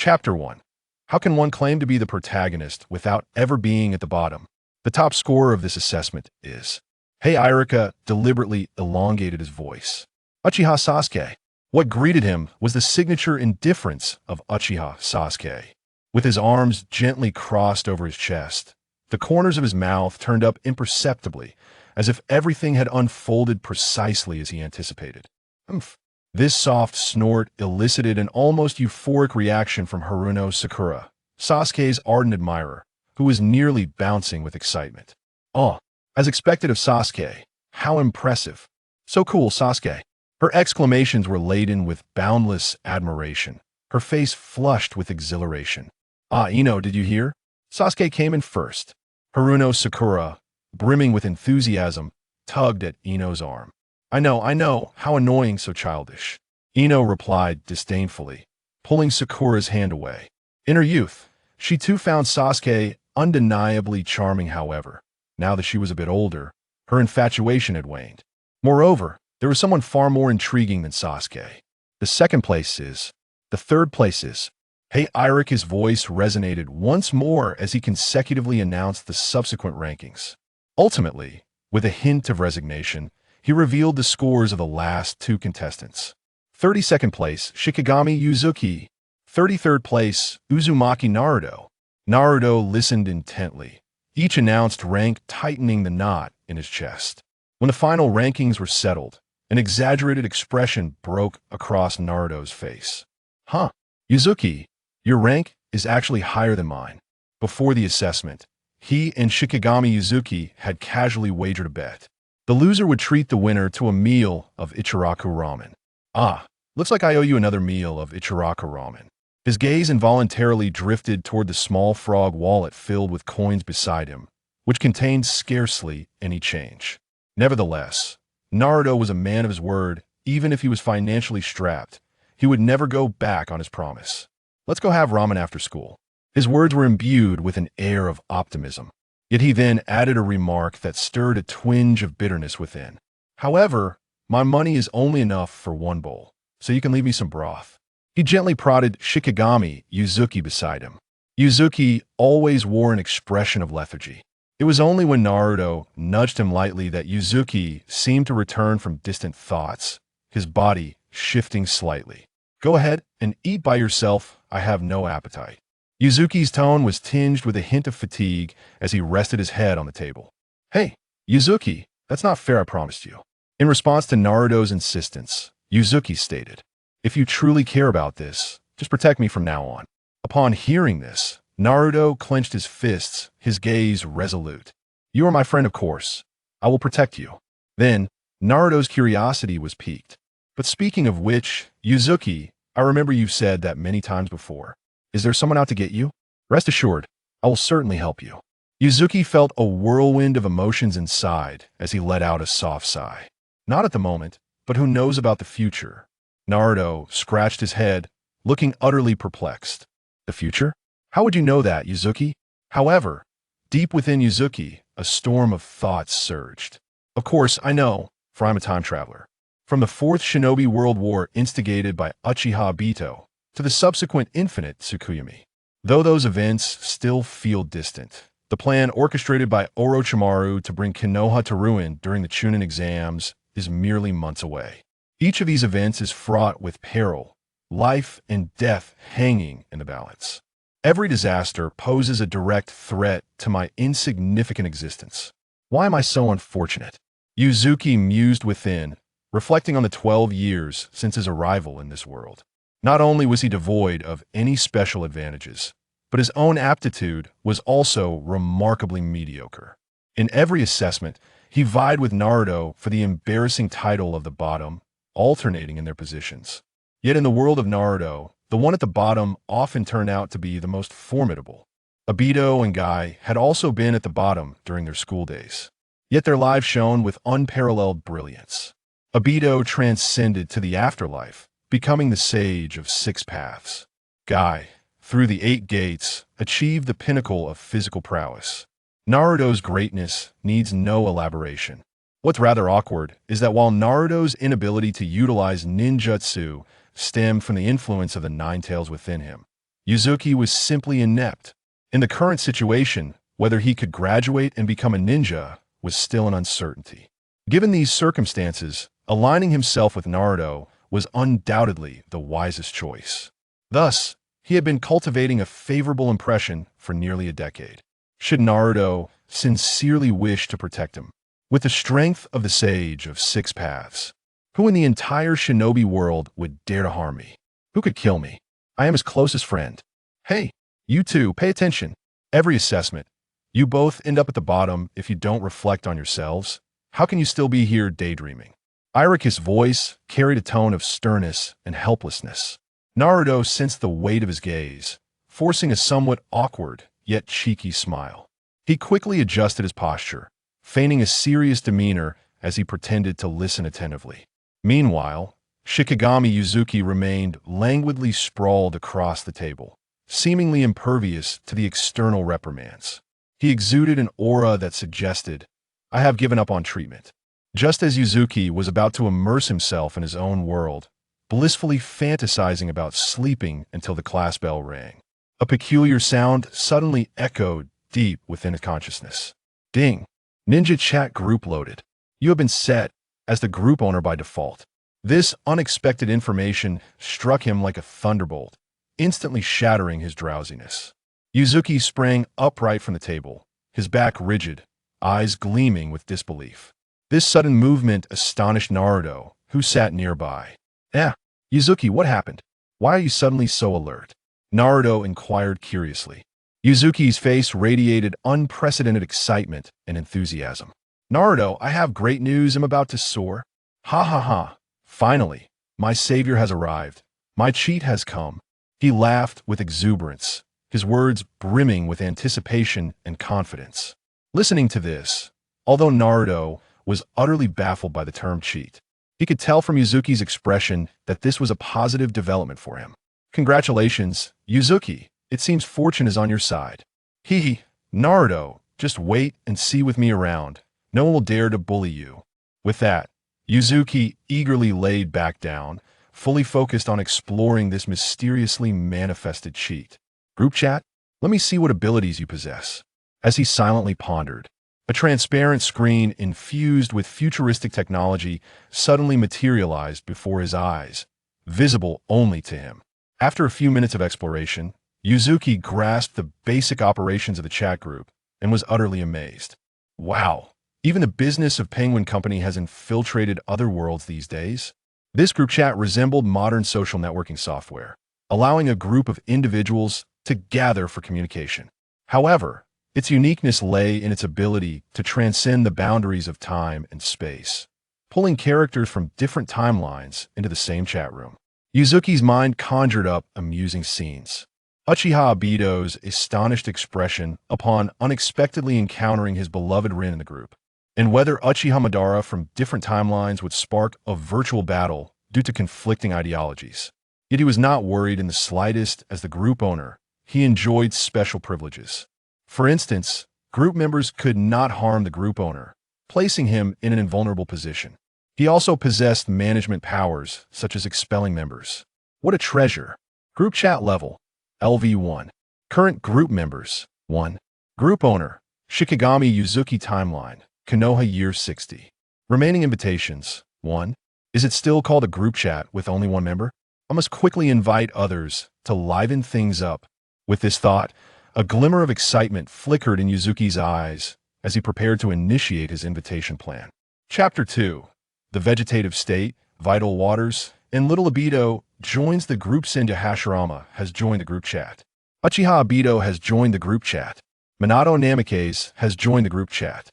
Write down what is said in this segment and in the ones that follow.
Chapter 1. How can one claim to be the protagonist without ever being at the bottom? The top scorer of this assessment is Hey Irika deliberately elongated his voice. Uchiha Sasuke. What greeted him was the signature indifference of Uchiha Sasuke. With his arms gently crossed over his chest, the corners of his mouth turned up imperceptibly, as if everything had unfolded precisely as he anticipated. Humph. This soft snort elicited an almost euphoric reaction from Haruno Sakura, Sasuke's ardent admirer, who was nearly bouncing with excitement. Oh, as expected of Sasuke, how impressive. So cool, Sasuke. Her exclamations were laden with boundless admiration, her face flushed with exhilaration. Ah, Ino, did you hear? Sasuke came in first. Haruno Sakura, brimming with enthusiasm, tugged at Ino's arm. I know, how annoying, so childish. Ino replied disdainfully, pulling Sakura's hand away. In her youth, she too found Sasuke undeniably charming. However, now that she was a bit older, her infatuation had waned. Moreover, there was someone far more intriguing than Sasuke. The third place is. Hey Eirik, his voice resonated once more as he consecutively announced the subsequent rankings. Ultimately, with a hint of resignation, he revealed the scores of the last two contestants. 32nd place, Shikigami Yuzuki. 33rd place, Uzumaki Naruto. Naruto listened intently, each announced rank tightening the knot in his chest. When the final rankings were settled, an exaggerated expression broke across Naruto's face. Huh, Yuzuki, your rank is actually higher than mine. Before the assessment, he and Shikigami Yuzuki had casually wagered a bet. The loser would treat the winner to a meal of Ichiraku ramen. Ah, looks like I owe you another meal of Ichiraku ramen. His gaze involuntarily drifted toward the small frog wallet filled with coins beside him, which contained scarcely any change. Nevertheless, Naruto was a man of his word. Even if he was financially strapped, he would never go back on his promise. Let's go have ramen after school. His words were imbued with an air of optimism. Yet he then added a remark that stirred a twinge of bitterness within. However, my money is only enough for one bowl, so you can leave me some broth. He gently prodded Shikigami Yuzuki beside him. Yuzuki always wore an expression of lethargy. It was only when Naruto nudged him lightly that Yuzuki seemed to return from distant thoughts, his body shifting slightly. Go ahead and eat by yourself, I have no appetite. Yuzuki's tone was tinged with a hint of fatigue as he rested his head on the table. Hey, Yuzuki, that's not fair, I promised you. In response to Naruto's insistence, Yuzuki stated, if you truly care about this, just protect me from now on. Upon hearing this, Naruto clenched his fists, his gaze resolute. You are my friend, of course. I will protect you. Then, Naruto's curiosity was piqued. But speaking of which, Yuzuki, I remember you've said that many times before. Is there someone out to get you? Rest assured, I will certainly help you. Yuzuki felt a whirlwind of emotions inside as he let out a soft sigh. Not at the moment, but who knows about the future? Naruto scratched his head, looking utterly perplexed. The future? How would you know that, Yuzuki? However, deep within Yuzuki, a storm of thoughts surged. Of course, I know, for I'm a time traveler. From the Fourth Shinobi World War instigated by Uchiha Obito to the subsequent Infinite Tsukuyomi. Though those events still feel distant, the plan orchestrated by Orochimaru to bring Konoha to ruin during the Chunin exams is merely months away. Each of these events is fraught with peril, life and death hanging in the balance. Every disaster poses a direct threat to my insignificant existence. Why am I so unfortunate? Yuzuki mused within, reflecting on the 12 years since his arrival in this world. Not only was he devoid of any special advantages, but his own aptitude was also remarkably mediocre. In every assessment, he vied with Naruto for the embarrassing title of the bottom, alternating in their positions. Yet in the world of Naruto, the one at the bottom often turned out to be the most formidable. Obito and Guy had also been at the bottom during their school days. Yet their lives shone with unparalleled brilliance. Obito transcended to the afterlife, becoming the sage of 6 paths. Guy, through the 8 gates, achieved the pinnacle of physical prowess. Naruto's greatness needs no elaboration. What's rather awkward is that while Naruto's inability to utilize ninjutsu stemmed from the influence of the Nine Tails within him, Yuzuki was simply inept. In the current situation, whether he could graduate and become a ninja was still an uncertainty. Given these circumstances, aligning himself with Naruto was undoubtedly the wisest choice. Thus, he had been cultivating a favorable impression for nearly a decade. Should Naruto sincerely wish to protect him? With the strength of the Sage of Six Paths, who in the entire shinobi world would dare to harm me? Who could kill me? I am his closest friend. Hey, you two, pay attention. Every assessment, you both end up at the bottom if you don't reflect on yourselves. How can you still be here daydreaming? Irika's voice carried a tone of sternness and helplessness. Naruto sensed the weight of his gaze, forcing a somewhat awkward yet cheeky smile. He quickly adjusted his posture, feigning a serious demeanor as he pretended to listen attentively. Meanwhile, Shikigami Yuzuki remained languidly sprawled across the table, seemingly impervious to the external reprimands. He exuded an aura that suggested, "I have given up on treatment." Just as Yuzuki was about to immerse himself in his own world, blissfully fantasizing about sleeping until the class bell rang, a peculiar sound suddenly echoed deep within his consciousness. Ding! Ninja chat group loaded. You have been set as the group owner by default. This unexpected information struck him like a thunderbolt, instantly shattering his drowsiness. Yuzuki sprang upright from the table, his back rigid, eyes gleaming with disbelief. This sudden movement astonished Naruto, who sat nearby. Yuzuki, what happened? Why are you suddenly so alert? Naruto inquired curiously. Yuzuki's face radiated unprecedented excitement and enthusiasm. Naruto, I have great news. I'm about to soar. Ha ha ha. Finally, my savior has arrived. My cheat has come. He laughed with exuberance, his words brimming with anticipation and confidence. Listening to this, although Naruto was utterly baffled by the term cheat, he could tell from Yuzuki's expression that this was a positive development for him. Congratulations, Yuzuki. It seems fortune is on your side. Hee, Naruto, just wait and see with me around. No one will dare to bully you. With that, Yuzuki eagerly laid back down, fully focused on exploring this mysteriously manifested cheat. Group chat? Let me see what abilities you possess. As he silently pondered, a transparent screen infused with futuristic technology suddenly materialized before his eyes, visible only to him. After a few minutes of exploration, Yuzuki grasped the basic operations of the chat group and was utterly amazed. Wow, even the business of Penguin Company has infiltrated other worlds these days. This group chat resembled modern social networking software, allowing a group of individuals to gather for communication. However, its uniqueness lay in its ability to transcend the boundaries of time and space, pulling characters from different timelines into the same chat room. Yuzuki's mind conjured up amusing scenes. Uchiha Obito's astonished expression upon unexpectedly encountering his beloved Rin in the group, and whether Uchiha Madara from different timelines would spark a virtual battle due to conflicting ideologies. Yet he was not worried in the slightest. As the group owner, he enjoyed special privileges. For instance, group members could not harm the group owner, placing him in an invulnerable position. He also possessed management powers, such as expelling members. What a treasure! Group chat level, LV1. Current group members, 1. Group owner, Shikigami Yuzuki timeline, Konoha year 60. Remaining invitations, 1. Is it still called a group chat with only one member? I must quickly invite others to liven things up. With this thought, a glimmer of excitement flickered in Yuzuki's eyes as he prepared to initiate his invitation plan. Chapter 2. The Vegetative State, Vital Waters, and Little Obito joins the group. Senju Hashirama has joined the group chat. Uchiha Obito has joined the group chat. Minato Namikaze has joined the group chat.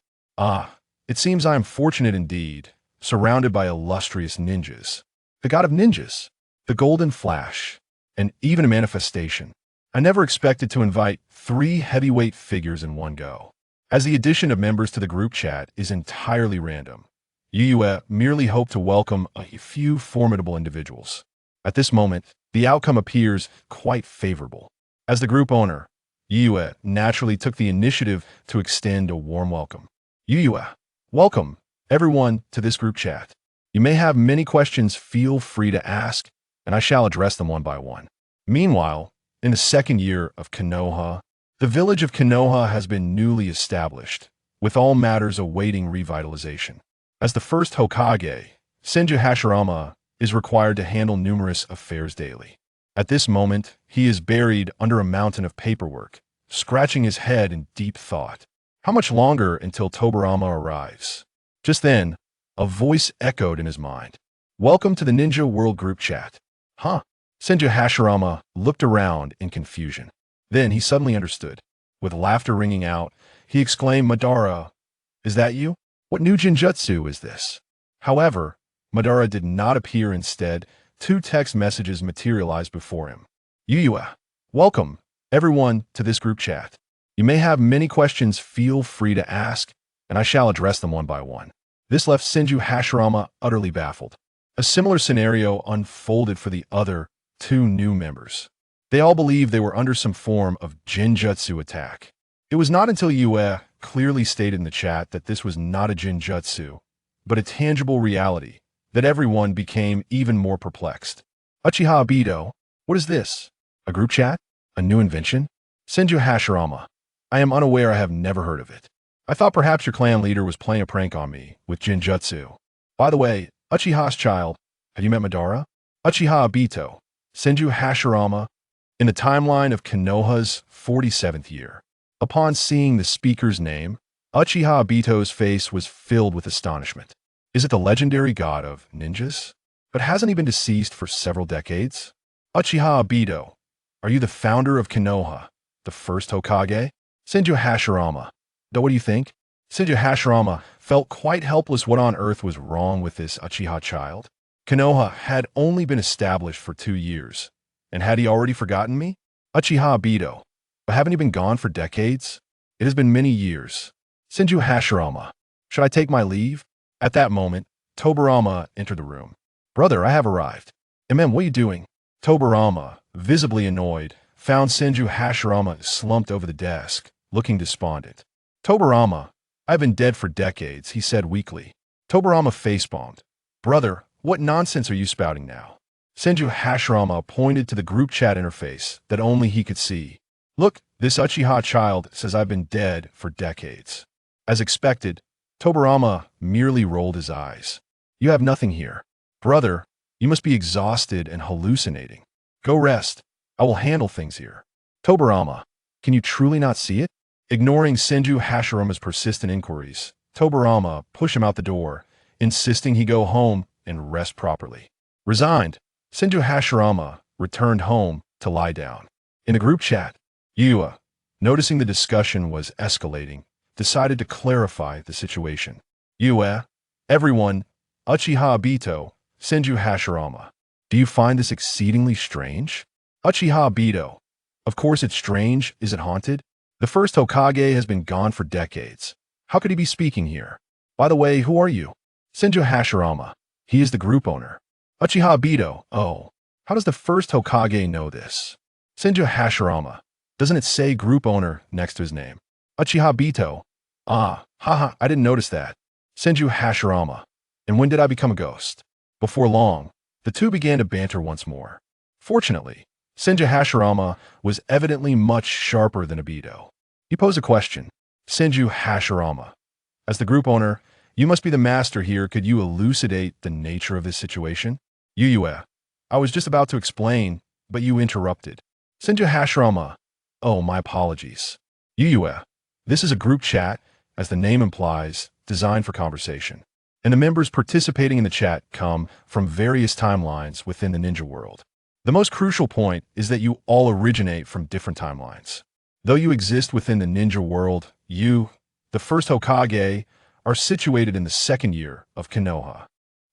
It seems I am fortunate indeed, surrounded by illustrious ninjas. The god of ninjas, the golden flash, and even a manifestation. I never expected to invite 3 heavyweight figures in one go. As the addition of members to the group chat is entirely random, Yue merely hoped to welcome a few formidable individuals. At this moment, the outcome appears quite favorable. As the group owner, Yue naturally took the initiative to extend a warm welcome. Yue, welcome, everyone, to this group chat. You may have many questions. Feel free to ask, and I shall address them one by one. Meanwhile, In the second year of Konoha, the village of Konoha has been newly established, with all matters awaiting revitalization. As the first Hokage, Senju Hashirama is required to handle numerous affairs daily. At this moment, he is buried under a mountain of paperwork, scratching his head in deep thought. How much longer until Tobirama arrives? Just then, a voice echoed in his mind. Welcome to the Ninja World group chat. Huh? Senju Hashirama looked around in confusion. Then he suddenly understood. With laughter ringing out, he exclaimed, Madara, is that you? What new Jinjutsu is this? However, Madara did not appear. Instead, two text messages materialized before him. Yuyua, welcome, everyone, to this group chat. You may have many questions. Feel free to ask, and I shall address them one by one. This left Senju Hashirama utterly baffled. A similar scenario unfolded for the other two new members. They all believed they were under some form of Jinjutsu attack. It was not until Yue clearly stated in the chat that this was not a Jinjutsu, but a tangible reality, that everyone became even more perplexed. Uchiha Obito, what is this? A group chat? A new invention? Senju Hashirama, I am unaware. I have never heard of it. I thought perhaps your clan leader was playing a prank on me with Jinjutsu. By the way, Uchiha's child, have you met Madara? Uchiha Obito, Senju Hashirama, in the timeline of Konoha's 47th year. Upon seeing the speaker's name, Uchiha Obito's face was filled with astonishment. Is it the legendary god of ninjas? But hasn't he been deceased for several decades? Uchiha Obito, are you the founder of Konoha, the first Hokage? Senju Hashirama, what do you think? Senju Hashirama felt quite helpless. What on earth was wrong with this Uchiha child? Konoha had only been established for 2 years, and had he already forgotten me? Uchiha Obito, but haven't you been gone for decades? It has been many years. Senju Hashirama, should I take my leave? At that moment, Tobirama entered the room. Brother, I have arrived. What are you doing? Tobirama, visibly annoyed, found Senju Hashirama slumped over the desk, looking despondent. Tobirama, I've been dead for decades, he said weakly. Tobirama facepalmed. Brother, what nonsense are you spouting now? Senju Hashirama pointed to the group chat interface that only he could see. Look, this Uchiha child says I've been dead for decades. As expected, Tobirama merely rolled his eyes. You have nothing here. Brother, you must be exhausted and hallucinating. Go rest. I will handle things here. Tobirama, can you truly not see it? Ignoring Senju Hashirama's persistent inquiries, Tobirama pushed him out the door, insisting he go home and rest properly. Resigned, Senju Hashirama returned home to lie down. In the group chat, Yua, noticing the discussion was escalating, decided to clarify the situation. Yue, everyone, Uchiha Obito, Senju Hashirama. Do you find this exceedingly strange? Uchiha Obito. Of course it's strange. Is it haunted? The first Hokage has been gone for decades. How could he be speaking here? By the way, who are you? Senju Hashirama. He is the group owner. Uchiha Obito. Oh, how does the first Hokage know this? Senju Hashirama. Doesn't it say group owner next to his name? Uchiha Obito. Ah, haha, I didn't notice that. Senju Hashirama. And when did I become a ghost? Before long, the two began to banter once more. Fortunately, Senju Hashirama was evidently much sharper than Obito. He posed a question. Senju Hashirama. As the group owner, you must be the master here. Could you elucidate the nature of this situation? Yuyue. I was just about to explain, but you interrupted. Senju Hashirama. Oh, my apologies. Yuyue. This is a group chat, as the name implies, designed for conversation. And the members participating in the chat come from various timelines within the ninja world. The most crucial point is that you all originate from different timelines. Though you exist within the ninja world, you, the first Hokage, are situated in the second year of Konoha.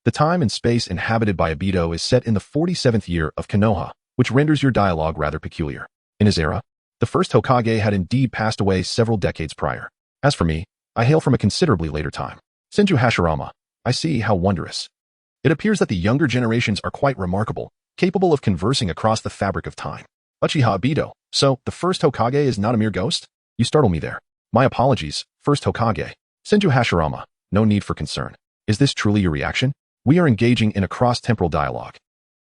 The time and space inhabited by Obito is set in the 47th year of Konoha, which renders your dialogue rather peculiar. In his era, the first Hokage had indeed passed away several decades prior. As for me, I hail from a considerably later time. Senju Hashirama, I see how wondrous. It appears that the younger generations are quite remarkable, capable of conversing across the fabric of time. Uchiha Obito, so the first Hokage is not a mere ghost? You startle me there. My apologies, first Hokage. Senju Hashirama, no need for concern. Is this truly your reaction? We are engaging in a cross-temporal dialogue.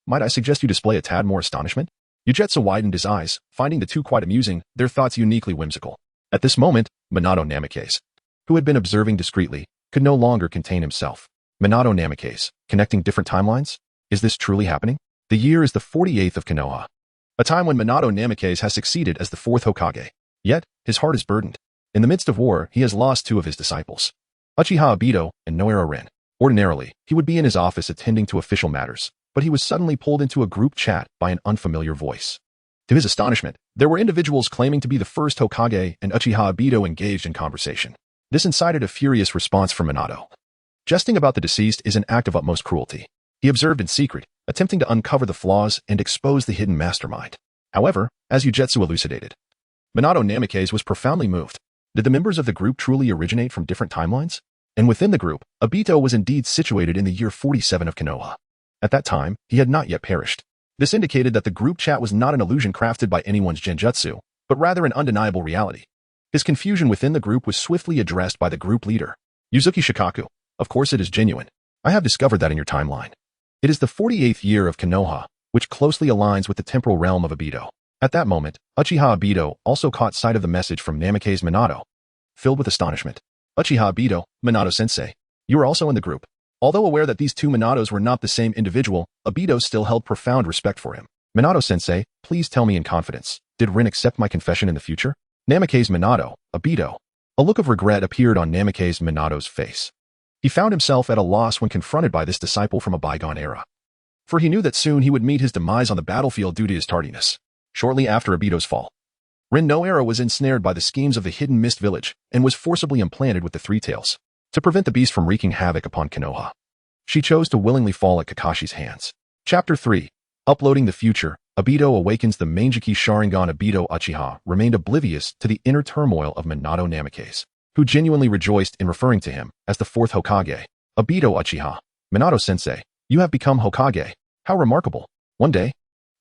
Might I suggest you display a tad more astonishment? Yujetsu widened his eyes, finding the two quite amusing, their thoughts uniquely whimsical. At this moment, Minato Namikaze, who had been observing discreetly, could no longer contain himself. Minato Namikaze, connecting different timelines? Is this truly happening? The year is the 48th of Konoha, a time when Minato Namikaze has succeeded as the 4th Hokage. Yet, his heart is burdened. In the midst of war, he has lost two of his disciples, Uchiha Obito and Noara Rin. Ordinarily, he would be in his office attending to official matters, but he was suddenly pulled into a group chat by an unfamiliar voice. To his astonishment, there were individuals claiming to be the first Hokage and Uchiha Obito engaged in conversation. This incited a furious response from Minato. Jesting about the deceased is an act of utmost cruelty. He observed in secret, attempting to uncover the flaws and expose the hidden mastermind. However, as Yujetsu elucidated, Minato Namikaze was profoundly moved. Did the members of the group truly originate from different timelines? And within the group, Obito was indeed situated in the year 47 of Konoha. At that time, he had not yet perished. This indicated that the group chat was not an illusion crafted by anyone's genjutsu, but rather an undeniable reality. His confusion within the group was swiftly addressed by the group leader, Yuzuki Shikaku. Of course it is genuine. I have discovered that in your timeline. It is the 48th year of Konoha, which closely aligns with the temporal realm of Obito. At that moment, Uchiha Obito also caught sight of the message from Namikaze Minato. Filled with astonishment, Uchiha Obito, Minato-sensei, you are also in the group. Although aware that these two Minatos were not the same individual, Obito still held profound respect for him. Minato-sensei, please tell me in confidence, did Rin accept my confession in the future? Namikaze Minato, Obito. A look of regret appeared on Namikaze Minato's face. He found himself at a loss when confronted by this disciple from a bygone era. For he knew that soon he would meet his demise on the battlefield due to his tardiness. Shortly after Obito's fall, Rin Noara was ensnared by the schemes of the hidden mist village and was forcibly implanted with the Three Tails to prevent the beast from wreaking havoc upon Konoha. She chose to willingly fall at Kakashi's hands. Chapter 3. Uploading the future, Obito awakens. The Manjiki Sharingan. Obito Uchiha remained oblivious to the inner turmoil of Minato Namikaze, who genuinely rejoiced in referring to him as the 4th Hokage. Obito Uchiha, Minato-sensei, you have become Hokage. How remarkable. One day,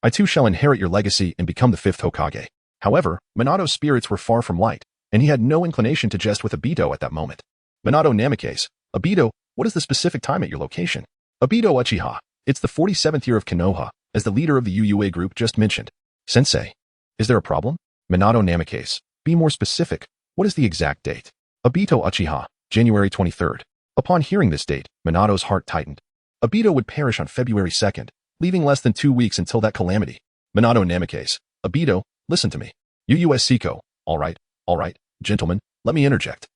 I too shall inherit your legacy and become the 5th Hokage. However, Minato's spirits were far from light, and he had no inclination to jest with Obito at that moment. Minato Namikaze, Obito, what is the specific time at your location? Obito Uchiha, it's the 47th year of Konoha, as the leader of the UUA group just mentioned. Sensei, is there a problem? Minato Namikaze, be more specific. What is the exact date? Obito Uchiha, January 23rd. Upon hearing this date, Minato's heart tightened. Obito would perish on February 2nd, leaving less than 2 weeks until that calamity. Minato Namikaze, Obito, listen to me. UUSCO, all right, gentlemen, let me interject.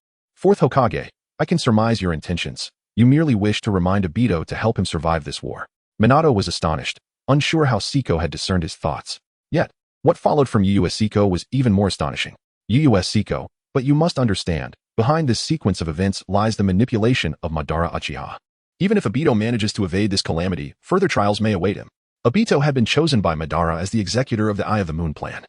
4th Hokage, I can surmise your intentions. You merely wish to remind Obito to help him survive this war. Minato was astonished, unsure how Siko had discerned his thoughts. Yet, what followed from UUSCO was even more astonishing. UUSCO, but you must understand, behind this sequence of events lies the manipulation of Madara Uchiha. Even if Obito manages to evade this calamity, further trials may await him. Obito had been chosen by Madara as the executor of the Eye of the Moon plan.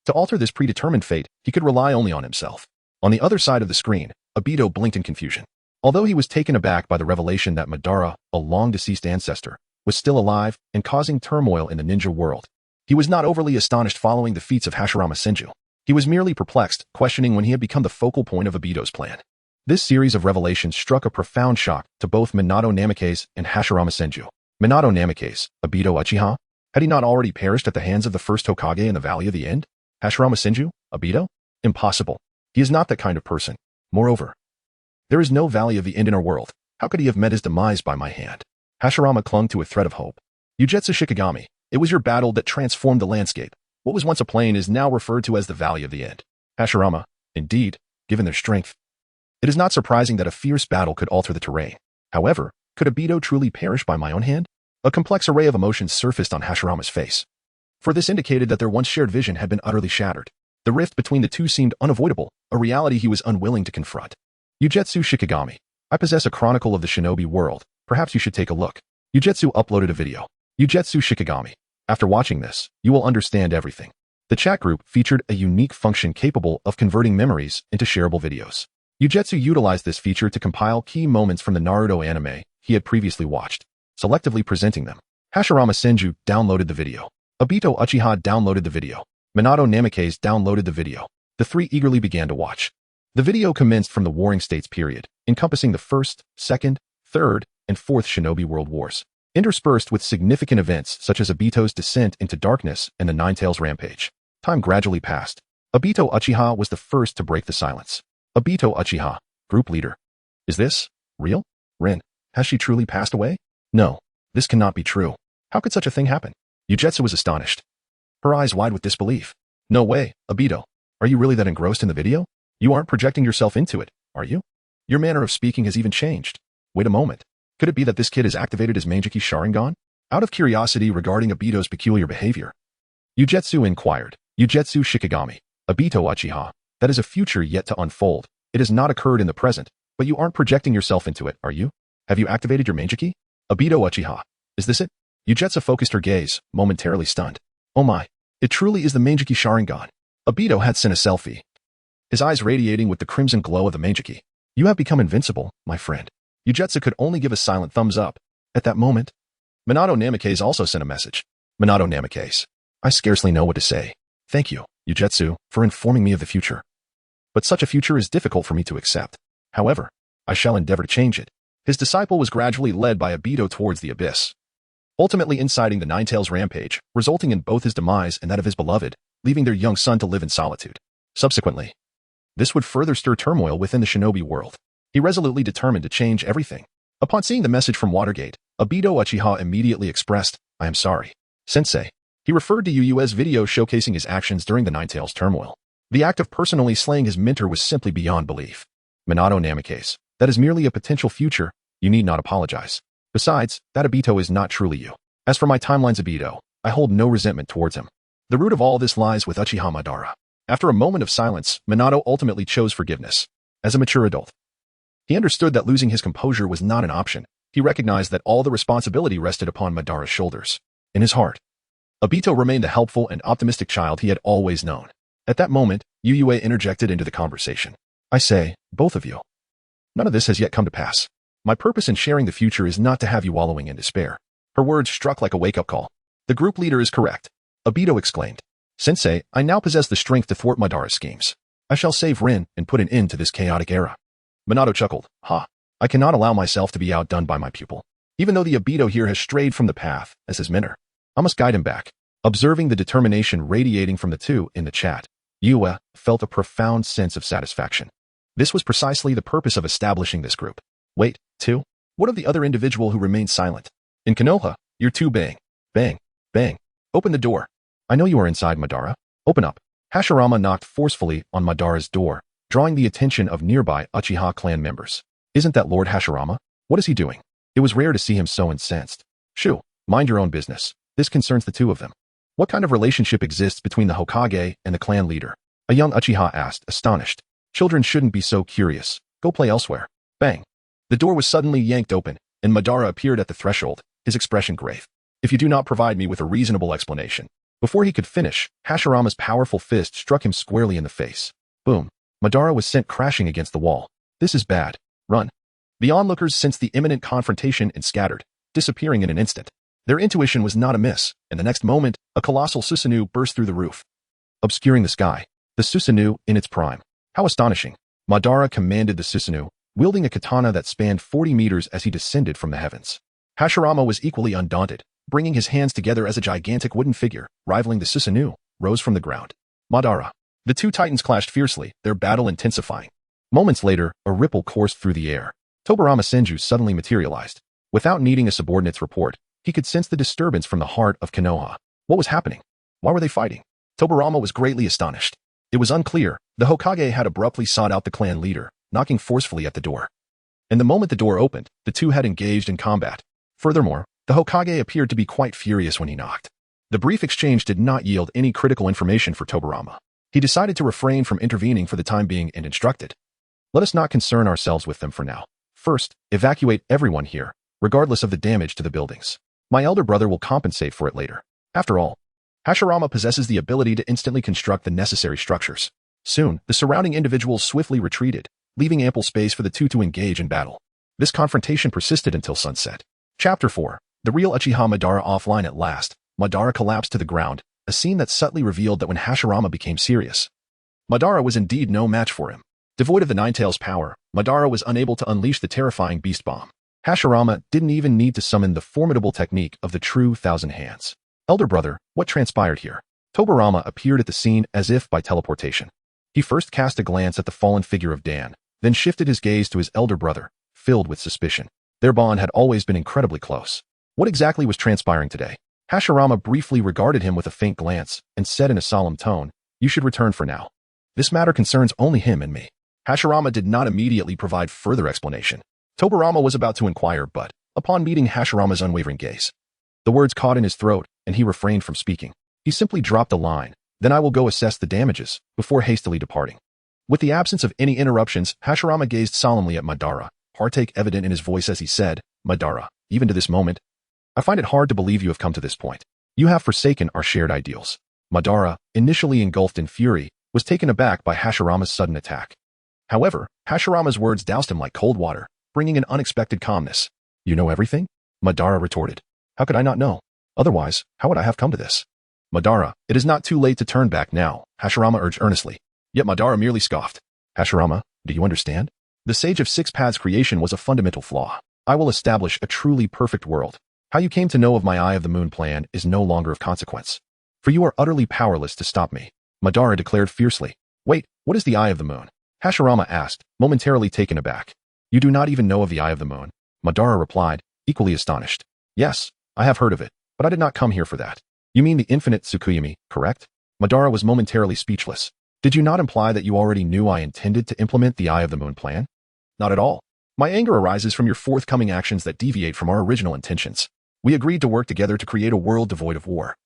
To alter this predetermined fate, he could rely only on himself. On the other side of the screen, Obito blinked in confusion. Although he was taken aback by the revelation that Madara, a long-deceased ancestor, was still alive and causing turmoil in the ninja world, he was not overly astonished following the feats of Hashirama Senju. He was merely perplexed, questioning when he had become the focal point of Obito's plan. This series of revelations struck a profound shock to both Minato Namikaze and Hashirama Senju. Minato Namikaze, Obito Uchiha? Had he not already perished at the hands of the 1st Hokage in the Valley of the End? Hashirama Senju, Obito? Impossible. He is not that kind of person. Moreover, there is no Valley of the End in our world. How could he have met his demise by my hand? Hashirama clung to a thread of hope. Yujetsu Shikigami, it was your battle that transformed the landscape. What was once a plain is now referred to as the Valley of the End. Hashirama, indeed, given their strength. It is not surprising that a fierce battle could alter the terrain. However, could Obito truly perish by my own hand? A complex array of emotions surfaced on Hashirama's face. For this indicated that their once shared vision had been utterly shattered. The rift between the two seemed unavoidable, a reality he was unwilling to confront. Yujetsu Shikigami, I possess a chronicle of the shinobi world. Perhaps you should take a look. Yujetsu uploaded a video. Yujetsu Shikigami, after watching this, you will understand everything. The chat group featured a unique function capable of converting memories into shareable videos. Yujetsu utilized this feature to compile key moments from the Naruto anime he had previously watched, selectively presenting them. Hashirama Senju downloaded the video. Obito Uchiha downloaded the video. Minato Namikaze downloaded the video. The three eagerly began to watch. The video commenced from the Warring States period, encompassing the 1st, 2nd, 3rd, and 4th Shinobi World Wars. interspersed with significant events such as Obito's descent into darkness and the Ninetales rampage. Time gradually passed. Obito Uchiha was the first to break the silence. Obito Uchiha, group leader. Is this real? Rin, has she truly passed away? No, this cannot be true. How could such a thing happen? Yujetsu was astonished, her eyes wide with disbelief. No way, Obito. Are you really that engrossed in the video? You aren't projecting yourself into it, are you? Your manner of speaking has even changed. Wait a moment. Could it be that this kid has activated his Manjiki Sharingan? Out of curiosity regarding Obito's peculiar behavior, Yujetsu inquired. Yujetsu Shikigami. Obito Uchiha. That is a future yet to unfold. It has not occurred in the present, but you aren't projecting yourself into it, are you? Have you activated your Manjiki? Obito Uchiha. Is this it? Yujetsu focused her gaze, momentarily stunned. Oh my. It truly is the Manjiki Sharingan. Obito had sent a selfie, his eyes radiating with the crimson glow of the Manjiki. You have become invincible, my friend. Yujetsu could only give a silent thumbs up. At that moment, Minato Namikaze also sent a message. Minato Namikaze. I scarcely know what to say. Thank you, Yujetsu, for informing me of the future. But such a future is difficult for me to accept. However, I shall endeavor to change it. His disciple was gradually led by Obito towards the abyss, ultimately inciting the Ninetales rampage, resulting in both his demise and that of his beloved, leaving their young son to live in solitude. Subsequently, this would further stir turmoil within the shinobi world. He resolutely determined to change everything. Upon seeing the message from Watergate, Obito Uchiha immediately expressed, I am sorry, Sensei. He referred to Yuu's video showcasing his actions during the Ninetales turmoil. The act of personally slaying his mentor was simply beyond belief. Minato Namikaze. That is merely a potential future. You need not apologize. Besides, that Obito is not truly you. As for my timeline's Obito, I hold no resentment towards him. The root of all this lies with Uchiha Madara. After a moment of silence, Minato ultimately chose forgiveness. As a mature adult, he understood that losing his composure was not an option. He recognized that all the responsibility rested upon Madara's shoulders. In his heart, Obito remained the helpful and optimistic child he had always known. At that moment, Yuyue interjected into the conversation. I say, both of you. None of this has yet come to pass. My purpose in sharing the future is not to have you wallowing in despair. Her words struck like a wake-up call. The group leader is correct. Obito exclaimed. Sensei, I now possess the strength to thwart Madara's schemes. I shall save Rin and put an end to this chaotic era. Minato chuckled. Ha! I cannot allow myself to be outdone by my pupil. Even though the Obito here has strayed from the path as his mentor, I must guide him back. Observing the determination radiating from the two in the chat, Yue felt a profound sense of satisfaction. This was precisely the purpose of establishing this group. Wait, two? What of the other individual who remained silent? In Konoha, you're two bang. Bang. Bang. Open the door. I know you are inside, Madara. Open up. Hashirama knocked forcefully on Madara's door, drawing the attention of nearby Uchiha clan members. Isn't that Lord Hashirama? What is he doing? It was rare to see him so incensed. Shoo, mind your own business. This concerns the two of them. What kind of relationship exists between the Hokage and the clan leader? A young Uchiha asked, astonished. Children shouldn't be so curious. Go play elsewhere. Bang. The door was suddenly yanked open, and Madara appeared at the threshold, his expression grave. If you do not provide me with a reasonable explanation. Before he could finish, Hashirama's powerful fist struck him squarely in the face. Boom. Madara was sent crashing against the wall. This is bad. Run. The onlookers sensed the imminent confrontation and scattered, disappearing in an instant. Their intuition was not amiss, and the next moment, a colossal Susanoo burst through the roof, obscuring the sky. The Susanoo in its prime. How astonishing. Madara commanded the Susanoo, wielding a katana that spanned 40 meters as he descended from the heavens. Hashirama was equally undaunted, bringing his hands together as a gigantic wooden figure, rivaling the Susanoo, rose from the ground. Madara. The two titans clashed fiercely, their battle intensifying. Moments later, a ripple coursed through the air. Tobirama Senju suddenly materialized. Without needing a subordinate's report, he could sense the disturbance from the heart of Konoha. What was happening? Why were they fighting? Tobirama was greatly astonished. It was unclear. The Hokage had abruptly sought out the clan leader, knocking forcefully at the door. And the moment the door opened, the two had engaged in combat. Furthermore, the Hokage appeared to be quite furious when he knocked. The brief exchange did not yield any critical information for Tobirama. He decided to refrain from intervening for the time being and instructed. Let us not concern ourselves with them for now. First, evacuate everyone here, regardless of the damage to the buildings. My elder brother will compensate for it later. After all, Hashirama possesses the ability to instantly construct the necessary structures. Soon, the surrounding individuals swiftly retreated, leaving ample space for the two to engage in battle. This confrontation persisted until sunset. Chapter 4. The real Uchiha Madara offline at last. Madara collapsed to the ground, a scene that subtly revealed that when Hashirama became serious, Madara was indeed no match for him. Devoid of the Ninetales power, Madara was unable to unleash the terrifying beast bomb. Hashirama didn't even need to summon the formidable technique of the true thousand hands. Elder brother, what transpired here? Tobirama appeared at the scene as if by teleportation. He first cast a glance at the fallen figure of Dan, then shifted his gaze to his elder brother, filled with suspicion. Their bond had always been incredibly close. What exactly was transpiring today? Hashirama briefly regarded him with a faint glance and said in a solemn tone, "You should return for now. This matter concerns only him and me." Hashirama did not immediately provide further explanation. Tobirama was about to inquire, but, upon meeting Hashirama's unwavering gaze, the words caught in his throat and he refrained from speaking. He simply dropped a line, "Then I will go assess the damages," before hastily departing. With the absence of any interruptions, Hashirama gazed solemnly at Madara, heartache evident in his voice as he said, "Madara, even to this moment, I find it hard to believe you have come to this point. You have forsaken our shared ideals." Madara, initially engulfed in fury, was taken aback by Hashirama's sudden attack. However, Hashirama's words doused him like cold water, bringing an unexpected calmness. "You know everything?" Madara retorted. "How could I not know? Otherwise, how would I have come to this?" "Madara, it is not too late to turn back now," Hashirama urged earnestly. Yet Madara merely scoffed. "Hashirama, do you understand? The Sage of Six Paths creation was a fundamental flaw. I will establish a truly perfect world. How you came to know of my Eye of the Moon plan is no longer of consequence. For you are utterly powerless to stop me," Madara declared fiercely. "Wait, what is the Eye of the Moon?" Hashirama asked, momentarily taken aback. "You do not even know of the Eye of the Moon?" Madara replied, equally astonished. "Yes, I have heard of it, but I did not come here for that." "You mean the infinite Tsukuyami, correct?" Madara was momentarily speechless. "Did you not imply that you already knew I intended to implement the Eye of the Moon plan?" "Not at all. My anger arises from your forthcoming actions that deviate from our original intentions. We agreed to work together to create a world devoid of war.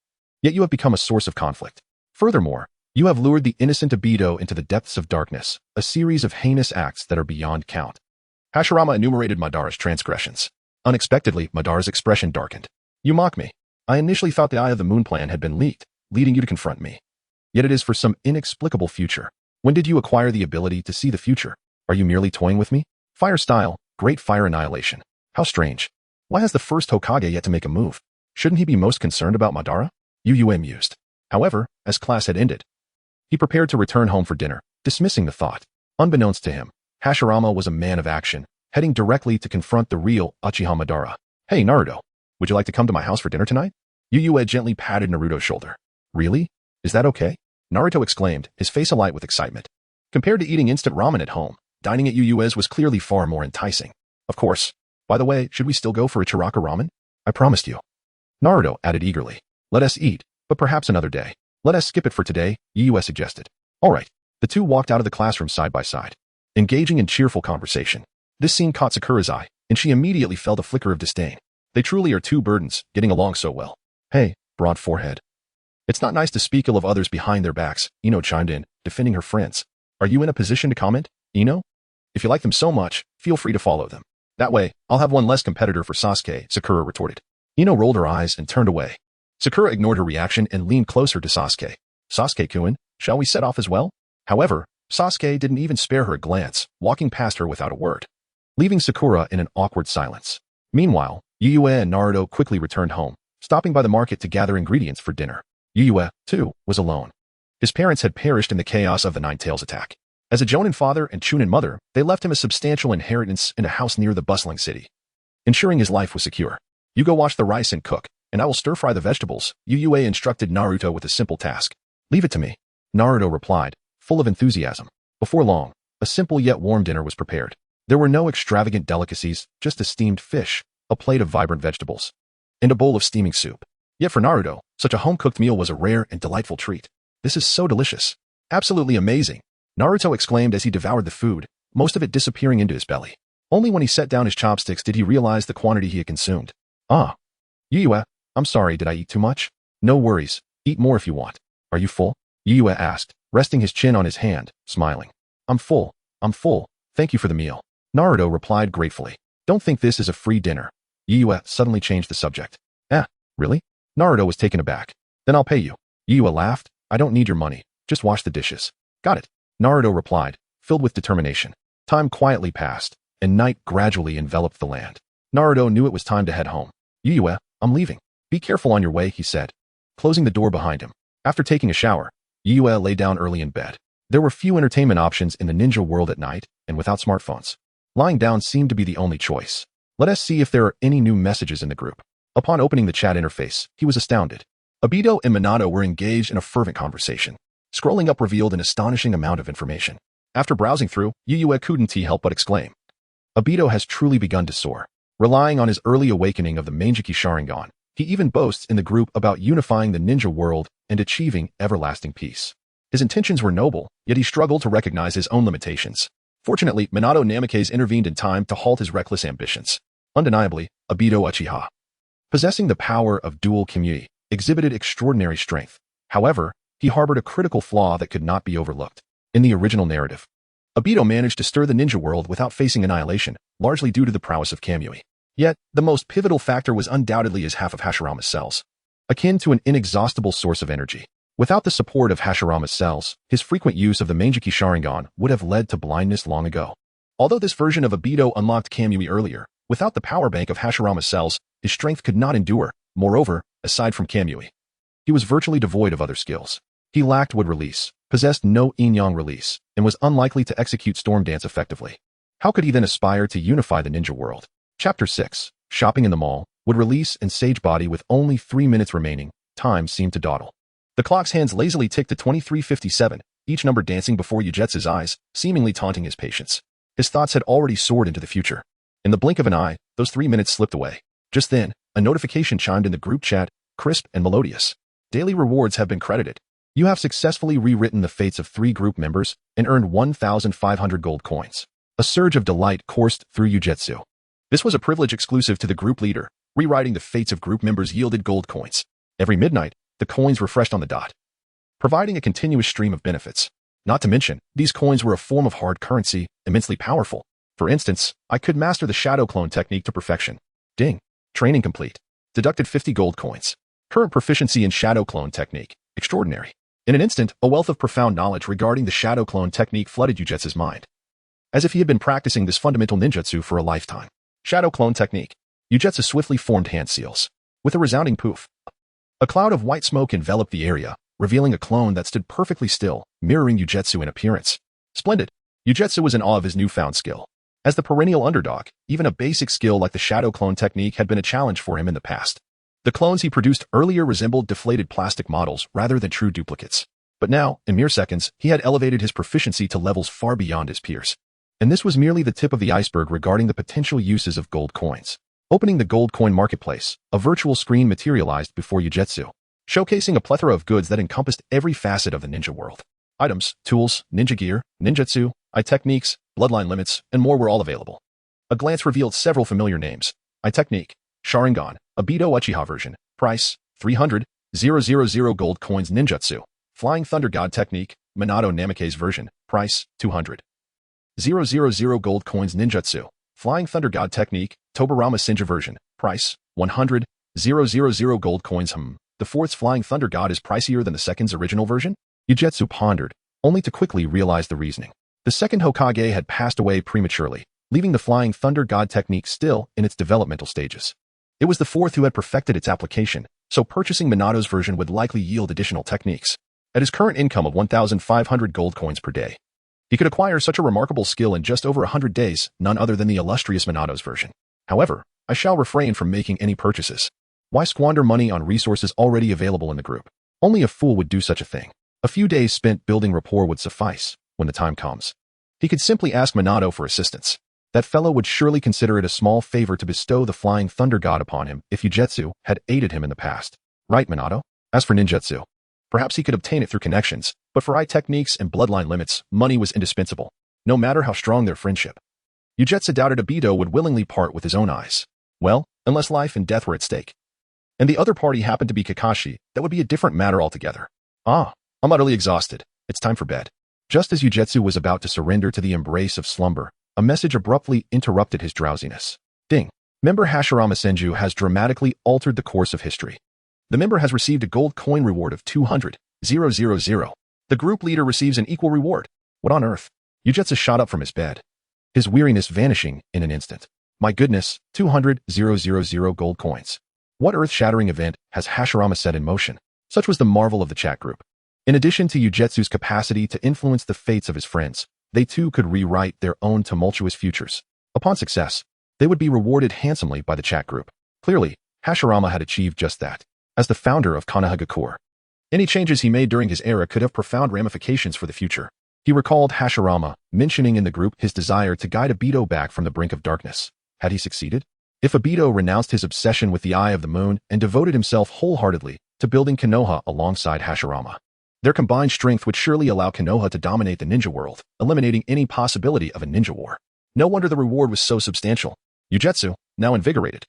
Yet you have become a source of conflict. Furthermore, you have lured the innocent Abido into the depths of darkness, a series of heinous acts that are beyond count." Hashirama enumerated Madara's transgressions. Unexpectedly, Madara's expression darkened. "You mock me. I initially thought the Eye of the Moon plan had been leaked, leading you to confront me. Yet it is for some inexplicable future. When did you acquire the ability to see the future? Are you merely toying with me? Fire style, great fire annihilation. How strange. Why has the first Hokage yet to make a move? Shouldn't he be most concerned about Madara?" Yuyue mused. However, as class had ended, he prepared to return home for dinner, dismissing the thought. Unbeknownst to him, Hashirama was a man of action, heading directly to confront the real Uchiha Madara. "Hey, Naruto, would you like to come to my house for dinner tonight?" Yuyue gently patted Naruto's shoulder. "Really? Is that okay?" Naruto exclaimed, his face alight with excitement. Compared to eating instant ramen at home, dining at Yuyue's was clearly far more enticing. "Of course. By the way, should we still go for a Chiraka ramen? I promised you." Naruto added eagerly. "Let us eat, but perhaps another day. Let us skip it for today," Yuyue suggested. "All right." The two walked out of the classroom side by side, engaging in cheerful conversation. This scene caught Sakura's eye, and she immediately felt a flicker of disdain. They truly are two burdens, getting along so well. "Hey, broad forehead. It's not nice to speak ill of others behind their backs," Ino chimed in, defending her friends. "Are you in a position to comment, Ino? If you like them so much, feel free to follow them. That way, I'll have one less competitor for Sasuke," Sakura retorted. Ino rolled her eyes and turned away. Sakura ignored her reaction and leaned closer to Sasuke. "Sasuke-kun, shall we set off as well?" However, Sasuke didn't even spare her a glance, walking past her without a word, leaving Sakura in an awkward silence. Meanwhile, Yuyue and Naruto quickly returned home, stopping by the market to gather ingredients for dinner. Yuyue, too, was alone. His parents had perished in the chaos of the Nine Tails attack. As a Jonin father and Chunin mother, they left him a substantial inheritance in a house near the bustling city, ensuring his life was secure. "You go wash the rice and cook, and I will stir-fry the vegetables," Yuyue instructed Naruto with a simple task. "Leave it to me," Naruto replied, full of enthusiasm. Before long, a simple yet warm dinner was prepared. There were no extravagant delicacies, just a steamed fish, a plate of vibrant vegetables, and a bowl of steaming soup. Yet for Naruto, such a home-cooked meal was a rare and delightful treat. "This is so delicious. Absolutely amazing," Naruto exclaimed as he devoured the food, most of it disappearing into his belly. Only when he set down his chopsticks did he realize the quantity he had consumed. "Ah. Yuyue, I'm sorry, did I eat too much?" "No worries. Eat more if you want." "Are you full?" Yuyue asked, resting his chin on his hand, smiling. I'm full. Thank you for the meal," Naruto replied gratefully. "Don't think this is a free dinner." Yuyue suddenly changed the subject. Really?" Naruto was taken aback. "Then I'll pay you." Yuyue laughed. "I don't need your money. Just wash the dishes." "Got it," Naruto replied, filled with determination. Time quietly passed, and night gradually enveloped the land. Naruto knew it was time to head home. "Yuyue, I'm leaving. Be careful on your way," he said, closing the door behind him. After taking a shower, Yuyue lay down early in bed. There were few entertainment options in the ninja world at night, and without smartphones, lying down seemed to be the only choice. Let us see if there are any new messages in the group. Upon opening the chat interface, he was astounded. Obito and Minato were engaged in a fervent conversation. Scrolling up revealed an astonishing amount of information. After browsing through, Yue couldn't help but exclaim. Obito has truly begun to soar. Relying on his early awakening of the Kinshiki Sharingan, he even boasts in the group about unifying the ninja world and achieving everlasting peace. His intentions were noble, yet he struggled to recognize his own limitations. Fortunately, Minato Namikaze intervened in time to halt his reckless ambitions. Undeniably, Obito Uchiha, possessing the power of dual Kinshiki, exhibited extraordinary strength. However, he harbored a critical flaw that could not be overlooked. In the original narrative, Obito managed to stir the ninja world without facing annihilation, largely due to the prowess of Kamui. Yet, the most pivotal factor was undoubtedly his half of Hashirama's cells, akin to an inexhaustible source of energy. Without the support of Hashirama's cells, his frequent use of the Kinshiki Sharingan would have led to blindness long ago. Although this version of Obito unlocked Kamui earlier, without the power bank of Hashirama's cells, his strength could not endure. Moreover, aside from Kamui, he was virtually devoid of other skills. He lacked wood release, possessed no yin-yang release, and was unlikely to execute storm dance effectively. How could he then aspire to unify the ninja world? Chapter 6. Shopping in the mall. Wood release and sage body. With only 3 minutes remaining, time seemed to dawdle. The clock's hands lazily ticked to 23:57, each number dancing before Ujetsu's eyes, seemingly taunting his patience. His thoughts had already soared into the future. In the blink of an eye, those 3 minutes slipped away. Just then, a notification chimed in the group chat, crisp and melodious. Daily rewards have been credited. You have successfully rewritten the fates of 3 group members and earned 1,500 gold coins. A surge of delight coursed through Ujetsu. This was a privilege exclusive to the group leader. Rewriting the fates of group members yielded gold coins. Every midnight, the coins refreshed on the dot, providing a continuous stream of benefits. Not to mention, these coins were a form of hard currency, immensely powerful. For instance, I could master the shadow clone technique to perfection. Ding. Training complete. Deducted 50 gold coins. Current proficiency in shadow clone technique. Extraordinary. In an instant, a wealth of profound knowledge regarding the shadow clone technique flooded Ujetsu's mind, as if he had been practicing this fundamental ninjutsu for a lifetime. Shadow clone technique. Ujetsu swiftly formed hand seals. With a resounding poof, a cloud of white smoke enveloped the area, revealing a clone that stood perfectly still, mirroring Ujetsu in appearance. Splendid. Ujetsu was in awe of his newfound skill. As the perennial underdog, even a basic skill like the shadow clone technique had been a challenge for him in the past. The clones he produced earlier resembled deflated plastic models rather than true duplicates. But now, in mere seconds, he had elevated his proficiency to levels far beyond his peers. And this was merely the tip of the iceberg regarding the potential uses of gold coins. Opening the gold coin marketplace, a virtual screen materialized before Ujetsu, showcasing a plethora of goods that encompassed every facet of the ninja world. Items, tools, ninja gear, ninjutsu, techniques, bloodline limits, and more were all available. A glance revealed several familiar names. Technique, Sharingan, Obito Uchiha version, price, 300,000 gold coins. Ninjutsu, Flying Thunder God technique, Minato Namikaze version, price, 200,000 gold coins. Ninjutsu, Flying Thunder God technique, Tobarama Senja version, price, 100,000 gold coins. The fourth's Flying Thunder God is pricier than the second's original version? Ujetsu pondered, only to quickly realize the reasoning. The second Hokage had passed away prematurely, leaving the Flying Thunder God technique still in its developmental stages. It was the fourth who had perfected its application, so purchasing Minato's version would likely yield additional techniques. At his current income of 1,500 gold coins per day, he could acquire such a remarkable skill in just over 100 days, none other than the illustrious Minato's version. However, I shall refrain from making any purchases. Why squander money on resources already available in the group? Only a fool would do such a thing. A few days spent building rapport would suffice. When the time comes, he could simply ask Minato for assistance. That fellow would surely consider it a small favor to bestow the Flying Thunder God upon him if Ujetsu had aided him in the past. Right, Minato? As for ninjutsu, perhaps he could obtain it through connections, but for techniques and bloodline limits, money was indispensable, no matter how strong their friendship. Ujetsu doubted Obito would willingly part with his own eyes. Well, unless life and death were at stake. And the other party happened to be Kakashi, that would be a different matter altogether. I'm utterly exhausted. It's time for bed. Just as Ujetsu was about to surrender to the embrace of slumber, a message abruptly interrupted his drowsiness. Ding. Member Hashirama Senju has dramatically altered the course of history. The member has received a gold coin reward of 200,000. The group leader receives an equal reward. What on earth? Ujetsu shot up from his bed, his weariness vanishing in an instant. My goodness, 200,000 gold coins. What earth-shattering event has Hashirama set in motion? Such was the marvel of the chat group. In addition to Ujetsu's capacity to influence the fates of his friends, they too could rewrite their own tumultuous futures. Upon success, they would be rewarded handsomely by the chat group. Clearly, Hashirama had achieved just that. As the founder of Konoha Gakure, any changes he made during his era could have profound ramifications for the future. He recalled Hashirama mentioning in the group his desire to guide Obito back from the brink of darkness. Had he succeeded? If Obito renounced his obsession with the Eye of the Moon and devoted himself wholeheartedly to building Konoha alongside Hashirama, their combined strength would surely allow Konoha to dominate the ninja world, eliminating any possibility of a ninja war. No wonder the reward was so substantial. Yujetsu, now invigorated,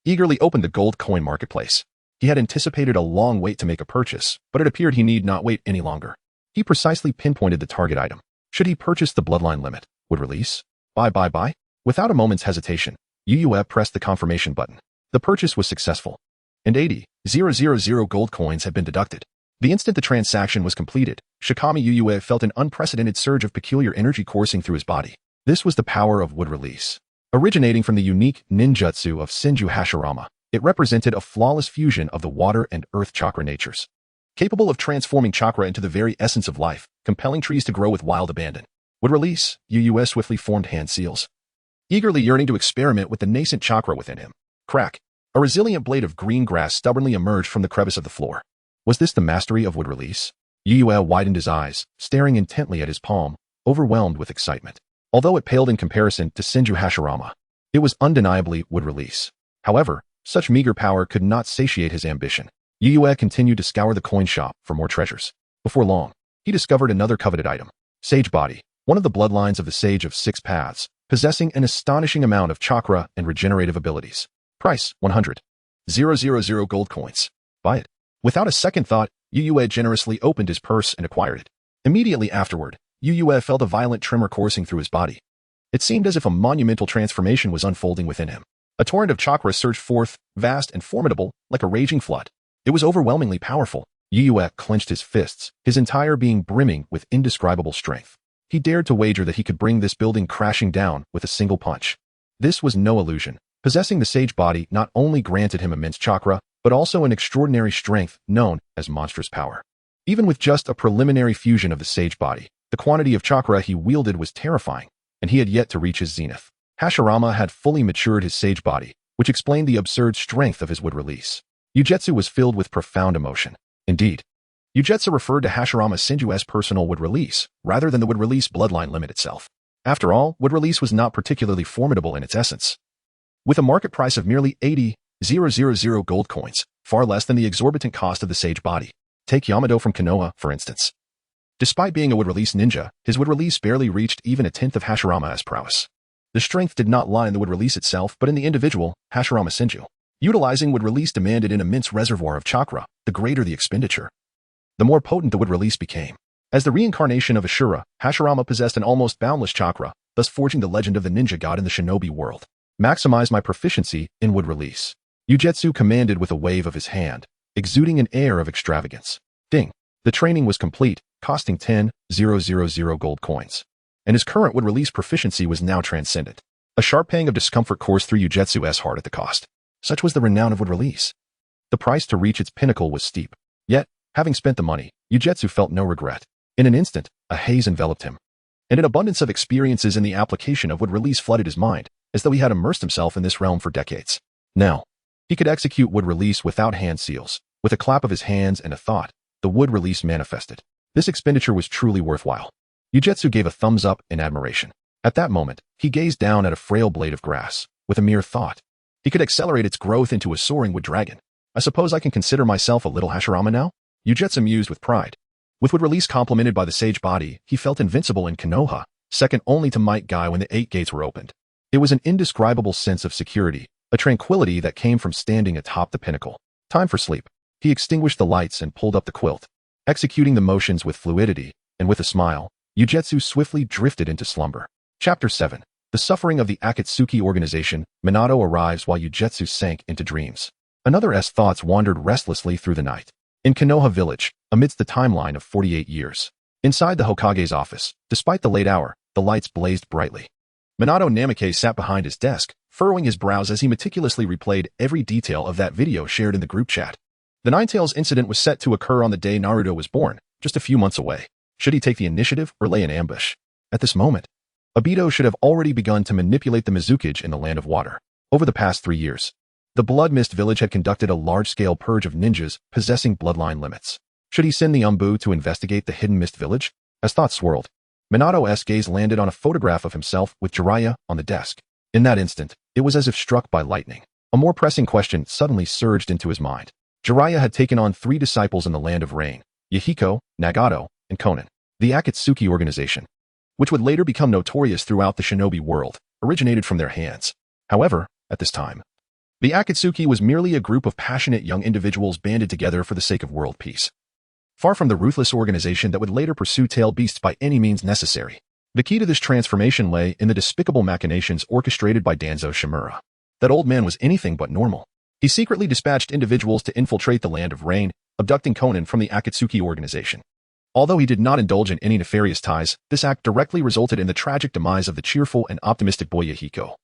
eagerly opened the gold coin marketplace. He had anticipated a long wait to make a purchase, but it appeared he need not wait any longer. He precisely pinpointed the target item. Should he purchase the bloodline limit? Would release? Buy. Without a moment's hesitation, Yuyue pressed the confirmation button. The purchase was successful, and 80,000 gold coins had been deducted. The instant the transaction was completed, Shikami Yuyue felt an unprecedented surge of peculiar energy coursing through his body. This was the power of wood release. Originating from the unique ninjutsu of Senju Hashirama, it represented a flawless fusion of the water and earth chakra natures, capable of transforming chakra into the very essence of life, compelling trees to grow with wild abandon. Wood release, Yuyue swiftly formed hand seals, eagerly yearning to experiment with the nascent chakra within him. Crack! A resilient blade of green grass stubbornly emerged from the crevice of the floor. Was this the mastery of wood release? Yuyue widened his eyes, staring intently at his palm, overwhelmed with excitement. Although it paled in comparison to Senju Hashirama, it was undeniably wood release. However, such meager power could not satiate his ambition. Yuyue continued to scour the coin shop for more treasures. Before long, he discovered another coveted item. Sage Body, one of the bloodlines of the Sage of Six Paths, possessing an astonishing amount of chakra and regenerative abilities. Price, 100,000 gold coins. Buy it. Without a second thought, Yuyue generously opened his purse and acquired it. Immediately afterward, Yuyue felt a violent tremor coursing through his body. It seemed as if a monumental transformation was unfolding within him. A torrent of chakra surged forth, vast and formidable, like a raging flood. It was overwhelmingly powerful. Yuyue clenched his fists, his entire being brimming with indescribable strength. He dared to wager that he could bring this building crashing down with a single punch. This was no illusion. Possessing the Sage Body not only granted him immense chakra, but also an extraordinary strength known as monstrous power. Even with just a preliminary fusion of the Sage Body, the quantity of chakra he wielded was terrifying, and he had yet to reach his zenith. Hashirama had fully matured his Sage Body, which explained the absurd strength of his wood release. Yujetsu was filled with profound emotion. Indeed, Yujetsu referred to Hashirama Senju's personal wood release, rather than the wood release bloodline limit itself. After all, wood release was not particularly formidable in its essence. With a market price of merely 80,000 gold coins, far less than the exorbitant cost of the Sage Body. Take Yamato from Konoha, for instance. Despite being a wood release ninja, his wood release barely reached even a tenth of Hashirama's prowess. The strength did not lie in the wood release itself, but in the individual, Hashirama Senju. Utilizing wood release demanded an immense reservoir of chakra, the greater the expenditure, the more potent the wood release became. As the reincarnation of Ashura, Hashirama possessed an almost boundless chakra, thus forging the legend of the ninja god in the shinobi world. Maximize my proficiency in wood release. Yujetsu commanded with a wave of his hand, exuding an air of extravagance. Ding. The training was complete, costing 10,000 gold coins. And his current wood release proficiency was now transcendent. A sharp pang of discomfort coursed through Yujetsu's heart at the cost. Such was the renown of wood release. The price to reach its pinnacle was steep. Yet, having spent the money, Yujetsu felt no regret. In an instant, a haze enveloped him, and an abundance of experiences in the application of wood release flooded his mind, as though he had immersed himself in this realm for decades. Now, he could execute wood release without hand seals. With a clap of his hands and a thought, the wood release manifested. This expenditure was truly worthwhile. Yujetsu gave a thumbs up in admiration. At that moment, he gazed down at a frail blade of grass. With a mere thought, he could accelerate its growth into a soaring wood dragon. I suppose I can consider myself a little Hashirama now? Yujetsu mused with pride. With wood release complemented by the Sage Body, he felt invincible in Konoha, second only to Might Guy when the 8 gates were opened. It was an indescribable sense of security, a tranquility that came from standing atop the pinnacle. Time for sleep. He extinguished the lights and pulled up the quilt. Executing the motions with fluidity, and with a smile, Yujetsu swiftly drifted into slumber. Chapter 7. The suffering of the Akatsuki organization. Minato arrives while Yujetsu sank into dreams. Another's thoughts wandered restlessly through the night. In Konoha village, amidst the timeline of 48 years. Inside the Hokage's office, despite the late hour, the lights blazed brightly. Minato Namikaze sat behind his desk, furrowing his brows as he meticulously replayed every detail of that video shared in the group chat. The Ninetales incident was set to occur on the day Naruto was born, just a few months away. Should he take the initiative or lay an ambush? At this moment, Obito should have already begun to manipulate the Mizukage in the Land of Water. Over the past 3 years, the Blood Mist village had conducted a large-scale purge of ninjas possessing bloodline limits. Should he send the Umbu to investigate the hidden Mist village? As thoughts swirled, Minato's gaze landed on a photograph of himself with Jiraiya on the desk. In that instant, it was as if struck by lightning. A more pressing question suddenly surged into his mind. Jiraiya had taken on 3 disciples in the Land of Rain: Yahiko, Nagato, and Konan. The Akatsuki organization, which would later become notorious throughout the shinobi world, originated from their hands. However, at this time, the Akatsuki was merely a group of passionate young individuals banded together for the sake of world peace. Far from the ruthless organization that would later pursue tail beasts by any means necessary. The key to this transformation lay in the despicable machinations orchestrated by Danzo Shimura. That old man was anything but normal. He secretly dispatched individuals to infiltrate the Land of Rain, abducting Konan from the Akatsuki organization. Although he did not indulge in any nefarious ties, this act directly resulted in the tragic demise of the cheerful and optimistic boy Yahiko,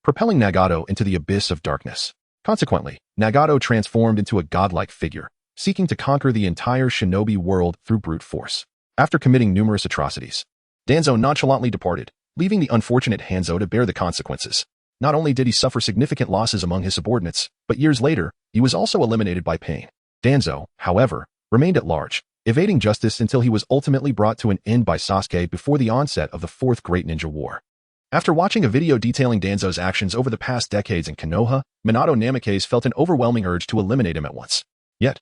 propelling Nagato into the abyss of darkness. Consequently, Nagato transformed into a godlike figure, seeking to conquer the entire shinobi world through brute force. After committing numerous atrocities, Danzo nonchalantly departed, leaving the unfortunate Hanzo to bear the consequences. Not only did he suffer significant losses among his subordinates, but years later, he was also eliminated by pain. Danzo, however, remained at large, evading justice until he was ultimately brought to an end by Sasuke before the onset of the Fourth Great Ninja War. After watching a video detailing Danzo's actions over the past decades in Konoha, Minato Namikaze felt an overwhelming urge to eliminate him at once. Yet,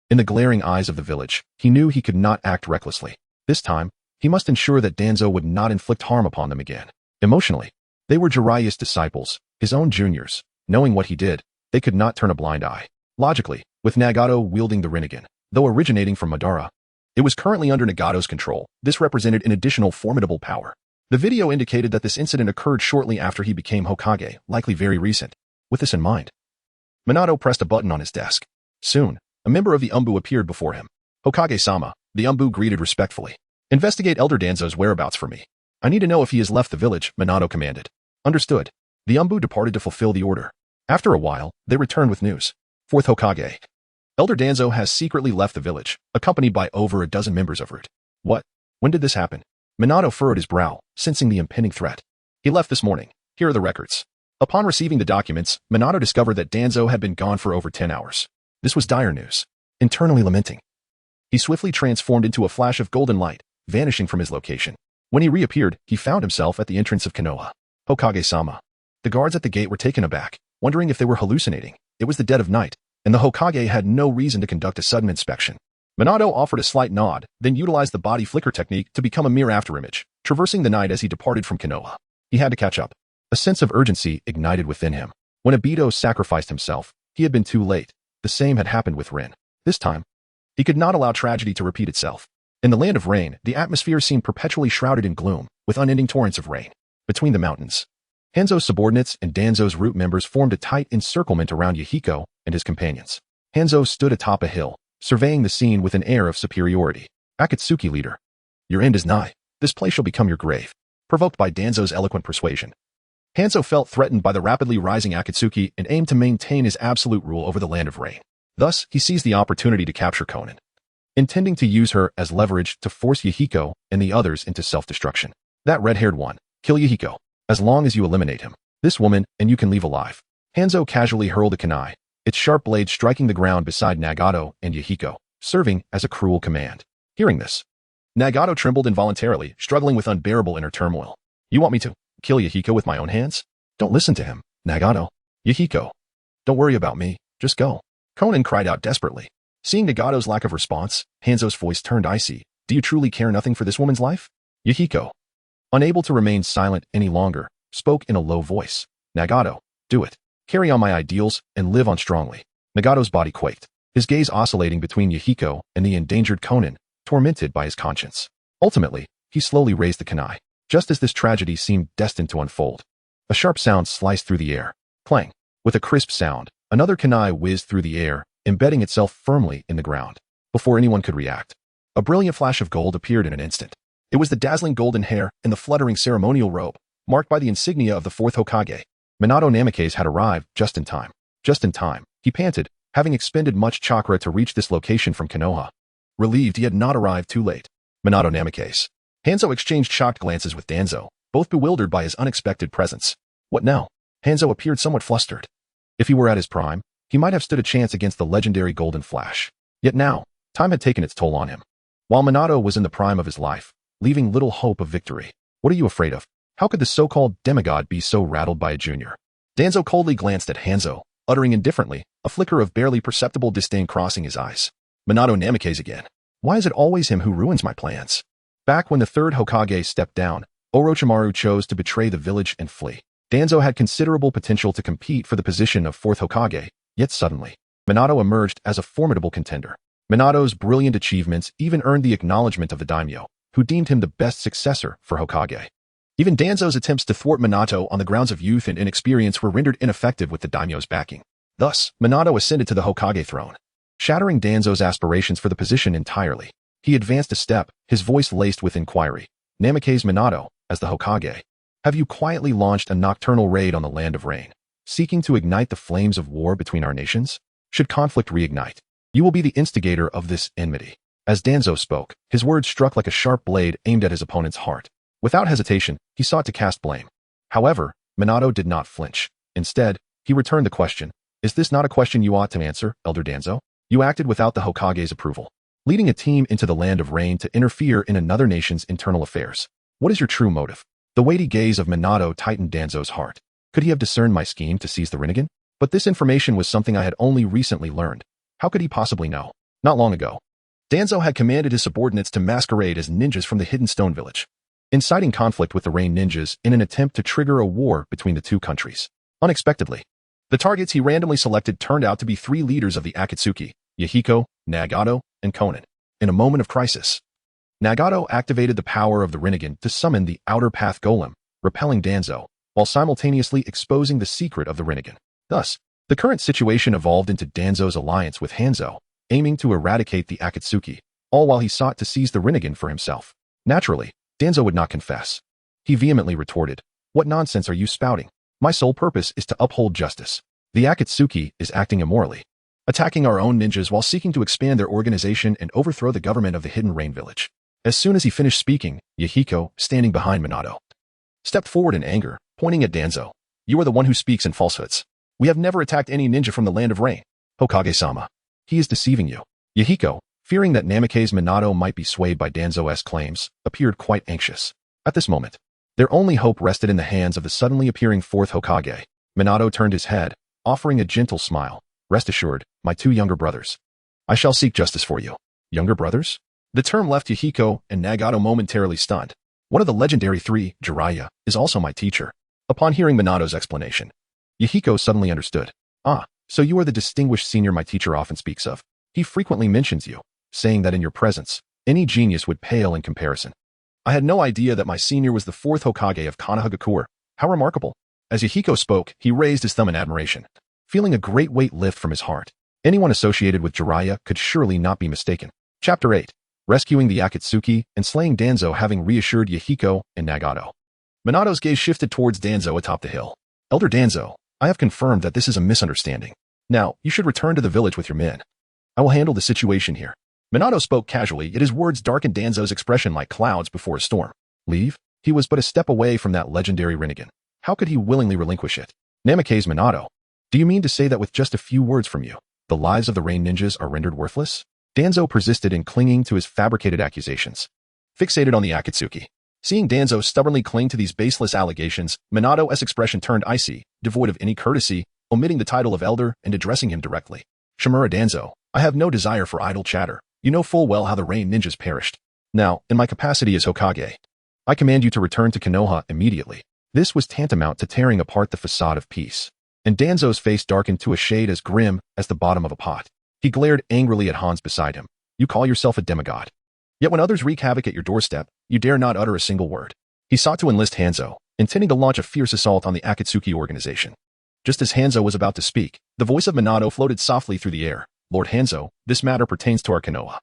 in the glaring eyes of the village, he knew he could not act recklessly. This time, he must ensure that Danzo would not inflict harm upon them again. Emotionally, they were Jiraiya's disciples, his own juniors. Knowing what he did, they could not turn a blind eye. Logically, with Nagato wielding the Rinnegan, though originating from Madara, it was currently under Nagato's control. This represented an additional formidable power. The video indicated that this incident occurred shortly after he became Hokage, likely very recent. With this in mind, Minato pressed a button on his desk. Soon, a member of the Umbu appeared before him. Hokage-sama, the Umbu greeted respectfully. Investigate Elder Danzo's whereabouts for me. I need to know if he has left the village, Minato commanded. Understood. The Umbu departed to fulfill the order. After a while, they returned with news. Fourth Hokage. Elder Danzo has secretly left the village, accompanied by over a dozen members of Root. What? When did this happen? Minato furrowed his brow, sensing the impending threat. He left this morning. Here are the records. Upon receiving the documents, Minato discovered that Danzo had been gone for over 10 hours. This was dire news. Internally lamenting, he swiftly transformed into a flash of golden light, vanishing from his location. When he reappeared, he found himself at the entrance of Konoha. Hokage-sama. The guards at the gate were taken aback, wondering if they were hallucinating. It was the dead of night, and the Hokage had no reason to conduct a sudden inspection. Minato offered a slight nod, then utilized the body flicker technique to become a mere afterimage, traversing the night as he departed from Konoha. He had to catch up. A sense of urgency ignited within him. When Obito sacrificed himself, he had been too late. The same had happened with Rin. This time, he could not allow tragedy to repeat itself. In the Land of Rain, the atmosphere seemed perpetually shrouded in gloom, with unending torrents of rain. Between the mountains, Hanzo's subordinates and Danzo's Root members formed a tight encirclement around Yahiko and his companions. Hanzo stood atop a hill, surveying the scene with an air of superiority. Akatsuki leader, your end is nigh. This place shall become your grave. Provoked by Danzo's eloquent persuasion, Hanzo felt threatened by the rapidly rising Akatsuki and aimed to maintain his absolute rule over the Land of Rain. Thus, he seized the opportunity to capture Konan, intending to use her as leverage to force Yahiko and the others into self-destruction. That red-haired one, kill Yahiko. As long as you eliminate him, this woman, and you can leave alive. Hanzo casually hurled a kunai, its sharp blade striking the ground beside Nagato and Yahiko, serving as a cruel command. Hearing this, Nagato trembled involuntarily, struggling with unbearable inner turmoil. You want me to kill Yahiko with my own hands? Don't listen to him, Nagato. Yahiko, don't worry about me, just go. Konan cried out desperately. Seeing Nagato's lack of response, Hanzo's voice turned icy. Do you truly care nothing for this woman's life? Yahiko, unable to remain silent any longer, spoke in a low voice. Nagato, do it. Carry on my ideals and live on strongly. Nagato's body quaked, his gaze oscillating between Yahiko and the endangered Konan, tormented by his conscience. Ultimately, he slowly raised the kunai. Just as this tragedy seemed destined to unfold, a sharp sound sliced through the air. Clang. With a crisp sound, another kunai whizzed through the air, embedding itself firmly in the ground. Before anyone could react, a brilliant flash of gold appeared in an instant. It was the dazzling golden hair and the fluttering ceremonial robe, marked by the insignia of the fourth Hokage. Minato Namikaze had arrived just in time. Just in time, he panted, having expended much chakra to reach this location from Konoha. Relieved he had not arrived too late. Minato Namikaze. Hanzo exchanged shocked glances with Danzo, both bewildered by his unexpected presence. What now? Hanzo appeared somewhat flustered. If he were at his prime, he might have stood a chance against the legendary Golden Flash. Yet now, time had taken its toll on him. While Minato was in the prime of his life, leaving little hope of victory. What are you afraid of? How could the so-called demigod be so rattled by a junior? Danzo coldly glanced at Hanzo, uttering indifferently, a flicker of barely perceptible disdain crossing his eyes. Minato Namikaze again. Why is it always him who ruins my plans? Back when the third Hokage stepped down, Orochimaru chose to betray the village and flee. Danzo had considerable potential to compete for the position of fourth Hokage, yet suddenly, Minato emerged as a formidable contender. Minato's brilliant achievements even earned the acknowledgement of the daimyo, who deemed him the best successor for Hokage. Even Danzo's attempts to thwart Minato on the grounds of youth and inexperience were rendered ineffective with the daimyo's backing. Thus, Minato ascended to the Hokage throne, shattering Danzo's aspirations for the position entirely. He advanced a step, his voice laced with inquiry. Namikaze Minato, as the Hokage, have you quietly launched a nocturnal raid on the land of rain, seeking to ignite the flames of war between our nations? Should conflict reignite, you will be the instigator of this enmity. As Danzo spoke, his words struck like a sharp blade aimed at his opponent's heart. Without hesitation, he sought to cast blame. However, Minato did not flinch. Instead, he returned the question. Is this not a question you ought to answer, Elder Danzo? You acted without the Hokage's approval, leading a team into the land of rain to interfere in another nation's internal affairs. What is your true motive? The weighty gaze of Minato tightened Danzo's heart. Could he have discerned my scheme to seize the Rinnegan? But this information was something I had only recently learned. How could he possibly know? Not long ago, Danzo had commanded his subordinates to masquerade as ninjas from the Hidden Stone Village, inciting conflict with the Rain Ninjas in an attempt to trigger a war between the two countries. Unexpectedly, the targets he randomly selected turned out to be three leaders of the Akatsuki, Yahiko, Nagato, and Konan. In a moment of crisis, Nagato activated the power of the Rinnegan to summon the Outer Path Golem, repelling Danzo, while simultaneously exposing the secret of the Rinnegan. Thus, the current situation evolved into Danzo's alliance with Hanzo, aiming to eradicate the Akatsuki, all while he sought to seize the Rinnegan for himself. Naturally, Danzo would not confess. He vehemently retorted, "What nonsense are you spouting? My sole purpose is to uphold justice. The Akatsuki is acting immorally, attacking our own ninjas while seeking to expand their organization and overthrow the government of the Hidden Rain Village." As soon as he finished speaking, Yahiko, standing behind Minato, stepped forward in anger, pointing at Danzo. "You are the one who speaks in falsehoods. We have never attacked any ninja from the land of rain. Hokage-sama, he is deceiving you." Yahiko, fearing that Namikaze Minato might be swayed by Danzo's claims, appeared quite anxious. At this moment, their only hope rested in the hands of the suddenly appearing fourth Hokage. Minato turned his head, offering a gentle smile. "Rest assured, my two younger brothers. I shall seek justice for you." Younger brothers? The term left Yahiko and Nagato momentarily stunned. One of the legendary three, Jiraiya, is also my teacher. Upon hearing Minato's explanation, Yahiko suddenly understood. "Ah, so you are the distinguished senior my teacher often speaks of. He frequently mentions you, saying that in your presence, any genius would pale in comparison. I had no idea that my senior was the fourth Hokage of Konoha. How remarkable." As Yahiko spoke, he raised his thumb in admiration, feeling a great weight lift from his heart. Anyone associated with Jiraiya could surely not be mistaken. Chapter 8. Rescuing the Akatsuki and slaying Danzo. Having reassured Yahiko and Nagato, Minato's gaze shifted towards Danzo atop the hill. "Elder Danzo, I have confirmed that this is a misunderstanding. Now, you should return to the village with your men. I will handle the situation here." Minato spoke casually, yet his words darkened Danzo's expression like clouds before a storm. Leave? He was but a step away from that legendary Rinnegan. How could he willingly relinquish it? Namikaze Minato, do you mean to say that with just a few words from you, the lives of the Rain Ninjas are rendered worthless? Danzo persisted in clinging to his fabricated accusations, fixated on the Akatsuki. Seeing Danzo stubbornly cling to these baseless allegations, Minato's expression turned icy, devoid of any courtesy, omitting the title of elder and addressing him directly. "Shimura Danzo, I have no desire for idle chatter. You know full well how the Rain Ninjas perished. Now, in my capacity as Hokage, I command you to return to Konoha immediately." This was tantamount to tearing apart the facade of peace, and Danzo's face darkened to a shade as grim as the bottom of a pot. He glared angrily at Hans beside him. "You call yourself a demigod. Yet when others wreak havoc at your doorstep, you dare not utter a single word." He sought to enlist Hanzo, intending to launch a fierce assault on the Akatsuki organization. Just as Hanzo was about to speak, the voice of Minato floated softly through the air. "Lord Hanzo, this matter pertains to our Konoha.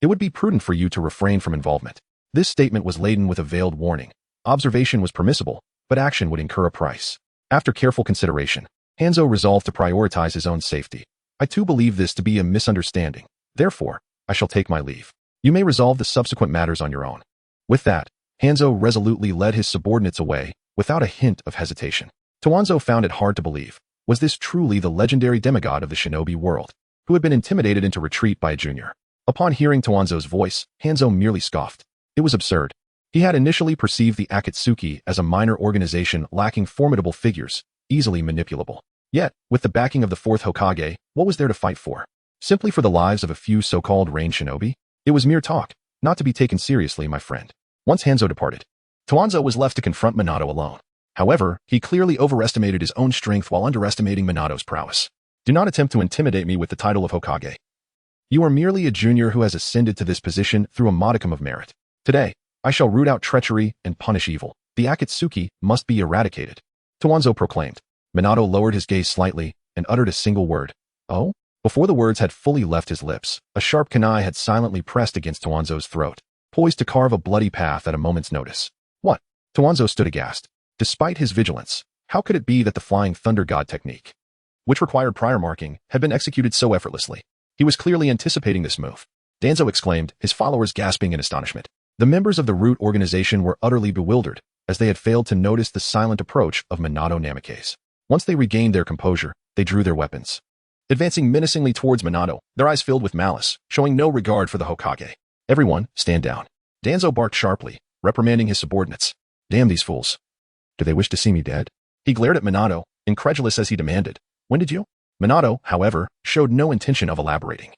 It would be prudent for you to refrain from involvement." This statement was laden with a veiled warning. Observation was permissible, but action would incur a price. After careful consideration, Hanzo resolved to prioritize his own safety. "I too believe this to be a misunderstanding. Therefore, I shall take my leave. You may resolve the subsequent matters on your own." With that, Hanzo resolutely led his subordinates away, without a hint of hesitation. Toanzo found it hard to believe. Was this truly the legendary demigod of the shinobi world, who had been intimidated into retreat by a junior? Upon hearing Toanzo's voice, Hanzo merely scoffed. It was absurd. He had initially perceived the Akatsuki as a minor organization lacking formidable figures, easily manipulable. Yet, with the backing of the fourth Hokage, what was there to fight for? Simply for the lives of a few so-called range shinobi? It was mere talk, not to be taken seriously, my friend. Once Hanzo departed, Toanzo was left to confront Minato alone. However, he clearly overestimated his own strength while underestimating Minato's prowess. Do not attempt to intimidate me with the title of Hokage. You are merely a junior who has ascended to this position through a modicum of merit. Today, I shall root out treachery and punish evil. The Akatsuki must be eradicated, Toanzo proclaimed. Minato lowered his gaze slightly and uttered a single word. Oh? Before the words had fully left his lips, a sharp kunai had silently pressed against Toanzo's throat, poised to carve a bloody path at a moment's notice. What? Toanzo stood aghast. Despite his vigilance, how could it be that the Flying Thunder God technique, which required prior marking, had been executed so effortlessly? He was clearly anticipating this move. Danzo exclaimed, his followers gasping in astonishment. The members of the Root organization were utterly bewildered, as they had failed to notice the silent approach of Minato Namikaze. Once they regained their composure, they drew their weapons, advancing menacingly towards Minato, their eyes filled with malice, showing no regard for the Hokage. Everyone, stand down. Danzo barked sharply, reprimanding his subordinates. Damn these fools. Do they wish to see me dead? He glared at Minato, incredulous as he demanded, when did you? Minato, however, showed no intention of elaborating.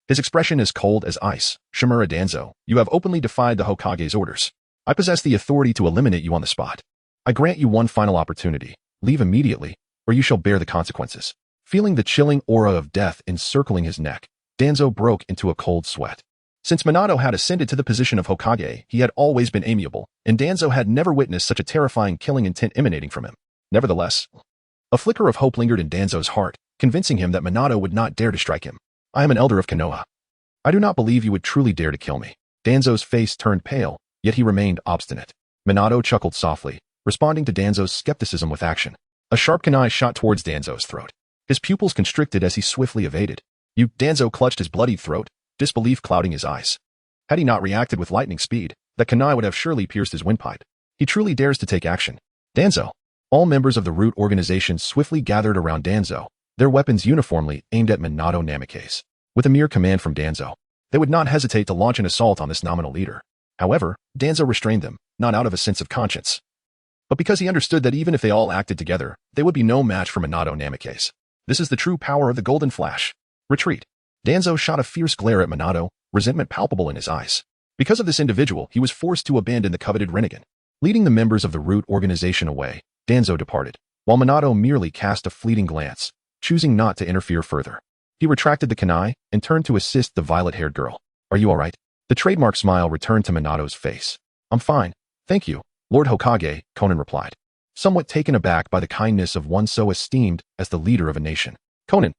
His expression as cold as ice. Shimura Danzo, you have openly defied the Hokage's orders. I possess the authority to eliminate you on the spot. I grant you one final opportunity. Leave immediately, or you shall bear the consequences. Feeling the chilling aura of death encircling his neck, Danzo broke into a cold sweat. Since Minato had ascended to the position of Hokage, he had always been amiable, and Danzo had never witnessed such a terrifying killing intent emanating from him. Nevertheless, a flicker of hope lingered in Danzo's heart, convincing him that Minato would not dare to strike him. I am an elder of Konoha. I do not believe you would truly dare to kill me. Danzo's face turned pale, yet he remained obstinate. Minato chuckled softly, responding to Danzo's skepticism with action. A sharp kunai shot towards Danzo's throat. His pupils constricted as he swiftly evaded. Danzo clutched his bloodied throat, disbelief clouding his eyes. Had he not reacted with lightning speed, that kunai would have surely pierced his windpipe. He truly dares to take action. Danzo. All members of the Root organization swiftly gathered around Danzo, their weapons uniformly aimed at Minato Namikaze. With a mere command from Danzo, they would not hesitate to launch an assault on this nominal leader. However, Danzo restrained them, not out of a sense of conscience, but because he understood that even if they all acted together, they would be no match for Minato Namikaze. This is the true power of the Golden Flash. Retreat. Danzo shot a fierce glare at Minato, resentment palpable in his eyes. Because of this individual, he was forced to abandon the coveted Rinnegan. Leading the members of the Root organization away, Danzo departed, while Minato merely cast a fleeting glance, choosing not to interfere further. He retracted the kunai and turned to assist the violet-haired girl. Are you all right? The trademark smile returned to Minato's face. I'm fine, thank you, Lord Hokage, Konan replied, somewhat taken aback by the kindness of one so esteemed as the leader of a nation. Konan.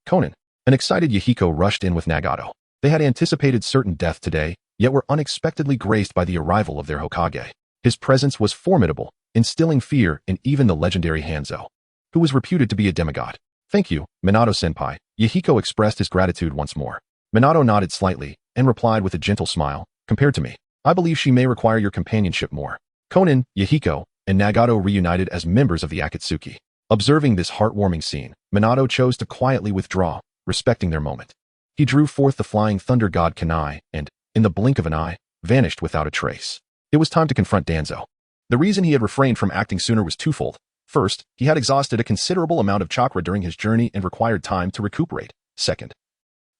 An excited Yahiko rushed in with Nagato. They had anticipated certain death today, yet were unexpectedly graced by the arrival of their Hokage. His presence was formidable, instilling fear in even the legendary Hanzo, who was reputed to be a demigod. Thank you, Minato-senpai. Yahiko expressed his gratitude once more. Minato nodded slightly and replied with a gentle smile. Compared to me, I believe she may require your companionship more. Konan, Yahiko, and Nagato reunited as members of the Akatsuki. Observing this heartwarming scene, Minato chose to quietly withdraw, respecting their moment. He drew forth the Flying Thunder God kunai and, in the blink of an eye, vanished without a trace. It was time to confront Danzo. The reason he had refrained from acting sooner was twofold. First, he had exhausted a considerable amount of chakra during his journey and required time to recuperate. Second,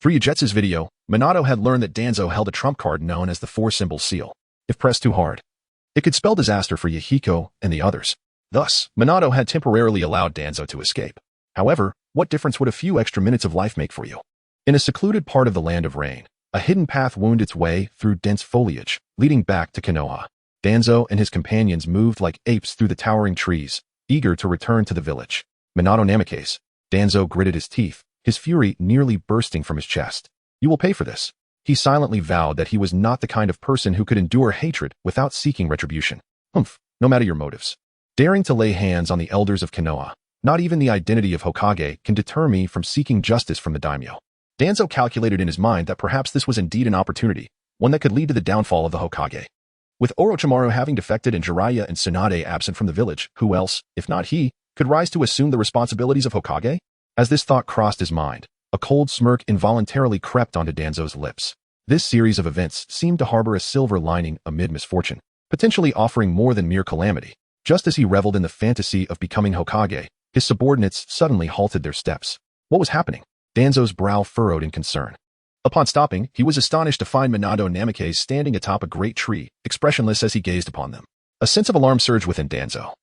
through Yajetsu's video, Minato had learned that Danzo held a trump card known as the Four-Symbol Seal. If pressed too hard, it could spell disaster for Yahiko and the others. Thus, Minato had temporarily allowed Danzo to escape. However, what difference would a few extra minutes of life make for you? In a secluded part of the Land of Rain, a hidden path wound its way through dense foliage, leading back to Konoha. Danzo and his companions moved like apes through the towering trees, eager to return to the village. Minato Namikaze. Danzo gritted his teeth, his fury nearly bursting from his chest. You will pay for this. He silently vowed that he was not the kind of person who could endure hatred without seeking retribution. No matter your motives. Daring to lay hands on the elders of Konoha, not even the identity of Hokage can deter me from seeking justice from the daimyo. Danzo calculated in his mind that perhaps this was indeed an opportunity, one that could lead to the downfall of the Hokage. With Orochimaru having defected and Jiraiya and Tsunade absent from the village, who else, if not he, could rise to assume the responsibilities of Hokage? As this thought crossed his mind, a cold smirk involuntarily crept onto Danzo's lips. This series of events seemed to harbor a silver lining amid misfortune, potentially offering more than mere calamity. Just as he reveled in the fantasy of becoming Hokage, his subordinates suddenly halted their steps. What was happening? Danzo's brow furrowed in concern. Upon stopping, he was astonished to find Minato and Namikaze standing atop a great tree, expressionless as he gazed upon them. A sense of alarm surged within Danzo,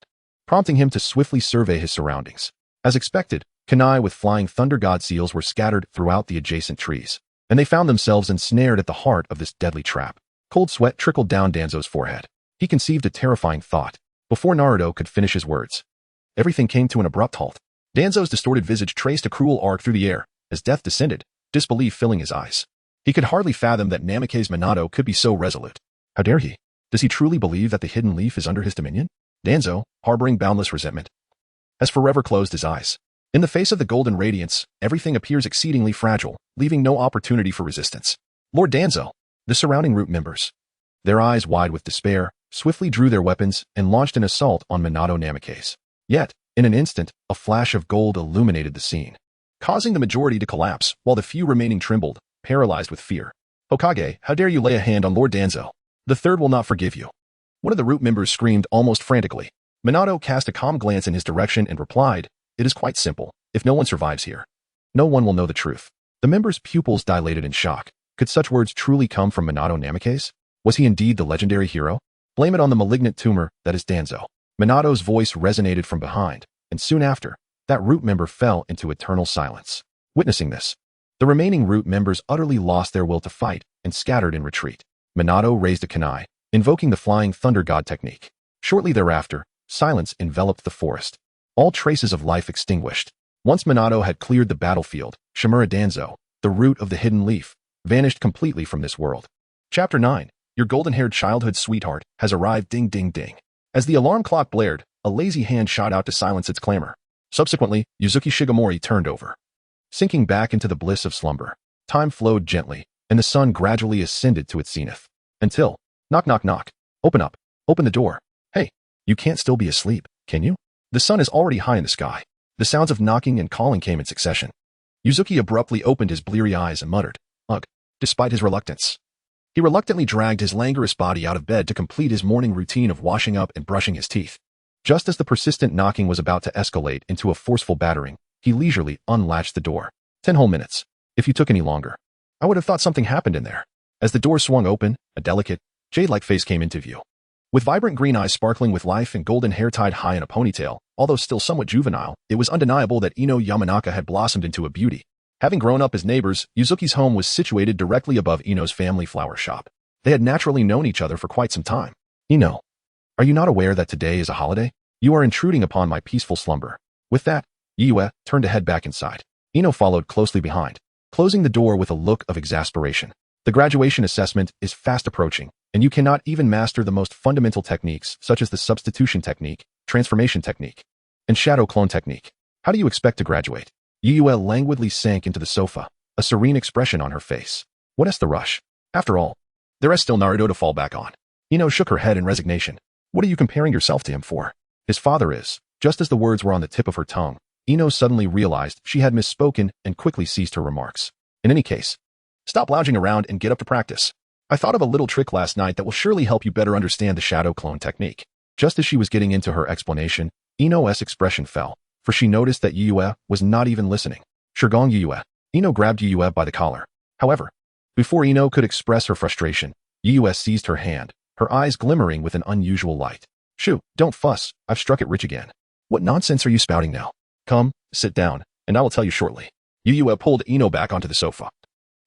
prompting him to swiftly survey his surroundings. As expected, kunai with flying thunder god seals were scattered throughout the adjacent trees, and they found themselves ensnared at the heart of this deadly trap. Cold sweat trickled down Danzo's forehead. He conceived a terrifying thought. Before Naruto could finish his words, everything came to an abrupt halt. Danzo's distorted visage traced a cruel arc through the air as death descended, disbelief filling his eyes. He could hardly fathom that Namikaze Minato could be so resolute. How dare he? Does he truly believe that the hidden leaf is under his dominion? Danzo, harboring boundless resentment, has forever closed his eyes. In the face of the golden radiance, everything appears exceedingly fragile, leaving no opportunity for resistance. Lord Danzo, the surrounding root members, their eyes wide with despair, swiftly drew their weapons and launched an assault on Minato Namikaze. Yet, in an instant, a flash of gold illuminated the scene, causing the majority to collapse, while the few remaining trembled, paralyzed with fear. Hokage, how dare you lay a hand on Lord Danzo? The third will not forgive you. One of the root members screamed almost frantically. Minato cast a calm glance in his direction and replied, "It is quite simple. If no one survives here, no one will know the truth." The member's pupils dilated in shock. Could such words truly come from Minato Namikaze? Was he indeed the legendary hero? Blame it on the malignant tumor that is Danzo. Minato's voice resonated from behind, and soon after, that root member fell into eternal silence. Witnessing this, the remaining root members utterly lost their will to fight and scattered in retreat. Minato raised a kunai, invoking the flying thunder god technique. Shortly thereafter, silence enveloped the forest. All traces of life extinguished. Once Minato had cleared the battlefield, Shimura Danzo, the root of the hidden leaf, vanished completely from this world. Chapter 9. Your golden-haired childhood sweetheart has arrived. Ding ding ding. As the alarm clock blared, a lazy hand shot out to silence its clamor. Subsequently, Yuzuki Shigemori turned over. Sinking back into the bliss of slumber, time flowed gently, and the sun gradually ascended to its zenith. Until, knock knock knock, open up, open the door. Hey, you can't still be asleep, can you? The sun is already high in the sky. The sounds of knocking and calling came in succession. Yuzuki abruptly opened his bleary eyes and muttered, "Ugh," despite his reluctance. He reluctantly dragged his languorous body out of bed to complete his morning routine of washing up and brushing his teeth. Just as the persistent knocking was about to escalate into a forceful battering, he leisurely unlatched the door. 10 whole minutes. If you took any longer, I would have thought something happened in there. As the door swung open, a delicate, jade-like face came into view. With vibrant green eyes sparkling with life and golden hair tied high in a ponytail, although still somewhat juvenile, it was undeniable that Ino Yamanaka had blossomed into a beauty. Having grown up as neighbors, Yuzuki's home was situated directly above Ino's family flower shop. They had naturally known each other for quite some time. "Ino, are you not aware that today is a holiday? You are intruding upon my peaceful slumber." With that, Yue turned to head back inside. Ino followed closely behind, closing the door with a look of exasperation. The graduation assessment is fast approaching, and you cannot even master the most fundamental techniques such as the substitution technique, transformation technique, and shadow clone technique. How do you expect to graduate? Yue languidly sank into the sofa, a serene expression on her face. What is the rush? After all, there is still Naruto to fall back on. Ino shook her head in resignation. What are you comparing yourself to him for? His father is. Just as the words were on the tip of her tongue, Ino suddenly realized she had misspoken and quickly ceased her remarks. In any case, stop lounging around and get up to practice. I thought of a little trick last night that will surely help you better understand the shadow clone technique. Just as she was getting into her explanation, Ino's expression fell, for she noticed that Yue was not even listening. Shirgong Yue. Ino grabbed Yue by the collar. However, before Ino could express her frustration, Yue seized her hand, her eyes glimmering with an unusual light. "Shoo, don't fuss, I've struck it rich again. What nonsense are you spouting now? Come, sit down, and I will tell you shortly." Yue pulled Ino back onto the sofa.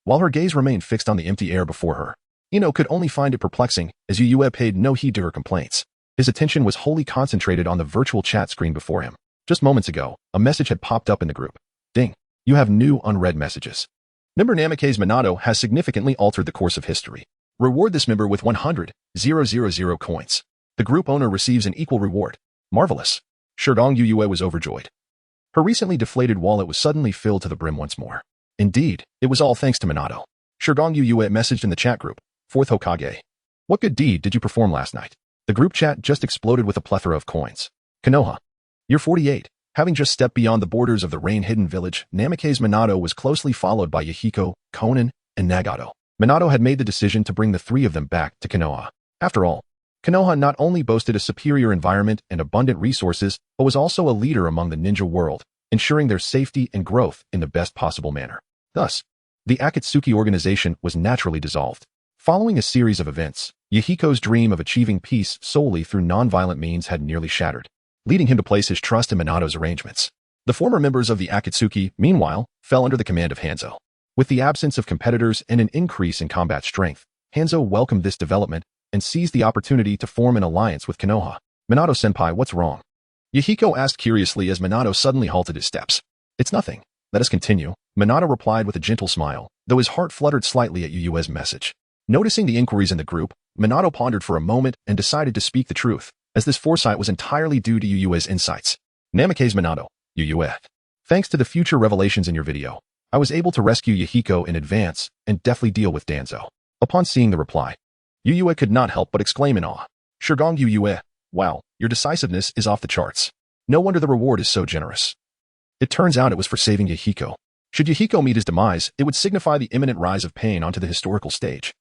While her gaze remained fixed on the empty air before her, Ino could only find it perplexing as Yue paid no heed to her complaints. His attention was wholly concentrated on the virtual chat screen before him. Just moments ago, a message had popped up in the group. Ding. You have new unread messages. Member Namikaze Minato has significantly altered the course of history. Reward this member with 100,000 coins. The group owner receives an equal reward. Marvelous. Shirgong Yue was overjoyed. Her recently deflated wallet was suddenly filled to the brim once more. Indeed, it was all thanks to Minato. Shirgong Yue messaged in the chat group, "Fourth Hokage. What good deed did you perform last night? The group chat just exploded with a plethora of coins. Konoha. Year 48. Having just stepped beyond the borders of the rain-hidden village, Namikaze Minato was closely followed by Yahiko, Konan, and Nagato. Minato had made the decision to bring the three of them back to Konoha. After all, Konoha not only boasted a superior environment and abundant resources, but was also a leader among the ninja world, ensuring their safety and growth in the best possible manner. Thus, the Akatsuki organization was naturally dissolved. Following a series of events, Yahiko's dream of achieving peace solely through non-violent means had nearly shattered, leading him to place his trust in Minato's arrangements. The former members of the Akatsuki, meanwhile, fell under the command of Hanzo. With the absence of competitors and an increase in combat strength, Hanzo welcomed this development and seized the opportunity to form an alliance with Konoha. Minato-senpai, what's wrong? Yahiko asked curiously as Minato suddenly halted his steps. It's nothing. Let us continue. Minato replied with a gentle smile, though his heart fluttered slightly at Yuyue's message. Noticing the inquiries in the group, Minato pondered for a moment and decided to speak the truth, as this foresight was entirely due to Yuyue's insights. Namikaze Minato, Yuyue. Thanks to the future revelations in your video, I was able to rescue Yahiko in advance and deftly deal with Danzo. Upon seeing the reply, Yuyue could not help but exclaim in awe. Shurgong Yuyue, wow, your decisiveness is off the charts. No wonder the reward is so generous. It turns out it was for saving Yahiko. Should Yahiko meet his demise, it would signify the imminent rise of Pain onto the historical stage,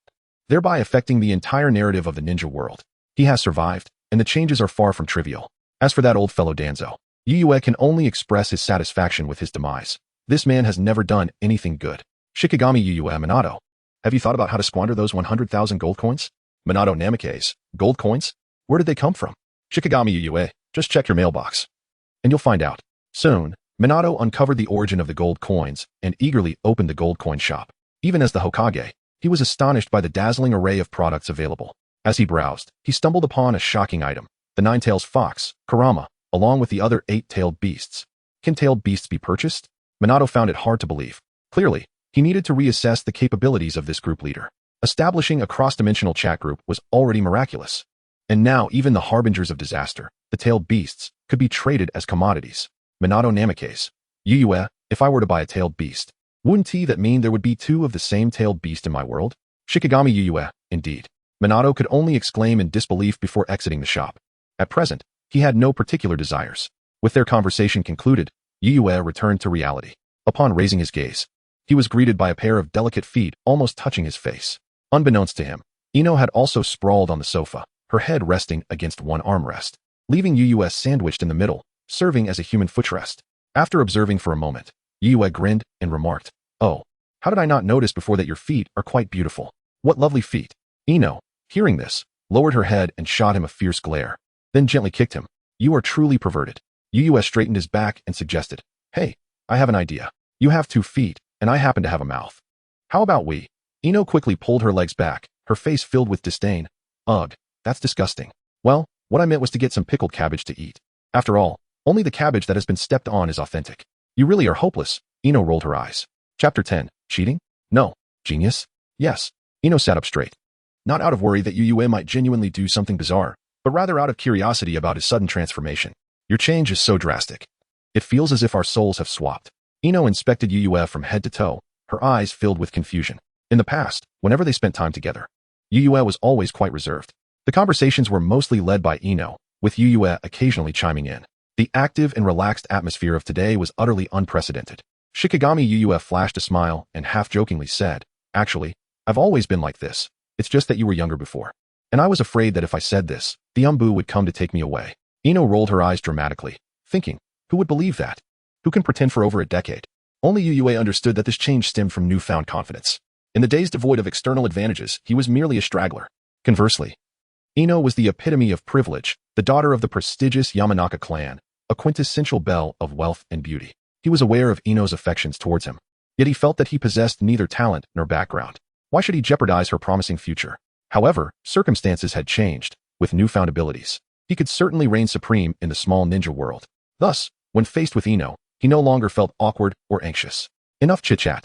thereby affecting the entire narrative of the ninja world. He has survived, and the changes are far from trivial. As for that old fellow Danzo, Yuyue can only express his satisfaction with his demise. This man has never done anything good. Shikigami Yuyue Minato. Have you thought about how to squander those 100,000 gold coins? Minato Namikaze. Gold coins? Where did they come from? Shikigami Yuyue. Just check your mailbox, and you'll find out. Soon, Minato uncovered the origin of the gold coins and eagerly opened the gold coin shop. Even as the Hokage, he was astonished by the dazzling array of products available. As he browsed, he stumbled upon a shocking item, the nine-tailed fox, Kurama, along with the other eight-tailed beasts. Can tailed beasts be purchased? Minato found it hard to believe. Clearly, he needed to reassess the capabilities of this group leader. Establishing a cross-dimensional chat group was already miraculous. And now even the harbingers of disaster, the tailed beasts, could be traded as commodities. Minato Namikaze. Yuyue, if I were to buy a tailed beast, wouldn't that mean there would be two of the same tailed beast in my world? Shikigami Yuyue, indeed. Minato could only exclaim in disbelief before exiting the shop. At present, he had no particular desires. With their conversation concluded, Yuyue returned to reality. Upon raising his gaze, he was greeted by a pair of delicate feet almost touching his face. Unbeknownst to him, Ino had also sprawled on the sofa, her head resting against one armrest, leaving Yuyue sandwiched in the middle, serving as a human footrest. After observing for a moment, Yuyue grinned and remarked, "Oh, how did I not notice before that your feet are quite beautiful? What lovely feet." Ino, hearing this, lowered her head and shot him a fierce glare, then gently kicked him. "You are truly perverted." Yuyue straightened his back and suggested, "Hey, I have an idea. You have 2 feet, and I happen to have a mouth. How about we?" Ino quickly pulled her legs back, her face filled with disdain. "Ugh, that's disgusting." "Well, what I meant was to get some pickled cabbage to eat. After all, only the cabbage that has been stepped on is authentic." "You really are hopeless." Ino rolled her eyes. Chapter 10. Cheating? No. Genius? Yes. Ino sat up straight. Not out of worry that Yuyue might genuinely do something bizarre, but rather out of curiosity about his sudden transformation. "Your change is so drastic. It feels as if our souls have swapped." Ino inspected Yuyue from head to toe, her eyes filled with confusion. In the past, whenever they spent time together, Yuyue was always quite reserved. The conversations were mostly led by Ino, with Yuyue occasionally chiming in. The active and relaxed atmosphere of today was utterly unprecedented. Shikigami Yuyue flashed a smile and half-jokingly said, "Actually, I've always been like this. It's just that you were younger before. And I was afraid that if I said this, the Umbu would come to take me away." Ino rolled her eyes dramatically, thinking, who would believe that? Who can pretend for over a decade? Only Yuyue understood that this change stemmed from newfound confidence. In the days devoid of external advantages, he was merely a straggler. Conversely, Ino was the epitome of privilege, the daughter of the prestigious Yamanaka clan, a quintessential belle of wealth and beauty. He was aware of Ino's affections towards him, yet he felt that he possessed neither talent nor background. Why should he jeopardize her promising future? However, circumstances had changed. With newfound abilities, he could certainly reign supreme in the small ninja world. Thus, when faced with Ino, he no longer felt awkward or anxious. Enough chit-chat.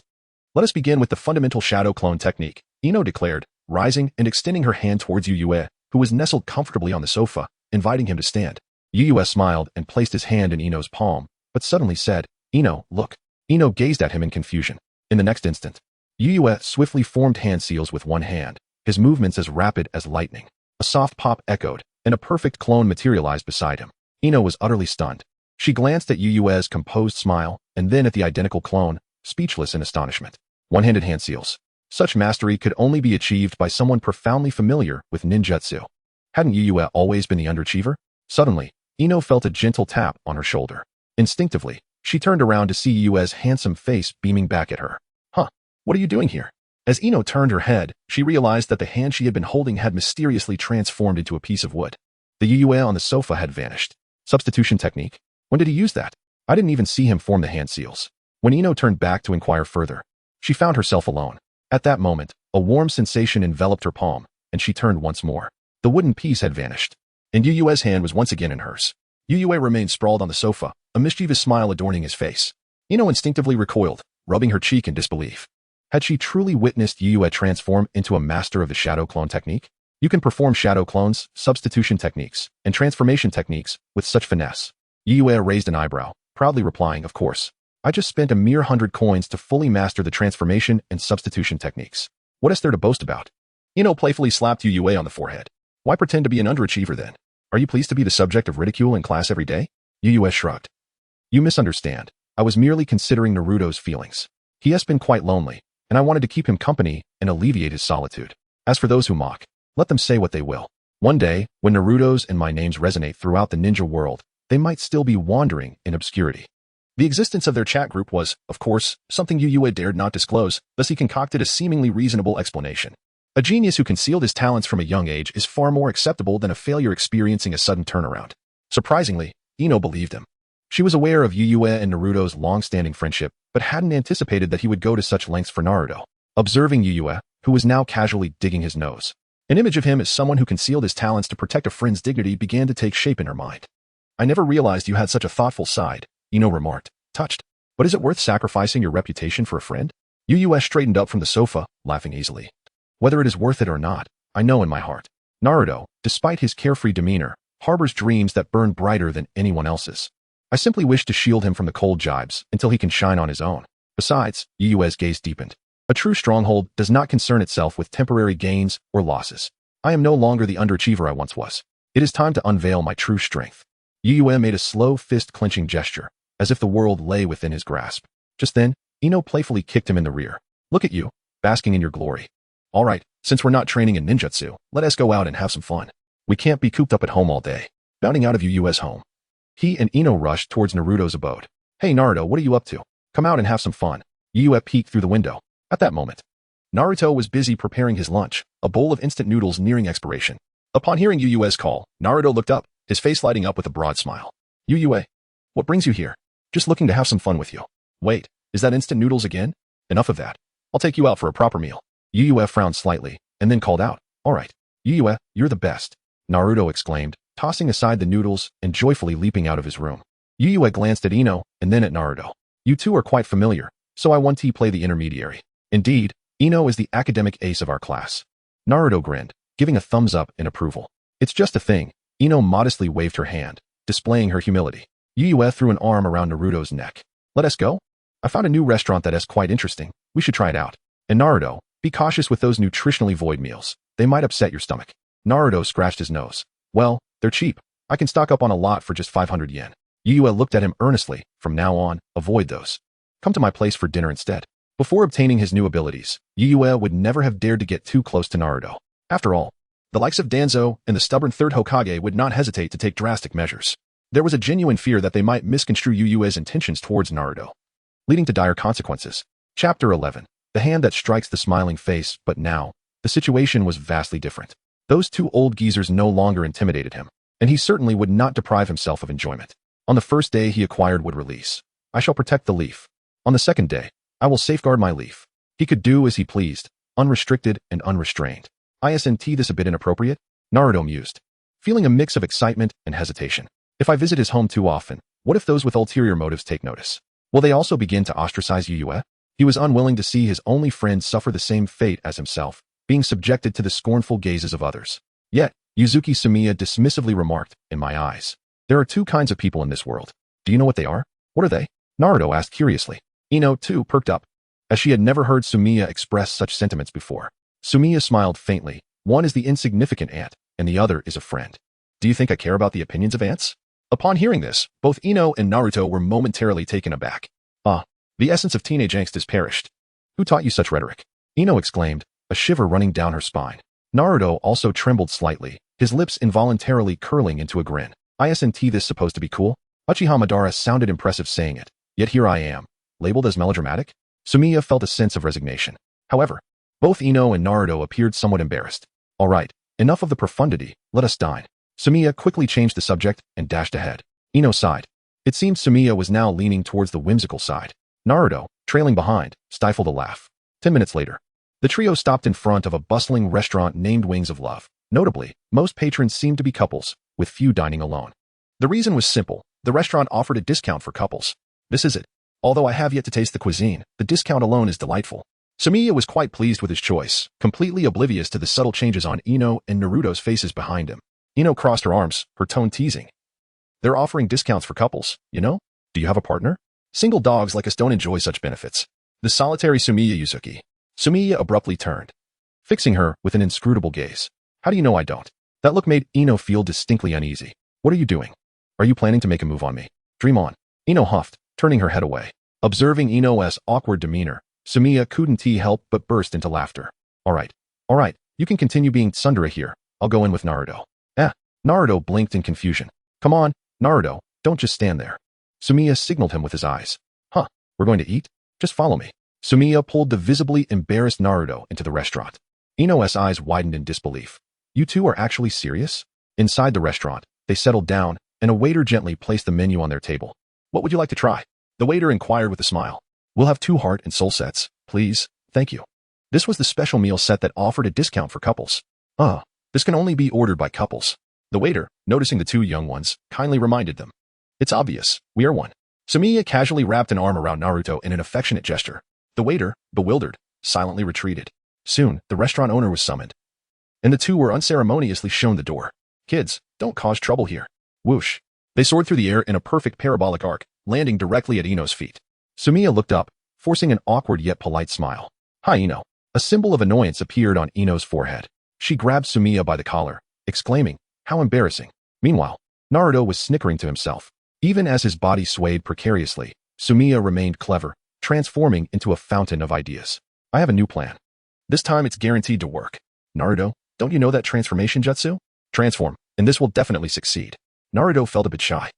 Let us begin with the fundamental shadow clone technique, Ino declared, rising and extending her hand towards Yuyue, who was nestled comfortably on the sofa, inviting him to stand. Yuyue smiled and placed his hand in Ino's palm, but suddenly said, "Ino, look." Ino gazed at him in confusion. In the next instant, Yuyue swiftly formed hand seals with one hand, his movements as rapid as lightning. A soft pop echoed, and a perfect clone materialized beside him. Ino was utterly stunned. She glanced at Yuue's composed smile, and then at the identical clone, speechless in astonishment. One-handed hand seals. Such mastery could only be achieved by someone profoundly familiar with ninjutsu. Hadn't Yuue always been the underachiever? Suddenly, Ino felt a gentle tap on her shoulder. Instinctively, she turned around to see Yuue's handsome face beaming back at her. Huh, what are you doing here? As Ino turned her head, she realized that the hand she had been holding had mysteriously transformed into a piece of wood. The Yuue on the sofa had vanished. Substitution technique? When did he use that? I didn't even see him form the hand seals. When Ino turned back to inquire further, she found herself alone. At that moment, a warm sensation enveloped her palm, and she turned once more. The wooden piece had vanished, and Yuue's hand was once again in hers. Yuue remained sprawled on the sofa, a mischievous smile adorning his face. Ino instinctively recoiled, rubbing her cheek in disbelief. Had she truly witnessed Yuue transform into a master of the shadow clone technique? You can perform shadow clones, substitution techniques, and transformation techniques with such finesse. Yuue raised an eyebrow, proudly replying, of course. I just spent a mere 100 coins to fully master the transformation and substitution techniques. What is there to boast about? Ino playfully slapped Yuue on the forehead. Why pretend to be an underachiever then? Are you pleased to be the subject of ridicule in class every day? Yuue shrugged. You misunderstand. I was merely considering Naruto's feelings. He has been quite lonely, and I wanted to keep him company and alleviate his solitude. As for those who mock, let them say what they will. One day, when Naruto's and my names resonate throughout the ninja world, they might still be wandering in obscurity. The existence of their chat group was, of course, something Yuue dared not disclose, thus he concocted a seemingly reasonable explanation. A genius who concealed his talents from a young age is far more acceptable than a failure experiencing a sudden turnaround. Surprisingly, Ino believed him. She was aware of Yuue and Naruto's long-standing friendship, but hadn't anticipated that he would go to such lengths for Naruto. Observing Yuue, who was now casually digging his nose, an image of him as someone who concealed his talents to protect a friend's dignity began to take shape in her mind. I never realized you had such a thoughtful side, Ino remarked, touched. But is it worth sacrificing your reputation for a friend? Yuue straightened up from the sofa, laughing easily. Whether it is worth it or not, I know in my heart. Naruto, despite his carefree demeanor, harbors dreams that burn brighter than anyone else's. I simply wish to shield him from the cold jibes until he can shine on his own. Besides, Yuue's gaze deepened. A true stronghold does not concern itself with temporary gains or losses. I am no longer the underachiever I once was. It is time to unveil my true strength. Yuue made a slow fist-clenching gesture, as if the world lay within his grasp. Just then, Ino playfully kicked him in the rear. Look at you, basking in your glory. All right, since we're not training in ninjutsu, let us go out and have some fun. We can't be cooped up at home all day. Bounding out of Yuue's home, he and Ino rushed towards Naruto's abode. Hey Naruto, what are you up to? Come out and have some fun. Yuue peeked through the window. At that moment, Naruto was busy preparing his lunch, a bowl of instant noodles nearing expiration. Upon hearing Yuue's call, Naruto looked up, his face lighting up with a broad smile. Yuue, what brings you here? Just looking to have some fun with you. Wait, is that instant noodles again? Enough of that. I'll take you out for a proper meal. Yuue frowned slightly, and then called out, all right, Yuue, you're the best. Naruto exclaimed, tossing aside the noodles and joyfully leaping out of his room. Yuue glanced at Ino and then at Naruto. You two are quite familiar, so I want to play the intermediary. Indeed, Ino is the academic ace of our class. Naruto grinned, giving a thumbs up in approval. It's just a thing. Ino modestly waved her hand, displaying her humility. Yuue threw an arm around Naruto's neck. Let us go? I found a new restaurant that is quite interesting. We should try it out. And Naruto, be cautious with those nutritionally void meals. They might upset your stomach. Naruto scratched his nose. Well, they're cheap. I can stock up on a lot for just 500 yen. Yuue looked at him earnestly. From now on, avoid those. Come to my place for dinner instead. Before obtaining his new abilities, Yuue would never have dared to get too close to Naruto. After all, the likes of Danzo and the stubborn third Hokage would not hesitate to take drastic measures. There was a genuine fear that they might misconstrue Yuue's intentions towards Naruto, leading to dire consequences. Chapter 11. The hand that strikes the smiling face, but now, the situation was vastly different. Those two old geezers no longer intimidated him, and he certainly would not deprive himself of enjoyment. On the first day he acquired would release. I shall protect the leaf. On the second day, I will safeguard my leaf. He could do as he pleased, unrestricted and unrestrained. Isn't this a bit inappropriate? Naruto mused, feeling a mix of excitement and hesitation. If I visit his home too often, what if those with ulterior motives take notice? Will they also begin to ostracize Yuue? He was unwilling to see his only friend suffer the same fate as himself, being subjected to the scornful gazes of others. Yet, Yuzuki Sumiya dismissively remarked, in my eyes, there are two kinds of people in this world. Do you know what they are? What are they? Naruto asked curiously. Ino, too, perked up, as she had never heard Sumiya express such sentiments before. Sumiya smiled faintly. One is the insignificant ant, and the other is a friend. Do you think I care about the opinions of ants? Upon hearing this, both Ino and Naruto were momentarily taken aback. Ah, the essence of teenage angst has perished. Who taught you such rhetoric? Ino exclaimed, a shiver running down her spine. Naruto also trembled slightly, his lips involuntarily curling into a grin. Isn't this supposed to be cool? Uchiha Madara sounded impressive saying it, yet here I am, labeled as melodramatic? Sumiya felt a sense of resignation. However, both Ino and Naruto appeared somewhat embarrassed. All right, enough of the profundity, let us dine. Sumiya quickly changed the subject and dashed ahead. Ino sighed. It seemed Sumiya was now leaning towards the whimsical side. Naruto, trailing behind, stifled a laugh. 10 minutes later, the trio stopped in front of a bustling restaurant named Wings of Love. Notably, most patrons seemed to be couples, with few dining alone. The reason was simple. The restaurant offered a discount for couples. This is it. Although I have yet to taste the cuisine, the discount alone is delightful. Sumiya was quite pleased with his choice, completely oblivious to the subtle changes on Ino and Naruto's faces behind him. Ino crossed her arms, her tone teasing. They're offering discounts for couples, you know? Do you have a partner? Single dogs like us don't enjoy such benefits. The solitary Sumiya Yuzuki. Sumiya abruptly turned, fixing her with an inscrutable gaze. How do you know I don't? That look made Ino feel distinctly uneasy. What are you doing? Are you planning to make a move on me? Dream on. Ino huffed, turning her head away. Observing Ino's awkward demeanor, Sumiya couldn't help but burst into laughter. All right, you can continue being tsundere here. I'll go in with Naruto. Naruto blinked in confusion. Come on, Naruto, don't just stand there. Sumiya signaled him with his eyes. Huh, we're going to eat? Just follow me. Sumiya pulled the visibly embarrassed Naruto into the restaurant. Ino's eyes widened in disbelief. You two are actually serious? Inside the restaurant, they settled down, and a waiter gently placed the menu on their table. What would you like to try? The waiter inquired with a smile. We'll have 2 heart and soul sets, please. Thank you. This was the special meal set that offered a discount for couples. This can only be ordered by couples. The waiter, noticing the 2 young ones, kindly reminded them. It's obvious, we are one. Sumiya casually wrapped an arm around Naruto in an affectionate gesture. The waiter, bewildered, silently retreated. Soon, the restaurant owner was summoned, and the 2 were unceremoniously shown the door. Kids, don't cause trouble here. Whoosh. They soared through the air in a perfect parabolic arc, landing directly at Ino's feet. Sumiya looked up, forcing an awkward yet polite smile. Hi, Ino. A symbol of annoyance appeared on Ino's forehead. She grabbed Sumiya by the collar, exclaiming, how embarrassing. Meanwhile, Naruto was snickering to himself. Even as his body swayed precariously, Sumiya remained clever, transforming into a fountain of ideas. I have a new plan. This time it's guaranteed to work. Naruto, don't you know that transformation jutsu? Transform, and this will definitely succeed. Naruto felt a bit shy.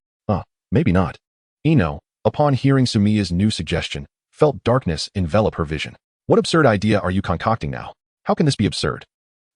Maybe not. Ino, upon hearing Sumiya's new suggestion, felt darkness envelop her vision. What absurd idea are you concocting now? How can this be absurd?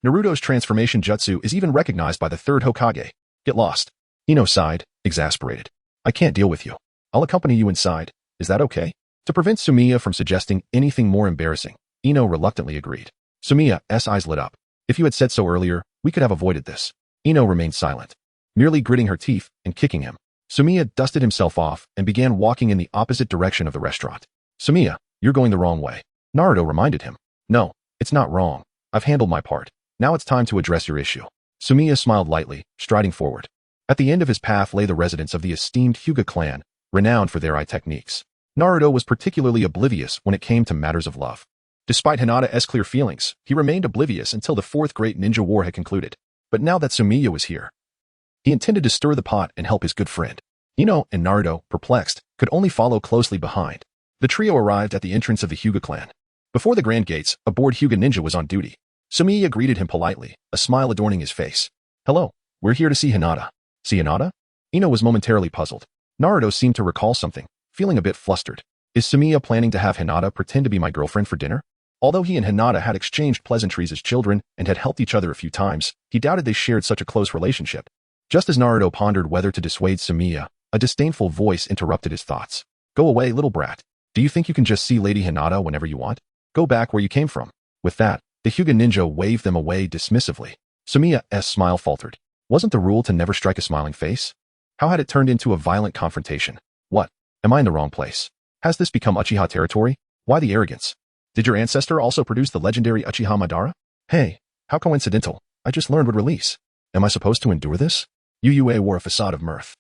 Naruto's transformation jutsu is even recognized by the 3rd Hokage. Get lost. Ino sighed, exasperated. I can't deal with you. I'll accompany you inside. Is that okay? To prevent Sumiya from suggesting anything more embarrassing, Ino reluctantly agreed. Sumiya's eyes lit up. If you had said so earlier, we could have avoided this. Ino remained silent, merely gritting her teeth and kicking him. Sumiya dusted himself off and began walking in the opposite direction of the restaurant. Sumiya, you're going the wrong way. Naruto reminded him. No, it's not wrong. I've handled my part. Now it's time to address your issue. Sumiya smiled lightly, striding forward. At the end of his path lay the residence of the esteemed Hyuga clan, renowned for their eye techniques. Naruto was particularly oblivious when it came to matters of love. Despite Hinata's clear feelings, he remained oblivious until the 4th Great Ninja War had concluded. But now that Sumiya was here, he intended to stir the pot and help his good friend. Ino and Naruto, perplexed, could only follow closely behind. The trio arrived at the entrance of the Hyuga clan. Before the grand gates, a bored Hyuga ninja was on duty. Sumiya greeted him politely, a smile adorning his face. Hello, we're here to see Hinata. See Hinata? Ino was momentarily puzzled. Naruto seemed to recall something, feeling a bit flustered. Is Sumiya planning to have Hinata pretend to be my girlfriend for dinner? Although he and Hinata had exchanged pleasantries as children and had helped each other a few times, he doubted they shared such a close relationship. Just as Naruto pondered whether to dissuade Sumiya, a disdainful voice interrupted his thoughts. Go away, little brat. Do you think you can just see Lady Hinata whenever you want? Go back where you came from. With that, the Hyuga ninja waved them away dismissively. Sumiya's smile faltered. Wasn't the rule to never strike a smiling face? How had it turned into a violent confrontation? What? Am I in the wrong place? Has this become Uchiha territory? Why the arrogance? Did your ancestor also produce the legendary Uchiha Madara? Hey, how coincidental. I just learned would release. Am I supposed to endure this? Yue wore a facade of mirth,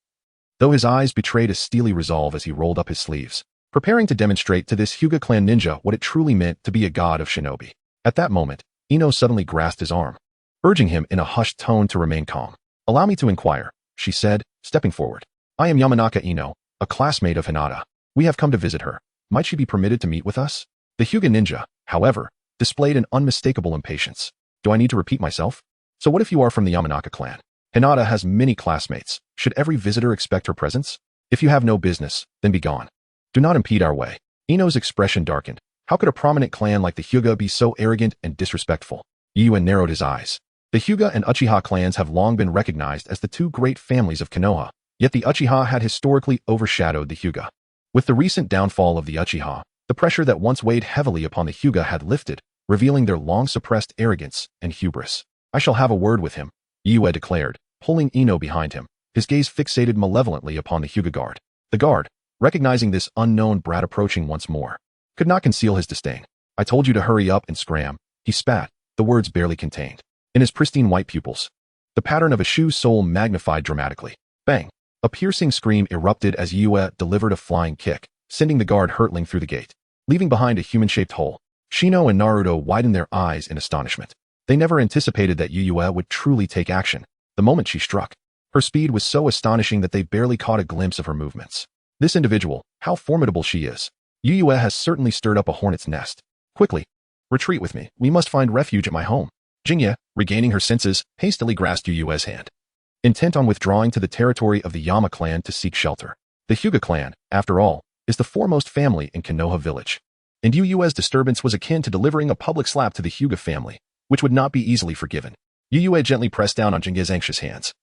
though his eyes betrayed a steely resolve as he rolled up his sleeves, preparing to demonstrate to this Hyuga clan ninja what it truly meant to be a god of shinobi. At that moment, Ino suddenly grasped his arm, urging him in a hushed tone to remain calm. "Allow me to inquire," she said, stepping forward. "I am Yamanaka Ino, a classmate of Hinata. We have come to visit her. Might she be permitted to meet with us?" The Hyuga ninja, however, displayed an unmistakable impatience. "Do I need to repeat myself? So what if you are from the Yamanaka clan? Hinata has many classmates. Should every visitor expect her presence? If you have no business, then be gone. Do not impede our way." Ino's expression darkened. How could a prominent clan like the Hyuga be so arrogant and disrespectful? Yuen narrowed his eyes. The Hyuga and Uchiha clans have long been recognized as the two great families of Konoha, yet the Uchiha had historically overshadowed the Hyuga. With the recent downfall of the Uchiha, the pressure that once weighed heavily upon the Hyuga had lifted, revealing their long-suppressed arrogance and hubris. "I shall have a word with him," Yue declared, pulling Ino behind him, his gaze fixated malevolently upon the Hyuga guard. The guard, recognizing this unknown brat approaching once more, could not conceal his disdain. "I told you to hurry up and scram," he spat, the words barely contained. In his pristine white pupils, the pattern of a shoe sole magnified dramatically. Bang! A piercing scream erupted as Yue delivered a flying kick, sending the guard hurtling through the gate, leaving behind a human-shaped hole. Shino and Naruto widened their eyes in astonishment. They never anticipated that Yue would truly take action the moment she struck. Her speed was so astonishing that they barely caught a glimpse of her movements. This individual, how formidable she is. Yue has certainly stirred up a hornet's nest. "Quickly, retreat with me. We must find refuge at my home." Jingye, regaining her senses, hastily grasped Yue's hand, intent on withdrawing to the territory of the Yama clan to seek shelter. The Hyuga clan, after all, is the foremost family in Konoha village. And Yue's disturbance was akin to delivering a public slap to the Hyuga family, which would not be easily forgiven. Yue gently pressed down on Jingye's anxious hands,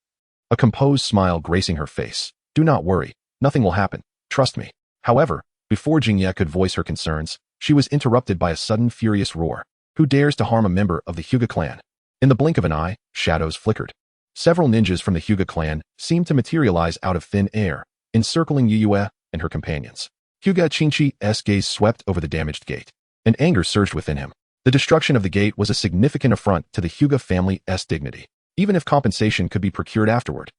a composed smile gracing her face. "Do not worry. Nothing will happen. Trust me." However, before Jingye could voice her concerns, she was interrupted by a sudden furious roar. "Who dares to harm a member of the Hyuga clan?" In the blink of an eye, shadows flickered. Several ninjas from the Hyuga clan seemed to materialize out of thin air, encircling Yue and her companions. Hyuga Kinshike's gaze swept over the damaged gate, and anger surged within him. The destruction of the gate was a significant affront to the Hyuga family's dignity, even if compensation could be procured afterward.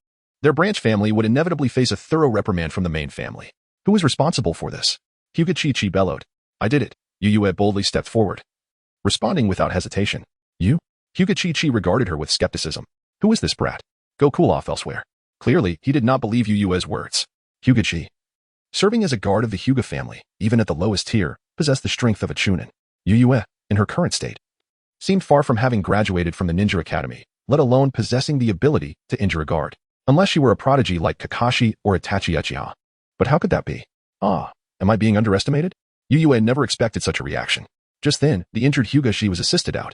Their branch family would inevitably face a thorough reprimand from the main family. Who was responsible for this? Hyuga Chi bellowed. "I did it." Yue boldly stepped forward, responding without hesitation. "You?" Hyuga Chi regarded her with skepticism. "Who is this brat? Go cool off elsewhere." Clearly, he did not believe Yue's words. Hyuga Chi, serving as a guard of the Hyuga family, even at the lowest tier, possessed the strength of a chunin. Yue, in her current state, seemed far from having graduated from the ninja academy, let alone possessing the ability to injure a guard, unless she were a prodigy like Kakashi or Itachi Uchiha. But how could that be? Am I being underestimated? Yue never expected such a reaction. Just then, the injured Hyuga Chi was assisted out,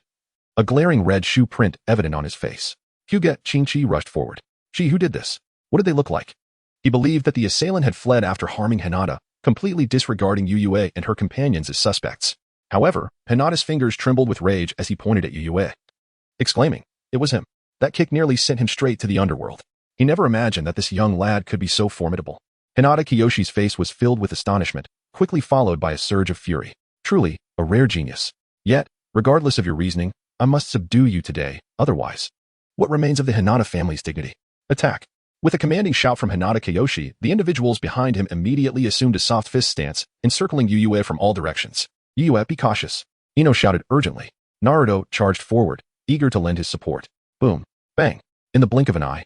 a glaring red shoe print evident on his face. Hyuga Chi rushed forward. "Gee, who did this? What did they look like?" He believed that the assailant had fled after harming Hinata, completely disregarding Yue and her companions as suspects. However, Hinata's fingers trembled with rage as he pointed at Yue, exclaiming, "It was him." That kick nearly sent him straight to the underworld. He never imagined that this young lad could be so formidable. Hinata Kiyoshi's face was filled with astonishment, quickly followed by a surge of fury. "Truly, a rare genius. Yet, regardless of your reasoning, I must subdue you today, otherwise. What remains of the Hinata family's dignity? Attack." With a commanding shout from Hinata Kiyoshi, the individuals behind him immediately assumed a soft fist stance, encircling Yue from all directions. "Yue, be cautious," Ino shouted urgently. Naruto charged forward, eager to lend his support. Boom. Bang. In the blink of an eye,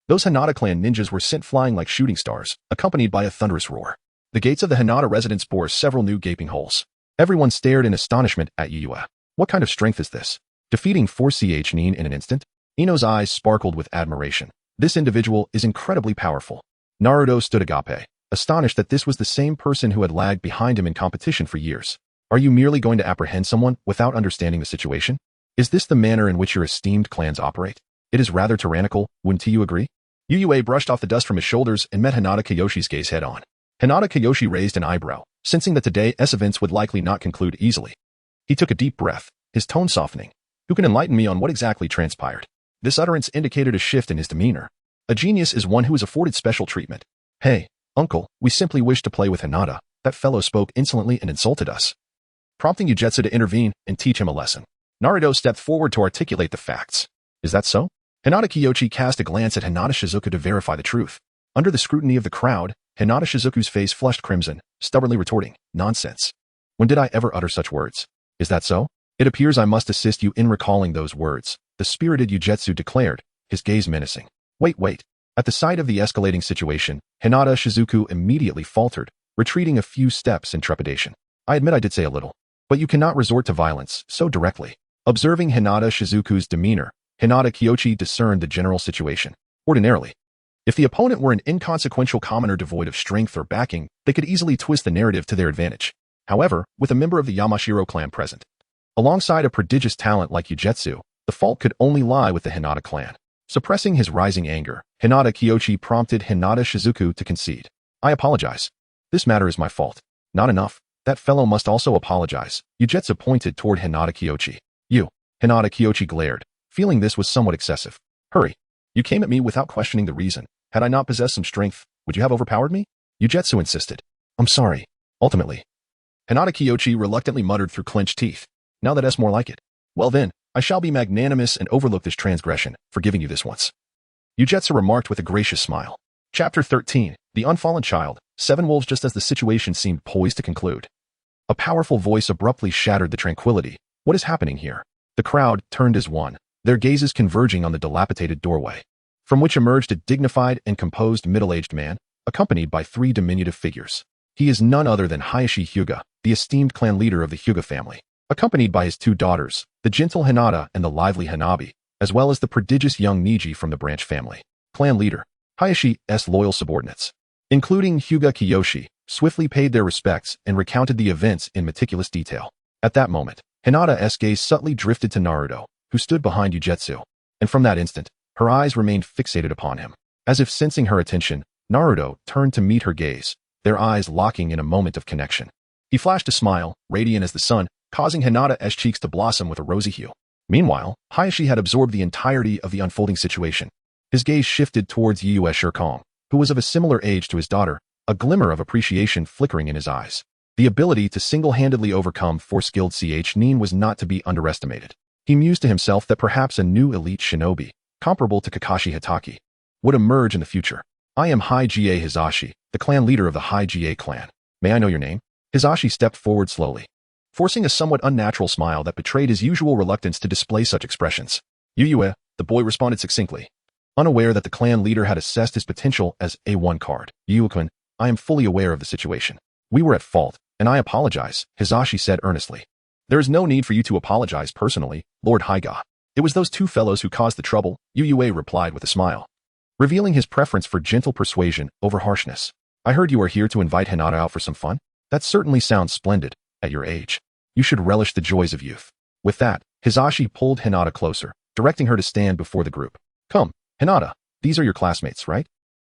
those Hinata clan ninjas were sent flying like shooting stars, accompanied by a thunderous roar. The gates of the Hinata residence bore several new gaping holes. Everyone stared in astonishment at Yue. What kind of strength is this? Defeating 4ch Nin in an instant? Ino's eyes sparkled with admiration. This individual is incredibly powerful. Naruto stood agape, astonished that this was the same person who had lagged behind him in competition for years. Are you merely going to apprehend someone without understanding the situation? Is this the manner in which your esteemed clans operate? It is rather tyrannical, wouldn't you agree? Yue brushed off the dust from his shoulders and met Hinata Kiyoshi's gaze head-on. Hinata Kiyoshi raised an eyebrow, sensing that today's events would likely not conclude easily. He took a deep breath, his tone softening. "Who can enlighten me on what exactly transpired?" This utterance indicated a shift in his demeanor. A genius is one who is afforded special treatment. "Hey, uncle, we simply wish to play with Hinata. That fellow spoke insolently and insulted us," prompting Ujetsu to intervene and teach him a lesson. Naruto stepped forward to articulate the facts. "Is that so?" Hinata Kiyoshi cast a glance at Hinata Shizuku to verify the truth. Under the scrutiny of the crowd, Hinata Shizuku's face flushed crimson, stubbornly retorting, "Nonsense. When did I ever utter such words? Is that so?" It appears I must assist you in recalling those words, the spirited Yujetsu declared, his gaze menacing. Wait. At the sight of the escalating situation, Hinata Shizuku immediately faltered, retreating a few steps in trepidation. I admit I did say a little. But you cannot resort to violence so directly. Observing Hinata Shizuku's demeanor, Hinata Kiyoshi discerned the general situation. Ordinarily, if the opponent were an inconsequential commoner devoid of strength or backing, they could easily twist the narrative to their advantage. However, with a member of the Yamashiro clan present, alongside a prodigious talent like Yujetsu, the fault could only lie with the Hinata clan. Suppressing his rising anger, Hinata Kiyoshi prompted Hinata Shizuku to concede. I apologize. This matter is my fault. Not enough. That fellow must also apologize. Yujetsu pointed toward Hinata Kiyoshi. You. Hinata Kiyoshi glared, feeling this was somewhat excessive. Hurry. You came at me without questioning the reason. Had I not possessed some strength, would you have overpowered me? Yujetsu insisted. I'm sorry. Ultimately. Hinata Kiyoshi reluctantly muttered through clenched teeth. Now that's more like it. Well then, I shall be magnanimous and overlook this transgression, forgiving you this once. Yujetsu remarked with a gracious smile. Chapter 13, The Unfallen Child, 7 Wolves. Just as the situation seemed poised to conclude, a powerful voice abruptly shattered the tranquility. What is happening here? The crowd turned as one, their gazes converging on the dilapidated doorway, from which emerged a dignified and composed middle-aged man, accompanied by 3 diminutive figures. He is none other than Hayashi Hyuga, the esteemed clan leader of the Hyuga family, accompanied by his 2 daughters, the gentle Hinata and the lively Hanabi, as well as the prodigious young Niji from the branch family. Clan leader, Hayashi's loyal subordinates, including Hyuga Kiyoshi, swiftly paid their respects and recounted the events in meticulous detail. At that moment, Hinata's gaze subtly drifted to Naruto, who stood behind Yujetsu, and from that instant, her eyes remained fixated upon him. As if sensing her attention, Naruto turned to meet her gaze, their eyes locking in a moment of connection. He flashed a smile, radiant as the sun, causing Hinata's cheeks to blossom with a rosy hue. Meanwhile, Hayashi had absorbed the entirety of the unfolding situation. His gaze shifted towards Yue Shirkong, who was of a similar age to his daughter, a glimmer of appreciation flickering in his eyes. The ability to single-handedly overcome 4 skilled nin was not to be underestimated. He mused to himself that perhaps a new elite shinobi, comparable to Kakashi Hatake, would emerge in the future. I am Hige Hizashi, the clan leader of the Hige clan. May I know your name? Hizashi stepped forward slowly, forcing a somewhat unnatural smile that betrayed his usual reluctance to display such expressions. Yue, the boy responded succinctly, unaware that the clan leader had assessed his potential as A1 card. Yue-kun, I am fully aware of the situation. We were at fault, and I apologize, Hizashi said earnestly. There is no need for you to apologize personally, Lord Hyga. It was those 2 fellows who caused the trouble, Yue replied with a smile, revealing his preference for gentle persuasion over harshness. I heard you are here to invite Hinata out for some fun. That certainly sounds splendid. At your age, you should relish the joys of youth. With that, Hizashi pulled Hinata closer, directing her to stand before the group. Come, Hinata, these are your classmates, right?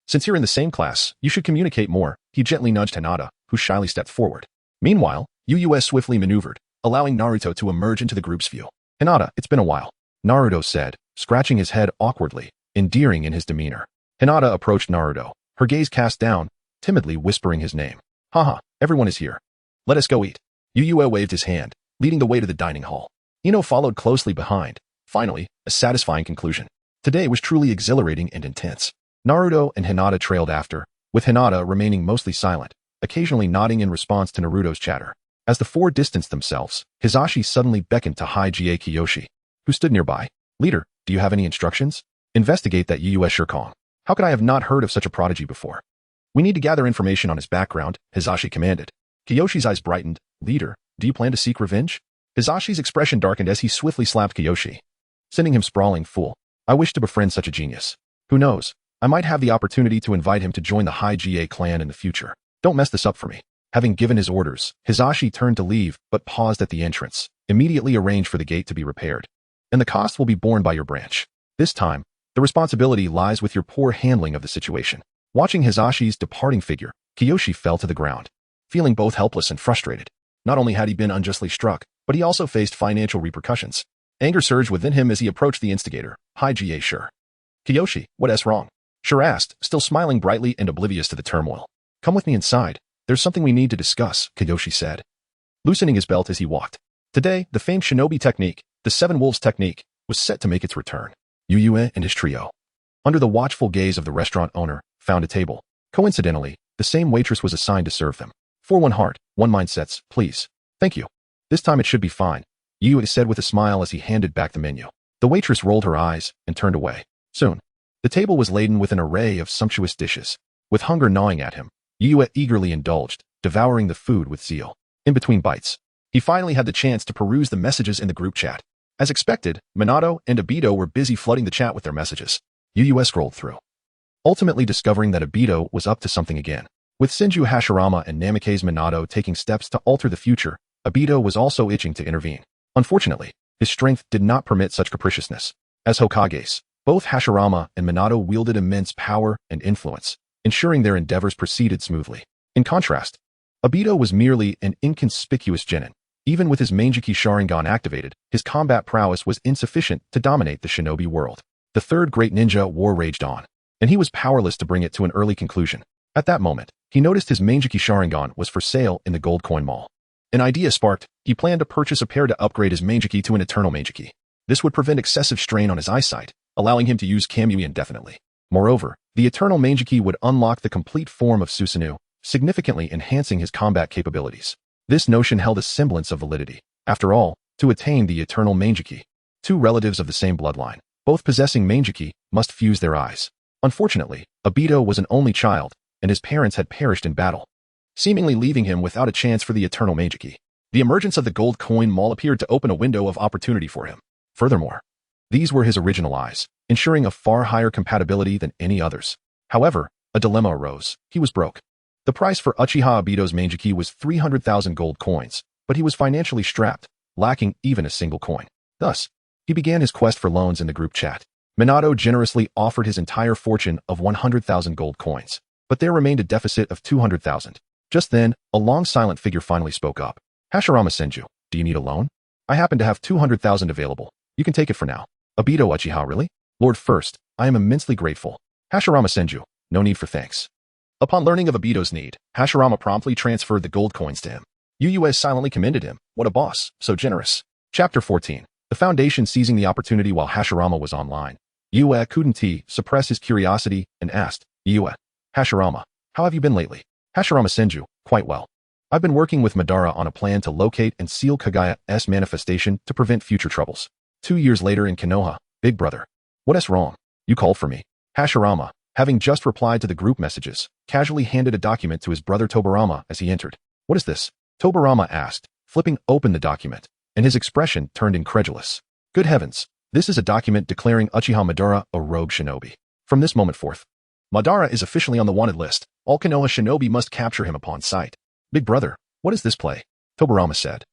Since you're in the same class, you should communicate more. He gently nudged Hinata, who shyly stepped forward. Meanwhile, Yue swiftly maneuvered, allowing Naruto to emerge into the group's view. Hinata, it's been a while, Naruto said, scratching his head awkwardly, endearing in his demeanor. Hinata approached Naruto, her gaze cast down, timidly whispering his name. Haha, everyone is here. Let us go eat. Yue waved his hand, leading the way to the dining hall. Ino followed closely behind. Finally, a satisfying conclusion. Today was truly exhilarating and intense. Naruto and Hinata trailed after, with Hinata remaining mostly silent, occasionally nodding in response to Naruto's chatter. As the 4 distanced themselves, Hizashi suddenly beckoned to Hige Kiyoshi, who stood nearby. Leader, do you have any instructions? Investigate that Yue Shirkong. How could I have not heard of such a prodigy before? We need to gather information on his background, Hizashi commanded. Kiyoshi's eyes brightened. Leader, do you plan to seek revenge? Hizashi's expression darkened as he swiftly slapped Kiyoshi, sending him sprawling. Fool. I wish to befriend such a genius. Who knows? I might have the opportunity to invite him to join the Hige clan in the future. Don't mess this up for me. Having given his orders, Hizashi turned to leave, but paused at the entrance. Immediately arrange for the gate to be repaired, and the cost will be borne by your branch. This time, the responsibility lies with your poor handling of the situation. Watching Hizashi's departing figure, Kiyoshi fell to the ground, feeling both helpless and frustrated. Not only had he been unjustly struck, but he also faced financial repercussions. Anger surged within him as he approached the instigator, Hige Sure. Kiyoshi, what's wrong? Sure asked, still smiling brightly and oblivious to the turmoil. Come with me inside. There's something we need to discuss, Kiyoshi said, loosening his belt as he walked. Today, the famed shinobi technique, the 7 Wolves technique, was set to make its return. Yue and his trio, under the watchful gaze of the restaurant owner, found a table. Coincidentally, the same waitress was assigned to serve them. For 1 heart, 1 mind sets, please. Thank you. This time it should be fine. Yu said with a smile as he handed back the menu. The waitress rolled her eyes and turned away. Soon, the table was laden with an array of sumptuous dishes. With hunger gnawing at him, Yu eagerly indulged, devouring the food with zeal. In between bites, he finally had the chance to peruse the messages in the group chat. As expected, Minato and Obito were busy flooding the chat with their messages. Yu scrolled through, ultimately discovering that Obito was up to something again. With Senju Hashirama and Namikaze Minato taking steps to alter the future, Obito was also itching to intervene. Unfortunately, his strength did not permit such capriciousness. As Hokages, both Hashirama and Minato wielded immense power and influence, ensuring their endeavors proceeded smoothly. In contrast, Obito was merely an inconspicuous genin. Even with his Manjiki Sharingan activated, his combat prowess was insufficient to dominate the shinobi world. The third great ninja war raged on, and he was powerless to bring it to an early conclusion. At that moment, he noticed his Manjiki Sharingan was for sale in the Gold Coin Mall. An idea sparked. He planned to purchase a pair to upgrade his Manjiki to an eternal Manjiki. This would prevent excessive strain on his eyesight, allowing him to use Kamui indefinitely. Moreover, the eternal Manjiki would unlock the complete form of Susanoo, significantly enhancing his combat capabilities. This notion held a semblance of validity. After all, to attain the eternal Manjiki, two relatives of the same bloodline, both possessing Manjiki, must fuse their eyes. Unfortunately, Obito was an only child, and his parents had perished in battle, seemingly leaving him without a chance for the eternal Manjiki. The emergence of the Gold Coin Mall appeared to open a window of opportunity for him. Furthermore, these were his original eyes, ensuring a far higher compatibility than any others. However, a dilemma arose. He was broke. The price for Uchiha Obito's Manjiki was 300,000 gold coins, but he was financially strapped, lacking even a single coin. Thus, he began his quest for loans in the group chat. Minato generously offered his entire fortune of 100,000 gold coins, but there remained a deficit of 200,000. Just then, a long silent figure finally spoke up. Hashirama Senju, do you need a loan? I happen to have 200,000 available. You can take it for now. Obito Uchiha, really? Lord First, I am immensely grateful. Hashirama Senju, no need for thanks. Upon learning of Obito's need, Hashirama promptly transferred the gold coins to him. Yu silently commended him. What a boss, so generous. Chapter 14. The Foundation seizing the opportunity while Hashirama was online. Yu couldn't suppress his curiosity and asked, Hashirama, how have you been lately? Hashirama Senju, quite well. I've been working with Madara on a plan to locate and seal Kagaya's manifestation to prevent future troubles. 2 years later in Konoha, big brother. What's wrong? You called for me. Hashirama, having just replied to the group messages, casually handed a document to his brother Tobarama as he entered. What is this? Tobarama asked, flipping open the document, and his expression turned incredulous. Good heavens, this is a document declaring Uchiha Madara a rogue shinobi. From this moment forth, Madara is officially on the wanted list. All Konoha shinobi must capture him upon sight. Big brother, what is this play? Tobarama said,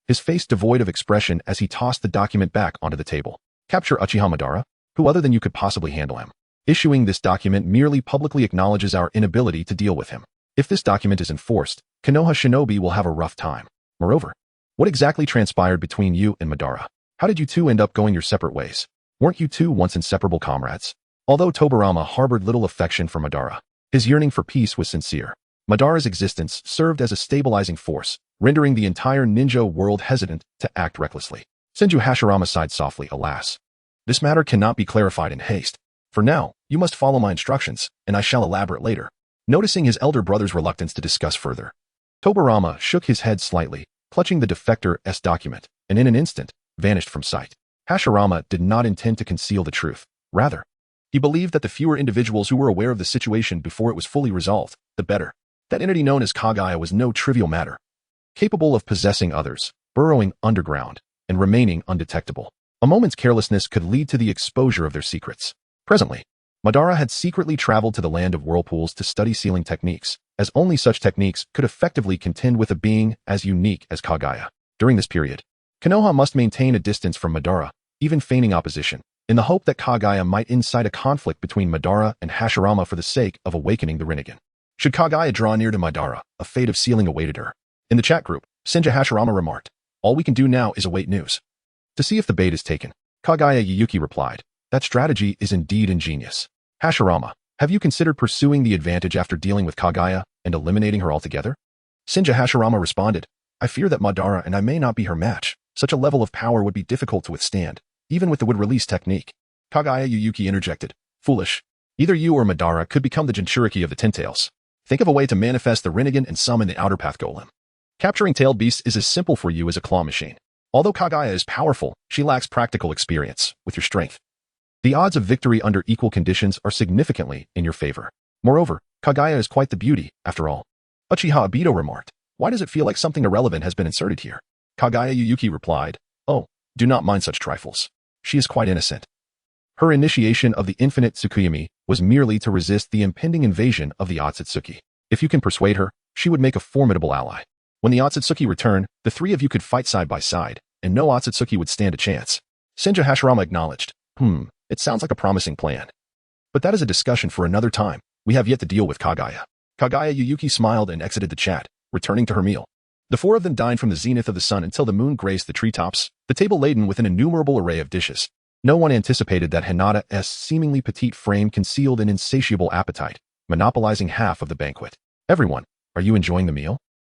his face devoid of expression as he tossed the document back onto the table. Capture Uchiha Madara? Who other than you could possibly handle him? Issuing this document merely publicly acknowledges our inability to deal with him. If this document is enforced, Konoha shinobi will have a rough time. Moreover, what exactly transpired between you and Madara? How did you two end up going your separate ways? Weren't you two once inseparable comrades? Although Tobarama harbored little affection for Madara, his yearning for peace was sincere. Madara's existence served as a stabilizing force, rendering the entire ninja world hesitant to act recklessly. Senju Hashirama sighed softly, alas. This matter cannot be clarified in haste. For now, you must follow my instructions, and I shall elaborate later. Noticing his elder brother's reluctance to discuss further, Tobarama shook his head slightly, clutching the defector's document, and in an instant, vanished from sight. Hashirama did not intend to conceal the truth. Rather, he believed that the fewer individuals who were aware of the situation before it was fully resolved, the better. That entity known as Kagaya was no trivial matter, capable of possessing others, burrowing underground, and remaining undetectable. A moment's carelessness could lead to the exposure of their secrets. Presently, Madara had secretly traveled to the land of whirlpools to study sealing techniques, as only such techniques could effectively contend with a being as unique as Kagaya. During this period, Konoha must maintain a distance from Madara, even feigning opposition, in the hope that Kagaya might incite a conflict between Madara and Hashirama for the sake of awakening the Rinnegan. Should Kagaya draw near to Madara, a fate of sealing awaited her. In the chat group, Senju Hashirama remarked, all we can do now is await news. To see if the bait is taken, Kagaya Yuyuki replied, that strategy is indeed ingenious. Hashirama, have you considered pursuing the advantage after dealing with Kagaya and eliminating her altogether? Senju Hashirama responded, I fear that Madara and I may not be her match. Such a level of power would be difficult to withstand, even with the would-release technique. Kagaya Yuyuki interjected, foolish. Either you or Madara could become the Jinchuriki of the Ten-Tails. Think of a way to manifest the Rinnegan and summon the Outer Path Golem. Capturing tailed beasts is as simple for you as a claw machine. Although Kaguya is powerful, she lacks practical experience with your strength. The odds of victory under equal conditions are significantly in your favor. Moreover, Kaguya is quite the beauty, after all. Uchiha Obito remarked, "Why does it feel like something irrelevant has been inserted here?" Kaguya Yuyuki replied, "Oh, do not mind such trifles. She is quite innocent." Her initiation of the infinite Tsukuyomi was merely to resist the impending invasion of the Otsutsuki. If you can persuade her, she would make a formidable ally. When the Otsutsuki return, the three of you could fight side by side, and no Otsutsuki would stand a chance. Senja Hashirama acknowledged, it sounds like a promising plan. But that is a discussion for another time. We have yet to deal with Kaguya. Kaguya Yuyuki smiled and exited the chat, returning to her meal. The four of them dined from the zenith of the sun until the moon graced the treetops, the table laden with an innumerable array of dishes. No one anticipated that Hinata's seemingly petite frame concealed an insatiable appetite, monopolizing half of the banquet. "Everyone, are you enjoying the meal?"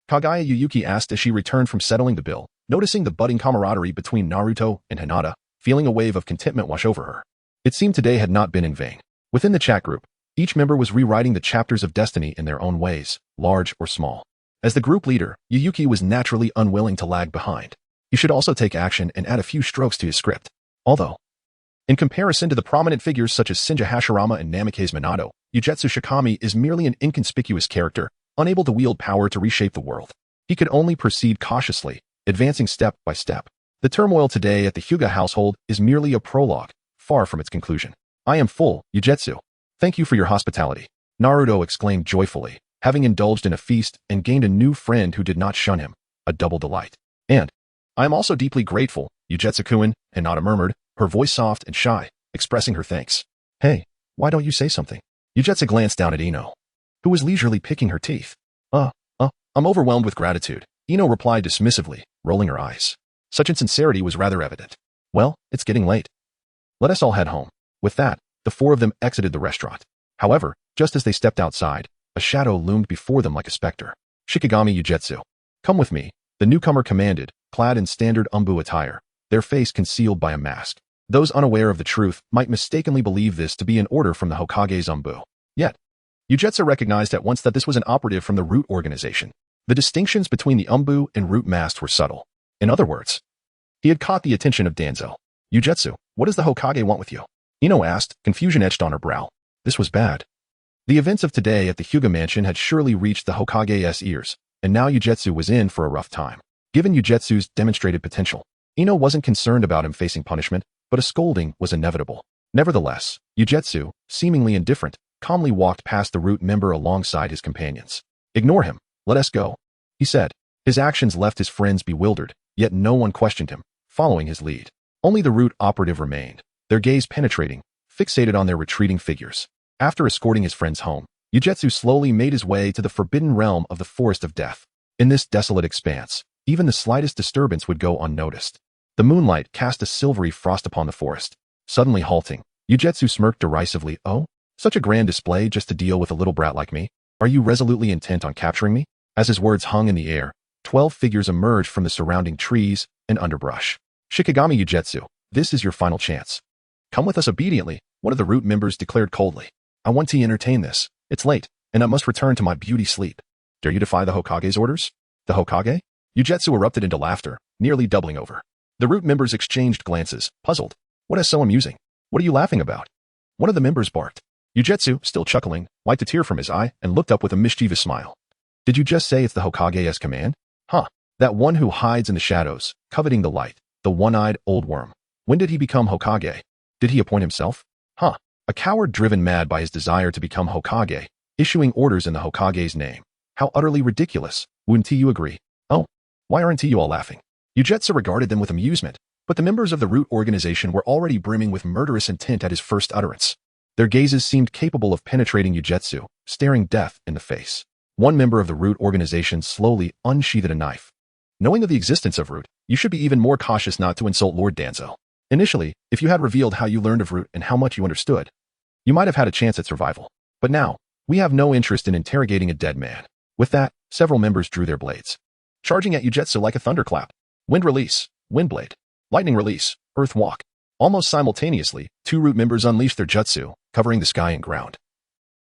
Kaguya Yuyuki asked as she returned from settling the bill, noticing the budding camaraderie between Naruto and Hinata, feeling a wave of contentment wash over her. It seemed today had not been in vain. Within the chat group, each member was rewriting the chapters of destiny in their own ways, large or small. As the group leader, Yuyuki was naturally unwilling to lag behind. He should also take action and add a few strokes to his script. Although, in comparison to the prominent figures such as Senja Hashirama and Namikaze Minato, Ugetsu Shikami is merely an inconspicuous character, unable to wield power to reshape the world. He could only proceed cautiously, advancing step by step. The turmoil today at the Hyuga household is merely a prologue, far from its conclusion. "I am full, Ugetsu. Thank you for your hospitality," Naruto exclaimed joyfully, having indulged in a feast and gained a new friend who did not shun him, a double delight. "And I am also deeply grateful, Ugetsu-kun," Hinata murmured, her voice soft and shy, expressing her thanks. "Hey, why don't you say something?" Ugetsu glanced down at Ino, who was leisurely picking her teeth. I'm overwhelmed with gratitude," Ino replied dismissively, rolling her eyes. Such insincerity was rather evident. "Well, it's getting late. Let us all head home." With that, the four of them exited the restaurant. However, just as they stepped outside, a shadow loomed before them like a specter. "Shikigami Ugetsu, come with me," the newcomer commanded, clad in standard umbu attire, their face concealed by a mask. Those unaware of the truth might mistakenly believe this to be an order from the Hokage's umbu. Yet, Ugetsu recognized at once that this was an operative from the Root organization. The distinctions between the umbu and Root mast were subtle. In other words, he had caught the attention of Danzo. "Ugetsu, what does the Hokage want with you?" Ino asked, confusion etched on her brow. This was bad. The events of today at the Hyuga mansion had surely reached the Hokage's ears, and now Ugetsu was in for a rough time. Given Ugetsu's demonstrated potential, Ino wasn't concerned about him facing punishment, but a scolding was inevitable. Nevertheless, Ugetsu, seemingly indifferent, calmly walked past the Root member alongside his companions. "Ignore him. Let us go," he said. His actions left his friends bewildered, yet no one questioned him, following his lead. Only the Root operative remained, their gaze penetrating, fixated on their retreating figures. After escorting his friends home, Ugetsu slowly made his way to the forbidden realm of the Forest of Death. In this desolate expanse, even the slightest disturbance would go unnoticed. The moonlight cast a silvery frost upon the forest. Suddenly halting, Ugetsu smirked derisively. "Oh, such a grand display just to deal with a little brat like me? Are you resolutely intent on capturing me?" As his words hung in the air, 12 figures emerged from the surrounding trees and underbrush. "Shikigami Ugetsu, this is your final chance. Come with us obediently," one of the Root members declared coldly. "I want to entertain this. It's late, and I must return to my beauty sleep. Dare you defy the Hokage's orders?" "The Hokage?" Ugetsu erupted into laughter, nearly doubling over. The Root members exchanged glances, puzzled. "What is so amusing? What are you laughing about?" One of the members barked. Ugetsu, still chuckling, wiped a tear from his eye and looked up with a mischievous smile. "Did you just say it's the Hokage's command?" "Huh. That one who hides in the shadows, coveting the light, the one-eyed old worm. When did he become Hokage? Did he appoint himself?" "Huh. A coward driven mad by his desire to become Hokage, issuing orders in the Hokage's name. How utterly ridiculous. Wouldn't you agree?" "Oh, why aren't you all laughing?" Ugetsu regarded them with amusement, but the members of the Root organization were already brimming with murderous intent at his first utterance. Their gazes seemed capable of penetrating Ugetsu, staring death in the face. One member of the Root organization slowly unsheathed a knife. "Knowing of the existence of Root, you should be even more cautious not to insult Lord Danzo. Initially, if you had revealed how you learned of Root and how much you understood, you might have had a chance at survival. But now, we have no interest in interrogating a dead man." With that, several members drew their blades, charging at Ugetsu like a thunderclap. Wind release, wind blade. Lightning release, earth walk. Almost simultaneously, 2 Root members unleashed their jutsu, covering the sky and ground,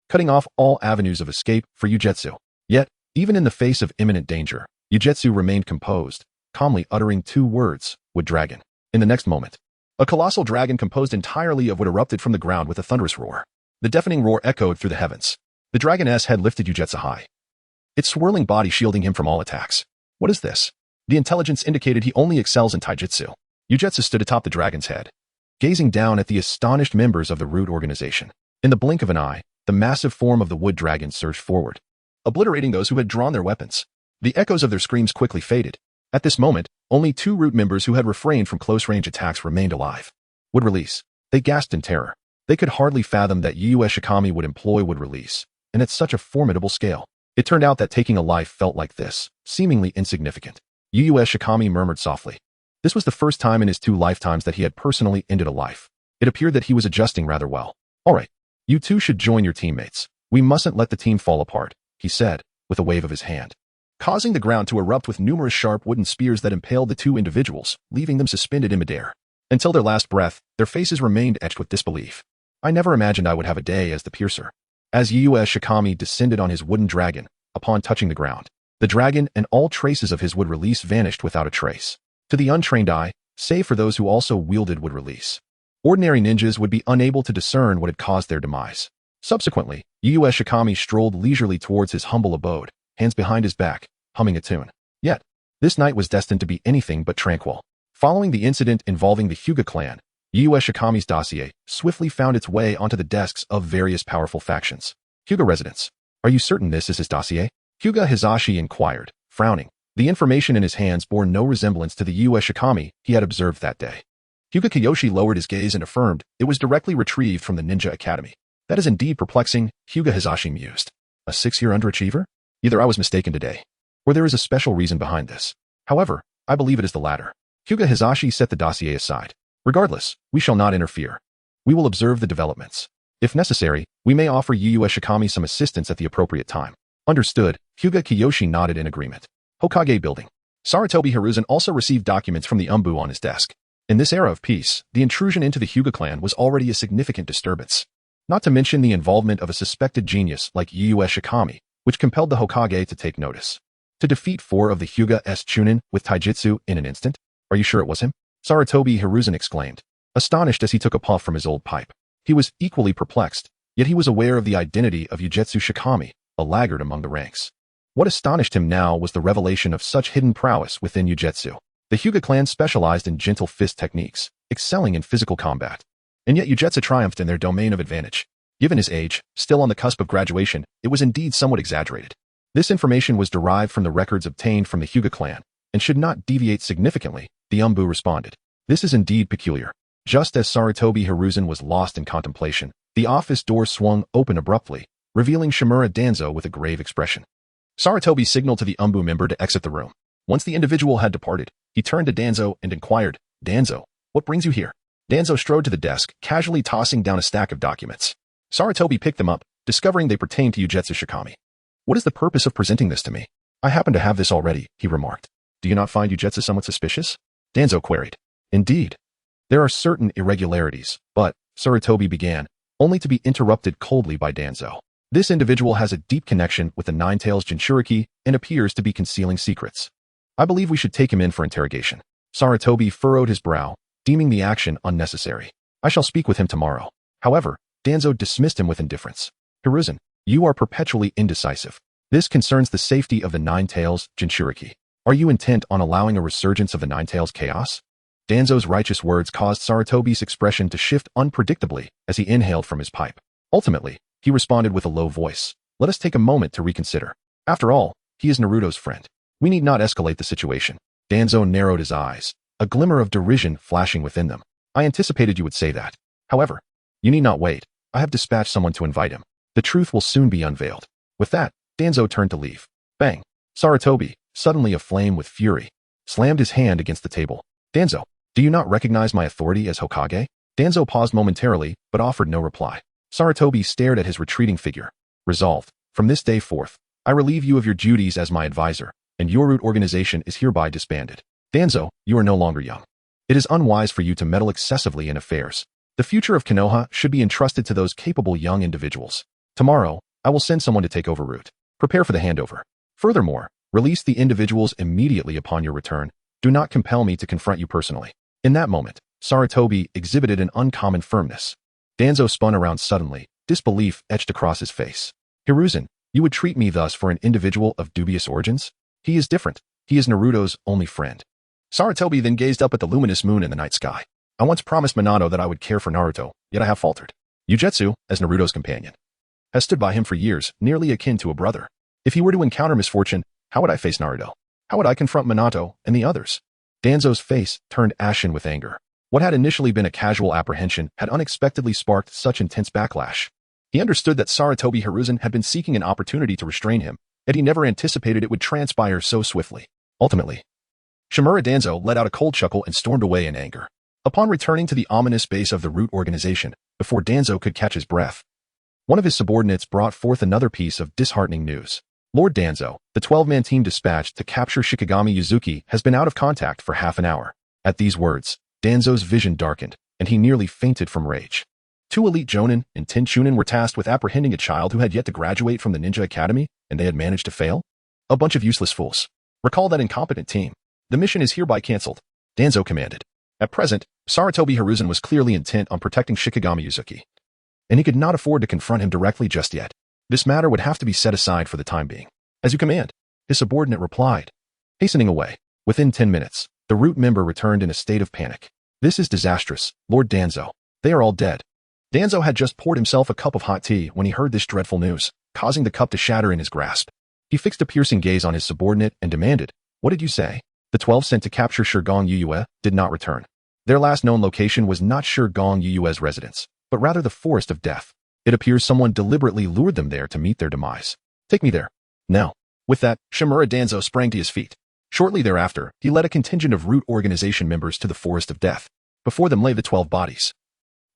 cutting off all avenues of escape for Ugetsu. Yet, even in the face of imminent danger, Ugetsu remained composed, calmly uttering 2 words, Wood dragon. In the next moment, a colossal dragon composed entirely of wood erupted from the ground with a thunderous roar. The deafening roar echoed through the heavens. The dragoness had lifted Ugetsu high, its swirling body shielding him from all attacks. What is this? The intelligence indicated he only excels in taijutsu. Ugetsu stood atop the dragon's head, gazing down at the astonished members of the root organization. In the blink of an eye, the massive form of the wood dragon surged forward, obliterating those who had drawn their weapons. The echoes of their screams quickly faded. At this moment, only 2 root members who had refrained from close-range attacks remained alive. Wood release. They gasped in terror. They could hardly fathom that Yu Shikami would employ wood release, and at such a formidable scale. It turned out that taking a life felt like this, seemingly insignificant. Yu Shikami murmured softly. This was the first time in his 2 lifetimes that he had personally ended a life. It appeared that he was adjusting rather well. All right, you 2 should join your teammates. We mustn't let the team fall apart, he said, with a wave of his hand, causing the ground to erupt with numerous sharp wooden spears that impaled the 2 individuals, leaving them suspended in midair. Until their last breath, their faces remained etched with disbelief. I never imagined I would have a day as the piercer. As Yu Shikami descended on his wooden dragon, upon touching the ground, the dragon and all traces of his wood release vanished without a trace. To the untrained eye, save for those who also wielded wood release, ordinary ninjas would be unable to discern what had caused their demise. Subsequently, Yu Shikami strolled leisurely towards his humble abode, hands behind his back, humming a tune. Yet, this night was destined to be anything but tranquil. Following the incident involving the Hyuga clan, Yu Shikami's dossier swiftly found its way onto the desks of various powerful factions. Hyuga residents. Are you certain this is his dossier? Hyuga Hisashi inquired, frowning. The information in his hands bore no resemblance to the Yu Shikami he had observed that day. Hyuga Kiyoshi lowered his gaze and affirmed it was directly retrieved from the Ninja Academy. That is indeed perplexing, Hyuga Hisashi mused. A 6-year underachiever? Either I was mistaken today, or there is a special reason behind this. However, I believe it is the latter. Hyuga Hisashi set the dossier aside. Regardless, we shall not interfere. We will observe the developments. If necessary, we may offer Yu Shikami some assistance at the appropriate time. Understood, Hyuga Kiyoshi nodded in agreement. Hokage Building. Sarutobi Hiruzen also received documents from the Umbu on his desk. In this era of peace, the intrusion into the Hyuga clan was already a significant disturbance. Not to mention the involvement of a suspected genius like Yu Shikami, which compelled the Hokage to take notice. To defeat 4 of the Hyuga's Chunin with taijutsu in an instant? Are you sure it was him? Sarutobi Hiruzen exclaimed, astonished as he took a puff from his old pipe. He was equally perplexed, yet he was aware of the identity of Ugetsu Shikami, a laggard among the ranks. What astonished him now was the revelation of such hidden prowess within Ugetsu. The Hyuga clan specialized in gentle fist techniques, excelling in physical combat. And yet Ugetsu triumphed in their domain of advantage. Given his age, still on the cusp of graduation, it was indeed somewhat exaggerated. This information was derived from the records obtained from the Hyuga clan, and should not deviate significantly, the Umbu responded. This is indeed peculiar. Just as Sarutobi Hiruzen was lost in contemplation, the office door swung open abruptly, revealing Shimura Danzo with a grave expression. Sarutobi signaled to the Umbu member to exit the room. Once the individual had departed, he turned to Danzo and inquired, Danzo, what brings you here? Danzo strode to the desk, casually tossing down a stack of documents. Sarutobi picked them up, discovering they pertained to Ugetsu Shikami. What is the purpose of presenting this to me? I happen to have this already, he remarked. Do you not find Ugetsu somewhat suspicious? Danzo queried. Indeed. There are certain irregularities, but, Sarutobi began, only to be interrupted coldly by Danzo. This individual has a deep connection with the Nine-Tails Jinchuriki and appears to be concealing secrets. I believe we should take him in for interrogation. Sarutobi furrowed his brow, deeming the action unnecessary. I shall speak with him tomorrow. However, Danzo dismissed him with indifference. Hiruzen, you are perpetually indecisive. This concerns the safety of the Nine-Tails Jinchuriki. Are you intent on allowing a resurgence of the Nine-Tails chaos? Danzo's righteous words caused Sarutobi's expression to shift unpredictably as he inhaled from his pipe. Ultimately, he responded with a low voice. Let us take a moment to reconsider. After all, he is Naruto's friend. We need not escalate the situation. Danzo narrowed his eyes, a glimmer of derision flashing within them. I anticipated you would say that. However, you need not wait. I have dispatched someone to invite him. The truth will soon be unveiled. With that, Danzo turned to leave. Bang! Sarutobi, suddenly aflame with fury, slammed his hand against the table. Danzo, do you not recognize my authority as Hokage? Danzo paused momentarily, but offered no reply. Sarutobi stared at his retreating figure. Resolved, from this day forth, I relieve you of your duties as my advisor, and your root organization is hereby disbanded. Danzo, you are no longer young. It is unwise for you to meddle excessively in affairs. The future of Konoha should be entrusted to those capable young individuals. Tomorrow, I will send someone to take over root. Prepare for the handover. Furthermore, release the individuals immediately upon your return, Do not compel me to confront you personally. In that moment, Sarutobi exhibited an uncommon firmness. Danzo spun around suddenly, disbelief etched across his face. Hiruzen, you would treat me thus for an individual of dubious origins? He is different. He is Naruto's only friend. Sarutobi then gazed up at the luminous moon in the night sky. I once promised Minato that I would care for Naruto, yet I have faltered. Yujetsu, as Naruto's companion, has stood by him for years, nearly akin to a brother. If he were to encounter misfortune, how would I face Naruto? How would I confront Minato and the others? Danzo's face turned ashen with anger. What had initially been a casual apprehension had unexpectedly sparked such intense backlash. He understood that Sarutobi Hiruzen had been seeking an opportunity to restrain him, yet he never anticipated it would transpire so swiftly. Ultimately, Shimura Danzo let out a cold chuckle and stormed away in anger. Upon returning to the ominous base of the root organization, before Danzo could catch his breath, one of his subordinates brought forth another piece of disheartening news. Lord Danzo, the 12-man team dispatched to capture Shikigami Yuzuki, has been out of contact for half an hour. At these words, Danzo's vision darkened, and he nearly fainted from rage. 2 elite jonin and 10 chunin were tasked with apprehending a child who had yet to graduate from the ninja academy, and they had managed to fail? A bunch of useless fools. Recall that incompetent team. The mission is hereby cancelled, Danzo commanded. At present, Sarutobi Hiruzen was clearly intent on protecting Shikigami Yuzuki, and he could not afford to confront him directly just yet. This matter would have to be set aside for the time being. As you command, his subordinate replied. Hastening away, within 10 minutes, the root member returned in a state of panic. This is disastrous, Lord Danzo. They are all dead. Danzo had just poured himself a cup of hot tea when he heard this dreadful news, causing the cup to shatter in his grasp. He fixed a piercing gaze on his subordinate and demanded, What did you say? The 12 sent to capture Shirgong Yuyue did not return. Their last known location was not Shirgong Yuyue's residence, but rather the Forest of Death. It appears someone deliberately lured them there to meet their demise. Take me there. Now. With that, Shimura Danzo sprang to his feet. Shortly thereafter, he led a contingent of root organization members to the Forest of Death. Before them lay the 12 bodies,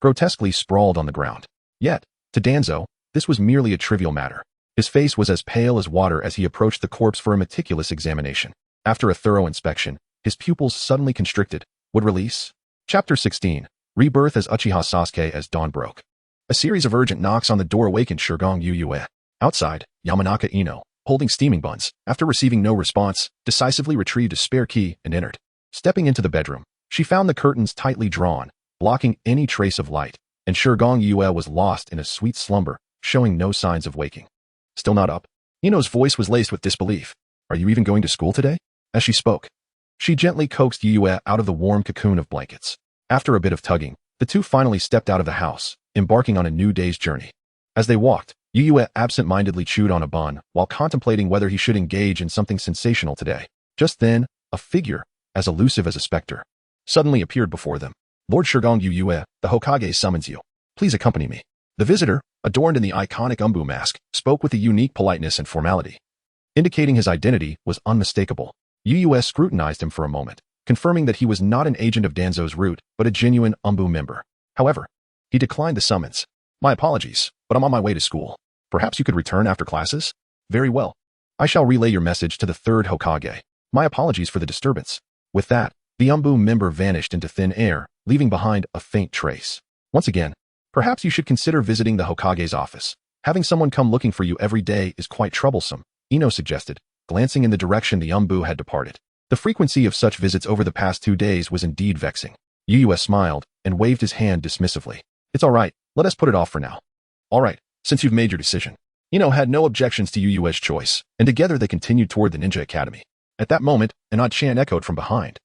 grotesquely sprawled on the ground. Yet, to Danzo, this was merely a trivial matter. His face was as pale as water as he approached the corpse for a meticulous examination. After a thorough inspection, his pupils suddenly constricted. Would release? Chapter 16. Rebirth as Uchiha Sasuke as dawn broke. A series of urgent knocks on the door awakened Shirgong Yuyue. Outside, Yamanaka Ino, holding steaming buns, after receiving no response, decisively retrieved a spare key and entered. Stepping into the bedroom, she found the curtains tightly drawn, blocking any trace of light, and Shirgong Yuyue was lost in a sweet slumber, showing no signs of waking. Still not up? Ino's voice was laced with disbelief. Are you even going to school today? As she spoke, she gently coaxed Yuyue out of the warm cocoon of blankets. After a bit of tugging, the two finally stepped out of the house, embarking on a new day's journey. As they walked, Yuyue absent-mindedly chewed on a bun while contemplating whether he should engage in something sensational today. Just then, a figure, as elusive as a specter, suddenly appeared before them. Lord Shirgong Yuyue, the Hokage summons you. Please accompany me. The visitor, adorned in the iconic Umbu mask, spoke with a unique politeness and formality. Indicating his identity was unmistakable. Yuyue scrutinized him for a moment, confirming that he was not an agent of Danzo's root, but a genuine Umbu member. However, he declined the summons. My apologies, but I'm on my way to school. Perhaps you could return after classes? Very well. I shall relay your message to the 3rd Hokage. My apologies for the disturbance. With that, the Umbu member vanished into thin air, leaving behind a faint trace. Once again, perhaps you should consider visiting the Hokage's office. Having someone come looking for you every day is quite troublesome, Ino suggested, glancing in the direction the Umbu had departed. The frequency of such visits over the past 2 days was indeed vexing. Yuyue smiled and waved his hand dismissively. It's all right, let us put it off for now. All right, since you've made your decision. Ino had no objections to Yuyue's choice, and together they continued toward the ninja academy. At that moment, an odd chant echoed from behind,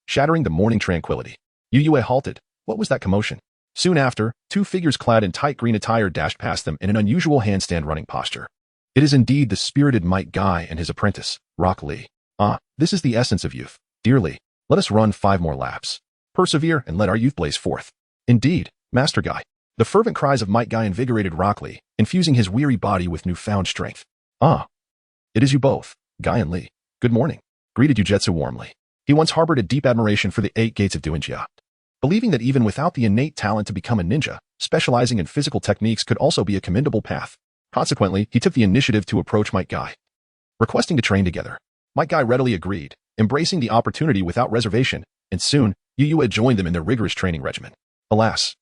shattering the morning tranquility. Yuyue halted. What was that commotion? Soon after, 2 figures clad in tight green attire dashed past them in an unusual handstand running posture. It is indeed the spirited Might Guy and his apprentice, Rock Lee. Ah, this is the essence of youth. Dear Lee, let us run 5 more laps. Persevere and let our youth blaze forth. Indeed, Master Guy. The fervent cries of Might Guy invigorated Rock Lee, infusing his weary body with newfound strength. Ah, it is you both, Guy and Lee. Good morning, greeted Yujetsu warmly. He once harbored a deep admiration for the 8 gates of Doinjia, believing that even without the innate talent to become a ninja, specializing in physical techniques could also be a commendable path. Consequently, he took the initiative to approach Might Guy, requesting to train together. Might Guy readily agreed, embracing the opportunity without reservation, and soon, Yuyue joined them in their rigorous training regimen. Alas,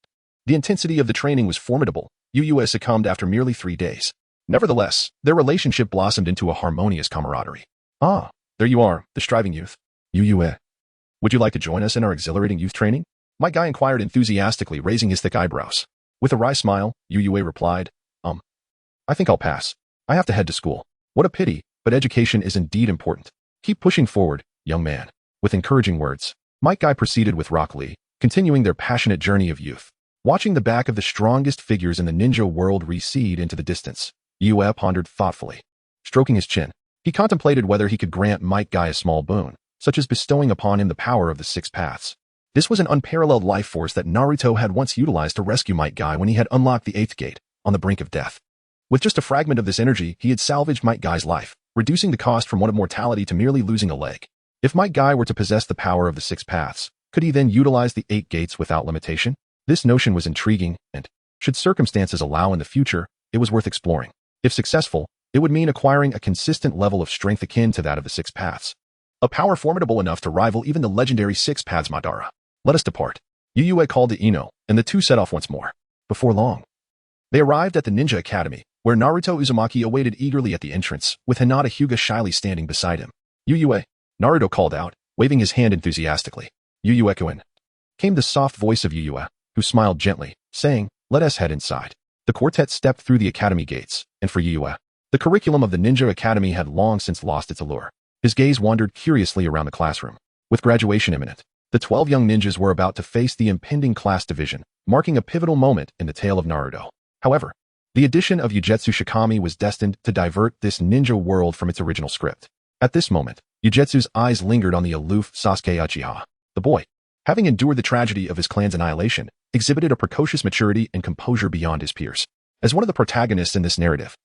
the intensity of the training was formidable. Yuyue succumbed after merely 3 days. Nevertheless, their relationship blossomed into a harmonious camaraderie. Ah, there you are, the striving youth. Yuyue, Would you like to join us in our exhilarating youth training? Might Guy inquired enthusiastically, raising his thick eyebrows. With a wry smile, Yue replied, I think I'll pass. I have to head to school. What a pity, but education is indeed important. Keep pushing forward, young man. With encouraging words, Might Guy proceeded with Rock Lee, continuing their passionate journey of youth. Watching the back of the strongest figures in the ninja world recede into the distance, Yue pondered thoughtfully. Stroking his chin, he contemplated whether he could grant Might Guy a small boon, such as bestowing upon him the power of the six paths. This was an unparalleled life force that Naruto had once utilized to rescue Might Guy when he had unlocked the eighth gate, on the brink of death. With just a fragment of this energy, he had salvaged Might Guy's life, reducing the cost from one of mortality to merely losing a leg. If Might Guy were to possess the power of the six paths, could he then utilize the eight gates without limitation? This notion was intriguing, and, should circumstances allow in the future, it was worth exploring. If successful, it would mean acquiring a consistent level of strength akin to that of the six paths. A power formidable enough to rival even the legendary six paths Madara. Let us depart. Yue called to Ino, and the two set off once more. Before long, they arrived at the Ninja Academy, where Naruto Uzumaki awaited eagerly at the entrance, with Hinata Hyuga shyly standing beside him. Yue, Naruto called out, waving his hand enthusiastically. Yue-kun. Came the soft voice of Yue, who smiled gently, saying, let us head inside. The quartet stepped through the academy gates, and for Yue, the curriculum of the Ninja Academy had long since lost its allure. His gaze wandered curiously around the classroom. With graduation imminent, the 12 young ninjas were about to face the impending class division, marking a pivotal moment in the tale of Naruto. However, the addition of Ugetsu Shikami was destined to divert this ninja world from its original script. At this moment, Ugetsu's eyes lingered on the aloof Sasuke Uchiha. The boy, having endured the tragedy of his clan's annihilation, exhibited a precocious maturity and composure beyond his peers. As one of the protagonists in this narrative,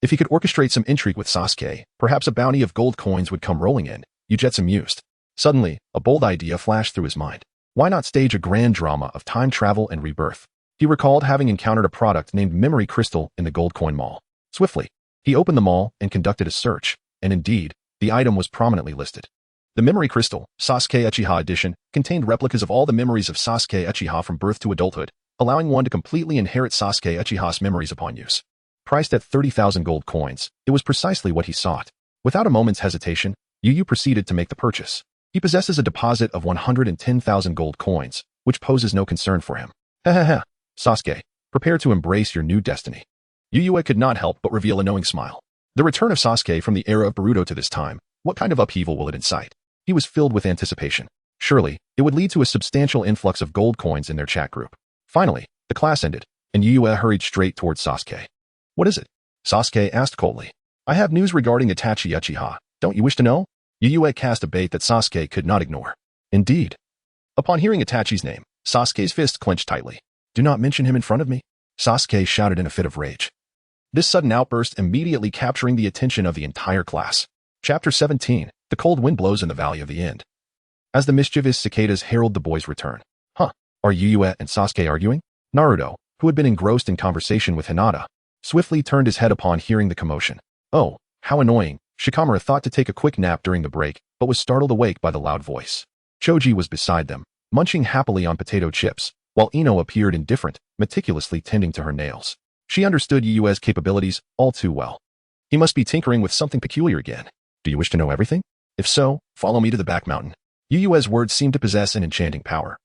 if he could orchestrate some intrigue with Sasuke, perhaps a bounty of gold coins would come rolling in, Ugetsu mused. Suddenly, a bold idea flashed through his mind. Why not stage a grand drama of time travel and rebirth? He recalled having encountered a product named Memory Crystal in the Gold Coin Mall. Swiftly, he opened the mall and conducted a search, and indeed, the item was prominently listed. The Memory Crystal, Sasuke Uchiha Edition, contained replicas of all the memories of Sasuke Uchiha from birth to adulthood, allowing one to completely inherit Sasuke Uchiha's memories upon use. Priced at 30,000 gold coins, it was precisely what he sought. Without a moment's hesitation, Yu proceeded to make the purchase. He possesses a deposit of 110,000 gold coins, which poses no concern for him. Heh. Sasuke, prepare to embrace your new destiny. Yue could not help but reveal a knowing smile. The return of Sasuke from the era of Boruto to this time, what kind of upheaval will it incite? He was filled with anticipation. Surely, it would lead to a substantial influx of gold coins in their chat group. Finally, the class ended, and Yue hurried straight towards Sasuke. What is it? Sasuke asked coldly. I have news regarding Itachi Uchiha. Don't you wish to know? Yue cast a bait that Sasuke could not ignore. Indeed. Upon hearing Itachi's name, Sasuke's fist clenched tightly. Do not mention him in front of me, Sasuke shouted in a fit of rage. This sudden outburst immediately capturing the attention of the entire class. Chapter 17, The Cold Wind Blows in the Valley of the End. As the mischievous cicadas herald the boy's return. Are Yue and Sasuke arguing? Naruto, who had been engrossed in conversation with Hinata, swiftly turned his head upon hearing the commotion. Oh, how annoying. Shikamaru thought to take a quick nap during the break, but was startled awake by the loud voice. Choji was beside them, munching happily on potato chips, while Ino appeared indifferent, meticulously tending to her nails. She understood Yue's capabilities all too well. He must be tinkering with something peculiar again. Do you wish to know everything? If so, follow me to the back mountain. Yue's words seemed to possess an enchanting power,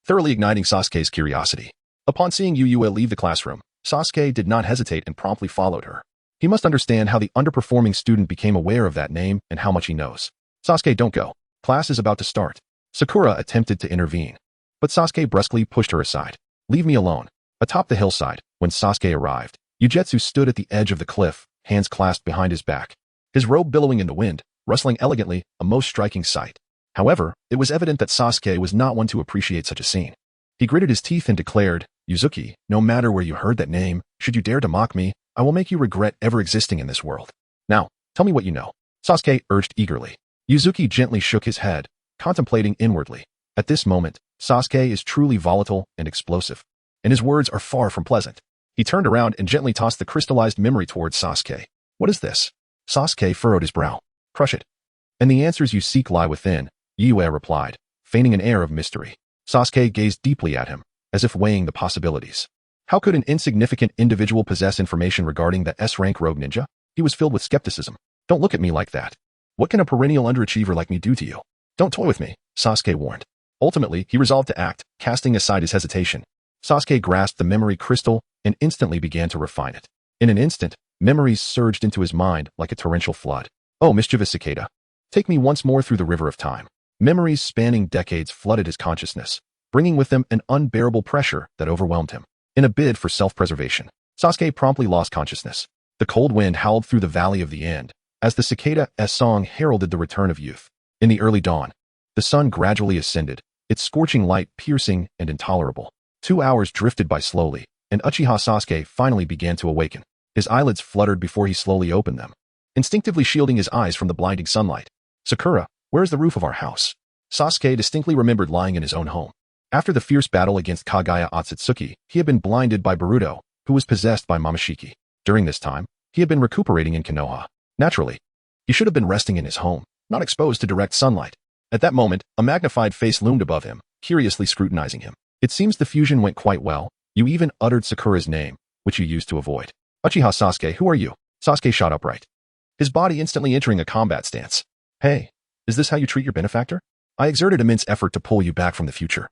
thoroughly igniting Sasuke's curiosity. Upon seeing Yue leave the classroom, Sasuke did not hesitate and promptly followed her. He must understand how the underperforming student became aware of that name and how much he knows. Sasuke, don't go. Class is about to start. Sakura attempted to intervene, but Sasuke brusquely pushed her aside. Leave me alone. Atop the hillside, when Sasuke arrived, Ugetsu stood at the edge of the cliff, hands clasped behind his back. His robe billowing in the wind, rustling elegantly, a most striking sight. However, it was evident that Sasuke was not one to appreciate such a scene. He gritted his teeth and declared, Uzuki, no matter where you heard that name, should you dare to mock me, I will make you regret ever existing in this world. Now, tell me what you know. Sasuke urged eagerly. Uzuki gently shook his head, contemplating inwardly. At this moment, Sasuke is truly volatile and explosive, and his words are far from pleasant. He turned around and gently tossed the crystallized memory towards Sasuke. What is this? Sasuke furrowed his brow. Crush it. And the answers you seek lie within, Yue replied, feigning an air of mystery. Sasuke gazed deeply at him, as if weighing the possibilities. How could an insignificant individual possess information regarding the S-rank rogue ninja? He was filled with skepticism. Don't look at me like that. What can a perennial underachiever like me do to you? Don't toy with me, Sasuke warned. Ultimately, he resolved to act, casting aside his hesitation. Sasuke grasped the memory crystal and instantly began to refine it. In an instant, memories surged into his mind like a torrential flood. Oh, mischievous cicada. Take me once more through the river of time. Memories spanning decades flooded his consciousness, bringing with them an unbearable pressure that overwhelmed him. In a bid for self-preservation, Sasuke promptly lost consciousness. The cold wind howled through the valley of the end, as the cicada's song heralded the return of youth. In the early dawn, the sun gradually ascended, its scorching light piercing and intolerable. 2 hours drifted by slowly, and Uchiha Sasuke finally began to awaken. His eyelids fluttered before he slowly opened them, instinctively shielding his eyes from the blinding sunlight. Sakura, where is the roof of our house? Sasuke distinctly remembered lying in his own home. After the fierce battle against Kagaya Otsutsuki, he had been blinded by Boruto, who was possessed by Momoshiki. During this time, he had been recuperating in Konoha. Naturally, he should have been resting in his home, not exposed to direct sunlight. At that moment, a magnified face loomed above him, curiously scrutinizing him. It seems the fusion went quite well. You even uttered Sakura's name, which you used to avoid. Uchiha Sasuke, who are you? Sasuke shot upright, his body instantly entering a combat stance. Hey, is this how you treat your benefactor? I exerted immense effort to pull you back from the future.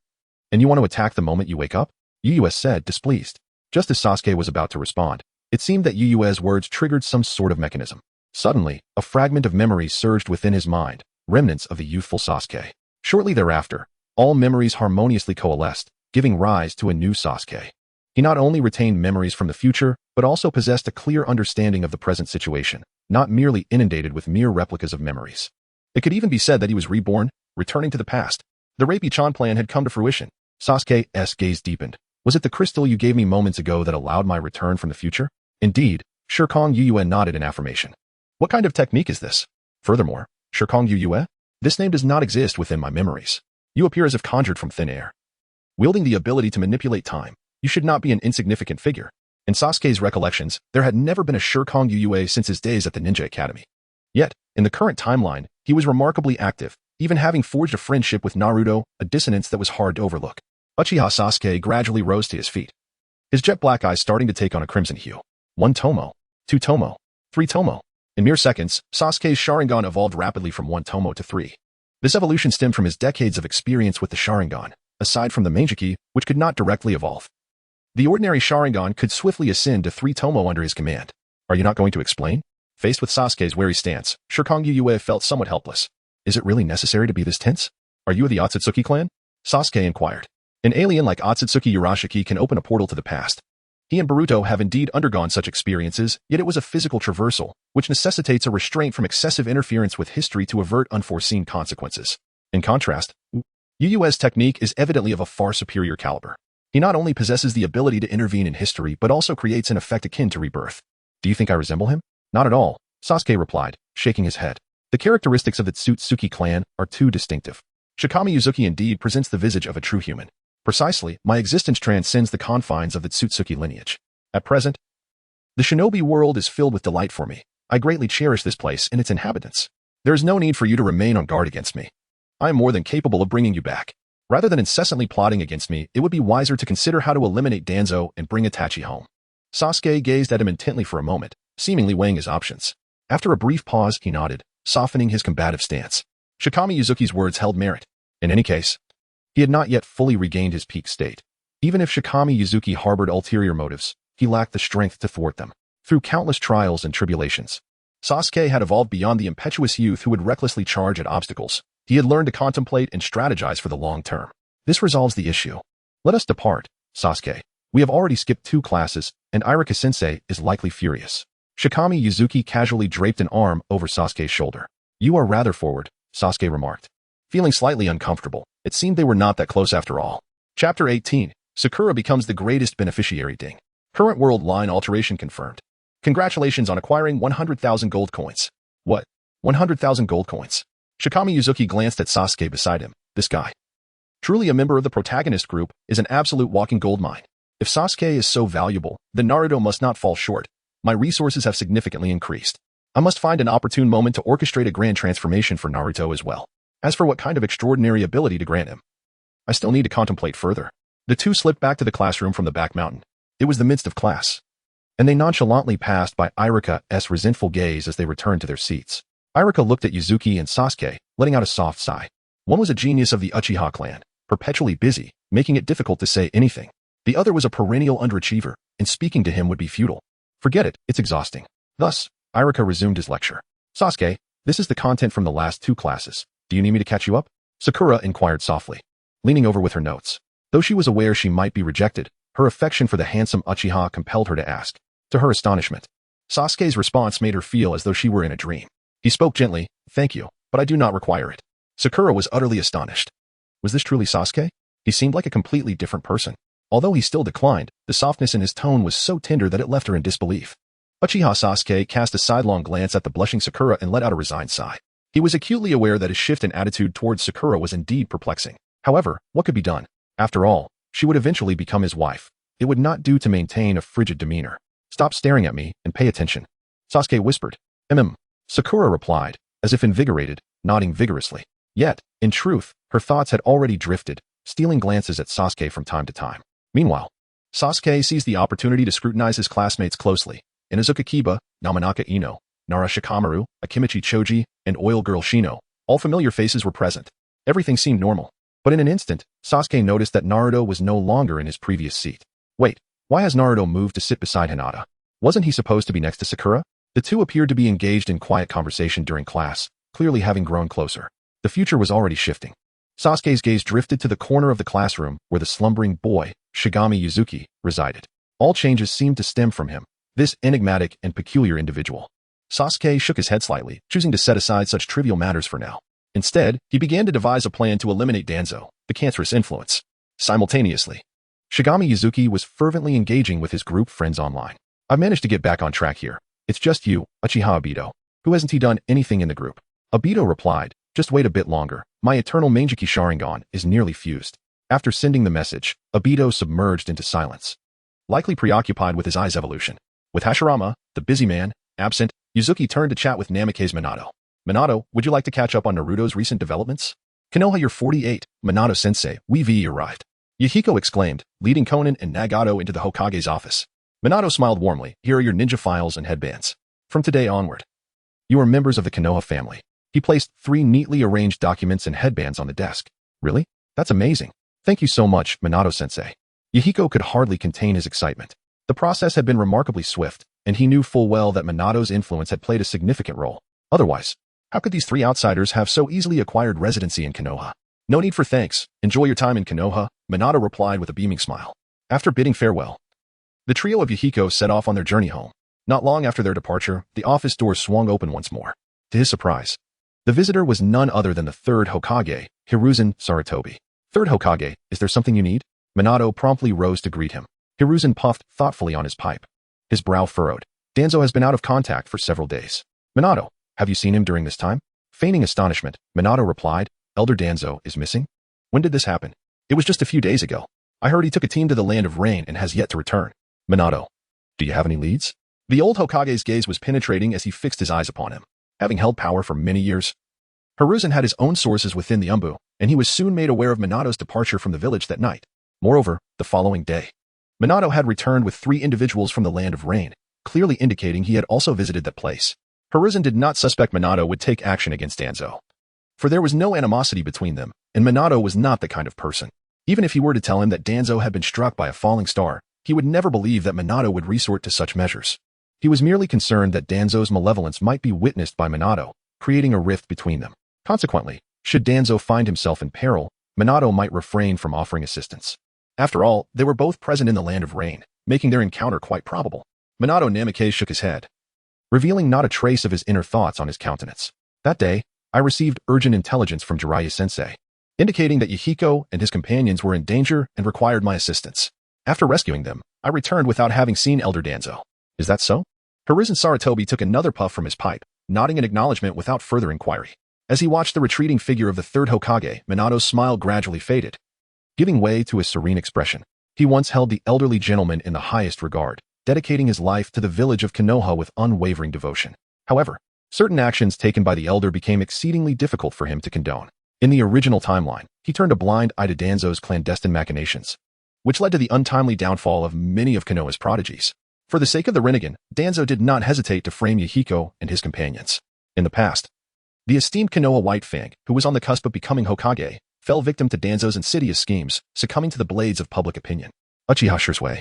And you want to attack the moment you wake up? Uyues said, displeased. Just as Sasuke was about to respond, it seemed that Uyues' words triggered some sort of mechanism. Suddenly, a fragment of memory surged within his mind, remnants of the youthful Sasuke. Shortly thereafter, all memories harmoniously coalesced, giving rise to a new Sasuke. He not only retained memories from the future, but also possessed a clear understanding of the present situation, not merely inundated with mere replicas of memories. It could even be said that he was reborn, returning to the past. The Rappi-chan plan had come to fruition. Sasuke's gaze deepened. Was it the crystal you gave me moments ago that allowed my return from the future? Indeed, Shirkong Uyue nodded in affirmation. What kind of technique is this? Furthermore, Shirkong Uyue? This name does not exist within my memories. You appear as if conjured from thin air. Wielding the ability to manipulate time, you should not be an insignificant figure. In Sasuke's recollections, there had never been a Shirkong Uyue since his days at the Ninja Academy. Yet, in the current timeline, he was remarkably active, even having forged a friendship with Naruto, a dissonance that was hard to overlook. Uchiha Sasuke gradually rose to his feet, his jet black eyes starting to take on a crimson hue. 1 tomo, 2 tomo, 3 tomo. In mere seconds, Sasuke's Sharingan evolved rapidly from 1 tomo to 3. This evolution stemmed from his decades of experience with the Sharingan, aside from the Kinshiki, which could not directly evolve. The ordinary Sharingan could swiftly ascend to 3 tomo under his command. Are you not going to explain? Faced with Sasuke's wary stance, Shirkong Uyue felt somewhat helpless. Is it really necessary to be this tense? Are you of the Otsutsuki clan? Sasuke inquired. An alien like Otsutsuki Isshiki can open a portal to the past. He and Boruto have indeed undergone such experiences, yet it was a physical traversal, which necessitates a restraint from excessive interference with history to avert unforeseen consequences. In contrast, Uyue's technique is evidently of a far superior caliber. He not only possesses the ability to intervene in history, but also creates an effect akin to rebirth. Do you think I resemble him? Not at all, Sasuke replied, shaking his head. The characteristics of the Otsutsuki clan are too distinctive. Shikami Uzuki indeed presents the visage of a true human. Precisely, my existence transcends the confines of the Otsutsuki lineage. At present, the shinobi world is filled with delight for me. I greatly cherish this place and its inhabitants. There is no need for you to remain on guard against me. I am more than capable of bringing you back. Rather than incessantly plotting against me, it would be wiser to consider how to eliminate Danzo and bring Itachi home. Sasuke gazed at him intently for a moment, seemingly weighing his options. After a brief pause, he nodded, softening his combative stance. Shikami Uzuki's words held merit. In any case, he had not yet fully regained his peak state. Even if Shikami Uzuki harbored ulterior motives, he lacked the strength to thwart them. Through countless trials and tribulations, Sasuke had evolved beyond the impetuous youth who would recklessly charge at obstacles. He had learned to contemplate and strategize for the long term. This resolves the issue. Let us depart, Sasuke. We have already skipped 2 classes, and Irika-sensei is likely furious. Shikami Uzuki casually draped an arm over Sasuke's shoulder. You are rather forward, Sasuke remarked. Feeling slightly uncomfortable, it seemed they were not that close after all. Chapter 18. Sakura becomes the greatest beneficiary. Ding. Current world line alteration confirmed. Congratulations on acquiring 100,000 gold coins. What? 100,000 gold coins? Shikami Uzuki glanced at Sasuke beside him. This guy, truly a member of the protagonist group, is an absolute walking gold mine. If Sasuke is so valuable, then Naruto must not fall short. My resources have significantly increased. I must find an opportune moment to orchestrate a grand transformation for Naruto as well. As for what kind of extraordinary ability to grant him, I still need to contemplate further. The two slipped back to the classroom from the back mountain. It was the midst of class, and they nonchalantly passed by Irika's resentful gaze as they returned to their seats. Irika looked at Uzuki and Sasuke, letting out a soft sigh. One was a genius of the Uchiha clan, perpetually busy, making it difficult to say anything. The other was a perennial underachiever, and speaking to him would be futile. Forget it, it's exhausting. Thus, Irika resumed his lecture. Sasuke, this is the content from the last 2 classes. Do you need me to catch you up? Sakura inquired softly, leaning over with her notes. Though she was aware she might be rejected, her affection for the handsome Uchiha compelled her to ask. To her astonishment, Sasuke's response made her feel as though she were in a dream. He spoke gently, thank you, but I do not require it. Sakura was utterly astonished. Was this truly Sasuke? He seemed like a completely different person. Although he still declined, the softness in his tone was so tender that it left her in disbelief. Uchiha Sasuke cast a sidelong glance at the blushing Sakura and let out a resigned sigh. He was acutely aware that his shift in attitude towards Sakura was indeed perplexing. However, what could be done? After all, she would eventually become his wife. It would not do to maintain a frigid demeanor. Stop staring at me and pay attention. Sasuke whispered. Sakura replied, as if invigorated, nodding vigorously. Yet, in truth, her thoughts had already drifted, stealing glances at Sasuke from time to time. Meanwhile, Sasuke seized the opportunity to scrutinize his classmates closely. Inazuka Kiba, Namanaka Ino, Nara Shikamaru, Akimichi Choji, and Oil Girl Shino, all familiar faces were present. Everything seemed normal. But in an instant, Sasuke noticed that Naruto was no longer in his previous seat. Wait, why has Naruto moved to sit beside Hinata? Wasn't he supposed to be next to Sakura? The two appeared to be engaged in quiet conversation during class, clearly having grown closer. The future was already shifting. Sasuke's gaze drifted to the corner of the classroom where the slumbering boy, Shigami Yuzuki, resided. All changes seemed to stem from him, this enigmatic and peculiar individual. Sasuke shook his head slightly, choosing to set aside such trivial matters for now. Instead, he began to devise a plan to eliminate Danzo, the cancerous influence. Simultaneously, Shigami Yuzuki was fervently engaging with his group friends online. I've managed to get back on track here. It's just you, Uchiha Obito. Who hasn't he done anything in the group? Obito replied, just wait a bit longer. My eternal Manjiki Sharingan is nearly fused. After sending the message, Obito submerged into silence, likely preoccupied with his eye's evolution. With Hashirama, the busy man, absent, Yuzuki turned to chat with Namake's Minato. Minato, would you like to catch up on Naruto's recent developments? Konoha, you're 48, Minato-sensei, we arrived. Yahiko exclaimed, leading Konan and Nagato into the Hokage's office. Minato smiled warmly. Here are your ninja files and headbands. From today onward, you are members of the Konoha family. He placed 3 neatly arranged documents and headbands on the desk. Really? That's amazing. Thank you so much, Minato-sensei. Yahiko could hardly contain his excitement. The process had been remarkably swift, and he knew full well that Minato's influence had played a significant role. Otherwise, how could these 3 outsiders have so easily acquired residency in Konoha? No need for thanks. Enjoy your time in Konoha, Minato replied with a beaming smile. After bidding farewell, the trio of Yahiko set off on their journey home. Not long after their departure, the office doors swung open once more. To his surprise, the visitor was none other than the 3rd Hokage, Hiruzen Sarutobi. 3rd Hokage, is there something you need? Minato promptly rose to greet him. Hiruzen puffed thoughtfully on his pipe. His brow furrowed. Danzo has been out of contact for several days. Minato, have you seen him during this time? Feigning astonishment, Minato replied, Elder Danzo is missing? When did this happen? It was just a few days ago. I heard he took a team to the Land of Rain and has yet to return. Minato, do you have any leads? The old Hokage's gaze was penetrating as he fixed his eyes upon him. Having held power for many years, Hiruzen had his own sources within the Umbu, and he was soon made aware of Minato's departure from the village that night. Moreover, the following day, Minato had returned with 3 individuals from the Land of Rain, clearly indicating he had also visited that place. Hiruzen did not suspect Minato would take action against Danzo, for there was no animosity between them, and Minato was not the kind of person. Even if he were to tell him that Danzo had been struck by a falling star, he would never believe that Minato would resort to such measures. He was merely concerned that Danzo's malevolence might be witnessed by Minato, creating a rift between them. Consequently, should Danzo find himself in peril, Minato might refrain from offering assistance. After all, they were both present in the Land of Rain, making their encounter quite probable. Minato Namikaze shook his head, revealing not a trace of his inner thoughts on his countenance. That day, I received urgent intelligence from Jiraiya-sensei, indicating that Yahiko and his companions were in danger and required my assistance. After rescuing them, I returned without having seen Elder Danzo. Is that so? Hiruzen Sarutobi took another puff from his pipe, nodding in acknowledgement without further inquiry. As he watched the retreating figure of the 3rd Hokage, Minato's smile gradually faded, giving way to a serene expression. He once held the elderly gentleman in the highest regard, dedicating his life to the village of Konoha with unwavering devotion. However, certain actions taken by the elder became exceedingly difficult for him to condone. In the original timeline, he turned a blind eye to Danzo's clandestine machinations, which led to the untimely downfall of many of Konoha's prodigies. For the sake of the Rinnegan, Danzo did not hesitate to frame Yahiko and his companions. In the past, The esteemed Konoha White Fang, who was on the cusp of becoming Hokage, fell victim to Danzo's insidious schemes, succumbing to the blades of public opinion. Uchiha Shisui,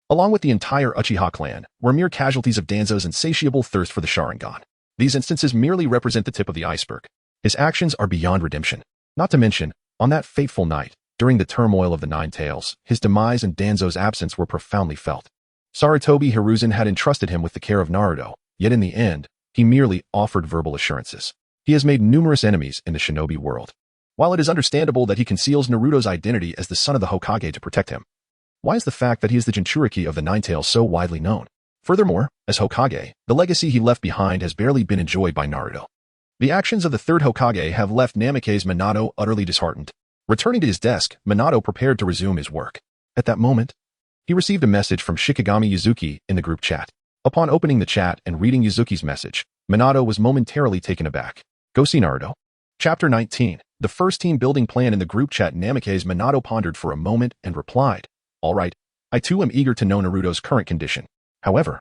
along with the entire Uchiha clan, were mere casualties of Danzo's insatiable thirst for the Sharingan. These instances merely represent the tip of the iceberg. His actions are beyond redemption. Not to mention, on that fateful night, during the turmoil of the Nine Tails, his demise and Danzo's absence were profoundly felt. Sarutobi Hiruzen had entrusted him with the care of Naruto, yet in the end, he merely offered verbal assurances. He has made numerous enemies in the shinobi world. While it is understandable that he conceals Naruto's identity as the son of the Hokage to protect him, why is the fact that he is the Jinchuriki of the Nine Tails so widely known? Furthermore, as Hokage, the legacy he left behind has barely been enjoyed by Naruto. The actions of the third Hokage have left Namikaze Minato utterly disheartened. Returning to his desk, Minato prepared to resume his work. At that moment, he received a message from Shikigami Yuzuki in the group chat. Upon opening the chat and reading Yuzuki's message, Minato was momentarily taken aback. Go see Naruto. Chapter 19. The first team building plan in the group chat. Namikaze Minato pondered for a moment and replied, "All right, I too am eager to know Naruto's current condition. However,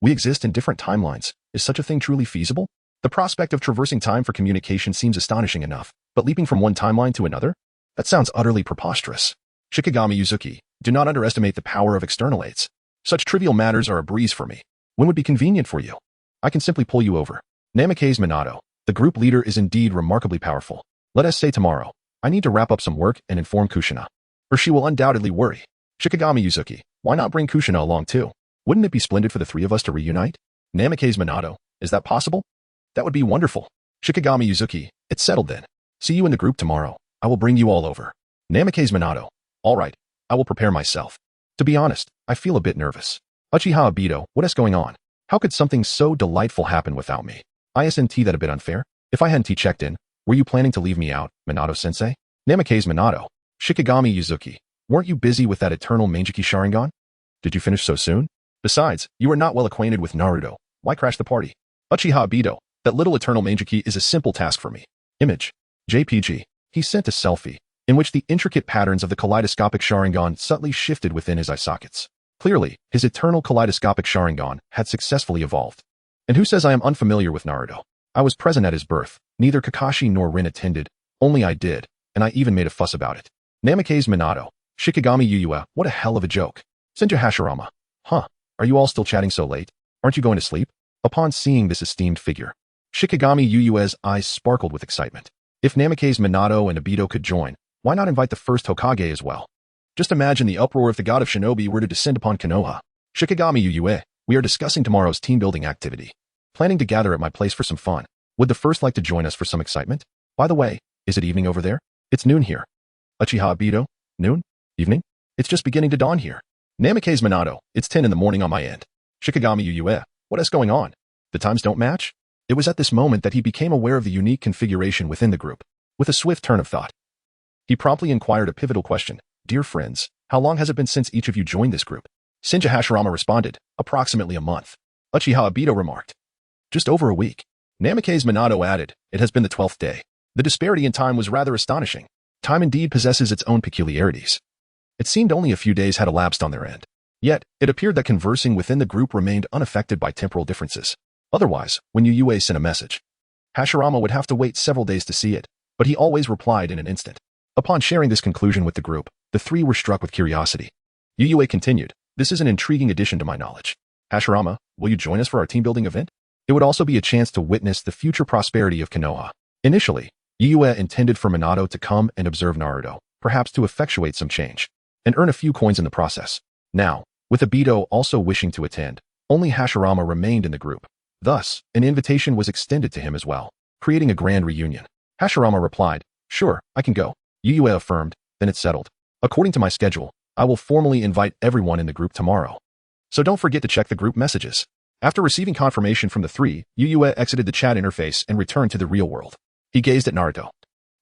we exist in different timelines. Is such a thing truly feasible? The prospect of traversing time for communication seems astonishing enough, but leaping from one timeline to another? That sounds utterly preposterous. Shikigami Yuzuki, do not underestimate the power of external aids. Such trivial matters are a breeze for me. When would be convenient for you? I can simply pull you over." Namikaze Minato, the group leader, is indeed remarkably powerful. Let us say tomorrow. I need to wrap up some work and inform Kushina, or she will undoubtedly worry. Shikigami Yuzuki, why not bring Kushina along too? Wouldn't it be splendid for the three of us to reunite? Namikaze Minato, is that possible? That would be wonderful. Shikigami Yuzuki, it's settled then. See you in the group tomorrow. I will bring you all over. Namikaze Minato, all right, I will prepare myself. To be honest, I feel a bit nervous. Uchiha Obito, what is going on? How could something so delightful happen without me? Isn't that a bit unfair? If I hadn't checked in, were you planning to leave me out, Minato-sensei? Namikaze Minato, Shikigami Yuzuki, weren't you busy with that eternal Manjiki Sharingan? Did you finish so soon? Besides, you are not well acquainted with Naruto. Why crash the party? Uchiha Obito, that little eternal Manjiki is a simple task for me. Image. JPG. He sent a selfie, in which the intricate patterns of the kaleidoscopic Sharingan subtly shifted within his eye sockets. Clearly, his eternal kaleidoscopic Sharingan had successfully evolved. And who says I am unfamiliar with Naruto? I was present at his birth. Neither Kakashi nor Rin attended. Only I did, and I even made a fuss about it. Namikaze Minato, Shikigami Yuyue, what a hell of a joke. Senju Hashirama. Huh, are you all still chatting so late? Aren't you going to sleep? Upon seeing this esteemed figure, Shikigami Yuyue's eyes sparkled with excitement. If Namikaze Minato and Obito could join, why not invite the first Hokage as well? Just imagine the uproar if the god of shinobi were to descend upon Konoha. Shikigami Yuyue, we are discussing tomorrow's team-building activity. Planning to gather at my place for some fun. Would the first like to join us for some excitement? By the way, is it evening over there? It's noon here. Uchiha Obito, noon? Evening? It's just beginning to dawn here. Namikaze Minato, it's 10 in the morning on my end. Shikigami Yuyue, what is going on? The times don't match? It was at this moment that he became aware of the unique configuration within the group. With a swift turn of thought, he promptly inquired a pivotal question. Dear friends, how long has it been since each of you joined this group? Senju Hashirama responded, approximately a month. Uchiha Obito remarked, just over a week. Namikaze Minato added, it has been the 12th day. The disparity in time was rather astonishing. Time indeed possesses its own peculiarities. It seemed only a few days had elapsed on their end. Yet, it appeared that conversing within the group remained unaffected by temporal differences. Otherwise, when Yuyue sent a message, Hashirama would have to wait several days to see it, but he always replied in an instant. Upon sharing this conclusion with the group, the three were struck with curiosity. Yuyue continued, this is an intriguing addition to my knowledge. Hashirama, will you join us for our team-building event? It would also be a chance to witness the future prosperity of Konoha. Initially, Yuyue intended for Minato to come and observe Naruto, perhaps to effectuate some change, and earn a few coins in the process. Now, with Obito also wishing to attend, only Hashirama remained in the group. Thus, an invitation was extended to him as well, creating a grand reunion. Hashirama replied, sure, I can go. Yuyue affirmed, then it's settled. According to my schedule, I will formally invite everyone in the group tomorrow. So don't forget to check the group messages. After receiving confirmation from the three, Yuyue exited the chat interface and returned to the real world. He gazed at Naruto,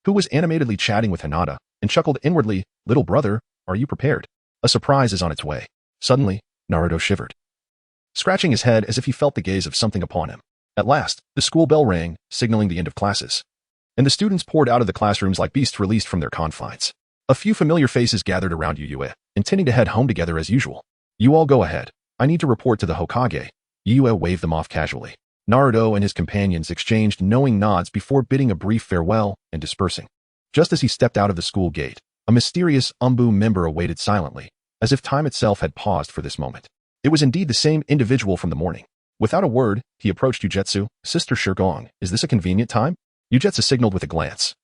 who was animatedly chatting with Hinata, and chuckled inwardly, little brother, are you prepared? A surprise is on its way. Suddenly, Naruto shivered, scratching his head as if he felt the gaze of something upon him. At last, the school bell rang, signaling the end of classes, and the students poured out of the classrooms like beasts released from their confines. A few familiar faces gathered around Yuyue, intending to head home together as usual. You all go ahead. I need to report to the Hokage. Yuyue waved them off casually. Naruto and his companions exchanged knowing nods before bidding a brief farewell and dispersing. Just as he stepped out of the school gate, a mysterious Umbu member awaited silently, as if time itself had paused for this moment. It was indeed the same individual from the morning. Without a word, he approached Yujetsu. Sister Shirgong, is this a convenient time? Yujetsu signaled with a glance.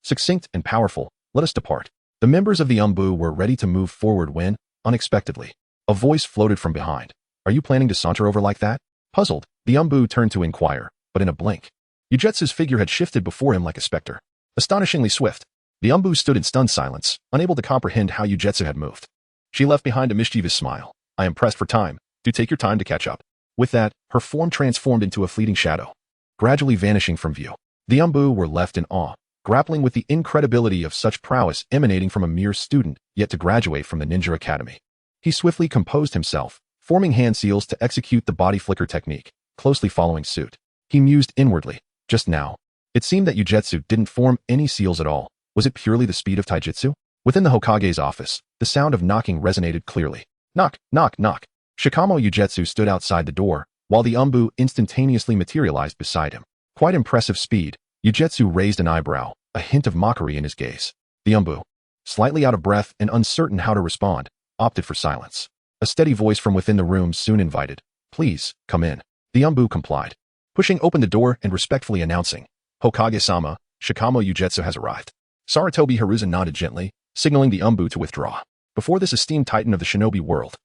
Succinct and powerful, let us depart. The members of the Umbu were ready to move forward when, unexpectedly, a voice floated from behind. Are you planning to saunter over like that? Puzzled, the Umbu turned to inquire, but in a blink, Yujetsu's figure had shifted before him like a specter. Astonishingly swift, the Umbu stood in stunned silence, unable to comprehend how Yujetsu had moved. She left behind a mischievous smile. I am pressed for time. Do take your time to catch up. With that, her form transformed into a fleeting shadow, gradually vanishing from view. The Umbu were left in awe, grappling with the incredibility of such prowess emanating from a mere student yet to graduate from the ninja academy. He swiftly composed himself, forming hand seals to execute the body flicker technique, closely following suit. He mused inwardly. Just now, it seemed that Yujetsu didn't form any seals at all. Was it purely the speed of taijutsu? Within the Hokage's office, the sound of knocking resonated clearly. Knock, knock, knock. Shikamo Yujetsu stood outside the door, while the Umbu instantaneously materialized beside him. Quite impressive speed. Yujetsu raised an eyebrow, a hint of mockery in his gaze. The Umbu, slightly out of breath and uncertain how to respond, opted for silence. A steady voice from within the room soon invited, please, come in. The Umbu complied, pushing open the door and respectfully announcing, Hokage-sama, Shikamo Yujetsu has arrived. Sarutobi Hiruzen nodded gently, signaling the Umbu to withdraw. Before this esteemed titan of the shinobi world,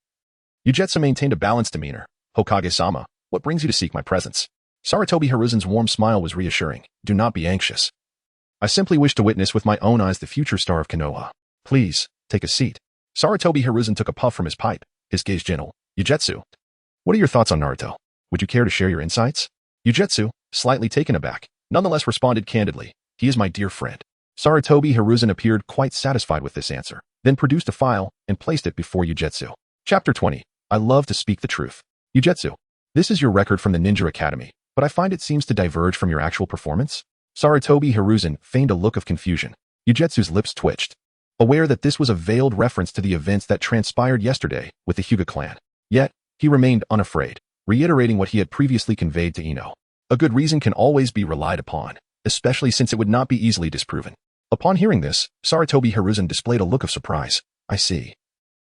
Yujetsu maintained a balanced demeanor. Hokage-sama, what brings you to seek my presence? Sarutobi Hiruzen's warm smile was reassuring. Do not be anxious. I simply wish to witness with my own eyes the future star of Konoha. Please, take a seat. Sarutobi Hiruzen took a puff from his pipe, his gaze gentle. Yujetsu, what are your thoughts on Naruto? Would you care to share your insights? Yujetsu, slightly taken aback, nonetheless responded candidly. He is my dear friend. Sarutobi Hiruzen appeared quite satisfied with this answer, then produced a file and placed it before Yujetsu. Chapter 20. I love to speak the truth. Yujetsu, this is your record from the Ninja Academy, but I find it seems to diverge from your actual performance. Sarutobi Hiruzen feigned a look of confusion. Yujetsu's lips twitched, aware that this was a veiled reference to the events that transpired yesterday with the Hyuga clan. Yet, he remained unafraid, reiterating what he had previously conveyed to Ino. A good reason can always be relied upon, especially since it would not be easily disproven. Upon hearing this, Sarutobi Hiruzen displayed a look of surprise. I see.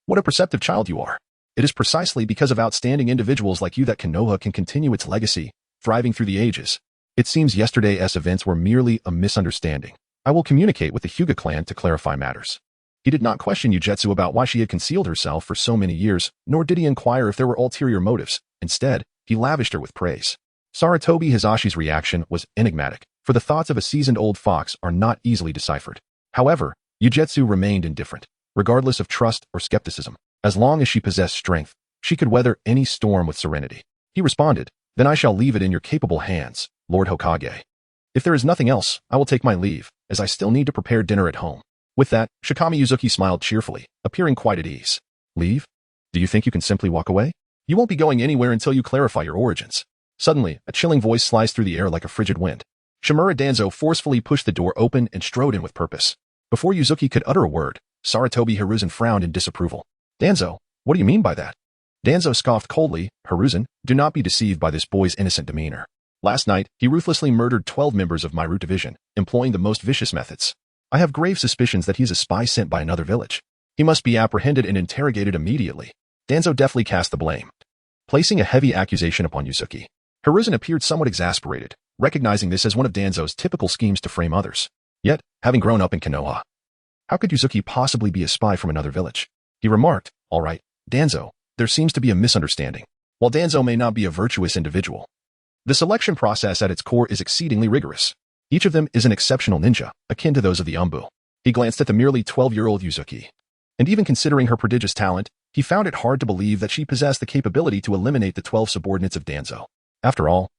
What a perceptive child you are. It is precisely because of outstanding individuals like you that Konoha can continue its legacy, thriving through the ages. It seems yesterday's events were merely a misunderstanding. I will communicate with the Hyuga clan to clarify matters. He did not question Yujetsu about why she had concealed herself for so many years, nor did he inquire if there were ulterior motives. Instead, he lavished her with praise. Sarutobi Hisashi's reaction was enigmatic, for the thoughts of a seasoned old fox are not easily deciphered. However, Yujetsu remained indifferent, regardless of trust or skepticism. As long as she possessed strength, she could weather any storm with serenity. He responded, then I shall leave it in your capable hands, Lord Hokage. If there is nothing else, I will take my leave, as I still need to prepare dinner at home. With that, Shikami Yuzuki smiled cheerfully, appearing quite at ease. Leave? Do you think you can simply walk away? You won't be going anywhere until you clarify your origins. Suddenly, a chilling voice sliced through the air like a frigid wind. Shimura Danzo forcefully pushed the door open and strode in with purpose. Before Yuzuki could utter a word, Sarutobi Hiruzen frowned in disapproval. Danzo, what do you mean by that? Danzo scoffed coldly. Hiruzen, do not be deceived by this boy's innocent demeanor. Last night, he ruthlessly murdered 12 members of my root division, employing the most vicious methods. I have grave suspicions that he's a spy sent by another village. He must be apprehended and interrogated immediately. Danzo deftly cast the blame, placing a heavy accusation upon Yuzuki. Hiruzen appeared somewhat exasperated, recognizing this as one of Danzo's typical schemes to frame others. Yet, having grown up in Konoha, how could Yuzuki possibly be a spy from another village? He remarked, all right, Danzo, there seems to be a misunderstanding. While Danzo may not be a virtuous individual, the selection process at its core is exceedingly rigorous. Each of them is an exceptional ninja, akin to those of the Umbu. He glanced at the merely 12-year-old Yuzuki. And even considering her prodigious talent, he found it hard to believe that she possessed the capability to eliminate the 12 subordinates of Danzo. After all,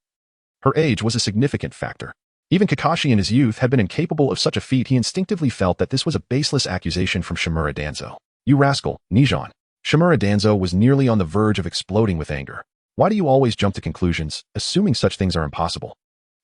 her age was a significant factor. Even Kakashi in his youth had been incapable of such a feat. He instinctively felt that this was a baseless accusation from Shimura Danzo. You rascal, Nijon. Shimura Danzo was nearly on the verge of exploding with anger. Why do you always jump to conclusions, assuming such things are impossible?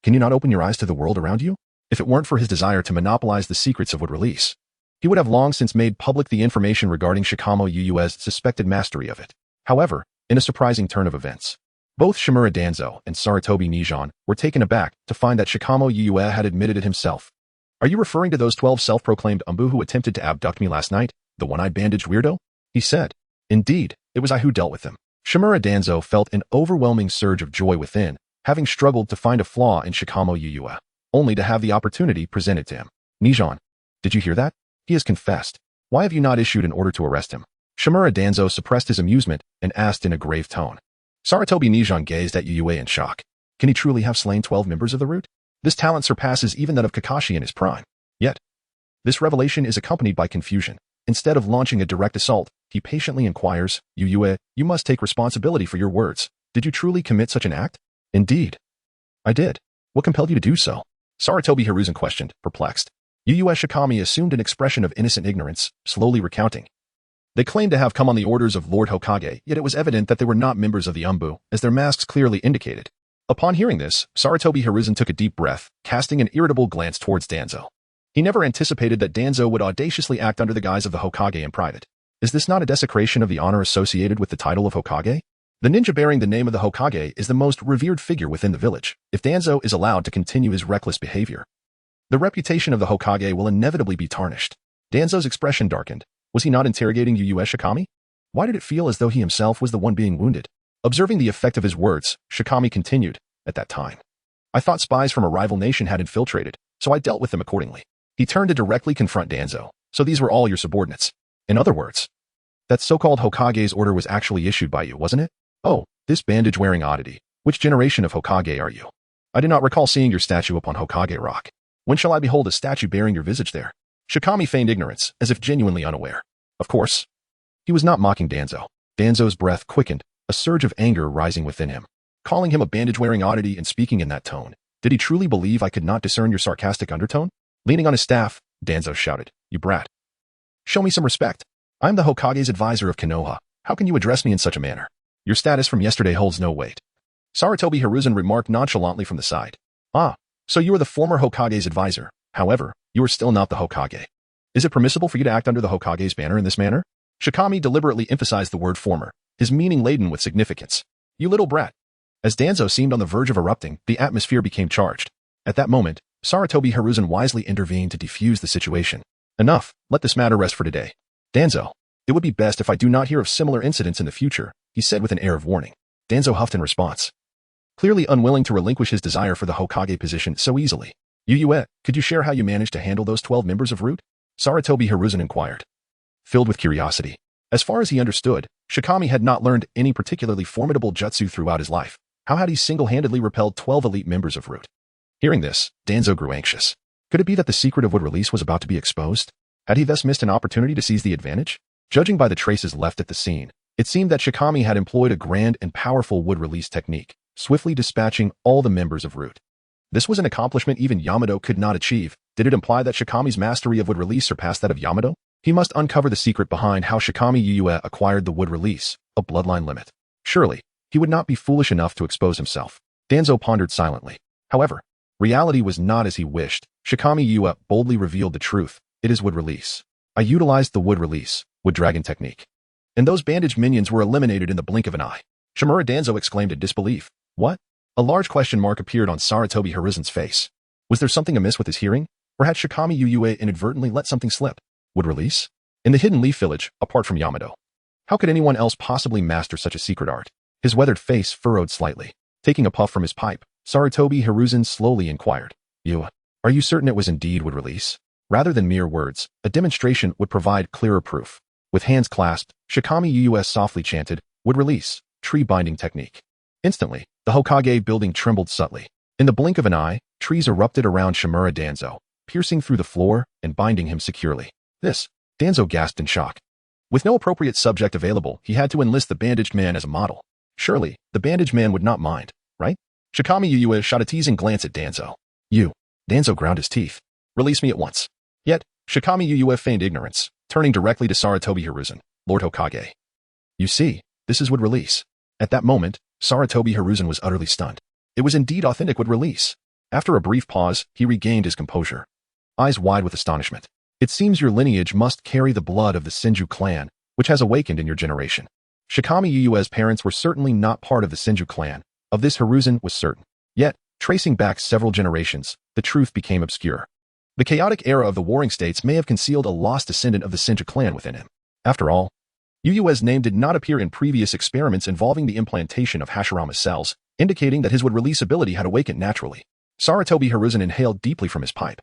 Can you not open your eyes to the world around you? If it weren't for his desire to monopolize the secrets of wood release, he would have long since made public the information regarding Shikamo Yuu's suspected mastery of it. However, in a surprising turn of events, Both Shimura Danzo and Sarutobi Nijon were taken aback to find that Shikamo Yuyue had admitted it himself. Are you referring to those 12 self-proclaimed umbu who attempted to abduct me last night, the one-eyed bandaged weirdo? He said. Indeed, it was I who dealt with them. Shimura Danzo felt an overwhelming surge of joy within, having struggled to find a flaw in Shikamo Yuyue, only to have the opportunity presented to him. Nijon, did you hear that? He has confessed. Why have you not issued an order to arrest him? Shimura Danzo suppressed his amusement and asked in a grave tone. Sarutobi Nijon gazed at Yuyue in shock. Can he truly have slain 12 members of the Root? This talent surpasses even that of Kakashi in his prime. Yet, this revelation is accompanied by confusion. Instead of launching a direct assault, he patiently inquires, Yuyue, you must take responsibility for your words. Did you truly commit such an act? Indeed. I did. What compelled you to do so? Sarutobi Hiruzen questioned, perplexed. Yuyue Shikami assumed an expression of innocent ignorance, slowly recounting. They claimed to have come on the orders of Lord Hokage, yet it was evident that they were not members of the Umbu, as their masks clearly indicated. Upon hearing this, Sarutobi Hiruzen took a deep breath, casting an irritable glance towards Danzo. He never anticipated that Danzo would audaciously act under the guise of the Hokage in private. Is this not a desecration of the honor associated with the title of Hokage? The ninja bearing the name of the Hokage is the most revered figure within the village. If Danzo is allowed to continue his reckless behavior, the reputation of the Hokage will inevitably be tarnished. Danzo's expression darkened. Was he not interrogating Yuyue Shikami? Why did it feel as though he himself was the one being wounded? Observing the effect of his words, Shikami continued, at that time. I thought spies from a rival nation had infiltrated, so I dealt with them accordingly. He turned to directly confront Danzo. So these were all your subordinates. In other words, that so-called Hokage's order was actually issued by you, wasn't it? Oh, this bandage-wearing oddity. Which generation of Hokage are you? I do not recall seeing your statue upon Hokage Rock. When shall I behold a statue bearing your visage there? Shikami feigned ignorance, as if genuinely unaware. Of course, he was not mocking Danzo. Danzo's breath quickened, a surge of anger rising within him. Calling him a bandage-wearing oddity and speaking in that tone, did he truly believe I could not discern your sarcastic undertone? Leaning on his staff, Danzo shouted, You brat. Show me some respect. I am the Hokage's advisor of Konoha. How can you address me in such a manner? Your status from yesterday holds no weight. Sarutobi Hiruzen remarked nonchalantly from the side. Ah, so you are the former Hokage's advisor. However, you are still not the Hokage. Is it permissible for you to act under the Hokage's banner in this manner? Shikami deliberately emphasized the word former, his meaning laden with significance. You little brat. As Danzo seemed on the verge of erupting, the atmosphere became charged. At that moment, Sarutobi Hiruzen wisely intervened to defuse the situation. Enough, let this matter rest for today. Danzo, it would be best if I do not hear of similar incidents in the future, he said with an air of warning. Danzo huffed in response, clearly unwilling to relinquish his desire for the Hokage position so easily. Yuyue, could you share how you managed to handle those 12 members of Root? Sarutobi Hiruzen inquired, filled with curiosity. As far as he understood, Shikami had not learned any particularly formidable jutsu throughout his life. How had he single-handedly repelled 12 elite members of Root? Hearing this, Danzo grew anxious. Could it be that the secret of wood release was about to be exposed? Had he thus missed an opportunity to seize the advantage? Judging by the traces left at the scene, it seemed that Shikami had employed a grand and powerful wood release technique, swiftly dispatching all the members of Root. This was an accomplishment even Yamato could not achieve. Did it imply that Shikami's mastery of wood release surpassed that of Yamato? He must uncover the secret behind how Shikami Yuyue acquired the wood release, a bloodline limit. Surely, he would not be foolish enough to expose himself. Danzo pondered silently. However, reality was not as he wished. Shikami Yuyue boldly revealed the truth. It is wood release. I utilized the wood release, wood dragon technique. And those bandaged minions were eliminated in the blink of an eye. Shimura Danzo exclaimed in disbelief. What? A large question mark appeared on Sarutobi Hiruzen's face. Was there something amiss with his hearing? Or had Shikami Yuyue inadvertently let something slip? Wood release? In the Hidden Leaf Village, apart from Yamato. How could anyone else possibly master such a secret art? His weathered face furrowed slightly. Taking a puff from his pipe, Sarutobi Hiruzen slowly inquired. Are you certain it was indeed wood release? Rather than mere words, a demonstration would provide clearer proof. With hands clasped, Shikami Yuyue softly chanted, wood release, tree binding technique. Instantly, the Hokage building trembled subtly. In the blink of an eye, trees erupted around Shimura Danzo, piercing through the floor and binding him securely. This, Danzo gasped in shock. With no appropriate subject available, he had to enlist the bandaged man as a model. Surely, the bandaged man would not mind, right? Shikami Yuyue shot a teasing glance at Danzo. Danzo ground his teeth. Release me at once. Yet, Shikami Yuyue feigned ignorance, turning directly to Sarutobi Hiruzen, Lord Hokage. You see, this is wood release. At that moment, Sarutobi Hiruzen was utterly stunned. It was indeed authentic wood release. After a brief pause, he regained his composure. Eyes wide with astonishment. It seems your lineage must carry the blood of the Senju clan, which has awakened in your generation. Shikami Uyue's parents were certainly not part of the Senju clan. Of this Hiruzen was certain. Yet, tracing back several generations, the truth became obscure. The chaotic era of the Warring States may have concealed a lost descendant of the Senju clan within him. After all, Uyue's name did not appear in previous experiments involving the implantation of Hashirama's cells, indicating that his wood-release ability had awakened naturally. Sarutobi Hiruzen inhaled deeply from his pipe.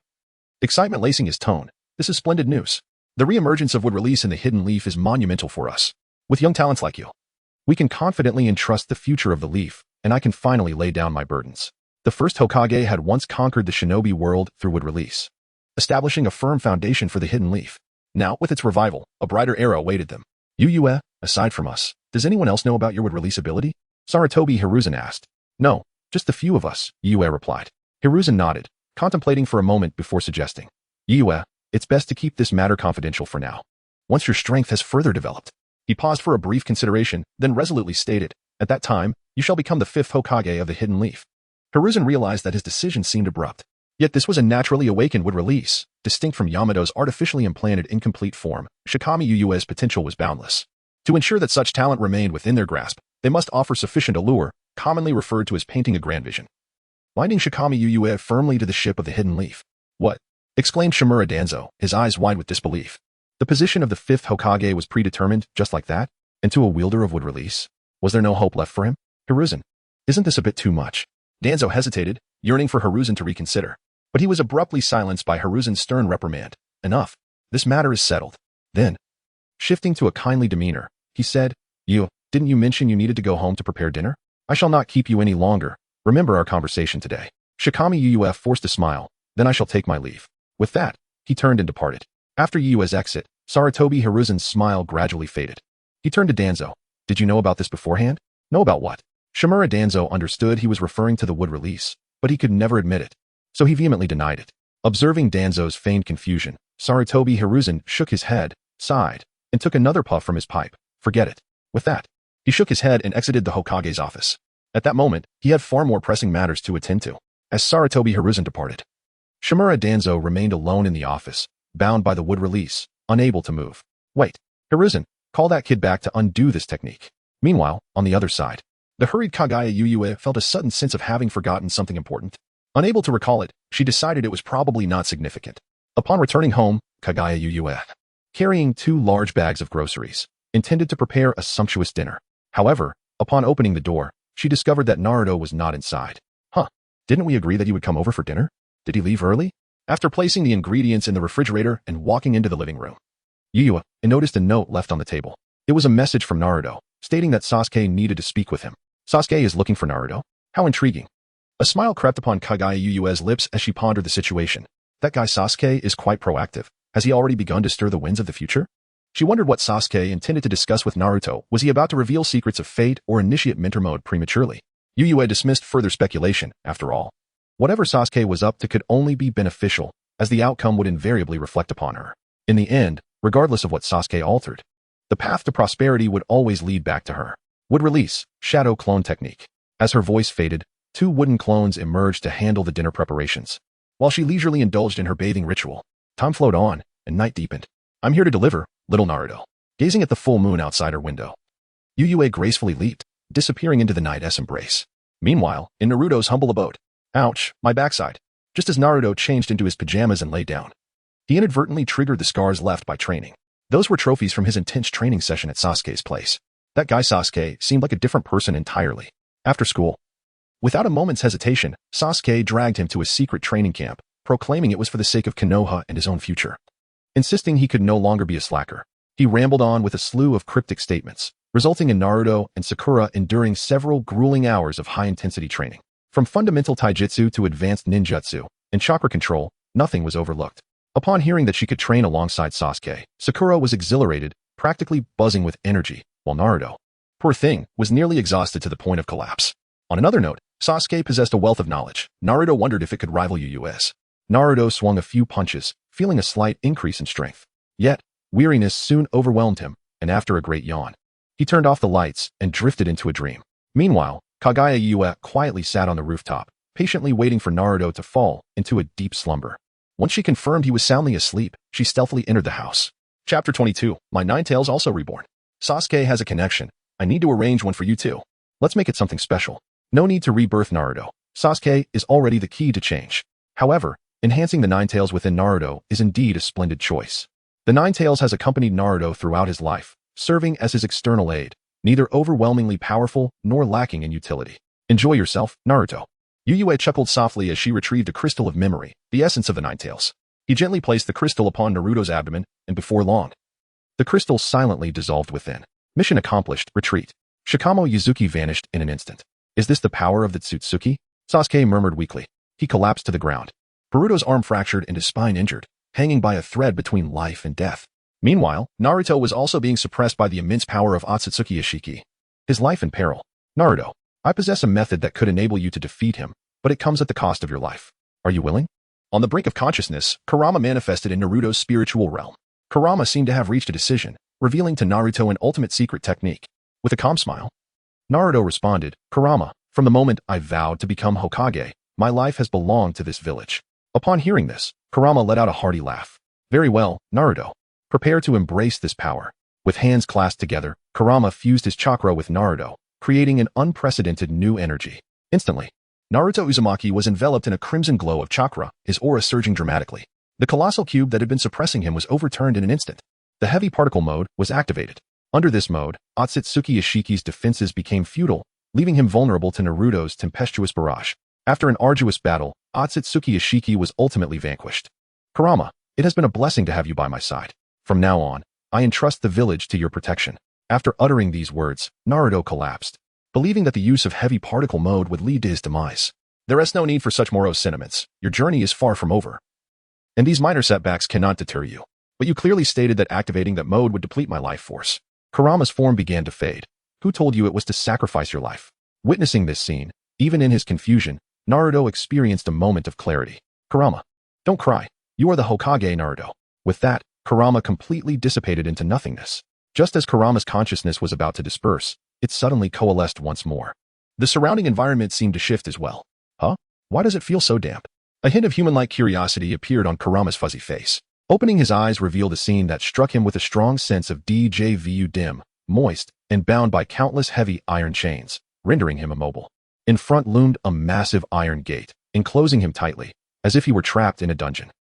Excitement lacing his tone. This is splendid news. The re-emergence of wood-release in the hidden leaf is monumental for us. With young talents like you, we can confidently entrust the future of the leaf, and I can finally lay down my burdens. The first Hokage had once conquered the shinobi world through wood-release, establishing a firm foundation for the hidden leaf. Now, with its revival, a brighter era awaited them. Uyue, aside from us, does anyone else know about your wood-release ability? Sarutobi Hiruzen asked. No, just the few of us, Uyue replied. Hiruzen nodded, contemplating for a moment before suggesting. Uyue, it's best to keep this matter confidential for now. Once your strength has further developed. He paused for a brief consideration, then resolutely stated, at that time, you shall become the 5th Hokage of the hidden leaf. Hiruzen realized that his decision seemed abrupt. Yet this was a naturally awakened wood-release, distinct from Yamato's artificially implanted incomplete form. Shikami Uyue's potential was boundless. To ensure that such talent remained within their grasp, they must offer sufficient allure, commonly referred to as painting a grand vision. Binding Shikami Uyue firmly to the ship of the hidden leaf. What? Exclaimed Shimura Danzo, his eyes wide with disbelief. The position of the 5th Hokage was predetermined, just like that? And to a wielder of wood-release? Was there no hope left for him? Hiruzen, isn't this a bit too much? Danzo hesitated, yearning for Hiruzen to reconsider. But he was abruptly silenced by Hiruzen's stern reprimand. Enough. This matter is settled. Then, shifting to a kindly demeanor, he said, didn't you mention you needed to go home to prepare dinner? I shall not keep you any longer. Remember our conversation today. Shikami Uyue forced a smile. Then I shall take my leave. With that, he turned and departed. After Uyue's exit, Sarutobi Hiruzen's smile gradually faded. He turned to Danzo. Did you know about this beforehand? Know about what? Shimura Danzo understood he was referring to the wood-release, but he could never admit it. So he vehemently denied it. Observing Danzo's feigned confusion, Sarutobi Hiruzen shook his head, sighed, and took another puff from his pipe. Forget it. With that, he shook his head and exited the Hokage's office. At that moment, he had far more pressing matters to attend to. As Sarutobi Hiruzen departed, Shimura Danzo remained alone in the office, bound by the wood-release, unable to move. Wait, Hiruzen, call that kid back to undo this technique. Meanwhile, on the other side, the hurried Kagaya Uyue felt a sudden sense of having forgotten something important. Unable to recall it, she decided it was probably not significant. Upon returning home, Kagaya Uyue, carrying 2 large bags of groceries, intended to prepare a sumptuous dinner. However, upon opening the door, she discovered that Naruto was not inside. Didn't we agree that he would come over for dinner? Did he leave early? After placing the ingredients in the refrigerator and walking into the living room, Uyue noticed a note left on the table. It was a message from Naruto, stating that Sasuke needed to speak with him. Sasuke is looking for Naruto? How intriguing. A smile crept upon Kagaya Uyue's lips as she pondered the situation. That guy Sasuke is quite proactive. Has he already begun to stir the winds of the future? She wondered what Sasuke intended to discuss with Naruto. Was he about to reveal secrets of fate or initiate mentor mode prematurely? Uyue dismissed further speculation, after all. Whatever Sasuke was up to could only be beneficial, as the outcome would invariably reflect upon her. In the end, regardless of what Sasuke altered, the path to prosperity would always lead back to her. Wood-release, shadow clone technique. As her voice faded, 2 wooden clones emerged to handle the dinner preparations. While she leisurely indulged in her bathing ritual, time flowed on, and night deepened. I'm here to deliver, little Naruto. Gazing at the full moon outside her window, Uyue gracefully leaped, disappearing into the night's embrace. Meanwhile, in Naruto's humble abode, ouch, my backside. Just as Naruto changed into his pajamas and lay down, he inadvertently triggered the scars left by training. Those were trophies from his intense training session at Sasuke's place. That guy Sasuke seemed like a different person entirely. After school, without a moment's hesitation, Sasuke dragged him to a secret training camp, proclaiming it was for the sake of Konoha and his own future. Insisting he could no longer be a slacker, he rambled on with a slew of cryptic statements, resulting in Naruto and Sakura enduring several grueling hours of high-intensity training. From fundamental taijutsu to advanced ninjutsu and chakra control, nothing was overlooked. Upon hearing that she could train alongside Sasuke, Sakura was exhilarated, practically buzzing with energy, while Naruto, poor thing, was nearly exhausted to the point of collapse. On another note, Sasuke possessed a wealth of knowledge. Naruto wondered if it could rival Uyue's. Naruto swung a few punches, feeling a slight increase in strength. Yet, weariness soon overwhelmed him, and after a great yawn, he turned off the lights and drifted into a dream. Meanwhile, Kagaya Uyue quietly sat on the rooftop, patiently waiting for Naruto to fall into a deep slumber. Once she confirmed he was soundly asleep, she stealthily entered the house. Chapter 22. My Ninetales Also Reborn. Sasuke has a connection. I need to arrange one for you too. Let's make it something special. No need to rebirth Naruto. Sasuke is already the key to change. However, enhancing the Nine Tails within Naruto is indeed a splendid choice. The Nine Tails has accompanied Naruto throughout his life, serving as his external aid, neither overwhelmingly powerful nor lacking in utility. Enjoy yourself, Naruto. Yuyue chuckled softly as she retrieved a crystal of memory, the essence of the Nine Tails. He gently placed the crystal upon Naruto's abdomen, and before long, the crystal silently dissolved within. Mission accomplished, retreat. Shikamo Yuzuki vanished in an instant. Is this the power of the Otsutsuki? Sasuke murmured weakly. He collapsed to the ground. Boruto's arm fractured and his spine injured, hanging by a thread between life and death. Meanwhile, Naruto was also being suppressed by the immense power of Otsutsuki Isshiki. His life in peril. Naruto, I possess a method that could enable you to defeat him, but it comes at the cost of your life. Are you willing? On the brink of consciousness, Kurama manifested in Naruto's spiritual realm. Kurama seemed to have reached a decision, revealing to Naruto an ultimate secret technique. With a calm smile, Naruto responded, Kurama, from the moment I vowed to become Hokage, my life has belonged to this village. Upon hearing this, Kurama let out a hearty laugh. Very well, Naruto. Prepare to embrace this power. With hands clasped together, Kurama fused his chakra with Naruto, creating an unprecedented new energy. Instantly, Naruto Uzumaki was enveloped in a crimson glow of chakra, his aura surging dramatically. The colossal cube that had been suppressing him was overturned in an instant. The heavy particle mode was activated. Under this mode, Otsutsuki Isshiki's defenses became futile, leaving him vulnerable to Naruto's tempestuous barrage. After an arduous battle, Otsutsuki Isshiki was ultimately vanquished. Kurama, it has been a blessing to have you by my side. From now on, I entrust the village to your protection. After uttering these words, Naruto collapsed, believing that the use of heavy particle mode would lead to his demise. There is no need for such morose sentiments. Your journey is far from over. And these minor setbacks cannot deter you. But you clearly stated that activating that mode would deplete my life force. Kurama's form began to fade. Who told you it was to sacrifice your life? Witnessing this scene, even in his confusion, Naruto experienced a moment of clarity. Kurama, don't cry. You are the Hokage, Naruto. With that, Kurama completely dissipated into nothingness. Just as Kurama's consciousness was about to disperse, it suddenly coalesced once more. The surrounding environment seemed to shift as well. Huh? Why does it feel so damp? A hint of human-like curiosity appeared on Kurama's fuzzy face. Opening his eyes revealed a scene that struck him with a strong sense of deja vu, dim, moist, and bound by countless heavy iron chains, rendering him immobile. In front loomed a massive iron gate, enclosing him tightly, as if he were trapped in a dungeon.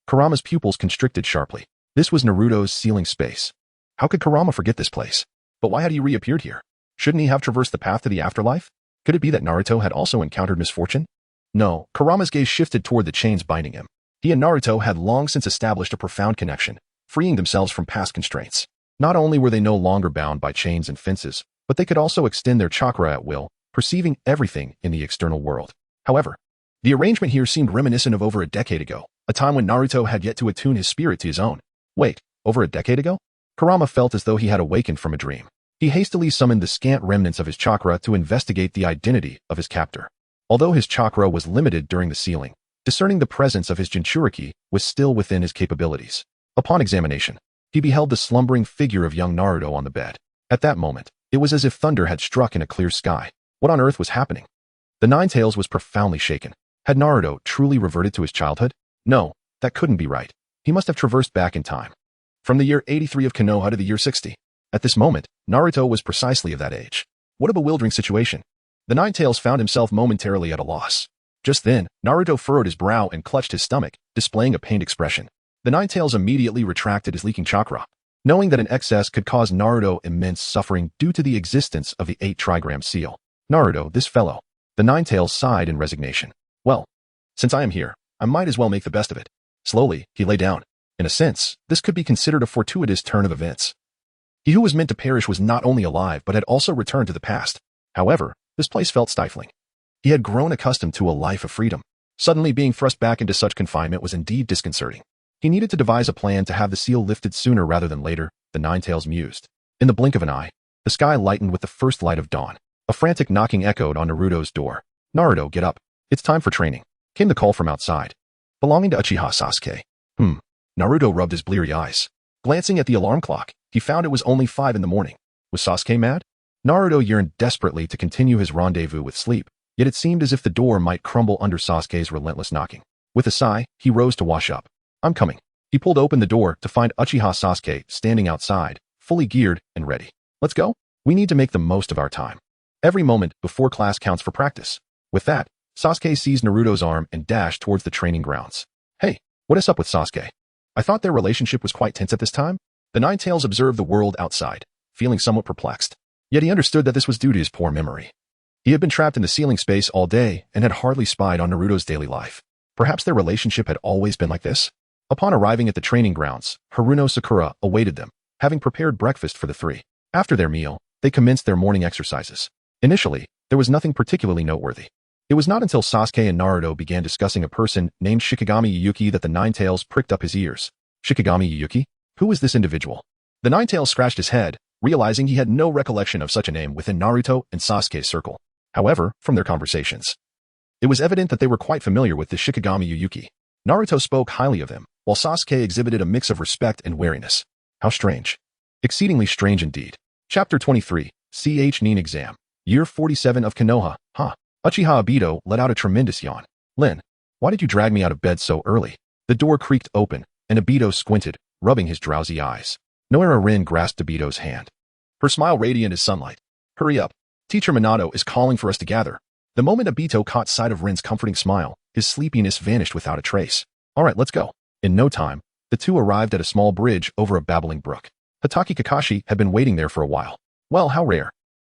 Kurama's pupils constricted sharply. This was Naruto's sealing space. How could Kurama forget this place? But why had he reappeared here? Shouldn't he have traversed the path to the afterlife? Could it be that Naruto had also encountered misfortune? No, Kurama's gaze shifted toward the chains binding him. He and Naruto had long since established a profound connection, freeing themselves from past constraints. Not only were they no longer bound by chains and fences, but they could also extend their chakra at will, perceiving everything in the external world. However, the arrangement here seemed reminiscent of over a decade ago, a time when Naruto had yet to attune his spirit to his own. Wait, over a decade ago? Kurama felt as though he had awakened from a dream. He hastily summoned the scant remnants of his chakra to investigate the identity of his captor. Although his chakra was limited during the sealing, discerning the presence of his Jinchuriki was still within his capabilities. Upon examination, he beheld the slumbering figure of young Naruto on the bed. At that moment, it was as if thunder had struck in a clear sky. What on earth was happening? The Nine Tails was profoundly shaken. Had Naruto truly reverted to his childhood? No, that couldn't be right. He must have traversed back in time. From the year 83 of Konoha to the year 60. At this moment, Naruto was precisely of that age. What a bewildering situation. The Nine Tails found himself momentarily at a loss. Just then, Naruto furrowed his brow and clutched his stomach, displaying a pained expression. The Nine Tails immediately retracted his leaking chakra, knowing that an excess could cause Naruto immense suffering due to the existence of the 8 trigram seal. Naruto, this fellow. The Nine Tails sighed in resignation. Well, since I am here, I might as well make the best of it. Slowly, he lay down. In a sense, this could be considered a fortuitous turn of events. He who was meant to perish was not only alive but had also returned to the past. However, this place felt stifling. He had grown accustomed to a life of freedom. Suddenly being thrust back into such confinement was indeed disconcerting. He needed to devise a plan to have the seal lifted sooner rather than later, the Nine Tails mused. In the blink of an eye, the sky lightened with the first light of dawn. A frantic knocking echoed on Naruto's door. Naruto, get up. It's time for training. Came the call from outside. Belonging to Uchiha Sasuke. Naruto rubbed his bleary eyes. Glancing at the alarm clock, he found it was only 5 in the morning. Was Sasuke mad? Naruto yearned desperately to continue his rendezvous with sleep, yet it seemed as if the door might crumble under Sasuke's relentless knocking. With a sigh, he rose to wash up. I'm coming. He pulled open the door to find Uchiha Sasuke standing outside, fully geared and ready. Let's go? We need to make the most of our time. Every moment before class counts for practice. With that, Sasuke seized Naruto's arm and dashed towards the training grounds. Hey, what is up with Sasuke? I thought their relationship was quite tense at this time. The Nine-Tails observed the world outside, feeling somewhat perplexed. Yet he understood that this was due to his poor memory. He had been trapped in the ceiling space all day and had hardly spied on Naruto's daily life. Perhaps their relationship had always been like this? Upon arriving at the training grounds, Haruno Sakura awaited them, having prepared breakfast for the three. After their meal, they commenced their morning exercises. Initially, there was nothing particularly noteworthy. It was not until Sasuke and Naruto began discussing a person named Shikigami Iyuki that the Nine-Tails pricked up his ears. Shikigami Iyuki? Who was this individual? The Nine-Tails scratched his head, realizing he had no recollection of such a name within Naruto and Sasuke's circle. However, from their conversations, it was evident that they were quite familiar with the Shikigami Iyuki. Naruto spoke highly of him, while Sasuke exhibited a mix of respect and wariness. How strange. Exceedingly strange indeed. Chapter 23, Ch-Nin Exam. Year 47 of Konoha, huh? Uchiha Obito let out a tremendous yawn. Lin, why did you drag me out of bed so early? The door creaked open, and Obito squinted, rubbing his drowsy eyes. Noera Rin grasped Obito's hand. Her smile radiant as sunlight. Hurry up. Teacher Minato is calling for us to gather. The moment Obito caught sight of Rin's comforting smile, his sleepiness vanished without a trace. All right, let's go. In no time, the two arrived at a small bridge over a babbling brook. Hatake Kakashi had been waiting there for a while. Well, how rare.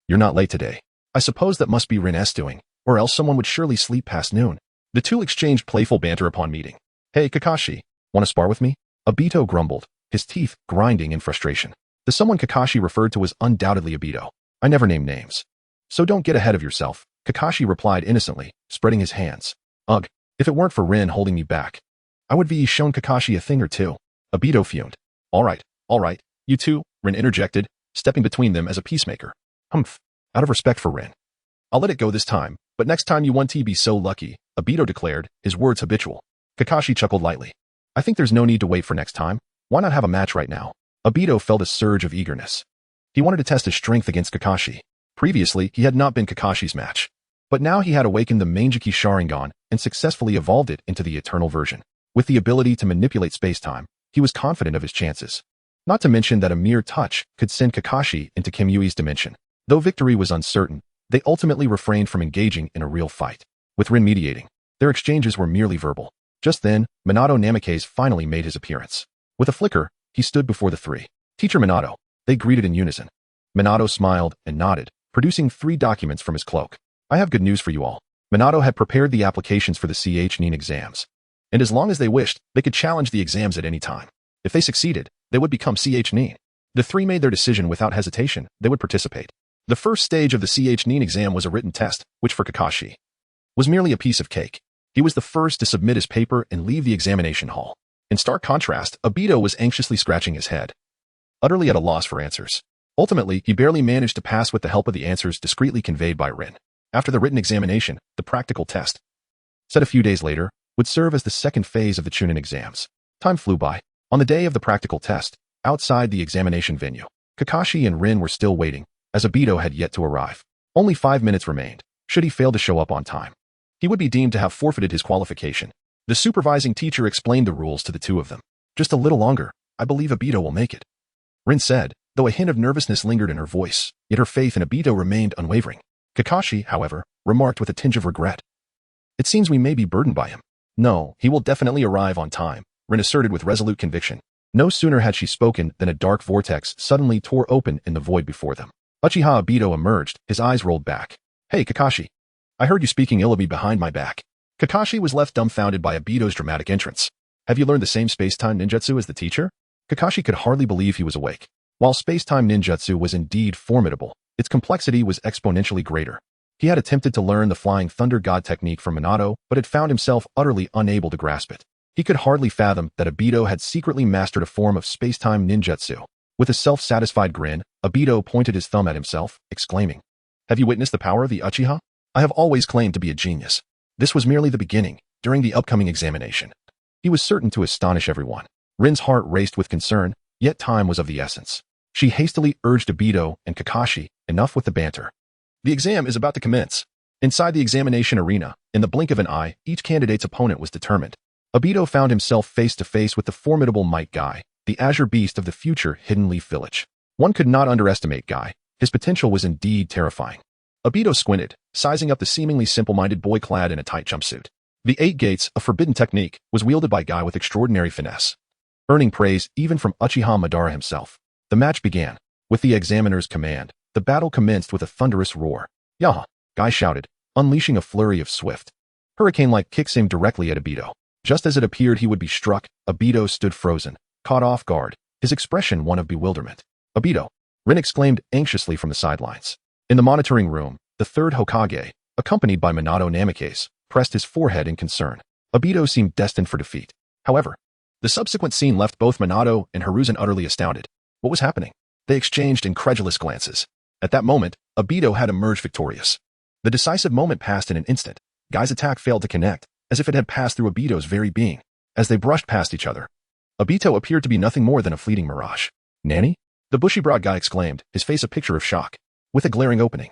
You're not late today. I suppose that must be Rin's doing, or else someone would surely sleep past noon. The two exchanged playful banter upon meeting. Hey, Kakashi, want to spar with me? Obito grumbled, his teeth grinding in frustration. The someone Kakashi referred to was undoubtedly Obito. I never name names. So don't get ahead of yourself, Kakashi replied innocently, spreading his hands. Ugh, if it weren't for Rin holding me back, I would be shown Kakashi a thing or two. Obito fumed. All right, you two, Rin interjected, stepping between them as a peacemaker. Humph, out of respect for Rin. I'll let it go this time, but next time you want to be so lucky, Obito declared, his words habitual. Kakashi chuckled lightly. I think there's no need to wait for next time. Why not have a match right now? Obito felt a surge of eagerness. He wanted to test his strength against Kakashi. Previously, he had not been Kakashi's match. But now he had awakened the Manjiki Sharingan and successfully evolved it into the eternal version. With the ability to manipulate space-time, he was confident of his chances. Not to mention that a mere touch could send Kakashi into Kimui's dimension. Though victory was uncertain, they ultimately refrained from engaging in a real fight. With Rin mediating, their exchanges were merely verbal. Just then, Minato Namikaze finally made his appearance. With a flicker, he stood before the three. Teacher Minato, they greeted in unison. Minato smiled and nodded, producing 3 documents from his cloak. I have good news for you all. Minato had prepared the applications for the Ch-Nin exams. And as long as they wished, they could challenge the exams at any time. If they succeeded, they would become Ch-Nin. The 3 made their decision without hesitation. They would participate. The first stage of the Ch-Nin exam was a written test, which for Kakashi was merely a piece of cake. He was the first to submit his paper and leave the examination hall. In stark contrast, Obito was anxiously scratching his head, utterly at a loss for answers. Ultimately, he barely managed to pass with the help of the answers discreetly conveyed by Rin. After the written examination, the practical test, set a few days later, would serve as the second phase of the Chunin exams. Time flew by. On the day of the practical test, outside the examination venue, Kakashi and Rin were still waiting, as Obito had yet to arrive. Only 5 minutes remained. Should he fail to show up on time, he would be deemed to have forfeited his qualification. The supervising teacher explained the rules to the two of them. Just a little longer. I believe Obito will make it, Rin said, though a hint of nervousness lingered in her voice, yet her faith in Obito remained unwavering. Kakashi, however, remarked with a tinge of regret. It seems we may be burdened by him. No, he will definitely arrive on time, Rin asserted with resolute conviction. No sooner had she spoken than a dark vortex suddenly tore open in the void before them. Uchiha Obito emerged, his eyes rolled back. Hey, Kakashi. I heard you speaking ill of me behind my back. Kakashi was left dumbfounded by Obito's dramatic entrance. Have you learned the same space-time ninjutsu as the teacher? Kakashi could hardly believe he was awake. While space-time ninjutsu was indeed formidable, its complexity was exponentially greater. He had attempted to learn the Flying Thunder God technique from Minato, but had found himself utterly unable to grasp it. He could hardly fathom that Obito had secretly mastered a form of space-time ninjutsu. With a self-satisfied grin, Obito pointed his thumb at himself, exclaiming, Have you witnessed the power of the Uchiha? I have always claimed to be a genius. This was merely the beginning. During the upcoming examination, he was certain to astonish everyone. Rin's heart raced with concern, yet time was of the essence. She hastily urged Obito and Kakashi, enough with the banter. The exam is about to commence. Inside the examination arena, in the blink of an eye, each candidate's opponent was determined. Obito found himself face to face with the formidable Might Guy, the azure beast of the future Hidden Leaf Village. One could not underestimate Guy. His potential was indeed terrifying. Obito squinted, sizing up the seemingly simple-minded boy clad in a tight jumpsuit. The 8 gates, a forbidden technique, was wielded by Guy with extraordinary finesse, earning praise even from Uchiha Madara himself. The match began. With the examiner's command, the battle commenced with a thunderous roar. Yaha! Guy shouted, unleashing a flurry of swift, hurricane-like kicks aimed directly at Obito. Just as it appeared he would be struck, Obito stood frozen, caught off guard, his expression one of bewilderment. Obito! Rin exclaimed anxiously from the sidelines. In the monitoring room, the third Hokage, accompanied by Minato Namikaze, pressed his forehead in concern. Obito seemed destined for defeat. However, the subsequent scene left both Minato and Hiruzen utterly astounded. What was happening? They exchanged incredulous glances. At that moment, Obito had emerged victorious. The decisive moment passed in an instant. Guy's attack failed to connect, as if it had passed through Obito's very being. As they brushed past each other, Obito appeared to be nothing more than a fleeting mirage. Nanny? The bushy-browed Guy exclaimed, his face a picture of shock. With a glaring opening,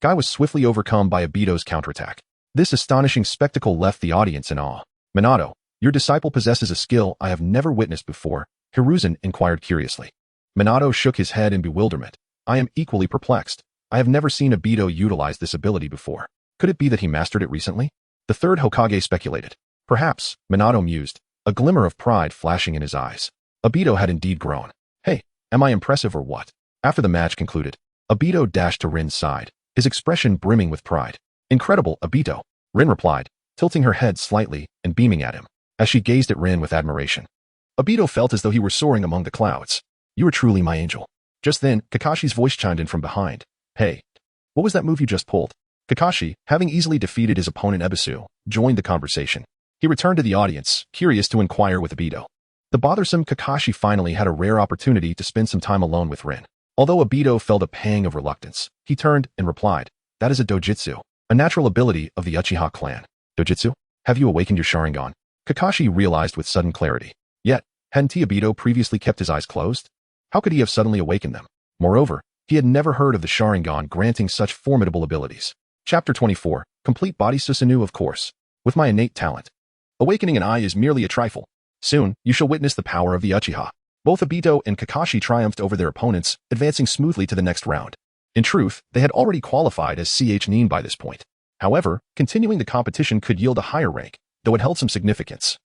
Guy was swiftly overcome by Obito's counterattack. This astonishing spectacle left the audience in awe. Minato, your disciple possesses a skill I have never witnessed before, Hiruzen inquired curiously. Minato shook his head in bewilderment. I am equally perplexed. I have never seen Obito utilize this ability before. Could it be that he mastered it recently? The third Hokage speculated. Perhaps, Minato mused, a glimmer of pride flashing in his eyes. Obito had indeed grown. Hey, am I impressive or what? After the match concluded, Obito dashed to Rin's side, his expression brimming with pride. Incredible, Obito, Rin replied, tilting her head slightly and beaming at him, as she gazed at Rin with admiration. Obito felt as though he were soaring among the clouds. You are truly my angel. Just then, Kakashi's voice chimed in from behind. Hey, what was that move you just pulled? Kakashi, having easily defeated his opponent Ebisu, joined the conversation. He returned to the audience, curious to inquire with Obito. The bothersome Kakashi finally had a rare opportunity to spend some time alone with Rin. Although Obito felt a pang of reluctance, he turned and replied, that is a dojutsu, a natural ability of the Uchiha clan. Dojutsu? Have you awakened your Sharingan? Kakashi realized with sudden clarity. Yet, hadn't Obito previously kept his eyes closed? How could he have suddenly awakened them? Moreover, he had never heard of the Sharingan granting such formidable abilities. Chapter 24, Complete Body Susanoo. Of course, with my innate talent. Awakening an eye is merely a trifle. Soon, you shall witness the power of the Uchiha. Both Obito and Kakashi triumphed over their opponents, advancing smoothly to the next round. In truth, they had already qualified as Nin by this point. However, continuing the competition could yield a higher rank, though it held some significance.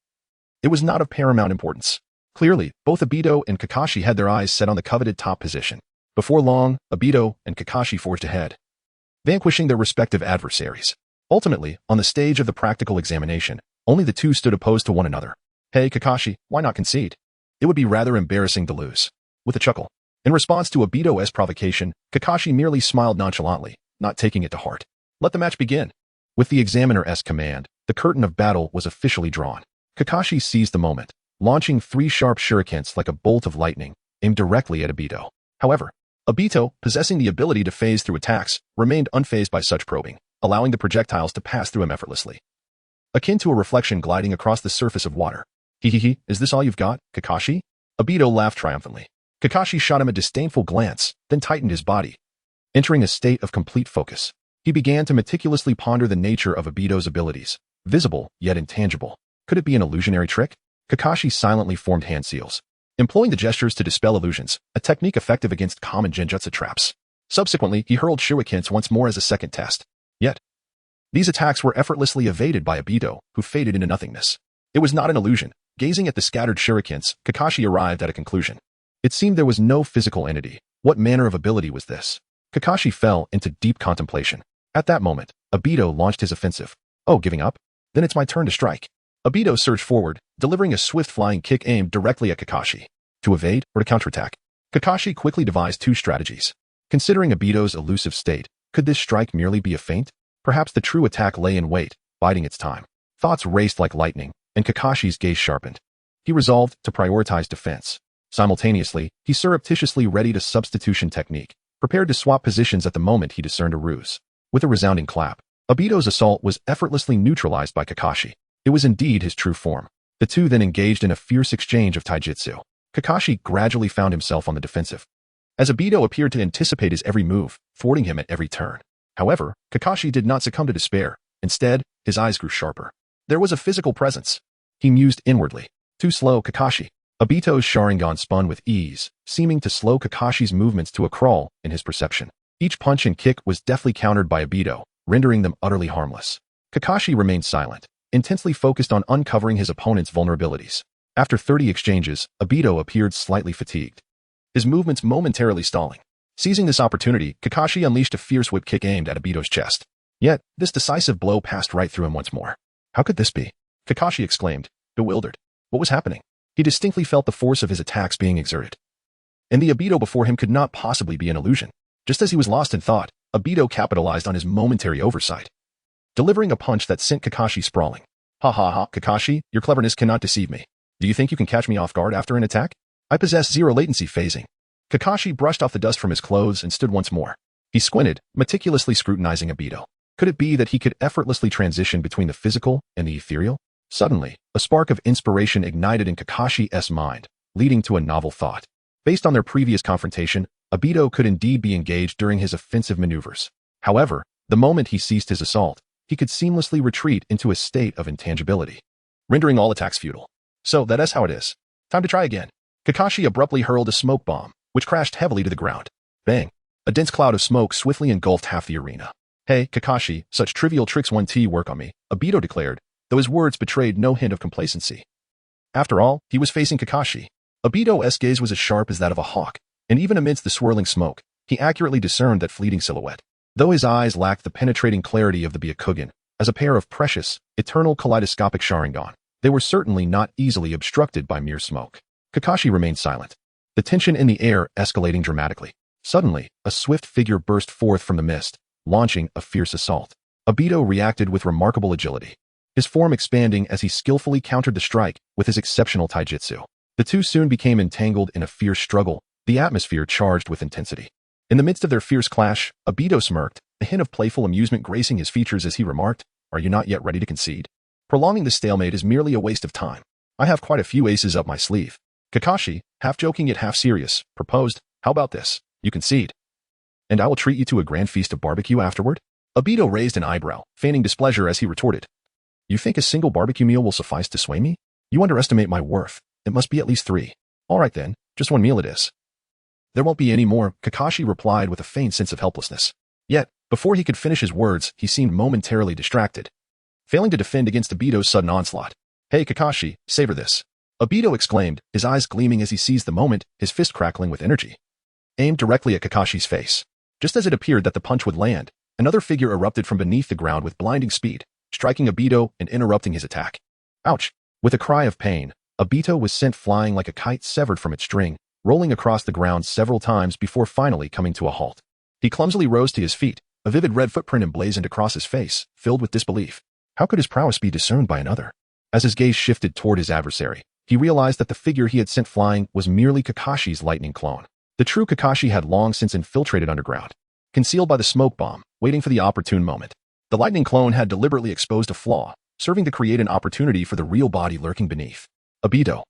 It was not of paramount importance. Clearly, both Obito and Kakashi had their eyes set on the coveted top position. Before long, Obito and Kakashi forged ahead, vanquishing their respective adversaries. Ultimately, on the stage of the practical examination, only the two stood opposed to one another. Hey Kakashi, why not concede? It would be rather embarrassing to lose. With a chuckle. In response to Obito's provocation, Kakashi merely smiled nonchalantly, not taking it to heart. Let the match begin. With the examiner's command, the curtain of battle was officially drawn. Kakashi seized the moment, launching 3 sharp shurikens like a bolt of lightning, aimed directly at Obito. However, Obito, possessing the ability to phase through attacks, remained unfazed by such probing, allowing the projectiles to pass through him effortlessly. Akin to a reflection gliding across the surface of water. Hehehe, is this all you've got, Kakashi? Obito laughed triumphantly. Kakashi shot him a disdainful glance, then tightened his body. Entering a state of complete focus, he began to meticulously ponder the nature of Obito's abilities, visible yet intangible. Could it be an illusionary trick? Kakashi silently formed hand seals, employing the gestures to dispel illusions, a technique effective against common genjutsu traps. Subsequently, he hurled shurikens once more as a second test. Yet, these attacks were effortlessly evaded by Obito, who faded into nothingness. It was not an illusion. Gazing at the scattered shurikens, Kakashi arrived at a conclusion. It seemed there was no physical entity. What manner of ability was this? Kakashi fell into deep contemplation. At that moment, Obito launched his offensive. Oh, giving up? Then it's my turn to strike. Obito surged forward, delivering a swift flying kick aimed directly at Kakashi. To evade or to counterattack? Kakashi quickly devised 2 strategies. Considering Obito's elusive state, could this strike merely be a feint? Perhaps the true attack lay in wait, biding its time. Thoughts raced like lightning, and Kakashi's gaze sharpened. He resolved to prioritize defense. Simultaneously, he surreptitiously readied a substitution technique, prepared to swap positions at the moment he discerned a ruse. With a resounding clap, Obito's assault was effortlessly neutralized by Kakashi. It was indeed his true form. The two then engaged in a fierce exchange of taijutsu. Kakashi gradually found himself on the defensive, as Obito appeared to anticipate his every move, thwarting him at every turn. However, Kakashi did not succumb to despair. Instead, his eyes grew sharper. There was a physical presence. He mused inwardly. Too slow, Kakashi. Obito's Sharingan spun with ease, seeming to slow Kakashi's movements to a crawl in his perception. Each punch and kick was deftly countered by Obito, rendering them utterly harmless. Kakashi remained silent, intensely focused on uncovering his opponent's vulnerabilities. After 30 exchanges, Obito appeared slightly fatigued, his movements momentarily stalling. Seizing this opportunity, Kakashi unleashed a fierce whip kick aimed at Obito's chest. Yet, this decisive blow passed right through him once more. How could this be? Kakashi exclaimed, bewildered. What was happening? He distinctly felt the force of his attacks being exerted. And the Obito before him could not possibly be an illusion. Just as he was lost in thought, Obito capitalized on his momentary oversight, delivering a punch that sent Kakashi sprawling. Ha ha ha, Kakashi, your cleverness cannot deceive me. Do you think you can catch me off guard after an attack? I possess zero latency phasing. Kakashi brushed off the dust from his clothes and stood once more. He squinted, meticulously scrutinizing Obito. Could it be that he could effortlessly transition between the physical and the ethereal? Suddenly, a spark of inspiration ignited in Kakashi's mind, leading to a novel thought. Based on their previous confrontation, Obito could indeed be engaged during his offensive maneuvers. However, the moment he ceased his assault, he could seamlessly retreat into a state of intangibility, rendering all attacks futile. So that's how it is. Time to try again. Kakashi abruptly hurled a smoke bomb, which crashed heavily to the ground. Bang! A dense cloud of smoke swiftly engulfed half the arena. Hey, Kakashi, such trivial tricks won't work on me, Obito declared, though his words betrayed no hint of complacency. After all, he was facing Kakashi. Obito's gaze was as sharp as that of a hawk, and even amidst the swirling smoke, he accurately discerned that fleeting silhouette. Though his eyes lacked the penetrating clarity of the Byakugan, as a pair of precious, eternal kaleidoscopic Sharingan, they were certainly not easily obstructed by mere smoke. Kakashi remained silent, the tension in the air escalating dramatically. Suddenly, a swift figure burst forth from the mist, launching a fierce assault. Obito reacted with remarkable agility, his form expanding as he skillfully countered the strike with his exceptional taijutsu. The two soon became entangled in a fierce struggle, the atmosphere charged with intensity. In the midst of their fierce clash, Obito smirked, a hint of playful amusement gracing his features as he remarked, "Are you not yet ready to concede? Prolonging the stalemate is merely a waste of time. I have quite a few aces up my sleeve." Kakashi, half joking yet half serious, proposed, "How about this? You concede, and I will treat you to a grand feast of barbecue afterward?" Obito raised an eyebrow, feigning displeasure as he retorted, "You think a single barbecue meal will suffice to sway me? You underestimate my worth. It must be at least 3. All right then, just 1 meal it is." "There won't be any more," Kakashi replied with a faint sense of helplessness. Yet, before he could finish his words, he seemed momentarily distracted, failing to defend against Obito's sudden onslaught. "Hey Kakashi, savor this," Obito exclaimed, his eyes gleaming as he seized the moment, his fist crackling with energy, aimed directly at Kakashi's face. Just as it appeared that the punch would land, another figure erupted from beneath the ground with blinding speed, striking Obito and interrupting his attack. Ouch! With a cry of pain, Obito was sent flying like a kite severed from its string, rolling across the ground several times before finally coming to a halt. He clumsily rose to his feet, a vivid red footprint emblazoned across his face, filled with disbelief. How could his prowess be discerned by another? As his gaze shifted toward his adversary, he realized that the figure he had sent flying was merely Kakashi's lightning clone. The true Kakashi had long since infiltrated underground, concealed by the smoke bomb, waiting for the opportune moment. The lightning clone had deliberately exposed a flaw, serving to create an opportunity for the real body lurking beneath. "Obito,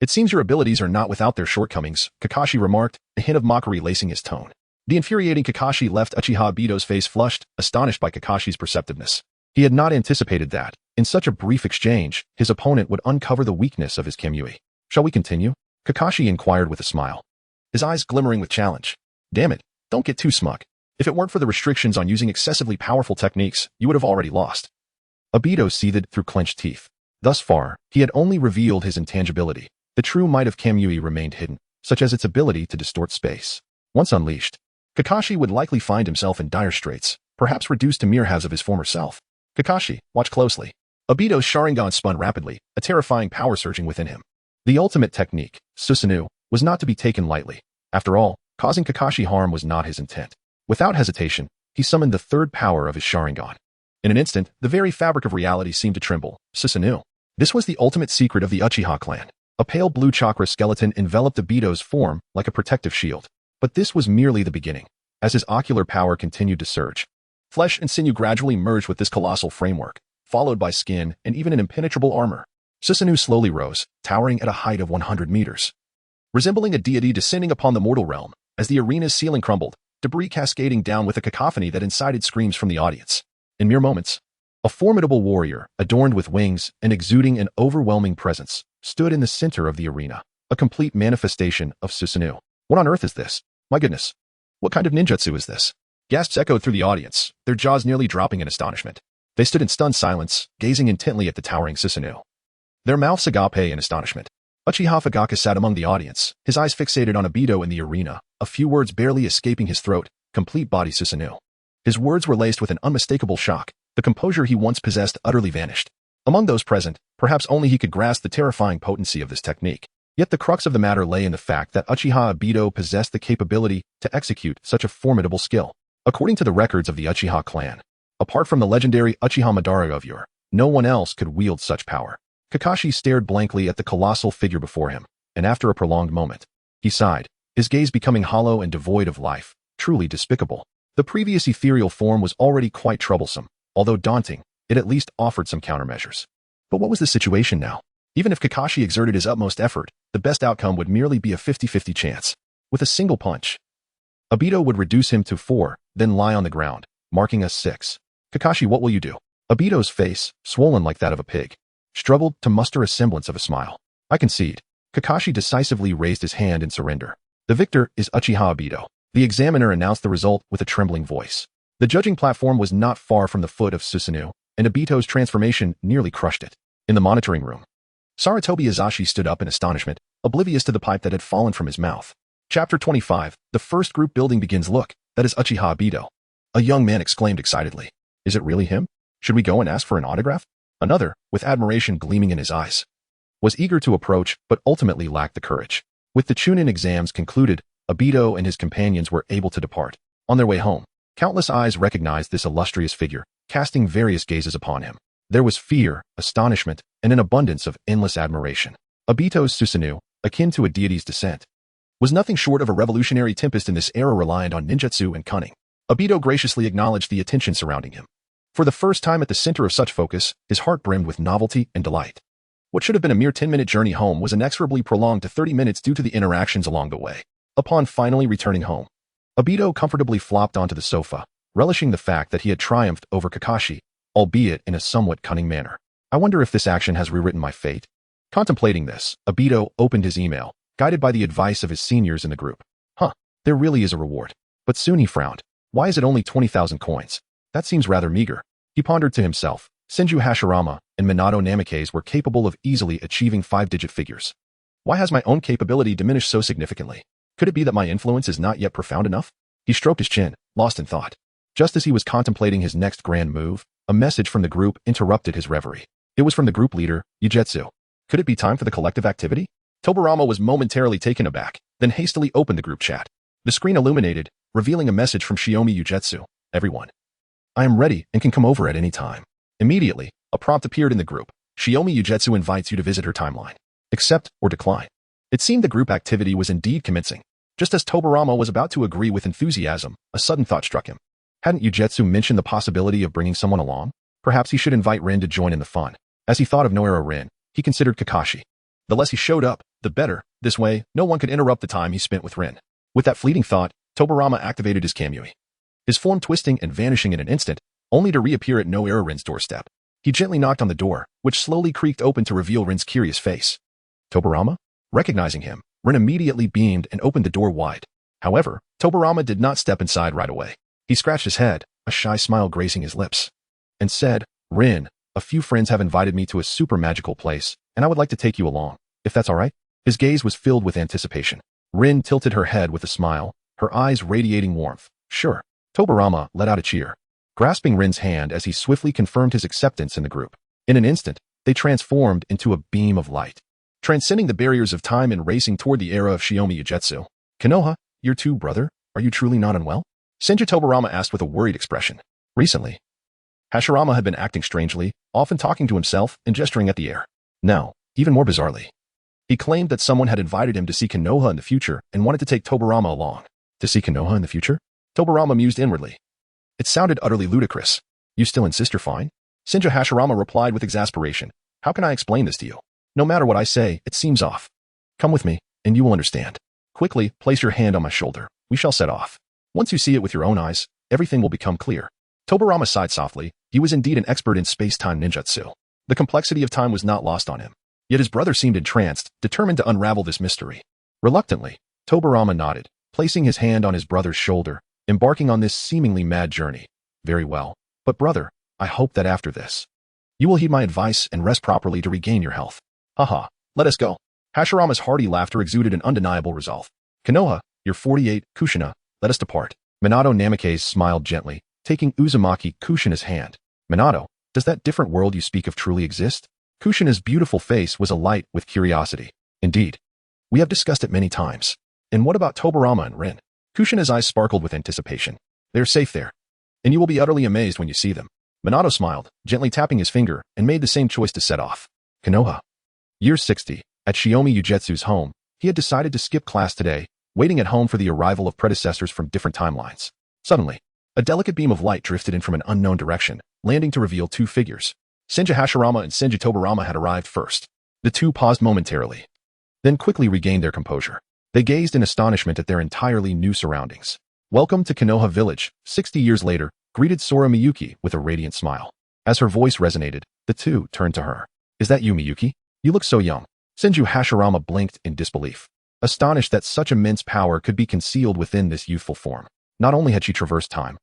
it seems your abilities are not without their shortcomings," Kakashi remarked, a hint of mockery lacing his tone. The infuriating Kakashi left Uchiha Obito's face flushed, astonished by Kakashi's perceptiveness. He had not anticipated that, in such a brief exchange, his opponent would uncover the weakness of his Kamui. "Shall we continue?" Kakashi inquired with a smile, his eyes glimmering with challenge. "Damn it, don't get too smug. If it weren't for the restrictions on using excessively powerful techniques, you would have already lost." Obito seethed through clenched teeth. Thus far, he had only revealed his intangibility. The true might of Kamui remained hidden, such as its ability to distort space. Once unleashed, Kakashi would likely find himself in dire straits, perhaps reduced to mere halves of his former self. "Kakashi, watch closely." Obito's Sharingan spun rapidly, a terrifying power surging within him. The ultimate technique, Susanoo, was not to be taken lightly. After all, causing Kakashi harm was not his intent. Without hesitation, he summoned the third power of his Sharingan. In an instant, the very fabric of reality seemed to tremble. Susanoo. This was the ultimate secret of the Uchiha clan. A pale blue chakra skeleton enveloped Obito's form like a protective shield. But this was merely the beginning. As his ocular power continued to surge, flesh and sinew gradually merged with this colossal framework, followed by skin and even an impenetrable armor. Susanoo slowly rose, towering at a height of 100 meters. Resembling a deity descending upon the mortal realm, as the arena's ceiling crumbled, debris cascading down with a cacophony that incited screams from the audience. In mere moments, a formidable warrior, adorned with wings and exuding an overwhelming presence, stood in the center of the arena. a complete manifestation of Susanoo. What on earth is this? My goodness. What kind of ninjutsu is this? Gasps echoed through the audience, their jaws nearly dropping in astonishment. They stood in stunned silence, gazing intently at the towering Susanoo, their mouths agape in astonishment. Uchiha Fugaka sat among the audience, his eyes fixated on Obito in the arena, a few words barely escaping his throat, complete body Susanoo. His words were laced with an unmistakable shock. The composure he once possessed utterly vanished. Among those present, perhaps only he could grasp the terrifying potency of this technique. Yet the crux of the matter lay in the fact that Uchiha Obito possessed the capability to execute such a formidable skill. According to the records of the Uchiha clan, apart from the legendary Uchiha Madara of yore, no one else could wield such power. Kakashi stared blankly at the colossal figure before him, and after a prolonged moment, he sighed, his gaze becoming hollow and devoid of life, truly despicable. The previous ethereal form was already quite troublesome. Although daunting, it at least offered some countermeasures. But what was the situation now? Even if Kakashi exerted his utmost effort, the best outcome would merely be a 50-50 chance. With a single punch, Obito would reduce him to 4, then lie on the ground, marking us 6. Kakashi, what will you do? Obito's face, swollen like that of a pig, struggled to muster a semblance of a smile. I concede. Kakashi decisively raised his hand in surrender. The victor is Uchiha Obito. The examiner announced the result with a trembling voice. The judging platform was not far from the foot of Susanoo, and Obito's transformation nearly crushed it. In the monitoring room, Sarutobi Izashi stood up in astonishment, oblivious to the pipe that had fallen from his mouth. Chapter 25, the first group building begins. Look, that is Uchiha Obito. A young man exclaimed excitedly. Is it really him? Should we go and ask for an autograph? Another, with admiration gleaming in his eyes, was eager to approach, but ultimately lacked the courage. With the Chunin exams concluded, Obito and his companions were able to depart. On their way home, countless eyes recognized this illustrious figure, casting various gazes upon him. There was fear, astonishment, and an abundance of endless admiration. Obito's Susanoo, akin to a deity's descent, was nothing short of a revolutionary tempest in this era reliant on ninjutsu and cunning. Obito graciously acknowledged the attention surrounding him. For the first time at the center of such focus, his heart brimmed with novelty and delight. What should have been a mere 10-minute journey home was inexorably prolonged to 30 minutes due to the interactions along the way. Upon finally returning home, Obito comfortably flopped onto the sofa, relishing the fact that he had triumphed over Kakashi, albeit in a somewhat cunning manner. I wonder if this action has rewritten my fate. Contemplating this, Obito opened his email, guided by the advice of his seniors in the group. There really is a reward. But soon he frowned. Why is it only 20,000 coins? That seems rather meager. He pondered to himself. Senju Hashirama and Minato Namikaze were capable of easily achieving 5-digit figures. Why has my own capability diminished so significantly? Could it be that my influence is not yet profound enough? He stroked his chin, lost in thought. Just as he was contemplating his next grand move, a message from the group interrupted his reverie. It was from the group leader, Yujetsu. Could it be time for the collective activity? Tobarama was momentarily taken aback, then hastily opened the group chat. The screen illuminated, revealing a message from Shiomi Yujetsu. Everyone, I am ready and can come over at any time. Immediately, a prompt appeared in the group. Shiomi Yujetsu invites you to visit her timeline. Accept or decline. It seemed the group activity was indeed commencing. Just as Tobarama was about to agree with enthusiasm, a sudden thought struck him. Hadn't Yujetsu mentioned the possibility of bringing someone along? Perhaps he should invite Rin to join in the fun. As he thought of Noara Rin, he considered Kakashi. The less he showed up, the better. This way, no one could interrupt the time he spent with Rin. With that fleeting thought, Tobarama activated his Kamui, his form twisting and vanishing in an instant, only to reappear at Noara Rin's doorstep. He gently knocked on the door, which slowly creaked open to reveal Rin's curious face. Tobarama? Recognizing him, Rin immediately beamed and opened the door wide. However, Tobarama did not step inside right away. He scratched his head, a shy smile gracing his lips, and said, Rin, a few friends have invited me to a super magical place, and I would like to take you along, if that's all right. His gaze was filled with anticipation. Rin tilted her head with a smile, her eyes radiating warmth. Sure. Tobarama let out a cheer, grasping Rin's hand as he swiftly confirmed his acceptance in the group. In an instant, they transformed into a beam of light, transcending the barriers of time and racing toward the era of Shiomi Yujetsu. Konoha, you're too, brother? Are you truly not unwell? Senju Tobarama asked with a worried expression. Recently, Hashirama had been acting strangely, often talking to himself and gesturing at the air. Now, even more bizarrely, he claimed that someone had invited him to see Konoha in the future and wanted to take Tobarama along. To see Konoha in the future? Tobarama mused inwardly. It sounded utterly ludicrous. You still insist you're fine? Senju Hashirama replied with exasperation. How can I explain this to you? No matter what I say, it seems off. Come with me, and you will understand. Quickly, place your hand on my shoulder. We shall set off. Once you see it with your own eyes, everything will become clear. Tobarama sighed softly. He was indeed an expert in space-time ninjutsu. The complexity of time was not lost on him. Yet his brother seemed entranced, determined to unravel this mystery. Reluctantly, Tobirama nodded, placing his hand on his brother's shoulder, embarking on this seemingly mad journey. Very well. But brother, I hope that after this, you will heed my advice and rest properly to regain your health. Haha, let us go. Hashirama's hearty laughter exuded an undeniable resolve. Konoha, you're 48, Kushina, let us depart. Minato Namikaze smiled gently, taking Uzumaki Kushina's hand. Minato, does that different world you speak of truly exist? Kushina's beautiful face was alight with curiosity. Indeed. We have discussed it many times. And what about Tobirama and Rin? Kushina's eyes sparkled with anticipation. They are safe there. And you will be utterly amazed when you see them. Minato smiled, gently tapping his finger, and made the same choice to set off. Konoha. Year 60. At Shiomi Ugetsu's home, he had decided to skip class today, waiting at home for the arrival of predecessors from different timelines. Suddenly, a delicate beam of light drifted in from an unknown direction, landing to reveal two figures. Senju Hashirama and Senju Tobirama had arrived first. The two paused momentarily, then quickly regained their composure. They gazed in astonishment at their entirely new surroundings. Welcome to Konoha Village, 60 years later, greeted Sora Miyuki with a radiant smile. As her voice resonated, the two turned to her. Is that you, Miyuki? You look so young. Senju Hashirama blinked in disbelief, astonished that such immense power could be concealed within this youthful form. Not only had she traversed time,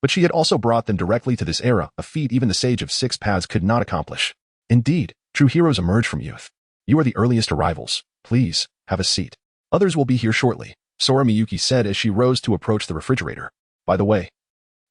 but she had also brought them directly to this era, a feat even the sage of six paths could not accomplish. Indeed, true heroes emerge from youth. You are the earliest arrivals. Please, have a seat. Others will be here shortly, Sora Miyuki said as she rose to approach the refrigerator. By the way,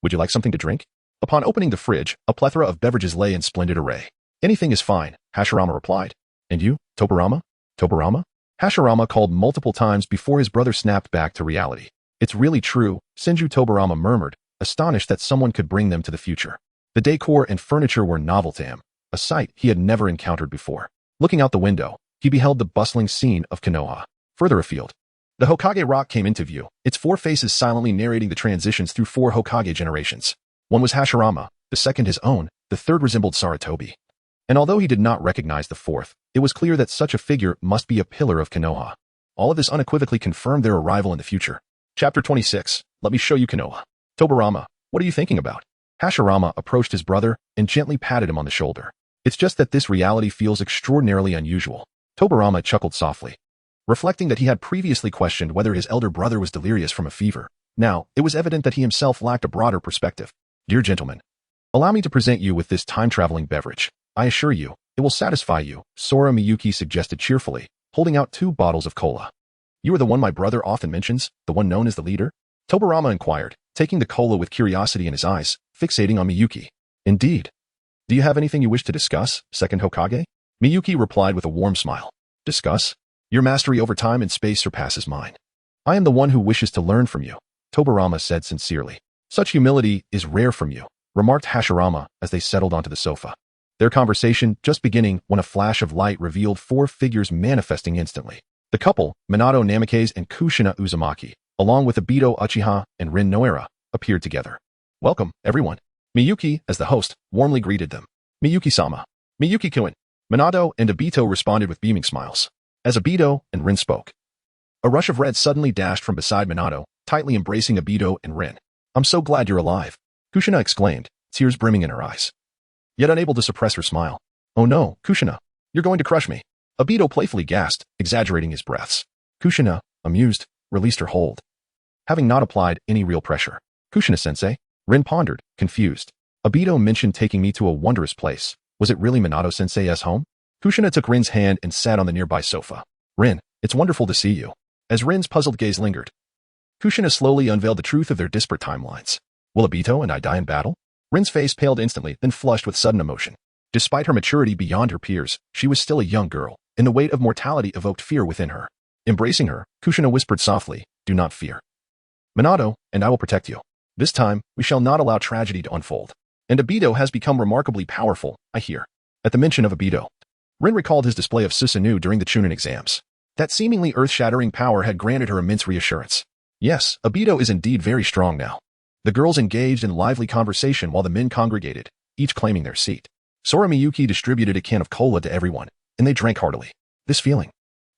would you like something to drink? Upon opening the fridge, a plethora of beverages lay in splendid array. Anything is fine, Hashirama replied. And you, Tobirama? Tobirama? Hashirama called multiple times before his brother snapped back to reality. It's really true, Senju Tobirama murmured, astonished that someone could bring them to the future. The decor and furniture were novel to him, a sight he had never encountered before. Looking out the window, he beheld the bustling scene of Konoha. Further afield, the Hokage rock came into view, its four faces silently narrating the transitions through four Hokage generations. One was Hashirama, the second his own, the third resembled Sarutobi. And although he did not recognize the fourth, it was clear that such a figure must be a pillar of Konoha. All of this unequivocally confirmed their arrival in the future. Chapter 26. Let me show you Konoha. Tobirama, what are you thinking about? Hashirama approached his brother and gently patted him on the shoulder. It's just that this reality feels extraordinarily unusual. Tobirama chuckled softly, reflecting that he had previously questioned whether his elder brother was delirious from a fever. Now, it was evident that he himself lacked a broader perspective. Dear gentlemen, allow me to present you with this time-traveling beverage. I assure you, it will satisfy you, Sora Miyuki suggested cheerfully, holding out 2 bottles of cola. You are the one my brother often mentions, the one known as the leader? Tobirama inquired, taking the cola with curiosity in his eyes, fixating on Miyuki. Indeed. Do you have anything you wish to discuss, second Hokage? Miyuki replied with a warm smile. Discuss? Your mastery over time and space surpasses mine. I am the one who wishes to learn from you, Tobirama said sincerely. Such humility is rare from you, remarked Hashirama as they settled onto the sofa. Their conversation just beginning when a flash of light revealed 4 figures manifesting instantly. The couple, Minato Namikaze and Kushina Uzumaki, along with Obito Uchiha and Rin Noara, appeared together. Welcome, everyone. Miyuki, as the host, warmly greeted them. Miyuki-sama. Miyuki-kun. Minato and Obito responded with beaming smiles. As Obito and Rin spoke, a rush of red suddenly dashed from beside Minato, tightly embracing Obito and Rin. I'm so glad you're alive, Kushina exclaimed, tears brimming in her eyes, yet unable to suppress her smile. Oh no, Kushina, you're going to crush me. Obito playfully gasped, exaggerating his breaths. Kushina, amused, released her hold, having not applied any real pressure. Kushina-sensei, Rin pondered, confused. Obito mentioned taking me to a wondrous place. Was it really Minato-sensei's home? Kushina took Rin's hand and sat on the nearby sofa. Rin, it's wonderful to see you. As Rin's puzzled gaze lingered, Kushina slowly unveiled the truth of their disparate timelines. Will Obito and I die in battle? Rin's face paled instantly, then flushed with sudden emotion. Despite her maturity beyond her peers, she was still a young girl, and the weight of mortality evoked fear within her. Embracing her, Kushina whispered softly, do not fear. Minato, and I will protect you. This time, we shall not allow tragedy to unfold. And Obito has become remarkably powerful, I hear. At the mention of Obito, Rin recalled his display of Susanoo during the Chunin exams. That seemingly earth-shattering power had granted her immense reassurance. Yes, Obito is indeed very strong now. The girls engaged in lively conversation while the men congregated, each claiming their seat. Sora Miyuki distributed a can of cola to everyone, and they drank heartily. This feeling,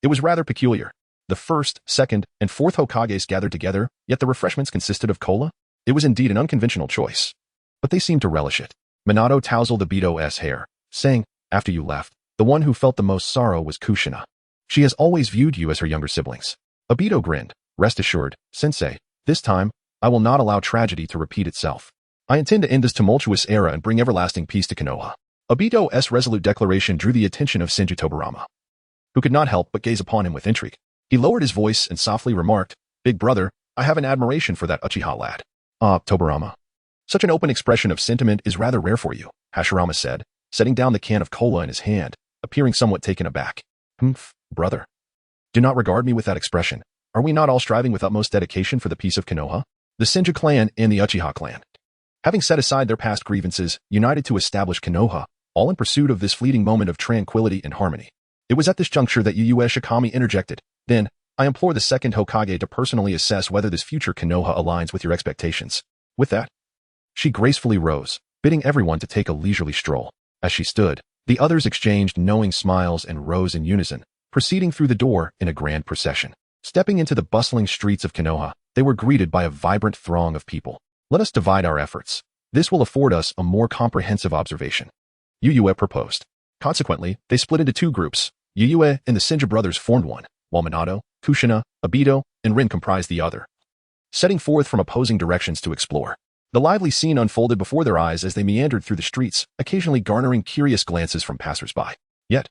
it was rather peculiar. The first, second, and fourth Hokages gathered together, yet the refreshments consisted of cola? It was indeed an unconventional choice. But they seemed to relish it. Minato tousled Obito's hair, saying, after you left, The one who felt the most sorrow was Kushina. She has always viewed you as her younger siblings. Obito grinned. Rest assured, Sensei, this time, I will not allow tragedy to repeat itself. I intend to end this tumultuous era and bring everlasting peace to Konoha. Obito's resolute declaration drew the attention of Senju Tobarama, who could not help but gaze upon him with intrigue. He lowered his voice and softly remarked, Big brother, I have an admiration for that Uchiha lad. Tobarama. Such an open expression of sentiment is rather rare for you, Hashirama said, setting down the can of cola in his hand, appearing somewhat taken aback. Brother. Do not regard me with that expression. Are we not all striving with utmost dedication for the peace of Konoha? The Senju clan and the Uchiha clan, having set aside their past grievances, united to establish Konoha, all in pursuit of this fleeting moment of tranquility and harmony. It was at this juncture that Yu Shikami interjected. Then, I implore the second Hokage to personally assess whether this future Konoha aligns with your expectations. With that, she gracefully rose, bidding everyone to take a leisurely stroll. As she stood, the others exchanged knowing smiles and rose in unison, proceeding through the door in a grand procession. Stepping into the bustling streets of Konoha, they were greeted by a vibrant throng of people. Let us divide our efforts. This will afford us a more comprehensive observation. Yu proposed. Consequently, they split into two groups. Yu and the Senju brothers formed one, while Minato, Kushina, Obito, and Rin comprised the other, setting forth from opposing directions to explore. The lively scene unfolded before their eyes as they meandered through the streets, occasionally garnering curious glances from passers-by. Yet,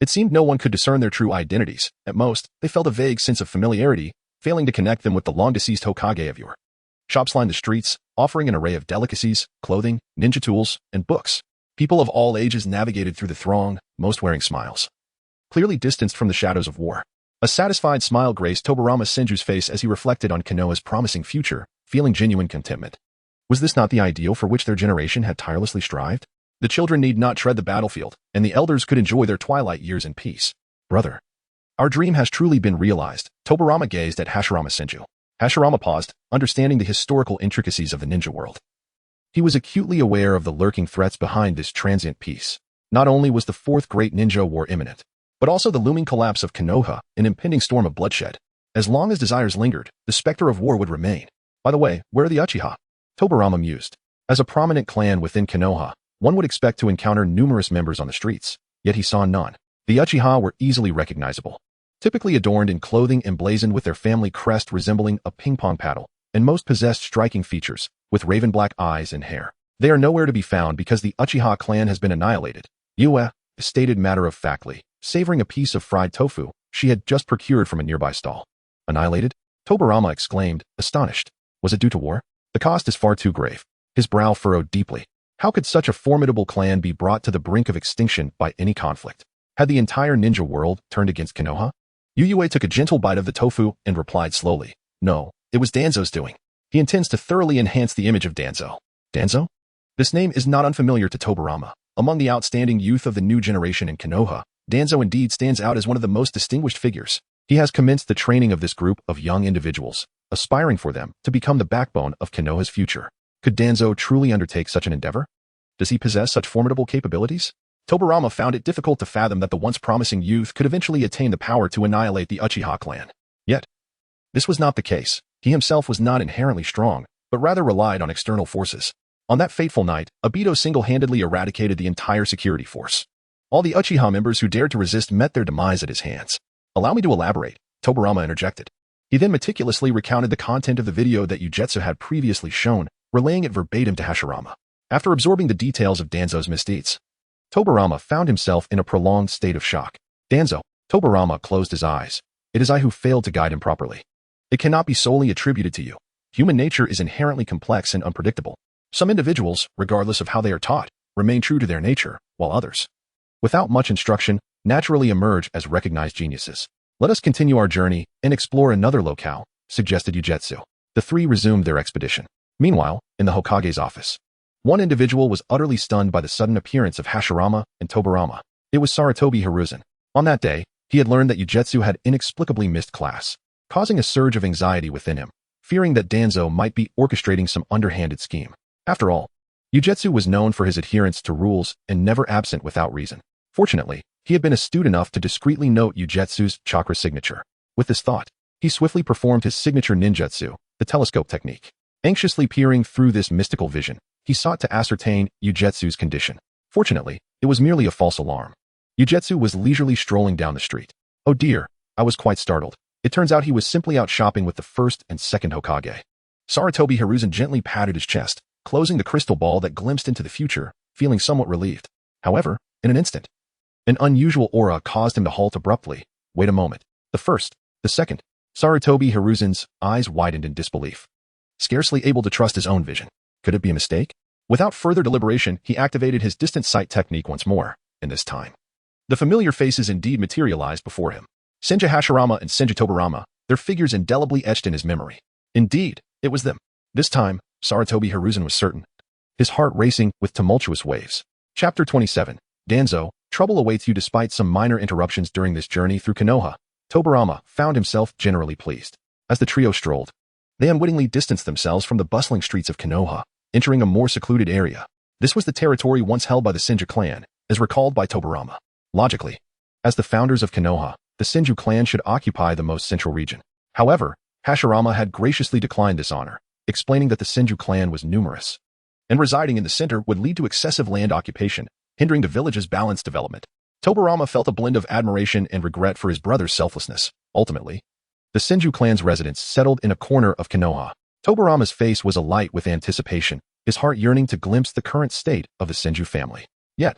it seemed no one could discern their true identities. At most, they felt a vague sense of familiarity, failing to connect them with the long-deceased Hokage of yore. Shops lined the streets, offering an array of delicacies, clothing, ninja tools, and books. People of all ages navigated through the throng, most wearing smiles, clearly distanced from the shadows of war. A satisfied smile graced Tobarama Senju's face as he reflected on Konoha's promising future, feeling genuine contentment. Was this not the ideal for which their generation had tirelessly strived? The children need not tread the battlefield, and the elders could enjoy their twilight years in peace. Brother, our dream has truly been realized. Tobarama gazed at Hashirama Senju. Hashirama paused, understanding the historical intricacies of the ninja world. He was acutely aware of the lurking threats behind this transient peace. Not only was the fourth great ninja war imminent, but also the looming collapse of Konoha, an impending storm of bloodshed. As long as desires lingered, the specter of war would remain. By the way, where are the Uchiha? Tobarama mused. As a prominent clan within Konoha, one would expect to encounter numerous members on the streets, yet he saw none. The Uchiha were easily recognizable, typically adorned in clothing emblazoned with their family crest resembling a ping-pong paddle, and most possessed striking features, with raven-black eyes and hair. They are nowhere to be found because the Uchiha clan has been annihilated. Yue stated matter-of-factly, savoring a piece of fried tofu she had just procured from a nearby stall. Annihilated? Tobarama exclaimed, astonished. Was it due to war? The cost is far too grave. His brow furrowed deeply. How could such a formidable clan be brought to the brink of extinction by any conflict? Had the entire ninja world turned against Konoha? Yue took a gentle bite of the tofu and replied slowly, No, it was Danzo's doing. He intends to thoroughly enhance the image of Danzo. Danzo? This name is not unfamiliar to Tobarama. Among the outstanding youth of the new generation in Konoha, Danzo indeed stands out as one of the most distinguished figures. He has commenced the training of this group of young individuals, aspiring for them to become the backbone of Konoha's future. Could Danzo truly undertake such an endeavor? Does he possess such formidable capabilities? Tobarama found it difficult to fathom that the once promising youth could eventually attain the power to annihilate the Uchiha clan. Yet, this was not the case. He himself was not inherently strong, but rather relied on external forces. On that fateful night, Obito single-handedly eradicated the entire security force. All the Uchiha members who dared to resist met their demise at his hands. Allow me to elaborate, Tobarama interjected. He then meticulously recounted the content of the video that Ujetsu had previously shown, relaying it verbatim to Hashirama. After absorbing the details of Danzo's misdeeds, Tobarama found himself in a prolonged state of shock. Danzo. Tobarama closed his eyes. It is I who failed to guide him properly. It cannot be solely attributed to you. Human nature is inherently complex and unpredictable. Some individuals, regardless of how they are taught, remain true to their nature, while others, without much instruction, naturally emerge as recognized geniuses. Let us continue our journey and explore another locale, suggested Ujetsu. The three resumed their expedition. Meanwhile, in the Hokage's office, one individual was utterly stunned by the sudden appearance of Hashirama and Tobarama. It was Sarutobi Hiruzen. On that day, he had learned that Ujetsu had inexplicably missed class, causing a surge of anxiety within him, fearing that Danzo might be orchestrating some underhanded scheme. After all, Ujetsu was known for his adherence to rules and never absent without reason. Fortunately, he had been astute enough to discreetly note Ujetsu's chakra signature. With this thought, he swiftly performed his signature ninjutsu, the telescope technique. Anxiously peering through this mystical vision, he sought to ascertain Ujetsu's condition. Fortunately, it was merely a false alarm. Ugetsu was leisurely strolling down the street. Oh dear, I was quite startled. It turns out he was simply out shopping with the first and second Hokage. Sarutobi Hiruzen gently patted his chest, closing the crystal ball that glimpsed into the future, feeling somewhat relieved. However, in an instant, an unusual aura caused him to halt abruptly. Wait a moment. The first, the second. Sarutobi Hiruzen's eyes widened in disbelief. Scarcely able to trust his own vision. Could it be a mistake? Without further deliberation, he activated his distant sight technique once more, and this time, the familiar faces indeed materialized before him. Senju Hashirama and Senju Tobarama, their figures indelibly etched in his memory. Indeed, it was them. This time, Sarutobi Hiruzen was certain. His heart racing with tumultuous waves. Chapter 27. Danzo, trouble awaits you despite some minor interruptions during this journey through Konoha. Tobarama found himself generally pleased. As the trio strolled, they unwittingly distanced themselves from the bustling streets of Konoha, entering a more secluded area. This was the territory once held by the Senju clan, as recalled by Tobarama. Logically, as the founders of Konoha, the Senju clan should occupy the most central region. However, Hashirama had graciously declined this honor, explaining that the Senju clan was numerous, and residing in the center would lead to excessive land occupation, hindering the village's balanced development. Tobarama felt a blend of admiration and regret for his brother's selflessness. Ultimately, the Senju clan's residence settled in a corner of Konoha. Tobarama's face was alight with anticipation, his heart yearning to glimpse the current state of the Senju family. Yet,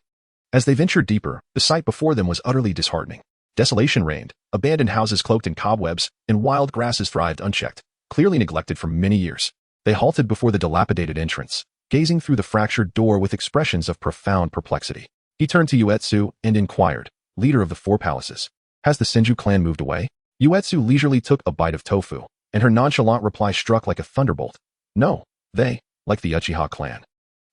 as they ventured deeper, the sight before them was utterly disheartening. Desolation reigned, abandoned houses cloaked in cobwebs, and wild grasses thrived unchecked, clearly neglected for many years. They halted before the dilapidated entrance, gazing through the fractured door with expressions of profound perplexity. He turned to Uetsu and inquired, leader of the four palaces, has the Senju clan moved away? Uetsu leisurely took a bite of tofu, and her nonchalant reply struck like a thunderbolt. No, they, like the Uchiha clan,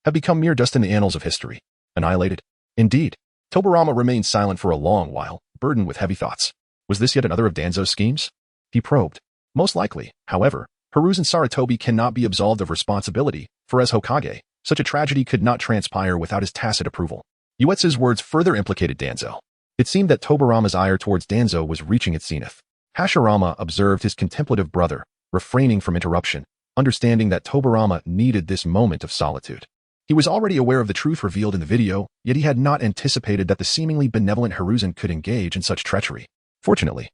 have become mere dust in the annals of history. Annihilated. Indeed. Tobarama remained silent for a long while, burdened with heavy thoughts. Was this yet another of Danzo's schemes? He probed. Most likely, however, Hiruzen Sarutobi cannot be absolved of responsibility, for as Hokage, such a tragedy could not transpire without his tacit approval. Uetsu's words further implicated Danzo. It seemed that Tobarama's ire towards Danzo was reaching its zenith. Hashirama observed his contemplative brother, refraining from interruption, understanding that Tobarama needed this moment of solitude. He was already aware of the truth revealed in the video, yet he had not anticipated that the seemingly benevolent Hiruzen could engage in such treachery. Fortunately,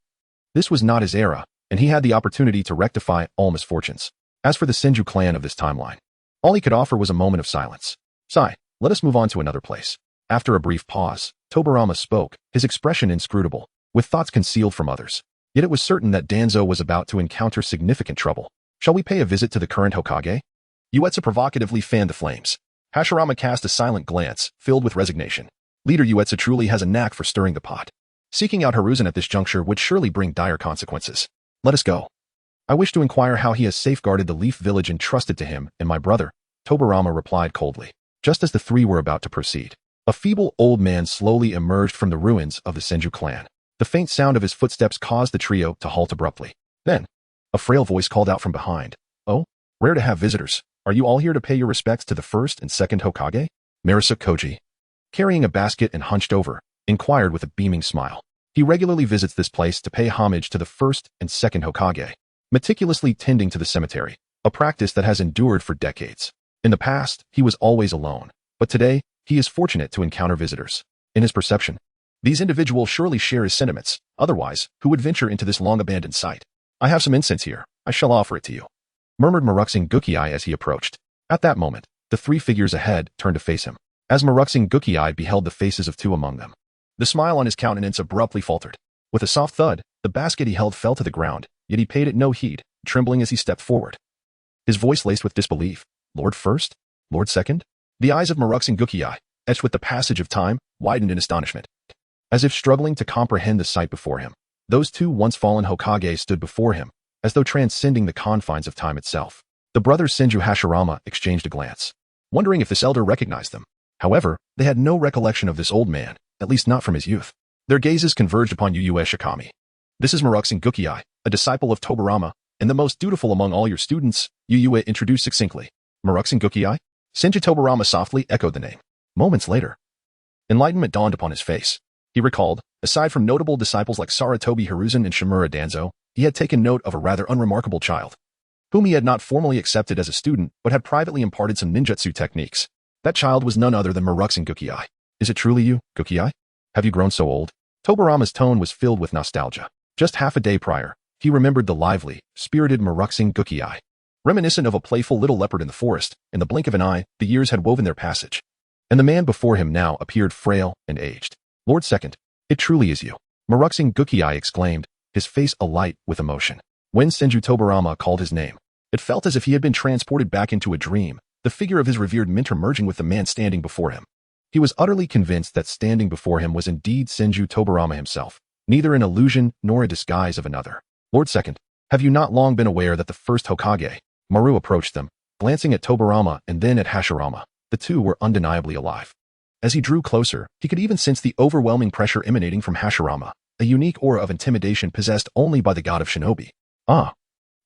this was not his era, and he had the opportunity to rectify all misfortunes. As for the Senju clan of this timeline, all he could offer was a moment of silence. Sigh, let us move on to another place. After a brief pause, Tobarama spoke, his expression inscrutable, with thoughts concealed from others. Yet it was certain that Danzo was about to encounter significant trouble. Shall we pay a visit to the current Hokage? Uetsu provocatively fanned the flames. Hashirama cast a silent glance, filled with resignation. Leader Uetsu truly has a knack for stirring the pot. Seeking out Hiruzen at this juncture would surely bring dire consequences. Let us go. I wish to inquire how he has safeguarded the Leaf Village entrusted to him and my brother, Tobarama replied coldly. Just as the three were about to proceed, a feeble old man slowly emerged from the ruins of the Senju clan. The faint sound of his footsteps caused the trio to halt abruptly. Then, a frail voice called out from behind. Oh, rare to have visitors. Are you all here to pay your respects to the first and second Hokage? Marisa Koji, carrying a basket and hunched over, inquired with a beaming smile. He regularly visits this place to pay homage to the first and second Hokage, meticulously tending to the cemetery, a practice that has endured for decades. In the past, he was always alone, but today, he is fortunate to encounter visitors. In his perception, these individuals surely share his sentiments, otherwise, who would venture into this long-abandoned site? I have some incense here, I shall offer it to you, murmured Maruxing Gukiai as he approached. At that moment, the three figures ahead turned to face him. As Maruxing Gukiai beheld the faces of two among them, the smile on his countenance abruptly faltered. With a soft thud, the basket he held fell to the ground, yet he paid it no heed, trembling as he stepped forward. His voice laced with disbelief. Lord first? Lord second? The eyes of Maruxing Gukiai, etched with the passage of time, widened in astonishment. As if struggling to comprehend the sight before him, those two once fallen Hokage stood before him, as though transcending the confines of time itself. The brothers Senju Hashirama exchanged a glance, wondering if this elder recognized them. However, they had no recollection of this old man, at least not from his youth. Their gazes converged upon Yuyue Shikami. This is Maruxing Gukiai, a disciple of Tobarama, and the most dutiful among all your students, Yuyue introduced succinctly. Maruxing Gukiai? Senju Tobarama softly echoed the name. Moments later, enlightenment dawned upon his face. He recalled, aside from notable disciples like Sarutobi Hiruzen and Shimura Danzo, he had taken note of a rather unremarkable child, whom he had not formally accepted as a student but had privately imparted some ninjutsu techniques. That child was none other than Maruxing Gukiai. Is it truly you, Gukiai? Have you grown so old? Tobarama's tone was filled with nostalgia. Just half a day prior, he remembered the lively, spirited Momoshiki Guki. Reminiscent of a playful little leopard in the forest, in the blink of an eye, the years had woven their passage. And the man before him now appeared frail and aged. Lord Second, it truly is you. Momoshiki Guki exclaimed, his face alight with emotion. When Senju Tobarama called his name, it felt as if he had been transported back into a dream, the figure of his revered mentor merging with the man standing before him. He was utterly convinced that standing before him was indeed Senju Tobarama himself, neither an illusion nor a disguise of another. Lord Second, have you not long been aware that the first Hokage? Maru approached them, glancing at Tobarama and then at Hashirama. The two were undeniably alive. As he drew closer, he could even sense the overwhelming pressure emanating from Hashirama, a unique aura of intimidation possessed only by the god of shinobi. Ah,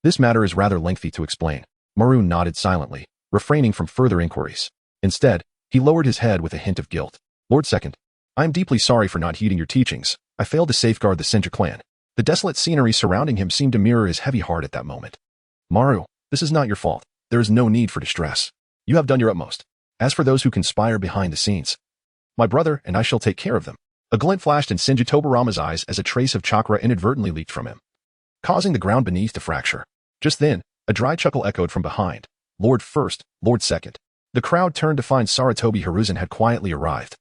this matter is rather lengthy to explain. Maru nodded silently, refraining from further inquiries. Instead, he lowered his head with a hint of guilt. Lord Second, I am deeply sorry for not heeding your teachings. I failed to safeguard the Senju clan. The desolate scenery surrounding him seemed to mirror his heavy heart at that moment. Maru, this is not your fault. There is no need for distress. You have done your utmost. As for those who conspire behind the scenes, my brother and I shall take care of them. A glint flashed in Senju Tobarama's eyes as a trace of chakra inadvertently leaked from him, causing the ground beneath to fracture. Just then, a dry chuckle echoed from behind. Lord First, Lord Second. The crowd turned to find Sarutobi Hiruzen had quietly arrived.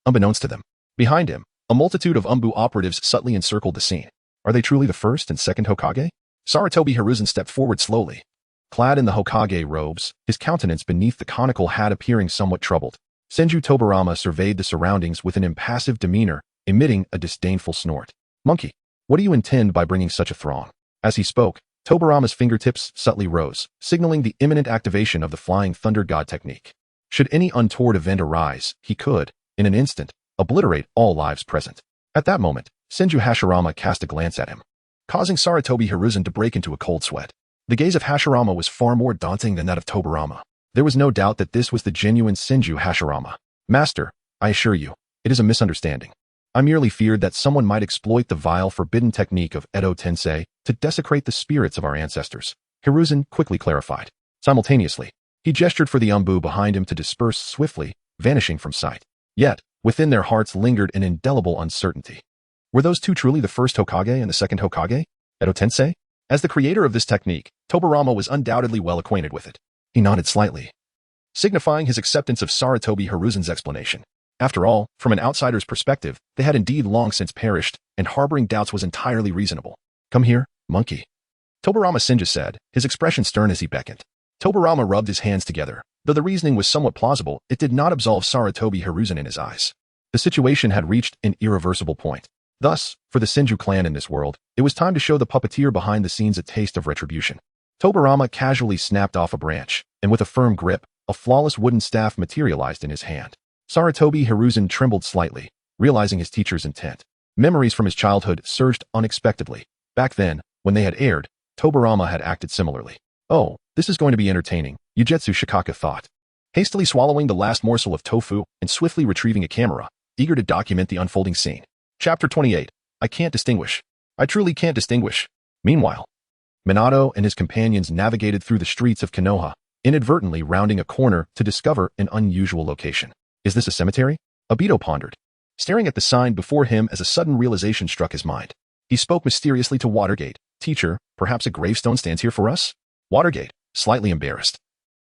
Unbeknownst to them, behind him, a multitude of Umbu operatives subtly encircled the scene. Are they truly the first and second Hokage? Sarutobi Hiruzen stepped forward slowly. Clad in the Hokage robes, his countenance beneath the conical hat appearing somewhat troubled. Senju Tobarama surveyed the surroundings with an impassive demeanor, emitting a disdainful snort. Monkey, what do you intend by bringing such a throng? As he spoke, Tobarama's fingertips subtly rose, signaling the imminent activation of the Flying Thunder God technique. Should any untoward event arise, he could, in an instant, obliterate all lives present. At that moment, Senju Hashirama cast a glance at him, causing Sarutobi Hiruzen to break into a cold sweat. The gaze of Hashirama was far more daunting than that of Tobarama. There was no doubt that this was the genuine Senju Hashirama. Master, I assure you, it is a misunderstanding. I merely feared that someone might exploit the vile forbidden technique of Edo Tensei to desecrate the spirits of our ancestors. Hiruzen quickly clarified. Simultaneously, he gestured for the Umbu behind him to disperse swiftly, vanishing from sight. Yet, within their hearts lingered an indelible uncertainty. Were those two truly the first Hokage and the second Hokage? Edo Tensei? As the creator of this technique, Tobarama was undoubtedly well acquainted with it. He nodded slightly, signifying his acceptance of Sarutobi Hiruzen's explanation. After all, from an outsider's perspective, they had indeed long since perished, and harboring doubts was entirely reasonable. Come here, monkey. Tobarama Senju said, his expression stern as he beckoned. Tobarama rubbed his hands together. Though the reasoning was somewhat plausible, it did not absolve Sarutobi Hiruzen in his eyes. The situation had reached an irreversible point. Thus, for the Senju clan in this world, it was time to show the puppeteer behind the scenes a taste of retribution. Tobarama casually snapped off a branch, and with a firm grip, a flawless wooden staff materialized in his hand. Sarutobi Hiruzen trembled slightly, realizing his teacher's intent. Memories from his childhood surged unexpectedly. Back then, when they had aired, Tobarama had acted similarly. Oh, this is going to be entertaining, Yujetsu Shikaka thought. Hastily swallowing the last morsel of tofu and swiftly retrieving a camera, eager to document the unfolding scene. Chapter 28. I can't distinguish. I truly can't distinguish. Meanwhile, Minato and his companions navigated through the streets of Konoha, inadvertently rounding a corner to discover an unusual location. Is this a cemetery? Obito pondered, staring at the sign before him as a sudden realization struck his mind. He spoke mysteriously to Watergate. Teacher, perhaps a gravestone stands here for us? Watergate, slightly embarrassed,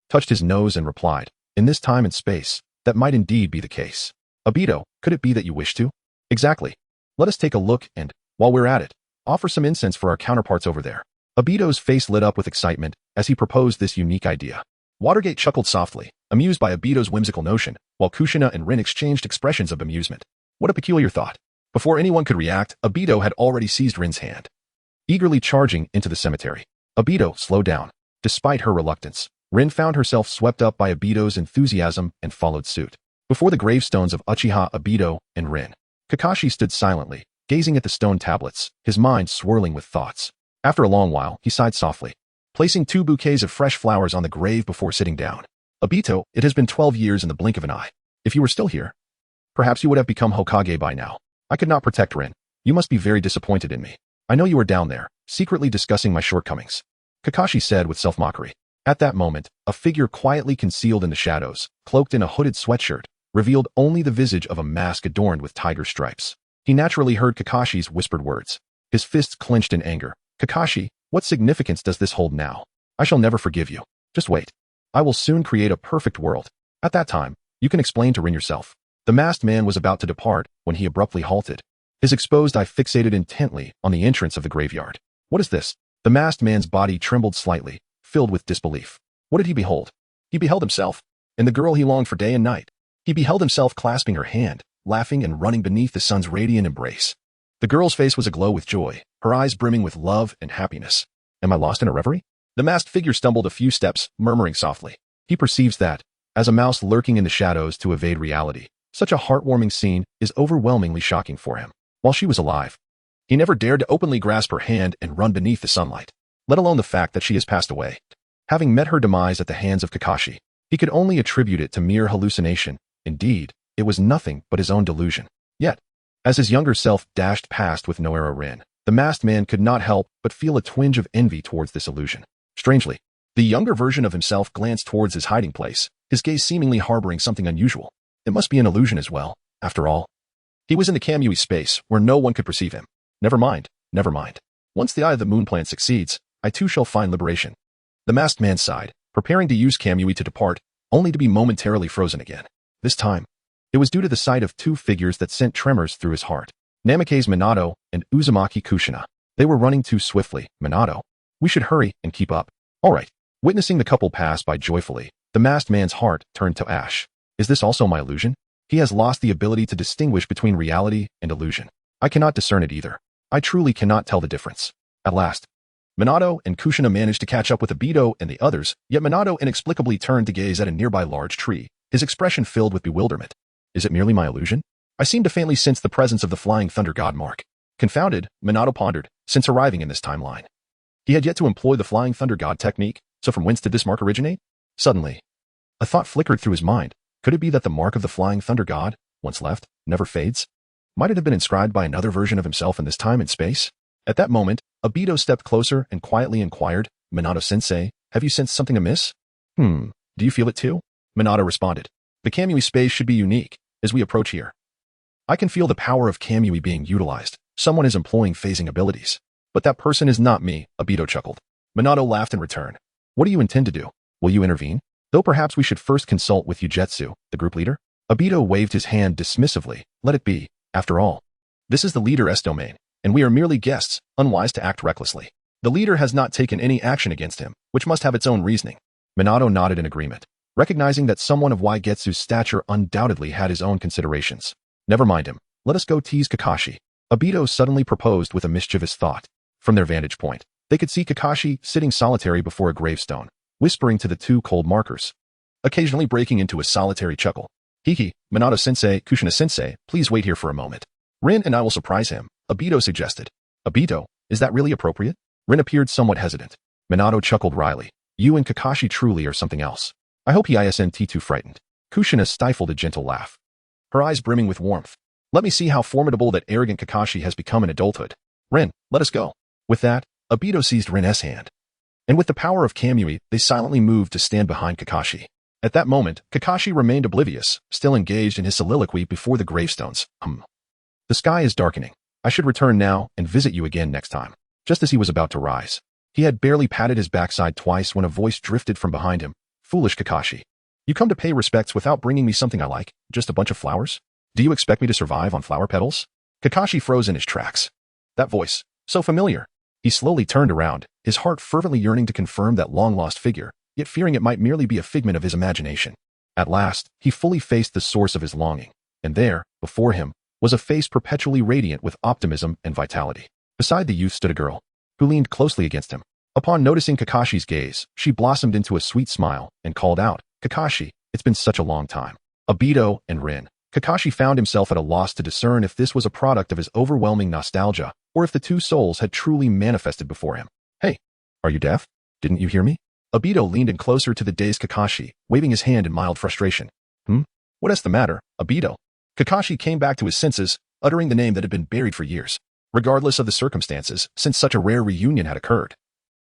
touched his nose and replied, in this time and space, that might indeed be the case. Obito, could it be that you wish to? Exactly. Let us take a look and, while we're at it, offer some incense for our counterparts over there. Obito's face lit up with excitement as he proposed this unique idea. Watergate chuckled softly, amused by Obito's whimsical notion, while Kushina and Rin exchanged expressions of bemusement. What a peculiar thought. Before anyone could react, Obito had already seized Rin's hand, eagerly charging into the cemetery. Obito slowed down. Despite her reluctance, Rin found herself swept up by Obito's enthusiasm and followed suit. Before the gravestones of Uchiha, Obito, and Rin, Kakashi stood silently, gazing at the stone tablets, his mind swirling with thoughts. After a long while, he sighed softly, placing 2 bouquets of fresh flowers on the grave before sitting down. Obito, it has been 12 years in the blink of an eye. If you were still here, perhaps you would have become Hokage by now. I could not protect Rin. You must be very disappointed in me. I know you were down there, secretly discussing my shortcomings, Kakashi said with self-mockery. At that moment, a figure quietly concealed in the shadows, cloaked in a hooded sweatshirt, revealed only the visage of a mask adorned with tiger stripes. He naturally heard Kakashi's whispered words. His fists clenched in anger. Kakashi, what significance does this hold now? I shall never forgive you. Just wait. I will soon create a perfect world. At that time, you can explain to Rin yourself. The masked man was about to depart when he abruptly halted. His exposed eye fixated intently on the entrance of the graveyard. What is this? The masked man's body trembled slightly, filled with disbelief. What did he behold? He beheld himself, and the girl he longed for day and night. He beheld himself clasping her hand, laughing and running beneath the sun's radiant embrace. The girl's face was aglow with joy, her eyes brimming with love and happiness. Am I lost in a reverie? The masked figure stumbled a few steps, murmuring softly. He perceives that, as a mouse lurking in the shadows to evade reality, such a heartwarming scene is overwhelmingly shocking for him. While she was alive, he never dared to openly grasp her hand and run beneath the sunlight, let alone the fact that she has passed away. Having met her demise at the hands of Kakashi, he could only attribute it to mere hallucination. Indeed, it was nothing but his own delusion. Yet, as his younger self dashed past with Noero Rin, the masked man could not help but feel a twinge of envy towards this illusion. Strangely, the younger version of himself glanced towards his hiding place, his gaze seemingly harboring something unusual. It must be an illusion as well, after all. He was in the Kamui space, where no one could perceive him. Never mind, never mind. Once the Eye of the Moon plan succeeds, I too shall find liberation. The masked man sighed, preparing to use Kamui to depart, only to be momentarily frozen again. This time, it was due to the sight of two figures that sent tremors through his heart. Namikaze Minato and Uzumaki Kushina. They were running too swiftly. Minato, we should hurry and keep up. All right. Witnessing the couple pass by joyfully, the masked man's heart turned to ash. Is this also my illusion? He has lost the ability to distinguish between reality and illusion. I cannot discern it either. I truly cannot tell the difference. At last, Minato and Kushina managed to catch up with Obito and the others, yet Minato inexplicably turned to gaze at a nearby large tree, his expression filled with bewilderment. Is it merely my illusion? I seem to faintly sense the presence of the Flying Thunder God mark. Confounded, Minato pondered, since arriving in this timeline. He had yet to employ the Flying Thunder God technique, so from whence did this mark originate? Suddenly, a thought flickered through his mind. Could it be that the mark of the Flying Thunder God, once left, never fades? Might it have been inscribed by another version of himself in this time and space? At that moment, Obito stepped closer and quietly inquired, Minato-sensei, have you sensed something amiss? Do you feel it too? Minato responded. The Kamui space should be unique, as we approach here. I can feel the power of Kamui being utilized. Someone is employing phasing abilities. But that person is not me, Obito chuckled. Minato laughed in return. What do you intend to do? Will you intervene? Though perhaps we should first consult with Ugetsu, the group leader? Obito waved his hand dismissively. Let it be. After all, this is the leader's domain, and we are merely guests, unwise to act recklessly. The leader has not taken any action against him, which must have its own reasoning. Minato nodded in agreement, recognizing that someone of Ugetsu's stature undoubtedly had his own considerations. Never mind him. Let us go tease Kakashi. Obito suddenly proposed with a mischievous thought. From their vantage point, they could see Kakashi sitting solitary before a gravestone, whispering to the two cold markers, occasionally breaking into a solitary chuckle. Hiki, Minato-sensei, Kushina-sensei, please wait here for a moment. Rin and I will surprise him, Obito suggested. Obito, is that really appropriate? Rin appeared somewhat hesitant. Minato chuckled wryly. You and Kakashi truly are something else. I hope he isn't too frightened. Kushina stifled a gentle laugh, her eyes brimming with warmth. Let me see how formidable that arrogant Kakashi has become in adulthood. Rin, let us go. With that, Obito seized Rin's hand, and with the power of Kamui, they silently moved to stand behind Kakashi. At that moment, Kakashi remained oblivious, still engaged in his soliloquy before the gravestones. The sky is darkening. I should return now and visit you again next time. Just as he was about to rise, he had barely patted his backside twice when a voice drifted from behind him. Foolish Kakashi. You come to pay respects without bringing me something I like, just a bunch of flowers? Do you expect me to survive on flower petals? Kakashi froze in his tracks. That voice, so familiar. He slowly turned around, his heart fervently yearning to confirm that long-lost figure, yet fearing it might merely be a figment of his imagination. At last, he fully faced the source of his longing, and there, before him, was a face perpetually radiant with optimism and vitality. Beside the youth stood a girl, who leaned closely against him. Upon noticing Kakashi's gaze, she blossomed into a sweet smile and called out, Kakashi, it's been such a long time. Obito and Rin. Kakashi found himself at a loss to discern if this was a product of his overwhelming nostalgia, or if the two souls had truly manifested before him. Hey, are you deaf? Didn't you hear me? Obito leaned in closer to the dazed Kakashi, waving his hand in mild frustration. What is the matter, Obito? Kakashi came back to his senses, uttering the name that had been buried for years, regardless of the circumstances, since such a rare reunion had occurred.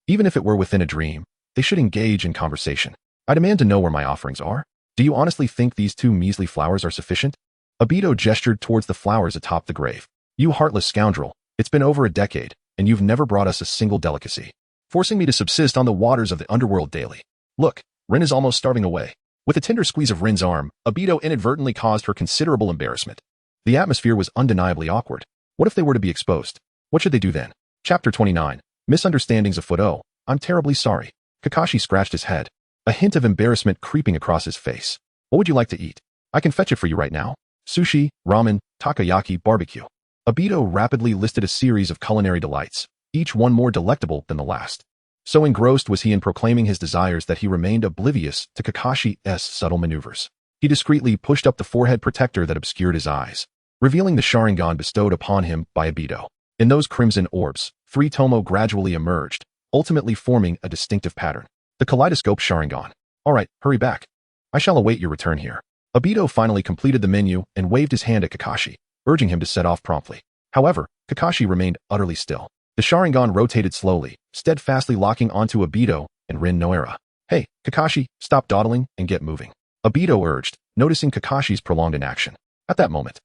Even if it were within a dream, they should engage in conversation. I demand to know where my offerings are. Do you honestly think these 2 measly flowers are sufficient? Obito gestured towards the flowers atop the grave. You heartless scoundrel, it's been over a decade, and you've never brought us a single delicacy, forcing me to subsist on the waters of the underworld daily. Look, Rin is almost starving away. With a tender squeeze of Rin's arm, Obito inadvertently caused her considerable embarrassment. The atmosphere was undeniably awkward. What if they were to be exposed? What should they do then? Chapter 29. Misunderstandings afoot. Oh, I'm terribly sorry. Kakashi scratched his head, a hint of embarrassment creeping across his face. What would you like to eat? I can fetch it for you right now. Sushi, ramen, takoyaki, barbecue. Obito rapidly listed a series of culinary delights, each one more delectable than the last. So engrossed was he in proclaiming his desires that he remained oblivious to Kakashi's subtle maneuvers. He discreetly pushed up the forehead protector that obscured his eyes, revealing the Sharingan bestowed upon him by Obito. In those crimson orbs, 3 tomo gradually emerged, ultimately forming a distinctive pattern. The kaleidoscope Sharingan. All right, hurry back. I shall await your return here. Obito finally completed the menu and waved his hand at Kakashi, urging him to set off promptly. However, Kakashi remained utterly still. The Sharingan rotated slowly, steadfastly locking onto Obito and Rin Noera. Hey, Kakashi, stop dawdling and get moving. Obito urged, noticing Kakashi's prolonged inaction. At that moment,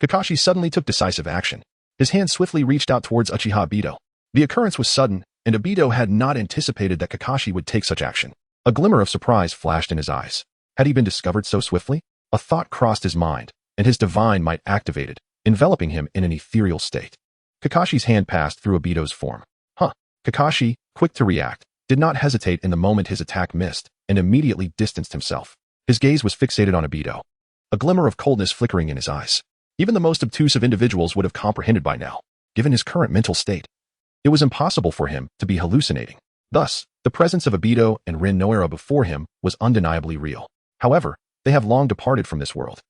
Kakashi suddenly took decisive action. His hand swiftly reached out towards Uchiha Obito. The occurrence was sudden, and Obito had not anticipated that Kakashi would take such action. A glimmer of surprise flashed in his eyes. Had he been discovered so swiftly? A thought crossed his mind, and his divine might activated, enveloping him in an ethereal state. Kakashi's hand passed through Obito's form. Kakashi, quick to react, did not hesitate in the moment his attack missed, and immediately distanced himself. His gaze was fixated on Obito, a glimmer of coldness flickering in his eyes. Even the most obtuse of individuals would have comprehended by now, given his current mental state. It was impossible for him to be hallucinating. Thus, the presence of Obito and Rin Noera before him was undeniably real. However, they have long departed from this world,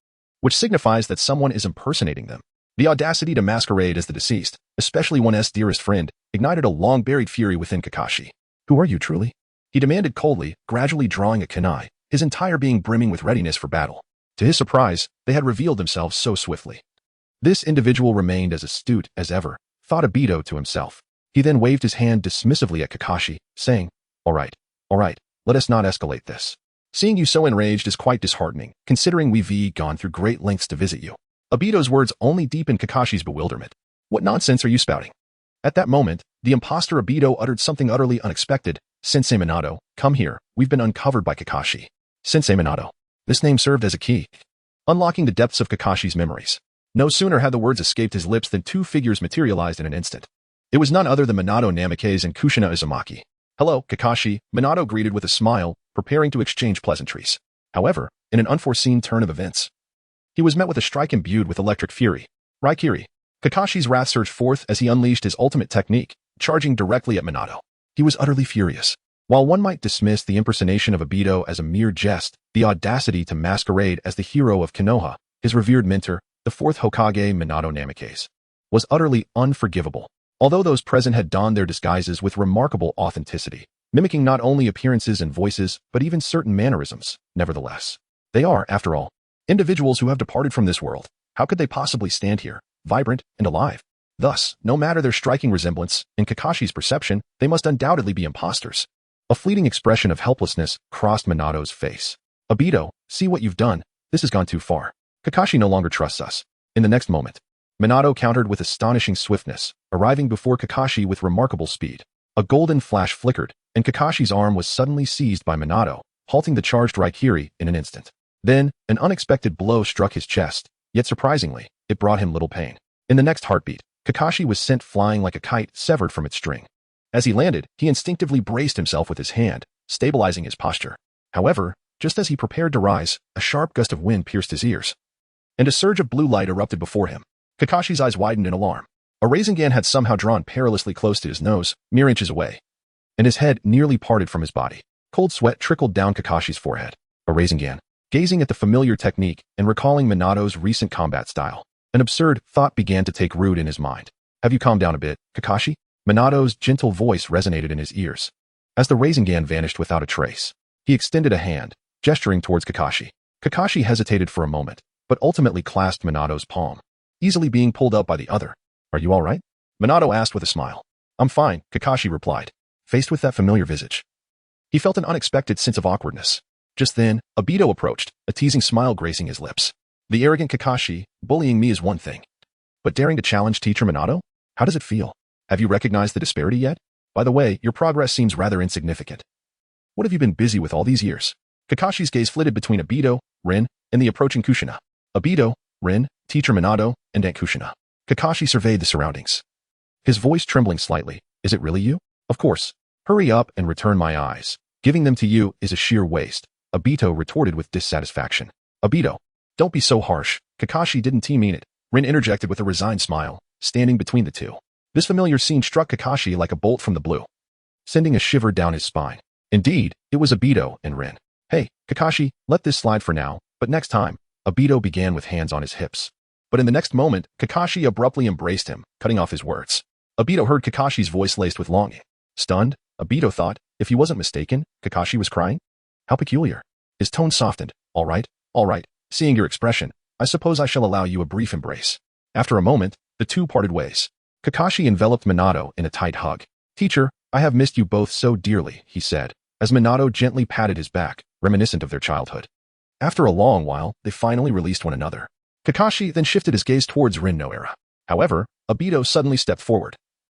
which signifies that someone is impersonating them. The audacity to masquerade as the deceased, especially one's dearest friend, ignited a long-buried fury within Kakashi. Who are you truly? He demanded coldly, gradually drawing a kunai, his entire being brimming with readiness for battle. To his surprise, they had revealed themselves so swiftly. This individual remained as astute as ever, thought Obito to himself. He then waved his hand dismissively at Kakashi, saying, all right, let us not escalate this. Seeing you so enraged is quite disheartening, considering we've gone through great lengths to visit you. Obito's words only deepened Kakashi's bewilderment. What nonsense are you spouting? At that moment, the imposter Obito uttered something utterly unexpected. Sensei Minato, come here, we've been uncovered by Kakashi. Sensei Minato. This name served as a key, unlocking the depths of Kakashi's memories. No sooner had the words escaped his lips than 2 figures materialized in an instant. It was none other than Minato Namikaze and Kushina Uzumaki. Hello, Kakashi, Minato greeted with a smile, preparing to exchange pleasantries. However, in an unforeseen turn of events, he was met with a strike imbued with electric fury. Raikiri. Kakashi's wrath surged forth as he unleashed his ultimate technique, charging directly at Minato. He was utterly furious. While one might dismiss the impersonation of Obito as a mere jest, the audacity to masquerade as the hero of Konoha, his revered mentor, the 4th Hokage Minato Namikaze, was utterly unforgivable. Although those present had donned their disguises with remarkable authenticity, mimicking not only appearances and voices, but even certain mannerisms, nevertheless, they are, after all, individuals who have departed from this world. How could they possibly stand here, vibrant and alive? Thus, no matter their striking resemblance, in Kakashi's perception, they must undoubtedly be imposters. A fleeting expression of helplessness crossed Minato's face. Obito, see what you've done. This has gone too far. Kakashi no longer trusts us. In the next moment, Minato countered with astonishing swiftness, arriving before Kakashi with remarkable speed. A golden flash flickered, and Kakashi's arm was suddenly seized by Minato, halting the charged Raikiri in an instant. Then, an unexpected blow struck his chest, yet surprisingly, it brought him little pain. In the next heartbeat, Kakashi was sent flying like a kite severed from its string. As he landed, he instinctively braced himself with his hand, stabilizing his posture. However, just as he prepared to rise, a sharp gust of wind pierced his ears, and a surge of blue light erupted before him. Kakashi's eyes widened in alarm. A Rasengan had somehow drawn perilously close to his nose, mere inches away, and his head nearly parted from his body. Cold sweat trickled down Kakashi's forehead. A Rasengan. Gazing at the familiar technique and recalling Minato's recent combat style, an absurd thought began to take root in his mind. Have you calmed down a bit, Kakashi? Minato's gentle voice resonated in his ears. As the Rasengan vanished without a trace, he extended a hand, gesturing towards Kakashi. Kakashi hesitated for a moment, but ultimately clasped Minato's palm, easily being pulled up by the other. Are you all right? Minato asked with a smile. I'm fine, Kakashi replied, faced with that familiar visage. He felt an unexpected sense of awkwardness. Just then, Obito approached, a teasing smile gracing his lips. The arrogant Kakashi, bullying me is one thing. But daring to challenge Teacher Minato? How does it feel? Have you recognized the disparity yet? By the way, your progress seems rather insignificant. What have you been busy with all these years? Kakashi's gaze flitted between Obito, Rin, and the approaching Kushina. Obito, Rin, Teacher Minato, and Aunt Kushina. Kakashi surveyed the surroundings. His voice trembling slightly. Is it really you? Of course. Hurry up and return my eyes. Giving them to you is a sheer waste. Obito retorted with dissatisfaction. Obito, don't be so harsh. Kakashi didn't mean it. Rin interjected with a resigned smile, standing between the two. This familiar scene struck Kakashi like a bolt from the blue, sending a shiver down his spine. Indeed, it was Obito and Rin. Hey, Kakashi, let this slide for now, but next time. Obito began with hands on his hips. But in the next moment, Kakashi abruptly embraced him, cutting off his words. Obito heard Kakashi's voice laced with longing. Stunned, Obito thought, if he wasn't mistaken, Kakashi was crying? How peculiar. His tone softened. All right. Seeing your expression, I suppose I shall allow you a brief embrace. After a moment, the two parted ways. Kakashi enveloped Minato in a tight hug. Teacher, I have missed you both so dearly, he said, as Minato gently patted his back, reminiscent of their childhood. After a long while, they finally released one another. Kakashi then shifted his gaze towards Rin Noera. However, Obito suddenly stepped forward,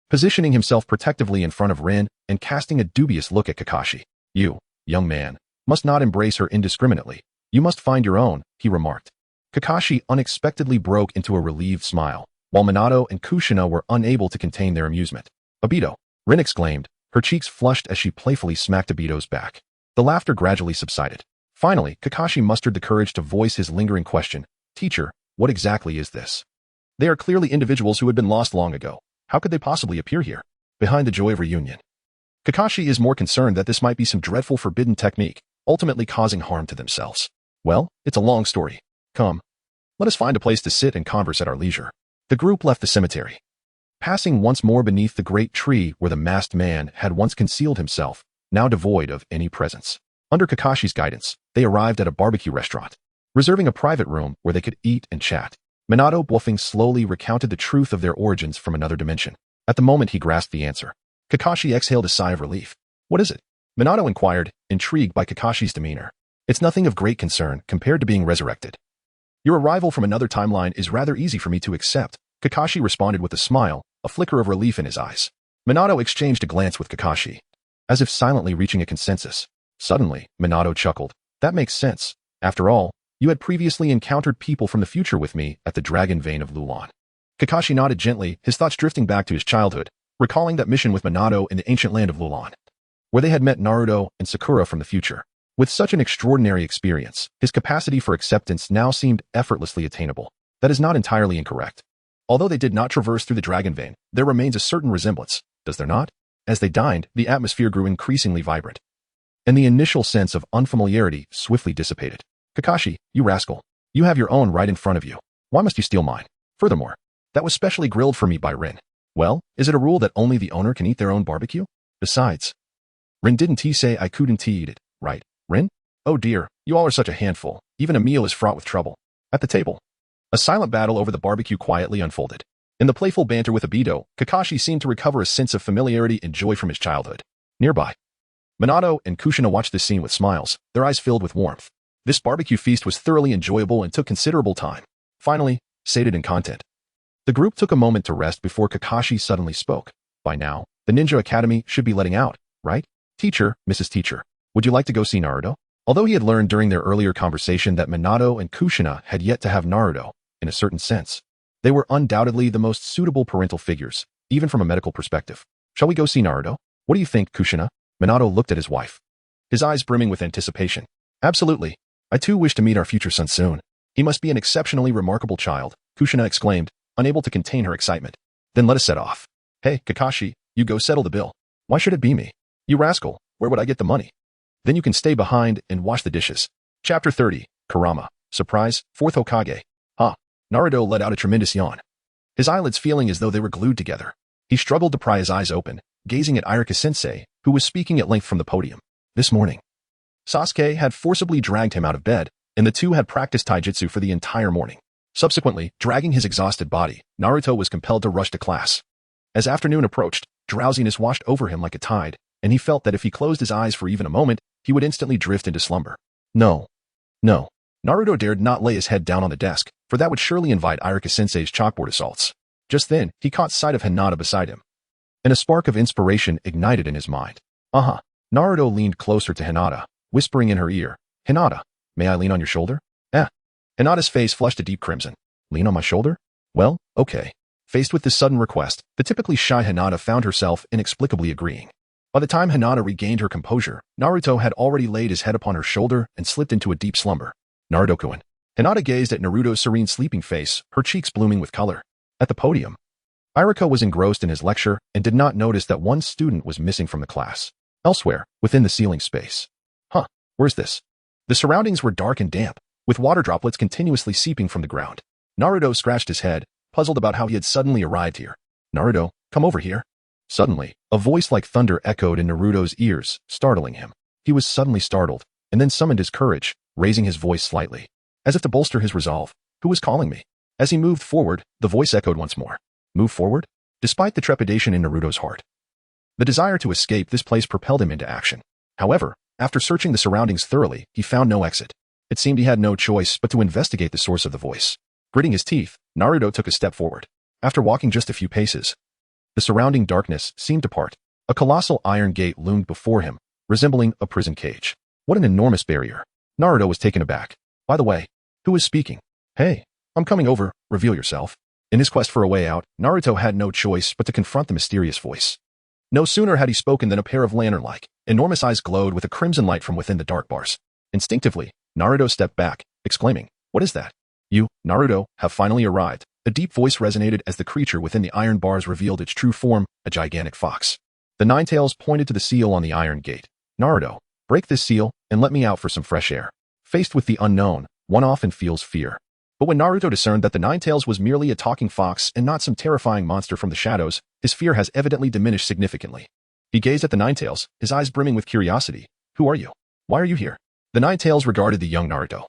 positioning himself protectively in front of Rin and casting a dubious look at Kakashi. You, young man, must not embrace her indiscriminately. You must find your own, he remarked. Kakashi unexpectedly broke into a relieved smile, while Minato and Kushina were unable to contain their amusement. Obito, Rin exclaimed, her cheeks flushed as she playfully smacked Obito's back. The laughter gradually subsided. Finally, Kakashi mustered the courage to voice his lingering question. Teacher, what exactly is this? They are clearly individuals who had been lost long ago. How could they possibly appear here, behind the joy of reunion? Kakashi is more concerned that this might be some dreadful forbidden technique, ultimately causing harm to themselves. Well, it's a long story. Come, let us find a place to sit and converse at our leisure. The group left the cemetery, passing once more beneath the great tree where the masked man had once concealed himself, now devoid of any presence. Under Kakashi's guidance, they arrived at a barbecue restaurant, reserving a private room where they could eat and chat. Minato, bluffing slowly, recounted the truth of their origins from another dimension. At the moment he grasped the answer, Kakashi exhaled a sigh of relief. What is it? Minato inquired, intrigued by Kakashi's demeanor. It's nothing of great concern compared to being resurrected. Your arrival from another timeline is rather easy for me to accept, Kakashi responded with a smile, a flicker of relief in his eyes. Minato exchanged a glance with Kakashi, as if silently reaching a consensus. Suddenly, Minato chuckled. That makes sense. After all, you had previously encountered people from the future with me at the Dragon Vein of Lulan. Kakashi nodded gently, his thoughts drifting back to his childhood, recalling that mission with Minato in the ancient land of Lulan, where they had met Naruto and Sakura from the future. With such an extraordinary experience, his capacity for acceptance now seemed effortlessly attainable. That is not entirely incorrect. Although they did not traverse through the Dragon Vein, there remains a certain resemblance, does there not? As they dined, the atmosphere grew increasingly vibrant, and the initial sense of unfamiliarity swiftly dissipated. Kakashi, you rascal. You have your own right in front of you. Why must you steal mine? Furthermore, that was specially grilled for me by Rin. Well, is it a rule that only the owner can eat their own barbecue? Besides, Rin didn't say I couldn't eat it, right? Rin? Oh dear, you all are such a handful. Even a meal is fraught with trouble. At the table, a silent battle over the barbecue quietly unfolded. In the playful banter with Obito, Kakashi seemed to recover a sense of familiarity and joy from his childhood. Nearby, Minato and Kushina watched this scene with smiles, their eyes filled with warmth. This barbecue feast was thoroughly enjoyable and took considerable time. Finally, sated in content, the group took a moment to rest before Kakashi suddenly spoke. By now, the Ninja Academy should be letting out, right? Teacher, Mrs. Teacher, would you like to go see Naruto? Although he had learned during their earlier conversation that Minato and Kushina had yet to have Naruto, in a certain sense, they were undoubtedly the most suitable parental figures, even from a medical perspective. Shall we go see Naruto? What do you think, Kushina? Minato looked at his wife, his eyes brimming with anticipation. Absolutely. I too wish to meet our future son soon. He must be an exceptionally remarkable child, Kushina exclaimed, unable to contain her excitement. Then let us set off. Hey, Kakashi, you go settle the bill. Why should it be me? You rascal, where would I get the money? Then you can stay behind and wash the dishes. Chapter 30, Kurama. Surprise, 4th Hokage. Naruto let out a tremendous yawn, his eyelids feeling as though they were glued together. He struggled to pry his eyes open, gazing at Iruka-sensei, who was speaking at length from the podium. This morning, Sasuke had forcibly dragged him out of bed, and the two had practiced taijutsu for the entire morning. Subsequently, dragging his exhausted body, Naruto was compelled to rush to class. As afternoon approached, drowsiness washed over him like a tide, and he felt that if he closed his eyes for even a moment, he would instantly drift into slumber. No. No. Naruto dared not lay his head down on the desk, for that would surely invite Iruka-sensei's chalkboard assaults. Just then, he caught sight of Hinata beside him, and a spark of inspiration ignited in his mind. Uh-huh. Naruto leaned closer to Hinata, whispering in her ear, Hinata, may I lean on your shoulder? Hinata's face flushed a deep crimson. Lean on my shoulder? Well, okay. Faced with this sudden request, the typically shy Hinata found herself inexplicably agreeing. By the time Hinata regained her composure, Naruto had already laid his head upon her shoulder and slipped into a deep slumber. Naruto-kun. Hinata gazed at Naruto's serene sleeping face, her cheeks blooming with color. At the podium, Iruka was engrossed in his lecture and did not notice that one student was missing from the class. Elsewhere, within the ceiling space. Where's this? The surroundings were dark and damp, with water droplets continuously seeping from the ground. Naruto scratched his head, puzzled about how he had suddenly arrived here. Naruto, come over here. Suddenly, a voice like thunder echoed in Naruto's ears, startling him. He was suddenly startled, and then summoned his courage, raising his voice slightly, as if to bolster his resolve. Who was calling me? As he moved forward, the voice echoed once more. Move forward? Despite the trepidation in Naruto's heart, the desire to escape this place propelled him into action. However, after searching the surroundings thoroughly, he found no exit. It seemed he had no choice but to investigate the source of the voice. Gritting his teeth, Naruto took a step forward. After walking just a few paces, the surrounding darkness seemed to part. A colossal iron gate loomed before him, resembling a prison cage. What an enormous barrier. Naruto was taken aback. By the way, who is speaking? Hey, I'm coming over, reveal yourself. In his quest for a way out, Naruto had no choice but to confront the mysterious voice. No sooner had he spoken than a pair of lantern-like, enormous eyes glowed with a crimson light from within the dark bars. Instinctively, Naruto stepped back, exclaiming, "What is that?" "You, Naruto, have finally arrived." A deep voice resonated as the creature within the iron bars revealed its true form, a gigantic fox. The nine tails pointed to the seal on the iron gate. "Naruto, break this seal and let me out for some fresh air." Faced with the unknown, one often feels fear. But when Naruto discerned that the nine tails was merely a talking fox and not some terrifying monster from the shadows, his fear has evidently diminished significantly. He gazed at the nine tails, his eyes brimming with curiosity. "Who are you? Why are you here?" The nine tails regarded the young Naruto.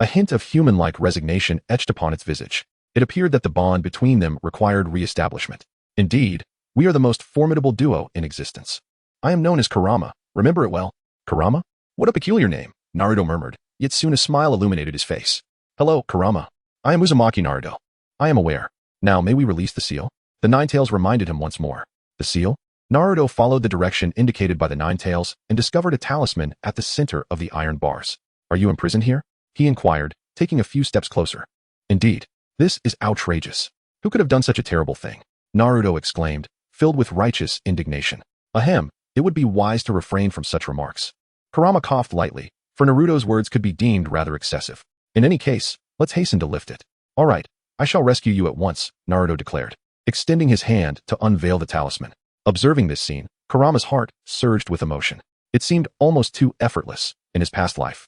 A hint of human-like resignation etched upon its visage. It appeared that the bond between them required re-establishment. "Indeed, we are the most formidable duo in existence. I am known as Kurama, remember it well." "Kurama? What a peculiar name," Naruto murmured, yet soon a smile illuminated his face. "Hello, Kurama. I am Uzumaki Naruto. I am aware. Now may we release the seal?" The nine tails reminded him once more. The seal? Naruto followed the direction indicated by the nine tails and discovered a talisman at the center of the iron bars. "Are you imprisoned here?" he inquired, taking a few steps closer. "Indeed. This is outrageous. Who could have done such a terrible thing?" Naruto exclaimed, filled with righteous indignation. Ahem, it would be wise to refrain from such remarks. Kurama coughed lightly, for Naruto's words could be deemed rather excessive. "In any case, let's hasten to lift it." "All right, I shall rescue you at once," Naruto declared, extending his hand to unveil the talisman. Observing this scene, Kurama's heart surged with emotion. It seemed almost too effortless in his past life.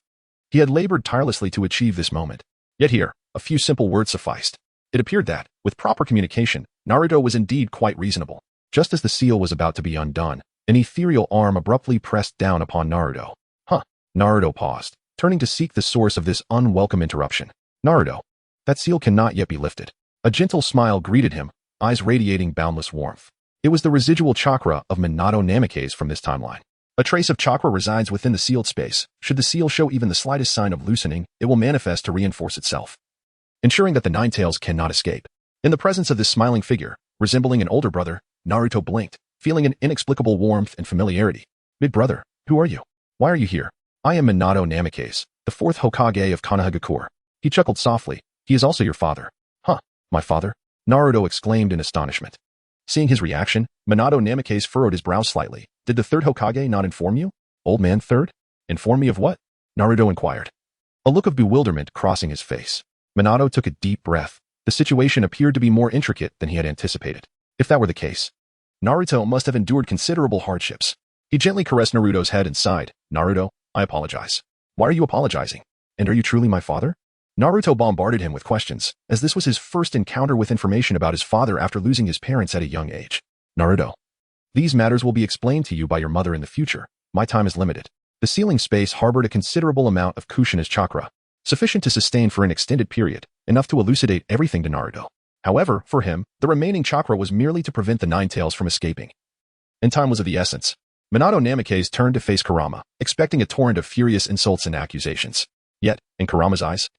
He had labored tirelessly to achieve this moment. Yet here, a few simple words sufficed. It appeared that, with proper communication, Naruto was indeed quite reasonable. Just as the seal was about to be undone, an ethereal arm abruptly pressed down upon Naruto. Naruto paused, turning to seek the source of this unwelcome interruption. "Naruto, that seal cannot yet be lifted." A gentle smile greeted him, eyes radiating boundless warmth. It was the residual chakra of Minato Namikaze from this timeline. A trace of chakra resides within the sealed space. Should the seal show even the slightest sign of loosening, it will manifest to reinforce itself, ensuring that the nine tails cannot escape. In the presence of this smiling figure, resembling an older brother, Naruto blinked, feeling an inexplicable warmth and familiarity. "Big brother, who are you? Why are you here?" "I am Minato Namikaze, the fourth Hokage of Konoha." He chuckled softly. "He is also your father." My father?" Naruto exclaimed in astonishment. Seeing his reaction, Minato Namikaze furrowed his brow slightly. "Did the third Hokage not inform you?" "Old man third? Inform me of what?" Naruto inquired, a look of bewilderment crossing his face. Minato took a deep breath. The situation appeared to be more intricate than he had anticipated. If that were the case, Naruto must have endured considerable hardships. He gently caressed Naruto's head and sighed. "Naruto, I apologize." "Why are you apologizing? And are you truly my father?" Naruto bombarded him with questions, as this was his first encounter with information about his father after losing his parents at a young age. "Naruto, these matters will be explained to you by your mother in the future. My time is limited." The ceiling space harbored a considerable amount of Kushina's chakra, sufficient to sustain for an extended period, enough to elucidate everything to Naruto. However, for him, the remaining chakra was merely to prevent the nine tails from escaping. And time was of the essence. Minato Namikaze turned to face Kurama, expecting a torrent of furious insults and accusations. Yet, in Kurama's eyes,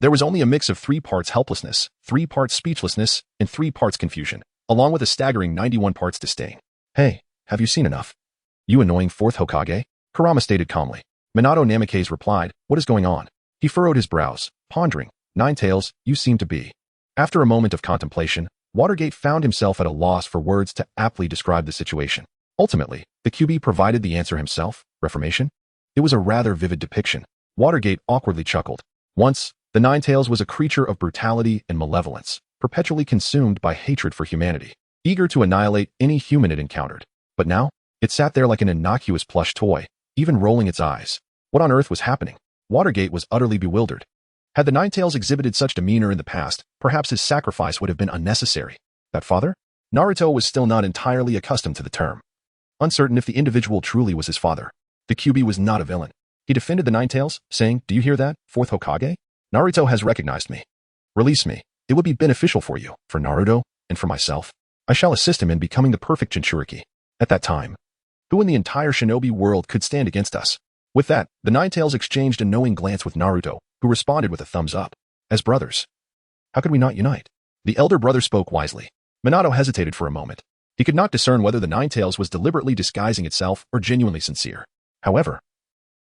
there was only a mix of 3 parts helplessness, 3 parts speechlessness, and 3 parts confusion, along with a staggering 91 parts disdain. Hey, have you seen enough? You annoying 4th Hokage? Kurama stated calmly. Minato Namikaze replied, what is going on? He furrowed his brows, pondering. Ninetales, you seem to be. After a moment of contemplation, Watergate found himself at a loss for words to aptly describe the situation. Ultimately, the QB provided the answer himself. Reformation? It was a rather vivid depiction. Watergate awkwardly chuckled. Once, the Ninetales was a creature of brutality and malevolence, perpetually consumed by hatred for humanity, eager to annihilate any human it encountered. But now, it sat there like an innocuous plush toy, even rolling its eyes. What on earth was happening? Watergate was utterly bewildered. Had the Ninetales exhibited such demeanor in the past, perhaps his sacrifice would have been unnecessary. That father? Naruto was still not entirely accustomed to the term. Uncertain if the individual truly was his father, the QB was not a villain. He defended the Ninetales, saying, do you hear that, 4th Hokage? Naruto has recognized me. Release me. It would be beneficial for you, for Naruto, and for myself. I shall assist him in becoming the perfect Jinchuriki. At that time, who in the entire shinobi world could stand against us? With that, the Ninetales exchanged a knowing glance with Naruto, who responded with a thumbs up. As brothers, how could we not unite? The elder brother spoke wisely. Minato hesitated for a moment. He could not discern whether the Ninetales was deliberately disguising itself or genuinely sincere. However,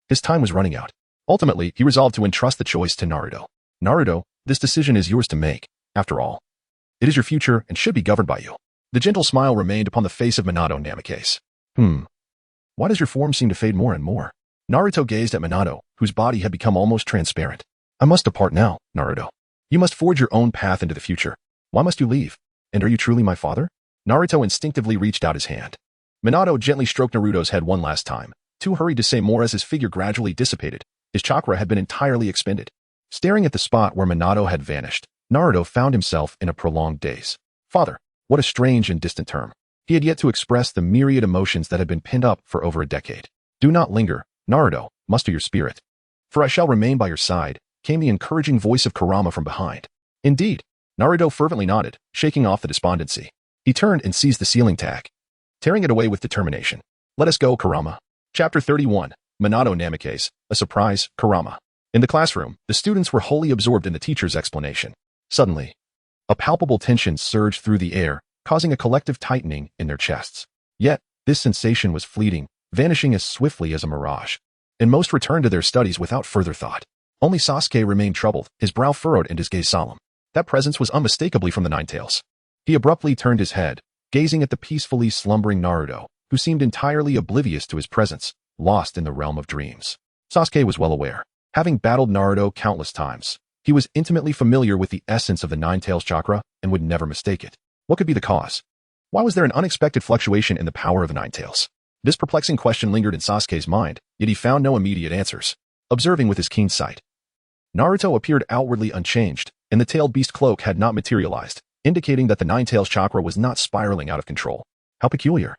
his time was running out. Ultimately, he resolved to entrust the choice to Naruto. Naruto, this decision is yours to make. After all, it is your future and should be governed by you. The gentle smile remained upon the face of Minato Namikaze. Why does your form seem to fade more and more? Naruto gazed at Minato, whose body had become almost transparent. I must depart now, Naruto. You must forge your own path into the future. Why must you leave? And are you truly my father? Naruto instinctively reached out his hand. Minato gently stroked Naruto's head one last time, too hurried to say more as his figure gradually dissipated. His chakra had been entirely expended. Staring at the spot where Minato had vanished, Naruto found himself in a prolonged daze. Father, what a strange and distant term. He had yet to express the myriad emotions that had been pinned up for over a decade. Do not linger, Naruto, muster your spirit. For I shall remain by your side, came the encouraging voice of Kurama from behind. Indeed, Naruto fervently nodded, shaking off the despondency. He turned and seized the ceiling tag, tearing it away with determination. Let us go, Kurama. Chapter 31, Minato Namikaze, a surprise, Kurama. In the classroom, the students were wholly absorbed in the teacher's explanation. Suddenly, a palpable tension surged through the air, causing a collective tightening in their chests. Yet, this sensation was fleeting, vanishing as swiftly as a mirage. And most returned to their studies without further thought. Only Sasuke remained troubled, his brow furrowed and his gaze solemn. That presence was unmistakably from the Ninetales. He abruptly turned his head, gazing at the peacefully slumbering Naruto, who seemed entirely oblivious to his presence, lost in the realm of dreams. Sasuke was well aware. Having battled Naruto countless times, he was intimately familiar with the essence of the Ninetales chakra and would never mistake it. What could be the cause? Why was there an unexpected fluctuation in the power of the Ninetales? This perplexing question lingered in Sasuke's mind, yet he found no immediate answers. Observing with his keen sight, Naruto appeared outwardly unchanged, and the tailed beast cloak had not materialized, indicating that the Ninetales chakra was not spiraling out of control. How peculiar.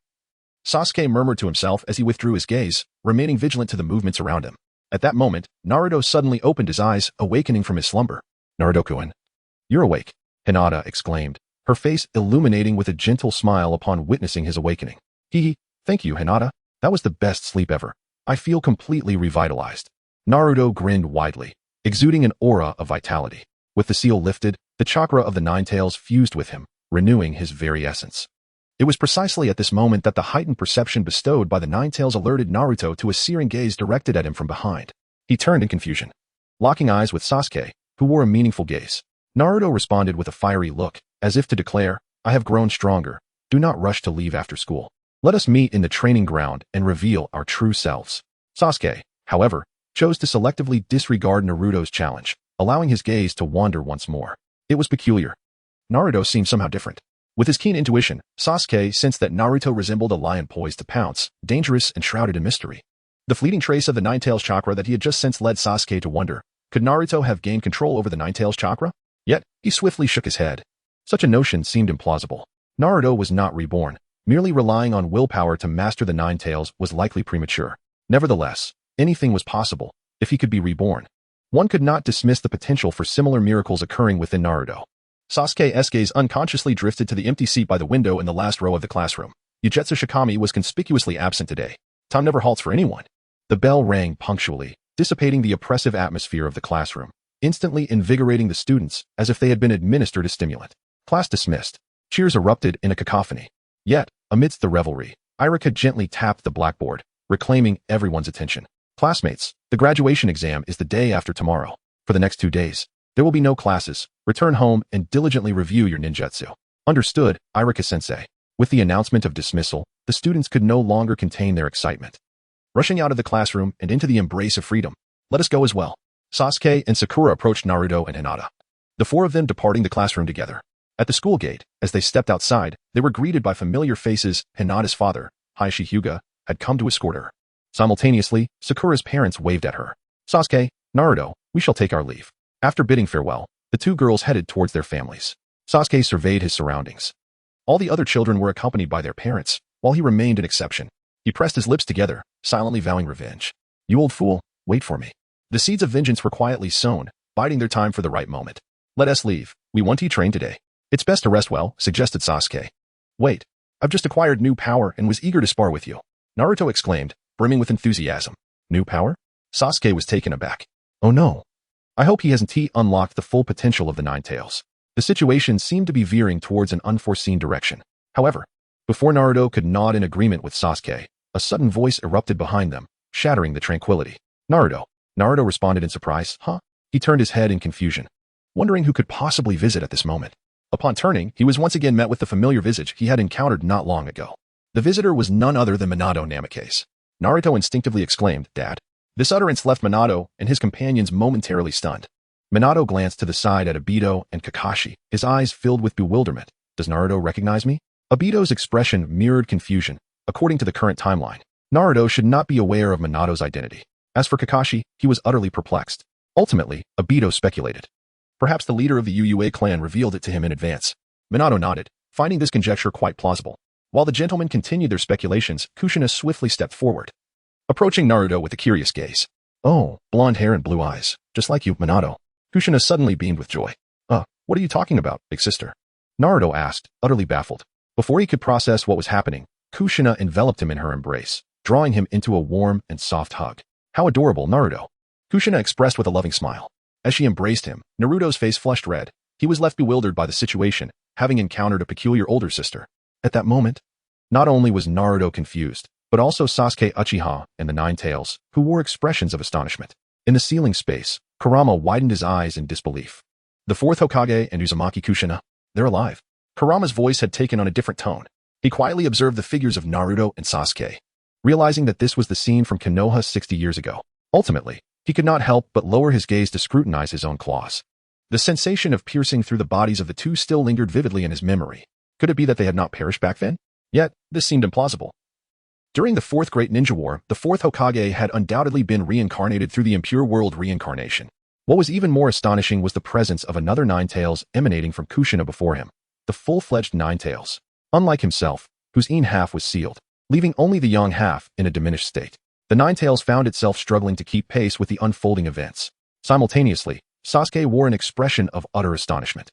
Sasuke murmured to himself as he withdrew his gaze, remaining vigilant to the movements around him. At that moment, Naruto suddenly opened his eyes, awakening from his slumber. Naruto-kun, you're awake, Hinata exclaimed, her face illuminating with a gentle smile upon witnessing his awakening. Thank you, Hinata. That was the best sleep ever. I feel completely revitalized. Naruto grinned widely, exuding an aura of vitality. With the seal lifted, the chakra of the Ninetales fused with him, renewing his very essence. It was precisely at this moment that the heightened perception bestowed by the Ninetales alerted Naruto to a searing gaze directed at him from behind. He turned in confusion, locking eyes with Sasuke, who wore a meaningful gaze. Naruto responded with a fiery look, as if to declare, I have grown stronger. Do not rush to leave after school. Let us meet in the training ground and reveal our true selves. Sasuke, however, chose to selectively disregard Naruto's challenge, allowing his gaze to wander once more. It was peculiar. Naruto seemed somehow different. With his keen intuition, Sasuke sensed that Naruto resembled a lion poised to pounce, dangerous and shrouded in mystery. The fleeting trace of the Ninetales chakra that he had just sensed led Sasuke to wonder, could Naruto have gained control over the Ninetales chakra? Yet, he swiftly shook his head. Such a notion seemed implausible. Naruto was not reborn. Merely relying on willpower to master the Ninetales was likely premature. Nevertheless, anything was possible, if he could be reborn. One could not dismiss the potential for similar miracles occurring within Naruto. Sasuke's gaze unconsciously drifted to the empty seat by the window in the last row of the classroom. Ugetsu Shikami was conspicuously absent today. Time never halts for anyone. The bell rang punctually, dissipating the oppressive atmosphere of the classroom, instantly invigorating the students as if they had been administered a stimulant. Class dismissed. Cheers erupted in a cacophony. Yet, amidst the revelry, Irika gently tapped the blackboard, reclaiming everyone's attention. Classmates, the graduation exam is the day after tomorrow. For the next 2 days, there will be no classes. Return home and diligently review your ninjutsu. Understood, Irika-sensei. With the announcement of dismissal, the students could no longer contain their excitement. Rushing out of the classroom and into the embrace of freedom, let us go as well. Sasuke and Sakura approached Naruto and Hinata, the four of them departing the classroom together. At the school gate, as they stepped outside, they were greeted by familiar faces. Hinata's father, Hishi Hyuga, had come to escort her. Simultaneously, Sakura's parents waved at her. Sasuke, Naruto, we shall take our leave. After bidding farewell, the two girls headed towards their families. Sasuke surveyed his surroundings. All the other children were accompanied by their parents, while he remained an exception. He pressed his lips together, silently vowing revenge. You old fool, wait for me. The seeds of vengeance were quietly sown, biding their time for the right moment. Let us leave. We want to train today. It's best to rest well, suggested Sasuke. Wait, I've just acquired new power and was eager to spar with you. Naruto exclaimed, brimming with enthusiasm. New power? Sasuke was taken aback. Oh no. I hope he hasn't unlocked the full potential of the Nine Tails. The situation seemed to be veering towards an unforeseen direction. However, before Naruto could nod in agreement with Sasuke, a sudden voice erupted behind them, shattering the tranquility. Naruto. Naruto responded in surprise. Huh? He turned his head in confusion, wondering who could possibly visit at this moment. Upon turning, he was once again met with the familiar visage he had encountered not long ago. The visitor was none other than Minato Namikaze. Naruto instinctively exclaimed, Dad. This utterance left Minato and his companions momentarily stunned. Minato glanced to the side at Obito and Kakashi, his eyes filled with bewilderment. Does Naruto recognize me? Obito's expression mirrored confusion. According to the current timeline, Naruto should not be aware of Minato's identity. As for Kakashi, he was utterly perplexed. Ultimately, Obito speculated. Perhaps the leader of the UUA clan revealed it to him in advance. Minato nodded, finding this conjecture quite plausible. While the gentlemen continued their speculations, Kushina swiftly stepped forward, approaching Naruto with a curious gaze. Oh, blonde hair and blue eyes, just like you, Minato. Kushina suddenly beamed with joy. What are you talking about, big sister? Naruto asked, utterly baffled. Before he could process what was happening, Kushina enveloped him in her embrace, drawing him into a warm and soft hug. How adorable, Naruto. Kushina expressed with a loving smile. As she embraced him, Naruto's face flushed red. He was left bewildered by the situation, having encountered a peculiar older sister. At that moment, not only was Naruto confused, but also Sasuke Uchiha and the Nine Tails, who wore expressions of astonishment. In the ceiling space, Kurama widened his eyes in disbelief. The fourth Hokage and Uzumaki Kushina, they're alive. Kurama's voice had taken on a different tone. He quietly observed the figures of Naruto and Sasuke, realizing that this was the scene from Konoha 60 years ago. Ultimately, he could not help but lower his gaze to scrutinize his own claws. The sensation of piercing through the bodies of the two still lingered vividly in his memory. Could it be that they had not perished back then? Yet, this seemed implausible. During the Fourth Great Ninja War, the fourth Hokage had undoubtedly been reincarnated through the Impure World reincarnation. What was even more astonishing was the presence of another Nine Tails emanating from Kushina before him, the full-fledged Nine Tails. Unlike himself, whose een half was sealed, leaving only the young half in a diminished state. The Nine Tails found itself struggling to keep pace with the unfolding events. Simultaneously, Sasuke wore an expression of utter astonishment.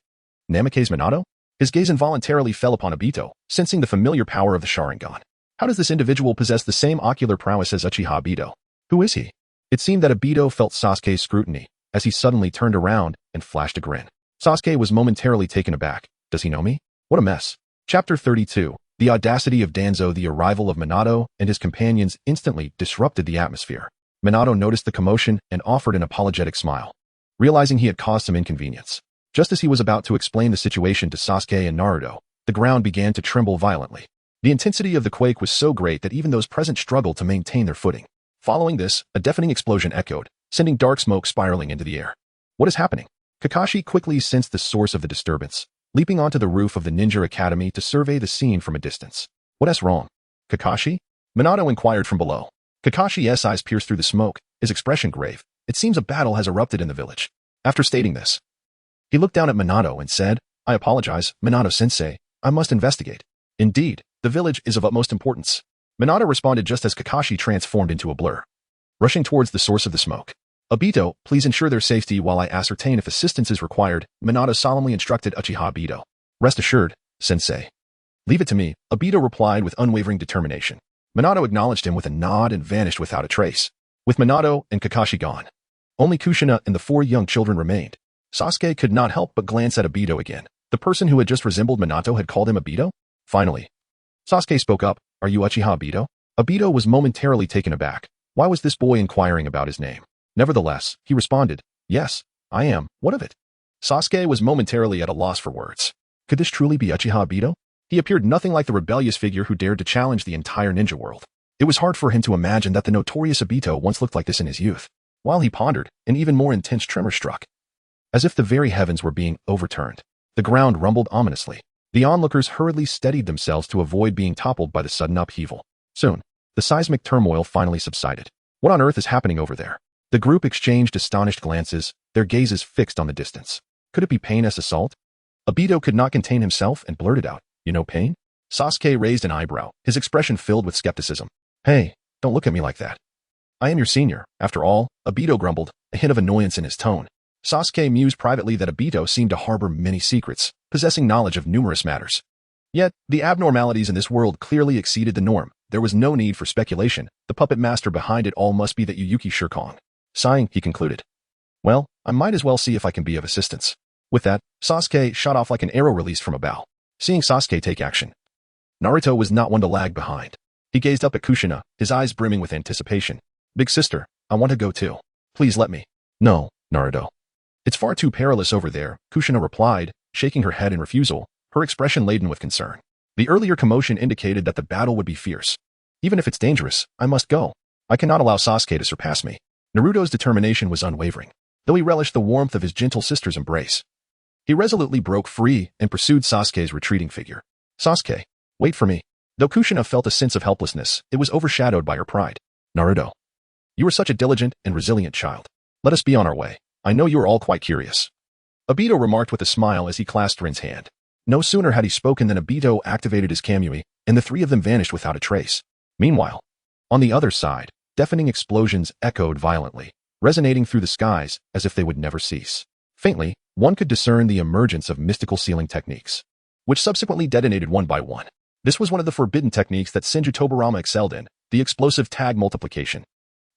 Namikaze Minato? His gaze involuntarily fell upon Obito, sensing the familiar power of the Sharingan. How does this individual possess the same ocular prowess as Uchiha Obito? Who is he? It seemed that Obito felt Sasuke's scrutiny, as he suddenly turned around and flashed a grin. Sasuke was momentarily taken aback. Does he know me? What a mess. Chapter 32. The audacity of Danzo. The arrival of Minato and his companions instantly disrupted the atmosphere. Minato noticed the commotion and offered an apologetic smile, realizing he had caused some inconvenience. Just as he was about to explain the situation to Sasuke and Naruto, the ground began to tremble violently. The intensity of the quake was so great that even those present struggled to maintain their footing. Following this, a deafening explosion echoed, sending dark smoke spiraling into the air. What is happening? Kakashi quickly sensed the source of the disturbance, leaping onto the roof of the Ninja Academy to survey the scene from a distance. What's wrong? Kakashi? Minato inquired from below. Kakashi's eyes pierced through the smoke, his expression grave. It seems a battle has erupted in the village. After stating this, he looked down at Minato and said, I apologize, Minato-sensei, I must investigate. Indeed, the village is of utmost importance. Minato responded just as Kakashi transformed into a blur, rushing towards the source of the smoke. Obito, please ensure their safety while I ascertain if assistance is required, Minato solemnly instructed Uchiha Obito. Rest assured, sensei. Leave it to me, Obito replied with unwavering determination. Minato acknowledged him with a nod and vanished without a trace. With Minato and Kakashi gone, only Kushina and the 4 young children remained. Sasuke could not help but glance at Obito again. The person who had just resembled Minato had called him Obito? Finally, Sasuke spoke up. Are you Uchiha Obito? Obito was momentarily taken aback. Why was this boy inquiring about his name? Nevertheless, he responded, yes, I am. What of it? Sasuke was momentarily at a loss for words. Could this truly be Uchiha Obito? He appeared nothing like the rebellious figure who dared to challenge the entire ninja world. It was hard for him to imagine that the notorious Obito once looked like this in his youth. While he pondered, an even more intense tremor struck. As if the very heavens were being overturned, the ground rumbled ominously. The onlookers hurriedly steadied themselves to avoid being toppled by the sudden upheaval. Soon, the seismic turmoil finally subsided. What on earth is happening over there? The group exchanged astonished glances, their gazes fixed on the distance. Could it be pain's assault? Obito could not contain himself and blurted out, you know pain? Sasuke raised an eyebrow, his expression filled with skepticism. Hey, don't look at me like that. I am your senior, after all, Obito grumbled, a hint of annoyance in his tone. Sasuke mused privately that Obito seemed to harbor many secrets, possessing knowledge of numerous matters. Yet, the abnormalities in this world clearly exceeded the norm. There was no need for speculation. The puppet master behind it all must be that Yuyuki Shirkong. Sighing, he concluded. Well, I might as well see if I can be of assistance. With that, Sasuke shot off like an arrow released from a bow. Seeing Sasuke take action, Naruto was not one to lag behind. He gazed up at Kushina, his eyes brimming with anticipation. Big sister, I want to go too. Please let me. No, Naruto. It's far too perilous over there, Kushina replied, shaking her head in refusal, her expression laden with concern. The earlier commotion indicated that the battle would be fierce. Even if it's dangerous, I must go. I cannot allow Sasuke to surpass me. Naruto's determination was unwavering, though he relished the warmth of his gentle sister's embrace. He resolutely broke free and pursued Sasuke's retreating figure. Sasuke, wait for me. Though Kushina felt a sense of helplessness, it was overshadowed by her pride. Naruto, you are such a diligent and resilient child. Let us be on our way. I know you are all quite curious. Obito remarked with a smile as he clasped Rin's hand. No sooner had he spoken than Obito activated his Kamui, and the 3 of them vanished without a trace. Meanwhile, on the other side, deafening explosions echoed violently, resonating through the skies as if they would never cease. Faintly, one could discern the emergence of mystical sealing techniques, which subsequently detonated one by one. This was one of the forbidden techniques that Senju Tobirama excelled in, the explosive tag multiplication.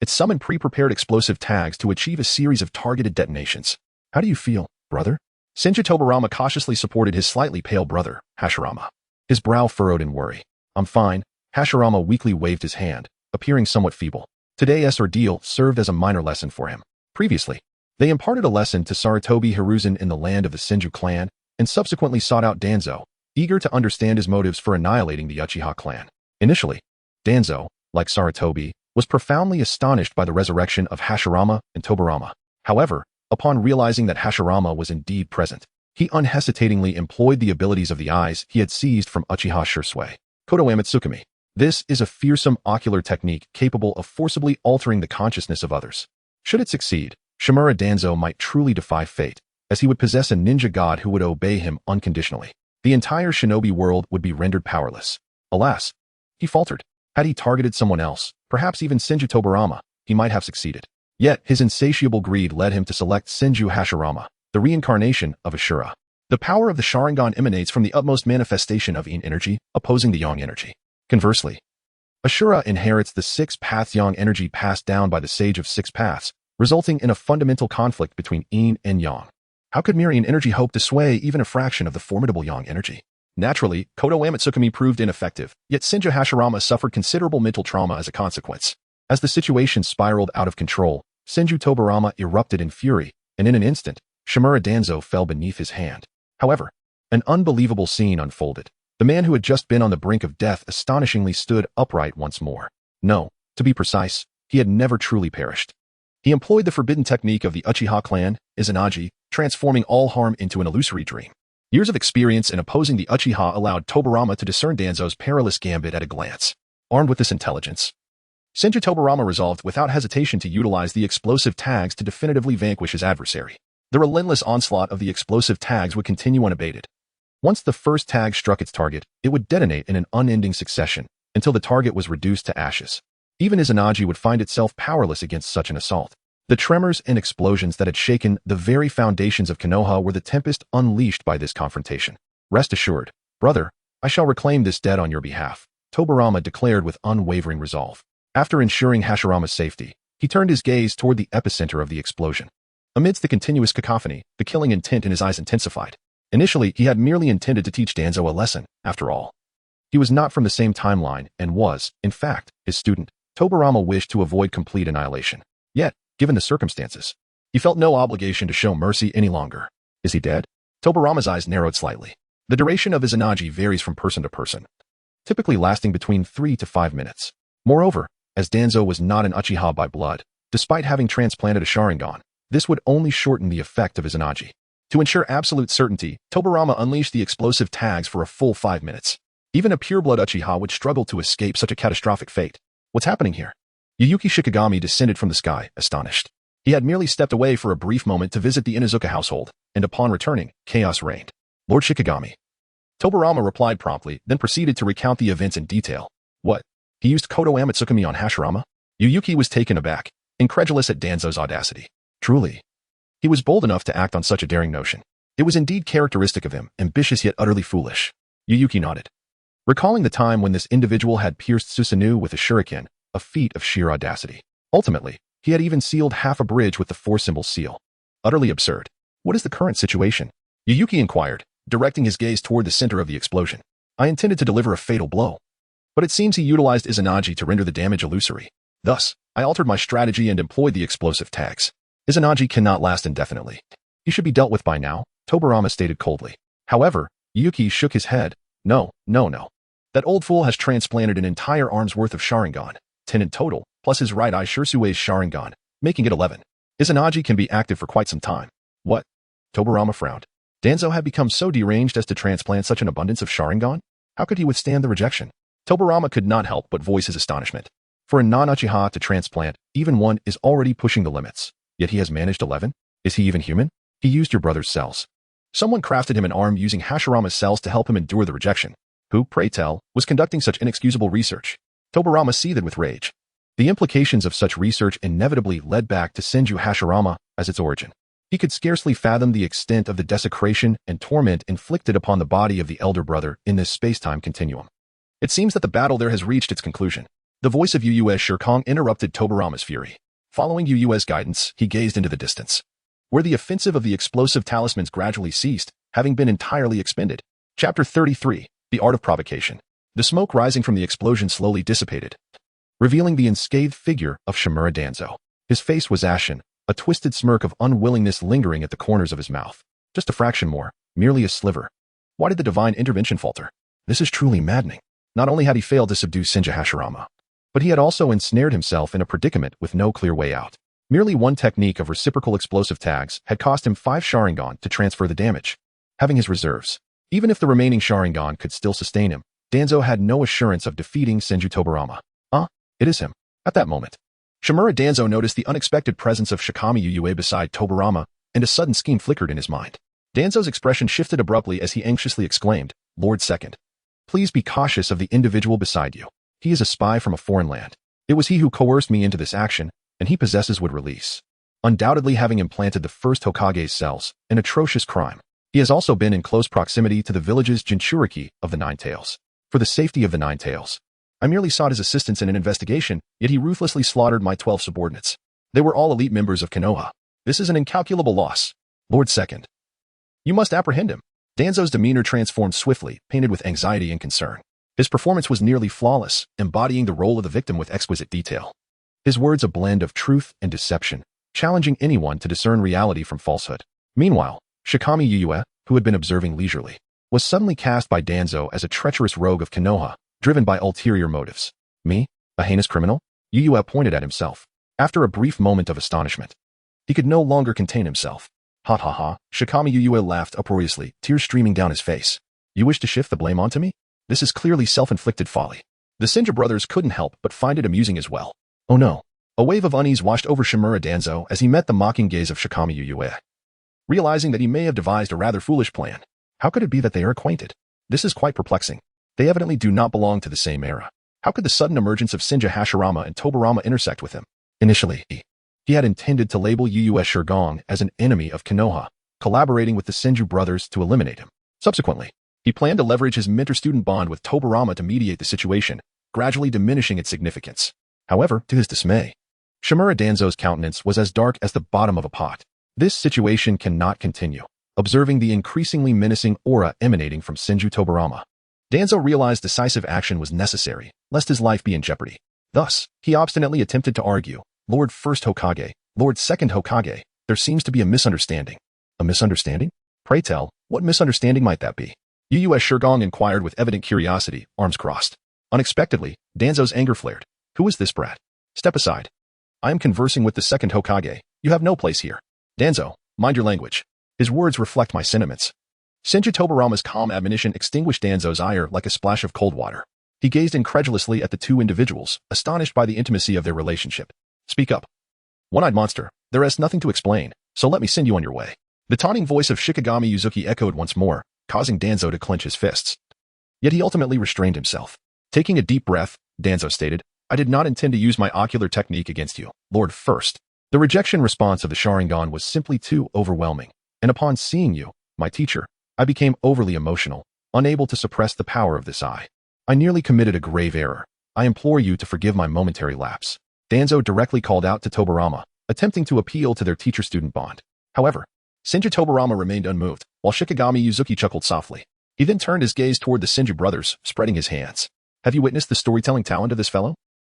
It summoned pre-prepared explosive tags to achieve a series of targeted detonations. How do you feel, brother? Senju Tobirama cautiously supported his slightly pale brother, Hashirama. His brow furrowed in worry. I'm fine. Hashirama weakly waved his hand, appearing somewhat feeble. Today's ordeal served as a minor lesson for him. Previously, they imparted a lesson to Sarutobi Hiruzen in the land of the Senju clan, and subsequently sought out Danzo, eager to understand his motives for annihilating the Uchiha clan. Initially, Danzo, like Sarutobi, was profoundly astonished by the resurrection of Hashirama and Tobirama. However, upon realizing that Hashirama was indeed present, he unhesitatingly employed the abilities of the eyes he had seized from Uchiha Shursui, Kodo Amitsukami. This is a fearsome ocular technique capable of forcibly altering the consciousness of others. Should it succeed, Shimura Danzo might truly defy fate, as he would possess a ninja god who would obey him unconditionally. The entire shinobi world would be rendered powerless. Alas, he faltered. Had he targeted someone else, perhaps even Senju Tobirama, he might have succeeded. Yet, his insatiable greed led him to select Senju Hashirama, the reincarnation of Ashura. The power of the Sharingan emanates from the utmost manifestation of Yin energy, opposing the Yang energy. Conversely, Ashura inherits the 6 paths Yang energy passed down by the Sage of 6 Paths, resulting in a fundamental conflict between Yin and Yang. How could mere Yin energy hope to sway even a fraction of the formidable Yang energy? Naturally, Kodo Amitsukami proved ineffective, yet Senju Hashirama suffered considerable mental trauma as a consequence. As the situation spiraled out of control, Senju Tobirama erupted in fury, and in an instant, Shimura Danzo fell beneath his hand. However, an unbelievable scene unfolded. The man who had just been on the brink of death astonishingly stood upright once more. No, to be precise, he had never truly perished. He employed the forbidden technique of the Uchiha clan, Izanagi, transforming all harm into an illusory dream. Years of experience in opposing the Uchiha allowed Tobirama to discern Danzo's perilous gambit at a glance. Armed with this intelligence, Senju Tobirama resolved without hesitation to utilize the explosive tags to definitively vanquish his adversary. The relentless onslaught of the explosive tags would continue unabated. Once the first tag struck its target, it would detonate in an unending succession, until the target was reduced to ashes. Even Izanagi would find itself powerless against such an assault. The tremors and explosions that had shaken the very foundations of Konoha were the tempest unleashed by this confrontation. Rest assured, brother, I shall reclaim this debt on your behalf. Tobarama declared with unwavering resolve. After ensuring Hashirama's safety, he turned his gaze toward the epicenter of the explosion. Amidst the continuous cacophony, the killing intent in his eyes intensified. Initially, he had merely intended to teach Danzo a lesson, after all. He was not from the same timeline and was, in fact, his student. Tobarama wished to avoid complete annihilation. Yet, given the circumstances, he felt no obligation to show mercy any longer. Is he dead? Tobarama's eyes narrowed slightly. The duration of his Izanagi varies from person to person, typically lasting between 3 to 5 minutes. Moreover, as Danzo was not an Uchiha by blood, despite having transplanted a Sharingan, this would only shorten the effect of his Izanagi. To ensure absolute certainty, Tobarama unleashed the explosive tags for a full 5 minutes. Even a pureblood Uchiha would struggle to escape such a catastrophic fate. What's happening here? Yuyuki Shikigami descended from the sky, astonished. He had merely stepped away for a brief moment to visit the Inuzuka household, and upon returning, chaos reigned. Lord Shikigami. Tobarama replied promptly, then proceeded to recount the events in detail. What? He used Kodo Amitsukami on Hashirama? Yuyuki was taken aback, incredulous at Danzo's audacity. Truly. He was bold enough to act on such a daring notion. It was indeed characteristic of him, ambitious yet utterly foolish. Yuyuki nodded. Recalling the time when this individual had pierced Susanoo with a shuriken, a feat of sheer audacity. Ultimately, he had even sealed half a bridge with the 4-symbol seal. Utterly absurd. What is the current situation? Yuyuki inquired, directing his gaze toward the center of the explosion. I intended to deliver a fatal blow, but it seems he utilized Izanagi to render the damage illusory. Thus, I altered my strategy and employed the explosive tags. Izanagi cannot last indefinitely. He should be dealt with by now, Tobarama stated coldly. However, Yuyuki shook his head. No. That old fool has transplanted an entire arm's worth of Sharingan, 10 in total, plus his right eye Shursue's Sharingan, making it 11. Izanagi can be active for quite some time. What? Tobarama frowned. Danzo had become so deranged as to transplant such an abundance of Sharingan? How could he withstand the rejection? Tobarama could not help but voice his astonishment. For a non-Uchiha to transplant, even one is already pushing the limits. Yet he has managed 11? Is he even human? He used your brother's cells. Someone crafted him an arm using Hashirama's cells to help him endure the rejection. Who, pray tell, was conducting such inexcusable research? Tobarama seethed with rage. The implications of such research inevitably led back to Senju Hashirama as its origin. He could scarcely fathom the extent of the desecration and torment inflicted upon the body of the elder brother in this space-time continuum. It seems that the battle there has reached its conclusion. The voice of Yuyue's Shirkong interrupted Tobarama's fury. Following Yuyue's guidance, he gazed into the distance, where the offensive of the explosive talismans gradually ceased, having been entirely expended. Chapter 33, The Art of Provocation. The smoke rising from the explosion slowly dissipated, revealing the unscathed figure of Shimura Danzo. His face was ashen, a twisted smirk of unwillingness lingering at the corners of his mouth. Just a fraction more, merely a sliver. Why did the divine intervention falter? This is truly maddening. Not only had he failed to subdue Senju Hashirama, but he had also ensnared himself in a predicament with no clear way out. Merely one technique of reciprocal explosive tags had cost him 5 Sharingan to transfer the damage. Having his reserves, even if the remaining Sharingan could still sustain him, Danzo had no assurance of defeating Senju Tobarama. It is him. At that moment, Shimura Danzo noticed the unexpected presence of Shikami Yuyue beside Tobarama, and a sudden scheme flickered in his mind. Danzo's expression shifted abruptly as he anxiously exclaimed, Lord Second, please be cautious of the individual beside you. He is a spy from a foreign land. It was he who coerced me into this action, and he possesses would release. Undoubtedly having implanted the first Hokage's cells, an atrocious crime. He has also been in close proximity to the village's Jinchuriki of the Nine Tails. For the safety of the Nine Tails, I merely sought his assistance in an investigation, yet he ruthlessly slaughtered my 12 subordinates. They were all elite members of Konoha. This is an incalculable loss. Lord Second, you must apprehend him. Danzo's demeanor transformed swiftly, painted with anxiety and concern. His performance was nearly flawless, embodying the role of the victim with exquisite detail. His words a blend of truth and deception, challenging anyone to discern reality from falsehood. Meanwhile, Shikami Yuyue, who had been observing leisurely, was suddenly cast by Danzo as a treacherous rogue of Konoha, driven by ulterior motives. Me? A heinous criminal? Yuyue pointed at himself. After a brief moment of astonishment, he could no longer contain himself. Ha ha ha, Shikami Yuyue laughed uproariously, tears streaming down his face. You wish to shift the blame onto me? This is clearly self-inflicted folly. The Senju brothers couldn't help but find it amusing as well. Oh no. A wave of unease washed over Shimura Danzo as he met the mocking gaze of Shikami Yuyue. Realizing that he may have devised a rather foolish plan. How could it be that they are acquainted? This is quite perplexing. They evidently do not belong to the same era. How could the sudden emergence of Senju Hashirama and Tobarama intersect with him? Initially, he had intended to label Yuyue Shirgong as an enemy of Konoha, collaborating with the Senju brothers to eliminate him. Subsequently, He planned to leverage his mentor-student bond with Tobirama to mediate the situation, gradually diminishing its significance. However, to his dismay, Shimura Danzo's countenance was as dark as the bottom of a pot. This situation cannot continue. Observing the increasingly menacing aura emanating from Senju Tobirama, Danzo realized decisive action was necessary, lest his life be in jeopardy. Thus, he obstinately attempted to argue, Lord First Hokage, Lord Second Hokage, there seems to be a misunderstanding. A misunderstanding? Pray tell, what misunderstanding might that be? Yu Shurgong inquired with evident curiosity, arms crossed. Unexpectedly, Danzo's anger flared. Who is this brat? Step aside. I am conversing with the Second Hokage. You have no place here. Danzo, mind your language. His words reflect my sentiments. Senju Tobirama's calm admonition extinguished Danzo's ire like a splash of cold water. He gazed incredulously at the two individuals, astonished by the intimacy of their relationship. Speak up. One-eyed monster, there is nothing to explain, so let me send you on your way. The taunting voice of Shikigami Yuzuki echoed once more, causing Danzo to clench his fists. Yet he ultimately restrained himself. Taking a deep breath, Danzo stated, I did not intend to use my ocular technique against you, Lord First. The rejection response of the Sharingan was simply too overwhelming, and upon seeing you, my teacher, I became overly emotional, unable to suppress the power of this eye. I nearly committed a grave error. I implore you to forgive my momentary lapse. Danzo directly called out to Tobirama, attempting to appeal to their teacher-student bond. However, Senju Tobirama remained unmoved, while Shikigami Yuzuki chuckled softly. He then turned his gaze toward the Senju brothers, spreading his hands. Have you witnessed the storytelling talent of this fellow?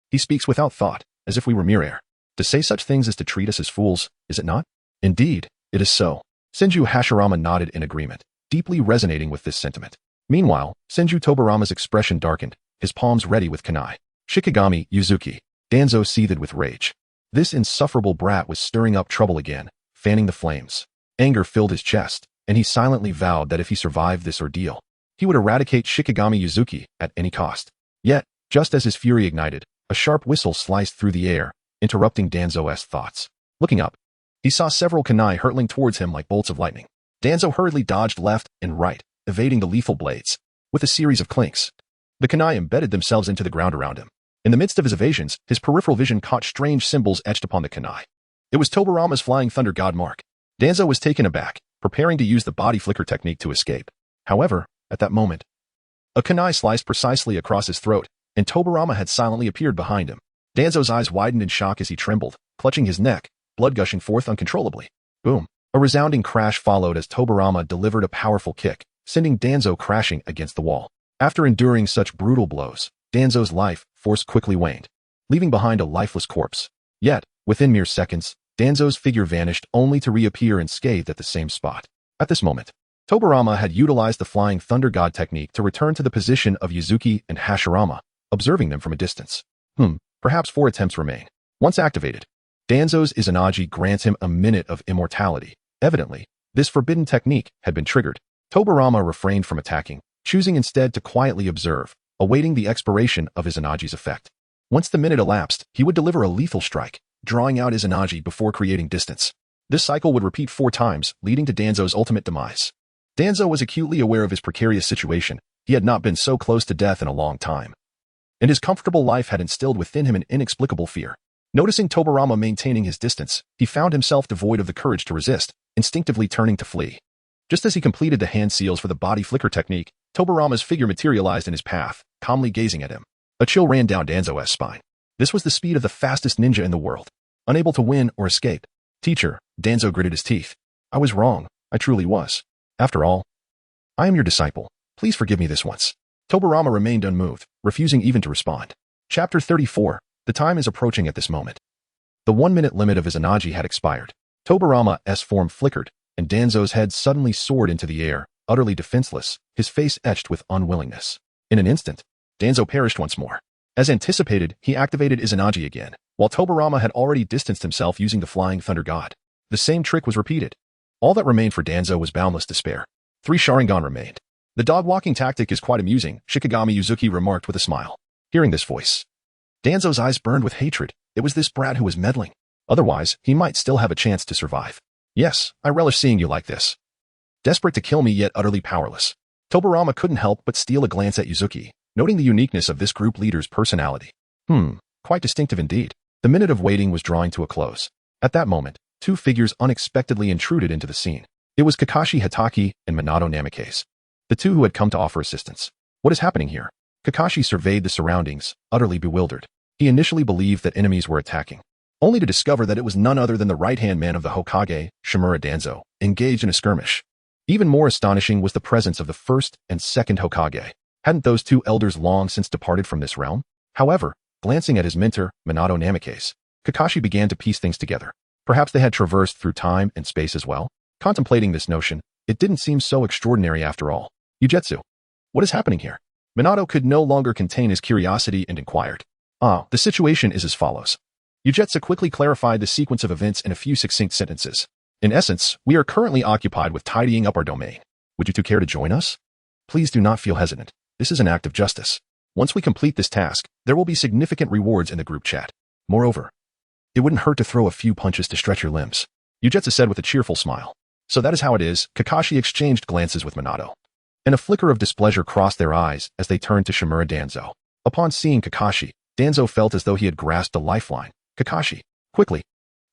He speaks without thought, as if we were mere air. To say such things is to treat us as fools, is it not? Indeed, it is so. Senju Hashirama nodded in agreement, deeply resonating with this sentiment. Meanwhile, Senju Tobirama's expression darkened, his palms ready with kunai. Shikigami Yuzuki. Danzo seethed with rage. This insufferable brat was stirring up trouble again, fanning the flames. Anger filled his chest, and he silently vowed that if he survived this ordeal, he would eradicate Shikigami Yuzuki at any cost. Yet, just as his fury ignited, a sharp whistle sliced through the air, interrupting Danzo's thoughts. Looking up, he saw several kunai hurtling towards him like bolts of lightning. Danzo hurriedly dodged left and right, evading the lethal blades. With a series of clinks, the kunai embedded themselves into the ground around him. In the midst of his evasions, his peripheral vision caught strange symbols etched upon the kunai. It was Tobirama's Flying Thunder God mark. Danzo was taken aback, preparing to use the body flicker technique to escape. However, at that moment, a kunai sliced precisely across his throat, and Tobirama had silently appeared behind him. Danzo's eyes widened in shock as he trembled, clutching his neck, blood gushing forth uncontrollably. Boom! A resounding crash followed as Tobirama delivered a powerful kick, sending Danzo crashing against the wall. After enduring such brutal blows, Danzo's life force quickly waned, leaving behind a lifeless corpse. Yet, within mere seconds, Danzo's figure vanished only to reappear unscathed at the same spot. At this moment, Tobirama had utilized the Flying Thunder God technique to return to the position of Yuzuki and Hashirama, observing them from a distance. Perhaps 4 attempts remain. Once activated, Danzo's Izanagi grants him a minute of immortality. Evidently, this forbidden technique had been triggered. Tobirama refrained from attacking, choosing instead to quietly observe, awaiting the expiration of Izanagi's effect. Once the minute elapsed, he would deliver a lethal strike, drawing out Izanagi before creating distance. This cycle would repeat 4 times, leading to Danzo's ultimate demise. Danzo was acutely aware of his precarious situation. He had not been so close to death in a long time, and his comfortable life had instilled within him an inexplicable fear. Noticing Tobirama maintaining his distance, he found himself devoid of the courage to resist, instinctively turning to flee. Just as he completed the hand seals for the body flicker technique, Tobirama's figure materialized in his path, calmly gazing at him. A chill ran down Danzo's spine. This was the speed of the fastest ninja in the world. Unable to win or escape. Teacher, Danzo gritted his teeth. I was wrong. I truly was. After all, I am your disciple. Please forgive me this once. Tobirama remained unmoved, refusing even to respond. Chapter 34. The time is approaching at this moment. The 1-minute limit of Izanagi had expired. Tobirama's form flickered, and Danzo's head suddenly soared into the air, utterly defenseless, his face etched with unwillingness. In an instant, Danzo perished once more. As anticipated, he activated Izanagi again, while Tobirama had already distanced himself using the Flying Thunder God. The same trick was repeated. All that remained for Danzo was boundless despair. 3 Sharingan remained. The dog-walking tactic is quite amusing, Shikigami Yuzuki remarked with a smile. Hearing this voice, Danzo's eyes burned with hatred. It was this brat who was meddling. Otherwise, he might still have a chance to survive. Yes, I relish seeing you like this. Desperate to kill me yet utterly powerless. Tobirama couldn't help but steal a glance at Yuzuki, noting the uniqueness of this group leader's personality. Quite distinctive indeed. The minute of waiting was drawing to a close. At that moment, 2 figures unexpectedly intruded into the scene. It was Kakashi Hatake and Minato Namikaze. the two who had come to offer assistance. What is happening here? Kakashi surveyed the surroundings, utterly bewildered. He initially believed that enemies were attacking, only to discover that it was none other than the right-hand man of the Hokage, Shimura Danzo, engaged in a skirmish. Even more astonishing was the presence of the first and second Hokage. Hadn't those two elders long since departed from this realm? However, glancing at his mentor, Minato Namikaze, Kakashi began to piece things together. Perhaps they had traversed through time and space as well? Contemplating this notion, it didn't seem so extraordinary after all. Yujetsu. What is happening here? Minato could no longer contain his curiosity and inquired. The situation is as follows. Yujetsu quickly clarified the sequence of events in a few succinct sentences. In essence, we are currently occupied with tidying up our domain. Would you two care to join us? Please do not feel hesitant. This is an act of justice. Once we complete this task, there will be significant rewards in the group chat. Moreover, it wouldn't hurt to throw a few punches to stretch your limbs, Yujetsu said with a cheerful smile. So that is how it is. Kakashi exchanged glances with Minato, and a flicker of displeasure crossed their eyes as they turned to Shimura Danzo. Upon seeing Kakashi, Danzo felt as though he had grasped a lifeline. Kakashi, quickly,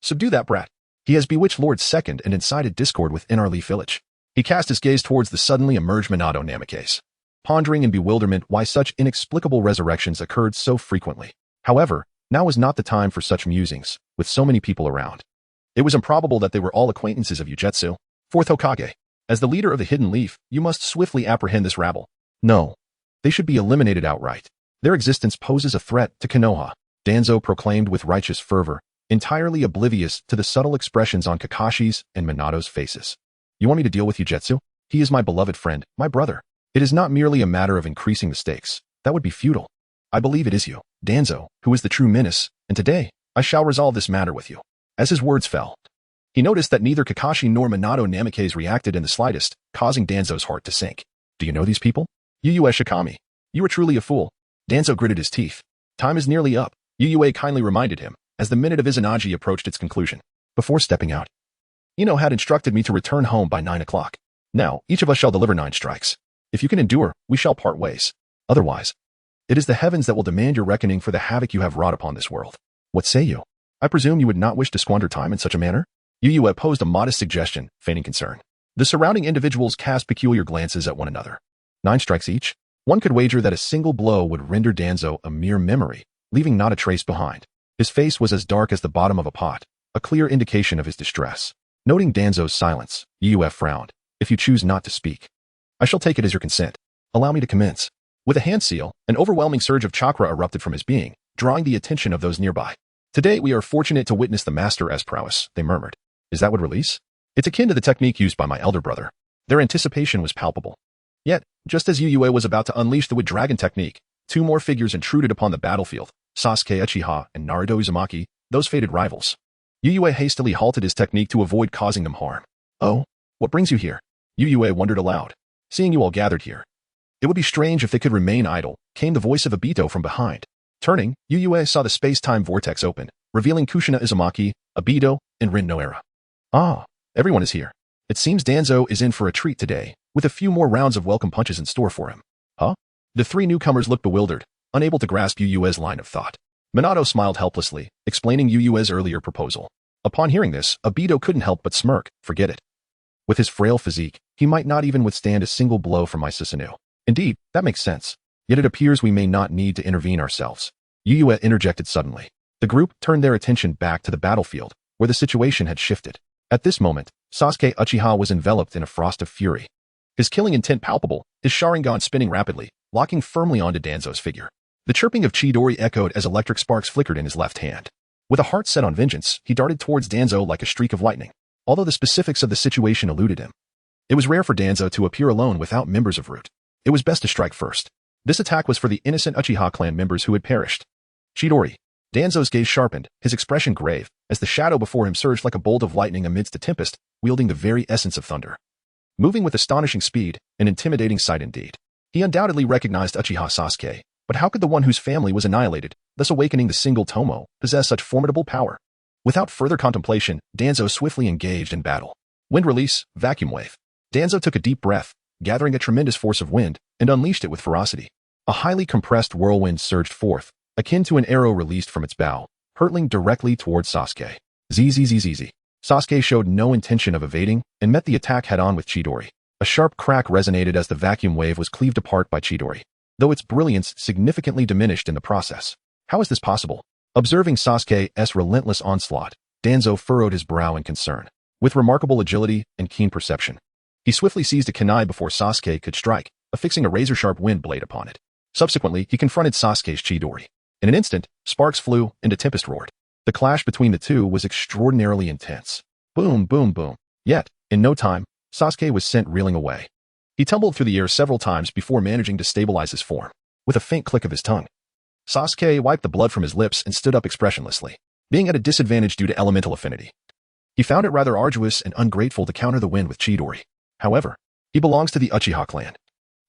subdue that brat. He has bewitched Lord Second and incited discord within our Leaf Village. He cast his gaze towards the suddenly emerged Minato Namikaze, pondering in bewilderment why such inexplicable resurrections occurred so frequently. However, now was not the time for such musings, with so many people around. It was improbable that they were all acquaintances of Yujetsu. Fourth Hokage, as the leader of the Hidden Leaf, you must swiftly apprehend this rabble. No, they should be eliminated outright. Their existence poses a threat to Konoha, Danzo proclaimed with righteous fervor, entirely oblivious to the subtle expressions on Kakashi's and Minato's faces. You want me to deal with Yujetsu? He is my beloved friend, my brother. It is not merely a matter of increasing the stakes. That would be futile. I believe it is you, Danzo, who is the true menace, and today, I shall resolve this matter with you. As his words fell, he noticed that neither Kakashi nor Minato Namikaze reacted in the slightest, causing Danzo's heart to sink. Do you know these people? Yuyue Shikami. You are truly a fool. Danzo gritted his teeth. Time is nearly up, Yuyue kindly reminded him, as the minute of Izanagi approached its conclusion. Before stepping out, Ino had instructed me to return home by 9 o'clock. Now, each of us shall deliver 9 strikes. If you can endure, we shall part ways. Otherwise, it is the heavens that will demand your reckoning for the havoc you have wrought upon this world. What say you? I presume you would not wish to squander time in such a manner? Yuyue posed a modest suggestion, feigning concern. The surrounding individuals cast peculiar glances at one another. 9 strikes each? One could wager that a single blow would render Danzo a mere memory, leaving not a trace behind. His face was as dark as the bottom of a pot, a clear indication of his distress. Noting Danzo's silence, Yuyue frowned. If you choose not to speak, I shall take it as your consent. Allow me to commence. With a hand seal, an overwhelming surge of chakra erupted from his being, drawing the attention of those nearby. Today we are fortunate to witness the master as prowess, they murmured. Is that what release? It's akin to the technique used by my elder brother. Their anticipation was palpable. Yet, just as Yuyue was about to unleash the Wood Dragon technique, 2 more figures intruded upon the battlefield, Sasuke Uchiha and Naruto Uzumaki, those fated rivals. Yuyue hastily halted his technique to avoid causing them harm. Oh, what brings you here? Yuyue wondered aloud. Seeing you all gathered here, it would be strange if they could remain idle, came the voice of Obito from behind. Turning, Yuyue saw the space-time vortex open, revealing Kushina Izumaki, Obito, and Rin Noera. Ah, everyone is here. It seems Danzo is in for a treat today, with a few more rounds of welcome punches in store for him. Huh? The 3 newcomers looked bewildered, unable to grasp Yuyue's line of thought. Minato smiled helplessly, explaining Yuyue's earlier proposal. Upon hearing this, Obito couldn't help but smirk. Forget it. With his frail physique, he might not even withstand a single blow from my Susanoo. Indeed, that makes sense. Yet it appears we may not need to intervene ourselves. Yuyue interjected suddenly. The group turned their attention back to the battlefield, where the situation had shifted. At this moment, Sasuke Uchiha was enveloped in a frost of fury. His killing intent palpable, his Sharingan spinning rapidly, locking firmly onto Danzo's figure. The chirping of Chidori echoed as electric sparks flickered in his left hand. With a heart set on vengeance, he darted towards Danzo like a streak of lightning, although the specifics of the situation eluded him. It was rare for Danzo to appear alone without members of Root. It was best to strike first. This attack was for the innocent Uchiha clan members who had perished. Chidori. Danzo's gaze sharpened, his expression grave, as the shadow before him surged like a bolt of lightning amidst a tempest, wielding the very essence of thunder. Moving with astonishing speed, an intimidating sight indeed. He undoubtedly recognized Uchiha Sasuke, but how could the one whose family was annihilated, thus awakening the single Tomo, possess such formidable power? Without further contemplation, Danzo swiftly engaged in battle. Wind release, vacuum wave. Danzo took a deep breath, gathering a tremendous force of wind, and unleashed it with ferocity. A highly compressed whirlwind surged forth, akin to an arrow released from its bow, hurtling directly towards Sasuke. Zzz. Sasuke showed no intention of evading and met the attack head-on with Chidori. A sharp crack resonated as the vacuum wave was cleaved apart by Chidori, though its brilliance significantly diminished in the process. How is this possible? Observing Sasuke's relentless onslaught, Danzo furrowed his brow in concern. With remarkable agility and keen perception, he swiftly seized a kunai before Sasuke could strike, affixing a razor-sharp wind blade upon it. Subsequently, he confronted Sasuke's Chidori. In an instant, sparks flew and a tempest roared. The clash between the two was extraordinarily intense. Boom, boom, boom. Yet, in no time, Sasuke was sent reeling away. He tumbled through the air several times before managing to stabilize his form. With a faint click of his tongue, Sasuke wiped the blood from his lips and stood up expressionlessly, being at a disadvantage due to elemental affinity. He found it rather arduous and ungrateful to counter the wind with Chidori. However, he belongs to the Uchiha clan,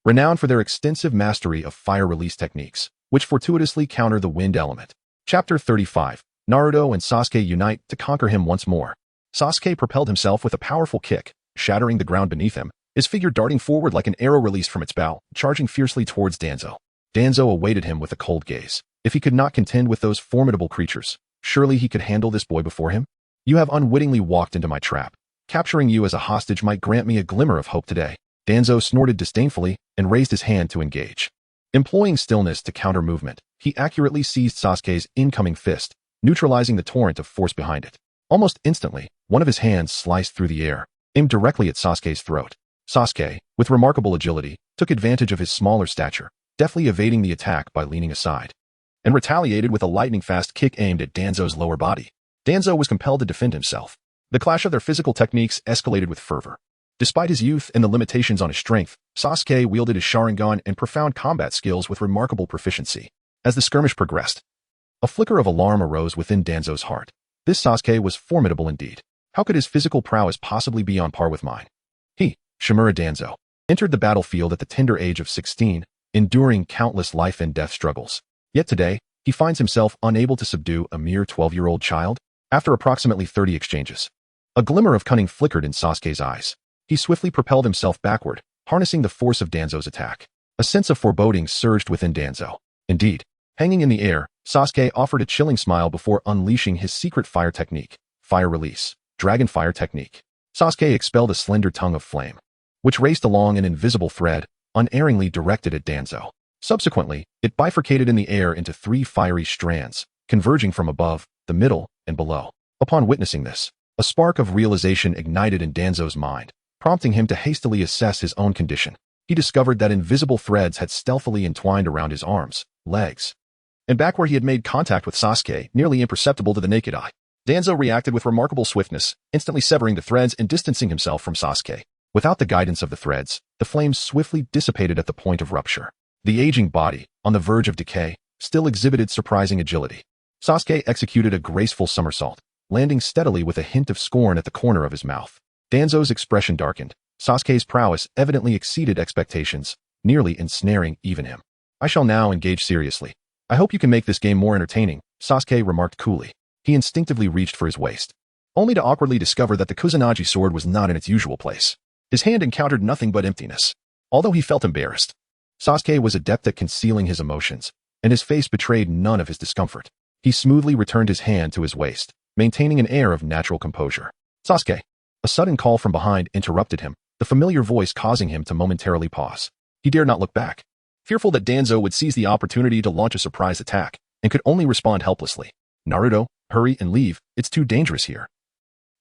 renowned for their extensive mastery of fire release techniques, which fortuitously counter the wind element. Chapter 35. Naruto and Sasuke unite to conquer him once more. Sasuke propelled himself with a powerful kick, shattering the ground beneath him, his figure darting forward like an arrow released from its bow, charging fiercely towards Danzo. Danzo awaited him with a cold gaze. If he could not contend with those formidable creatures, surely he could handle this boy before him? You have unwittingly walked into my trap. Capturing you as a hostage might grant me a glimmer of hope today. Danzo snorted disdainfully and raised his hand to engage. Employing stillness to counter movement, he accurately seized Sasuke's incoming fist, neutralizing the torrent of force behind it. Almost instantly, one of his hands sliced through the air, aimed directly at Sasuke's throat. Sasuke, with remarkable agility, took advantage of his smaller stature, deftly evading the attack by leaning aside, and retaliated with a lightning-fast kick aimed at Danzo's lower body. Danzo was compelled to defend himself. The clash of their physical techniques escalated with fervor. Despite his youth and the limitations on his strength, Sasuke wielded his Sharingan and profound combat skills with remarkable proficiency. As the skirmish progressed, a flicker of alarm arose within Danzo's heart. This Sasuke was formidable indeed. How could his physical prowess possibly be on par with mine? He, Shimura Danzo, entered the battlefield at the tender age of 16, enduring countless life and death struggles. Yet today, he finds himself unable to subdue a mere 12-year-old child. After approximately 30 exchanges, a glimmer of cunning flickered in Sasuke's eyes. He swiftly propelled himself backward, harnessing the force of Danzo's attack. A sense of foreboding surged within Danzo. Indeed, hanging in the air, Sasuke offered a chilling smile before unleashing his secret fire technique, fire release, dragon fire technique. Sasuke expelled a slender tongue of flame, which raced along an invisible thread, unerringly directed at Danzo. Subsequently, it bifurcated in the air into 3 fiery strands, converging from above, the middle, and below. Upon witnessing this, a spark of realization ignited in Danzo's mind, prompting him to hastily assess his own condition. He discovered that invisible threads had stealthily entwined around his arms, legs, and back where he had made contact with Sasuke, nearly imperceptible to the naked eye. Danzo reacted with remarkable swiftness, instantly severing the threads and distancing himself from Sasuke. Without the guidance of the threads, the flames swiftly dissipated at the point of rupture. The aging body, on the verge of decay, still exhibited surprising agility. Sasuke executed a graceful somersault, landing steadily with a hint of scorn at the corner of his mouth. Danzo's expression darkened. Sasuke's prowess evidently exceeded expectations, nearly ensnaring even him. I shall now engage seriously. I hope you can make this game more entertaining, Sasuke remarked coolly. He instinctively reached for his waist, only to awkwardly discover that the Kusanagi sword was not in its usual place. His hand encountered nothing but emptiness. Although he felt embarrassed, Sasuke was adept at concealing his emotions, and his face betrayed none of his discomfort. He smoothly returned his hand to his waist, maintaining an air of natural composure. Sasuke. A sudden call from behind interrupted him, the familiar voice causing him to momentarily pause. He dared not look back, fearful that Danzo would seize the opportunity to launch a surprise attack, and could only respond helplessly. Naruto, hurry and leave, it's too dangerous here.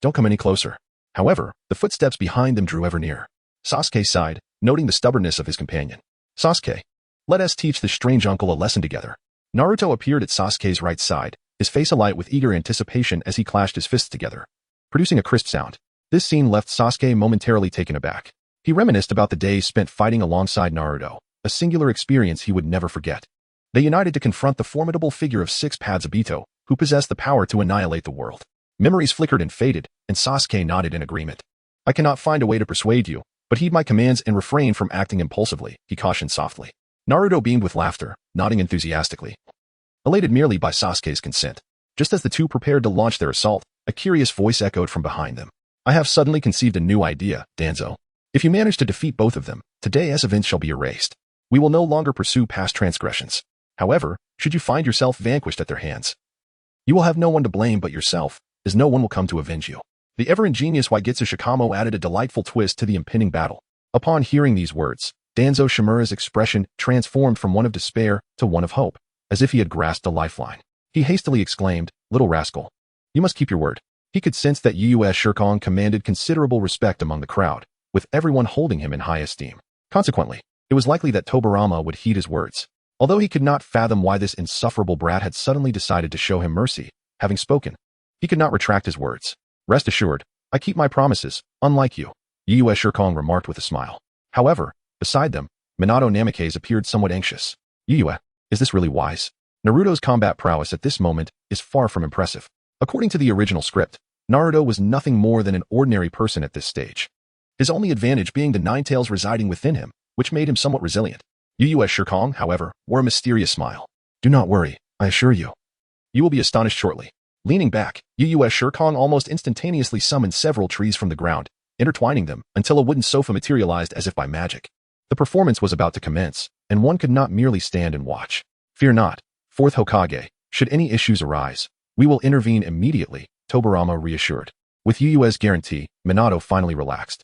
Don't come any closer. However, the footsteps behind them drew ever nearer. Sasuke sighed, noting the stubbornness of his companion. Sasuke, let us teach this strange uncle a lesson together. Naruto appeared at Sasuke's right side, his face alight with eager anticipation as he clashed his fists together, producing a crisp sound. This scene left Sasuke momentarily taken aback. He reminisced about the days spent fighting alongside Naruto, a singular experience he would never forget. They united to confront the formidable figure of Six Paths Obito, who possessed the power to annihilate the world. Memories flickered and faded, and Sasuke nodded in agreement. I cannot find a way to persuade you, but heed my commands and refrain from acting impulsively, he cautioned softly. Naruto beamed with laughter, nodding enthusiastically, elated merely by Sasuke's consent. Just as the two prepared to launch their assault, a curious voice echoed from behind them. I have suddenly conceived a new idea, Danzo. If you manage to defeat both of them, today's events shall be erased. We will no longer pursue past transgressions. However, should you find yourself vanquished at their hands, you will have no one to blame but yourself, as no one will come to avenge you. The ever-ingenious Waigetsu Shikamo added a delightful twist to the impending battle. Upon hearing these words, Danzo Shimura's expression transformed from one of despair to one of hope, as if he had grasped a lifeline. He hastily exclaimed, "Little rascal. You must keep your word." He could sense that Yu Shirkong commanded considerable respect among the crowd, with everyone holding him in high esteem. Consequently, it was likely that Tobirama would heed his words. Although he could not fathom why this insufferable brat had suddenly decided to show him mercy, having spoken, he could not retract his words. "Rest assured, I keep my promises, unlike you," Yu Shirkong remarked with a smile. However, beside them, Minato Namikaze appeared somewhat anxious. "Yu, is this really wise?" Naruto's combat prowess at this moment is far from impressive. According to the original script, Naruto was nothing more than an ordinary person at this stage. His only advantage being the nine tails residing within him, which made him somewhat resilient. Yu Shirkong, however, wore a mysterious smile. "Do not worry, I assure you. You will be astonished shortly." Leaning back, Yu Shirkong almost instantaneously summoned several trees from the ground, intertwining them until a wooden sofa materialized as if by magic. The performance was about to commence, and one could not merely stand and watch. "Fear not, fourth Hokage. Should any issues arise, we will intervene immediately," Tobirama reassured. With Yu's guarantee, Minato finally relaxed.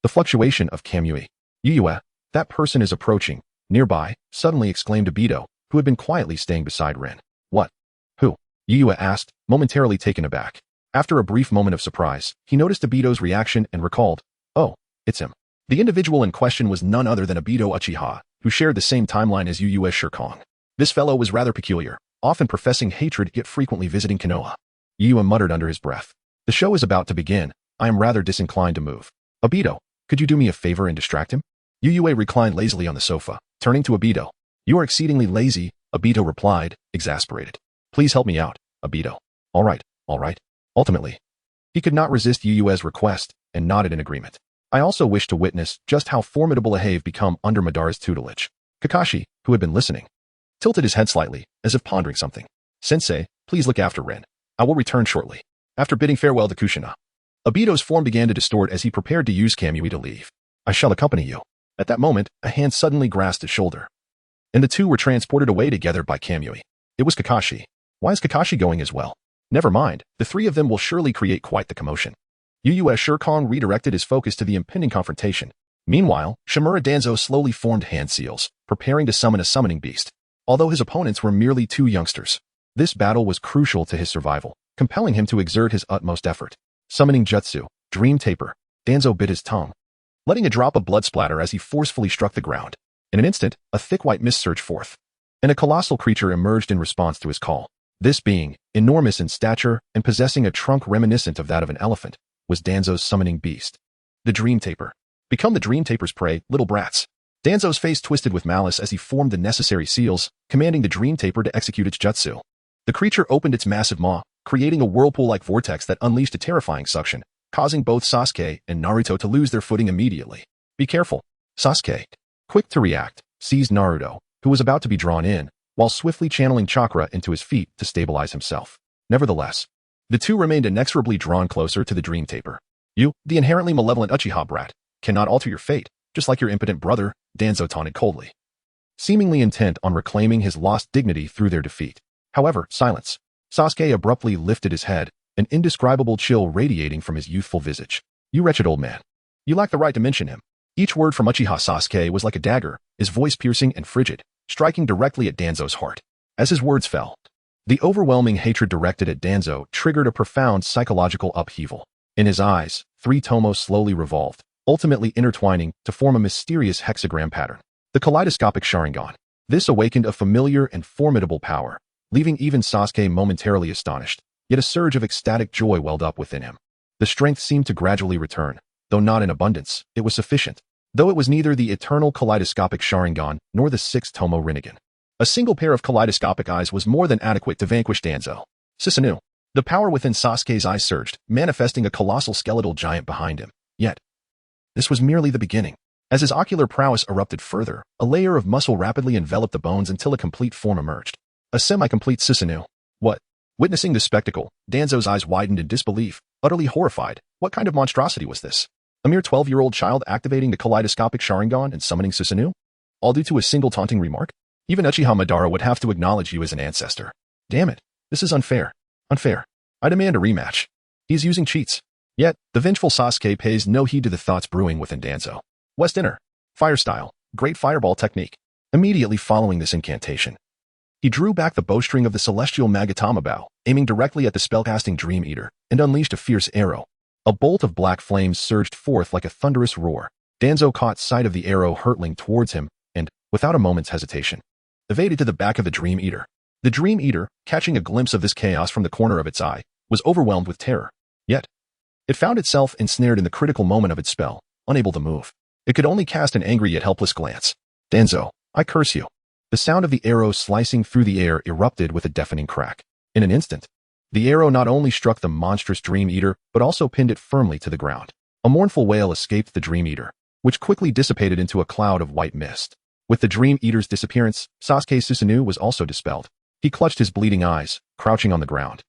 The fluctuation of Kamui. "Yu, that person is approaching." Nearby, suddenly exclaimed Obito, who had been quietly staying beside Rin. "What? Who?" Yu asked, momentarily taken aback. After a brief moment of surprise, he noticed Obito's reaction and recalled, "Oh, it's him." The individual in question was none other than Obito Uchiha, who shared the same timeline as Yu Shirkong. This fellow was rather peculiar, often professing hatred yet frequently visiting Konoha. Yu muttered under his breath, "The show is about to begin. I am rather disinclined to move. Obito, could you do me a favor and distract him?" Yu reclined lazily on the sofa, turning to Obito. "You are exceedingly lazy," Obito replied, exasperated. "Please help me out, Obito." All right. Ultimately, he could not resist Yu's request and nodded in agreement. "I also wish to witness just how formidable a have become under Madara's tutelage." Kakashi, who had been listening, tilted his head slightly, as if pondering something. "Sensei, please look after Rin. I will return shortly." After bidding farewell to Kushina, Obito's form began to distort as he prepared to use Kamui to leave. "I shall accompany you." At that moment, a hand suddenly grasped his shoulder, and the two were transported away together by Kamui. It was Kakashi. Why is Kakashi going as well? Never mind, the three of them will surely create quite the commotion. Yu Shirkong redirected his focus to the impending confrontation. Meanwhile, Shimura Danzo slowly formed hand seals, preparing to summon a summoning beast. Although his opponents were merely two youngsters, this battle was crucial to his survival, compelling him to exert his utmost effort. Summoning Jutsu, Dream Taper, Danzo bit his tongue, letting a drop of blood splatter as he forcefully struck the ground. In an instant, a thick white mist surged forth, and a colossal creature emerged in response to his call. This being, enormous in stature and possessing a trunk reminiscent of that of an elephant, was Danzo's summoning beast. The Dream Taper. "Become the Dream Taper's prey, little brats." Danzo's face twisted with malice as he formed the necessary seals, commanding the Dream Taper to execute its jutsu. The creature opened its massive maw, creating a whirlpool-like vortex that unleashed a terrifying suction, causing both Sasuke and Naruto to lose their footing immediately. "Be careful." Sasuke, quick to react, seized Naruto, who was about to be drawn in, while swiftly channeling chakra into his feet to stabilize himself. Nevertheless, the two remained inexorably drawn closer to the Dream Taper. "You, the inherently malevolent Uchiha brat, cannot alter your fate, just like your impotent brother," Danzo taunted coldly, seemingly intent on reclaiming his lost dignity through their defeat. However, silence. Sasuke abruptly lifted his head, an indescribable chill radiating from his youthful visage. "You wretched old man. You lack the right to mention him." Each word from Uchiha Sasuke was like a dagger, his voice piercing and frigid, striking directly at Danzo's heart. As his words fell, the overwhelming hatred directed at Danzo triggered a profound psychological upheaval. In his eyes, three tomos slowly revolved, ultimately intertwining to form a mysterious hexagram pattern. The kaleidoscopic Sharingan. This awakened a familiar and formidable power, leaving even Sasuke momentarily astonished, yet a surge of ecstatic joy welled up within him. The strength seemed to gradually return, though not in abundance, it was sufficient. Though it was neither the eternal kaleidoscopic Sharingan nor the sixth Tomo Rinnegan. A single pair of kaleidoscopic eyes was more than adequate to vanquish Danzo. Susanoo. The power within Sasuke's eyes surged, manifesting a colossal skeletal giant behind him. Yet, this was merely the beginning. As his ocular prowess erupted further, a layer of muscle rapidly enveloped the bones until a complete form emerged. A semi-complete Susanoo. What? Witnessing this spectacle, Danzo's eyes widened in disbelief, utterly horrified. What kind of monstrosity was this? A mere 12-year-old child activating the kaleidoscopic Sharingan and summoning Susanoo? All due to a single taunting remark? Even Uchiha Madara would have to acknowledge you as an ancestor. Damn it. This is unfair. Unfair. I demand a rematch. He is using cheats. Yet, the vengeful Sasuke pays no heed to the thoughts brewing within Danzo. West Inner. Fire style. Great fireball technique. Immediately following this incantation, he drew back the bowstring of the celestial Magatama bow, aiming directly at the spellcasting Dream Eater, and unleashed a fierce arrow. A bolt of black flames surged forth like a thunderous roar. Danzo caught sight of the arrow hurtling towards him, and, without a moment's hesitation, evaded to the back of the Dream Eater. The Dream Eater, catching a glimpse of this chaos from the corner of its eye, was overwhelmed with terror. Yet, it found itself ensnared in the critical moment of its spell, unable to move. It could only cast an angry yet helpless glance. Danzo, I curse you. The sound of the arrow slicing through the air erupted with a deafening crack. In an instant, the arrow not only struck the monstrous Dream Eater, but also pinned it firmly to the ground. A mournful wail escaped the Dream Eater, which quickly dissipated into a cloud of white mist. With the Dream Eater's disappearance, Sasuke Susanoo was also dispelled. He clutched his bleeding eyes, crouching on the ground,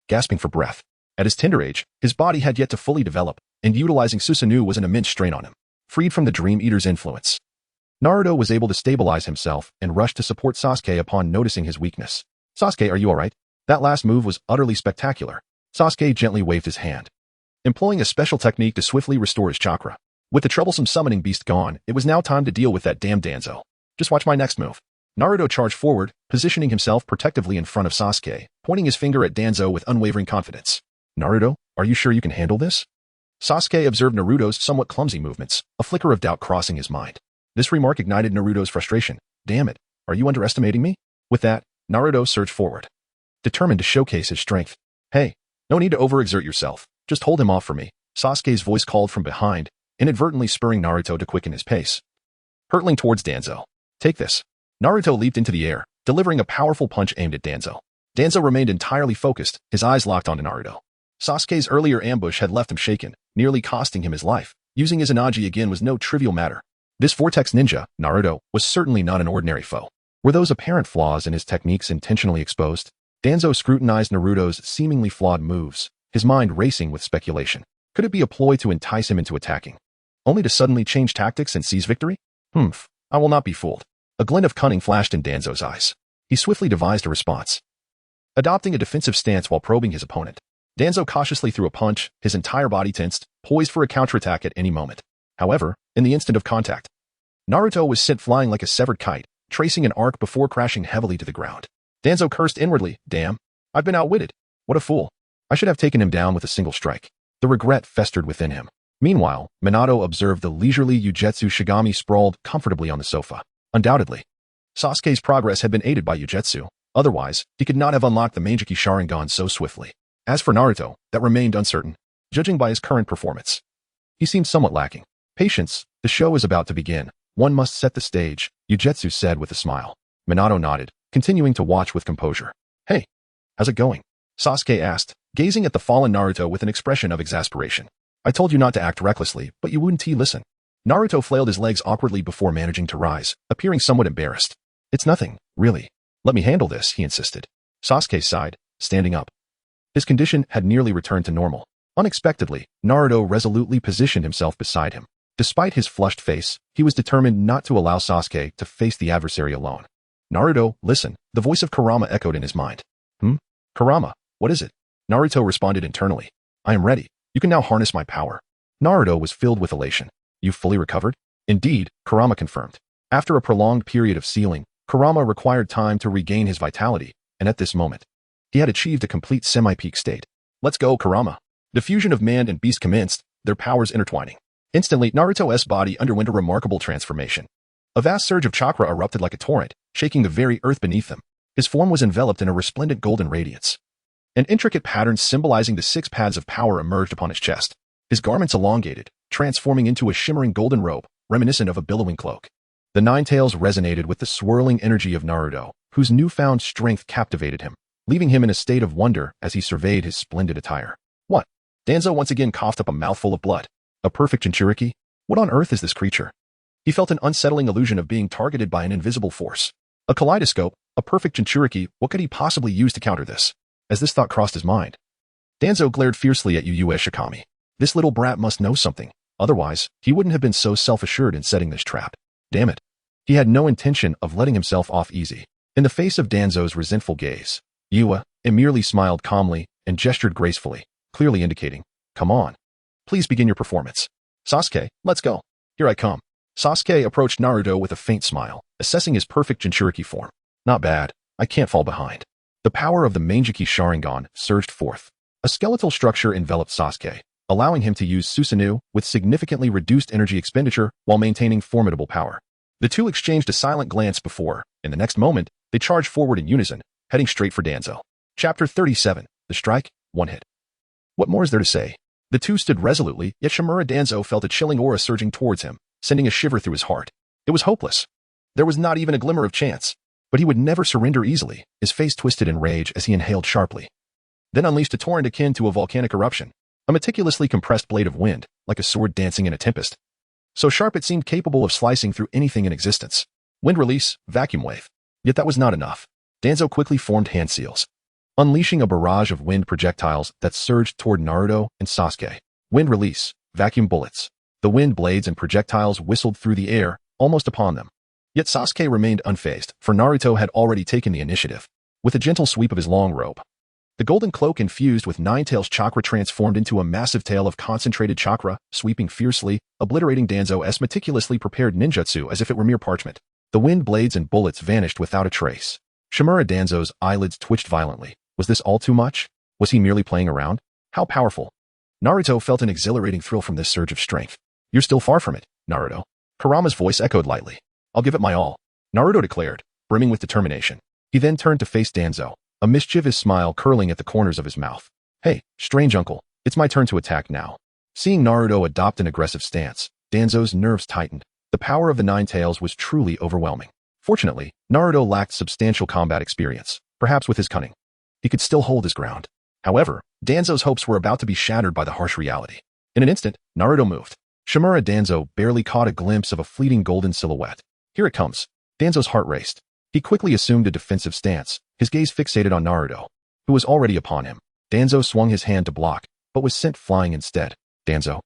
gasping for breath. At his tender age, his body had yet to fully develop, and utilizing Susanoo was an immense strain on him. Freed from the Dream Eater's influence, Naruto was able to stabilize himself and rushed to support Sasuke upon noticing his weakness. Sasuke, are you alright? That last move was utterly spectacular. Sasuke gently waved his hand, employing a special technique to swiftly restore his chakra. With the troublesome summoning beast gone, it was now time to deal with that damn Danzo. Just watch my next move. Naruto charged forward, positioning himself protectively in front of Sasuke, pointing his finger at Danzo with unwavering confidence. Naruto, are you sure you can handle this? Sasuke observed Naruto's somewhat clumsy movements, a flicker of doubt crossing his mind. This remark ignited Naruto's frustration. Damn it, are you underestimating me? With that, Naruto surged forward, determined to showcase his strength. Hey, no need to overexert yourself. Just hold him off for me. Sasuke's voice called from behind, inadvertently spurring Naruto to quicken his pace. Hurtling towards Danzo. Take this. Naruto leaped into the air, delivering a powerful punch aimed at Danzo. Danzo remained entirely focused, his eyes locked onto Naruto. Sasuke's earlier ambush had left him shaken, nearly costing him his life. Using his Anaji again was no trivial matter. This vortex ninja, Naruto, was certainly not an ordinary foe. Were those apparent flaws in his techniques intentionally exposed? Danzo scrutinized Naruto's seemingly flawed moves, his mind racing with speculation. Could it be a ploy to entice him into attacking, only to suddenly change tactics and seize victory? I will not be fooled. A glint of cunning flashed in Danzo's eyes. He swiftly devised a response, adopting a defensive stance while probing his opponent. Danzo cautiously threw a punch, his entire body tensed, poised for a counterattack at any moment. However, in the instant of contact, Naruto was sent flying like a severed kite, tracing an arc before crashing heavily to the ground. Danzo cursed inwardly, damn, I've been outwitted. What a fool. I should have taken him down with a single strike. The regret festered within him. Meanwhile, Minato observed the leisurely Ugetsu Shigami sprawled comfortably on the sofa. Undoubtedly, Sasuke's progress had been aided by Ugetsu. Otherwise, he could not have unlocked the Manjiki Sharingan so swiftly. As for Naruto, that remained uncertain. Judging by his current performance, he seemed somewhat lacking. Patience, the show is about to begin. One must set the stage, Ugetsu said with a smile. Minato nodded, continuing to watch with composure. Hey, how's it going? Sasuke asked, gazing at the fallen Naruto with an expression of exasperation. I told you not to act recklessly, but you wouldn't listen. Naruto flailed his legs awkwardly before managing to rise, appearing somewhat embarrassed. It's nothing, really. Let me handle this, he insisted. Sasuke sighed, standing up. His condition had nearly returned to normal. Unexpectedly, Naruto resolutely positioned himself beside him. Despite his flushed face, he was determined not to allow Sasuke to face the adversary alone. Naruto, listen, the voice of Kurama echoed in his mind. Kurama, what is it? Naruto responded internally. I am ready. You can now harness my power. Naruto was filled with elation. You fully recovered? Indeed, Kurama confirmed. After a prolonged period of sealing, Kurama required time to regain his vitality, and at this moment, he had achieved a complete semi-peak state. Let's go, Kurama. The fusion of man and beast commenced, their powers intertwining. Instantly, Naruto's body underwent a remarkable transformation. A vast surge of chakra erupted like a torrent, shaking the very earth beneath him. His form was enveloped in a resplendent golden radiance. An intricate pattern symbolizing the 6 paths of power emerged upon his chest. His garments elongated, transforming into a shimmering golden robe, reminiscent of a billowing cloak. The 9 tails resonated with the swirling energy of Naruto, whose newfound strength captivated him, leaving him in a state of wonder as he surveyed his splendid attire. What? Danzo once again coughed up a mouthful of blood. A perfect Kinshiki? What on earth is this creature? He felt an unsettling illusion of being targeted by an invisible force. A kaleidoscope, a perfect Kinshiki, what could he possibly use to counter this? As this thought crossed his mind, Danzo glared fiercely at Yu Shikami. This little brat must know something. Otherwise, he wouldn't have been so self-assured in setting this trap. Damn it. He had no intention of letting himself off easy. In the face of Danzo's resentful gaze, Yua merely smiled calmly and gestured gracefully, clearly indicating, come on. Please begin your performance. Sasuke, let's go. Here I come. Sasuke approached Naruto with a faint smile, assessing his perfect Jinchuriki form. Not bad. I can't fall behind. The power of the Manjiki Sharingan surged forth. A skeletal structure enveloped Sasuke, allowing him to use Susanoo with significantly reduced energy expenditure while maintaining formidable power. The two exchanged a silent glance before, in the next moment, they charged forward in unison, heading straight for Danzo. Chapter 37. The Strike, One Hit. What more is there to say? The two stood resolutely, yet Shimura Danzo felt a chilling aura surging towards him, sending a shiver through his heart. It was hopeless. There was not even a glimmer of chance. But he would never surrender easily, his face twisted in rage as he inhaled sharply. Then unleashed a torrent akin to a volcanic eruption, a meticulously compressed blade of wind, like a sword dancing in a tempest. So sharp it seemed capable of slicing through anything in existence. Wind release, vacuum wave. Yet that was not enough. Danzo quickly formed hand seals, unleashing a barrage of wind projectiles that surged toward Naruto and Sasuke. Wind release, vacuum bullets. The wind blades and projectiles whistled through the air, almost upon them. Yet Sasuke remained unfazed, for Naruto had already taken the initiative. With a gentle sweep of his long robe, the golden cloak infused with Nine-Tails chakra transformed into a massive tail of concentrated chakra, sweeping fiercely, obliterating Danzo's meticulously prepared ninjutsu as if it were mere parchment. The wind blades and bullets vanished without a trace. Shimura Danzo's eyelids twitched violently. Was this all too much? Was he merely playing around? How powerful? Naruto felt an exhilarating thrill from this surge of strength. You're still far from it, Naruto. Kurama's voice echoed lightly. I'll give it my all, Naruto declared, brimming with determination. He then turned to face Danzo, a mischievous smile curling at the corners of his mouth. Hey, strange uncle, it's my turn to attack now. Seeing Naruto adopt an aggressive stance, Danzo's nerves tightened. The power of the Nine Tails was truly overwhelming. Fortunately, Naruto lacked substantial combat experience. Perhaps with his cunning, he could still hold his ground. However, Danzo's hopes were about to be shattered by the harsh reality. In an instant, Naruto moved. Shimura Danzo barely caught a glimpse of a fleeting golden silhouette. Here it comes. Danzo's heart raced. He quickly assumed a defensive stance, his gaze fixated on Naruto, who was already upon him. Danzo swung his hand to block, but was sent flying instead. Danzo.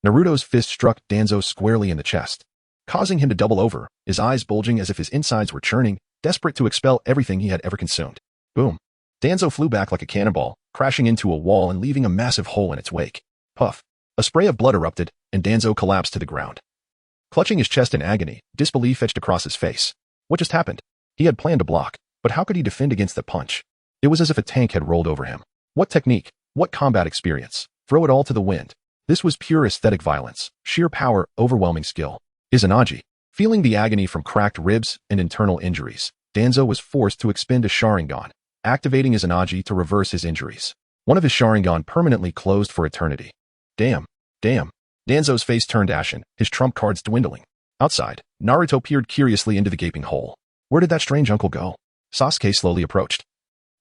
Naruto's fist struck Danzo squarely in the chest, causing him to double over, his eyes bulging as if his insides were churning, desperate to expel everything he had ever consumed. Boom. Danzo flew back like a cannonball, crashing into a wall and leaving a massive hole in its wake. Puff. A spray of blood erupted, and Danzo collapsed to the ground. Clutching his chest in agony, disbelief etched across his face. What just happened? He had planned to block, but how could he defend against that punch? It was as if a tank had rolled over him. What technique? What combat experience? Throw it all to the wind. This was pure aesthetic violence, sheer power, overwhelming skill. Izanagi. Feeling the agony from cracked ribs and internal injuries, Danzo was forced to expend a Sharingan, activating Izanagi to reverse his injuries. One of his Sharingan permanently closed for eternity. Damn. Danzo's face turned ashen, his trump cards dwindling. Outside, Naruto peered curiously into the gaping hole. Where did that strange uncle go? Sasuke slowly approached,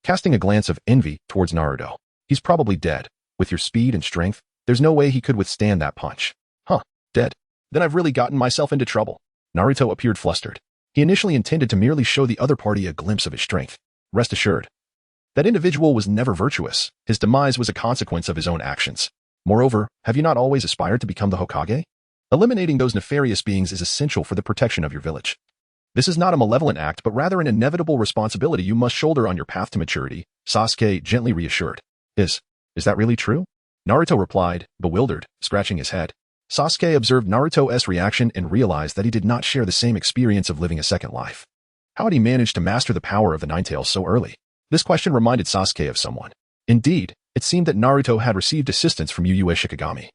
casting a glance of envy towards Naruto. He's probably dead. With your speed and strength, there's no way he could withstand that punch. Huh, dead. Then I've really gotten myself into trouble. Naruto appeared flustered. He initially intended to merely show the other party a glimpse of his strength. Rest assured, that individual was never virtuous. His demise was a consequence of his own actions. Moreover, have you not always aspired to become the Hokage? Eliminating those nefarious beings is essential for the protection of your village. This is not a malevolent act, but rather an inevitable responsibility you must shoulder on your path to maturity, Sasuke gently reassured. Is that really true? Naruto replied, bewildered, scratching his head. Sasuke observed Naruto's reaction and realized that he did not share the same experience of living a second life. How had he managed to master the power of the Nine-Tails so early? This question reminded Sasuke of someone. Indeed, it seemed that Naruto had received assistance from Yu Shikigami,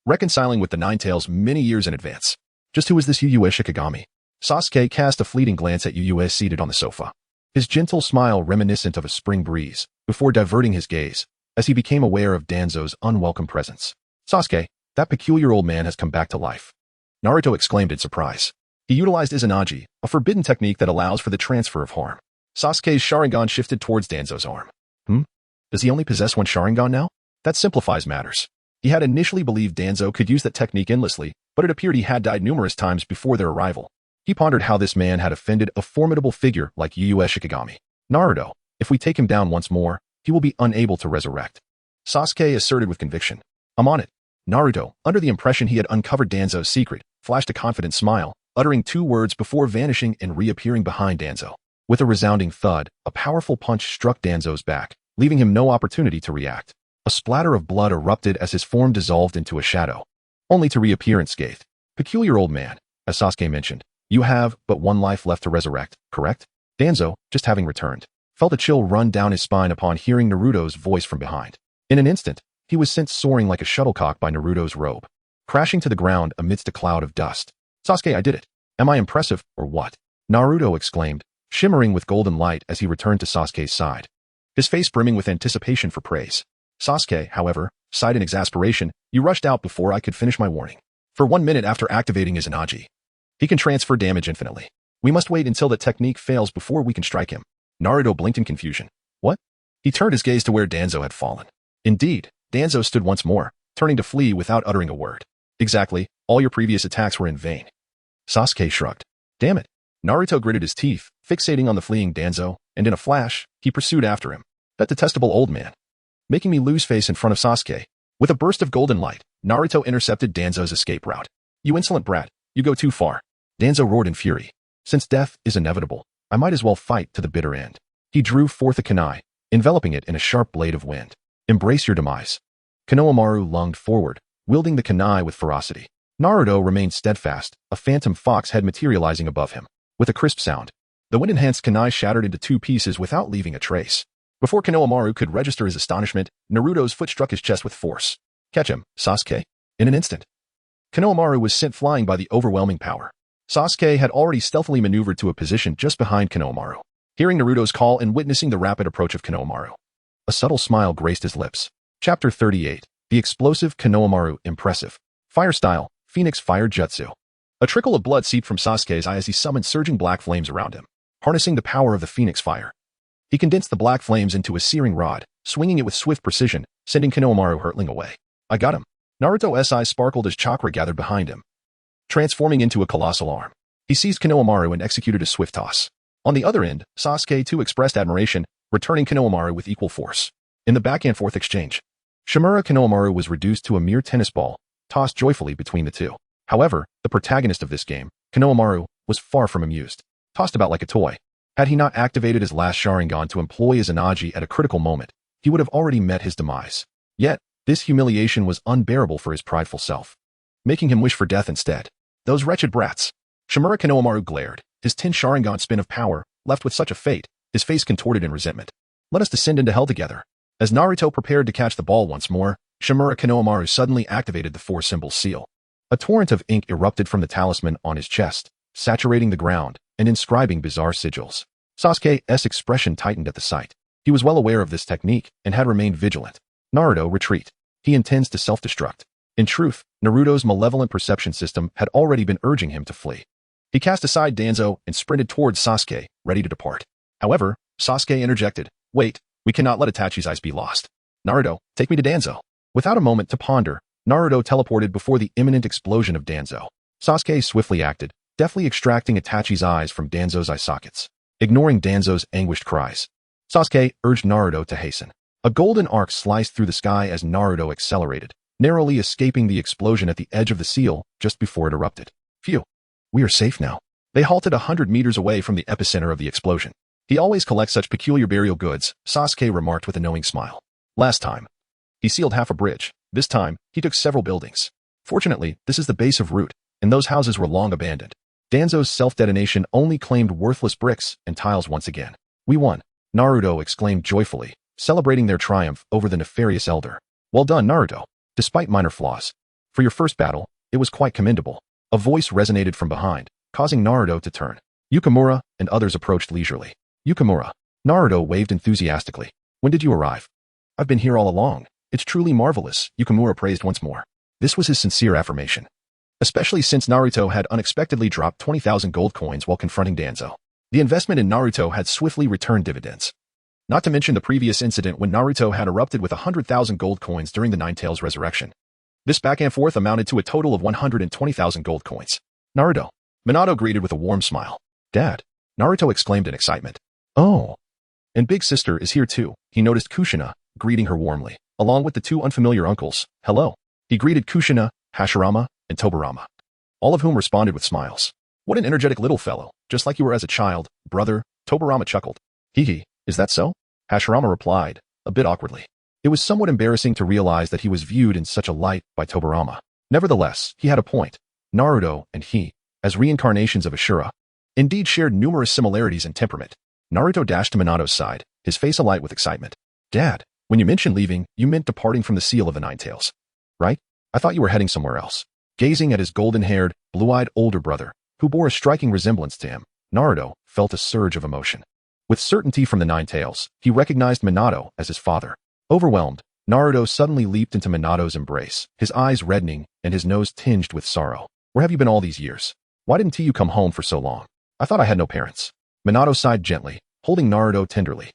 reconciling with the Nine-Tails many years in advance. Just who is this Yu Shikigami? Sasuke cast a fleeting glance at Yu seated on the sofa, his gentle smile reminiscent of a spring breeze, before diverting his gaze, as he became aware of Danzo's unwelcome presence. Sasuke, that peculiar old man has come back to life. Naruto exclaimed in surprise. He utilized Izanagi, a forbidden technique that allows for the transfer of harm. Sasuke's Sharingan shifted towards Danzo's arm. Does he only possess one Sharingan now? That simplifies matters. He had initially believed Danzo could use that technique endlessly, but it appeared he had died numerous times before their arrival. He pondered how this man had offended a formidable figure like Yu Shikigami. Naruto, if we take him down once more, he will be unable to resurrect. Sasuke asserted with conviction. I'm on it. Naruto, under the impression he had uncovered Danzo's secret, flashed a confident smile, uttering 2 words before vanishing and reappearing behind Danzo. With a resounding thud, a powerful punch struck Danzo's back, leaving him no opportunity to react. A splatter of blood erupted as his form dissolved into a shadow, only to reappear unscathed. Peculiar old man. as Sasuke mentioned. You have but one life left to resurrect, correct? Danzo, just having returned, felt a chill run down his spine upon hearing Naruto's voice from behind. In an instant, he was sent soaring like a shuttlecock by Naruto's robe, crashing to the ground amidst a cloud of dust. Sasuke, I did it. Am I impressive, or what? Naruto exclaimed, shimmering with golden light as he returned to Sasuke's side, his face brimming with anticipation for praise. Sasuke, however, sighed in exasperation. You rushed out before I could finish my warning. For 1 minute after activating his Izanagi, he can transfer damage infinitely. We must wait until that technique fails before we can strike him. Naruto blinked in confusion. What? He turned his gaze to where Danzo had fallen. Indeed, Danzo stood once more, turning to flee without uttering a word. Exactly, all your previous attacks were in vain. Sasuke shrugged. Damn it. Naruto gritted his teeth, fixating on the fleeing Danzo, and in a flash, he pursued after him. That detestable old man. Making me lose face in front of Sasuke. With a burst of golden light, Naruto intercepted Danzo's escape route. You insolent brat, you go too far. Danzo roared in fury. Since death is inevitable, I might as well fight to the bitter end. He drew forth a kunai, enveloping it in a sharp blade of wind. Embrace your demise. Konohamaru lunged forward, wielding the kunai with ferocity. Naruto remained steadfast, a phantom fox head materializing above him. With a crisp sound, the wind-enhanced kunai shattered into 2 pieces without leaving a trace. Before Konohamaru could register his astonishment, Naruto's foot struck his chest with force. Catch him, Sasuke. In an instant, Konohamaru was sent flying by the overwhelming power. Sasuke had already stealthily maneuvered to a position just behind Konohamaru. Hearing Naruto's call and witnessing the rapid approach of Konohamaru, a subtle smile graced his lips. Chapter 38. The explosive Konohamaru impressive. Fire style, Phoenix Fire Jutsu. A trickle of blood seeped from Sasuke's eye as he summoned surging black flames around him, harnessing the power of the Phoenix Fire. He condensed the black flames into a searing rod, swinging it with swift precision, sending Konohamaru hurtling away. I got him. Naruto's eyes sparkled as chakra gathered behind him, transforming into a colossal arm. He seized Konohamaru and executed a swift toss. On the other end, Sasuke too expressed admiration, returning Konohamaru with equal force. In the back-and-forth exchange, Shimura Konohamaru was reduced to a mere tennis ball, tossed joyfully between the two. However, the protagonist of this game, Konohamaru, was far from amused. Tossed about like a toy. Had he not activated his last Sharingan to employ his Izanagi at a critical moment, he would have already met his demise. Yet, this humiliation was unbearable for his prideful self, making him wish for death instead. Those wretched brats. Shimura Konohamaru glared, his 10 Sharingan spin of power, left with such a fate, his face contorted in resentment. Let us descend into hell together. As Naruto prepared to catch the ball once more, Shimura Konohamaru suddenly activated the 4-symbol seal. A torrent of ink erupted from the talisman on his chest, saturating the ground and inscribing bizarre sigils. Sasuke's expression tightened at the sight. He was well aware of this technique and had remained vigilant. Naruto, retreat. He intends to self-destruct. In truth, Naruto's malevolent perception system had already been urging him to flee. He cast aside Danzo and sprinted towards Sasuke, ready to depart. However, Sasuke interjected, Wait, we cannot let Itachi's eyes be lost. Naruto, take me to Danzo. Without a moment to ponder, Naruto teleported before the imminent explosion of Danzo. Sasuke swiftly acted, deftly extracting Itachi's eyes from Danzo's eye sockets, ignoring Danzo's anguished cries. Sasuke urged Naruto to hasten. A golden arc sliced through the sky as Naruto accelerated, narrowly escaping the explosion at the edge of the seal just before it erupted. Phew. We are safe now. They halted 100 meters away from the epicenter of the explosion. He always collects such peculiar burial goods, Sasuke remarked with a knowing smile. Last time, he sealed half a bridge. This time, he took several buildings. Fortunately, this is the base of Root, and those houses were long abandoned. Danzo's self-detonation only claimed worthless bricks and tiles once again. We won, Naruto exclaimed joyfully, celebrating their triumph over the nefarious elder. Well done, Naruto. Despite minor flaws. For your first battle, it was quite commendable. A voice resonated from behind, causing Naruto to turn. Yukimura and others approached leisurely. Yukimura. Naruto waved enthusiastically. When did you arrive? I've been here all along. It's truly marvelous, Yukimura praised once more. This was his sincere affirmation, especially since Naruto had unexpectedly dropped 20,000 gold coins while confronting Danzo. The investment in Naruto had swiftly returned dividends. Not to mention the previous incident when Naruto had erupted with 100,000 gold coins during the Ninetales resurrection. This back and forth amounted to a total of 120,000 gold coins. Naruto. Minato greeted with a warm smile. Dad. Naruto exclaimed in excitement. Oh. And big sister is here too. He noticed Kushina, greeting her warmly, along with the 2 unfamiliar uncles. Hello. He greeted Kushina, Hashirama, and Tobirama, all of whom responded with smiles. What an energetic little fellow, just like you were as a child, brother, Tobirama chuckled. Hee, is that so? Hashirama replied, a bit awkwardly. It was somewhat embarrassing to realize that he was viewed in such a light by Tobirama. Nevertheless, he had a point. Naruto and he as reincarnations of Ashura, indeed shared numerous similarities in temperament. Naruto dashed to Minato's side, his face alight with excitement. Dad, when you mentioned leaving, you meant departing from the Seal of the Nine Tails, right? I thought you were heading somewhere else. Gazing at his golden-haired, blue-eyed older brother, who bore a striking resemblance to him, Naruto felt a surge of emotion. With certainty from the Nine Tails, he recognized Minato as his father. Overwhelmed, Naruto suddenly leaped into Minato's embrace, his eyes reddening and his nose tinged with sorrow. Where have you been all these years? Why didn't you come home for so long? I thought I had no parents. Minato sighed gently, holding Naruto tenderly.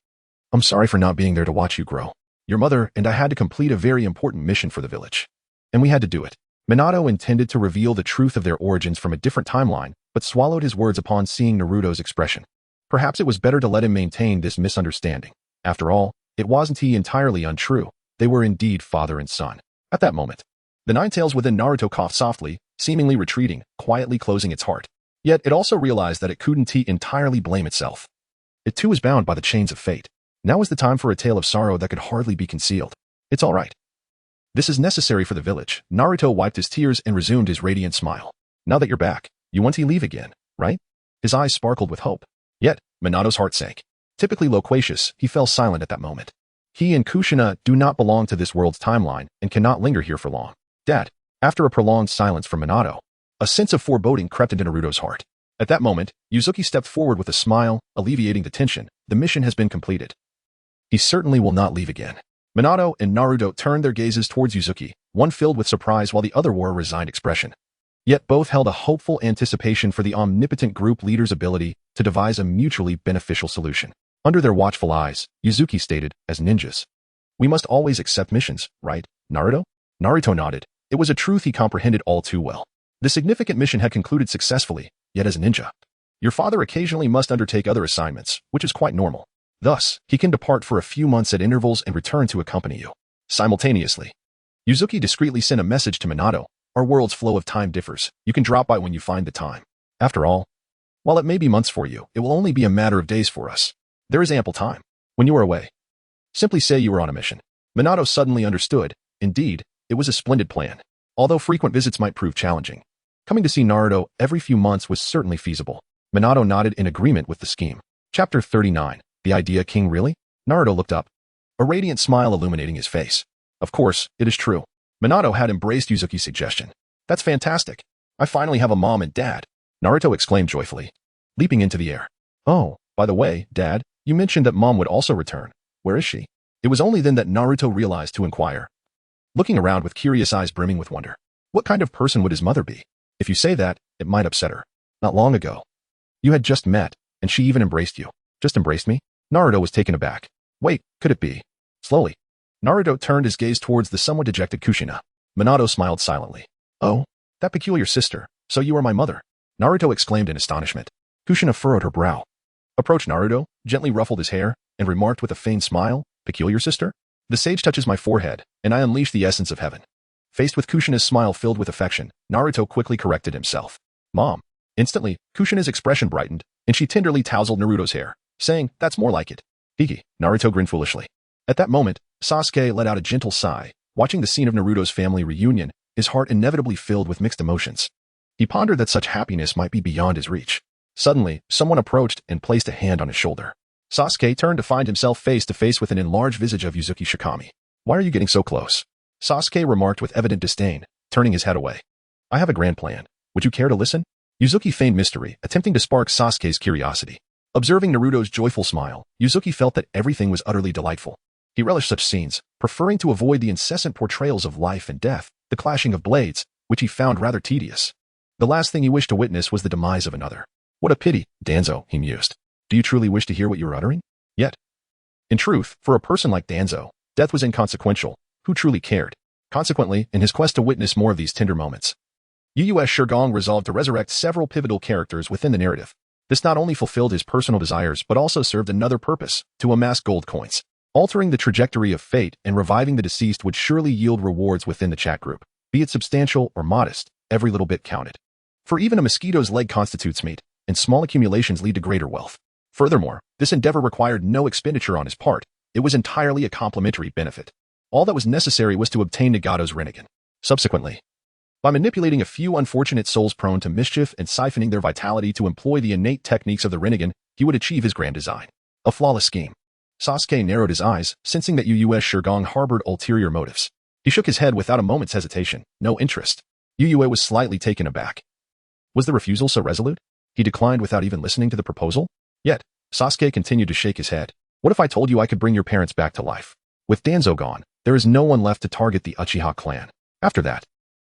I'm sorry for not being there to watch you grow. Your mother and I had to complete a very important mission for the village. And we had to do it. Minato intended to reveal the truth of their origins from a different timeline, but swallowed his words upon seeing Naruto's expression. Perhaps it was better to let him maintain this misunderstanding. After all, it wasn't entirely untrue. They were indeed father and son. At that moment, the Nine Tails within Naruto coughed softly, seemingly retreating, quietly closing its heart. Yet it also realized that it couldn't entirely blame itself. It too was bound by the chains of fate. Now was the time for a tale of sorrow that could hardly be concealed. It's all right. This is necessary for the village. Naruto wiped his tears and resumed his radiant smile. Now that you're back, you want to leave again, right? His eyes sparkled with hope. Yet, Minato's heart sank. Typically loquacious, he fell silent at that moment. He and Kushina do not belong to this world's timeline and cannot linger here for long. Dad, after a prolonged silence from Minato, a sense of foreboding crept into Naruto's heart. At that moment, Yuzuki stepped forward with a smile, alleviating the tension. The mission has been completed. He certainly will not leave again. Minato and Naruto turned their gazes towards Yuzuki, one filled with surprise while the other wore a resigned expression. Yet both held a hopeful anticipation for the omnipotent group leader's ability to devise a mutually beneficial solution. Under their watchful eyes, Yuzuki stated, as ninjas, "We must always accept missions, right, Naruto?" Naruto nodded. It was a truth he comprehended all too well. The significant mission had concluded successfully, yet as a ninja, your father occasionally must undertake other assignments, which is quite normal. Thus, he can depart for a few months at intervals and return to accompany you. Simultaneously, Yuzuki discreetly sent a message to Minato. Our world's flow of time differs. You can drop by when you find the time. After all, while it may be months for you, it will only be a matter of days for us. There is ample time. When you are away, simply say you were on a mission. Minato suddenly understood. Indeed, it was a splendid plan. Although frequent visits might prove challenging, coming to see Naruto every few months was certainly feasible. Minato nodded in agreement with the scheme. Chapter 39. The idea, King, really? Naruto looked up, a radiant smile illuminating his face. Of course, it is true. Minato had embraced Yuzuki's suggestion. That's fantastic. I finally have a mom and dad, Naruto exclaimed joyfully, leaping into the air. Oh, by the way, Dad, you mentioned that Mom would also return. Where is she? It was only then that Naruto realized to inquire, looking around with curious eyes brimming with wonder. What kind of person would his mother be? If you say that, it might upset her. Not long ago, you had just met, and she even embraced you. Just embraced me? Naruto was taken aback. Wait, could it be? Slowly, Naruto turned his gaze towards the somewhat dejected Kushina. Minato smiled silently. Oh, that peculiar sister. So you are my mother? Naruto exclaimed in astonishment. Kushina furrowed her brow, approached Naruto, gently ruffled his hair, and remarked with a feigned smile, Peculiar sister? The sage touches my forehead, and I unleash the essence of heaven. Faced with Kushina's smile filled with affection, Naruto quickly corrected himself. Mom. Instantly, Kushina's expression brightened, and she tenderly tousled Naruto's hair, saying, That's more like it. Hiki. Naruto grinned foolishly. At that moment, Sasuke let out a gentle sigh. Watching the scene of Naruto's family reunion, his heart inevitably filled with mixed emotions. He pondered that such happiness might be beyond his reach. Suddenly, someone approached and placed a hand on his shoulder. Sasuke turned to find himself face to face with an enlarged visage of Uzuki Shikami. Why are you getting so close? Sasuke remarked with evident disdain, turning his head away. I have a grand plan. Would you care to listen? Uzuki feigned mystery, attempting to spark Sasuke's curiosity. Observing Naruto's joyful smile, Uzuki felt that everything was utterly delightful. He relished such scenes, preferring to avoid the incessant portrayals of life and death, the clashing of blades, which he found rather tedious. The last thing he wished to witness was the demise of another. What a pity, Danzo, he mused. Do you truly wish to hear what you are uttering? Yet, in truth, for a person like Danzo, death was inconsequential. Who truly cared? Consequently, in his quest to witness more of these tender moments, Yu Shigong resolved to resurrect several pivotal characters within the narrative. This not only fulfilled his personal desires but also served another purpose, to amass gold coins. Altering the trajectory of fate and reviving the deceased would surely yield rewards within the chat group. Be it substantial or modest, every little bit counted. For even a mosquito's leg constitutes meat, and small accumulations lead to greater wealth. Furthermore, this endeavor required no expenditure on his part. It was entirely a complementary benefit. All that was necessary was to obtain Nagato's Rinnegan. Subsequently, By manipulating a few unfortunate souls prone to mischief and siphoning their vitality to employ the innate techniques of the Rinnegan, he would achieve his grand design. A flawless scheme. Sasuke narrowed his eyes, sensing that Uyue Shirgong harbored ulterior motives. He shook his head without a moment's hesitation, no interest. Uyue was slightly taken aback. Was the refusal so resolute? He declined without even listening to the proposal? Yet, Sasuke continued to shake his head. What if I told you I could bring your parents back to life? With Danzo gone, there is no one left to target the Uchiha clan. After that,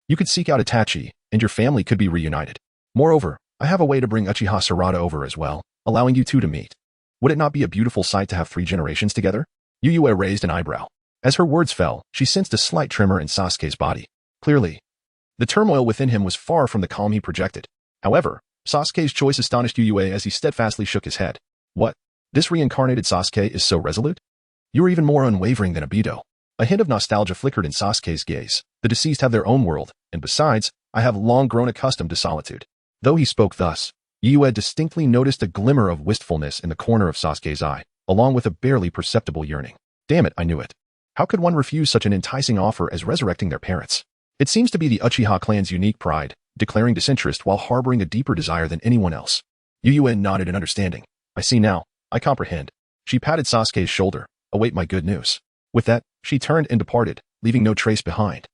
you could seek out Itachi, and your family could be reunited. Moreover, I have a way to bring Uchiha Sarada over as well, allowing you two to meet. Would it not be a beautiful sight to have 3 generations together? Uyue raised an eyebrow. As her words fell, she sensed a slight tremor in Sasuke's body. Clearly, the turmoil within him was far from the calm he projected. However, Sasuke's choice astonished Uyue as he steadfastly shook his head. What? This reincarnated Sasuke is so resolute? You are even more unwavering than Obito. A hint of nostalgia flickered in Sasuke's gaze. The deceased have their own world, and besides, I have long grown accustomed to solitude. Though he spoke thus, Uyue distinctly noticed a glimmer of wistfulness in the corner of Sasuke's eye, along with a barely perceptible yearning. Damn it, I knew it. How could one refuse such an enticing offer as resurrecting their parents? It seems to be the Uchiha clan's unique pride, declaring disinterest while harboring a deeper desire than anyone else. Uyue nodded in understanding. I see now. I comprehend. She patted Sasuke's shoulder. Await my good news. With that, she turned and departed, leaving no trace behind.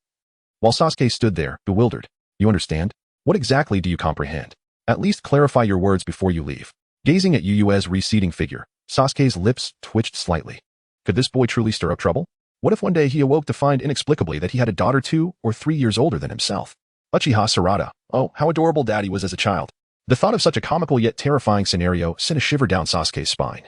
While Sasuke stood there, bewildered. You understand? What exactly do you comprehend? At least clarify your words before you leave. Gazing at Uyue's receding figure, Sasuke's lips twitched slightly. Could this boy truly stir up trouble? What if one day he awoke to find inexplicably that he had a daughter 2 or 3 years older than himself? Uchiha Sarada. Oh, how adorable Daddy was as a child. The thought of such a comical yet terrifying scenario sent a shiver down Sasuke's spine,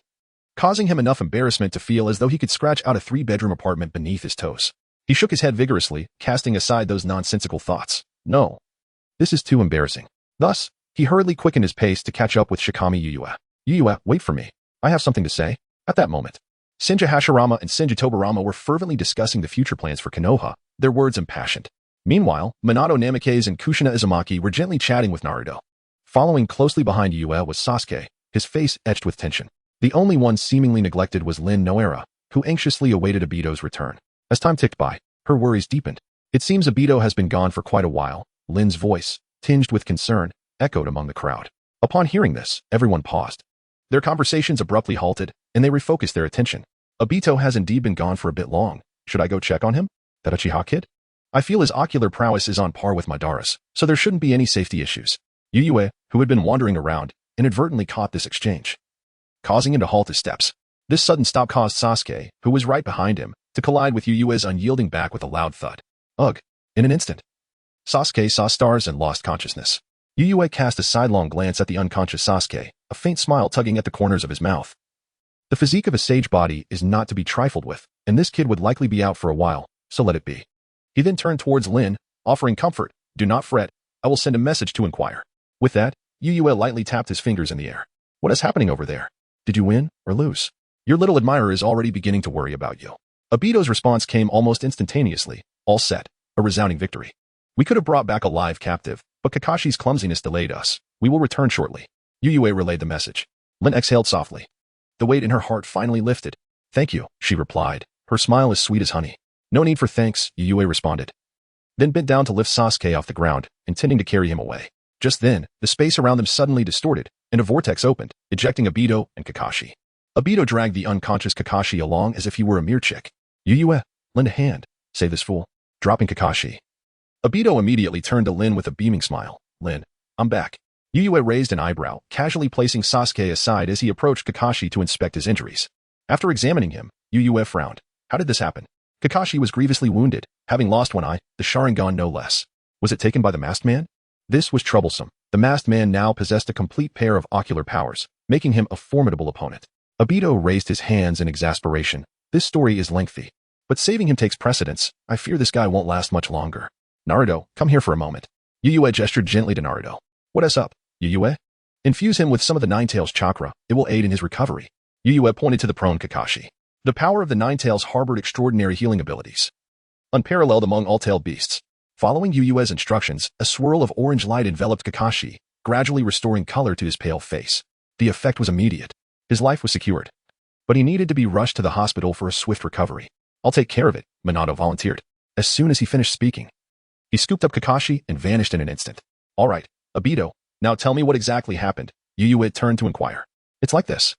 causing him enough embarrassment to feel as though he could scratch out a 3-bedroom apartment beneath his toes. He shook his head vigorously, casting aside those nonsensical thoughts. No. This is too embarrassing. Thus, he hurriedly quickened his pace to catch up with Shikami Uyue. Uyue, wait for me. I have something to say. At that moment, Senju Hashirama and Senju Tobirama were fervently discussing the future plans for Konoha, their words impassioned. Meanwhile, Minato Namikaze and Kushina Izumaki were gently chatting with Naruto. Following closely behind Uyue was Sasuke, his face etched with tension. The only one seemingly neglected was Lin Noera, who anxiously awaited Obito's return. As time ticked by, her worries deepened. It seems Obito has been gone for quite a while. Lin's voice, tinged with concern, echoed among the crowd. Upon hearing this, everyone paused. Their conversations abruptly halted, and they refocused their attention. Obito has indeed been gone for a bit long. Should I go check on him? That Uchiha kid? I feel his ocular prowess is on par with Madara's, so there shouldn't be any safety issues. Uyue, who had been wandering around, inadvertently caught this exchange, causing him to halt his steps. This sudden stop caused Sasuke, who was right behind him, to collide with Uyue's unyielding back with a loud thud. Ugh! In an instant, Sasuke saw stars and lost consciousness. Uyue cast a sidelong glance at the unconscious Sasuke, a faint smile tugging at the corners of his mouth. The physique of a sage body is not to be trifled with, and this kid would likely be out for a while, so let it be. He then turned towards Lin, offering comfort. Do not fret, I will send a message to inquire. With that, Uyue lightly tapped his fingers in the air. What is happening over there? Did you win or lose? Your little admirer is already beginning to worry about you. Obito's response came almost instantaneously. All set. A resounding victory. We could have brought back a live captive, but Kakashi's clumsiness delayed us. We will return shortly. Uyue relayed the message. Lin exhaled softly. The weight in her heart finally lifted. Thank you, she replied, her smile as sweet as honey. No need for thanks, Uyue responded. Then bent down to lift Sasuke off the ground, intending to carry him away. Just then, the space around them suddenly distorted, and a vortex opened, ejecting Obito and Kakashi. Obito dragged the unconscious Kakashi along as if he were a mere chick. Uyue, lend a hand. Save this fool. Dropping Kakashi. Obito immediately turned to Lin with a beaming smile. Lin, I'm back. Uyue raised an eyebrow, casually placing Sasuke aside as he approached Kakashi to inspect his injuries. After examining him, Uyue frowned. How did this happen? Kakashi was grievously wounded, having lost one eye, the Sharingan no less. Was it taken by the masked man? This was troublesome. The masked man now possessed a complete pair of ocular powers, making him a formidable opponent. Obito raised his hands in exasperation. This story is lengthy, but saving him takes precedence. I fear this guy won't last much longer. Naruto, come here for a moment. Uyue gestured gently to Naruto. What is up, Uyue? Infuse him with some of the Nine-Tails chakra. It will aid in his recovery. Uyue pointed to the prone Kakashi. The power of the Nine-Tails harbored extraordinary healing abilities, unparalleled among all tailed beasts. Following Uyue's instructions, a swirl of orange light enveloped Kakashi, gradually restoring color to his pale face. The effect was immediate. His life was secured, but he needed to be rushed to the hospital for a swift recovery. I'll take care of it, Minato volunteered. As soon as he finished speaking, He scooped up Kakashi and vanished in an instant. All right, Obito, now tell me what exactly happened. Yuyue turned to inquire. It's like this.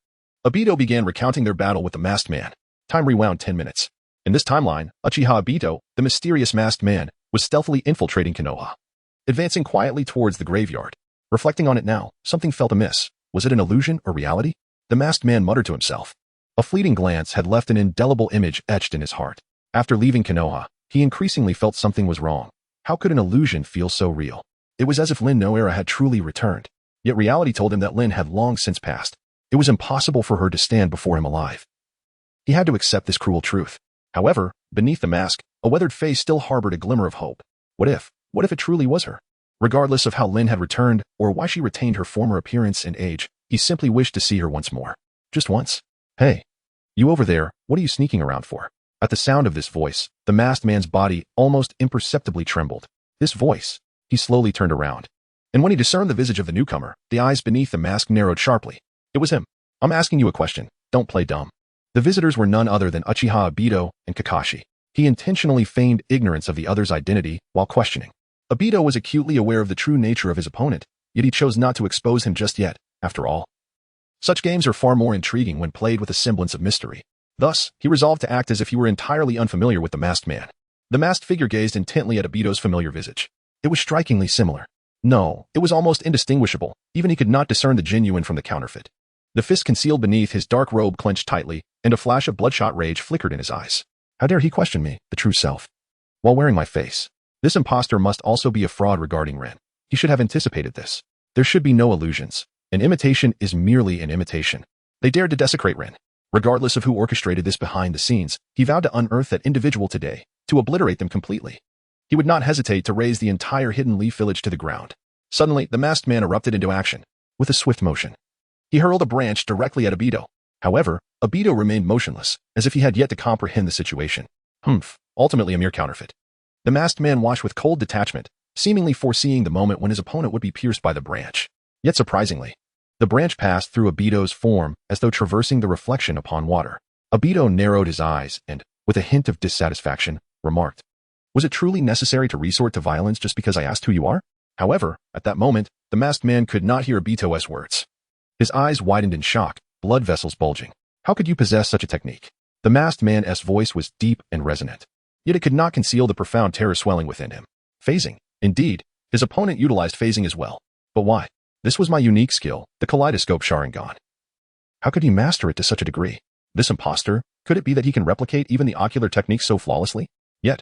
Obito began recounting their battle with the masked man. Time rewound 10 minutes. In this timeline, Uchiha Obito, the mysterious masked man, was stealthily infiltrating Konoha, advancing quietly towards the graveyard. Reflecting on it now, something felt amiss. Was it an illusion or reality? The masked man muttered to himself. A fleeting glance had left an indelible image etched in his heart. After leaving Konoha, he increasingly felt something was wrong. How could an illusion feel so real? It was as if Lin Noera had truly returned. Yet reality told him that Lin had long since passed. It was impossible for her to stand before him alive. He had to accept this cruel truth. However, beneath the mask, a weathered face still harbored a glimmer of hope. What if it truly was her? Regardless of how Lin had returned or why she retained her former appearance and age, he simply wished to see her once more. Just once. Hey, you over there, what are you sneaking around for? At the sound of this voice, the masked man's body almost imperceptibly trembled. This voice. He slowly turned around. And when he discerned the visage of the newcomer, the eyes beneath the mask narrowed sharply. It was him. I'm asking you a question. Don't play dumb. The visitors were none other than Uchiha Obito and Kakashi. He intentionally feigned ignorance of the other's identity while questioning. Obito was acutely aware of the true nature of his opponent, yet he chose not to expose him just yet, after all. Such games are far more intriguing when played with a semblance of mystery. Thus, he resolved to act as if he were entirely unfamiliar with the masked man. The masked figure gazed intently at Obito's familiar visage. It was strikingly similar. No, it was almost indistinguishable. Even he could not discern the genuine from the counterfeit. The fist concealed beneath his dark robe clenched tightly, and a flash of bloodshot rage flickered in his eyes. How dare he question me, the true self, while wearing my face? This impostor must also be a fraud regarding Ren. He should have anticipated this. There should be no illusions. An imitation is merely an imitation. They dared to desecrate Ren. Regardless of who orchestrated this behind the scenes, he vowed to unearth that individual today, to obliterate them completely. He would not hesitate to raze the entire Hidden Leaf village to the ground. Suddenly, the masked man erupted into action. With a swift motion, he hurled a branch directly at Obito. However, Obito remained motionless, as if he had yet to comprehend the situation. Ultimately a mere counterfeit. The masked man watched with cold detachment, seemingly foreseeing the moment when his opponent would be pierced by the branch. Yet surprisingly, the branch passed through Obito's form as though traversing the reflection upon water. Obito narrowed his eyes and, with a hint of dissatisfaction, remarked, "Was it truly necessary to resort to violence just because I asked who you are?" However, at that moment, the masked man could not hear Obito's words. His eyes widened in shock, blood vessels bulging. How could you possess such a technique? The masked man's voice was deep and resonant. Yet it could not conceal the profound terror swelling within him. Phasing. Indeed, his opponent utilized phasing as well. But why? This was my unique skill, the kaleidoscope Sharingan. How could he master it to such a degree? This impostor, could it be that he can replicate even the ocular technique so flawlessly? Yet,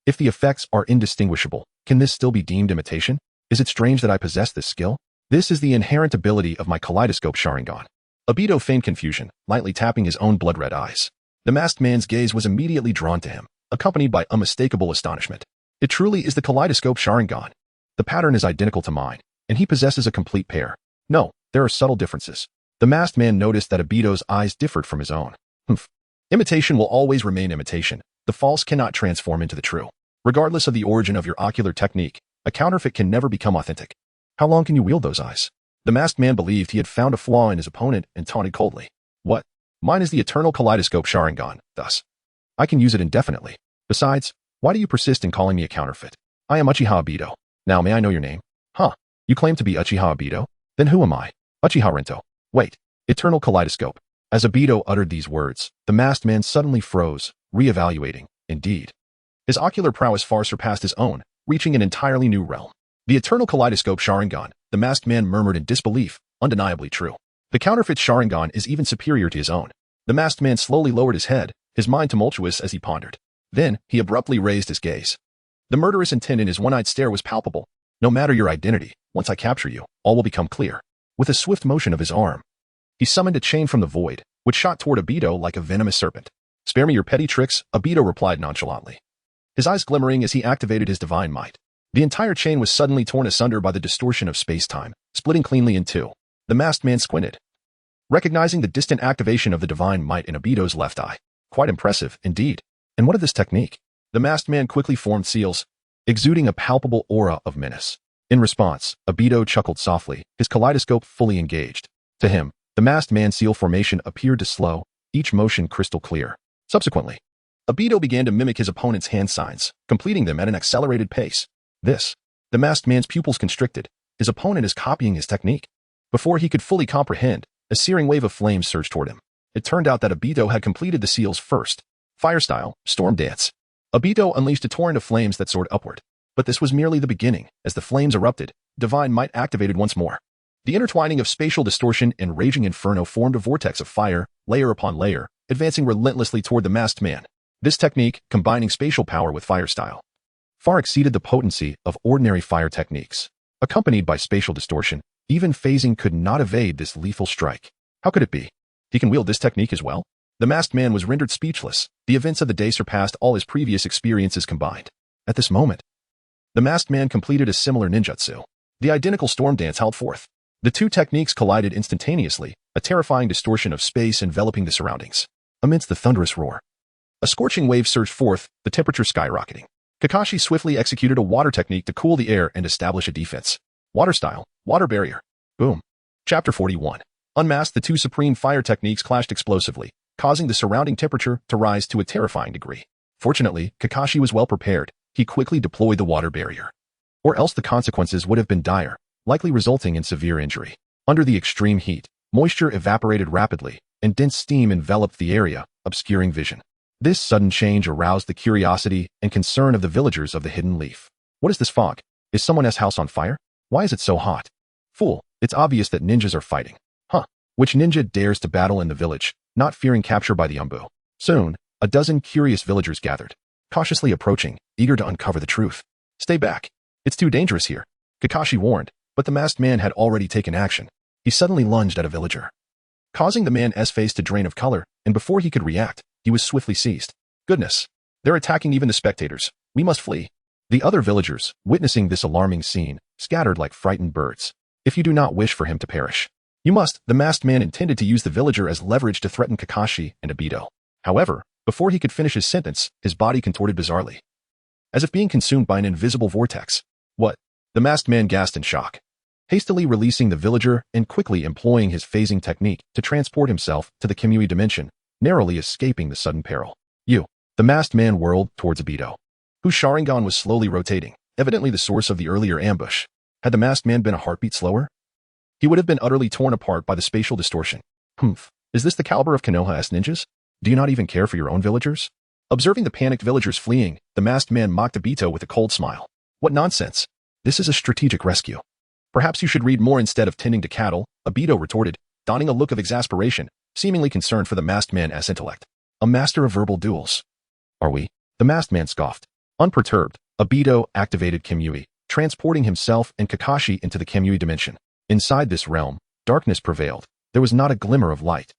if the effects are indistinguishable, can this still be deemed imitation? Is it strange that I possess this skill? This is the inherent ability of my kaleidoscope Sharingan. Obito feigned confusion, lightly tapping his own blood-red eyes. The masked man's gaze was immediately drawn to him, accompanied by unmistakable astonishment. It truly is the kaleidoscope Sharingan. The pattern is identical to mine, and he possesses a complete pair. No, there are subtle differences. The masked man noticed that Obito's eyes differed from his own. Imitation will always remain imitation. The false cannot transform into the true. Regardless of the origin of your ocular technique, a counterfeit can never become authentic. How long can you wield those eyes? The masked man believed he had found a flaw in his opponent and taunted coldly. What? Mine is the eternal kaleidoscope Sharingan, thus. I can use it indefinitely. Besides, why do you persist in calling me a counterfeit? I am Uchiha Obito. Now may I know your name? You claim to be Uchiha Obito? Then who am I? Uchiha Rento. Wait. Eternal kaleidoscope. As Obito uttered these words, the masked man suddenly froze, re-evaluating. Indeed, his ocular prowess far surpassed his own, reaching an entirely new realm. The eternal kaleidoscope Sharingan, the masked man murmured in disbelief, undeniably true. The counterfeit Sharingan is even superior to his own. The masked man slowly lowered his head, his mind tumultuous as he pondered. Then, he abruptly raised his gaze. The murderous intent in his one-eyed stare was palpable. No matter your identity, once I capture you, all will become clear. With a swift motion of his arm, he summoned a chain from the void, which shot toward Obito like a venomous serpent. Spare me your petty tricks, Obito replied nonchalantly, his eyes glimmering as he activated his divine might. The entire chain was suddenly torn asunder by the distortion of space-time, splitting cleanly in two. The masked man squinted, recognizing the distant activation of the divine might in Obito's left eye. Quite impressive, indeed. And what of this technique? The masked man quickly formed seals, exuding a palpable aura of menace. In response, Obito chuckled softly, his kaleidoscope fully engaged. To him, the masked man's seal formation appeared to slow, each motion crystal clear. Subsequently, Obito began to mimic his opponent's hand signs, completing them at an accelerated pace. The masked man's pupils constricted. His opponent is copying his technique. Before he could fully comprehend, a searing wave of flames surged toward him. It turned out that Obito had completed the seal's first fire style, storm dance. Obito unleashed a torrent of flames that soared upward. But this was merely the beginning. As the flames erupted, divine might activated once more. The intertwining of spatial distortion and raging inferno formed a vortex of fire, layer upon layer, advancing relentlessly toward the masked man. This technique, combining spatial power with fire style, far exceeded the potency of ordinary fire techniques. Accompanied by spatial distortion, even phasing could not evade this lethal strike. How could it be? He can wield this technique as well? The masked man was rendered speechless. The events of the day surpassed all his previous experiences combined. At this moment, the masked man completed a similar ninjutsu. The identical storm dance held forth. The two techniques collided instantaneously, a terrifying distortion of space enveloping the surroundings. Amidst the thunderous roar, a scorching wave surged forth, the temperature skyrocketing. Kakashi swiftly executed a water technique to cool the air and establish a defense. Water style, water barrier. Boom. Chapter 41. Unmasked, the two supreme fire techniques clashed explosively, causing the surrounding temperature to rise to a terrifying degree. Fortunately, Kakashi was well prepared. He quickly deployed the water barrier. Or else the consequences would have been dire, likely resulting in severe injury. Under the extreme heat, moisture evaporated rapidly, and dense steam enveloped the area, obscuring vision. This sudden change aroused the curiosity and concern of the villagers of the Hidden Leaf. What is this fog? Is someone's house on fire? Why is it so hot? Fool, it's obvious that ninjas are fighting. Huh. Which ninja dares to battle in the village, not fearing capture by the Umbu? Soon, a dozen curious villagers gathered, cautiously approaching, eager to uncover the truth. Stay back. It's too dangerous here, Kakashi warned, but the masked man had already taken action. He suddenly lunged at a villager, causing the man's face to drain of color, and before he could react, he was swiftly seized. Goodness, they're attacking even the spectators. We must flee. The other villagers, witnessing this alarming scene, scattered like frightened birds. If you do not wish for him to perish, you must. The masked man intended to use the villager as leverage to threaten Kakashi and Obito. However, before he could finish his sentence, his body contorted bizarrely, as if being consumed by an invisible vortex. What? The masked man gasped in shock, hastily releasing the villager and quickly employing his phasing technique to transport himself to the Kimui dimension, narrowly escaping the sudden peril. The masked man whirled towards Obito, whose Sharingan was slowly rotating, evidently the source of the earlier ambush. Had the masked man been a heartbeat slower, he would have been utterly torn apart by the spatial distortion. Is this the caliber of Konoha's ninjas? Do you not even care for your own villagers? Observing the panicked villagers fleeing, the masked man mocked Obito with a cold smile. What nonsense! This is a strategic rescue. Perhaps you should read more instead of tending to cattle, Obito retorted, donning a look of exasperation, seemingly concerned for the masked man's intellect. A master of verbal duels. Are we? The masked man scoffed. Unperturbed, Obito activated Kimui, transporting himself and Kakashi into the Kimui dimension. Inside this realm, darkness prevailed. There was not a glimmer of light,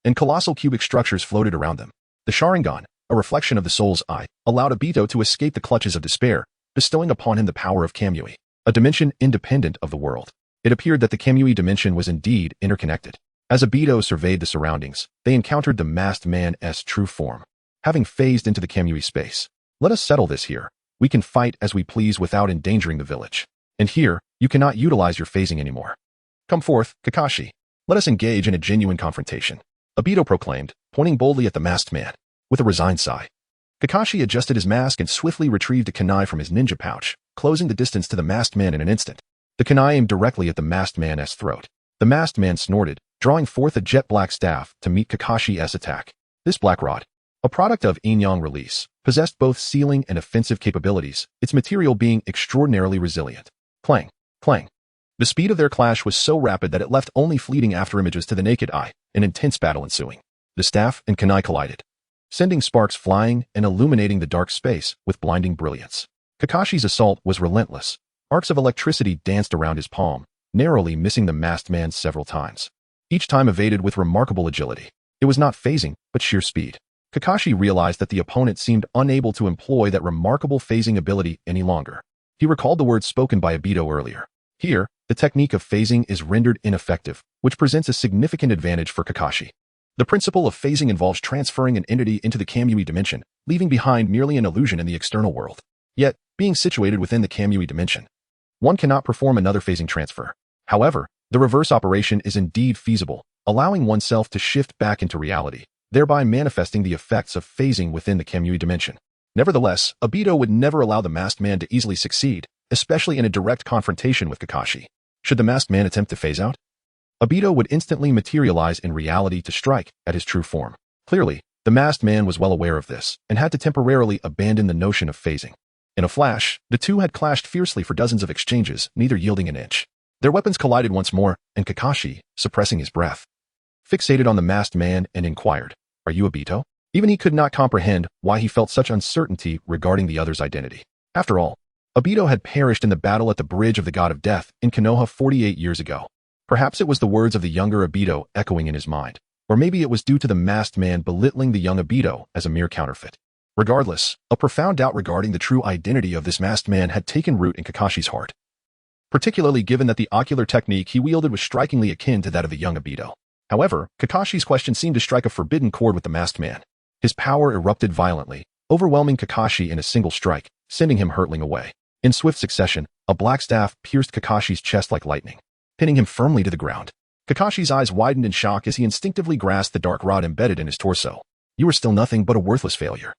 and colossal cubic structures floated around them. The Sharingan, a reflection of the soul's eye, allowed Obito to escape the clutches of despair, bestowing upon him the power of Kamui, a dimension independent of the world. It appeared that the Kamui dimension was indeed interconnected. As Obito surveyed the surroundings, they encountered the masked man's true form. Having phased into the Kamui space, let us settle this here. We can fight as we please without endangering the village. And here, you cannot utilize your phasing anymore. Come forth, Kakashi. Let us engage in a genuine confrontation, Obito proclaimed, pointing boldly at the masked man. With a resigned sigh, Kakashi adjusted his mask and swiftly retrieved a kunai from his ninja pouch, closing the distance to the masked man in an instant. The kunai aimed directly at the masked man's throat. The masked man snorted, drawing forth a jet black staff to meet Kakashi's attack. This black rod, a product of yin-yang release, possessed both sealing and offensive capabilities, its material being extraordinarily resilient. Clang, clang. The speed of their clash was so rapid that it left only fleeting afterimages to the naked eye, an intense battle ensuing. The staff and kunai collided, sending sparks flying and illuminating the dark space with blinding brilliance. Kakashi's assault was relentless. Arcs of electricity danced around his palm, narrowly missing the masked man several times, each time evaded with remarkable agility. It was not phasing, but sheer speed. Kakashi realized that the opponent seemed unable to employ that remarkable phasing ability any longer. He recalled the words spoken by Obito earlier. Here, the technique of phasing is rendered ineffective, which presents a significant advantage for Kakashi. The principle of phasing involves transferring an entity into the Kamui dimension, leaving behind merely an illusion in the external world. Yet, being situated within the Kamui dimension, one cannot perform another phasing transfer. However, the reverse operation is indeed feasible, allowing oneself to shift back into reality, thereby manifesting the effects of phasing within the Kamui dimension. Nevertheless, Obito would never allow the masked man to easily succeed, especially in a direct confrontation with Kakashi. Should the masked man attempt to phase out? Obito would instantly materialize in reality to strike at his true form. Clearly, the masked man was well aware of this and had to temporarily abandon the notion of phasing. In a flash, the two had clashed fiercely for dozens of exchanges, neither yielding an inch. Their weapons collided once more, and Kakashi, suppressing his breath, fixated on the masked man and inquired, "Are you Obito?" Even he could not comprehend why he felt such uncertainty regarding the other's identity. After all, Obito had perished in the battle at the Bridge of the God of Death in Konoha 48 years ago. Perhaps it was the words of the younger Obito echoing in his mind, or maybe it was due to the masked man belittling the young Obito as a mere counterfeit. Regardless, a profound doubt regarding the true identity of this masked man had taken root in Kakashi's heart, particularly given that the ocular technique he wielded was strikingly akin to that of the young Obito. However, Kakashi's question seemed to strike a forbidden chord with the masked man. His power erupted violently, overwhelming Kakashi in a single strike, sending him hurtling away. In swift succession, a black staff pierced Kakashi's chest like lightning, pinning him firmly to the ground. Kakashi's eyes widened in shock as he instinctively grasped the dark rod embedded in his torso. "You are still nothing but a worthless failure."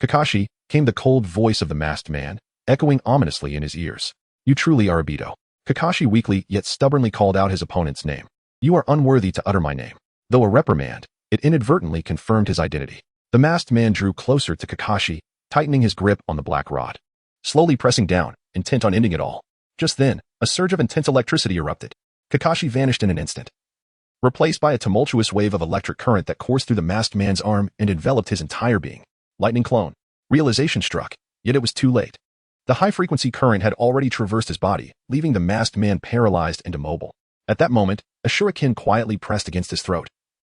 "Kakashi," came the cold voice of the masked man, echoing ominously in his ears. "You truly are Obito." Kakashi weakly yet stubbornly called out his opponent's name. "You are unworthy to utter my name." Though a reprimand, it inadvertently confirmed his identity. The masked man drew closer to Kakashi, tightening his grip on the black rod, slowly pressing down, intent on ending it all. Just then, a surge of intense electricity erupted. Kakashi vanished in an instant, replaced by a tumultuous wave of electric current that coursed through the masked man's arm and enveloped his entire being. Lightning clone. Realization struck, yet it was too late. The high-frequency current had already traversed his body, leaving the masked man paralyzed and immobile. At that moment, a shuriken quietly pressed against his throat,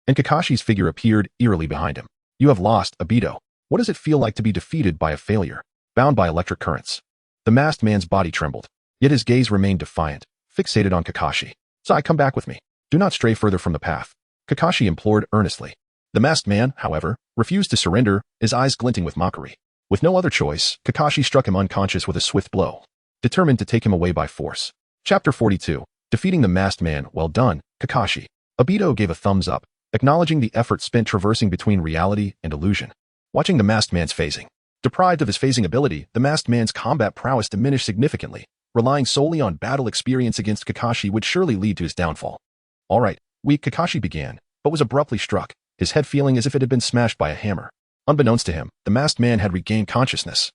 and Kakashi's figure appeared eerily behind him. "You have lost, Obito. What does it feel like to be defeated by a failure, bound by electric currents?" The masked man's body trembled, yet his gaze remained defiant, fixated on Kakashi. "Sai, come back with me. Do not stray further from the path," Kakashi implored earnestly. The masked man, however, refused to surrender, his eyes glinting with mockery. With no other choice, Kakashi struck him unconscious with a swift blow, determined to take him away by force. Chapter 42. Defeating the masked man. "Well done, Kakashi." Obito gave a thumbs up, acknowledging the effort spent traversing between reality and illusion. Watching the masked man's phasing. Deprived of his phasing ability, the masked man's combat prowess diminished significantly. Relying solely on battle experience against Kakashi would surely lead to his downfall. "All right," weak Kakashi began, but was abruptly struck, his head feeling as if it had been smashed by a hammer. Unbeknownst to him, the masked man had regained consciousness,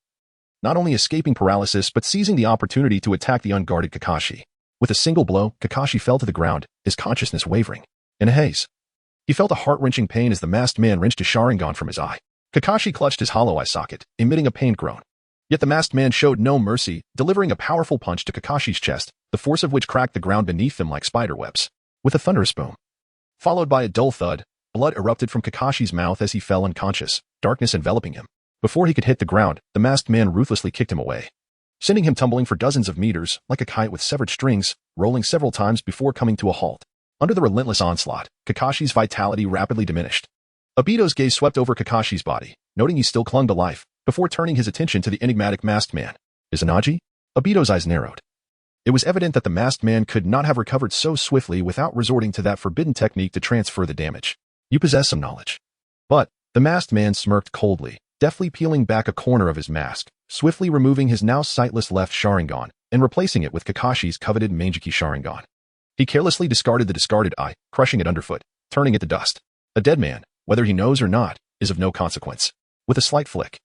not only escaping paralysis but seizing the opportunity to attack the unguarded Kakashi. With a single blow, Kakashi fell to the ground, his consciousness wavering. In a haze, he felt a heart-wrenching pain as the masked man wrenched his Sharingan from his eye. Kakashi clutched his hollow eye socket, emitting a pained groan. Yet the masked man showed no mercy, delivering a powerful punch to Kakashi's chest, the force of which cracked the ground beneath them like spider webs. With a thunderous boom, followed by a dull thud, blood erupted from Kakashi's mouth as he fell unconscious, darkness enveloping him. Before he could hit the ground, the masked man ruthlessly kicked him away, sending him tumbling for dozens of meters, like a kite with severed strings, rolling several times before coming to a halt. Under the relentless onslaught, Kakashi's vitality rapidly diminished. Obito's gaze swept over Kakashi's body, noting he still clung to life, before turning his attention to the enigmatic masked man. "Izanagi?" Obito's eyes narrowed. It was evident that the masked man could not have recovered so swiftly without resorting to that forbidden technique to transfer the damage. "You possess some knowledge." But the masked man smirked coldly, deftly peeling back a corner of his mask, swiftly removing his now sightless left Sharingan and replacing it with Kakashi's coveted Manjiki Sharingan. He carelessly discarded the discarded eye, crushing it underfoot, turning it to dust. A dead man, whether he knows or not, is of no consequence. With a slight flick,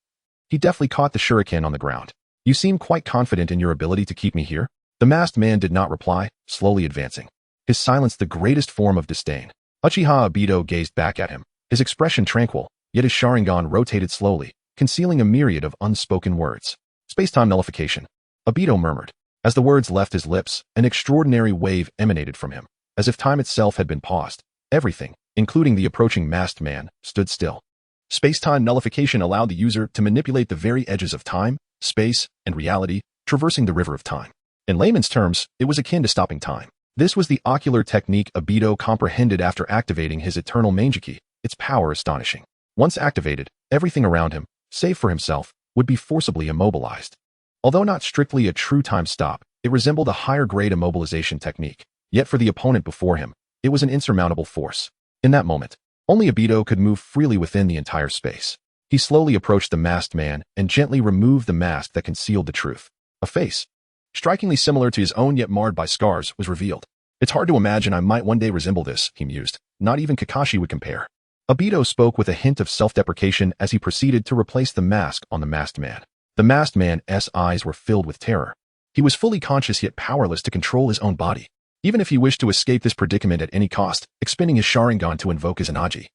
he deftly caught the shuriken on the ground. "You seem quite confident in your ability to keep me here?" The masked man did not reply, slowly advancing, his silence the greatest form of disdain. Uchiha Obito gazed back at him, his expression tranquil, yet his Sharingan rotated slowly, concealing a myriad of unspoken words. "Space-time nullification," Obito murmured. As the words left his lips, an extraordinary wave emanated from him, as if time itself had been paused. Everything, including the approaching masked man, stood still. Space-time nullification allowed the user to manipulate the very edges of time, space, and reality, traversing the river of time. In layman's terms, it was akin to stopping time. This was the ocular technique Obito comprehended after activating his eternal Manjiki, its power astonishing. Once activated, everything around him, save for himself, would be forcibly immobilized. Although not strictly a true time stop, it resembled a higher-grade immobilization technique. Yet for the opponent before him, it was an insurmountable force. In that moment, only Obito could move freely within the entire space. He slowly approached the masked man and gently removed the mask that concealed the truth. A face. strikingly similar to his own yet marred by scars, was revealed. It's hard to imagine I might one day resemble this, he mused. Not even Kakashi would compare. Obito spoke with a hint of self-deprecation as he proceeded to replace the mask on the masked man. The masked man's eyes were filled with terror. He was fully conscious yet powerless to control his own body. Even if he wished to escape this predicament at any cost, expending his Sharingan to invoke his Anaji,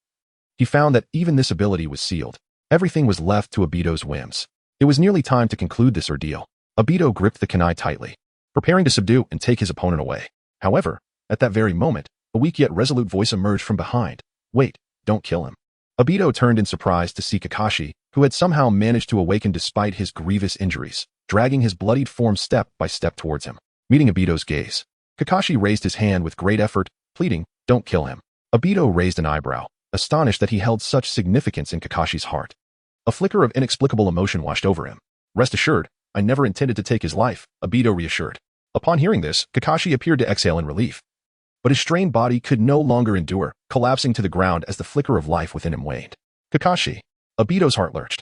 he found that even this ability was sealed. Everything was left to Obito's whims. It was nearly time to conclude this ordeal. Obito gripped the kunai tightly, preparing to subdue and take his opponent away. However, at that very moment, a weak yet resolute voice emerged from behind. Wait, don't kill him. Obito turned in surprise to see Kakashi, who had somehow managed to awaken despite his grievous injuries, dragging his bloodied form step by step towards him. Meeting Obito's gaze, Kakashi raised his hand with great effort, pleading, don't kill him. Obito raised an eyebrow, astonished that he held such significance in Kakashi's heart. A flicker of inexplicable emotion washed over him. Rest assured, I never intended to take his life, Obito reassured. Upon hearing this, Kakashi appeared to exhale in relief. But his strained body could no longer endure, collapsing to the ground as the flicker of life within him waned. Kakashi. Obito's heart lurched,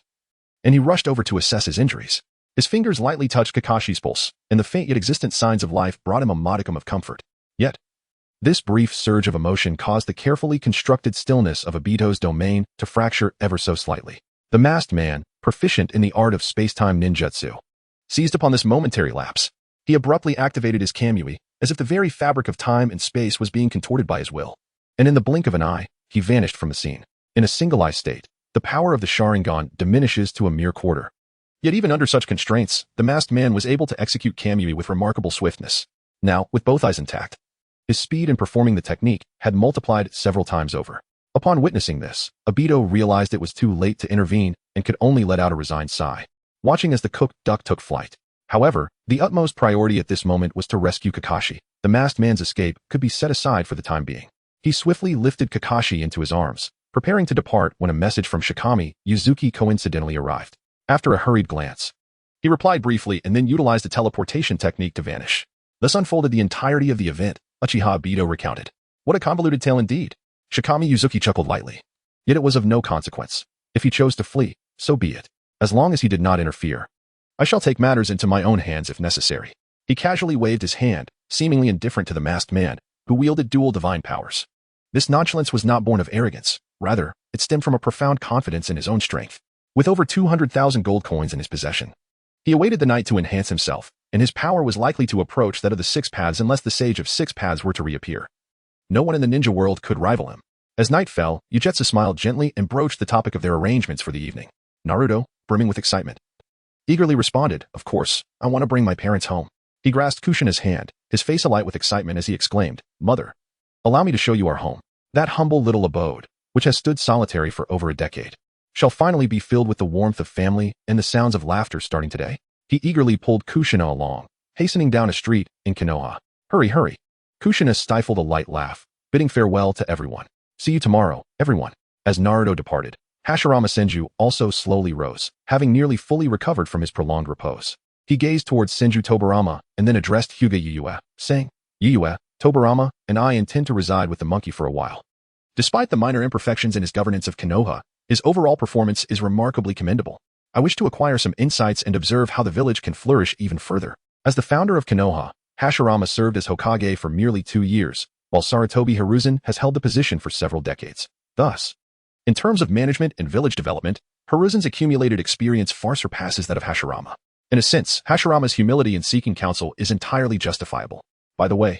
and he rushed over to assess his injuries. His fingers lightly touched Kakashi's pulse, and the faint yet existent signs of life brought him a modicum of comfort. Yet, this brief surge of emotion caused the carefully constructed stillness of Obito's domain to fracture ever so slightly. The masked man, proficient in the art of space-time ninjutsu, seized upon this momentary lapse. He abruptly activated his Kamui, as if the very fabric of time and space was being contorted by his will. And in the blink of an eye, he vanished from the scene. In a single-eye state, the power of the Sharingan diminishes to a mere quarter. Yet even under such constraints, the masked man was able to execute Kamui with remarkable swiftness. Now, with both eyes intact, his speed in performing the technique had multiplied several times over. Upon witnessing this, Obito realized it was too late to intervene and could only let out a resigned sigh, watching as the cooked duck took flight. However, the utmost priority at this moment was to rescue Kakashi. The masked man's escape could be set aside for the time being. He swiftly lifted Kakashi into his arms, preparing to depart when a message from Shikami Yuzuki coincidentally arrived. After a hurried glance, he replied briefly and then utilized a teleportation technique to vanish. Thus unfolded the entirety of the event, Uchiha Obito recounted. What a convoluted tale indeed. Shikami Yuzuki chuckled lightly. Yet it was of no consequence. If he chose to flee, so be it. As long as he did not interfere, I shall take matters into my own hands if necessary. He casually waved his hand, seemingly indifferent to the masked man, who wielded dual divine powers. This nonchalance was not born of arrogance. Rather, it stemmed from a profound confidence in his own strength. With over 200,000 gold coins in his possession, he awaited the night to enhance himself, and his power was likely to approach that of the Six Paths unless the Sage of Six Paths were to reappear. No one in the ninja world could rival him. As night fell, Ugetsu smiled gently and broached the topic of their arrangements for the evening. Naruto, brimming with excitement, eagerly responded, of course, I want to bring my parents home. He grasped Kushina's hand, his face alight with excitement as he exclaimed, Mother, allow me to show you our home. That humble little abode, which has stood solitary for over a decade, shall finally be filled with the warmth of family and the sounds of laughter starting today. He eagerly pulled Kushina along, hastening down a street in Konoha. Hurry, hurry. Kushina stifled a light laugh, bidding farewell to everyone. See you tomorrow, everyone. As Naruto departed, Hashirama Senju also slowly rose, having nearly fully recovered from his prolonged repose. He gazed towards Senju Tobarama and then addressed Hyuga Yuyue, saying, Yuyue, Tobarama, and I intend to reside with the monkey for a while. Despite the minor imperfections in his governance of Konoha, his overall performance is remarkably commendable. I wish to acquire some insights and observe how the village can flourish even further. As the founder of Konoha, Hashirama served as Hokage for merely 2 years, while Sarutobi Hiruzen has held the position for several decades. Thus, in terms of management and village development, Hiruzen's accumulated experience far surpasses that of Hashirama. In a sense, Hashirama's humility in seeking counsel is entirely justifiable. By the way,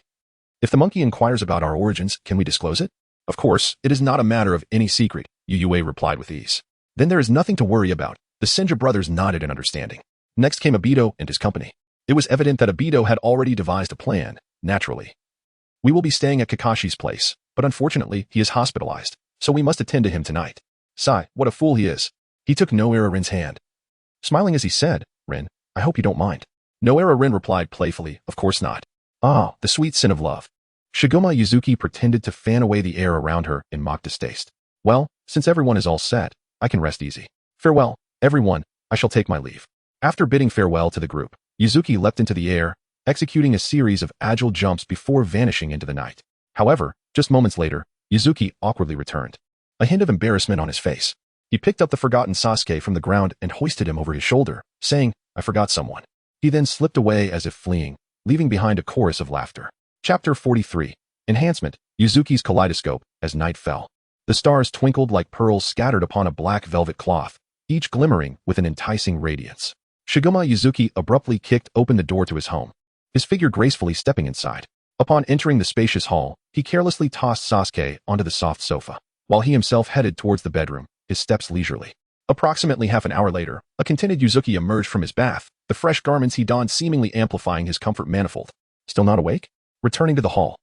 if the monkey inquires about our origins, can we disclose it? Of course, it is not a matter of any secret, Yuyue replied with ease. Then there is nothing to worry about. The Senju brothers nodded in understanding. Next came Obito and his company. It was evident that Obito had already devised a plan, naturally. We will be staying at Kakashi's place, but unfortunately he is hospitalized, so we must attend to him tonight. Sigh, what a fool he is. He took Noera Rin's hand, smiling as he said, Rin, I hope you don't mind. Noera Rin replied playfully, of course not. Ah, the sweet sin of love. Shigoma Yuzuki pretended to fan away the air around her in mock distaste. Well, since everyone is all set, I can rest easy. Farewell, everyone, I shall take my leave. After bidding farewell to the group, Yuzuki leapt into the air, executing a series of agile jumps before vanishing into the night. However, just moments later, Yuzuki awkwardly returned, a hint of embarrassment on his face. He picked up the forgotten Sasuke from the ground and hoisted him over his shoulder, saying, I forgot someone. He then slipped away as if fleeing, leaving behind a chorus of laughter. Chapter 43. Enhancement, Yuzuki's Kaleidoscope. As night fell, the stars twinkled like pearls scattered upon a black velvet cloth, each glimmering with an enticing radiance. Shiguma Yuzuki abruptly kicked open the door to his home, his figure gracefully stepping inside. Upon entering the spacious hall, he carelessly tossed Sasuke onto the soft sofa, while he himself headed towards the bedroom, his steps leisurely. Approximately half an hour later, a contented Yuzuki emerged from his bath, the fresh garments he donned seemingly amplifying his comfort manifold. Still not awake? Returning to the hall,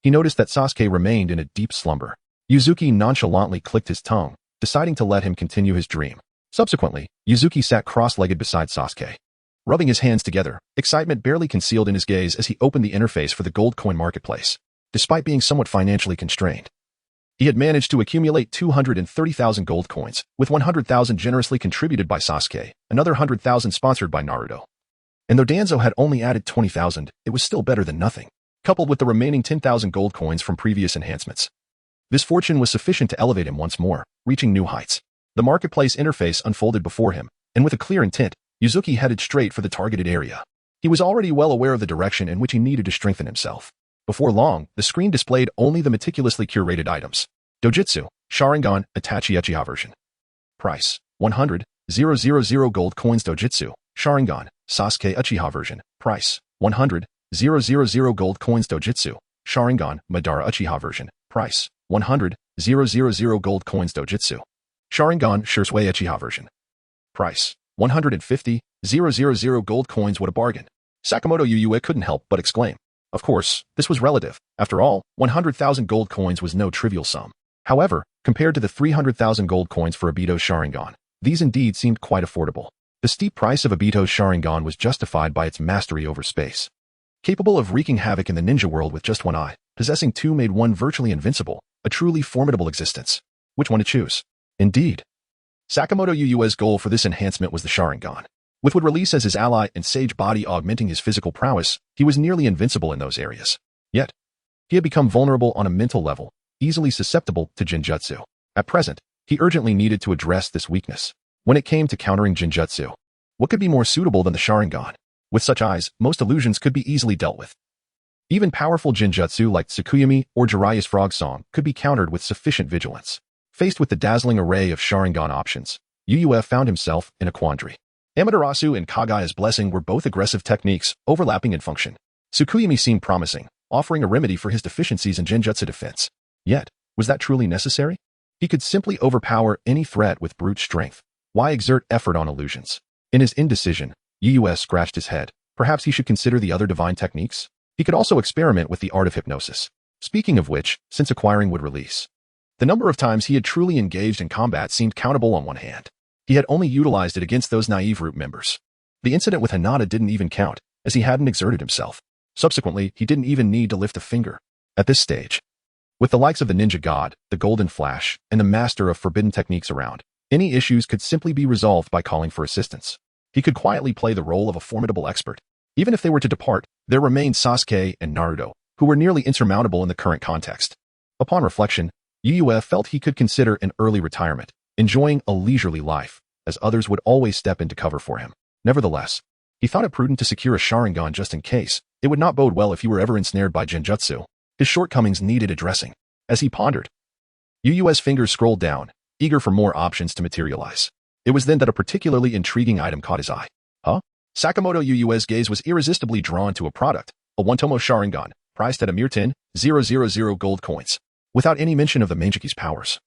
he noticed that Sasuke remained in a deep slumber. Yuzuki nonchalantly clicked his tongue, deciding to let him continue his dream. Subsequently, Yuzuki sat cross-legged beside Sasuke, rubbing his hands together, excitement barely concealed in his gaze as he opened the interface for the gold coin marketplace. Despite being somewhat financially constrained, he had managed to accumulate 230,000 gold coins, with 100,000 generously contributed by Sasuke, another 100,000 sponsored by Naruto. And though Danzo had only added 20,000, it was still better than nothing, coupled with the remaining 10,000 gold coins from previous enhancements. This fortune was sufficient to elevate him once more, reaching new heights. The marketplace interface unfolded before him, and with a clear intent, Yuzuki headed straight for the targeted area. He was already well aware of the direction in which he needed to strengthen himself. Before long, the screen displayed only the meticulously curated items. Dojutsu, Sharingan, Itachi Uchiha version. Price, 100,000 gold coins. Dojutsu, Sharingan, Sasuke Uchiha version. Price, 100,000 gold coins. Dojutsu, Sharingan, Madara Uchiha version. Price, 100,000 gold coins. Dojutsu, Sharingan, Shisui Uchiha version. Price, 150,000 gold coins. What a bargain. Sakamoto Yuyue couldn't help but exclaim. Of course, this was relative. After all, 100,000 gold coins was no trivial sum. However, compared to the 300,000 gold coins for Obito's Sharingan, these indeed seemed quite affordable. The steep price of Obito's Sharingan was justified by its mastery over space. Capable of wreaking havoc in the ninja world with just one eye, possessing two made one virtually invincible, a truly formidable existence. Which one to choose? Indeed, Sakamoto Yuyue's goal for this enhancement was the Sharingan. With would release as his ally and sage body augmenting his physical prowess, he was nearly invincible in those areas. Yet, he had become vulnerable on a mental level, easily susceptible to Jinjutsu. At present, he urgently needed to address this weakness. When it came to countering Jinjutsu, what could be more suitable than the Sharingan? With such eyes, most illusions could be easily dealt with. Even powerful Jinjutsu like Tsukuyomi or Jiraiya's Frog Song could be countered with sufficient vigilance. Faced with the dazzling array of Sharingan options, Yuyue found himself in a quandary. Amaterasu and Kagaya's Blessing were both aggressive techniques, overlapping in function. Tsukuyomi seemed promising, offering a remedy for his deficiencies in Jinjutsu defense. Yet, was that truly necessary? He could simply overpower any threat with brute strength. Why exert effort on illusions? In his indecision, Yuyue scratched his head. Perhaps he should consider the other divine techniques? He could also experiment with the art of hypnosis. Speaking of which, since acquiring would release, the number of times he had truly engaged in combat seemed countable on one hand. He had only utilized it against those naive root members. The incident with Hinata didn't even count, as he hadn't exerted himself. Subsequently, he didn't even need to lift a finger. At this stage, with the likes of the Ninja God, the Golden Flash, and the Master of Forbidden Techniques around, any issues could simply be resolved by calling for assistance. He could quietly play the role of a formidable expert. Even if they were to depart, there remained Sasuke and Naruto, who were nearly insurmountable in the current context. Upon reflection, Yuyue felt he could consider an early retirement, enjoying a leisurely life, as others would always step in to cover for him. Nevertheless, he thought it prudent to secure a Sharingan just in case. It would not bode well if he were ever ensnared by Jinjutsu. His shortcomings needed addressing. As he pondered, Yuyue's fingers scrolled down, eager for more options to materialize. It was then that a particularly intriguing item caught his eye. Huh? Sakamoto Yuyue's gaze was irresistibly drawn to a product, a one-tomo Sharingan, priced at a mere 10,000 gold coins. Without any mention of the Manjiki's powers.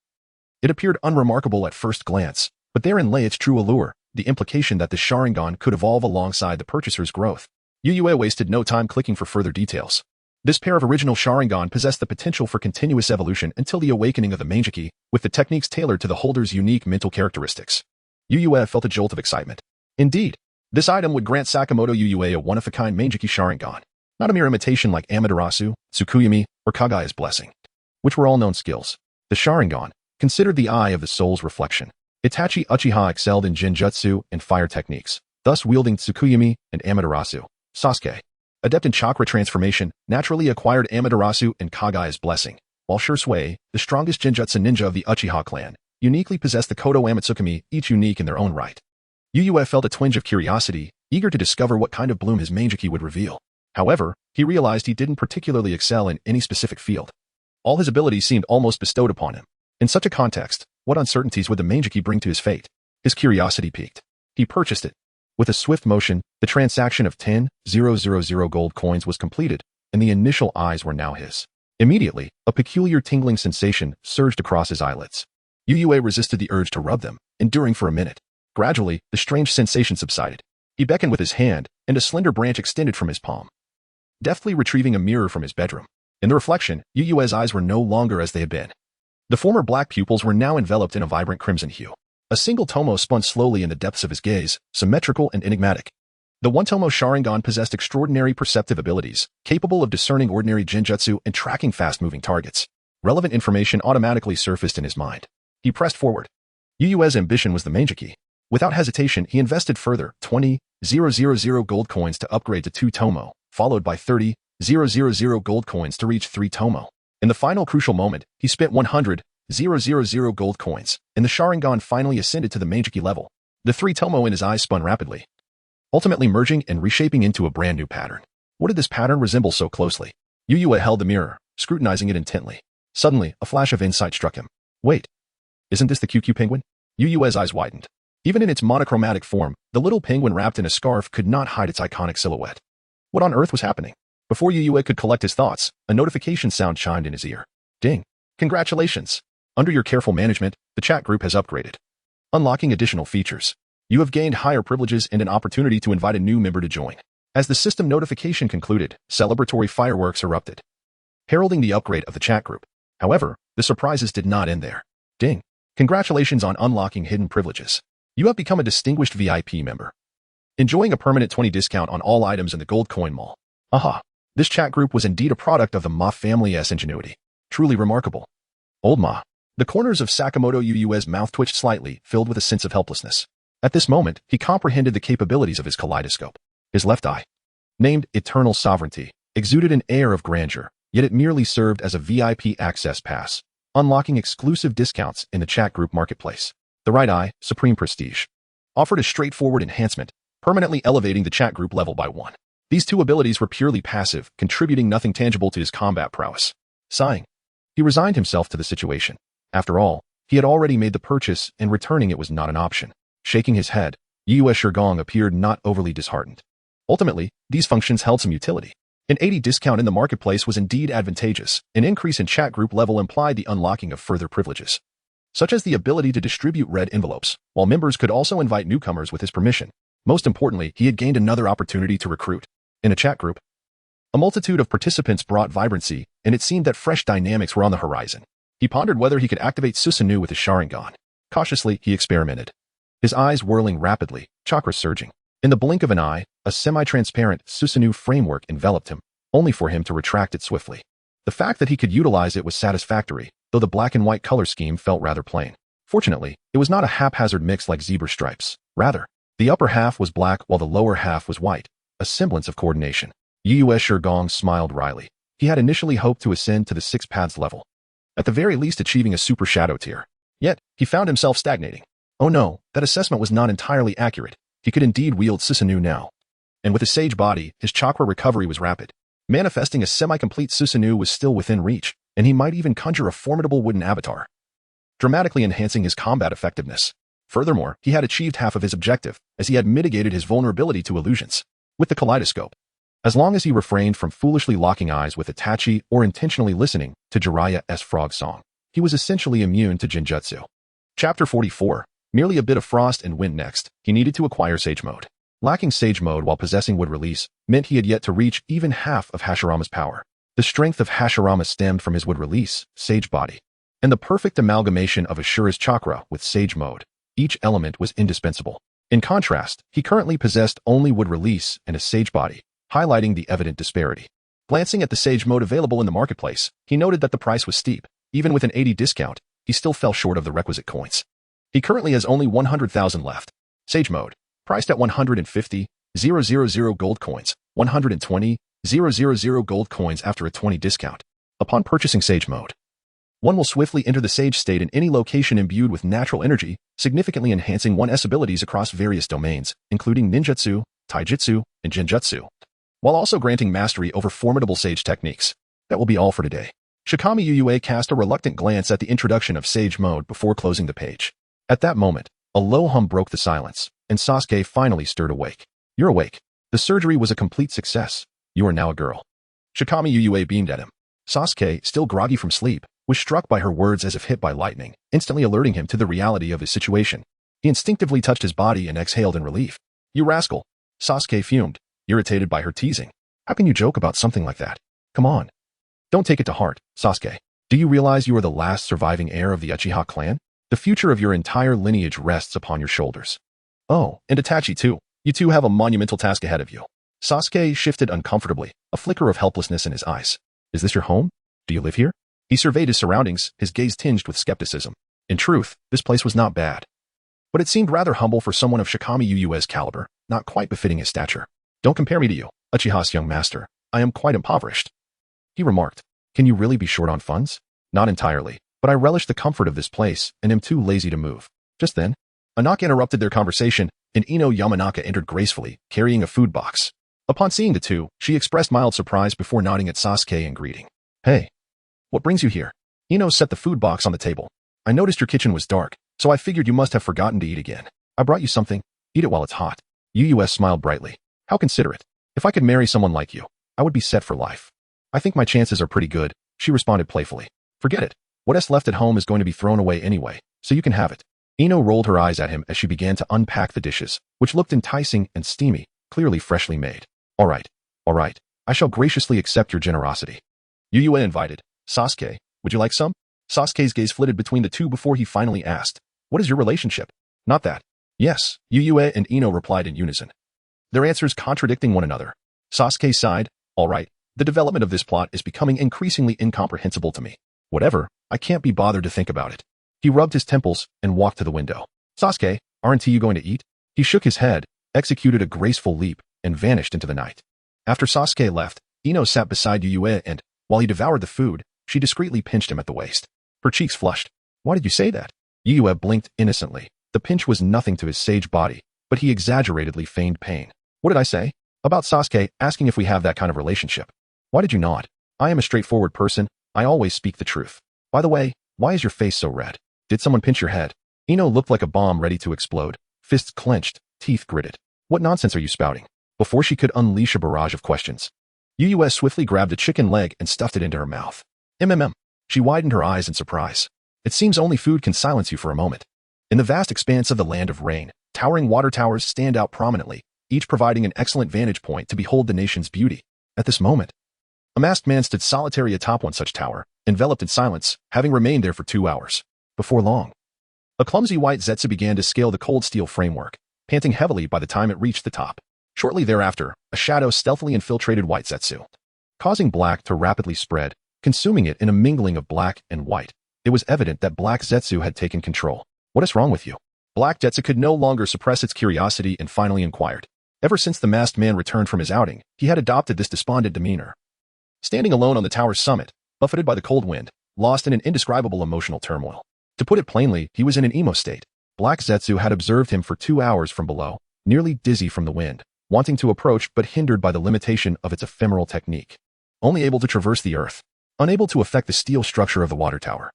It appeared unremarkable at first glance, but therein lay its true allure, the implication that the Sharingan could evolve alongside the purchaser's growth. Yuyue wasted no time clicking for further details. This pair of original Sharingan possessed the potential for continuous evolution until the awakening of the Manjiki, with the techniques tailored to the holder's unique mental characteristics. Yuyue felt a jolt of excitement. Indeed, this item would grant Sakamoto Yuyue a one-of-a-kind Manjiki Sharingan, not a mere imitation like Amaterasu, Tsukuyomi, or Kagaya's Blessing, which were all known skills. The Sharingan, considered the eye of the soul's reflection. Itachi Uchiha excelled in Jinjutsu and fire techniques, thus wielding Tsukuyomi and Amaterasu. Sasuke, adept in chakra transformation, naturally acquired Amaterasu and Kagaya's Blessing, while Shisui, the strongest Jinjutsu ninja of the Uchiha clan, uniquely possessed the Kodo Amatsukami, each unique in their own right. Yuyue felt a twinge of curiosity, eager to discover what kind of bloom his Manjiki would reveal. However, he realized he didn't particularly excel in any specific field. All his abilities seemed almost bestowed upon him. In such a context, what uncertainties would the Manjiki bring to his fate? His curiosity piqued. He purchased it. With a swift motion, the transaction of 10,000 gold coins was completed, and the initial eyes were now his. Immediately, a peculiar tingling sensation surged across his eyelids. Yue resisted the urge to rub them, enduring for a minute. Gradually, the strange sensation subsided. He beckoned with his hand, and a slender branch extended from his palm. Deftly retrieving a mirror from his bedroom. In the reflection, Yue's eyes were no longer as they had been. The former black pupils were now enveloped in a vibrant crimson hue. A single tomo spun slowly in the depths of his gaze, symmetrical and enigmatic. The one-tomo Sharingan possessed extraordinary perceptive abilities, capable of discerning ordinary genjutsu and tracking fast-moving targets. Relevant information automatically surfaced in his mind. He pressed forward. Yue's ambition was the Manjiki. Without hesitation, he invested further 20,000 gold coins to upgrade to 2 tomo, followed by 30,000 gold coins to reach 3 tomo. In the final crucial moment, he spent 100,000 gold coins, and the Sharingan finally ascended to the Manjiki level. The 3 tomo in his eyes spun rapidly, ultimately merging and reshaping into a brand new pattern. What did this pattern resemble so closely? Yue held the mirror, scrutinizing it intently. Suddenly, a flash of insight struck him. Wait, isn't this the QQ penguin? Yue's eyes widened. Even in its monochromatic form, the little penguin wrapped in a scarf could not hide its iconic silhouette. What on earth was happening? Before Yue could collect his thoughts, a notification sound chimed in his ear. Ding. Congratulations. Under your careful management, the chat group has upgraded. Unlocking additional features. You have gained higher privileges and an opportunity to invite a new member to join. As the system notification concluded, celebratory fireworks erupted, heralding the upgrade of the chat group. However, the surprises did not end there. Ding. Congratulations on unlocking hidden privileges. You have become a distinguished VIP member, enjoying a permanent 20% discount on all items in the Gold Coin Mall. Aha. This chat group was indeed a product of the Ma family's ingenuity. Truly remarkable. Old Ma. The corners of Sakamoto Yue's mouth twitched slightly, filled with a sense of helplessness. At this moment, he comprehended the capabilities of his kaleidoscope. His left eye, named Eternal Sovereignty, exuded an air of grandeur, yet it merely served as a VIP access pass, unlocking exclusive discounts in the chat group marketplace. The right eye, Supreme Prestige, offered a straightforward enhancement, permanently elevating the chat group level by 1. These 2 abilities were purely passive, contributing nothing tangible to his combat prowess. Sighing, he resigned himself to the situation. After all, he had already made the purchase, and returning it was not an option. Shaking his head, Yue Shigong appeared not overly disheartened. Ultimately, these functions held some utility. An 80% discount in the marketplace was indeed advantageous. An increase in chat group level implied the unlocking of further privileges, such as the ability to distribute red envelopes, while members could also invite newcomers with his permission. Most importantly, he had gained another opportunity to recruit. In a chat group, a multitude of participants brought vibrancy, and it seemed that fresh dynamics were on the horizon. He pondered whether he could activate Susanoo with his Sharingan. Cautiously, he experimented, his eyes whirling rapidly, chakras surging. In the blink of an eye, a semi-transparent Susanoo framework enveloped him, only for him to retract it swiftly. The fact that he could utilize it was satisfactory, though the black and white color scheme felt rather plain. Fortunately, it was not a haphazard mix like zebra stripes. Rather, the upper half was black while the lower half was white, a semblance of coordination. Yue Shigong smiled wryly. He had initially hoped to ascend to the 6 paths level, at the very least achieving a super shadow tier. Yet, he found himself stagnating. Oh no, that assessment was not entirely accurate. He could indeed wield Susanoo now. And with his sage body, his chakra recovery was rapid. Manifesting a semi-complete Susanoo was still within reach, and he might even conjure a formidable wooden avatar, dramatically enhancing his combat effectiveness. Furthermore, he had achieved half of his objective, as he had mitigated his vulnerability to illusions. With the kaleidoscope, as long as he refrained from foolishly locking eyes with Itachi or intentionally listening to Jiraiya's frog song, he was essentially immune to Genjutsu. Chapter 44. Merely a bit of frost and wind next, he needed to acquire Sage Mode. Lacking Sage Mode while possessing Wood Release meant he had yet to reach even half of Hashirama's power. The strength of Hashirama stemmed from his Wood Release, Sage Body, and the perfect amalgamation of Ashura's chakra with Sage Mode. Each element was indispensable. In contrast, he currently possessed only Wood Release and a Sage Body, highlighting the evident disparity. Glancing at the Sage Mode available in the marketplace, he noted that the price was steep. Even with an 80% discount, he still fell short of the requisite coins. He currently has only 100,000 left. Sage Mode, priced at 150,000 gold coins, 120,000 gold coins after a 20% discount. Upon purchasing Sage Mode, one will swiftly enter the Sage state in any location imbued with natural energy, significantly enhancing one's abilities across various domains, including ninjutsu, taijutsu, and genjutsu, while also granting mastery over formidable sage techniques. That will be all for today. Shikami Uyue cast a reluctant glance at the introduction of Sage Mode before closing the page. At that moment, a low hum broke the silence, and Sasuke finally stirred awake. You're awake. The surgery was a complete success. You are now a girl. Shikami Uyue beamed at him. Sasuke, still groggy from sleep, was struck by her words as if hit by lightning, instantly alerting him to the reality of his situation. He instinctively touched his body and exhaled in relief. You rascal. Sasuke fumed, irritated by her teasing. How can you joke about something like that? Come on. Don't take it to heart, Sasuke. Do you realize you are the last surviving heir of the Uchiha clan? The future of your entire lineage rests upon your shoulders. Oh, and Itachi too. You two have a monumental task ahead of you. Sasuke shifted uncomfortably, a flicker of helplessness in his eyes. Is this your home? Do you live here? He surveyed his surroundings, his gaze tinged with skepticism. In truth, this place was not bad. But it seemed rather humble for someone of Shikami Uyue's caliber, not quite befitting his stature. Don't compare me to you, Uchiha's young master. I am quite impoverished. He remarked. Can you really be short on funds? Not entirely, but I relish the comfort of this place and am too lazy to move. Just then, a knock interrupted their conversation, and Ino Yamanaka entered gracefully, carrying a food box. Upon seeing the two, she expressed mild surprise before nodding at Sasuke in greeting. Hey, what brings you here? Ino set the food box on the table. I noticed your kitchen was dark, so I figured you must have forgotten to eat again. I brought you something. Eat it while it's hot. UUS smiled brightly. How considerate. If I could marry someone like you, I would be set for life. I think my chances are pretty good, she responded playfully. Forget it. What's left at home is going to be thrown away anyway, so you can have it. Ino rolled her eyes at him as she began to unpack the dishes, which looked enticing and steamy, clearly freshly made. All right. I shall graciously accept your generosity. Uyue invited. Sasuke, would you like some? Sasuke's gaze flitted between the two before he finally asked. What is your relationship? Not that. Yes, Uyue and Ino replied in unison. Their answers contradicting one another. Sasuke sighed. All right. The development of this plot is becoming increasingly incomprehensible to me. Whatever, I can't be bothered to think about it. He rubbed his temples and walked to the window. Sasuke, aren't you going to eat? He shook his head, executed a graceful leap, and vanished into the night. After Sasuke left, Ino sat beside Uyue and, while he devoured the food, she discreetly pinched him at the waist. Her cheeks flushed. Why did you say that? Uyue blinked innocently. The pinch was nothing to his sage body, but he exaggeratedly feigned pain. What did I say? About Sasuke asking if we have that kind of relationship. Why did you not? I am a straightforward person. I always speak the truth. By the way, why is your face so red? Did someone pinch your head? Ino looked like a bomb ready to explode. Fists clenched, teeth gritted. What nonsense are you spouting? Before she could unleash a barrage of questions, Uyue swiftly grabbed a chicken leg and stuffed it into her mouth. She widened her eyes in surprise. It seems only food can silence you for a moment. In the vast expanse of the land of rain, towering water towers stand out prominently, each providing an excellent vantage point to behold the nation's beauty. At this moment, a masked man stood solitary atop one such tower, enveloped in silence, having remained there for 2 hours. Before long, a clumsy white Zetsu began to scale the cold steel framework, panting heavily by the time it reached the top. Shortly thereafter, a shadow stealthily infiltrated white Zetsu, causing black to rapidly spread, consuming it in a mingling of black and white. It was evident that Black Zetsu had taken control. What is wrong with you? Black Zetsu could no longer suppress its curiosity and finally inquired. Ever since the masked man returned from his outing, he had adopted this despondent demeanor. Standing alone on the tower's summit, buffeted by the cold wind, lost in an indescribable emotional turmoil. To put it plainly, he was in an emo state. Black Zetsu had observed him for 2 hours from below, nearly dizzy from the wind, wanting to approach but hindered by the limitation of its ephemeral technique. Only able to traverse the earth, unable to affect the steel structure of the water tower.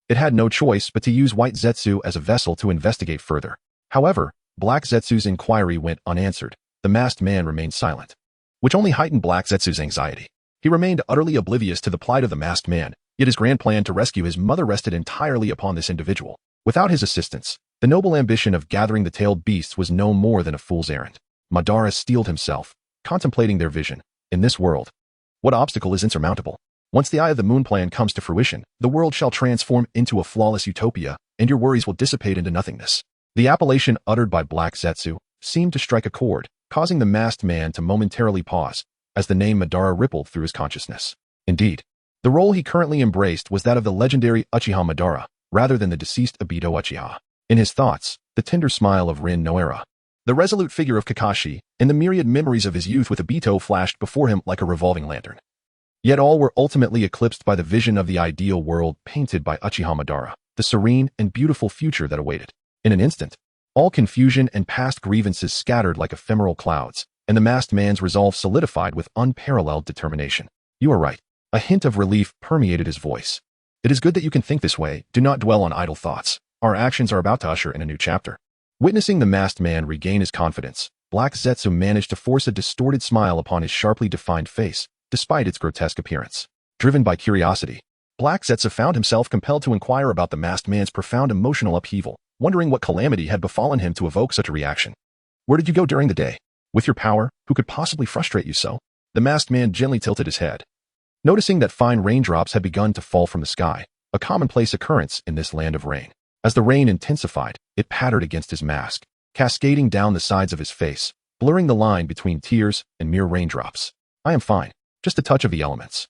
It had no choice but to use White Zetsu as a vessel to investigate further. However, Black Zetsu's inquiry went unanswered. The masked man remained silent, which only heightened Black Zetsu's anxiety. He remained utterly oblivious to the plight of the masked man, yet his grand plan to rescue his mother rested entirely upon this individual. Without his assistance, the noble ambition of gathering the tailed beasts was no more than a fool's errand. Madara steeled himself, contemplating their vision. In this world, what obstacle is insurmountable? Once the Eye of the Moon plan comes to fruition, the world shall transform into a flawless utopia, and your worries will dissipate into nothingness. The appellation uttered by Black Zetsu seemed to strike a chord, causing the masked man to momentarily pause, as the name Madara rippled through his consciousness. Indeed, the role he currently embraced was that of the legendary Uchiha Madara, rather than the deceased Obito Uchiha. In his thoughts, the tender smile of Rin Noera, the resolute figure of Kakashi, and the myriad memories of his youth with Obito flashed before him like a revolving lantern. Yet all were ultimately eclipsed by the vision of the ideal world painted by Uchiha Madara, the serene and beautiful future that awaited. In an instant, all confusion and past grievances scattered like ephemeral clouds, and the masked man's resolve solidified with unparalleled determination. You are right. A hint of relief permeated his voice. It is good that you can think this way. Do not dwell on idle thoughts. Our actions are about to usher in a new chapter. Witnessing the masked man regain his confidence, Black Zetsu managed to force a distorted smile upon his sharply defined face, despite its grotesque appearance. Driven by curiosity, Black Zetsu found himself compelled to inquire about the masked man's profound emotional upheaval, wondering what calamity had befallen him to evoke such a reaction. Where did you go during the day? With your power, who could possibly frustrate you so? The masked man gently tilted his head. Noticing that fine raindrops had begun to fall from the sky, a commonplace occurrence in this land of rain. As the rain intensified, it pattered against his mask, cascading down the sides of his face, blurring the line between tears and mere raindrops. I am fine, just a touch of the elements.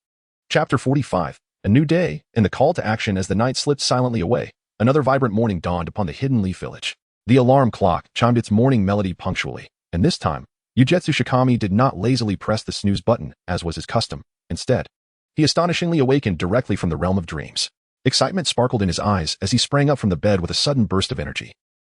Chapter 45, A New Day, and the call to action as the night slipped silently away, another vibrant morning dawned upon the hidden leaf village. The alarm clock chimed its morning melody punctually, and this time, Ugetsu Shikami did not lazily press the snooze button, as was his custom. Instead, he astonishingly awakened directly from the realm of dreams. Excitement sparkled in his eyes as he sprang up from the bed with a sudden burst of energy.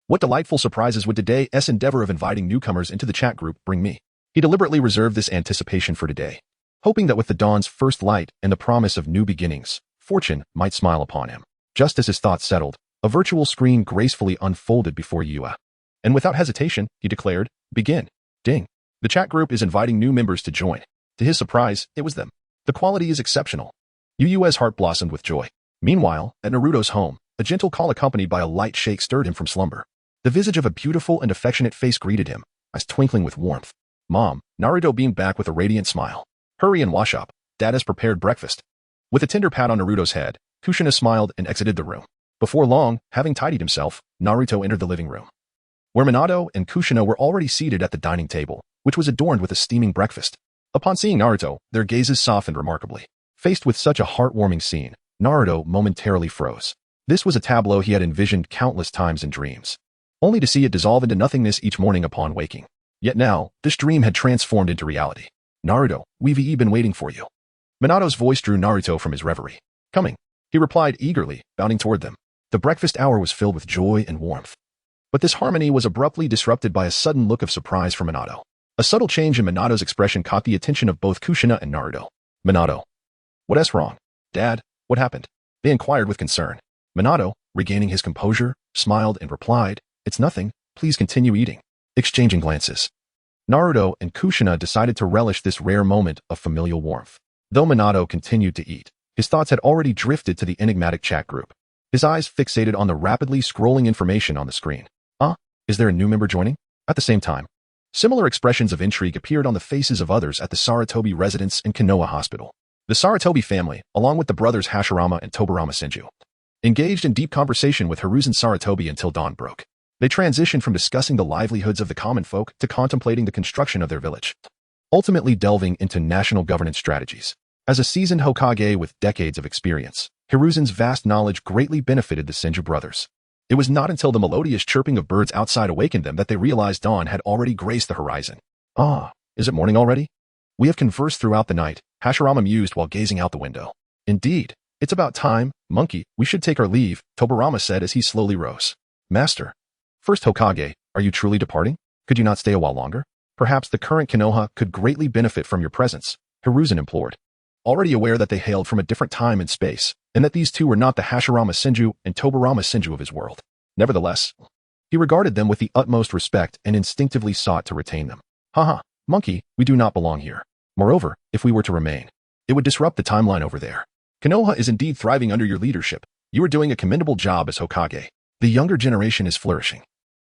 What delightful surprises would today's endeavor of inviting newcomers into the chat group bring me? He deliberately reserved this anticipation for today, hoping that with the dawn's first light and the promise of new beginnings, fortune might smile upon him. Just as his thoughts settled, a virtual screen gracefully unfolded before Yua. And without hesitation, he declared, "Begin." Ding. The chat group is inviting new members to join. To his surprise, it was them. The quality is exceptional. Yuu's heart blossomed with joy. Meanwhile, at Naruto's home, a gentle call accompanied by a light shake stirred him from slumber. The visage of a beautiful and affectionate face greeted him, eyes twinkling with warmth. Mom, Naruto beamed back with a radiant smile. Hurry and wash up. Dad has prepared breakfast. With a tender pat on Naruto's head, Kushina smiled and exited the room. Before long, having tidied himself, Naruto entered the living room, where Minato and Kushina were already seated at the dining table, which was adorned with a steaming breakfast. Upon seeing Naruto, their gazes softened remarkably. Faced with such a heartwarming scene, Naruto momentarily froze. This was a tableau he had envisioned countless times in dreams, only to see it dissolve into nothingness each morning upon waking. Yet now, this dream had transformed into reality. Naruto, we've been waiting for you. Minato's voice drew Naruto from his reverie. Coming, he replied eagerly, bounding toward them. The breakfast hour was filled with joy and warmth. But this harmony was abruptly disrupted by a sudden look of surprise from Minato. A subtle change in Minato's expression caught the attention of both Kushina and Naruto. Minato. What's wrong? Dad, what happened? They inquired with concern. Minato, regaining his composure, smiled and replied, It's nothing, please continue eating. Exchanging glances, Naruto and Kushina decided to relish this rare moment of familial warmth. Though Minato continued to eat, his thoughts had already drifted to the enigmatic chat group. His eyes fixated on the rapidly scrolling information on the screen. Is there a new member joining? At the same time, similar expressions of intrigue appeared on the faces of others at the Sarutobi residence in Konoha Hospital. The Sarutobi family, along with the brothers Hashirama and Tobarama Senju, engaged in deep conversation with Hiruzen Sarutobi until dawn broke. They transitioned from discussing the livelihoods of the common folk to contemplating the construction of their village, ultimately delving into national governance strategies. As a seasoned Hokage with decades of experience, Hiruzen's vast knowledge greatly benefited the Senju brothers. It was not until the melodious chirping of birds outside awakened them that they realized dawn had already graced the horizon. Is it morning already? We have conversed throughout the night, Hashirama mused while gazing out the window. Indeed, it's about time, monkey, we should take our leave, Tobarama said as he slowly rose. Master. First Hokage, are you truly departing? Could you not stay a while longer? Perhaps the current Konoha could greatly benefit from your presence, Hiruzen implored. Already aware that they hailed from a different time and space, and that these two were not the Hashirama Senju and Tobarama Senju of his world. Nevertheless, he regarded them with the utmost respect and instinctively sought to retain them. Monkey, we do not belong here. Moreover, if we were to remain, it would disrupt the timeline over there. Konoha is indeed thriving under your leadership. You are doing a commendable job as Hokage. The younger generation is flourishing.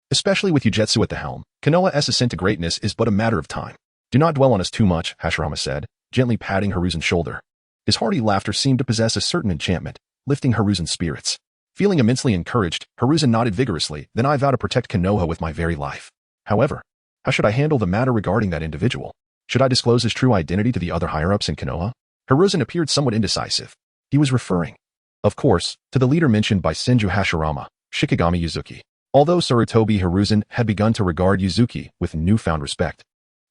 Especially with Ugetsu at the helm, Konoha's ascent to greatness is but a matter of time. Do not dwell on us too much, Hashirama said, gently patting Hiruzen's shoulder. His hearty laughter seemed to possess a certain enchantment, lifting Hiruzen's spirits. Feeling immensely encouraged, Hiruzen nodded vigorously, then I vow to protect Konoha with my very life. However, how should I handle the matter regarding that individual? Should I disclose his true identity to the other higher-ups in Konoha? Hiruzen appeared somewhat indecisive. He was referring, of course, to the leader mentioned by Senju Hashirama, Shikigami Yuzuki. Although Sarutobi Hiruzen had begun to regard Yuzuki with newfound respect,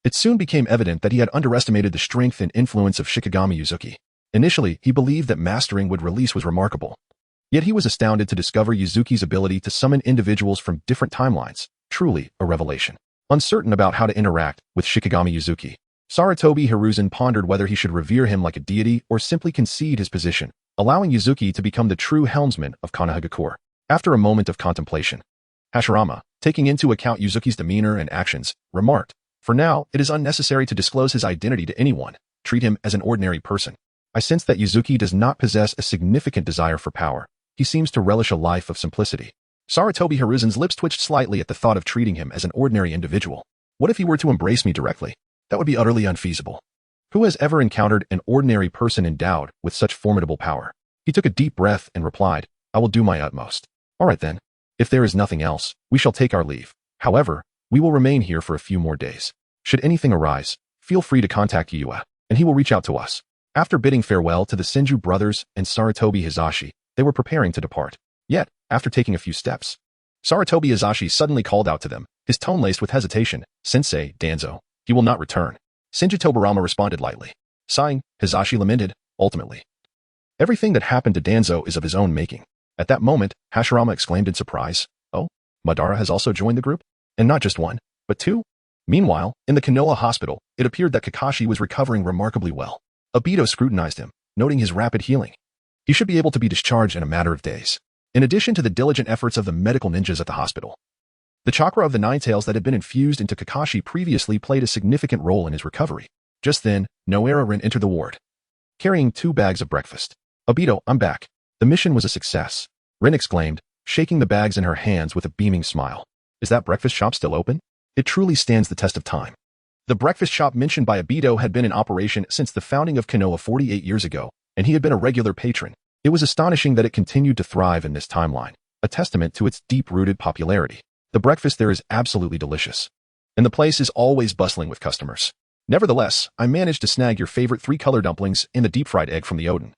it soon became evident that he had underestimated the strength and influence of Shikigami Yuzuki. Initially, he believed that mastering would release was remarkable. Yet he was astounded to discover Yuzuki's ability to summon individuals from different timelines, truly a revelation. Uncertain about how to interact with Shikigami Yuzuki, Sarutobi Hiruzen pondered whether he should revere him like a deity or simply concede his position, allowing Yuzuki to become the true helmsman of Konoha. After a moment of contemplation, Hashirama, taking into account Yuzuki's demeanor and actions, remarked, "For now, it is unnecessary to disclose his identity to anyone. Treat him as an ordinary person." I sense that Yuzuki does not possess a significant desire for power. He seems to relish a life of simplicity. Sarutobi Hiruzen's lips twitched slightly at the thought of treating him as an ordinary individual. What if he were to embrace me directly? That would be utterly unfeasible. Who has ever encountered an ordinary person endowed with such formidable power? He took a deep breath and replied, "I will do my utmost." "All right then. If there is nothing else, we shall take our leave. However, we will remain here for a few more days. Should anything arise, feel free to contact Yua, and he will reach out to us." After bidding farewell to the Senju brothers and Sarutobi Hizashi, they were preparing to depart. Yet, after taking a few steps, Sarutobi Hizashi suddenly called out to them, his tone laced with hesitation, "Sensei, Danzo, he will not return." Senju Tobarama responded lightly. Sighing, Hizashi lamented, "Ultimately, everything that happened to Danzo is of his own making." At that moment, Hashirama exclaimed in surprise, "Oh, Madara has also joined the group? And not just one, but two?" Meanwhile, in the Konoha hospital, it appeared that Kakashi was recovering remarkably well. Obito scrutinized him, noting his rapid healing. He should be able to be discharged in a matter of days. In addition to the diligent efforts of the medical ninjas at the hospital, the chakra of the Nine Tails that had been infused into Kakashi previously played a significant role in his recovery. Just then, Noera Rin entered the ward, carrying 2 bags of breakfast. "Obito, I'm back. The mission was a success," Rin exclaimed, shaking the bags in her hands with a beaming smile. "Is that breakfast shop still open? It truly stands the test of time." The breakfast shop mentioned by Obito had been in operation since the founding of Konoha 48 years ago, and he had been a regular patron. It was astonishing that it continued to thrive in this timeline, a testament to its deep-rooted popularity. The breakfast there is absolutely delicious, and the place is always bustling with customers. Nevertheless, I managed to snag your favorite 3-color dumplings and the deep-fried egg from the Odin,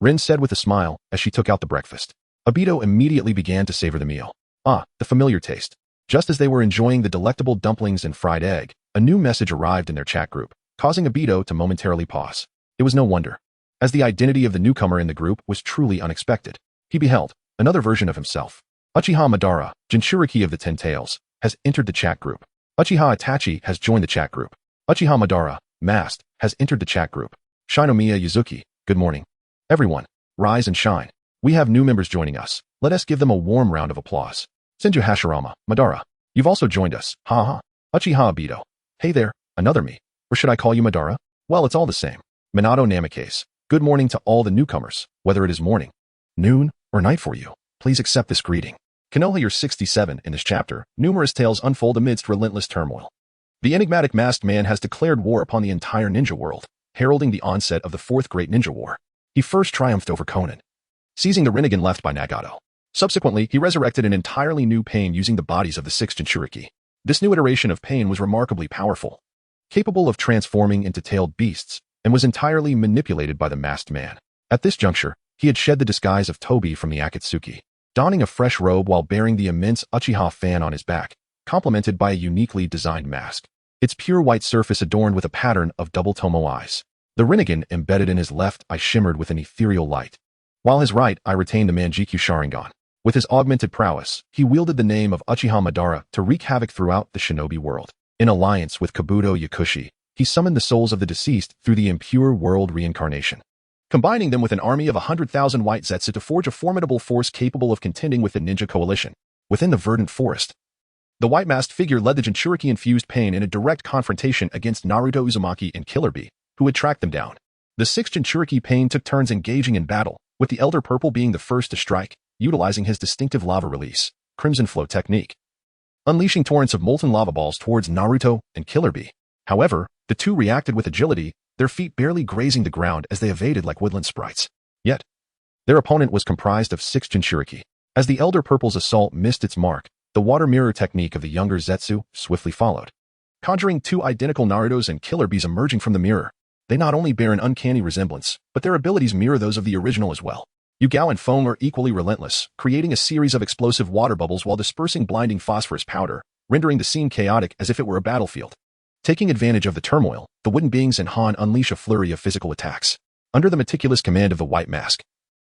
Rin said with a smile as she took out the breakfast. Obito immediately began to savor the meal. Ah, the familiar taste. Just as they were enjoying the delectable dumplings and fried egg, a new message arrived in their chat group, causing Obito to momentarily pause. It was no wonder, as the identity of the newcomer in the group was truly unexpected. He beheld another version of himself. Uchiha Madara, Jinchuriki of the 10 Tails, has entered the chat group. Uchiha Itachi has joined the chat group. Uchiha Madara, Masked, has entered the chat group. Shinomiya Yuzuki, good morning. Everyone, rise and shine. We have new members joining us. Let us give them a warm round of applause. Senju Hashirama, Madara, you've also joined us. Ha ha. Uchiha Obito. Hey there, another me. Or should I call you Madara? Well, it's all the same. Minato Namikaze. Good morning to all the newcomers, whether it is morning, noon, or night for you. Please accept this greeting. Konoha Year 67 in this chapter, numerous tales unfold amidst relentless turmoil. The enigmatic masked man has declared war upon the entire ninja world, heralding the onset of the 4th Great Ninja War. He first triumphed over Conan, seizing the Rinnegan left by Nagato. Subsequently, he resurrected an entirely new Pain using the bodies of the 6 Jinchuriki. This new iteration of Pain was remarkably powerful, capable of transforming into tailed beasts, and was entirely manipulated by the masked man. At this juncture, he had shed the disguise of Tobi from the Akatsuki, donning a fresh robe while bearing the immense Uchiha fan on his back, complemented by a uniquely designed mask, its pure white surface adorned with a pattern of double tomo eyes. The Rinnegan embedded in his left eye shimmered with an ethereal light, while his right eye retained the Manjikyu Sharingan. With his augmented prowess, he wielded the name of Uchiha Madara to wreak havoc throughout the shinobi world. In alliance with Kabuto Yakushi, he summoned the souls of the deceased through the impure world reincarnation, combining them with an army of 100,000 white Zetsu to forge a formidable force capable of contending with the ninja coalition. Within the verdant forest, the white-masked figure led the Jinchuriki-infused Pain in a direct confrontation against Naruto Uzumaki and Killer Bee, who had tracked them down. The 6 Jinchuriki Pain took turns engaging in battle, with the Elder Purple being the first to strike, utilizing his distinctive lava release, Crimson Flow technique, unleashing torrents of molten lava balls towards Naruto and Killer Bee. However, the two reacted with agility, their feet barely grazing the ground as they evaded like woodland sprites. Yet, their opponent was comprised of 6 Jinchuriki. As the Elder Purple's assault missed its mark, the water mirror technique of the younger Zetsu swiftly followed, conjuring 2 identical Narutos and Killer Bees emerging from the mirror. They not only bear an uncanny resemblance, but their abilities mirror those of the original as well. Yugao and Foam are equally relentless, creating a series of explosive water bubbles while dispersing blinding phosphorus powder, rendering the scene chaotic as if it were a battlefield. Taking advantage of the turmoil, the wooden beings and Han unleash a flurry of physical attacks. Under the meticulous command of the White Mask,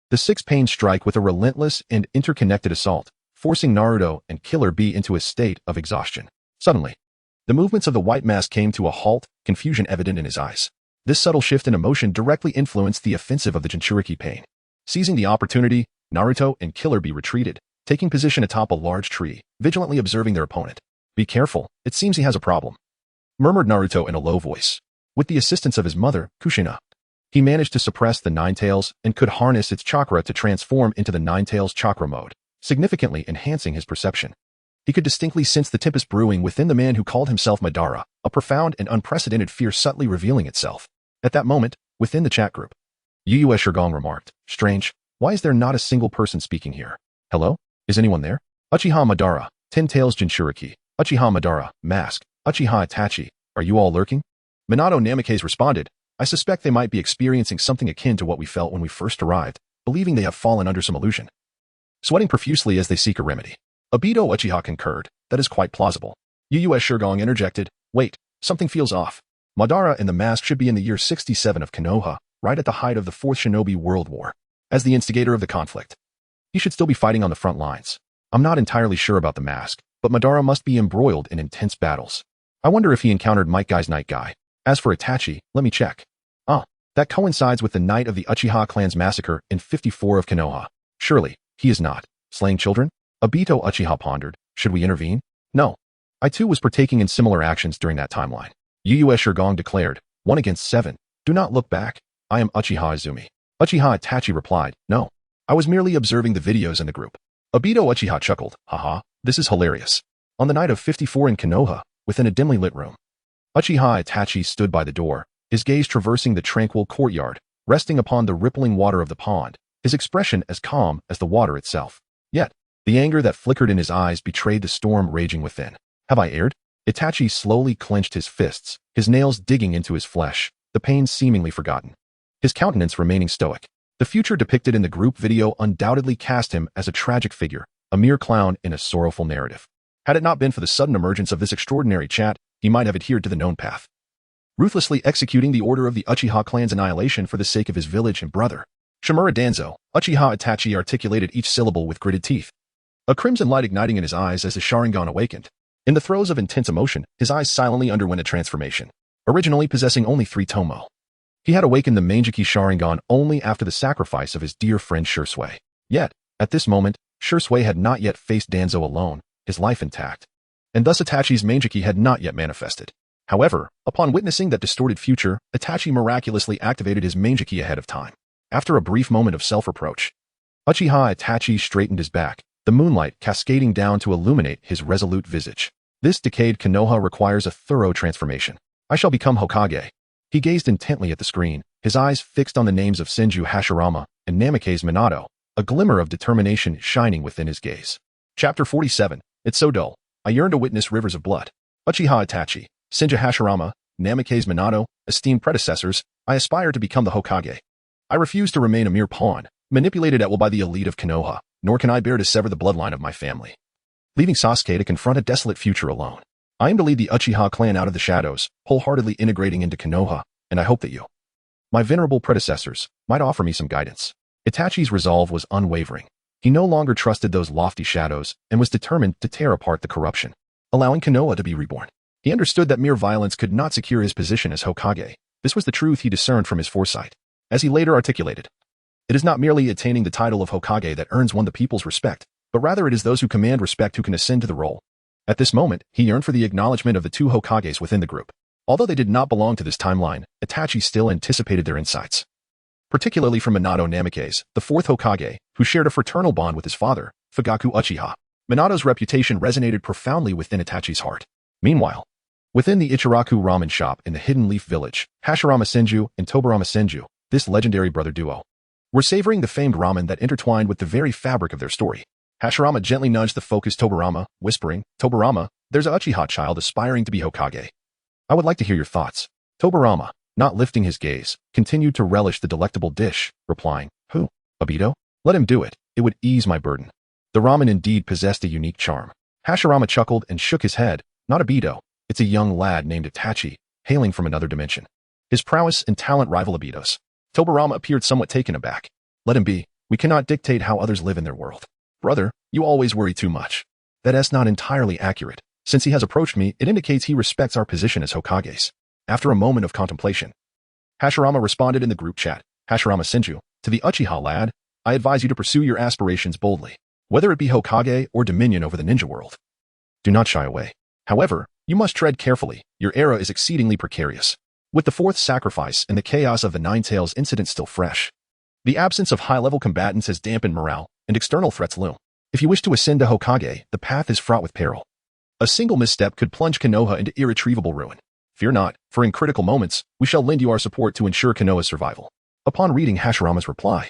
the 6 Pain strike with a relentless and interconnected assault, forcing Naruto and Killer Bee into a state of exhaustion. Suddenly, The movements of the white mask came to a halt, confusion evident in his eyes. This subtle shift in emotion directly influenced the offensive of the Jinchuriki pain. Seizing the opportunity, Naruto and Killer Bee retreated, taking position atop a large tree, vigilantly observing their opponent. "Be careful, it seems he has a problem," murmured Naruto in a low voice. With the assistance of his mother, Kushina, he managed to suppress the Ninetales and could harness its chakra to transform into the Ninetales chakra mode, significantly enhancing his perception. He could distinctly sense the tempest brewing within the man who called himself Madara, a profound and unprecedented fear subtly revealing itself. At that moment, within the chat group, Yu Shirgong remarked, "Strange, why is there not a single person speaking here? Hello? Is anyone there? Uchiha Madara, Ten Tails Jinchuriki, Uchiha Madara, Mask, Uchiha Itachi, are you all lurking?" Minato Namikaze responded, "I suspect they might be experiencing something akin to what we felt when we first arrived, believing they have fallen under some illusion, sweating profusely as they seek a remedy." Obito Uchiha concurred, "That is quite plausible." Yu Shirgong interjected, "Wait, something feels off. Madara and the Mask should be in the year 67 of Konoha, right at the height of the Fourth Shinobi World War. As the instigator of the conflict, he should still be fighting on the front lines. I'm not entirely sure about the Mask, but Madara must be embroiled in intense battles. I wonder if he encountered Might Guy's Night Guy. As for Itachi, let me check. That coincides with the night of the Uchiha clan's massacre in 54 of Konoha. Surely, he is not slaying children?" Obito Uchiha pondered, "Should we intervene?" "No. I too was partaking in similar actions during that timeline." Yu Shirgong declared, 1 against 7. "Do not look back. I am Uchiha Izumi." Uchiha Itachi replied, "No. I was merely observing the videos in the group." Obito Uchiha chuckled, "Haha, this is hilarious." On the night of 54 in Konoha, within a dimly lit room, Uchiha Itachi stood by the door, his gaze traversing the tranquil courtyard, resting upon the rippling water of the pond, his expression as calm as the water itself. Yet, the anger that flickered in his eyes betrayed the storm raging within. "Have I erred?" Itachi slowly clenched his fists, his nails digging into his flesh, the pain seemingly forgotten, his countenance remaining stoic. The future depicted in the group video undoubtedly cast him as a tragic figure, a mere clown in a sorrowful narrative. Had it not been for the sudden emergence of this extraordinary chat, he might have adhered to the known path, ruthlessly executing the order of the Uchiha clan's annihilation for the sake of his village and brother. "Shimura Danzo," Uchiha Itachi articulated each syllable with gritted teeth, a crimson light igniting in his eyes as the Sharingan awakened. In the throes of intense emotion, his eyes silently underwent a transformation. Originally possessing only 3 tomo, he had awakened the Manjiki Sharingan only after the sacrifice of his dear friend Shursui. Yet, at this moment, Shursui had not yet faced Danzo alone, his life intact, and thus Itachi's Manjiki had not yet manifested. However, upon witnessing that distorted future, Itachi miraculously activated his Manjiki ahead of time. After a brief moment of self-reproach, Uchiha Itachi straightened his back, the moonlight cascading down to illuminate his resolute visage. "This decayed Konoha requires a thorough transformation. I shall become Hokage." He gazed intently at the screen, his eyes fixed on the names of Senju Hashirama and Namikaze Minato, a glimmer of determination shining within his gaze. Chapter 47. It's so dull. I yearn to witness rivers of blood. Uchiha Itachi, Senju Hashirama, Namikaze Minato, esteemed predecessors, I aspire to become the Hokage. I refuse to remain a mere pawn, manipulated at will by the elite of Konoha, nor can I bear to sever the bloodline of my family, leaving Sasuke to confront a desolate future alone. I am to lead the Uchiha clan out of the shadows, wholeheartedly integrating into Konoha, and I hope that you, my venerable predecessors, might offer me some guidance. Itachi's resolve was unwavering. He no longer trusted those lofty shadows and was determined to tear apart the corruption, allowing Konoha to be reborn. He understood that mere violence could not secure his position as Hokage. This was the truth he discerned from his foresight. As he later articulated, it is not merely attaining the title of Hokage that earns one the people's respect, but rather it is those who command respect who can ascend to the role. At this moment, he yearned for the acknowledgement of the 2 Hokages within the group. Although they did not belong to this timeline, Itachi still anticipated their insights, particularly from Minato Namikaze, the 4th Hokage, who shared a fraternal bond with his father, Fugaku Uchiha. Minato's reputation resonated profoundly within Itachi's heart. Meanwhile, within the Ichiraku ramen shop in the Hidden Leaf Village, Hashirama Senju and Tobarama Senju, this legendary brother duo, were savoring the famed ramen that intertwined with the very fabric of their story. Hashirama gently nudged the focused Tobarama, whispering, "Tobarama, there's a Uchiha child aspiring to be Hokage. I would like to hear your thoughts." Tobarama, not lifting his gaze, continued to relish the delectable dish, replying, "Who? Obito? Let him do it. It would ease my burden." The ramen indeed possessed a unique charm. Hashirama chuckled and shook his head. "Not Obito. It's a young lad named Itachi, hailing from another dimension. His prowess and talent rival Obito's." Tobarama appeared somewhat taken aback. "Let him be. We cannot dictate how others live in their world." "Brother, you always worry too much." "That's not entirely accurate," Since he has approached me, it indicates he respects our position as Hokages. After a moment of contemplation, Hashirama responded in the group chat, Hashirama Senju, to the Uchiha lad, I advise you to pursue your aspirations boldly, whether it be Hokage or dominion over the ninja world. Do not shy away. However, you must tread carefully, your era is exceedingly precarious. With the fourth sacrifice and the chaos of the Nine Tails incident still fresh, the absence of high-level combatants has dampened morale, and external threats loom. If you wish to ascend to Hokage, the path is fraught with peril. A single misstep could plunge Konoha into irretrievable ruin. Fear not, for in critical moments, we shall lend you our support to ensure Konoha's survival. Upon reading Hashirama's reply,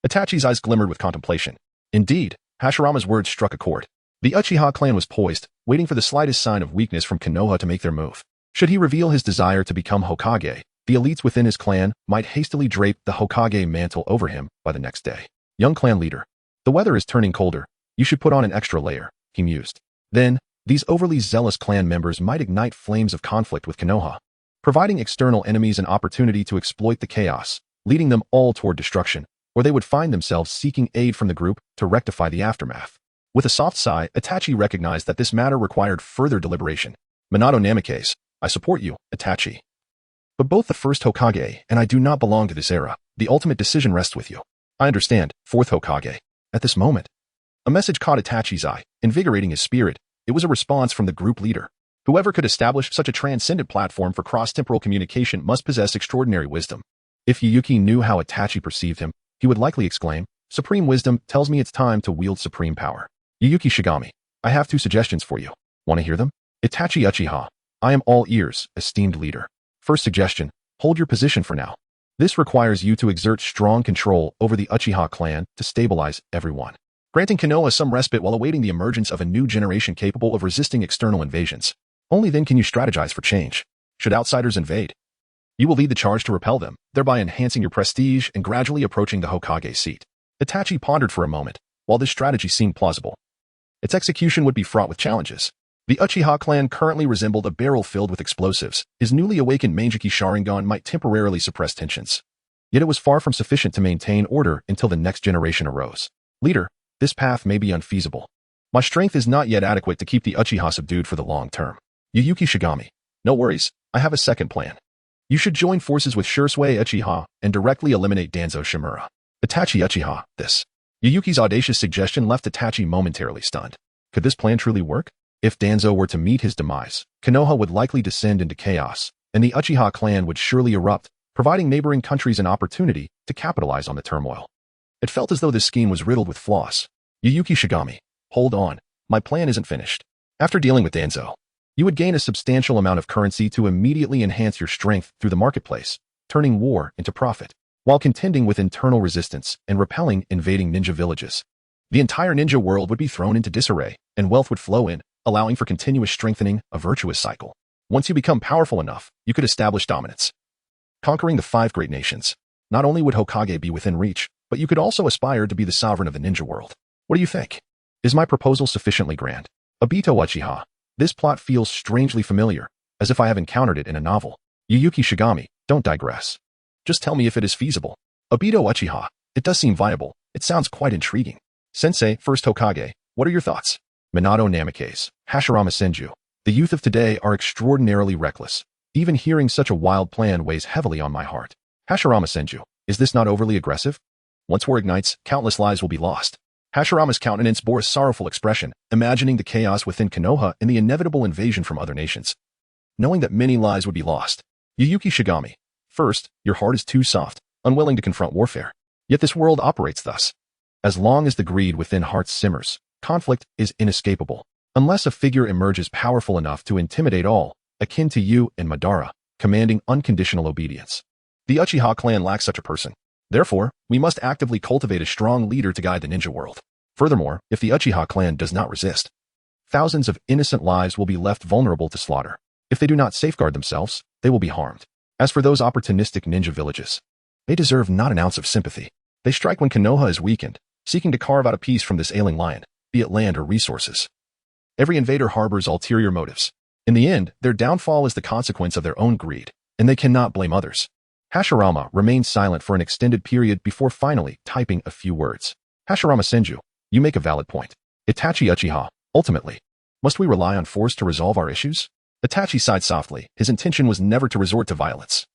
Itachi's eyes glimmered with contemplation. Indeed, Hashirama's words struck a chord. The Uchiha clan was poised, waiting for the slightest sign of weakness from Konoha to make their move. Should he reveal his desire to become Hokage, the elites within his clan might hastily drape the Hokage mantle over him by the next day. Young clan leader, the weather is turning colder. You should put on an extra layer, he mused. Then, these overly zealous clan members might ignite flames of conflict with Konoha, providing external enemies an opportunity to exploit the chaos, leading them all toward destruction, or they would find themselves seeking aid from the group to rectify the aftermath. With a soft sigh, Itachi recognized that this matter required further deliberation. Minato Namikaze, I support you, Itachi. But both the first Hokage and I do not belong to this era. The ultimate decision rests with you. I understand, fourth Hokage. At this moment, a message caught Itachi's eye, invigorating his spirit. It was a response from the group leader. Whoever could establish such a transcendent platform for cross-temporal communication must possess extraordinary wisdom. If Yuyuki knew how Itachi perceived him, he would likely exclaim, Supreme wisdom tells me it's time to wield supreme power. Yuyuki Shigami, I have 2 suggestions for you. Want to hear them? Itachi Uchiha, I am all ears, esteemed leader. First suggestion, hold your position for now. This requires you to exert strong control over the Uchiha clan to stabilize everyone, granting Konoha some respite while awaiting the emergence of a new generation capable of resisting external invasions. Only then can you strategize for change. Should outsiders invade, you will lead the charge to repel them, thereby enhancing your prestige and gradually approaching the Hokage seat. Itachi pondered for a moment. While this strategy seemed plausible, its execution would be fraught with challenges. The Uchiha clan currently resembled a barrel filled with explosives. His newly awakened Manjiki Sharingan might temporarily suppress tensions. Yet it was far from sufficient to maintain order until the next generation arose. Leader, this path may be unfeasible. My strength is not yet adequate to keep the Uchiha subdued for the long term. Yuyuki Shigami, no worries, I have a second plan. You should join forces with Shursui Uchiha and directly eliminate Danzo Shimura. Itachi Uchiha, this. Yuyuki's audacious suggestion left Itachi momentarily stunned. Could this plan truly work? If Danzo were to meet his demise, Konoha would likely descend into chaos, and the Uchiha clan would surely erupt, providing neighboring countries an opportunity to capitalize on the turmoil. It felt as though this scheme was riddled with flaws. Yuyuki Shigami, hold on, my plan isn't finished. After dealing with Danzo, you would gain a substantial amount of currency to immediately enhance your strength through the marketplace, turning war into profit, while contending with internal resistance and repelling invading ninja villages. The entire ninja world would be thrown into disarray, and wealth would flow in, allowing for continuous strengthening, a virtuous cycle. Once you become powerful enough, you could establish dominance, conquering the 5 great nations. Not only would Hokage be within reach, but you could also aspire to be the sovereign of the ninja world. What do you think? Is my proposal sufficiently grand? Obito Uchiha, this plot feels strangely familiar, as if I have encountered it in a novel. Yuyuki Shigami, don't digress. Just tell me if it is feasible. Obito Uchiha, it does seem viable. It sounds quite intriguing. Sensei, first Hokage, what are your thoughts? Minato Namikaze, Hashirama Senju, the youth of today are extraordinarily reckless. Even hearing such a wild plan weighs heavily on my heart. Hashirama Senju, is this not overly aggressive? Once war ignites, countless lives will be lost. Hashirama's countenance bore a sorrowful expression, imagining the chaos within Konoha and the inevitable invasion from other nations. Knowing that many lives would be lost. Yuyuki Shigami, first, your heart is too soft, unwilling to confront warfare. Yet this world operates thus. As long as the greed within hearts simmers, conflict is inescapable. Unless a figure emerges powerful enough to intimidate all, akin to you and Madara, commanding unconditional obedience. The Uchiha clan lacks such a person. Therefore, we must actively cultivate a strong leader to guide the ninja world. Furthermore, if the Uchiha clan does not resist, thousands of innocent lives will be left vulnerable to slaughter. If they do not safeguard themselves, they will be harmed. As for those opportunistic ninja villages, they deserve not an ounce of sympathy. They strike when Konoha is weakened, seeking to carve out a piece from this ailing lion, be it land or resources. Every invader harbors ulterior motives. In the end, their downfall is the consequence of their own greed, and they cannot blame others. Hashirama remained silent for an extended period before finally typing a few words. Hashirama Senju, you make a valid point. Itachi Uchiha, ultimately, Must we rely on force to resolve our issues? Itachi sighed softly. His intention was never to resort to violence.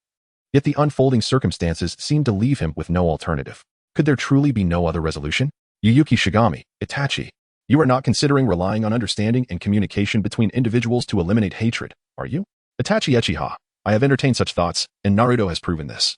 Yet the unfolding circumstances seemed to leave him with no alternative. Could there truly be no other resolution? Yuyuki Shigami, Itachi, you are not considering relying on understanding and communication between individuals to eliminate hatred, are you? Itachi Uchiha, I have entertained such thoughts, and Naruto has proven this.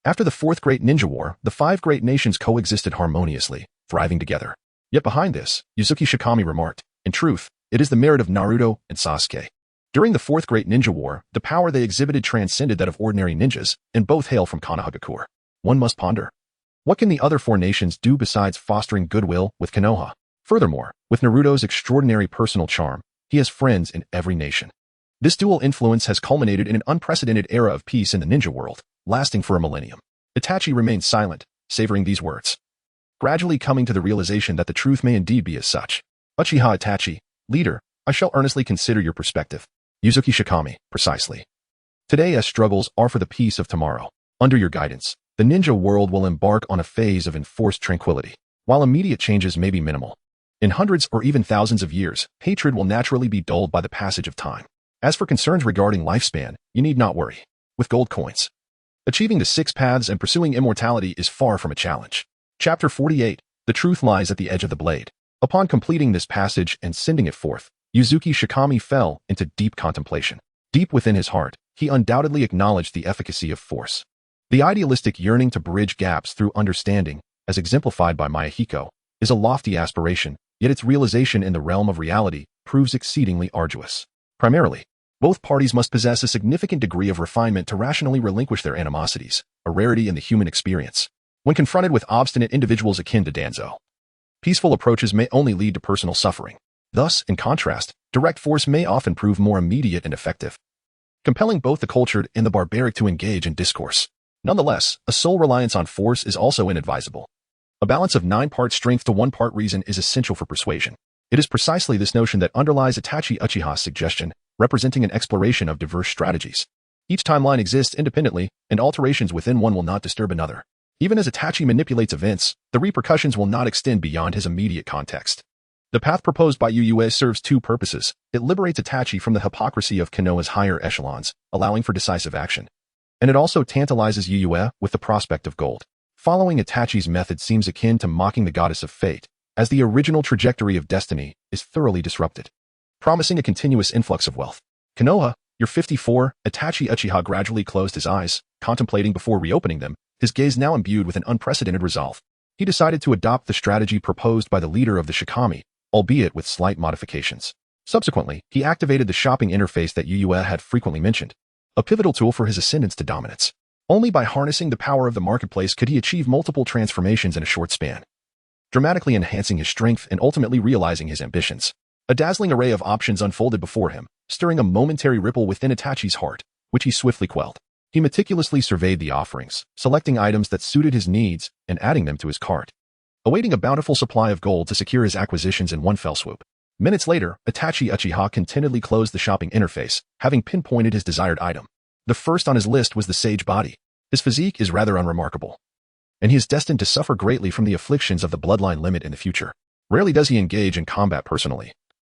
After the Fourth Great Ninja War, the 5 great nations coexisted harmoniously, thriving together. Yet behind this, Otsutsuki Isshiki remarked, in truth, it is the merit of Naruto and Sasuke. During the Fourth Great Ninja War, the power they exhibited transcended that of ordinary ninjas, and both hail from Konoha. One must ponder. What can the other 4 nations do besides fostering goodwill with Konoha? Furthermore, with Naruto's extraordinary personal charm, he has friends in every nation. This dual influence has culminated in an unprecedented era of peace in the ninja world, lasting for a millennium. Itachi remained silent, savoring these words, gradually coming to the realization that the truth may indeed be as such. Uchiha Itachi, leader, I shall earnestly consider your perspective. Otsutsuki Isshiki, precisely. Today as struggles are for the peace of tomorrow. Under your guidance, the ninja world will embark on a phase of enforced tranquility. While immediate changes may be minimal, in hundreds or even thousands of years, hatred will naturally be dulled by the passage of time. As for concerns regarding lifespan, you need not worry. With gold coins, achieving the 6 paths and pursuing immortality is far from a challenge. Chapter 48, The Truth Lies at the Edge of the Blade. Upon completing this passage and sending it forth, Otsutsuki Isshiki fell into deep contemplation. Deep within his heart, he undoubtedly acknowledged the efficacy of force. The idealistic yearning to bridge gaps through understanding, as exemplified by Mayahiko, is a lofty aspiration, yet its realization in the realm of reality proves exceedingly arduous. Primarily, both parties must possess a significant degree of refinement to rationally relinquish their animosities, a rarity in the human experience. When confronted with obstinate individuals akin to Danzo, peaceful approaches may only lead to personal suffering. Thus, in contrast, direct force may often prove more immediate and effective, compelling both the cultured and the barbaric to engage in discourse. Nonetheless, a sole reliance on force is also inadvisable. A balance of 9-part strength to 1-part reason is essential for persuasion. It is precisely this notion that underlies Itachi Uchiha's suggestion, representing an exploration of diverse strategies. Each timeline exists independently, and alterations within one will not disturb another. Even as Itachi manipulates events, the repercussions will not extend beyond his immediate context. The path proposed by Yuyue serves 2 purposes. It liberates Itachi from the hypocrisy of Konoha's higher echelons, allowing for decisive action. And it also tantalizes Yuyue with the prospect of gold. Following Itachi's method seems akin to mocking the goddess of fate, as the original trajectory of destiny is thoroughly disrupted, promising a continuous influx of wealth. Konoha, you're 54, Itachi Uchiha gradually closed his eyes, contemplating before reopening them, his gaze now imbued with an unprecedented resolve. He decided to adopt the strategy proposed by the leader of the Shikami, albeit with slight modifications. Subsequently, he activated the shopping interface that Yuyue had frequently mentioned, a pivotal tool for his ascendance to dominance. Only by harnessing the power of the marketplace could he achieve multiple transformations in a short span, dramatically enhancing his strength and ultimately realizing his ambitions. A dazzling array of options unfolded before him, stirring a momentary ripple within Itachi's heart, which he swiftly quelled. He meticulously surveyed the offerings, selecting items that suited his needs and adding them to his cart, awaiting a bountiful supply of gold to secure his acquisitions in one fell swoop. Minutes later, Itachi Uchiha contentedly closed the shopping interface, having pinpointed his desired item. The first on his list was the sage body. His physique is rather unremarkable, and he is destined to suffer greatly from the afflictions of the bloodline limit in the future. Rarely does he engage in combat personally.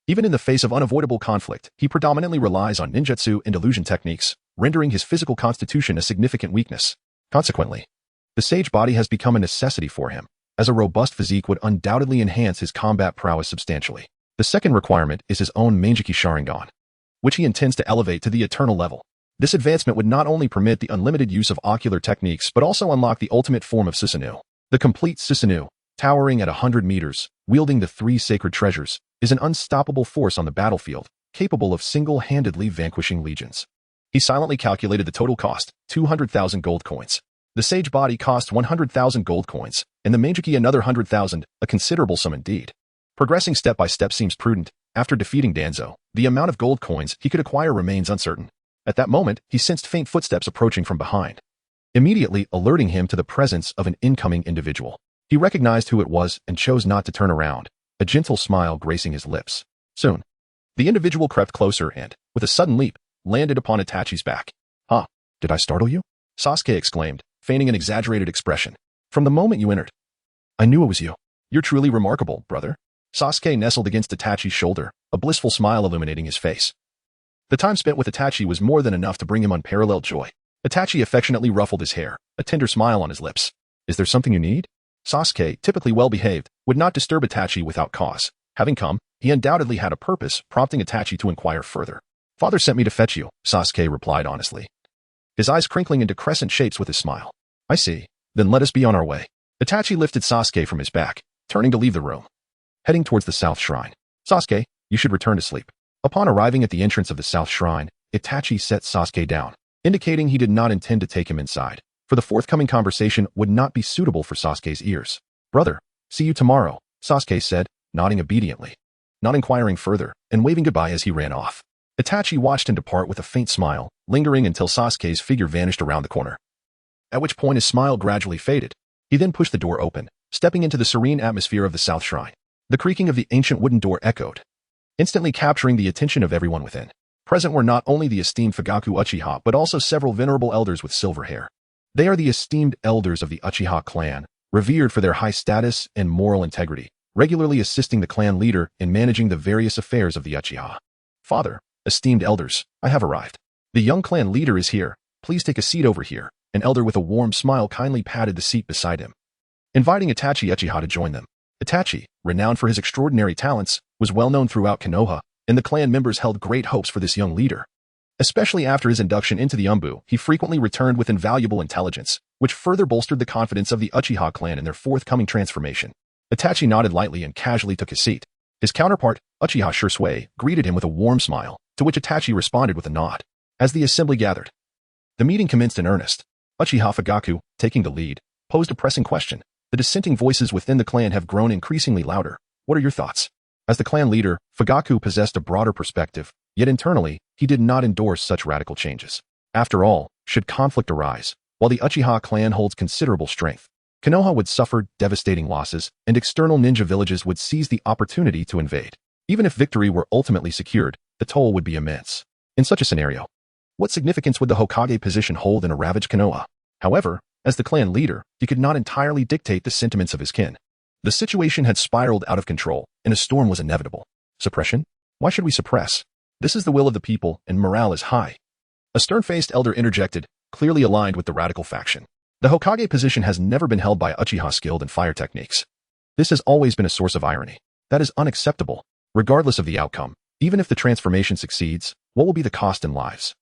Even in the face of unavoidable conflict, he predominantly relies on ninjutsu and illusion techniques, rendering his physical constitution a significant weakness. Consequently, the sage body has become a necessity for him, as a robust physique would undoubtedly enhance his combat prowess substantially. The second requirement is his own Manjiki Sharingan, which he intends to elevate to the eternal level. This advancement would not only permit the unlimited use of ocular techniques but also unlock the ultimate form of Susanoo. The complete Susanoo, towering at 100 meters, wielding the 3 sacred treasures, is an unstoppable force on the battlefield, capable of single-handedly vanquishing legions. He silently calculated the total cost, 200,000 gold coins. The sage body cost 100,000 gold coins, and the Manjiki another 100,000, a considerable sum indeed. Progressing step by step seems prudent. After defeating Danzo, the amount of gold coins he could acquire remains uncertain. At that moment, he sensed faint footsteps approaching from behind, immediately alerting him to the presence of an incoming individual. He recognized who it was and chose not to turn around, a gentle smile gracing his lips. Soon, the individual crept closer and, with a sudden leap, landed upon Itachi's back. "Huh, did I startle you?" Sasuke exclaimed, feigning an exaggerated expression. "From the moment you entered, I knew it was you. You're truly remarkable, brother." Sasuke nestled against Itachi's shoulder, a blissful smile illuminating his face. The time spent with Itachi was more than enough to bring him unparalleled joy. Itachi affectionately ruffled his hair, a tender smile on his lips. Is there something you need? Sasuke, typically well-behaved, would not disturb Itachi without cause. Having come, he undoubtedly had a purpose, prompting Itachi to inquire further. Father sent me to fetch you, Sasuke replied honestly, his eyes crinkling into crescent shapes with his smile. I see. Then let us be on our way. Itachi lifted Sasuke from his back, turning to leave the room. Heading towards the south shrine. Sasuke, you should return to sleep. Upon arriving at the entrance of the south shrine, Itachi set Sasuke down, indicating he did not intend to take him inside, for the forthcoming conversation would not be suitable for Sasuke's ears. Brother, see you tomorrow, Sasuke said, nodding obediently, not inquiring further, and waving goodbye as he ran off. Itachi watched him depart with a faint smile, lingering until Sasuke's figure vanished around the corner, at which point his smile gradually faded. He then pushed the door open, stepping into the serene atmosphere of the south shrine. The creaking of the ancient wooden door echoed, instantly capturing the attention of everyone within. Present were not only the esteemed Fugaku Uchiha but also several venerable elders with silver hair. They are the esteemed elders of the Uchiha clan, revered for their high status and moral integrity, regularly assisting the clan leader in managing the various affairs of the Uchiha. Father, esteemed elders, I have arrived. The young clan leader is here. Please take a seat over here. An elder with a warm smile kindly patted the seat beside him, inviting Itachi Uchiha to join them. Itachi, renowned for his extraordinary talents, was well known throughout Konoha, and the clan members held great hopes for this young leader. Especially after his induction into the Umbu, he frequently returned with invaluable intelligence, which further bolstered the confidence of the Uchiha clan in their forthcoming transformation. Itachi nodded lightly and casually took his seat. His counterpart, Uchiha Shisui, greeted him with a warm smile, to which Itachi responded with a nod. As the assembly gathered, the meeting commenced in earnest. Uchiha Fugaku, taking the lead, posed a pressing question. The dissenting voices within the clan have grown increasingly louder. What are your thoughts? As the clan leader, Fugaku possessed a broader perspective, yet internally, he did not endorse such radical changes. After all, should conflict arise, while the Uchiha clan holds considerable strength, Konoha would suffer devastating losses, and external ninja villages would seize the opportunity to invade. Even if victory were ultimately secured, the toll would be immense. In such a scenario, what significance would the Hokage position hold in a ravaged Konoha? However, as the clan leader, he could not entirely dictate the sentiments of his kin. The situation had spiraled out of control, and a storm was inevitable. Suppression? Why should we suppress? This is the will of the people, and morale is high. A stern-faced elder interjected, clearly aligned with the radical faction. The Hokage position has never been held by Uchiha skilled in fire techniques. This has always been a source of irony. That is unacceptable. Regardless of the outcome, even if the transformation succeeds, what will be the cost in lives?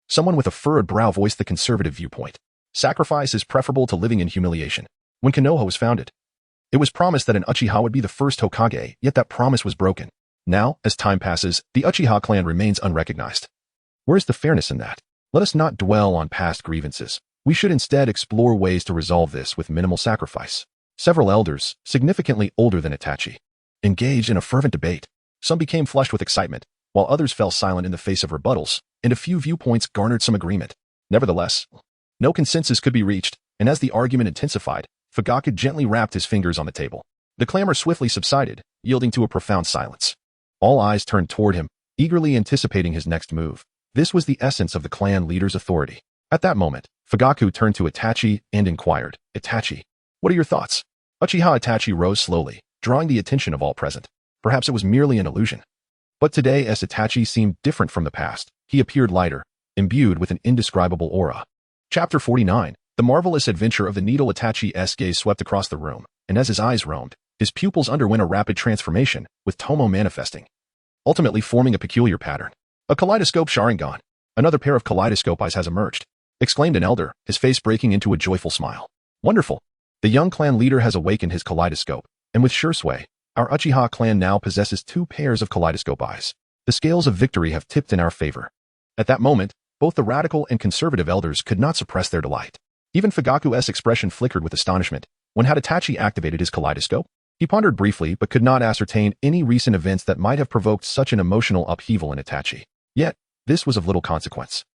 Someone with a furrowed brow voiced the conservative viewpoint. Sacrifice is preferable to living in humiliation. When Konoha was founded, it was promised that an Uchiha would be the first Hokage, yet that promise was broken. Now, as time passes, the Uchiha clan remains unrecognized. Where is the fairness in that? Let us not dwell on past grievances. We should instead explore ways to resolve this with minimal sacrifice. Several elders, significantly older than Itachi, engaged in a fervent debate. Some became flushed with excitement, while others fell silent in the face of rebuttals, and a few viewpoints garnered some agreement. Nevertheless, no consensus could be reached, and as the argument intensified, Fugaku gently rapped his fingers on the table. The clamor swiftly subsided, yielding to a profound silence. All eyes turned toward him, eagerly anticipating his next move. This was the essence of the clan leader's authority. At that moment, Fugaku turned to Itachi and inquired, Itachi, what are your thoughts? Uchiha Itachi rose slowly, drawing the attention of all present. Perhaps it was merely an illusion. But today, as Itachi seemed different from the past, he appeared lighter, imbued with an indescribable aura. Chapter 49, The Marvelous Adventure of the Needle. Itachi's gaze swept across the room, and as his eyes roamed, his pupils underwent a rapid transformation, with Tomo manifesting, ultimately forming a peculiar pattern. A kaleidoscope Sharingan. Another pair of kaleidoscope eyes has emerged, exclaimed an elder, his face breaking into a joyful smile. Wonderful! The young clan leader has awakened his kaleidoscope, and with sure sway, our Uchiha clan now possesses 2 pairs of kaleidoscope eyes. The scales of victory have tipped in our favor. At that moment, both the radical and conservative elders could not suppress their delight. Even Fugaku's expression flickered with astonishment. When had Itachi activated his kaleidoscope? He pondered briefly but could not ascertain any recent events that might have provoked such an emotional upheaval in Itachi. Yet, this was of little consequence.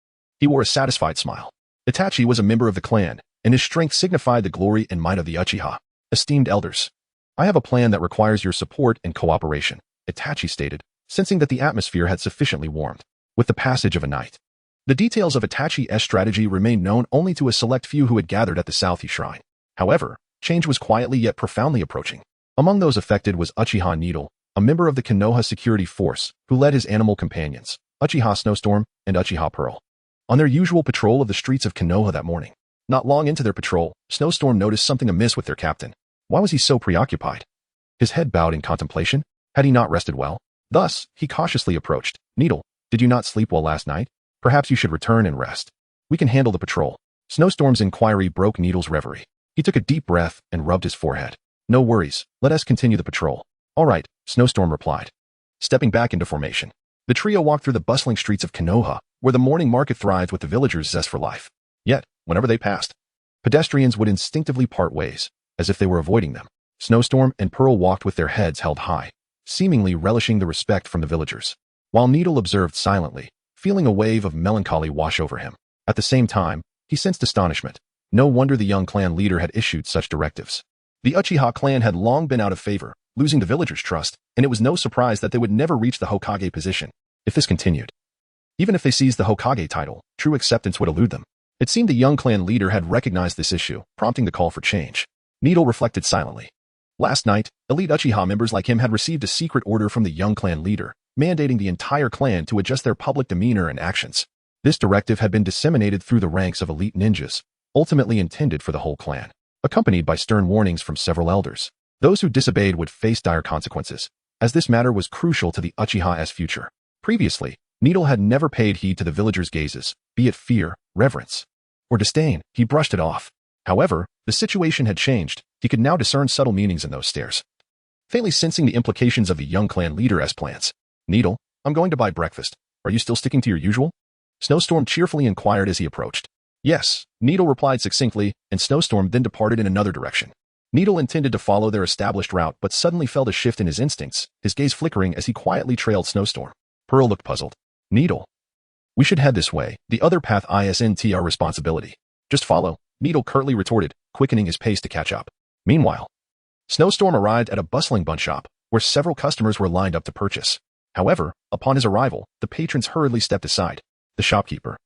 He wore a satisfied smile. Itachi was a member of the clan, and his strength signified the glory and might of the Uchiha. Esteemed elders, I have a plan that requires your support and cooperation, Itachi stated, sensing that the atmosphere had sufficiently warmed with the passage of a night. The details of Itachi's strategy remained known only to a select few who had gathered at the Southie Shrine. However, change was quietly yet profoundly approaching. Among those affected was Uchiha Needle, a member of the Konoha security force who led his animal companions, Uchiha Snowstorm and Uchiha Pearl, on their usual patrol of the streets of Konoha that morning. Not long into their patrol, Snowstorm noticed something amiss with their captain. Why was he so preoccupied? His head bowed in contemplation. Had he not rested well? Thus, he cautiously approached. Needle, did you not sleep well last night? Perhaps you should return and rest. We can handle the patrol. Snowstorm's inquiry broke Needle's reverie. He took a deep breath and rubbed his forehead. No worries, let us continue the patrol. All right, Snowstorm replied. Stepping back into formation, the trio walked through the bustling streets of Konoha, where the morning market thrived with the villagers' zest for life. Yet, whenever they passed, pedestrians would instinctively part ways, as if they were avoiding them. Snowstorm and Pearl walked with their heads held high, seemingly relishing the respect from the villagers, while Needle observed silently, feeling a wave of melancholy wash over him. At the same time, he sensed astonishment. No wonder the young clan leader had issued such directives. The Uchiha clan had long been out of favor, losing the villagers' trust, and it was no surprise that they would never reach the Hokage position if this continued. Even if they seized the Hokage title, true acceptance would elude them. It seemed the young clan leader had recognized this issue, prompting the call for change. Needle reflected silently. Last night, elite Uchiha members like him had received a secret order from the young clan leader, mandating the entire clan to adjust their public demeanor and actions. This directive had been disseminated through the ranks of elite ninjas, ultimately intended for the whole clan, accompanied by stern warnings from several elders. Those who disobeyed would face dire consequences, as this matter was crucial to the Uchiha's future. Previously, Needle had never paid heed to the villagers' gazes, be it fear, reverence, or disdain. He brushed it off. However, the situation had changed. He could now discern subtle meanings in those stares. Faintly sensing the implications of the young clan leader's plans. Needle, I'm going to buy breakfast. Are you still sticking to your usual? Snowstorm cheerfully inquired as he approached. Yes, Needle replied succinctly, and Snowstorm then departed in another direction. Needle intended to follow their established route but suddenly felt a shift in his instincts, his gaze flickering as he quietly trailed Snowstorm. Pearl looked puzzled. Needle. We should head this way. The other path isn't our responsibility. Just follow, Needle curtly retorted, quickening his pace to catch up. Meanwhile, Snowstorm arrived at a bustling bun shop, where several customers were lined up to purchase. However, upon his arrival, the patrons hurriedly stepped aside. The shopkeeper,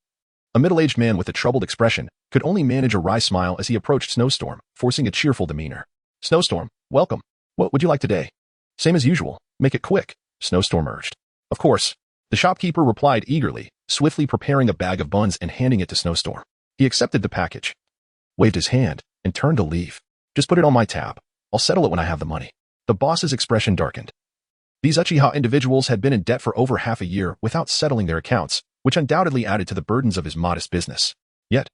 a middle-aged man with a troubled expression, could only manage a wry smile as he approached Snowstorm, forcing a cheerful demeanor. Snowstorm, welcome. What would you like today? Same as usual. Make it quick, Snowstorm urged. Of course. The shopkeeper replied eagerly, swiftly preparing a bag of buns and handing it to Snowstorm. He accepted the package, waved his hand, and turned to leave. Just put it on my tab. I'll settle it when I have the money. The boss's expression darkened. These Uchiha individuals had been in debt for over half a year without settling their accounts, which undoubtedly added to the burdens of his modest business. Yet,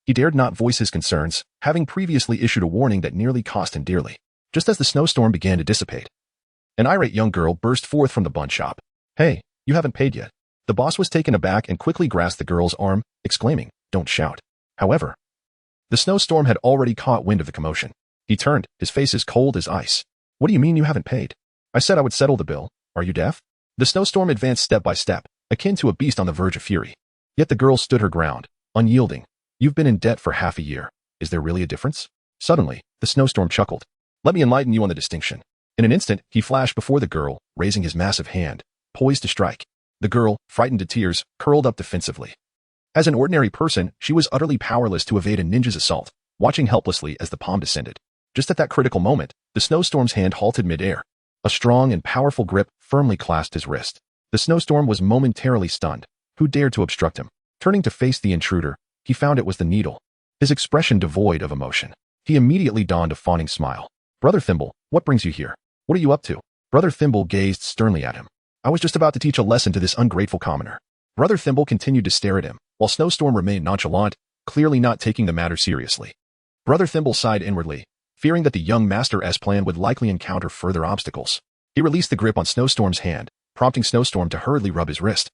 he dared not voice his concerns, having previously issued a warning that nearly cost him dearly. Just as the snowstorm began to dissipate, an irate young girl burst forth from the bun shop. Hey, you haven't paid yet. The boss was taken aback and quickly grasped the girl's arm, exclaiming, don't shout. However, the snowstorm had already caught wind of the commotion. He turned, his face as cold as ice. What do you mean you haven't paid? I said I would settle the bill. Are you deaf? The snowstorm advanced step by step, akin to a beast on the verge of fury. Yet the girl stood her ground, unyielding. You've been in debt for half a year. Is there really a difference? Suddenly, the snowstorm chuckled. Let me enlighten you on the distinction. In an instant, he flashed before the girl, raising his massive hand, poised to strike. The girl, frightened to tears, curled up defensively. As an ordinary person, she was utterly powerless to evade a ninja's assault, watching helplessly as the palm descended. Just at that critical moment, the snowstorm's hand halted midair. A strong and powerful grip firmly clasped his wrist. The snowstorm was momentarily stunned. Who dared to obstruct him? Turning to face the intruder, he found it was the needle. His expression devoid of emotion. He immediately donned a fawning smile. Brother Thimble, what brings you here? What are you up to? Brother Thimble gazed sternly at him. I was just about to teach a lesson to this ungrateful commoner. Brother Thimble continued to stare at him, while Snowstorm remained nonchalant, clearly not taking the matter seriously. Brother Thimble sighed inwardly, fearing that the young master's plan would likely encounter further obstacles. He released the grip on Snowstorm's hand, prompting Snowstorm to hurriedly rub his wrist.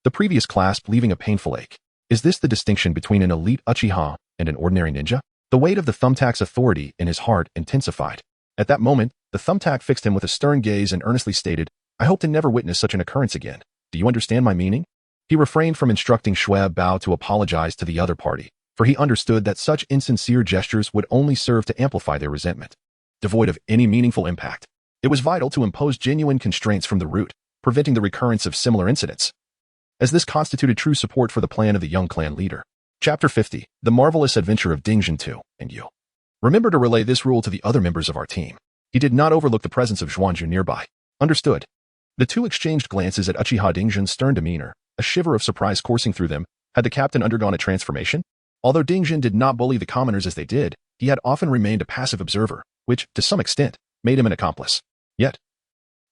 The previous clasp leaving a painful ache. Is this the distinction between an elite Uchiha and an ordinary ninja? The weight of the thumbtack's authority in his heart intensified. At that moment, the thumbtack fixed him with a stern gaze and earnestly stated, I hope to never witness such an occurrence again. Do you understand my meaning? He refrained from instructing Schwab Bao to apologize to the other party, for he understood that such insincere gestures would only serve to amplify their resentment. Devoid of any meaningful impact, it was vital to impose genuine constraints from the root, preventing the recurrence of similar incidents, as this constituted true support for the plan of the young clan leader. Chapter 50, The Marvelous Adventure of Ding Juntu and You. Remember to relay this rule to the other members of our team. He did not overlook the presence of Zhuanzhu nearby. Understood. The two exchanged glances at Uchiha Dingjun's stern demeanor, a shiver of surprise coursing through them. Had the captain undergone a transformation? Although Dingjun did not bully the commoners as they did, he had often remained a passive observer, which, to some extent, made him an accomplice. Yet,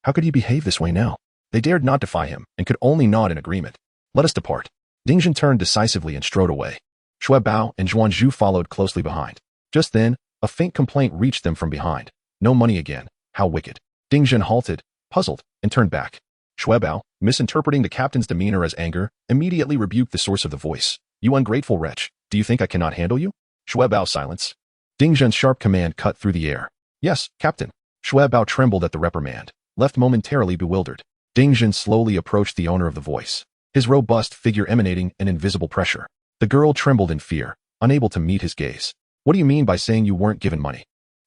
how could he behave this way now? They dared not defy him, and could only nod in agreement. Let us depart. Dingjun turned decisively and strode away. Shui Bao and Zhuanzhu followed closely behind. Just then, a faint complaint reached them from behind. No money again. How wicked. Dingjun halted, puzzled, and turned back. Shui Bao, misinterpreting the captain's demeanor as anger, immediately rebuked the source of the voice. You ungrateful wretch, do you think I cannot handle you? Shui Bao silence. Dingjun's sharp command cut through the air. Yes, captain. Shui Bao trembled at the reprimand, left momentarily bewildered. Dingjun slowly approached the owner of the voice, his robust figure emanating an invisible pressure. The girl trembled in fear, unable to meet his gaze. What do you mean by saying you weren't given money?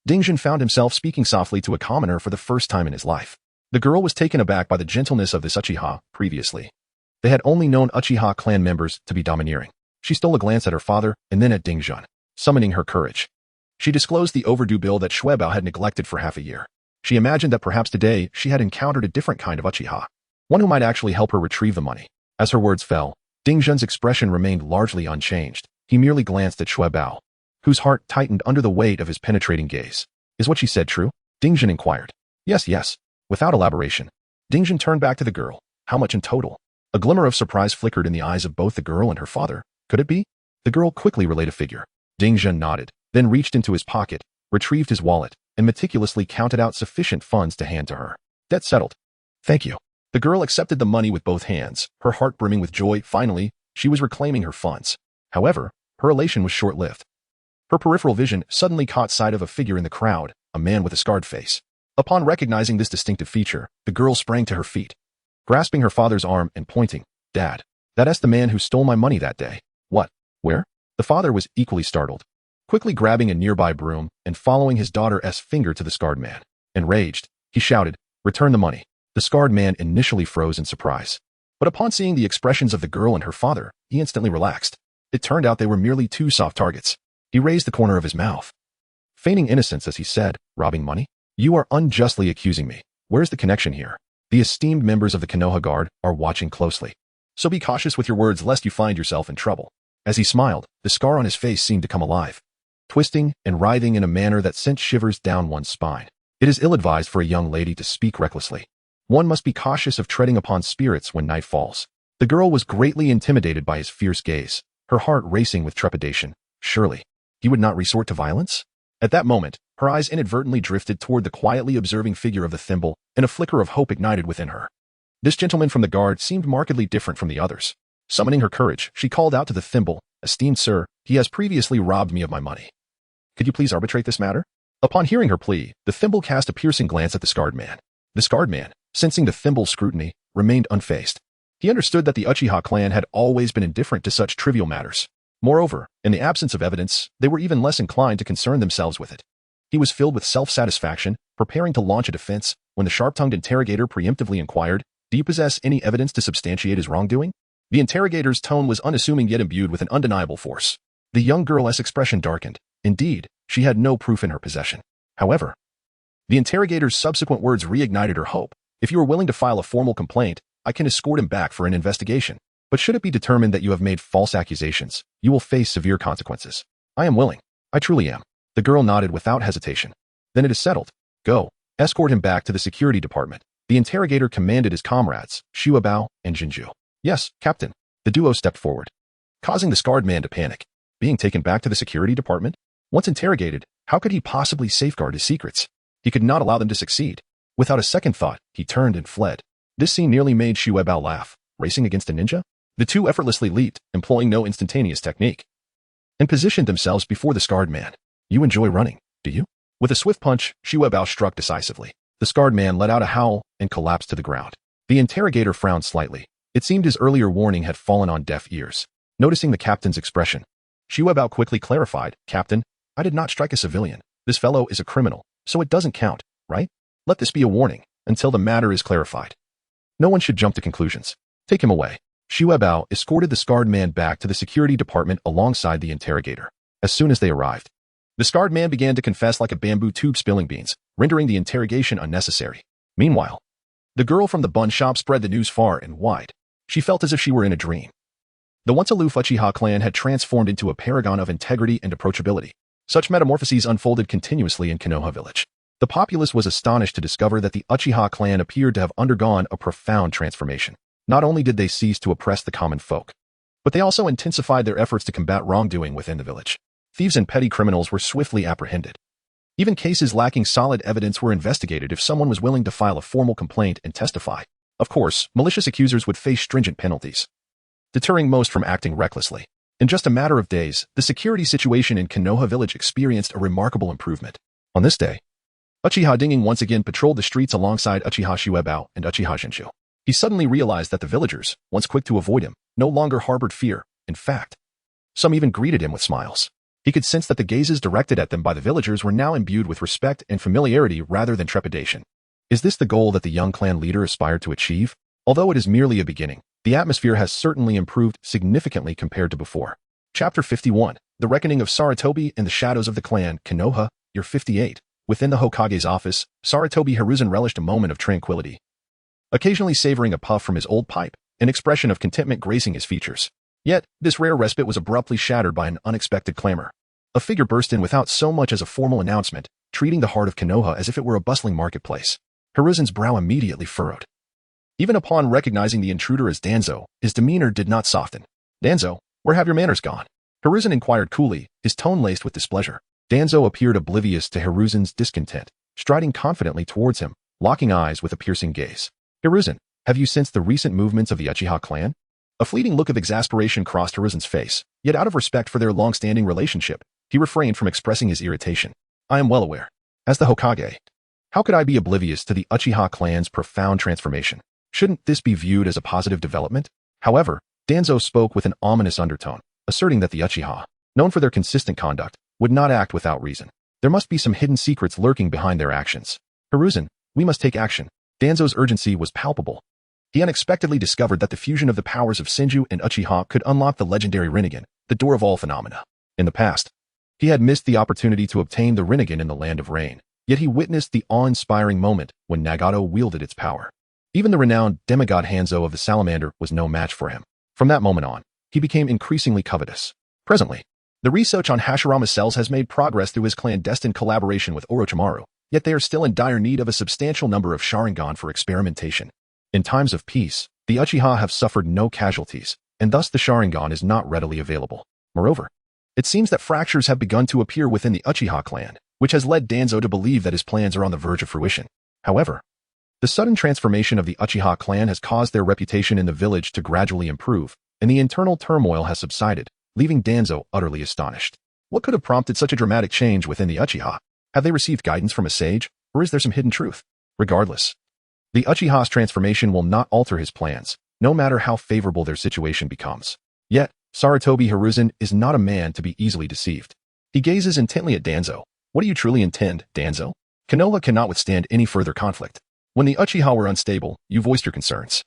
Dingjun found himself speaking softly to a commoner for the first time in his life. The girl was taken aback by the gentleness of this Uchiha previously. They had only known Uchiha clan members to be domineering. She stole a glance at her father and then at Dingjun, summoning her courage. She disclosed the overdue bill that Shui Bao had neglected for half a year. She imagined that perhaps today she had encountered a different kind of Uchiha, one who might actually help her retrieve the money. As her words fell, Dingjun's expression remained largely unchanged. He merely glanced at Shui Bao, whose heart tightened under the weight of his penetrating gaze. Is what she said true? Dingjun inquired. Yes. Without elaboration. Dingjun turned back to the girl. How much in total? A glimmer of surprise flickered in the eyes of both the girl and her father. Could it be? The girl quickly relayed a figure. Dingjun nodded, then reached into his pocket, retrieved his wallet, and meticulously counted out sufficient funds to hand to her. Debt settled. Thank you. The girl accepted the money with both hands, her heart brimming with joy. Finally, she was reclaiming her funds. However, her elation was short-lived. Her peripheral vision suddenly caught sight of a figure in the crowd, a man with a scarred face. Upon recognizing this distinctive feature, the girl sprang to her feet, grasping her father's arm and pointing. Dad, that's the man who stole my money that day. What? Where? The father was equally startled, quickly grabbing a nearby broom and following his daughter's finger to the scarred man. Enraged, he shouted, return the money. The scarred man initially froze in surprise, but upon seeing the expressions of the girl and her father, he instantly relaxed. It turned out they were merely two soft targets. He raised the corner of his mouth, feigning innocence as he said, robbing money? You are unjustly accusing me. Where's the connection here? The esteemed members of the Konoha Guard are watching closely, so be cautious with your words lest you find yourself in trouble. As he smiled, the scar on his face seemed to come alive, twisting and writhing in a manner that sent shivers down one's spine. It is ill-advised for a young lady to speak recklessly. One must be cautious of treading upon spirits when night falls. The girl was greatly intimidated by his fierce gaze, her heart racing with trepidation. Surely, he would not resort to violence? At that moment, her eyes inadvertently drifted toward the quietly observing figure of the thimble, and a flicker of hope ignited within her. This gentleman from the guard seemed markedly different from the others. Summoning her courage, she called out to the thimble, Esteemed sir, he has previously robbed me of my money. Could you please arbitrate this matter? Upon hearing her plea, the thimble cast a piercing glance at the scarred man. The scarred man, sensing the thimble's scrutiny, remained unfazed. He understood that the Uchiha clan had always been indifferent to such trivial matters. Moreover, in the absence of evidence, they were even less inclined to concern themselves with it. He was filled with self-satisfaction, preparing to launch a defense, when the sharp-tongued interrogator preemptively inquired, Do you possess any evidence to substantiate his wrongdoing? The interrogator's tone was unassuming yet imbued with an undeniable force. The young girl's expression darkened. Indeed, she had no proof in her possession. However, the interrogator's subsequent words reignited her hope. If you are willing to file a formal complaint, I can escort him back for an investigation. But should it be determined that you have made false accusations, you will face severe consequences. I am willing. I truly am. The girl nodded without hesitation. Then it is settled. Go. Escort him back to the security department. The interrogator commanded his comrades, Shui Bao and Jinju. Yes, Captain. The duo stepped forward, causing the scarred man to panic. Being taken back to the security department? Once interrogated, how could he possibly safeguard his secrets? He could not allow them to succeed. Without a second thought, he turned and fled. This scene nearly made Shui Bao laugh. Racing against a ninja? The two effortlessly leaped, employing no instantaneous technique, and positioned themselves before the scarred man. You enjoy running, do you? With a swift punch, Shui Bao struck decisively. The scarred man let out a howl and collapsed to the ground. The interrogator frowned slightly. It seemed his earlier warning had fallen on deaf ears. Noticing the captain's expression, Shui Bao quickly clarified, Captain, I did not strike a civilian. This fellow is a criminal, so it doesn't count, right? Let this be a warning, until the matter is clarified. No one should jump to conclusions. Take him away. Shui Bao escorted the scarred man back to the security department alongside the interrogator. As soon as they arrived, the scarred man began to confess like a bamboo tube spilling beans, rendering the interrogation unnecessary. Meanwhile, The girl from the bun shop spread the news far and wide. She felt as if she were in a dream. The once aloof Uchiha clan had transformed into a paragon of integrity and approachability. Such metamorphoses unfolded continuously in Konoha village. The populace was astonished to discover that the Uchiha clan appeared to have undergone a profound transformation. Not only did they cease to oppress the common folk, but they also intensified their efforts to combat wrongdoing within the village. Thieves and petty criminals were swiftly apprehended. Even cases lacking solid evidence were investigated if someone was willing to file a formal complaint and testify. Of course, malicious accusers would face stringent penalties, deterring most from acting recklessly. In just a matter of days, the security situation in Konoha village experienced a remarkable improvement. On this day, Uchiha Dinging once again patrolled the streets alongside Uchiha Shuebao and Uchiha Shinshu. He suddenly realized that the villagers, once quick to avoid him, no longer harbored fear. In fact, some even greeted him with smiles. He could sense that the gazes directed at them by the villagers were now imbued with respect and familiarity rather than trepidation. Is this the goal that the young clan leader aspired to achieve? Although it is merely a beginning, the atmosphere has certainly improved significantly compared to before. Chapter 51, The Reckoning of Sarutobi and the Shadows of the Clan, Konoha, Year 58. Within the Hokage's office, Sarutobi Hiruzen relished a moment of tranquility, occasionally savoring a puff from his old pipe, an expression of contentment gracing his features. Yet, this rare respite was abruptly shattered by an unexpected clamor. A figure burst in without so much as a formal announcement, treating the heart of Konoha as if it were a bustling marketplace. Hiruzen's brow immediately furrowed. Even upon recognizing the intruder as Danzo, his demeanor did not soften. "Danzo, where have your manners gone?" Hiruzen inquired coolly, his tone laced with displeasure. Danzo appeared oblivious to Hiruzen's discontent, striding confidently towards him, locking eyes with a piercing gaze. "Hiruzen, have you sensed the recent movements of the Uchiha clan?" A fleeting look of exasperation crossed Hiruzen's face, yet out of respect for their long-standing relationship, he refrained from expressing his irritation. "I am well aware. As the Hokage, how could I be oblivious to the Uchiha clan's profound transformation? Shouldn't this be viewed as a positive development?" However, Danzo spoke with an ominous undertone, asserting that the Uchiha, known for their consistent conduct, would not act without reason. There must be some hidden secrets lurking behind their actions. "Hiruzen, we must take action." Danzo's urgency was palpable. He unexpectedly discovered that the fusion of the powers of Senju and Uchiha could unlock the legendary Rinnegan, the door of all phenomena. In the past, he had missed the opportunity to obtain the Rinnegan in the Land of Rain, yet he witnessed the awe-inspiring moment when Nagato wielded its power. Even the renowned demigod Hanzo of the Salamander was no match for him. From that moment on, he became increasingly covetous. Presently, the research on Hashirama cells has made progress through his clandestine collaboration with Orochimaru, yet they are still in dire need of a substantial number of Sharingan for experimentation. In times of peace, the Uchiha have suffered no casualties, and thus the Sharingan is not readily available. Moreover, it seems that fractures have begun to appear within the Uchiha clan, which has led Danzo to believe that his plans are on the verge of fruition. However, the sudden transformation of the Uchiha clan has caused their reputation in the village to gradually improve, and the internal turmoil has subsided, leaving Danzo utterly astonished. What could have prompted such a dramatic change within the Uchiha? Have they received guidance from a sage, or is there some hidden truth? Regardless, the Uchiha's transformation will not alter his plans, no matter how favorable their situation becomes. Yet, Sarutobi Hiruzen is not a man to be easily deceived. He gazes intently at Danzo. "What do you truly intend, Danzo?" Konoha cannot withstand any further conflict. When the Uchiha were unstable, you voiced your concerns.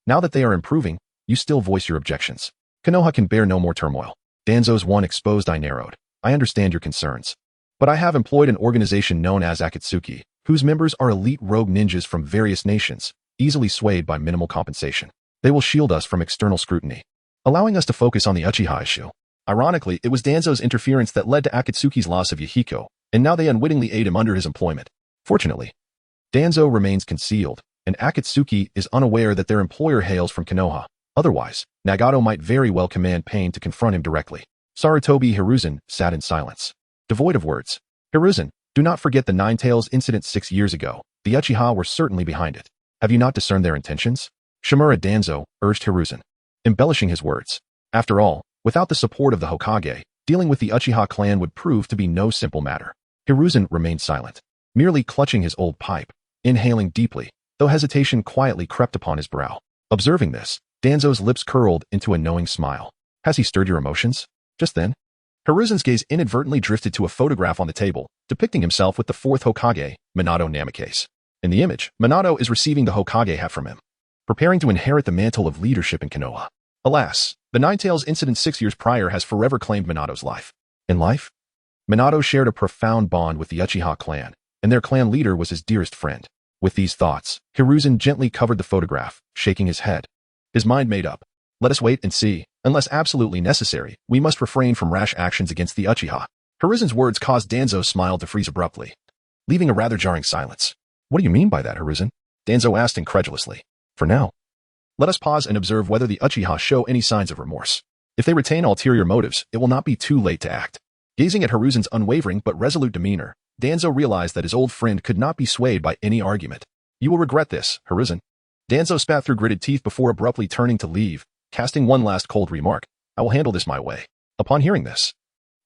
Now that they are improving, you still voice your objections. Konoha can bear no more turmoil. Danzo's one exposed eye narrowed. "I understand your concerns, but I have employed an organization known as Akatsuki, whose members are elite rogue ninjas from various nations, easily swayed by minimal compensation. They will shield us from external scrutiny, allowing us to focus on the Uchiha issue." Ironically, it was Danzo's interference that led to Akatsuki's loss of Yahiko, and now they unwittingly aid him under his employment. Fortunately, Danzo remains concealed, and Akatsuki is unaware that their employer hails from Konoha. Otherwise, Nagato might very well command Pain to confront him directly. Sarutobi Hiruzen sat in silence, devoid of words. "Hiruzen, do not forget the Nine Tails incident 6 years ago. The Uchiha were certainly behind it. Have you not discerned their intentions?" Shimura Danzo urged Hiruzen, embellishing his words. After all, without the support of the Hokage, dealing with the Uchiha clan would prove to be no simple matter. Hiruzen remained silent, merely clutching his old pipe, inhaling deeply, though hesitation quietly crept upon his brow. Observing this, Danzo's lips curled into a knowing smile. "Has he stirred your emotions?" Just then, Hiruzen's gaze inadvertently drifted to a photograph on the table, depicting himself with the fourth Hokage, Minato Namikaze. In the image, Minato is receiving the Hokage hat from him, preparing to inherit the mantle of leadership in Konoha. Alas, the Nine Tails incident 6 years prior has forever claimed Minato's life. In life, Minato shared a profound bond with the Uchiha clan, and their clan leader was his dearest friend. With these thoughts, Hiruzen gently covered the photograph, shaking his head. His mind made up. Let us wait and see. Unless absolutely necessary, we must refrain from rash actions against the Uchiha. Hiruzen's words caused Danzo's smile to freeze abruptly, leaving a rather jarring silence. What do you mean by that, Hiruzen? Danzo asked incredulously. For now, let us pause and observe whether the Uchiha show any signs of remorse. If they retain ulterior motives, it will not be too late to act. Gazing at Hiruzen's unwavering but resolute demeanor, Danzo realized that his old friend could not be swayed by any argument. You will regret this, Hiruzen. Danzo spat through gritted teeth before abruptly turning to leave, casting one last cold remark. I will handle this my way. Upon hearing this,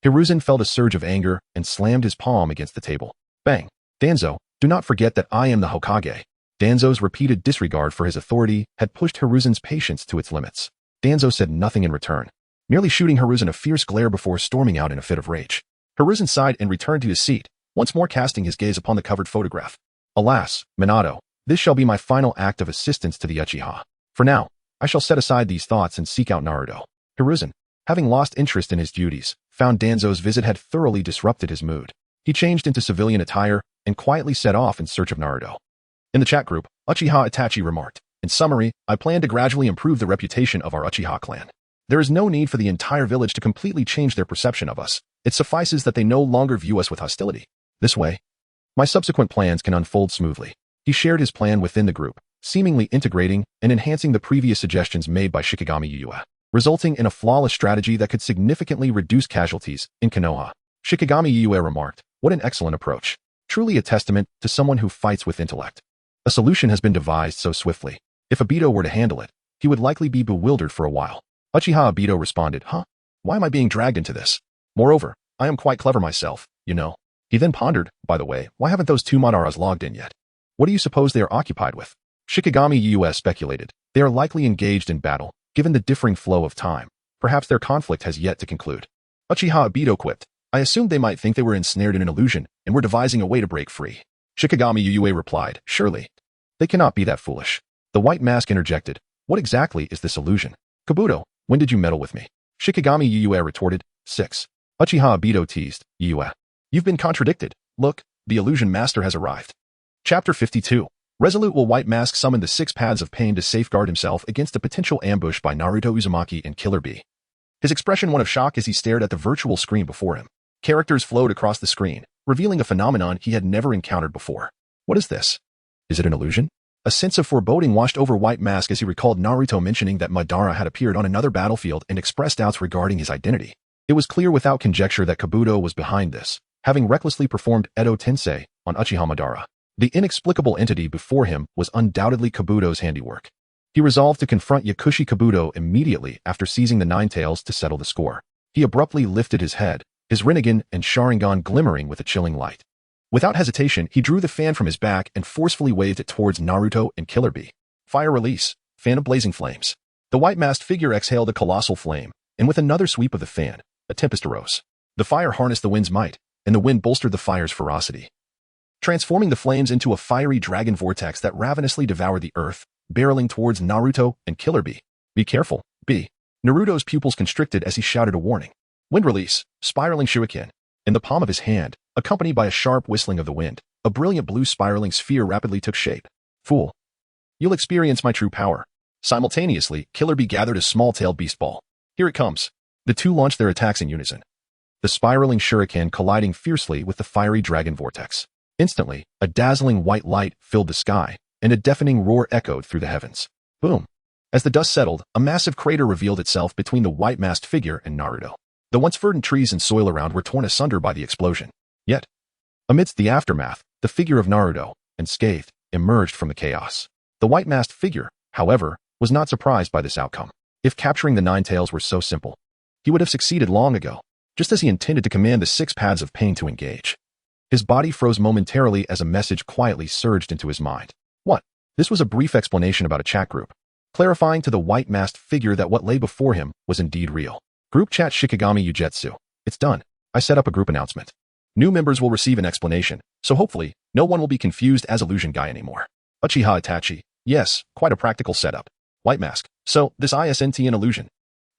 Hiruzen felt a surge of anger and slammed his palm against the table. Bang. Danzo, do not forget that I am the Hokage. Danzo's repeated disregard for his authority had pushed Hiruzen's patience to its limits. Danzo said nothing in return, merely shooting Hiruzen a fierce glare before storming out in a fit of rage. Hiruzen sighed and returned to his seat, once more casting his gaze upon the covered photograph. Alas, Minato, this shall be my final act of assistance to the Uchiha. For now, I shall set aside these thoughts and seek out Naruto. Hiruzen, having lost interest in his duties, found Danzo's visit had thoroughly disrupted his mood. He changed into civilian attire and quietly set off in search of Naruto. In the chat group, Uchiha Itachi remarked, in summary, I plan to gradually improve the reputation of our Uchiha clan. There is no need for the entire village to completely change their perception of us. It suffices that they no longer view us with hostility. This way, my subsequent plans can unfold smoothly. He shared his plan within the group, seemingly integrating and enhancing the previous suggestions made by Shikigami Yue, resulting in a flawless strategy that could significantly reduce casualties in Konoha. Shikigami Yue remarked, what an excellent approach. Truly a testament to someone who fights with intellect. A solution has been devised so swiftly. If Obito were to handle it, he would likely be bewildered for a while. Uchiha Obito responded, Why am I being dragged into this? Moreover, I am quite clever myself, you know. He then pondered, by the way, why haven't those two Madaras logged in yet? What do you suppose they are occupied with? Shikigami Yue speculated. They are likely engaged in battle, given the differing flow of time. Perhaps their conflict has yet to conclude. Uchiha Obito quipped, I assumed they might think they were ensnared in an illusion and were devising a way to break free. Shikigami Yue replied, surely. They cannot be that foolish. The White Mask interjected, what exactly is this illusion? Kabuto, when did you meddle with me? Shikigami Yue retorted, 6. Uchiha Obito teased, Yue. You've been contradicted. Look, the illusion master has arrived. Chapter 52. Resolute will White Mask summon the 6 paths of pain to safeguard himself against a potential ambush by Naruto Uzumaki and Killer Bee. His expression one of shock as he stared at the virtual screen before him. Characters flowed across the screen, revealing a phenomenon he had never encountered before. What is this? Is it an illusion? A sense of foreboding washed over White Mask as he recalled Naruto mentioning that Madara had appeared on another battlefield and expressed doubts regarding his identity. It was clear without conjecture that Kabuto was behind this, having recklessly performed Edo Tensei on Uchiha Madara. The inexplicable entity before him was undoubtedly Kabuto's handiwork. He resolved to confront Yakushi Kabuto immediately after seizing the Nine Tails to settle the score. He abruptly lifted his head, his Rinnegan and Sharingan glimmering with a chilling light. Without hesitation, he drew the fan from his back and forcefully waved it towards Naruto and Killer Bee. Fire release, fan of blazing flames. The white-masked figure exhaled a colossal flame, and with another sweep of the fan, a tempest arose. The fire harnessed the wind's might, and the wind bolstered the fire's ferocity, transforming the flames into a fiery dragon vortex that ravenously devoured the earth, barreling towards Naruto and Killer Bee. Be careful, Bee. Naruto's pupils constricted as he shouted a warning. Wind release, spiraling shuriken. In the palm of his hand, accompanied by a sharp whistling of the wind, a brilliant blue spiraling sphere rapidly took shape. Fool. You'll experience my true power. Simultaneously, Killer Bee gathered a small-tailed beast ball. Here it comes. The two launched their attacks in unison, the spiraling shuriken colliding fiercely with the fiery dragon vortex. Instantly, a dazzling white light filled the sky, and a deafening roar echoed through the heavens. Boom. As the dust settled, a massive crater revealed itself between the white-masked figure and Naruto. The once verdant trees and soil around were torn asunder by the explosion. Yet, amidst the aftermath, the figure of Naruto, unscathed, emerged from the chaos. The white-masked figure, however, was not surprised by this outcome. If capturing the Nine Tails were so simple, he would have succeeded long ago, just as he intended to command the 6 paths of pain to engage. His body froze momentarily as a message quietly surged into his mind. What? This was a brief explanation about a chat group, clarifying to the white-masked figure that what lay before him was indeed real. Group chat Shikigami Ujutsu. It's done. I set up a group announcement. New members will receive an explanation, so hopefully, no one will be confused as Illusion Guy anymore. Uchiha Itachi. Yes, quite a practical setup. White Mask. So, this isn't an illusion.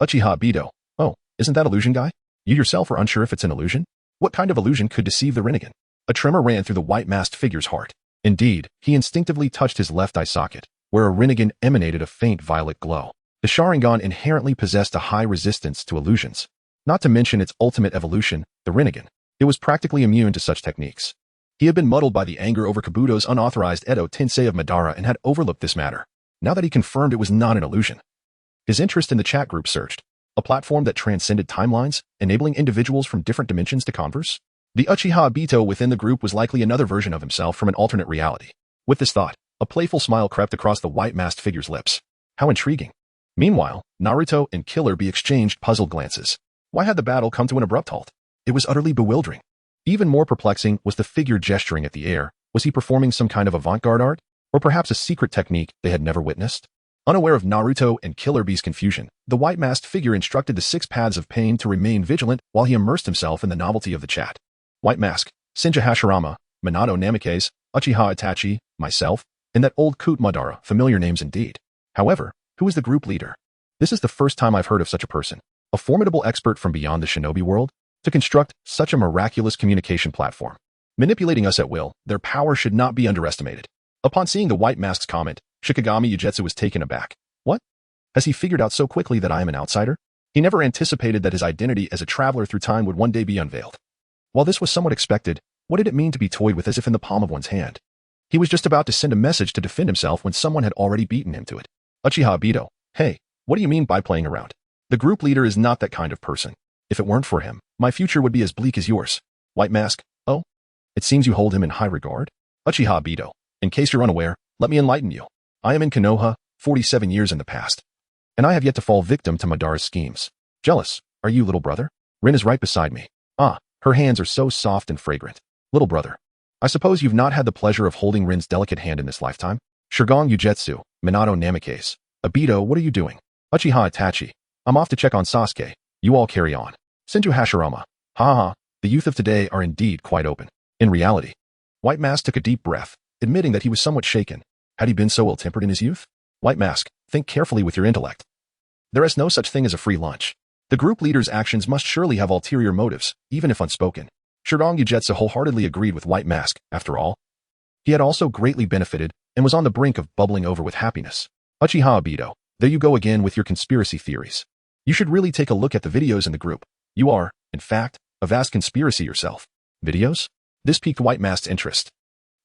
Uchiha Obito. Oh, isn't that Illusion Guy? You yourself are unsure if it's an illusion? What kind of illusion could deceive the Rinnegan? A tremor ran through the white-masked figure's heart. Indeed, he instinctively touched his left eye socket, where a Rinnegan emanated a faint violet glow. The Sharingan inherently possessed a high resistance to illusions. Not to mention its ultimate evolution, the Rinnegan. It was practically immune to such techniques. He had been muddled by the anger over Kabuto's unauthorized Edo Tensei of Madara and had overlooked this matter. Now that he confirmed it was not an illusion, his interest in the chat group surged, a platform that transcended timelines, enabling individuals from different dimensions to converse. The Uchiha Obito within the group was likely another version of himself from an alternate reality. With this thought, a playful smile crept across the white-masked figure's lips. How intriguing. Meanwhile, Naruto and Killer Bee exchanged puzzled glances. Why had the battle come to an abrupt halt? It was utterly bewildering. Even more perplexing was the figure gesturing at the air. Was he performing some kind of avant-garde art? Or perhaps a secret technique they had never witnessed? Unaware of Naruto and Killer Bee's confusion, the white-masked figure instructed the 6 paths of pain to remain vigilant while he immersed himself in the novelty of the chat. White Mask, Senju Hashirama, Minato Namikaze, Uchiha Itachi, myself, and that old coot Madara, familiar names indeed. However, who is the group leader? This is the first time I've heard of such a person. A formidable expert from beyond the shinobi world? To construct such a miraculous communication platform. Manipulating us at will, their power should not be underestimated. Upon seeing the white mask's comment, Shikigami Ugetsu was taken aback. What? Has he figured out so quickly that I am an outsider? He never anticipated that his identity as a traveler through time would one day be unveiled. While this was somewhat expected, what did it mean to be toyed with as if in the palm of one's hand? He was just about to send a message to defend himself when someone had already beaten him to it. Uchiha Obito, hey, what do you mean by playing around? The group leader is not that kind of person. If it weren't for him, my future would be as bleak as yours. White Mask, oh? It seems you hold him in high regard? Uchiha Obito, in case you're unaware, let me enlighten you. I am in Konoha, 47 years in the past. And I have yet to fall victim to Madara's schemes. Jealous, are you, little brother? Rin is right beside me. Ah, her hands are so soft and fragrant. Little brother, I suppose you've not had the pleasure of holding Rin's delicate hand in this lifetime? Shirgang Ugetsu, Minato Namikaze. Obito, what are you doing? Uchiha Itachi, I'm off to check on Sasuke. You all carry on. Senju Hashirama. Ha ha, the youth of today are indeed quite open. In reality, White Mask took a deep breath, admitting that he was somewhat shaken. Had he been so ill-tempered in his youth? White Mask, think carefully with your intellect. There is no such thing as a free lunch. The group leader's actions must surely have ulterior motives, even if unspoken. Shirang Ugetsu wholeheartedly agreed with White Mask, after all. He had also greatly benefited, and was on the brink of bubbling over with happiness. Uchiha Obito, there you go again with your conspiracy theories. You should really take a look at the videos in the group. You are, in fact, a vast conspiracy yourself. Videos? This piqued White Mask's interest.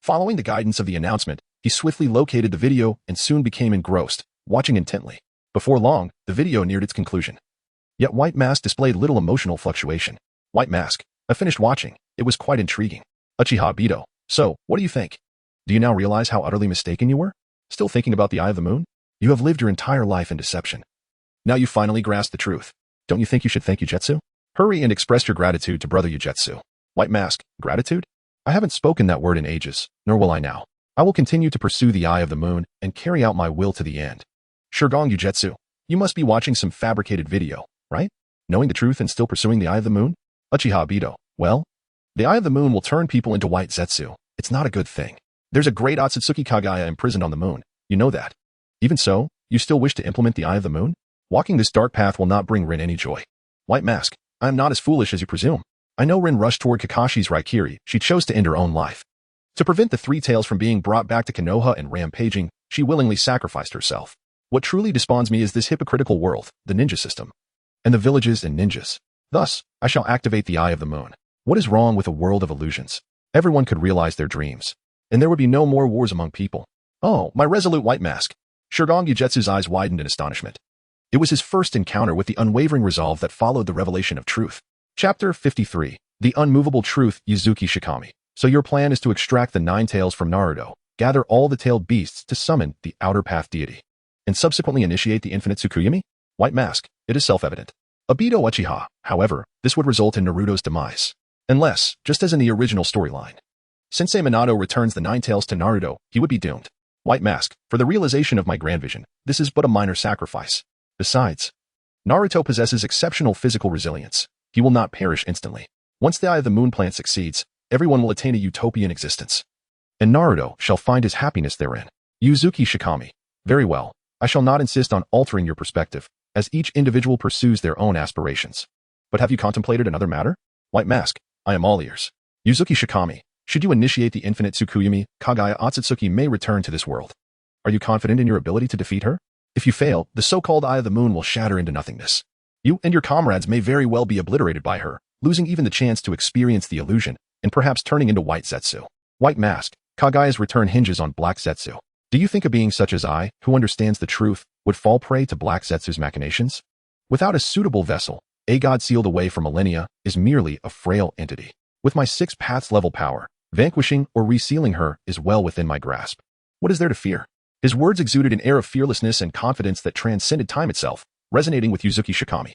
Following the guidance of the announcement, he swiftly located the video and soon became engrossed, watching intently. Before long, the video neared its conclusion. Yet White Mask displayed little emotional fluctuation. White Mask, I finished watching. It was quite intriguing. Uchiha Obito, so, what do you think? Do you now realize how utterly mistaken you were? Still thinking about the Eye of the Moon? You have lived your entire life in deception. Now you finally grasp the truth. Don't you think you should thank Ugetsu? Hurry and express your gratitude to brother Ugetsu. White Mask, gratitude? I haven't spoken that word in ages, nor will I now. I will continue to pursue the Eye of the Moon and carry out my will to the end. Shirgang Ugetsu, you must be watching some fabricated video, right? Knowing the truth and still pursuing the Eye of the Moon? Uchiha Obito, well, the Eye of the Moon will turn people into white Zetsu. It's not a good thing. There's a great Otsutsuki Kagaya imprisoned on the moon. You know that. Even so, you still wish to implement the Eye of the Moon? Walking this dark path will not bring Rin any joy. White Mask, I am not as foolish as you presume. I know Rin rushed toward Kakashi's Raikiri. She chose to end her own life. To prevent the 3 tails from being brought back to Konoha and rampaging, she willingly sacrificed herself. What truly despawns me is this hypocritical world, the ninja system, and the villages and ninjas. Thus, I shall activate the Eye of the Moon. What is wrong with a world of illusions? Everyone could realize their dreams, and there would be no more wars among people. Oh, my resolute White Mask. Shirgang Ugetsu's eyes widened in astonishment. It was his first encounter with the unwavering resolve that followed the revelation of truth. Chapter 53. The Unmovable Truth, Yuzuki Shikami. So your plan is to extract the 9 tails from Naruto, gather all the tailed beasts to summon the Outer Path deity, and subsequently initiate the infinite Tsukuyami? White Mask, it is self-evident. Obito Uchiha, however, this would result in Naruto's demise. Unless, just as in the original storyline, Sensei Minato returns the 9 tails to Naruto, he would be doomed. White Mask, for the realization of my grand vision, this is but a minor sacrifice. Besides, Naruto possesses exceptional physical resilience. He will not perish instantly. Once the Eye of the Moon plant succeeds, everyone will attain a utopian existence. And Naruto shall find his happiness therein. Yuzuki Shikami. Very well, I shall not insist on altering your perspective, as each individual pursues their own aspirations. But have you contemplated another matter? White Mask, I am all ears. Yuzuki Shikami, Should you initiate the infinite Tsukuyomi, Kagaya Otsutsuki may return to this world. Are you confident in your ability to defeat her? If you fail, the so-called Eye of the Moon will shatter into nothingness. You and your comrades may very well be obliterated by her, losing even the chance to experience the illusion, and perhaps turning into White Zetsu. White Mask, Kagaya's return hinges on Black Zetsu. Do you think a being such as I, who understands the truth, would fall prey to Black Zetsu's machinations? Without a suitable vessel, a god sealed away for millennia is merely a frail entity. With my 6 paths level power, vanquishing or resealing her is well within my grasp. What is there to fear? His words exuded an air of fearlessness and confidence that transcended time itself, resonating with Yuzuki Shikami.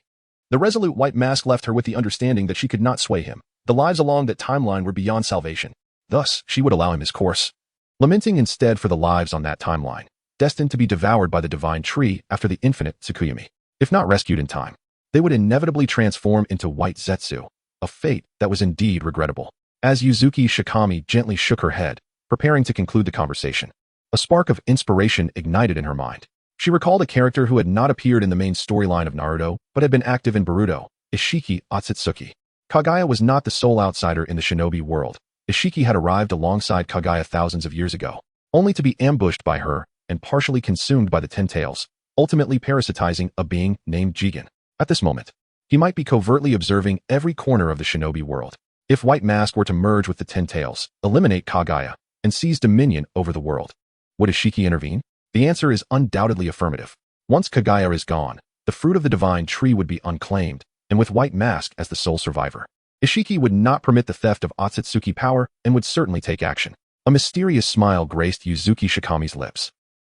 The resolute White Mask left her with the understanding that she could not sway him. The lives along that timeline were beyond salvation. Thus, she would allow him his course, lamenting instead for the lives on that timeline, destined to be devoured by the divine tree after the infinite Tsukuyomi. If not rescued in time, they would inevitably transform into White Zetsu, a fate that was indeed regrettable. As Yuzuki Shikami gently shook her head, preparing to conclude the conversation, a spark of inspiration ignited in her mind. She recalled a character who had not appeared in the main storyline of Naruto, but had been active in Boruto, Isshiki Otsutsuki. Kagaya was not the sole outsider in the shinobi world. Isshiki had arrived alongside Kagaya thousands of years ago, only to be ambushed by her and partially consumed by the Ten Tails, ultimately parasitizing a being named Jigen. At this moment, he might be covertly observing every corner of the shinobi world. If White Mask were to merge with the Ten Tails, eliminate Kagaya, and seize dominion over the world, would Isshiki intervene? The answer is undoubtedly affirmative. Once Kagaya is gone, the fruit of the divine tree would be unclaimed, and with White Mask as the sole survivor, Isshiki would not permit the theft of Otsutsuki power and would certainly take action. A mysterious smile graced Yuzuki Shikami's lips.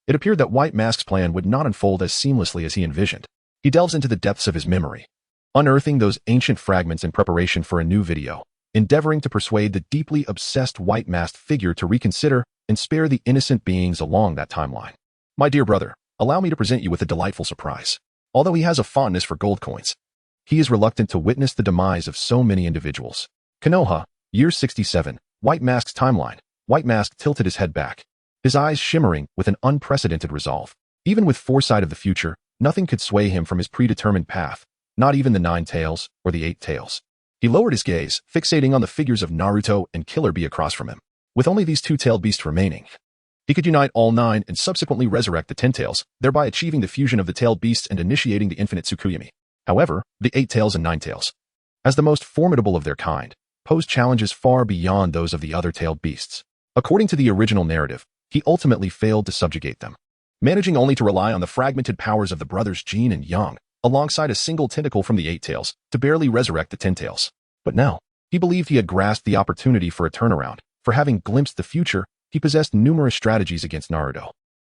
It appeared that White Mask's plan would not unfold as seamlessly as he envisioned. He delves into the depths of his memory, unearthing those ancient fragments in preparation for a new video, endeavoring to persuade the deeply obsessed White Masked figure to reconsider and spare the innocent beings along that timeline. My dear brother, allow me to present you with a delightful surprise. Although he has a fondness for gold coins, he is reluctant to witness the demise of so many individuals. Konoha, year 67, White Mask's timeline. White Mask tilted his head back, his eyes shimmering with an unprecedented resolve. Even with foresight of the future, nothing could sway him from his predetermined path, not even the 9 tails or the 8 tails. He lowered his gaze, fixating on the figures of Naruto and Killer Bee across from him. With only these 2-tailed beasts remaining, he could unite all 9 and subsequently resurrect the 10 tails, thereby achieving the fusion of the tailed beasts and initiating the infinite Tsukuyomi. However, the 8 tails and 9 tails, as the most formidable of their kind, posed challenges far beyond those of the other tailed beasts. According to the original narrative, he ultimately failed to subjugate them, managing only to rely on the fragmented powers of the brothers Jin and Yang, alongside a single tentacle from the 8 tails, to barely resurrect the 10 tails. But now, he believed he had grasped the opportunity for a turnaround. For having glimpsed the future, he possessed numerous strategies against Naruto.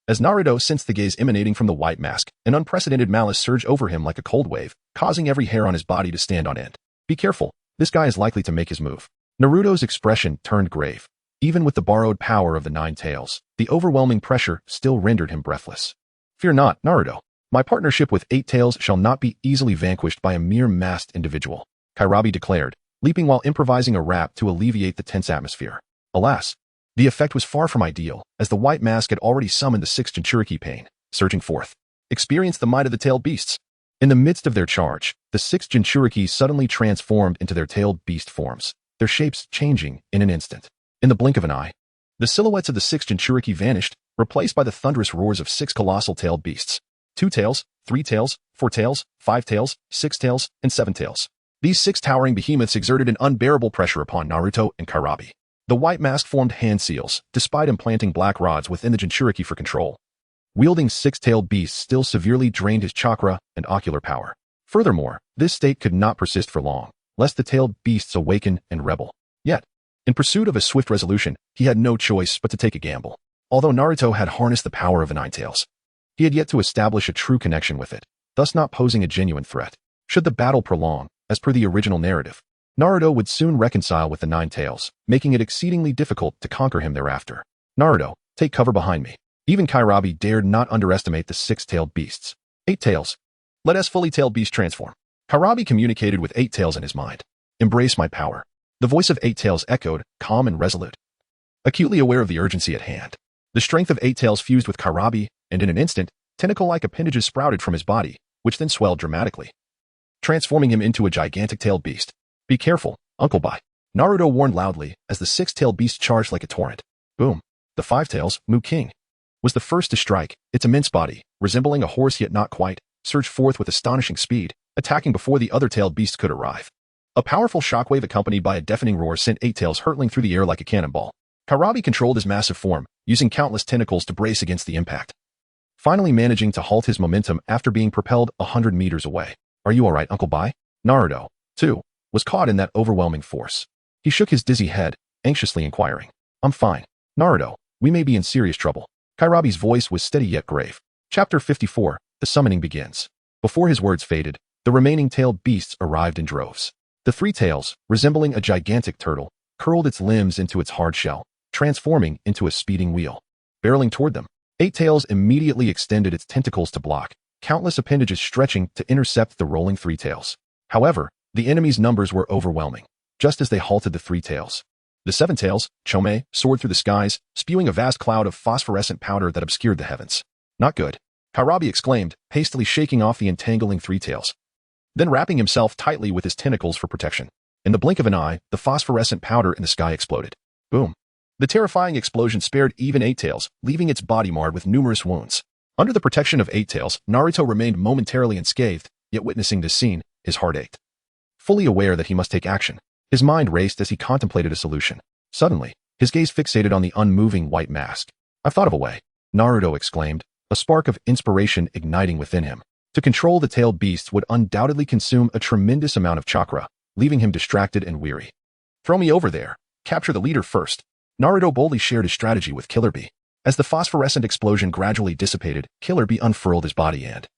As Naruto sensed the gaze emanating from the White Mask, an unprecedented malice surged over him like a cold wave, causing every hair on his body to stand on end. Be careful, this guy is likely to make his move. Naruto's expression turned grave. Even with the borrowed power of the 9 tails, the overwhelming pressure still rendered him breathless. Fear not, Naruto. My partnership with 8 tails shall not be easily vanquished by a mere masked individual, Kairabi declared, leaping while improvising a rap to alleviate the tense atmosphere. Alas, the effect was far from ideal, as the White Mask had already summoned the 6 Jinchuriki pain, surging forth. Experience the might of the tailed beasts. In the midst of their charge, the 6 Jinchuriki suddenly transformed into their tailed beast forms, their shapes changing in an instant. In the blink of an eye, the silhouettes of the 6 Jinchuriki vanished, replaced by the thunderous roars of 6 colossal tailed beasts. 2 tails, 3 tails, 4 tails, 5 tails, 6 tails, and 7 tails. These 6 towering behemoths exerted an unbearable pressure upon Naruto and Kairabi. The White Mask formed hand seals, despite implanting black rods within the Jinchuriki for control. Wielding 6-tailed beasts still severely drained his chakra and ocular power. Furthermore, this state could not persist for long, lest the tailed beasts awaken and rebel. Yet, in pursuit of a swift resolution, he had no choice but to take a gamble. Although Naruto had harnessed the power of the 9 tails, he had yet to establish a true connection with it, thus not posing a genuine threat. Should the battle prolong, as per the original narrative, Naruto would soon reconcile with the 9 tails, making it exceedingly difficult to conquer him thereafter. Naruto, take cover behind me. Even Kairabi dared not underestimate the 6-tailed beasts. 8 tails. Let us fully tailed beast transform. Kairabi communicated with 8 tails in his mind. Embrace my power. The voice of 8 tails echoed, calm and resolute, acutely aware of the urgency at hand. The strength of 8 tails fused with Kairabi, and in an instant, tentacle-like appendages sprouted from his body, which then swelled dramatically, transforming him into a gigantic tailed beast. Be careful, Uncle Bai. Naruto warned loudly as the six-tailed beast charged like a torrent. Boom. The five-tails, Mu King, was the first to strike. Its immense body, resembling a horse yet not quite, surged forth with astonishing speed, attacking before the other-tailed beast could arrive. A powerful shockwave accompanied by a deafening roar sent Eight Tails hurtling through the air like a cannonball. Karabi controlled his massive form, using countless tentacles to brace against the impact, finally managing to halt his momentum after being propelled 100 meters away. Are you alright, Uncle Bai? Naruto, too, was caught in that overwhelming force. He shook his dizzy head, anxiously inquiring. I'm fine. Naruto, we may be in serious trouble. Kairabi's voice was steady yet grave. Chapter 54, The Summoning Begins. Before his words faded, the remaining tailed beasts arrived in droves. The three tails, resembling a gigantic turtle, curled its limbs into its hard shell, transforming into a speeding wheel. Barreling toward them, Eight Tails immediately extended its tentacles to block, countless appendages stretching to intercept the rolling three tails. However, the enemy's numbers were overwhelming. Just as they halted the three tails, the seven tails, Chome, soared through the skies, spewing a vast cloud of phosphorescent powder that obscured the heavens. Not good, Kairabi exclaimed, hastily shaking off the entangling three tails, then wrapping himself tightly with his tentacles for protection. In the blink of an eye, the phosphorescent powder in the sky exploded. Boom. The terrifying explosion spared even Eight Tails, leaving its body marred with numerous wounds. Under the protection of Eight Tails, Naruto remained momentarily unscathed, yet witnessing this scene, his heart ached. Fully aware that he must take action, his mind raced as he contemplated a solution. Suddenly, his gaze fixated on the unmoving white mask. I've thought of a way, Naruto exclaimed, a spark of inspiration igniting within him. To control the tailed beasts would undoubtedly consume a tremendous amount of chakra, leaving him distracted and weary. Throw me over there. Capture the leader first. Naruto boldly shared his strategy with Killer Bee. As the phosphorescent explosion gradually dissipated, Killer Bee unfurled his body and,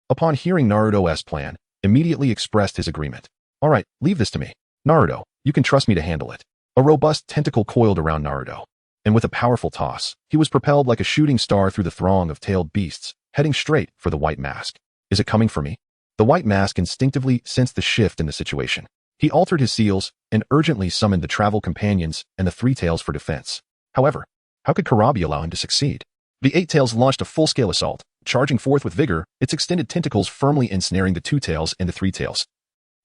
upon hearing Naruto's plan, immediately expressed his agreement. All right, leave this to me. Naruto, you can trust me to handle it. A robust tentacle coiled around Naruto, and with a powerful toss, he was propelled like a shooting star through the throng of tailed beasts, heading straight for the white mask. Is it coming for me? The white mask instinctively sensed the shift in the situation. He altered his seals and urgently summoned the travel companions and the three tails for defense. However, how could Karabi allow him to succeed? The Eight Tails launched a full-scale assault, charging forth with vigor, its extended tentacles firmly ensnaring the two tails and the three tails,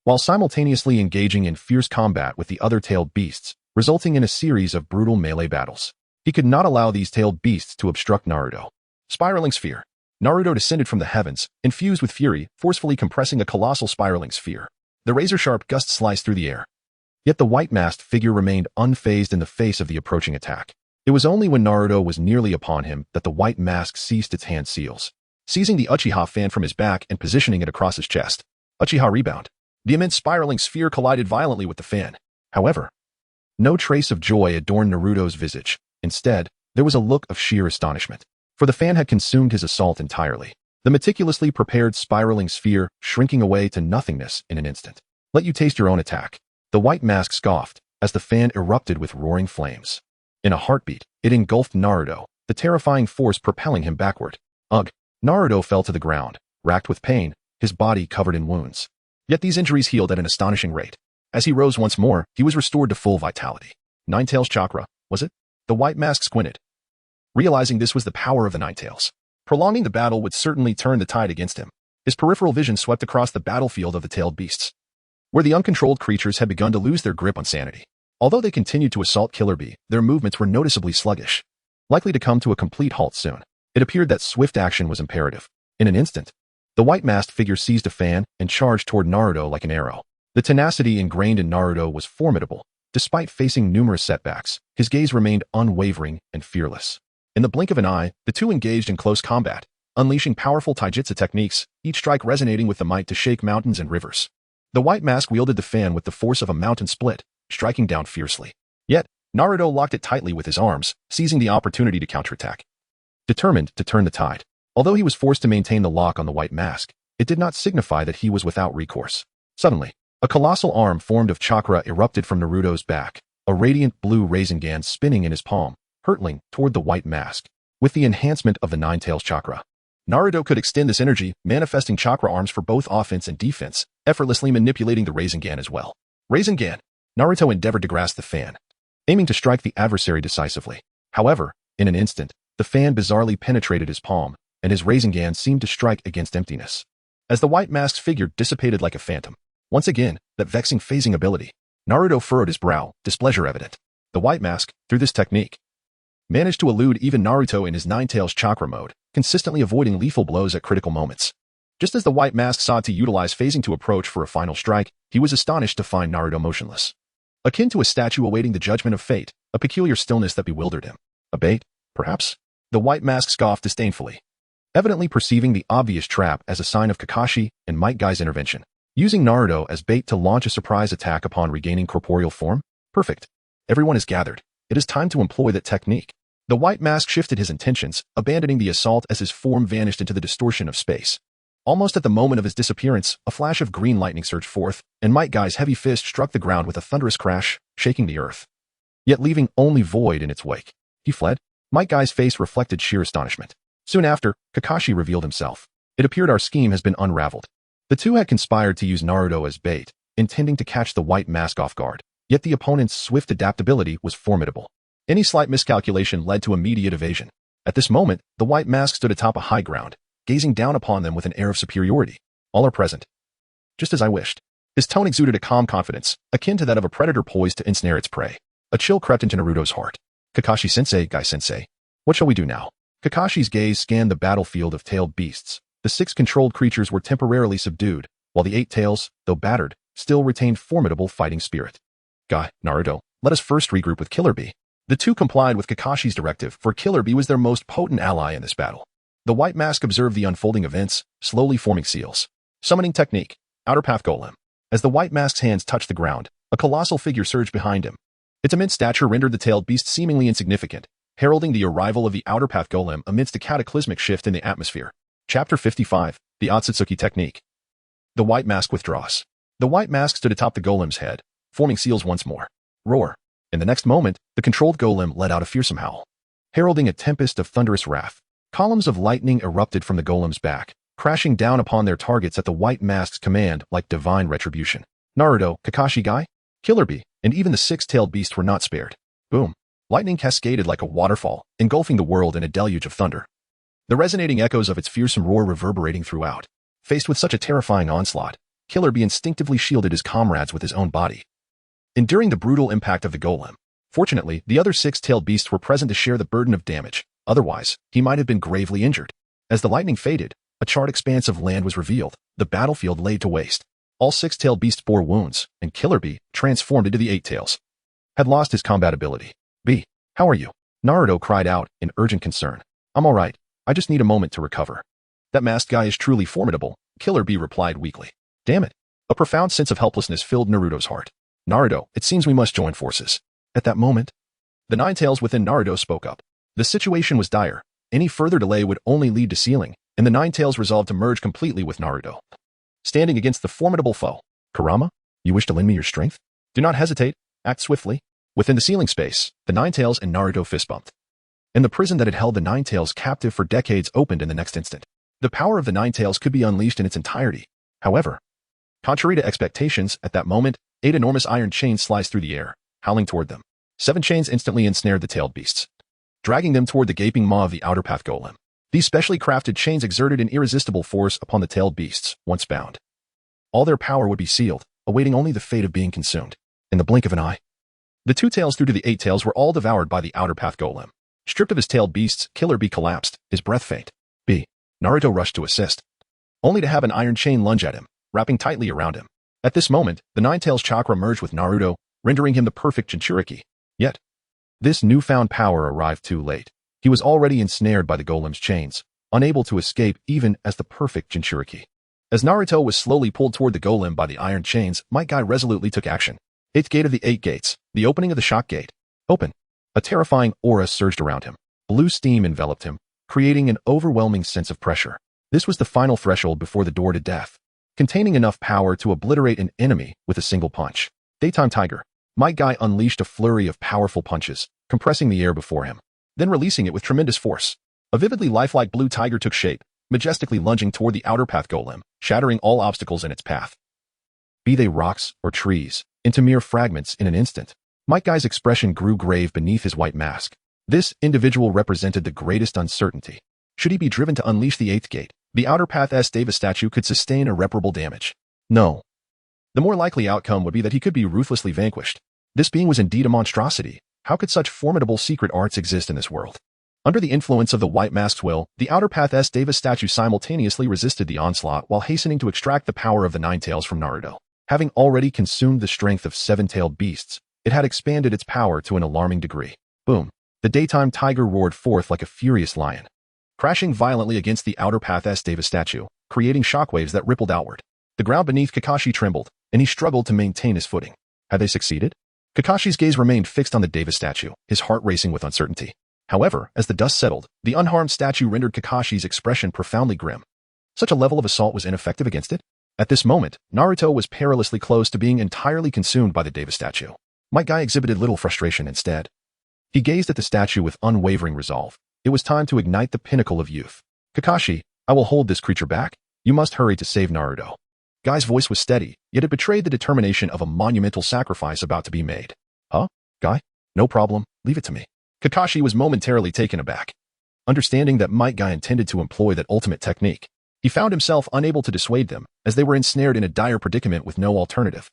while simultaneously engaging in fierce combat with the other tailed beasts, resulting in a series of brutal melee battles. He could not allow these tailed beasts to obstruct Naruto. Spiraling Sphere. Naruto descended from the heavens, infused with fury, forcefully compressing a colossal spiraling sphere. The razor-sharp gust sliced through the air. Yet the white-masked figure remained unfazed in the face of the approaching attack. It was only when Naruto was nearly upon him that the white mask ceased its hand seals, seizing the Uchiha fan from his back and positioning it across his chest. Uchiha rebound. The immense spiraling sphere collided violently with the fan. However, no trace of joy adorned Naruto's visage. Instead, there was a look of sheer astonishment, for the fan had consumed his assault entirely. The meticulously prepared spiraling sphere shrinking away to nothingness in an instant. Let you taste your own attack. The white mask scoffed as the fan erupted with roaring flames. In a heartbeat, it engulfed Naruto, the terrifying force propelling him backward. Ugh! Naruto fell to the ground, racked with pain, his body covered in wounds. Yet these injuries healed at an astonishing rate. As he rose once more, he was restored to full vitality. Nine Tails chakra, was it? The white mask squinted, realizing this was the power of the Nine Tails. Prolonging the battle would certainly turn the tide against him. His peripheral vision swept across the battlefield of the tailed beasts, where the uncontrolled creatures had begun to lose their grip on sanity. Although they continued to assault Killer Bee, their movements were noticeably sluggish, likely to come to a complete halt soon. It appeared that swift action was imperative. In an instant, the white-masked figure seized a fan and charged toward Naruto like an arrow. The tenacity ingrained in Naruto was formidable. Despite facing numerous setbacks, his gaze remained unwavering and fearless. In the blink of an eye, the two engaged in close combat, unleashing powerful taijutsu techniques, each strike resonating with the might to shake mountains and rivers. The white mask wielded the fan with the force of a mountain split, striking down fiercely. Yet, Naruto locked it tightly with his arms, seizing the opportunity to counterattack. Determined to turn the tide. Although he was forced to maintain the lock on the white mask, it did not signify that he was without recourse. Suddenly, a colossal arm formed of chakra erupted from Naruto's back, a radiant blue Rasengan spinning in his palm, hurtling toward the white mask. With the enhancement of the Nine Tails chakra, Naruto could extend this energy, manifesting chakra arms for both offense and defense, effortlessly manipulating the Rasengan as well. Rasengan! Naruto endeavored to grasp the fan, aiming to strike the adversary decisively. However, in an instant, the fan bizarrely penetrated his palm, and his Rasengan seemed to strike against emptiness. As the white mask's figure dissipated like a phantom, once again, that vexing phasing ability. Naruto furrowed his brow, displeasure evident. The white mask, through this technique, managed to elude even Naruto in his Nine-Tails chakra mode, consistently avoiding lethal blows at critical moments. Just as the white mask sought to utilize phasing to approach for a final strike, he was astonished to find Naruto motionless. Akin to a statue awaiting the judgment of fate, a peculiar stillness that bewildered him. A bait, perhaps? The white mask scoffed disdainfully, evidently perceiving the obvious trap as a sign of Kakashi and Might Guy's intervention. Using Naruto as bait to launch a surprise attack upon regaining corporeal form? Perfect. Everyone is gathered. It is time to employ that technique. The white mask shifted his intentions, abandoning the assault as his form vanished into the distortion of space. Almost at the moment of his disappearance, a flash of green lightning surged forth, and Might Guy's heavy fist struck the ground with a thunderous crash, shaking the earth, yet leaving only void in its wake. He fled. Might Guy's face reflected sheer astonishment. Soon after, Kakashi revealed himself. It appeared our scheme has been unraveled. The two had conspired to use Naruto as bait, intending to catch the white mask off guard, yet the opponent's swift adaptability was formidable. Any slight miscalculation led to immediate evasion. At this moment, the white mask stood atop a high ground, gazing down upon them with an air of superiority. All are present. Just as I wished. His tone exuded a calm confidence, akin to that of a predator poised to ensnare its prey. A chill crept into Naruto's heart. Kakashi-sensei, Guy-sensei. What shall we do now? Kakashi's gaze scanned the battlefield of tailed beasts. The 6 controlled creatures were temporarily subdued, while the 8 tails, though battered, still retained formidable fighting spirit. Guy, Naruto, let us first regroup with Killer Bee. The two complied with Kakashi's directive, for Killer Bee was their most potent ally in this battle. The white mask observed the unfolding events, slowly forming seals. Summoning technique. Outer Path Golem. As the white mask's hands touched the ground, a colossal figure surged behind him. Its immense stature rendered the tailed beast seemingly insignificant, heralding the arrival of the Outer Path Golem amidst a cataclysmic shift in the atmosphere. Chapter 55. The Otsutsuki Technique. The white mask withdraws. The white mask stood atop the golem's head, forming seals once more. Roar. In the next moment, the controlled golem let out a fearsome howl, heralding a tempest of thunderous wrath. Columns of lightning erupted from the golem's back, crashing down upon their targets at the white mask's command like divine retribution. Naruto, Kakashi Guy, Killer Bee, and even the 6-tailed beast were not spared. Boom. Lightning cascaded like a waterfall, engulfing the world in a deluge of thunder. The resonating echoes of its fearsome roar reverberating throughout. Faced with such a terrifying onslaught, Killer Bee instinctively shielded his comrades with his own body, enduring the brutal impact of the golem. Fortunately, the other 6-tailed beasts were present to share the burden of damage. Otherwise, he might have been gravely injured. As the lightning faded, a charred expanse of land was revealed, the battlefield laid to waste. All 6-tailed beasts bore wounds, and Killer Bee, transformed into the 8 tails, had lost his combat ability. Bee, how are you? Naruto cried out in urgent concern. I'm alright. I just need a moment to recover. That masked guy is truly formidable, Killer Bee replied weakly. Damn it. A profound sense of helplessness filled Naruto's heart. Naruto, it seems we must join forces. At that moment, the 9 tails within Naruto spoke up. The situation was dire. Any further delay would only lead to sealing, and the 9 tails resolved to merge completely with Naruto, standing against the formidable foe. Kurama, you wish to lend me your strength? Do not hesitate. Act swiftly. Within the sealing space, the 9 tails and Naruto fist bumped, and the prison that had held the 9 tails captive for decades opened in the next instant. The power of the 9 tails could be unleashed in its entirety. However, contrary to expectations, at that moment, 8 enormous iron chains sliced through the air, howling toward them. 7 chains instantly ensnared the tailed beasts, dragging them toward the gaping maw of the Outer Path Golem. These specially crafted chains exerted an irresistible force upon the tailed beasts, once bound. All their power would be sealed, awaiting only the fate of being consumed. In the blink of an eye, the 2 tails through to the 8 tails were all devoured by the Outer Path Golem. Stripped of his tailed beasts, Killer Bee collapsed, his breath faint. Naruto rushed to assist, only to have an iron chain lunge at him, wrapping tightly around him. At this moment, the 9 tails chakra merged with Naruto, rendering him the perfect Jinchuriki. Yet, this newfound power arrived too late. He was already ensnared by the golem's chains, unable to escape even as the perfect Jinchuriki. As Naruto was slowly pulled toward the golem by the iron chains, Might Guy resolutely took action. 8th gate of the 8 gates, the opening of the shock gate. Open. A terrifying aura surged around him. Blue steam enveloped him, creating an overwhelming sense of pressure. This was the final threshold before the door to death, containing enough power to obliterate an enemy with a single punch. Daytime Tiger. Might Guy unleashed a flurry of powerful punches, compressing the air before him, then releasing it with tremendous force. A vividly lifelike blue tiger took shape, majestically lunging toward the Outer Path Golem, shattering all obstacles in its path, be they rocks or trees, into mere fragments in an instant. Might Guy's expression grew grave beneath his white mask. This individual represented the greatest uncertainty. Should he be driven to unleash the 8th gate, the Outer Path's Deva statue could sustain irreparable damage. No. The more likely outcome would be that he could be ruthlessly vanquished. This being was indeed a monstrosity. How could such formidable secret arts exist in this world? Under the influence of the White Mask's will, the Outer Path's Deva statue simultaneously resisted the onslaught while hastening to extract the power of the Nine Tails from Naruto. Having already consumed the strength of seven-tailed beasts, it had expanded its power to an alarming degree. Boom! The daytime tiger roared forth like a furious lion, crashing violently against the Outer Path's Deva statue, creating shockwaves that rippled outward. The ground beneath Kakashi trembled, and he struggled to maintain his footing. Had they succeeded? Kakashi's gaze remained fixed on the Deva statue, his heart racing with uncertainty. However, as the dust settled, the unharmed statue rendered Kakashi's expression profoundly grim. Such a level of assault was ineffective against it? At this moment, Naruto was perilously close to being entirely consumed by the Deva statue. Might Guy exhibited little frustration instead. He gazed at the statue with unwavering resolve. It was time to ignite the pinnacle of youth. Kakashi, I will hold this creature back. You must hurry to save Naruto. Guy's voice was steady, yet it betrayed the determination of a monumental sacrifice about to be made. Huh? Guy? No problem, leave it to me. Kakashi was momentarily taken aback. Understanding that Might Guy intended to employ that ultimate technique, he found himself unable to dissuade them, as they were ensnared in a dire predicament with no alternative.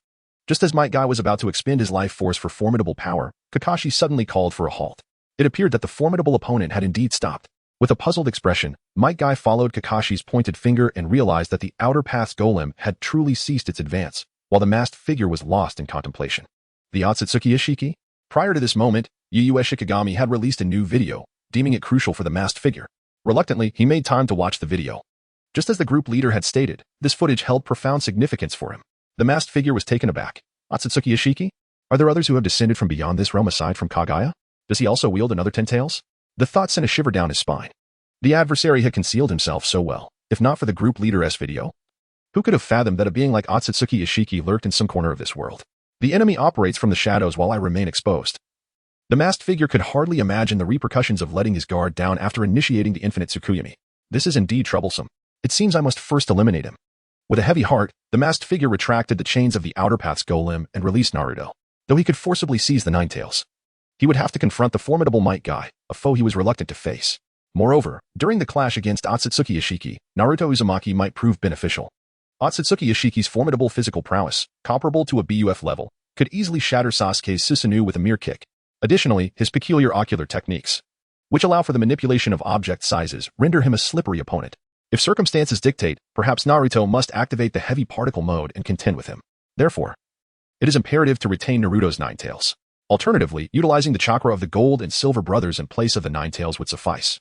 Just as Might Guy was about to expend his life force for formidable power, Kakashi suddenly called for a halt. It appeared that the formidable opponent had indeed stopped. With a puzzled expression, Might Guy followed Kakashi's pointed finger and realized that the Outer Path's golem had truly ceased its advance, while the masked figure was lost in contemplation. The Otsutsuki Isshiki? Prior to this moment, Yu Shikigami had released a new video, deeming it crucial for the masked figure. Reluctantly, he made time to watch the video. Just as the group leader had stated, this footage held profound significance for him. The masked figure was taken aback. Otsutsuki Isshiki? Are there others who have descended from beyond this realm aside from Kaguya? Does he also wield another 10 tails? The thought sent a shiver down his spine. The adversary had concealed himself so well, if not for the group leader's video. Who could have fathomed that a being like Otsutsuki Isshiki lurked in some corner of this world? The enemy operates from the shadows while I remain exposed. The masked figure could hardly imagine the repercussions of letting his guard down after initiating the infinite Tsukuyami. This is indeed troublesome. It seems I must first eliminate him. With a heavy heart, the masked figure retracted the chains of the Outer Path's golem and released Naruto. Though he could forcibly seize the Nine Tails, he would have to confront the formidable Might Guy, a foe he was reluctant to face. Moreover, during the clash against Otsutsuki Isshiki, Naruto Uzumaki might prove beneficial. Otsutsuki Ishiki's formidable physical prowess, comparable to a BUF level, could easily shatter Sasuke's Susanoo with a mere kick. Additionally, his peculiar ocular techniques, which allow for the manipulation of object sizes, render him a slippery opponent. If circumstances dictate, perhaps Naruto must activate the heavy particle mode and contend with him. Therefore, it is imperative to retain Naruto's Nine Tails. Alternatively, utilizing the chakra of the Gold and Silver Brothers in place of the Nine Tails would suffice,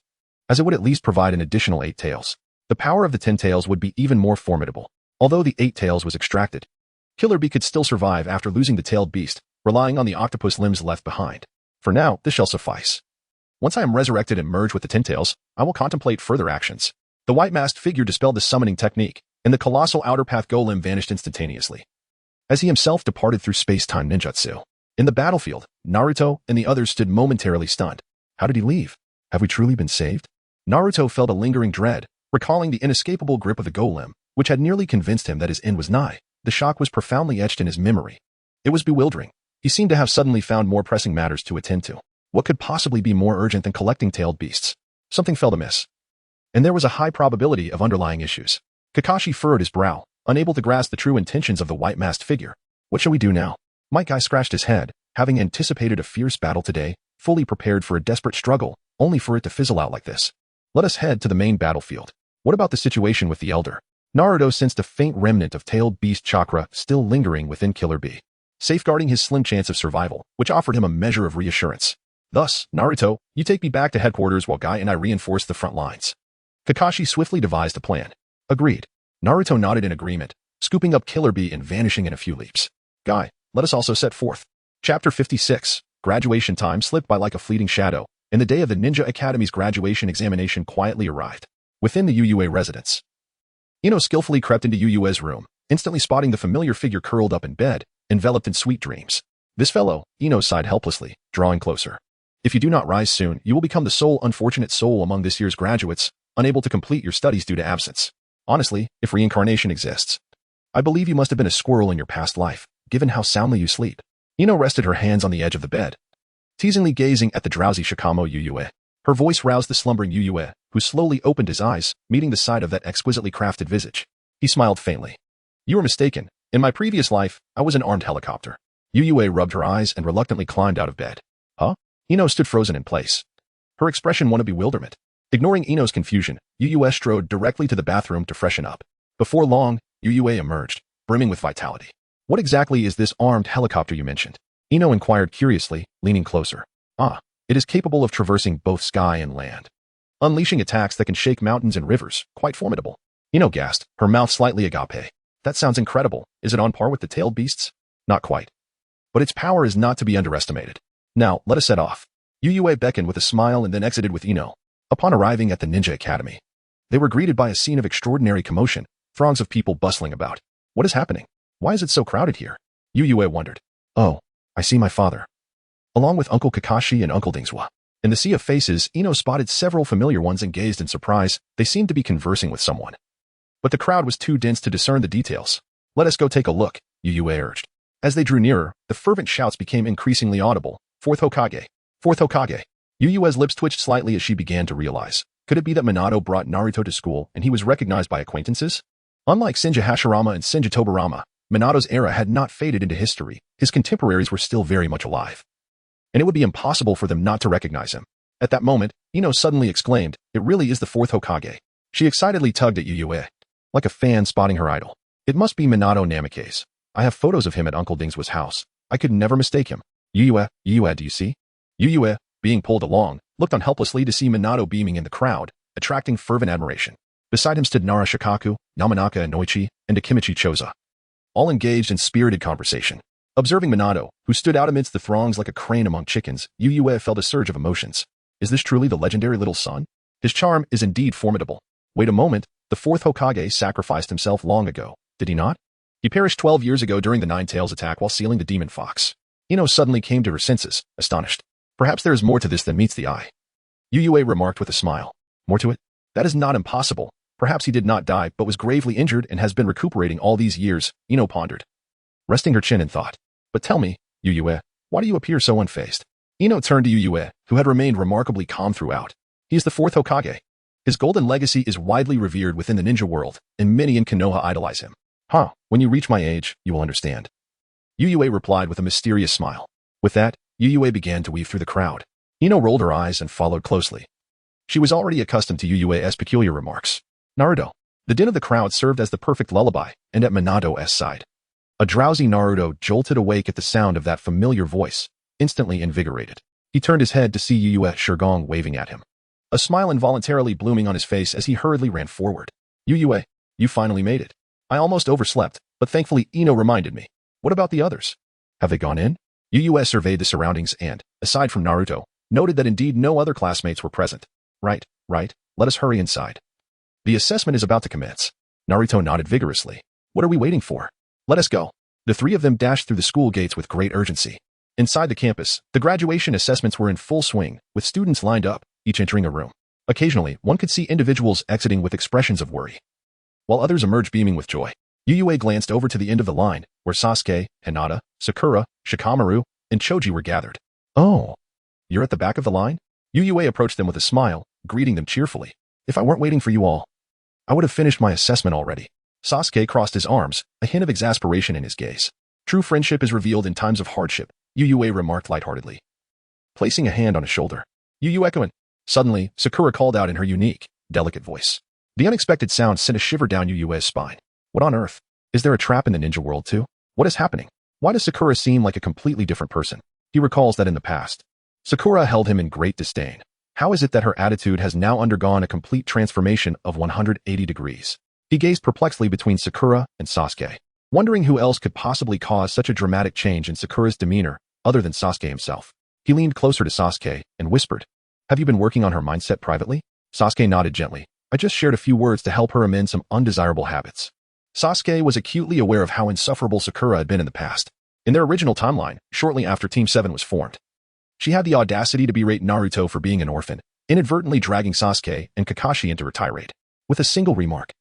as it would at least provide an additional 8 tails. The power of the 10 tails would be even more formidable. Although the 8 tails was extracted, Killer Bee could still survive after losing the tailed beast, relying on the octopus limbs left behind. For now, this shall suffice. Once I am resurrected and merge with the 10 tails, I will contemplate further actions. The white masked figure dispelled the summoning technique, and the colossal Outer Path golem vanished instantaneously, as he himself departed through space-time ninjutsu. In the battlefield, Naruto and the others stood momentarily stunned. How did he leave? Have we truly been saved? Naruto felt a lingering dread, recalling the inescapable grip of the golem, which had nearly convinced him that his end was nigh. The shock was profoundly etched in his memory. It was bewildering. He seemed to have suddenly found more pressing matters to attend to. What could possibly be more urgent than collecting tailed beasts? Something felt amiss, and there was a high probability of underlying issues. Kakashi furrowed his brow, unable to grasp the true intentions of the white masked figure. What shall we do now? Might Guy scratched his head, having anticipated a fierce battle today, fully prepared for a desperate struggle, only for it to fizzle out like this. Let us head to the main battlefield. What about the situation with the Elder? Naruto sensed a faint remnant of tailed beast chakra still lingering within Killer Bee, safeguarding his slim chance of survival, which offered him a measure of reassurance. Thus, Naruto, you take me back to headquarters while Guy and I reinforce the front lines. Kakashi swiftly devised a plan. Agreed. Naruto nodded in agreement, scooping up Killer Bee and vanishing in a few leaps. Guy, let us also set forth. Chapter 56. Graduation time slipped by like a fleeting shadow, and the day of the Ninja Academy's graduation examination quietly arrived. Within the UUA residence, Ino skillfully crept into UUA's room, instantly spotting the familiar figure curled up in bed, enveloped in sweet dreams. This fellow, Ino sighed helplessly, drawing closer. If you do not rise soon, you will become the sole unfortunate soul among this year's graduates, unable to complete your studies due to absence. Honestly, if reincarnation exists, I believe you must have been a squirrel in your past life, given how soundly you sleep. Ino rested her hands on the edge of the bed, teasingly gazing at the drowsy Shikamo UUA. Her voice roused the slumbering UUA, who slowly opened his eyes, meeting the sight of that exquisitely crafted visage. He smiled faintly. You were mistaken. In my previous life, I was an armed helicopter. Yuyue rubbed her eyes and reluctantly climbed out of bed. Huh? Ino stood frozen in place. Her expression one of bewilderment. Ignoring Ino's confusion, Yuyue strode directly to the bathroom to freshen up. Before long, Yuyue emerged, brimming with vitality. What exactly is this armed helicopter you mentioned? Ino inquired curiously, leaning closer. Ah, it is capable of traversing both sky and land, unleashing attacks that can shake mountains and rivers. Quite formidable. Ino gasped, her mouth slightly agape. That sounds incredible. Is it on par with the tailed beasts? Not quite. But its power is not to be underestimated. Now, let us set off. Yuyue beckoned with a smile and then exited with Ino. Upon arriving at the ninja academy, they were greeted by a scene of extraordinary commotion, throngs of people bustling about. What is happening? Why is it so crowded here? Yuyue wondered. Oh, I see my father, along with Uncle Kakashi and Uncle Dingswa. In the sea of faces, Ino spotted several familiar ones and gazed in surprise. They seemed to be conversing with someone. But the crowd was too dense to discern the details. Let us go take a look, Yuyue urged. As they drew nearer, the fervent shouts became increasingly audible. Fourth Hokage! Fourth Hokage! Yuyue's lips twitched slightly as she began to realize. Could it be that Minato brought Naruto to school and he was recognized by acquaintances? Unlike Senju Hashirama and Senju Tobirama, Minato's era had not faded into history. His contemporaries were still very much alive. And it would be impossible for them not to recognize him. At that moment, Ino suddenly exclaimed, it really is the fourth Hokage. She excitedly tugged at Yuyue, like a fan spotting her idol. It must be Minato Namikaze. I have photos of him at Uncle Dingswa's house. I could never mistake him. Yuyue, do you see? Yuyue, being pulled along, looked on helplessly to see Minato beaming in the crowd, attracting fervent admiration. Beside him stood Nara Shikaku, Yamanaka Inoichi, and Akimichi Choza, all engaged in spirited conversation. Observing Minato, who stood out amidst the throngs like a crane among chickens, Yuyue felt a surge of emotions. Is this truly the legendary little son? His charm is indeed formidable. Wait a moment, the fourth Hokage sacrificed himself long ago, did he not? He perished 12 years ago during the Nine Tails attack while sealing the demon fox. Ino suddenly came to her senses, astonished. Perhaps there is more to this than meets the eye. Yuyue remarked with a smile. More to it? That is not impossible. Perhaps he did not die but was gravely injured and has been recuperating all these years, Ino pondered, resting her chin in thought. But tell me, Yuyue, why do you appear so unfazed? Ino turned to Yuyue, who had remained remarkably calm throughout. He is the fourth Hokage. His golden legacy is widely revered within the ninja world, and many in Konoha idolize him. When you reach my age, you will understand. Yuyue replied with a mysterious smile. With that, Yuyue began to weave through the crowd. Ino rolled her eyes and followed closely. She was already accustomed to Yuyue's peculiar remarks. Naruto. The din of the crowd served as the perfect lullaby, and at Minato's side, a drowsy Naruto jolted awake at the sound of that familiar voice, instantly invigorated. He turned his head to see Yuyue Shirgong waving at him, a smile involuntarily blooming on his face as he hurriedly ran forward. Yuyue, you finally made it. I almost overslept, but thankfully Ino reminded me. What about the others? Have they gone in? Yuyue surveyed the surroundings and, aside from Naruto, noted that indeed no other classmates were present. Right. Let us hurry inside. The assessment is about to commence. Naruto nodded vigorously. What are we waiting for? Let us go. The three of them dashed through the school gates with great urgency. Inside the campus, the graduation assessments were in full swing, with students lined up, each entering a room. Occasionally, one could see individuals exiting with expressions of worry, while others emerged beaming with joy. Yuyue glanced over to the end of the line, where Sasuke, Hinata, Sakura, Shikamaru, and Choji were gathered. Oh, you're at the back of the line? Yuyue approached them with a smile, greeting them cheerfully. If I weren't waiting for you all, I would have finished my assessment already. Sasuke crossed his arms, a hint of exasperation in his gaze. True friendship is revealed in times of hardship, Yuyue remarked lightheartedly, placing a hand on his shoulder. Yuyue-kun. Suddenly, Sakura called out in her unique, delicate voice. The unexpected sound sent a shiver down Yuyue's spine. What on earth? Is there a trap in the ninja world too? What is happening? Why does Sakura seem like a completely different person? He recalls that in the past, Sakura held him in great disdain. How is it that her attitude has now undergone a complete transformation of 180 degrees? He gazed perplexedly between Sakura and Sasuke, wondering who else could possibly cause such a dramatic change in Sakura's demeanor other than Sasuke himself. He leaned closer to Sasuke and whispered, Have you been working on her mindset privately? Sasuke nodded gently. I just shared a few words to help her amend some undesirable habits. Sasuke was acutely aware of how insufferable Sakura had been in the past. In their original timeline, shortly after Team 7 was formed, she had the audacity to berate Naruto for being an orphan, inadvertently dragging Sasuke and Kakashi into her tirade. With a single remark,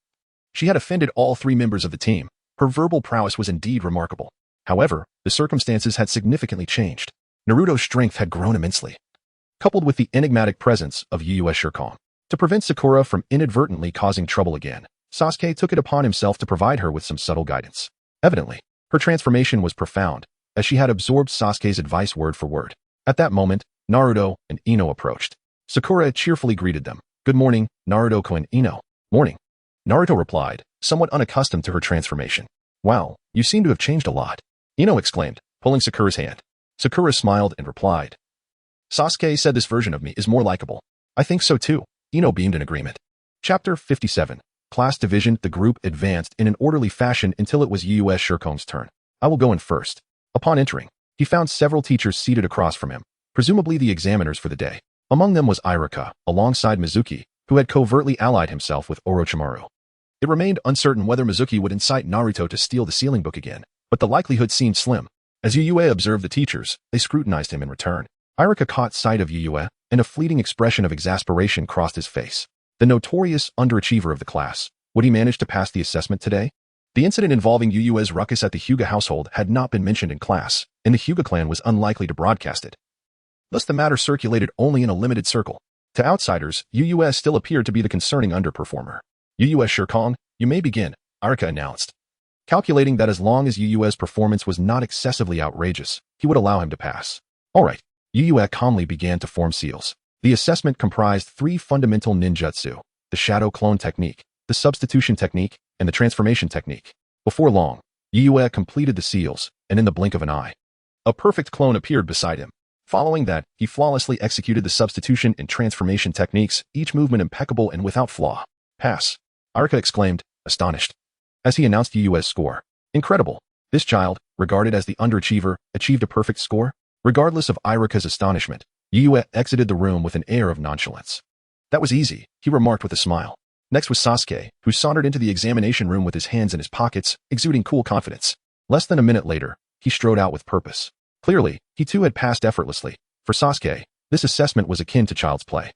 she had offended all three members of the team. Her verbal prowess was indeed remarkable. However, the circumstances had significantly changed. Naruto's strength had grown immensely, coupled with the enigmatic presence of Yuyue Shirgong. To prevent Sakura from inadvertently causing trouble again, Sasuke took it upon himself to provide her with some subtle guidance. Evidently, her transformation was profound, as she had absorbed Sasuke's advice word for word. At that moment, Naruto and Ino approached. Sakura cheerfully greeted them. Good morning, Naruto and Ino. Morning. Naruto replied, somewhat unaccustomed to her transformation. Wow, you seem to have changed a lot. Ino exclaimed, pulling Sakura's hand. Sakura smiled and replied. Sasuke said this version of me is more likable. I think so too. Ino beamed in agreement. Chapter 57. Class division. The group advanced in an orderly fashion until it was Yu Shirkong's turn. I will go in first. Upon entering, he found several teachers seated across from him, presumably the examiners for the day. Among them was Iruka, alongside Mizuki, who had covertly allied himself with Orochimaru. It remained uncertain whether Mizuki would incite Naruto to steal the sealing book again, but the likelihood seemed slim. As Yuyue observed the teachers, they scrutinized him in return. Iruka caught sight of Yuyue, and a fleeting expression of exasperation crossed his face. The notorious underachiever of the class. Would he manage to pass the assessment today? The incident involving Yuyue's ruckus at the Hyuga household had not been mentioned in class, and the Hyuga clan was unlikely to broadcast it. Thus the matter circulated only in a limited circle. To outsiders, Yuyue still appeared to be the concerning underperformer. Yuyue Shirkong, you may begin, Iruka announced. Calculating that as long as Yuyue's performance was not excessively outrageous, he would allow him to pass. All right. Yuyue calmly began to form seals. The assessment comprised 3 fundamental ninjutsu, the shadow clone technique, the substitution technique, and the transformation technique. Before long, Yuyue completed the seals, and in the blink of an eye, a perfect clone appeared beside him. Following that, he flawlessly executed the substitution and transformation techniques, each movement impeccable and without flaw. Pass. Iruka exclaimed, astonished, as he announced Yuyue's score. Incredible. This child, regarded as the underachiever, achieved a perfect score? Regardless of Iruka's astonishment, Yuyue exited the room with an air of nonchalance. That was easy, he remarked with a smile. Next was Sasuke, who sauntered into the examination room with his hands in his pockets, exuding cool confidence. Less than a minute later, he strode out with purpose. Clearly, he too had passed effortlessly. For Sasuke, this assessment was akin to child's play.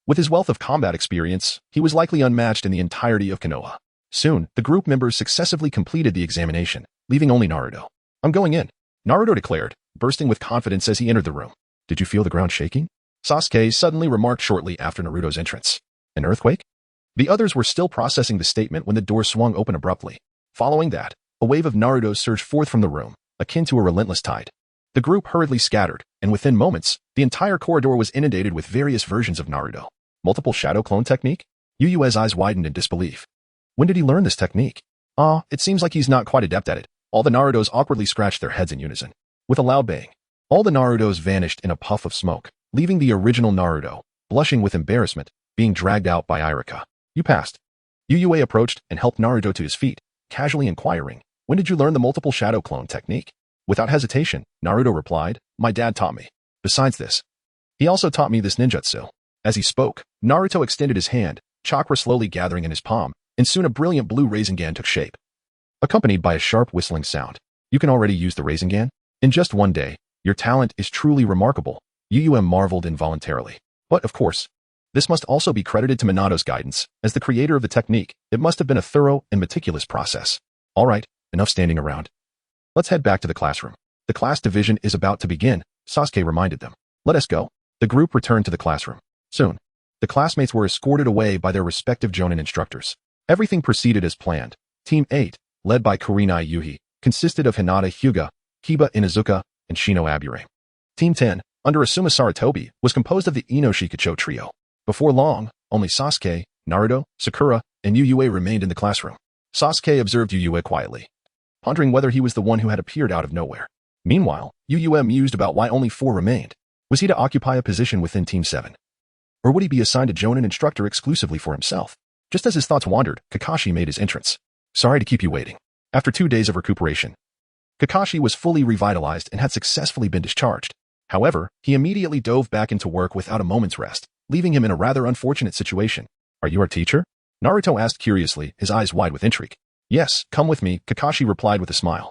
With his wealth of combat experience, he was likely unmatched in the entirety of Konoha. Soon, the group members successively completed the examination, leaving only Naruto. I'm going in, Naruto declared, bursting with confidence as he entered the room. Did you feel the ground shaking? Sasuke suddenly remarked shortly after Naruto's entrance. An earthquake? The others were still processing the statement when the door swung open abruptly. Following that, a wave of Naruto surged forth from the room, akin to a relentless tide. The group hurriedly scattered, and within moments, the entire corridor was inundated with various versions of Naruto. Multiple shadow clone technique? Yuyue's eyes widened in disbelief. When did he learn this technique? It seems like he's not quite adept at it. All the Narutos awkwardly scratched their heads in unison. With a loud bang, all the Narutos vanished in a puff of smoke, leaving the original Naruto, blushing with embarrassment, being dragged out by Iruka. You passed. Yuyue approached and helped Naruto to his feet, casually inquiring, when did you learn the multiple shadow clone technique? Without hesitation, Naruto replied, my dad taught me. Besides this, he also taught me this ninjutsu. As he spoke, Naruto extended his hand, chakra slowly gathering in his palm, and soon a brilliant blue Rasengan took shape, accompanied by a sharp whistling sound. You can already use the Rasengan? In just one day, your talent is truly remarkable. Yuyue marveled involuntarily. But, of course, this must also be credited to Minato's guidance. As the creator of the technique, it must have been a thorough and meticulous process. All right, enough standing around. Let's head back to the classroom. The class division is about to begin, Sasuke reminded them. Let us go. The group returned to the classroom. Soon, the classmates were escorted away by their respective Jonin instructors. Everything proceeded as planned. Team 8, led by Kurenai Yuhi, consisted of Hinata Hyuga, Kiba Inuzuka, and Shino Abure. Team 10, under Asuma Sarutobi, was composed of the Ino Shikacho trio. Before long, only Sasuke, Naruto, Sakura, and Yuyue remained in the classroom. Sasuke observed Yuyue quietly, pondering whether he was the one who had appeared out of nowhere. Meanwhile, Yuyue mused about why only 4 remained. Was he to occupy a position within Team 7? Or would he be assigned a Jonin instructor exclusively for himself? Just as his thoughts wandered, Kakashi made his entrance. Sorry to keep you waiting. After 2 days of recuperation, Kakashi was fully revitalized and had successfully been discharged. However, he immediately dove back into work without a moment's rest, leaving him in a rather unfortunate situation. Are you our teacher? Naruto asked curiously, his eyes wide with intrigue. Yes, come with me, Kakashi replied with a smile.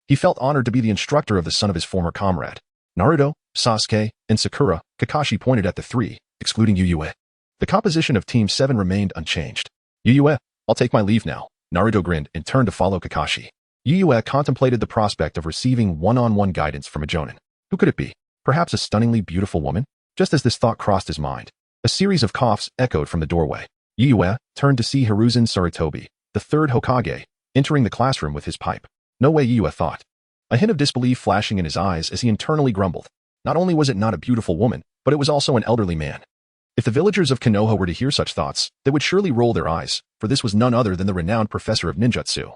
He felt honored to be the instructor of the son of his former comrade. Naruto, Sasuke, and Sakura, Kakashi pointed at the 3, excluding Yuyue. The composition of Team 7 remained unchanged. Yuyue, I'll take my leave now. Naruto grinned and turned to follow Kakashi. Yuyue contemplated the prospect of receiving one-on-one guidance from a Jonin. Who could it be? Perhaps a stunningly beautiful woman? Just as this thought crossed his mind, a series of coughs echoed from the doorway. Yuyue turned to see Hiruzen Sarutobi, the 3rd Hokage, entering the classroom with his pipe. No way, Yue thought. A hint of disbelief flashing in his eyes as he internally grumbled. Not only was it not a beautiful woman, but it was also an elderly man. If the villagers of Konoha were to hear such thoughts, they would surely roll their eyes, for this was none other than the renowned professor of ninjutsu.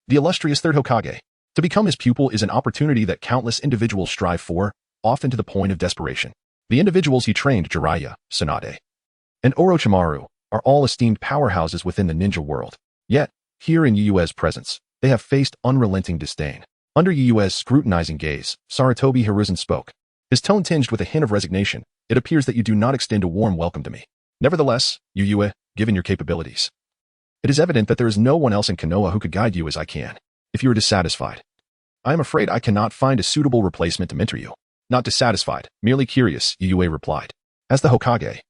The illustrious third Hokage. To become his pupil is an opportunity that countless individuals strive for, often to the point of desperation. The individuals he trained, Jiraiya, Tsunade, and Orochimaru, are all esteemed powerhouses within the ninja world. Yet, here in Yuue's presence, they have faced unrelenting disdain. Under Yuue's scrutinizing gaze, Sarutobi Hiruzen spoke. His tone tinged with a hint of resignation. It appears that you do not extend a warm welcome to me. Nevertheless, Yue, given your capabilities, it is evident that there is no one else in Konoha who could guide you as I can. If you are dissatisfied, I am afraid I cannot find a suitable replacement to mentor you. Not dissatisfied, merely curious, Yue replied. As the Hokage,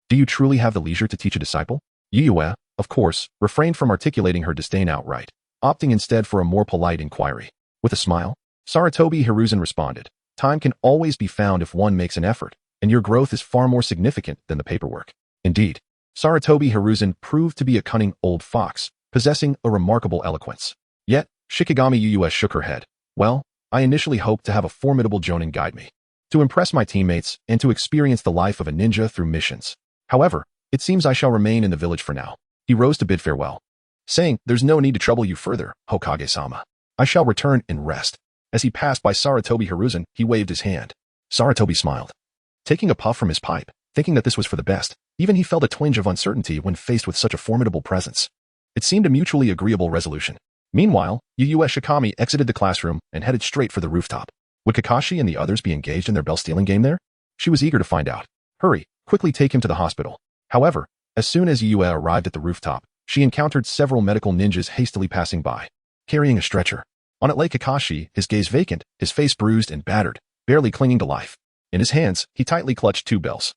do you truly have the leisure to teach a disciple? Yue, of course, refrained from articulating her disdain outright, opting instead for a more polite inquiry. With a smile, Sarutobi Hiruzen responded, time can always be found if one makes an effort, and your growth is far more significant than the paperwork. Indeed, Sarutobi Hiruzen proved to be a cunning old fox, possessing a remarkable eloquence. Yet, Shikigami Yue shook her head. Well, I initially hoped to have a formidable jonin guide me, to impress my teammates and to experience the life of a ninja through missions. However, it seems I shall remain in the village for now. He rose to bid farewell, saying, there's no need to trouble you further, Hokage-sama. I shall return and rest. As he passed by Sarutobi Hiruzen, he waved his hand. Sarutobi smiled, taking a puff from his pipe, thinking that this was for the best. Even he felt a twinge of uncertainty when faced with such a formidable presence. It seemed a mutually agreeable resolution. Meanwhile, Yue Shikami exited the classroom and headed straight for the rooftop. Would Kakashi and the others be engaged in their bell-stealing game there? She was eager to find out. Hurry, quickly take him to the hospital. However, as soon as Yue arrived at the rooftop, she encountered several medical ninjas hastily passing by, carrying a stretcher. On it lay Kakashi, his gaze vacant, his face bruised and battered, barely clinging to life. In his hands, he tightly clutched two bells,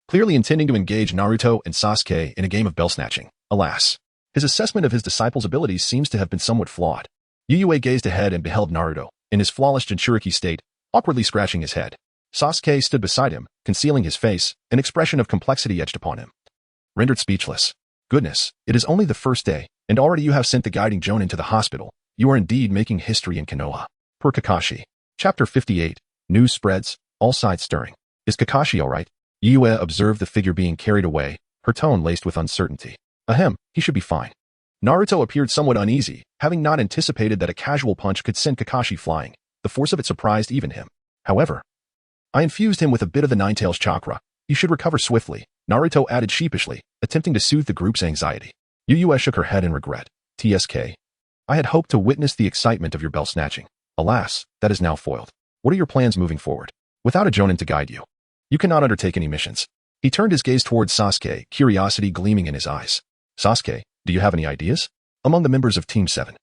clearly intending to engage Naruto and Sasuke in a game of bell-snatching. Alas, his assessment of his disciple's abilities seems to have been somewhat flawed. Yue gazed ahead and beheld Naruto, in his flawless Jinchuriki state, awkwardly scratching his head. Sasuke stood beside him, concealing his face, an expression of complexity etched upon him. Rendered speechless. Goodness, it is only the first day, and already you have sent the guiding Jonin to the hospital. You are indeed making history in Konoha. Per Kakashi. Chapter 58. News spreads, all sides stirring. Is Kakashi alright? Yue observed the figure being carried away, her tone laced with uncertainty. Ahem, he should be fine. Naruto appeared somewhat uneasy, having not anticipated that a casual punch could send Kakashi flying. The force of it surprised even him. However, I infused him with a bit of the Nine-Tails chakra. He should recover swiftly, Naruto added sheepishly, attempting to soothe the group's anxiety. Yue shook her head in regret. TSK. I had hoped to witness the excitement of your bell snatching. Alas, that is now foiled. What are your plans moving forward? Without a Jonin to guide you, you cannot undertake any missions. He turned his gaze towards Sasuke, curiosity gleaming in his eyes. Sasuke, do you have any ideas? Among the members of Team 7,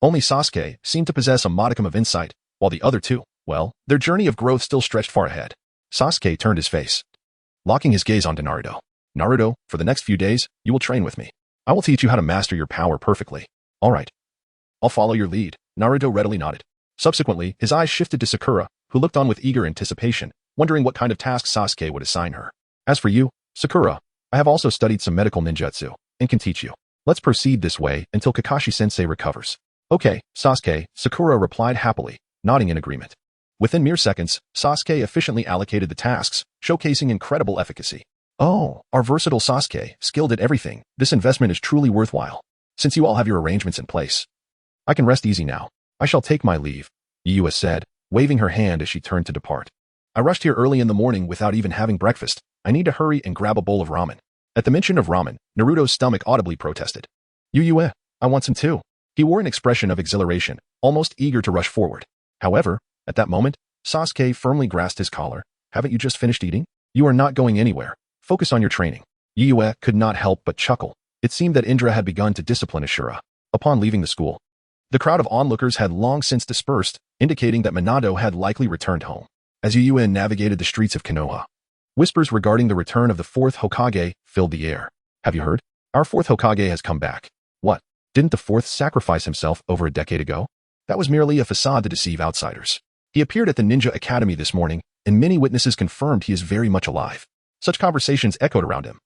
only Sasuke seemed to possess a modicum of insight, while the other two, well, their journey of growth still stretched far ahead. Sasuke turned his face, locking his gaze onto Naruto. Naruto, for the next few days, you will train with me. I will teach you how to master your power perfectly. All right. I'll follow your lead. Naruto readily nodded. Subsequently, his eyes shifted to Sakura, who looked on with eager anticipation, wondering what kind of task Sasuke would assign her. As for you, Sakura, I have also studied some medical ninjutsu, and can teach you. Let's proceed this way until Kakashi-sensei recovers. Okay, Sasuke, Sakura replied happily, nodding in agreement. Within mere seconds, Sasuke efficiently allocated the tasks, showcasing incredible efficacy. Oh, our versatile Sasuke, skilled at everything. This investment is truly worthwhile. Since you all have your arrangements in place, I can rest easy now. I shall take my leave, Yue said, waving her hand as she turned to depart. I rushed here early in the morning without even having breakfast. I need to hurry and grab a bowl of ramen. At the mention of ramen, Naruto's stomach audibly protested. Yue, I want some too. He wore an expression of exhilaration, almost eager to rush forward. However, at that moment, Sasuke firmly grasped his collar. Haven't you just finished eating? You are not going anywhere. Focus on your training. Yue could not help but chuckle. It seemed that Indra had begun to discipline Ashura. Upon leaving the school, the crowd of onlookers had long since dispersed, indicating that Minato had likely returned home. As Yue navigated the streets of Konoha, whispers regarding the return of the fourth Hokage filled the air. Have you heard? Our fourth Hokage has come back. What? Didn't the fourth sacrifice himself over a decade ago? That was merely a facade to deceive outsiders. He appeared at the Ninja Academy this morning, and many witnesses confirmed he is very much alive. Such conversations echoed around him,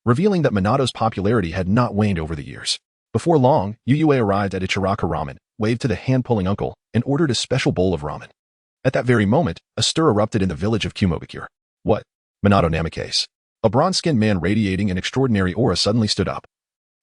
revealing that Minato's popularity had not waned over the years. Before long, Yue arrived at Ichiraka Ramen, waved to the hand-pulling uncle and ordered a special bowl of ramen. At that very moment, a stir erupted in the village of Kumogakure. What? Minato Namikaze. A bronze-skinned man radiating an extraordinary aura suddenly stood up,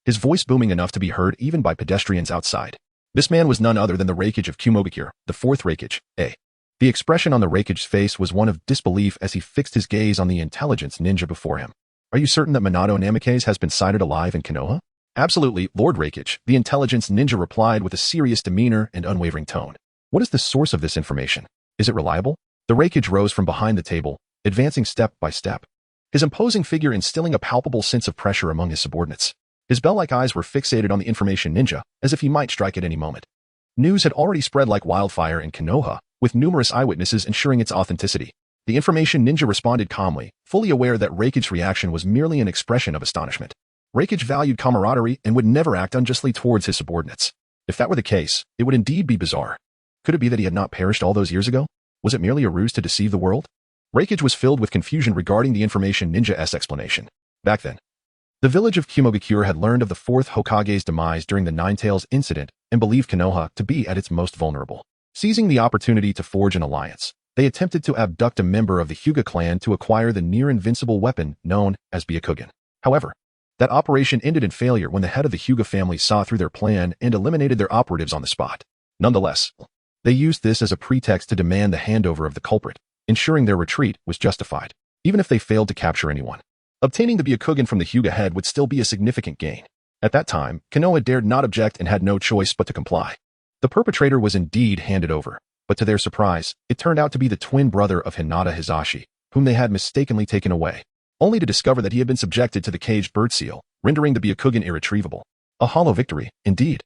his voice booming enough to be heard even by pedestrians outside. This man was none other than the Raikage of Kumogakure, the fourth Raikage, A. The expression on the Raikage's face was one of disbelief as he fixed his gaze on the intelligence ninja before him. Are you certain that Minato Namikaze has been sighted alive in Konoha? Absolutely, Lord Raikage, the intelligence ninja replied with a serious demeanor and unwavering tone. What is the source of this information? Is it reliable? The Raikage rose from behind the table, advancing step by step, his imposing figure instilling a palpable sense of pressure among his subordinates. His bell-like eyes were fixated on the information ninja, as if he might strike at any moment. News had already spread like wildfire in Konoha, with numerous eyewitnesses ensuring its authenticity. The information ninja responded calmly, fully aware that Raikage's reaction was merely an expression of astonishment. Raikage valued camaraderie and would never act unjustly towards his subordinates. If that were the case, it would indeed be bizarre. Could it be that he had not perished all those years ago? Was it merely a ruse to deceive the world? Raikage was filled with confusion regarding the information ninja's explanation. Back then, the village of Kumogakure had learned of the fourth Hokage's demise during the Nine-Tails incident and believed Konoha to be at its most vulnerable. Seizing the opportunity to forge an alliance, they attempted to abduct a member of the Hyuga clan to acquire the near-invincible weapon known as bygone. However, that operation ended in failure when the head of the Hyuga family saw through their plan and eliminated their operatives on the spot. Nonetheless, they used this as a pretext to demand the handover of the culprit, ensuring their retreat was justified, even if they failed to capture anyone. Obtaining the bygone from the Hyuga head would still be a significant gain. At that time, Konoha dared not object and had no choice but to comply. The perpetrator was indeed handed over, but to their surprise, it turned out to be the twin brother of Hinata Hisashi, whom they had mistakenly taken away, only to discover that he had been subjected to the caged bird seal, rendering the bygone irretrievable. A hollow victory, indeed.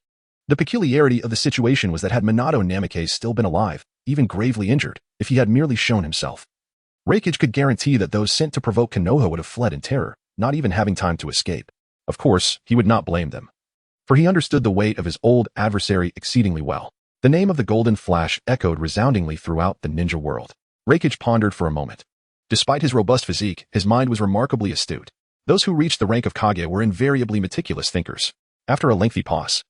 The peculiarity of the situation was that had Minato Namikaze still been alive, even gravely injured, if he had merely shown himself, Raikage could guarantee that those sent to provoke Konoha would have fled in terror, not even having time to escape. Of course, he would not blame them, for he understood the weight of his old adversary exceedingly well. The name of the Golden Flash echoed resoundingly throughout the ninja world. Raikage pondered for a moment. Despite his robust physique, his mind was remarkably astute. Those who reached the rank of Kage were invariably meticulous thinkers. After a lengthy pause,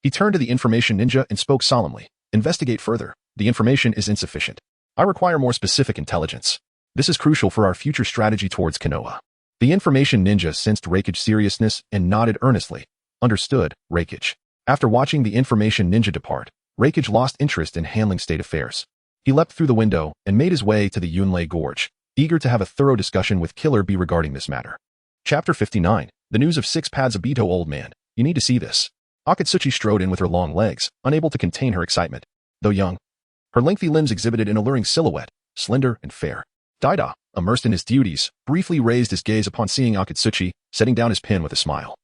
he turned to the information ninja and spoke solemnly. Investigate further. The information is insufficient. I require more specific intelligence. This is crucial for our future strategy towards Konoha. The information ninja sensed Raikage's seriousness and nodded earnestly. Understood, Raikage. After watching the information ninja depart, Raikage lost interest in handling state affairs. He leapt through the window and made his way to the Yunlei Gorge, eager to have a thorough discussion with Killer Bee regarding this matter. Chapter 59. The News of 6 Paths Obito. Old man, you need to see this. Otsutsuki strode in with her long legs, unable to contain her excitement. Though young, her lengthy limbs exhibited an alluring silhouette, slender and fair. Daida, immersed in his duties, briefly raised his gaze upon seeing Otsutsuki, setting down his pen with a smile.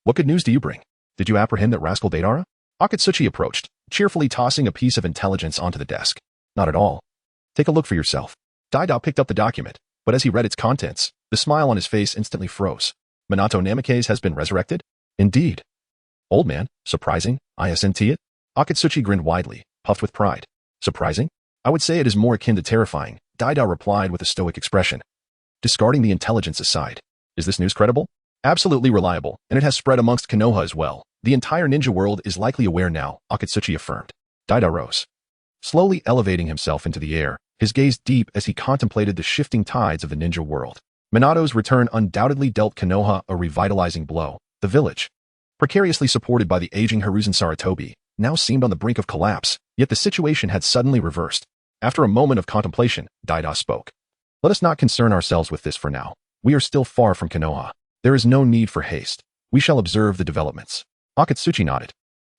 What good news do you bring? Did you apprehend that rascal Deidara? Otsutsuki approached, cheerfully tossing a piece of intelligence onto the desk. Not at all. Take a look for yourself. Daida picked up the document, but as he read its contents, the smile on his face instantly froze. Minato Namikaze has been resurrected? Indeed. Old man, surprising, isn't it? Otsutsuki grinned widely, puffed with pride. Surprising? I would say it is more akin to terrifying, Daida replied with a stoic expression. Discarding the intelligence aside, is this news credible? Absolutely reliable, and it has spread amongst Konoha as well. The entire ninja world is likely aware now, Otsutsuki affirmed. Daida rose, slowly elevating himself into the air, his gaze deep as he contemplated the shifting tides of the ninja world. Minato's return undoubtedly dealt Konoha a revitalizing blow. The village, precariously supported by the aging Hiruzen Sarutobi, now seemed on the brink of collapse, yet the situation had suddenly reversed. After a moment of contemplation, Daida spoke. Let us not concern ourselves with this for now. We are still far from Konoha. There is no need for haste. We shall observe the developments. Otsutsuki nodded,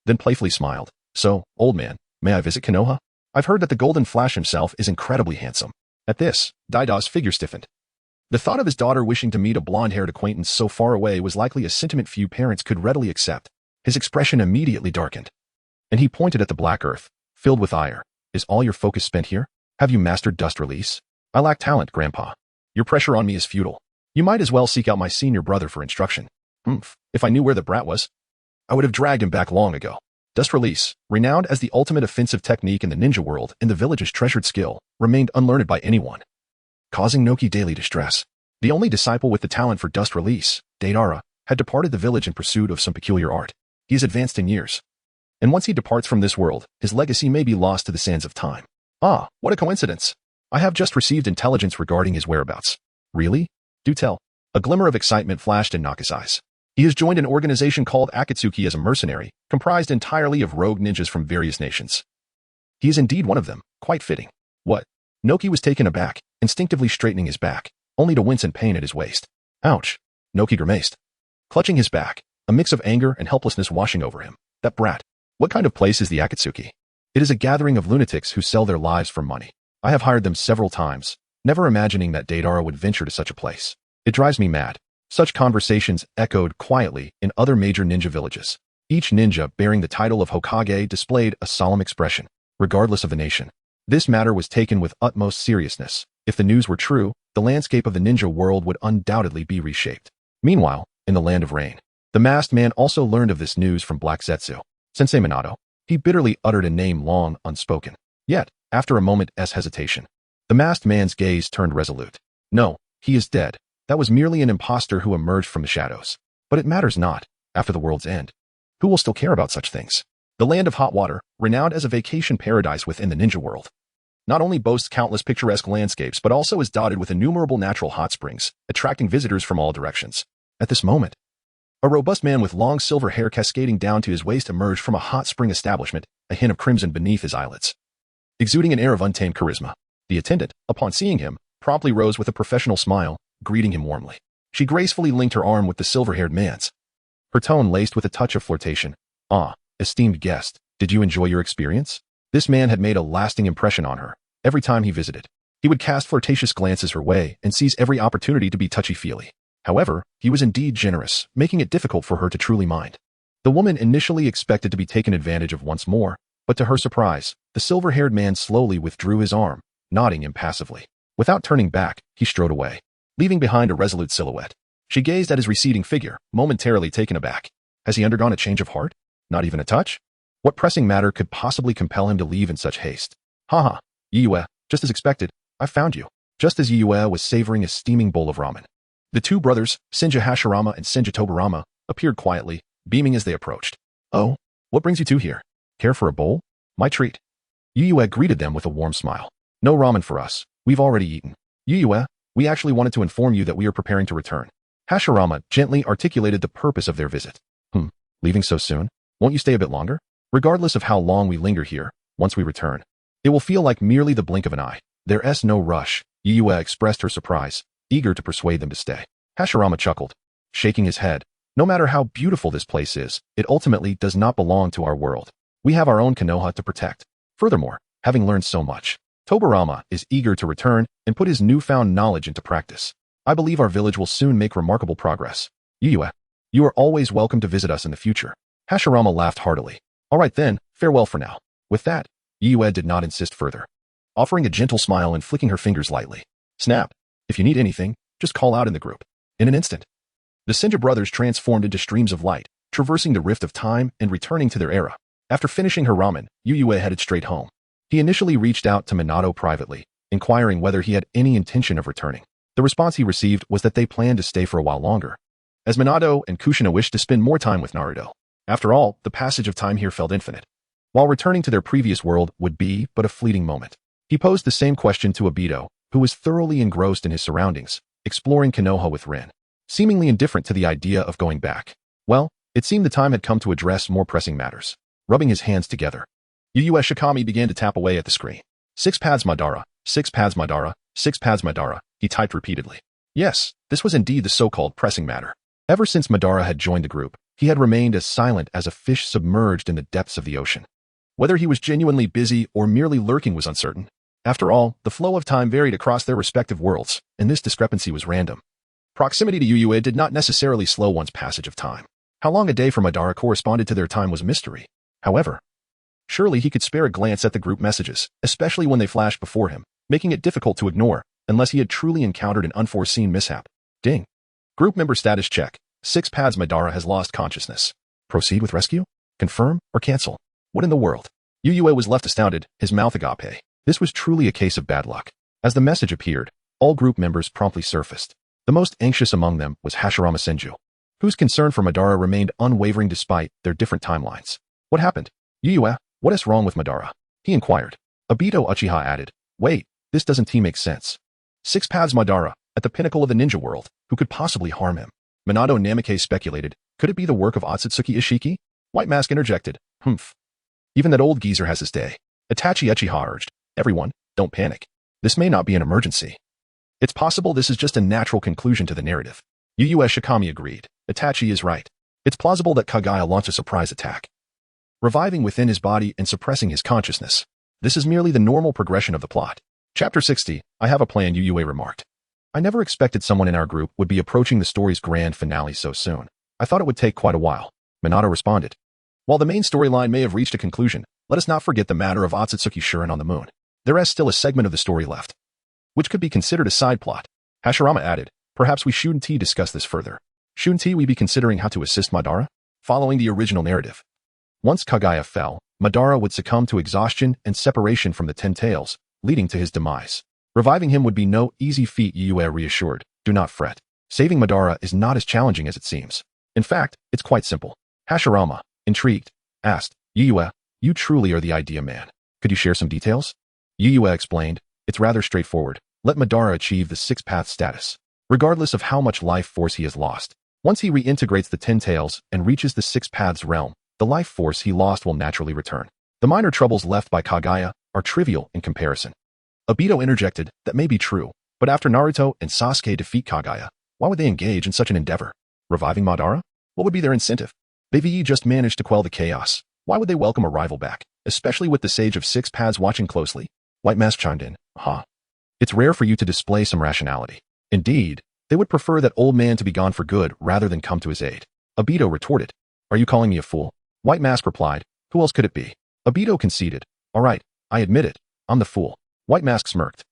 then playfully smiled. So, old man, may I visit Konoha? I've heard that the Golden Flash himself is incredibly handsome. At this, Daida's figure stiffened. The thought of his daughter wishing to meet a blonde-haired acquaintance so far away was likely a sentiment few parents could readily accept. His expression immediately darkened, and he pointed at the black earth, filled with ire. Is all your focus spent here? Have you mastered dust release? I lack talent, Grandpa. Your pressure on me is futile. You might as well seek out my senior brother for instruction. If I knew where the brat was, I would have dragged him back long ago. Dust release, renowned as the ultimate offensive technique in the ninja world and the village's treasured skill, remained unlearned by anyone, causing Noki daily distress. The only disciple with the talent for dust release, Deidara, had departed the village in pursuit of some peculiar art. He is advanced in years, And once he departs from this world, his legacy may be lost to the sands of time. Ah, what a coincidence. I have just received intelligence regarding his whereabouts. Really? Do tell. A glimmer of excitement flashed in Naka's eyes. He has joined an organization called Akatsuki as a mercenary, comprised entirely of rogue ninjas from various nations. He is indeed one of them, quite fitting. What? Noki was taken aback, instinctively straightening his back, only to wince in pain at his waist. Ouch. Noki grimaced. Clutching his back, a mix of anger and helplessness washing over him. That brat. What kind of place is the Akatsuki? It is a gathering of lunatics who sell their lives for money. I have hired them several times, never imagining that Deidara would venture to such a place. It drives me mad. Such conversations echoed quietly in other major ninja villages. Each ninja bearing the title of Hokage displayed a solemn expression, regardless of the nation. This matter was taken with utmost seriousness. If the news were true, the landscape of the ninja world would undoubtedly be reshaped. Meanwhile, in the land of rain, the masked man also learned of this news from Black Zetsu. Sensei Minato. He bitterly uttered a name long unspoken. Yet, after a moment's hesitation, the masked man's gaze turned resolute. No, he is dead. That was merely an impostor who emerged from the shadows. But it matters not, after the world's end. Who will still care about such things? The land of hot water, renowned as a vacation paradise within the ninja world, not only boasts countless picturesque landscapes but also is dotted with innumerable natural hot springs, attracting visitors from all directions. At this moment, a robust man with long silver hair cascading down to his waist emerged from a hot spring establishment, a hint of crimson beneath his eyelids. Exuding an air of untamed charisma, the attendant, upon seeing him, promptly rose with a professional smile, greeting him warmly. She gracefully linked her arm with the silver-haired man's, her tone laced with a touch of flirtation. Ah, esteemed guest, did you enjoy your experience? This man had made a lasting impression on her. Every time he visited, he would cast flirtatious glances her way and seize every opportunity to be touchy-feely. However, he was indeed generous, making it difficult for her to truly mind. The woman initially expected to be taken advantage of once more, but to her surprise, the silver-haired man slowly withdrew his arm, nodding impassively. Without turning back, he strode away, leaving behind a resolute silhouette. She gazed at his receding figure, momentarily taken aback. Has he undergone a change of heart? Not even a touch? What pressing matter could possibly compel him to leave in such haste? Haha, Yue, just as expected, I found you. Just as Yue was savoring a steaming bowl of ramen, the two brothers, Senja Hashirama and Senja Tobarama, appeared quietly, beaming as they approached. Oh, what brings you two here? Care for a bowl? My treat. Yue greeted them with a warm smile. No ramen for us. We've already eaten. Yue, we actually wanted to inform you that we are preparing to return. Hashirama gently articulated the purpose of their visit. Leaving so soon? Won't you stay a bit longer? Regardless of how long we linger here, once we return, it will feel like merely the blink of an eye. There's no rush. Yue expressed her surprise, eager to persuade them to stay. Hashirama chuckled, shaking his head. No matter how beautiful this place is, it ultimately does not belong to our world. We have our own Konoha to protect. Furthermore, having learned so much, Tobarama is eager to return and put his newfound knowledge into practice. I believe our village will soon make remarkable progress. Yue, you are always welcome to visit us in the future. Hashirama laughed heartily. All right then, farewell for now. With that, Yue did not insist further, offering a gentle smile and flicking her fingers lightly. Snap. If you need anything, just call out in the group. In an instant, the Senja brothers transformed into streams of light, traversing the rift of time and returning to their era. After finishing her ramen, Yue headed straight home. He initially reached out to Minato privately, inquiring whether he had any intention of returning. The response he received was that they planned to stay for a while longer, as Minato and Kushina wished to spend more time with Naruto. After all, the passage of time here felt infinite. While returning to their previous world would be but a fleeting moment, he posed the same question to Obito, who was thoroughly engrossed in his surroundings, exploring Konoha with Rin, seemingly indifferent to the idea of going back. Well, it seemed the time had come to address more pressing matters. Rubbing his hands together, Yu Shikami began to tap away at the screen. 6 paths Madara, 6 paths Madara, 6 paths Madara, he typed repeatedly. Yes, this was indeed the so-called pressing matter. Ever since Madara had joined the group, he had remained as silent as a fish submerged in the depths of the ocean. Whether he was genuinely busy or merely lurking was uncertain. After all, the flow of time varied across their respective worlds, and this discrepancy was random. Proximity to Yue did not necessarily slow one's passage of time. How long a day for Madara corresponded to their time was a mystery. However, surely he could spare a glance at the group messages, especially when they flashed before him, making it difficult to ignore, unless he had truly encountered an unforeseen mishap. Ding. Group member status check. 6 paths Madara has lost consciousness. Proceed with rescue? Confirm or cancel? What in the world? Yue was left astounded, his mouth agape. This was truly a case of bad luck. As the message appeared, all group members promptly surfaced. The most anxious among them was Hashirama Senju, whose concern for Madara remained unwavering despite their different timelines. What happened? Yue, what is wrong with Madara? He inquired. Obito Uchiha added, wait, this doesn't make sense. Six paths Madara, at the pinnacle of the ninja world, who could possibly harm him? Minato Namikaze speculated, could it be the work of Otsutsuki Isshiki? White Mask interjected, humph. Even that old geezer has his day. Itachi Uchiha urged, everyone, don't panic. This may not be an emergency. It's possible this is just a natural conclusion to the narrative. Yu Shikami agreed. Itachi is right. It's plausible that Kagaya launched a surprise attack, reviving within his body and suppressing his consciousness. This is merely the normal progression of the plot. Chapter 60, I have a plan, Yu remarked. I never expected someone in our group would be approaching the story's grand finale so soon. I thought it would take quite a while. Minato responded. While the main storyline may have reached a conclusion, let us not forget the matter of Otsutsuki Shurin on the moon. There is still a segment of the story left, which could be considered a side plot. Hashirama added, perhaps we shouldn't discuss this further. Shouldn't we be considering how to assist Madara? Following the original narrative, once Kagaya fell, Madara would succumb to exhaustion and separation from the Ten Tails, leading to his demise. Reviving him would be no easy feat, Yue reassured. Do not fret. Saving Madara is not as challenging as it seems. In fact, it's quite simple. Hashirama, intrigued, asked, Yue, you truly are the idea man. Could you share some details? Yue explained, it's rather straightforward. Let Madara achieve the six-path status, regardless of how much life force he has lost. Once he reintegrates the Ten Tails and reaches the Six Paths realm, the life force he lost will naturally return. The minor troubles left by Kagaya are trivial in comparison. Obito interjected, that may be true, but after Naruto and Sasuke defeat Kagaya, why would they engage in such an endeavor? Reviving Madara? What would be their incentive? They've just managed to quell the chaos. Why would they welcome a rival back, especially with the Sage of Six Paths watching closely? White Mask chimed in, It's rare for you to display some rationality. Indeed, they would prefer that old man to be gone for good rather than come to his aid. Obito retorted, are you calling me a fool? White Mask replied, who else could it be? Obito conceded, all right, I admit it, I'm the fool. White Mask smirked.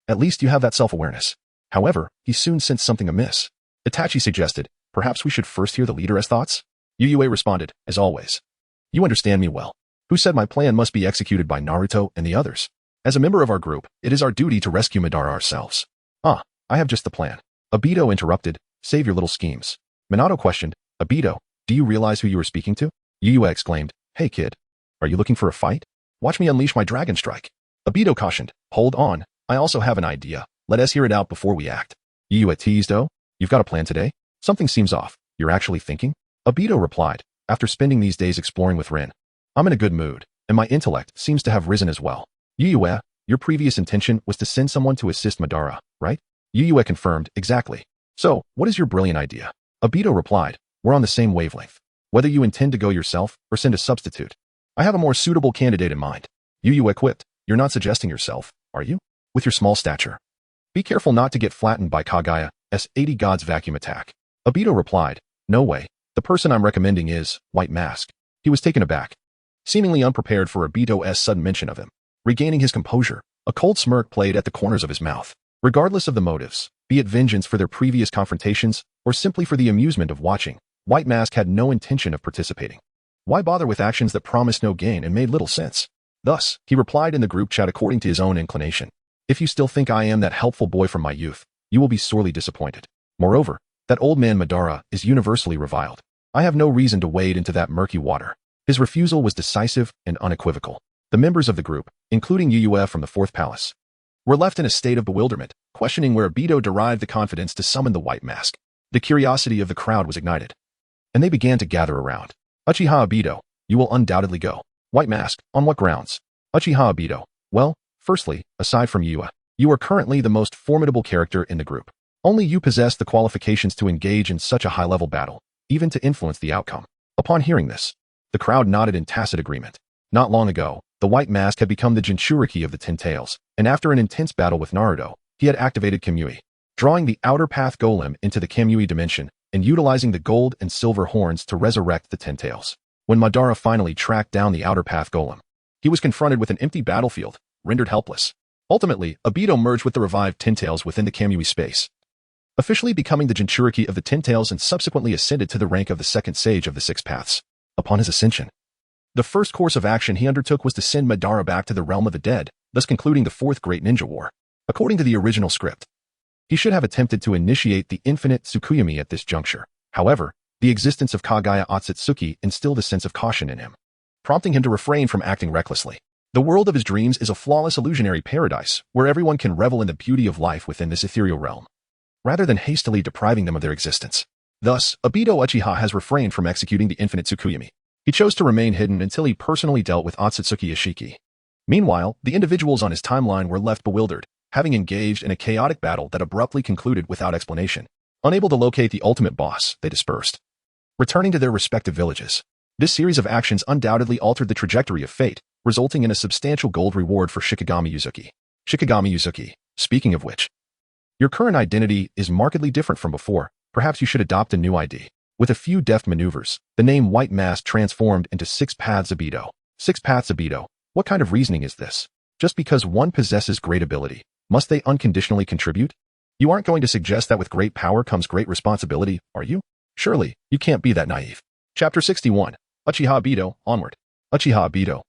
At least you have that self-awareness. However, he soon sensed something amiss. Itachi suggested, perhaps we should first hear the leader's thoughts? Yue responded, as always. You understand me well. Who said my plan must be executed by Naruto and the others? As a member of our group, it is our duty to rescue Madara ourselves. I have just the plan. Obito interrupted, save your little schemes. Minato questioned, Obito, do you realize who you are speaking to? Yue exclaimed, hey kid, are you looking for a fight? Watch me unleash my dragon strike. Obito cautioned, hold on, I also have an idea. Let us hear it out before we act. Yue teased, oh, you've got a plan today? Something seems off. You're actually thinking? Obito replied, after spending these days exploring with Rin. I'm in a good mood, and my intellect seems to have risen as well. Yue, your previous intention was to send someone to assist Madara, right? Yue confirmed, exactly. So, what is your brilliant idea? Obito replied, we're on the same wavelength. Whether you intend to go yourself or send a substitute, I have a more suitable candidate in mind. Yue quipped, you're not suggesting yourself, are you? With your small stature. Be careful not to get flattened by Kagaya's 80 Gods vacuum attack. Obito replied, no way. The person I'm recommending is White Mask. He was taken aback, seemingly unprepared for Obito's sudden mention of him. Regaining his composure, a cold smirk played at the corners of his mouth. Regardless of the motives, be it vengeance for their previous confrontations or simply for the amusement of watching, White Mask had no intention of participating. Why bother with actions that promised no gain and made little sense? Thus, he replied in the group chat according to his own inclination. If you still think I am that helpful boy from my youth, you will be sorely disappointed. Moreover, that old man Madara is universally reviled. I have no reason to wade into that murky water. His refusal was decisive and unequivocal. The members of the group, including Yue from the Fourth Palace, were left in a state of bewilderment, questioning where Obito derived the confidence to summon the White Mask. The curiosity of the crowd was ignited, and they began to gather around. Uchiha Obito, you will undoubtedly go. White Mask, on what grounds? Uchiha Obito, well, firstly, aside from Yue, you are currently the most formidable character in the group. Only you possess the qualifications to engage in such a high-level battle, even to influence the outcome. Upon hearing this, the crowd nodded in tacit agreement. Not long ago, the White Mask had become the Jinchuriki of the Ten Tails, and after an intense battle with Naruto, he had activated Kamui, drawing the outer path golem into the Kamui dimension and utilizing the gold and silver horns to resurrect the Ten Tails. When Madara finally tracked down the outer path golem, he was confronted with an empty battlefield, rendered helpless. Ultimately, Obito merged with the revived Ten Tails within the Kamui space, officially becoming the Jinchuriki of the Ten Tails and subsequently ascended to the rank of the second sage of the Six Paths. Upon his ascension, the first course of action he undertook was to send Madara back to the realm of the dead, thus concluding the Fourth Great Ninja War. According to the original script, he should have attempted to initiate the infinite Tsukuyomi at this juncture. However, the existence of Kagaya Otsutsuki instilled a sense of caution in him. prompting him to refrain from acting recklessly. The world of his dreams is a flawless illusionary paradise where everyone can revel in the beauty of life within this ethereal realm, rather than hastily depriving them of their existence. Thus, Obito Uchiha has refrained from executing the infinite Tsukuyomi. He chose to remain hidden until he personally dealt with Otsutsuki Isshiki. Meanwhile, the individuals on his timeline were left bewildered, having engaged in a chaotic battle that abruptly concluded without explanation. Unable to locate the ultimate boss, they dispersed, returning to their respective villages. This series of actions undoubtedly altered the trajectory of fate, resulting in a substantial gold reward for Shikigami Uzuki. Shikigami Uzuki, speaking of which, your current identity is markedly different from before. Perhaps you should adopt a new ID. With a few deft maneuvers, the name White Mask transformed into Six Paths Obito. Six Paths Obito. What kind of reasoning is this? Just because one possesses great ability, must they unconditionally contribute? You aren't going to suggest that with great power comes great responsibility, are you? Surely, you can't be that naive. Chapter 61. Uchiha Obito, onward. Uchiha Obito,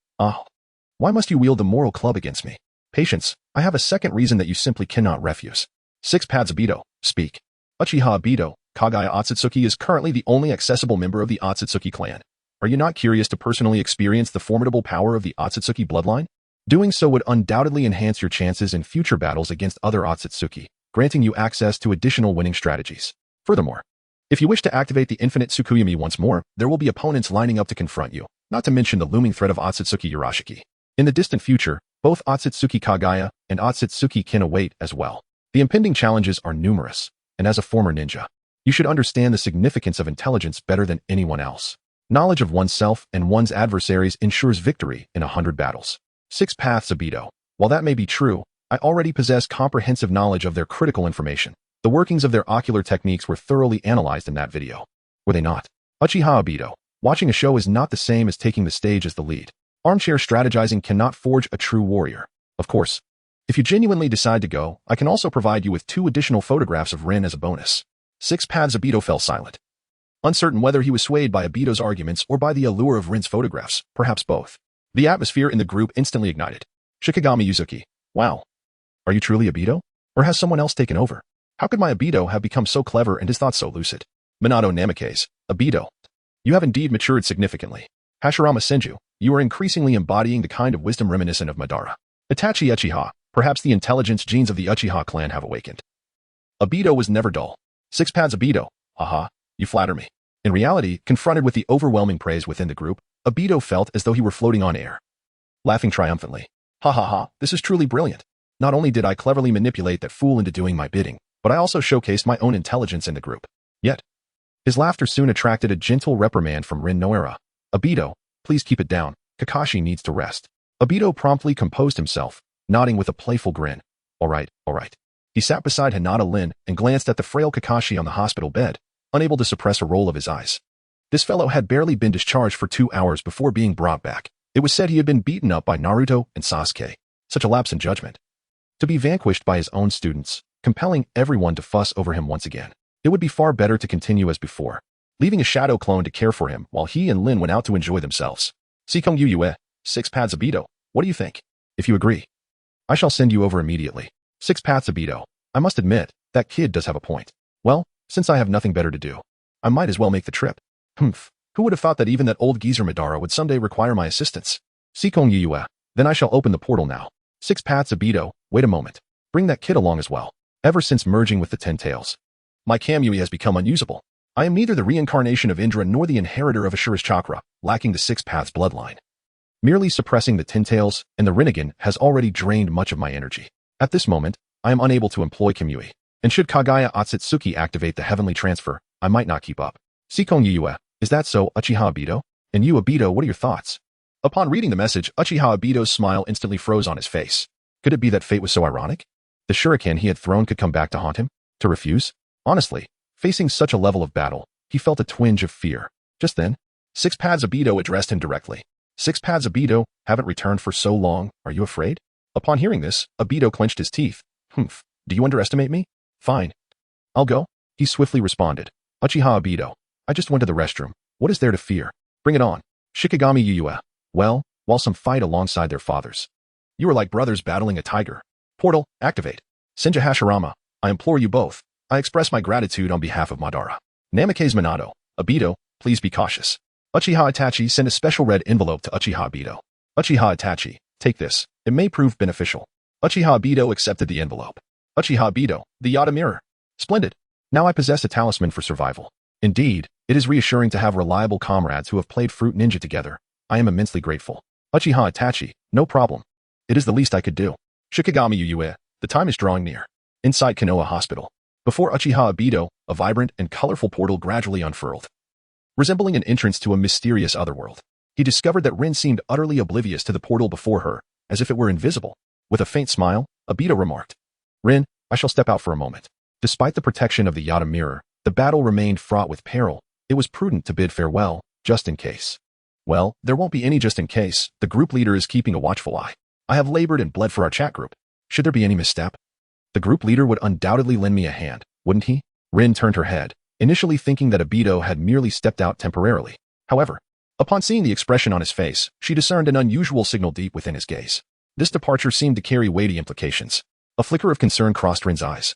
why must you wield the moral club against me? Patience, I have a second reason that you simply cannot refuse. Six Paths Obito, speak. Uchiha Obito, Kagaya Otsutsuki is currently the only accessible member of the Otsutsuki clan. Are you not curious to personally experience the formidable power of the Otsutsuki bloodline? Doing so would undoubtedly enhance your chances in future battles against other Otsutsuki, granting you access to additional winning strategies. Furthermore, if you wish to activate the infinite Tsukuyomi once more, there will be opponents lining up to confront you, not to mention the looming threat of Otsutsuki Urashiki. In the distant future, both Otsutsuki Kagaya and Otsutsuki Kin await as well. The impending challenges are numerous, and as a former ninja, you should understand the significance of intelligence better than anyone else. Knowledge of oneself and one's adversaries ensures victory in 100 battles. Six Paths Obito. While that may be true, I already possess comprehensive knowledge of their critical information. The workings of their ocular techniques were thoroughly analyzed in that video. Were they not? Uchiha Obito. Watching a show is not the same as taking the stage as the lead. Armchair strategizing cannot forge a true warrior. Of course, if you genuinely decide to go, I can also provide you with 2 additional photographs of Rin as a bonus. Six Paths Obito fell silent, uncertain whether he was swayed by Obito's arguments or by the allure of Rin's photographs, perhaps both. The atmosphere in the group instantly ignited. Shikigami Uzuki. Wow. Are you truly Obito? Or has someone else taken over? How could my Obito have become so clever and his thoughts so lucid? Minato Namikaze. Obito. You have indeed matured significantly. Hashirama Senju. You are increasingly embodying the kind of wisdom reminiscent of Madara. Itachi Uchiha. Perhaps the intelligence genes of the Uchiha clan have awakened. Obito was never dull. Six Paths Obito. Haha, you flatter me. In reality, confronted with the overwhelming praise within the group, Obito felt as though he were floating on air. Laughing triumphantly. Ha ha ha, this is truly brilliant. Not only did I cleverly manipulate that fool into doing my bidding, but I also showcased my own intelligence in the group. Yet, his laughter soon attracted a gentle reprimand from Rin Noera. Obito, please keep it down. Kakashi needs to rest. Obito promptly composed himself, nodding with a playful grin. All right. He sat beside Hinata Lin and glanced at the frail Kakashi on the hospital bed, unable to suppress a roll of his eyes. This fellow had barely been discharged for 2 hours before being brought back. It was said he had been beaten up by Naruto and Sasuke. Such a lapse in judgment. To be vanquished by his own students, compelling everyone to fuss over him once again. It would be far better to continue as before, leaving a shadow clone to care for him while he and Lin went out to enjoy themselves. Sikong Yue, Six Paths Obito, what do you think? If you agree, I shall send you over immediately. Six Paths Obito, I must admit, that kid does have a point. Well, since I have nothing better to do, I might as well make the trip. Who would have thought that even that old geezer Madara would someday require my assistance? Sikong Yue, then I shall open the portal now. Six Paths Obito, wait a moment. Bring that kid along as well. Ever since merging with the Ten Tails, my Kamui has become unusable. I am neither the reincarnation of Indra nor the inheritor of Ashura's chakra, lacking the Six Paths bloodline. Merely suppressing the Ten Tails and the Rinnegan has already drained much of my energy. At this moment, I am unable to employ Kamui, and should Kagaya Otsutsuki activate the heavenly transfer, I might not keep up. Sikong Yue, is that so, Uchiha Obito? And you, Obito, what are your thoughts? Upon reading the message, Uchiha Obito's smile instantly froze on his face. Could it be that fate was so ironic? The shuriken he had thrown could come back to haunt him? To refuse? Honestly, facing such a level of battle, he felt a twinge of fear. Just then, Six Paths Obito addressed him directly. Six Paths Obito, haven't returned for so long, are you afraid? Upon hearing this, Obito clenched his teeth. Do you underestimate me? Fine. I'll go, he swiftly responded. Uchiha Obito, I just went to the restroom. What is there to fear? Bring it on. Shikigami Yue. Well, while some fight alongside their fathers. You are like brothers battling a tiger. Portal, activate. Senja Hashirama, I implore you both. I express my gratitude on behalf of Madara. Namikaze Minato, Obito, please be cautious. Uchiha Itachi sent a special red envelope to Uchiha Obito. Uchiha Itachi, take this. It may prove beneficial. Uchiha Obito accepted the envelope. Uchiha Obito, the Yata mirror. Splendid. Now I possess a talisman for survival. Indeed, it is reassuring to have reliable comrades who have played Fruit Ninja together. I am immensely grateful. Uchiha Itachi, no problem. It is the least I could do. Shikigami Yuyue, the time is drawing near. Inside Konoha Hospital. Before Uchiha Obito, a vibrant and colorful portal gradually unfurled. Resembling an entrance to a mysterious otherworld. He discovered that Rin seemed utterly oblivious to the portal before her, as if it were invisible. With a faint smile, Obito remarked, Rin, I shall step out for a moment. Despite the protection of the Yata mirror, the battle remained fraught with peril. It was prudent to bid farewell, just in case. Well, there won't be any just in case. The group leader is keeping a watchful eye. I have labored and bled for our chat group. Should there be any misstep? The group leader would undoubtedly lend me a hand, wouldn't he? Rin turned her head, initially thinking that Obito had merely stepped out temporarily. However, upon seeing the expression on his face, she discerned an unusual signal deep within his gaze. This departure seemed to carry weighty implications. A flicker of concern crossed Rin's eyes,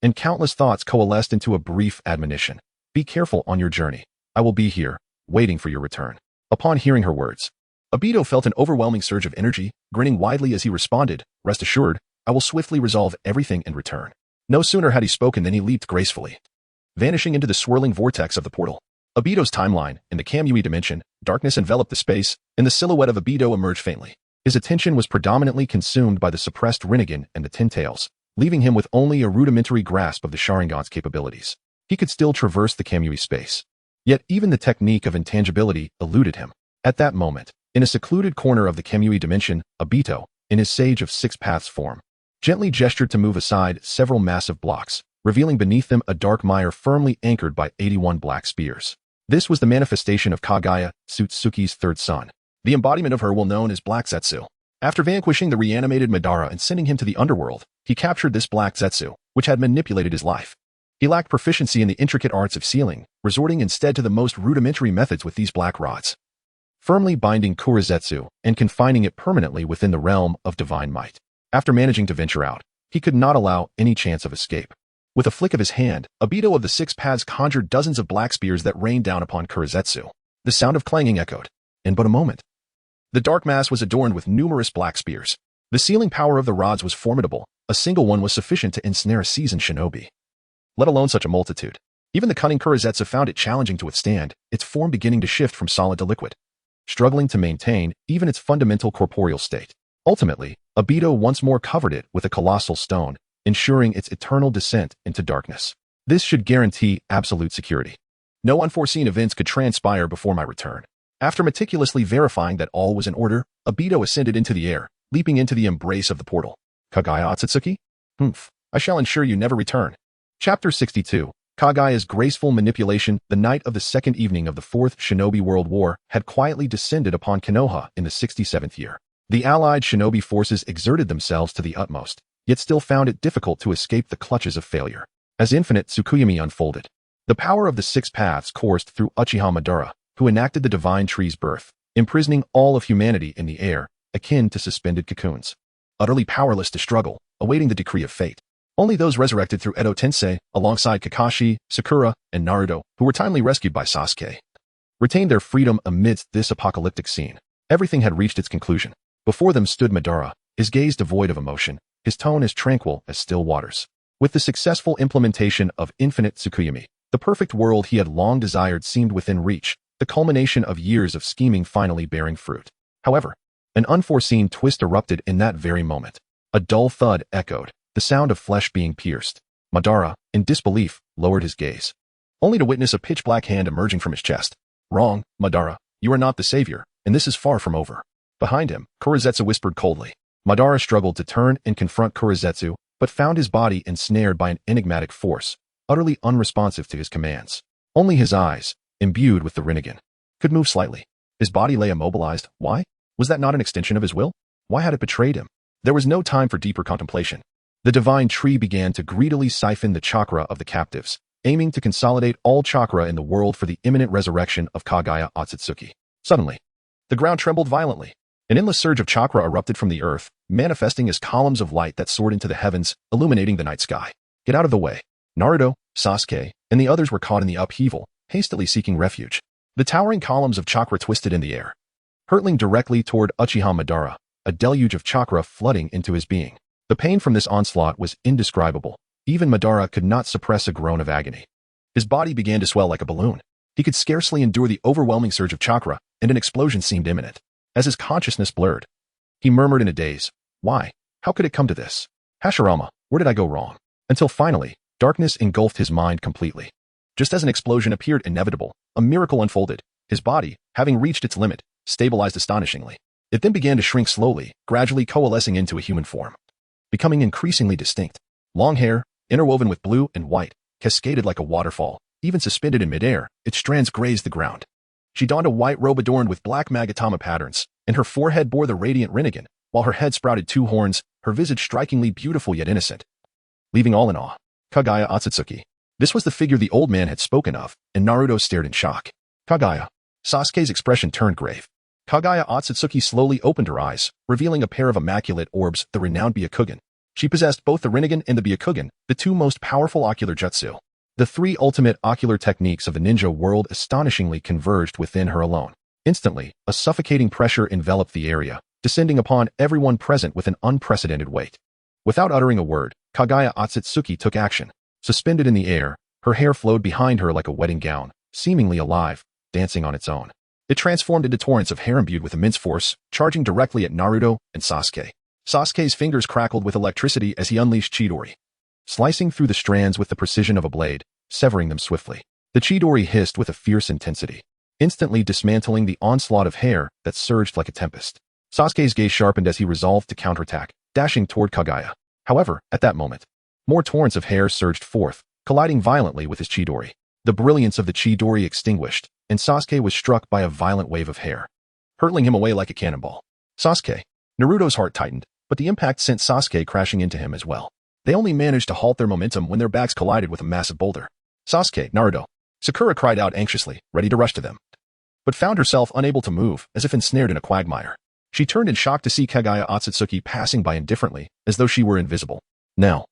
and countless thoughts coalesced into a brief admonition. Be careful on your journey. I will be here, waiting for your return. Upon hearing her words, Obito felt an overwhelming surge of energy, grinning widely as he responded, Rest assured, I will swiftly resolve everything and return. No sooner had he spoken than he leaped gracefully, vanishing into the swirling vortex of the portal. Obito's timeline, in the Kamui dimension, darkness enveloped the space, and the silhouette of Obito emerged faintly. His attention was predominantly consumed by the suppressed Rinnegan and the Ten Tails, leaving him with only a rudimentary grasp of the Sharingan's capabilities. He could still traverse the Kamui space. Yet even the technique of intangibility eluded him. At that moment, in a secluded corner of the Kamui dimension, Obito, in his Sage of Six Paths form, gently gestured to move aside several massive blocks, revealing beneath them a dark mire firmly anchored by 81 black spears. This was the manifestation of Kaguya, Otsutsuki's third son. The embodiment of her will known as Black Zetsu. After vanquishing the reanimated Madara and sending him to the underworld, he captured this Black Zetsu, which had manipulated his life. He lacked proficiency in the intricate arts of sealing, resorting instead to the most rudimentary methods with these black rods, firmly binding Kurizetsu and confining it permanently within the realm of divine might. After managing to venture out, he could not allow any chance of escape. With a flick of his hand, Obito of the Six Paths conjured dozens of black spears that rained down upon Kurizetsu. The sound of clanging echoed. In but a moment, the dark mass was adorned with numerous black spears. The sealing power of the rods was formidable. A single one was sufficient to ensnare a seasoned shinobi, let alone such a multitude. Even the cunning Kurizetsu found it challenging to withstand, its form beginning to shift from solid to liquid, struggling to maintain even its fundamental corporeal state. Ultimately, Obito once more covered it with a colossal stone, ensuring its eternal descent into darkness. This should guarantee absolute security. No unforeseen events could transpire before my return. After meticulously verifying that all was in order, Obito ascended into the air, leaping into the embrace of the portal. Kaguya Otsutsuki? I shall ensure you never return. Chapter 62. Kaguya's graceful manipulation. The night of the second evening of the Fourth Shinobi World War had quietly descended upon Konoha in the 67th year. The allied shinobi forces exerted themselves to the utmost, yet still found it difficult to escape the clutches of failure. As infinite Tsukuyomi unfolded, the power of the Six Paths coursed through Uchiha Madara, who enacted the divine tree's birth, imprisoning all of humanity in the air, akin to suspended cocoons. Utterly powerless to struggle, awaiting the decree of fate. Only those resurrected through Edo Tensei, alongside Kakashi, Sakura, and Naruto, who were timely rescued by Sasuke, retained their freedom amidst this apocalyptic scene. Everything had reached its conclusion. Before them stood Madara, his gaze devoid of emotion, his tone as tranquil as still waters. With the successful implementation of infinite Tsukuyomi, the perfect world he had long desired seemed within reach, the culmination of years of scheming finally bearing fruit. However, an unforeseen twist erupted in that very moment. A dull thud echoed, the sound of flesh being pierced. Madara, in disbelief, lowered his gaze, only to witness a pitch-black hand emerging from his chest. Wrong, Madara. You are not the savior, and this is far from over. Behind him, Kurizetsu whispered coldly. Madara struggled to turn and confront Kurizetsu, but found his body ensnared by an enigmatic force, utterly unresponsive to his commands. Only his eyes, imbued with the Rinnegan, could move slightly. His body lay immobilized. Why? Was that not an extension of his will? Why had it betrayed him? There was no time for deeper contemplation. The divine tree began to greedily siphon the chakra of the captives, aiming to consolidate all chakra in the world for the imminent resurrection of Kaguya Otsutsuki. Suddenly, the ground trembled violently. An endless surge of chakra erupted from the earth, manifesting as columns of light that soared into the heavens, illuminating the night sky. Get out of the way. Naruto, Sasuke, and the others were caught in the upheaval, hastily seeking refuge. The towering columns of chakra twisted in the air, hurtling directly toward Uchiha Madara, a deluge of chakra flooding into his being. The pain from this onslaught was indescribable. Even Madara could not suppress a groan of agony. His body began to swell like a balloon. He could scarcely endure the overwhelming surge of chakra, and an explosion seemed imminent. As his consciousness blurred, he murmured in a daze, "Why? How could it come to this? Hashirama, where did I go wrong?" Until finally, darkness engulfed his mind completely. Just as an explosion appeared inevitable, a miracle unfolded. His body, having reached its limit, stabilized astonishingly. It then began to shrink slowly, gradually coalescing into a human form, becoming increasingly distinct. Long hair, interwoven with blue and white, cascaded like a waterfall. Even suspended in midair, its strands grazed the ground. She donned a white robe adorned with black magatama patterns, and her forehead bore the radiant Rinnegan, while her head sprouted 2 horns, her visage strikingly beautiful yet innocent, leaving all in awe. Kaguya Otsutsuki. This was the figure the old man had spoken of, and Naruto stared in shock. Kaguya. Sasuke's expression turned grave. Kaguya Otsutsuki slowly opened her eyes, revealing a pair of immaculate orbs, the renowned Byakugan. She possessed both the Rinnegan and the Byakugan, the 2 most powerful ocular jutsu. The 3 ultimate ocular techniques of the ninja world astonishingly converged within her alone. Instantly, a suffocating pressure enveloped the area, descending upon everyone present with an unprecedented weight. Without uttering a word, Kaguya Otsutsuki took action. Suspended in the air, her hair flowed behind her like a wedding gown, seemingly alive, dancing on its own. It transformed into torrents of hair imbued with immense force, charging directly at Naruto and Sasuke. Sasuke's fingers crackled with electricity as he unleashed Chidori, slicing through the strands with the precision of a blade, severing them swiftly. The Chidori hissed with a fierce intensity, instantly dismantling the onslaught of hair that surged like a tempest. Sasuke's gaze sharpened as he resolved to counterattack, dashing toward Kaguya. However, at that moment, more torrents of hair surged forth, colliding violently with his Chidori. The brilliance of the Chidori extinguished, and Sasuke was struck by a violent wave of hair, hurtling him away like a cannonball. Sasuke. Naruto's heart tightened, but the impact sent Sasuke crashing into him as well. They only managed to halt their momentum when their backs collided with a massive boulder. Sasuke, Naruto. Sakura cried out anxiously, ready to rush to them, but found herself unable to move, as if ensnared in a quagmire. She turned in shock to see Kaguya Otsutsuki passing by indifferently, as though she were invisible. Now,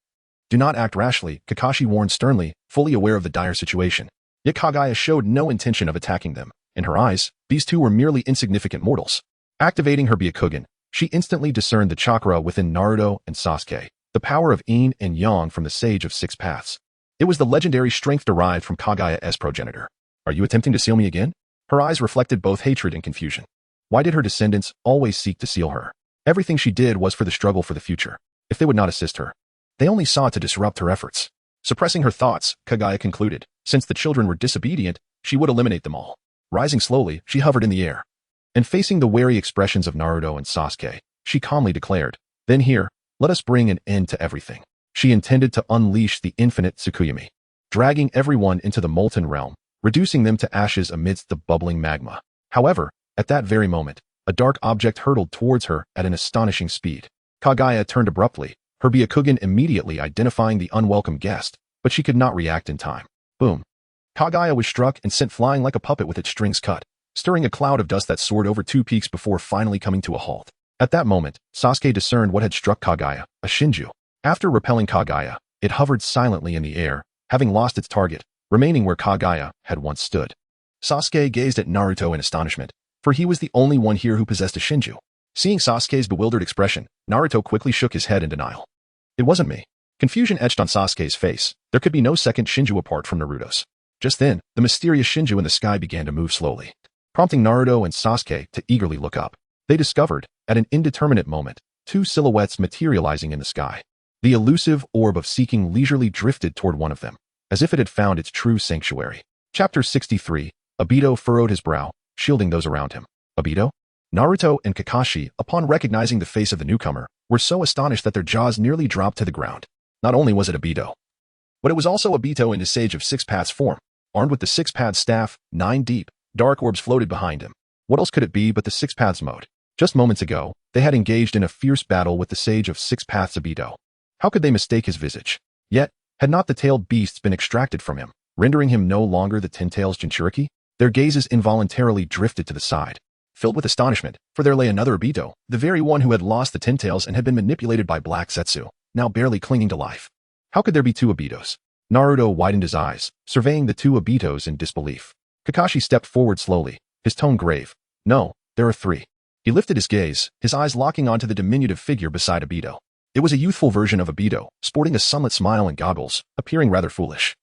do not act rashly, Kakashi warned sternly, fully aware of the dire situation. Yet Kaguya showed no intention of attacking them. In her eyes, these 2 were merely insignificant mortals. Activating her Byakugan, she instantly discerned the chakra within Naruto and Sasuke, the power of yin and yang from the Sage of 6 Paths. It was the legendary strength derived from Kaguya's progenitor. Are you attempting to seal me again? Her eyes reflected both hatred and confusion. Why did her descendants always seek to seal her? Everything she did was for the struggle for the future. If they would not assist her, they only sought to disrupt her efforts. Suppressing her thoughts, Kaguya concluded, since the children were disobedient, she would eliminate them all. Rising slowly, she hovered in the air. And facing the wary expressions of Naruto and Sasuke, she calmly declared, "Then here, let us bring an end to everything." She intended to unleash the infinite Tsukuyomi, dragging everyone into the molten realm, reducing them to ashes amidst the bubbling magma. However, at that very moment, a dark object hurtled towards her at an astonishing speed. Kaguya turned abruptly, her Byakugan immediately identifying the unwelcome guest, but she could not react in time. Boom. Kaguya was struck and sent flying like a puppet with its strings cut, stirring a cloud of dust that soared over 2 peaks before finally coming to a halt. At that moment, Sasuke discerned what had struck Kaguya, a Shinju. After repelling Kaguya, it hovered silently in the air, having lost its target, remaining where Kaguya had once stood. Sasuke gazed at Naruto in astonishment, for he was the only one here who possessed a Shinju. Seeing Sasuke's bewildered expression, Naruto quickly shook his head in denial. It wasn't me. Confusion etched on Sasuke's face. There could be no second Shinju apart from Naruto's. Just then, the mysterious Shinju in the sky began to move slowly, prompting Naruto and Sasuke to eagerly look up. They discovered, at an indeterminate moment, 2 silhouettes materializing in the sky. The elusive orb of seeking leisurely drifted toward one of them, as if it had found its true sanctuary. Chapter 63. Obito furrowed his brow, shielding those around him. Obito? Naruto and Kakashi, upon recognizing the face of the newcomer, were so astonished that their jaws nearly dropped to the ground. Not only was it Obito, but it was also Obito in his Sage of 6 Paths form. Armed with the 6 Paths staff, 9 deep, dark orbs floated behind him. What else could it be but the 6 Paths mode? Just moments ago, they had engaged in a fierce battle with the Sage of 6 Paths Obito. How could they mistake his visage? Yet, had not the tailed beasts been extracted from him, rendering him no longer the Ten Tails Jinchuriki? Their gazes involuntarily drifted to the side, filled with astonishment, for there lay another Obito, the very one who had lost the Ten Tails and had been manipulated by Black Zetsu, now barely clinging to life. How could there be 2 Obitos? Naruto widened his eyes, surveying the 2 Obitos in disbelief. Kakashi stepped forward slowly, his tone grave. No, there are 3. He lifted his gaze, his eyes locking onto the diminutive figure beside Obito. It was a youthful version of Obito, sporting a sunlit smile and goggles, appearing rather foolish.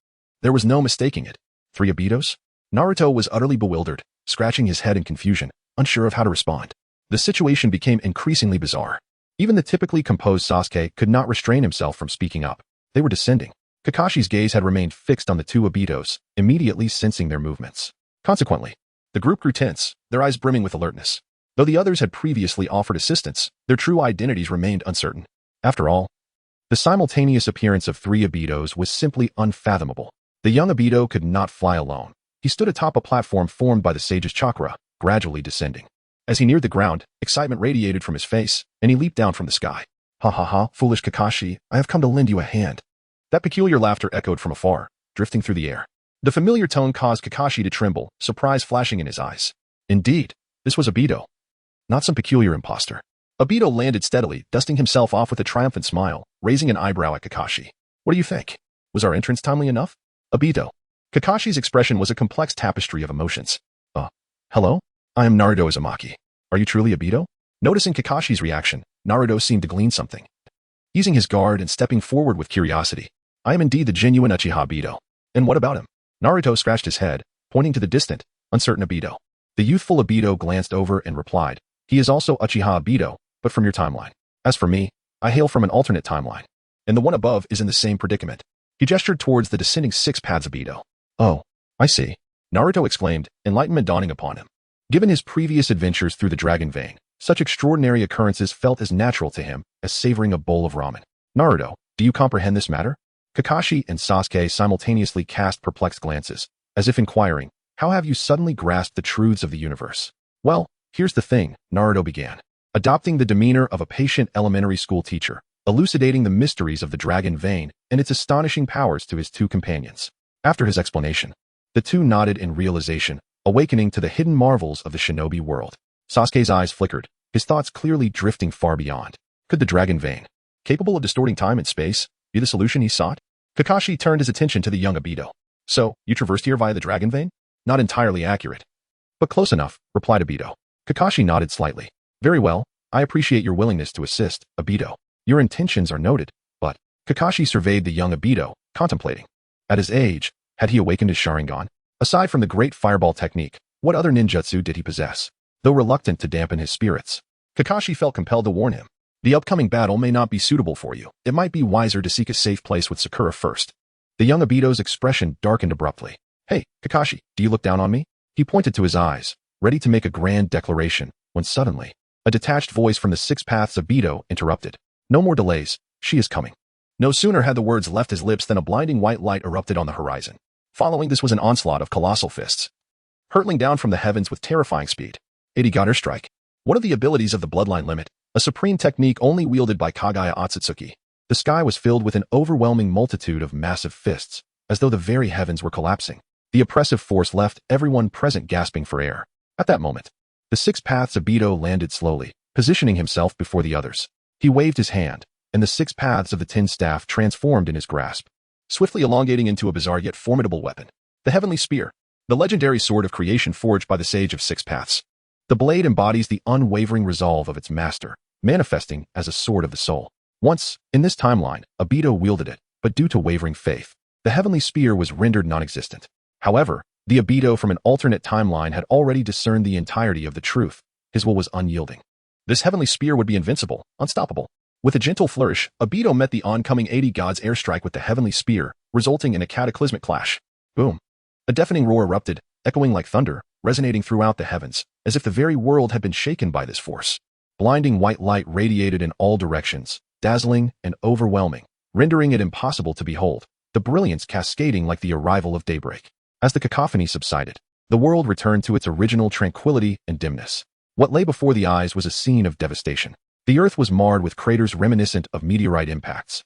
There was no mistaking it. 3 Obitos? Naruto was utterly bewildered, scratching his head in confusion, unsure of how to respond. The situation became increasingly bizarre. Even the typically composed Sasuke could not restrain himself from speaking up. They were descending. Kakashi's gaze had remained fixed on the 2 Obitos, immediately sensing their movements. Consequently, the group grew tense, their eyes brimming with alertness. Though the others had previously offered assistance, their true identities remained uncertain. After all, the simultaneous appearance of 3 Obitos was simply unfathomable. The young Obito could not fly alone. He stood atop a platform formed by the sage's chakra, gradually descending. As he neared the ground, excitement radiated from his face, and he leaped down from the sky. Ha ha ha, foolish Kakashi, I have come to lend you a hand. That peculiar laughter echoed from afar, drifting through the air. The familiar tone caused Kakashi to tremble, surprise flashing in his eyes. Indeed, this was Obito. Not some peculiar imposter. Obito landed steadily, dusting himself off with a triumphant smile, raising an eyebrow at Kakashi. What do you think? Was our entrance timely enough? Obito. Kakashi's expression was a complex tapestry of emotions. Hello? I am Naruto Uzumaki. Are you truly Obito? Noticing Kakashi's reaction, Naruto seemed to glean something. Easing his guard and stepping forward with curiosity. I am indeed the genuine Uchiha Obito. And what about him? Naruto scratched his head, pointing to the distant, uncertain Obito. The youthful Obito glanced over and replied, he is also Uchiha Obito, but from your timeline. As for me, I hail from an alternate timeline. And the one above is in the same predicament. He gestured towards the descending 6 paths Obito. Oh, I see. Naruto exclaimed, enlightenment dawning upon him. Given his previous adventures through the dragon vein, such extraordinary occurrences felt as natural to him as savoring a bowl of ramen. Naruto, do you comprehend this matter? Kakashi and Sasuke simultaneously cast perplexed glances, as if inquiring, how have you suddenly grasped the truths of the universe? Well, here's the thing, Naruto began, adopting the demeanor of a patient elementary school teacher, elucidating the mysteries of the dragon vein and its astonishing powers to his 2 companions. After his explanation, the 2 nodded in realization, awakening to the hidden marvels of the shinobi world. Sasuke's eyes flickered, his thoughts clearly drifting far beyond. Could the dragon vein, capable of distorting time and space, be the solution he sought? Kakashi turned his attention to the young Obito. So, you traversed here via the dragon vein? Not entirely accurate. But close enough, replied Obito. Kakashi nodded slightly. Very well, I appreciate your willingness to assist, Obito. Your intentions are noted, but Kakashi surveyed the young Obito, contemplating. At his age, had he awakened his Sharingan? Aside from the great fireball technique, what other ninjutsu did he possess? Though reluctant to dampen his spirits, Kakashi felt compelled to warn him. The upcoming battle may not be suitable for you. It might be wiser to seek a safe place with Sakura first. The young Obito's expression darkened abruptly. Hey, Kakashi, do you look down on me? He pointed to his eyes, ready to make a grand declaration, when suddenly, a detached voice from the 6 paths Obito interrupted. No more delays, she is coming. No sooner had the words left his lips than a blinding white light erupted on the horizon. Following this was an onslaught of colossal fists, hurtling down from the heavens with terrifying speed. Headgear strike. One of the abilities of the bloodline limit, a supreme technique only wielded by Kagaya Otsutsuki. The sky was filled with an overwhelming multitude of massive fists, as though the very heavens were collapsing. The oppressive force left everyone present gasping for air. At that moment, the 6 paths Obito landed slowly, positioning himself before the others. He waved his hand, and the 6 paths of the tin staff transformed in his grasp, swiftly elongating into a bizarre yet formidable weapon. The Heavenly Spear, the legendary sword of creation forged by the Sage of 6 Paths. The blade embodies the unwavering resolve of its master, manifesting as a sword of the soul. Once, in this timeline, Obito wielded it, but due to wavering faith, the Heavenly Spear was rendered non-existent. However, the Obito from an alternate timeline had already discerned the entirety of the truth. His will was unyielding. This Heavenly Spear would be invincible, unstoppable. With a gentle flourish, Obito met the oncoming 80 gods' airstrike with the Heavenly Spear, resulting in a cataclysmic clash. Boom. A deafening roar erupted, echoing like thunder, resonating throughout the heavens, as if the very world had been shaken by this force. Blinding white light radiated in all directions, dazzling and overwhelming, rendering it impossible to behold, the brilliance cascading like the arrival of daybreak. As the cacophony subsided, the world returned to its original tranquility and dimness. What lay before the eyes was a scene of devastation. The earth was marred with craters reminiscent of meteorite impacts,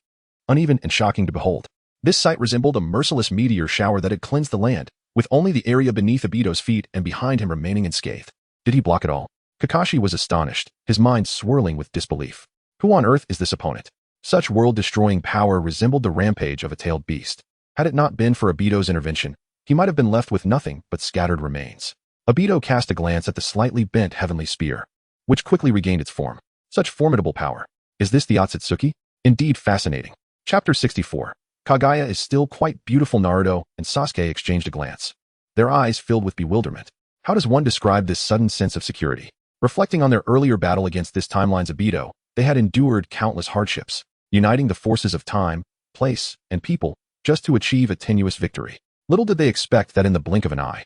uneven and shocking to behold. This sight resembled a merciless meteor shower that had cleansed the land, with only the area beneath Obito's feet and behind him remaining unscathed. Did he block it all? Kakashi was astonished, his mind swirling with disbelief. Who on earth is this opponent? Such world-destroying power resembled the rampage of a tailed beast. Had it not been for Obito's intervention, he might have been left with nothing but scattered remains. Obito cast a glance at the slightly bent heavenly spear, which quickly regained its form. Such formidable power. Is this the Otsutsuki? Indeed fascinating. Chapter 64. Kaguya is still quite beautiful. Naruto and Sasuke exchanged a glance, their eyes filled with bewilderment. How does one describe this sudden sense of security? Reflecting on their earlier battle against this timeline's Obito, they had endured countless hardships, uniting the forces of time, place, and people just to achieve a tenuous victory. Little did they expect that in the blink of an eye,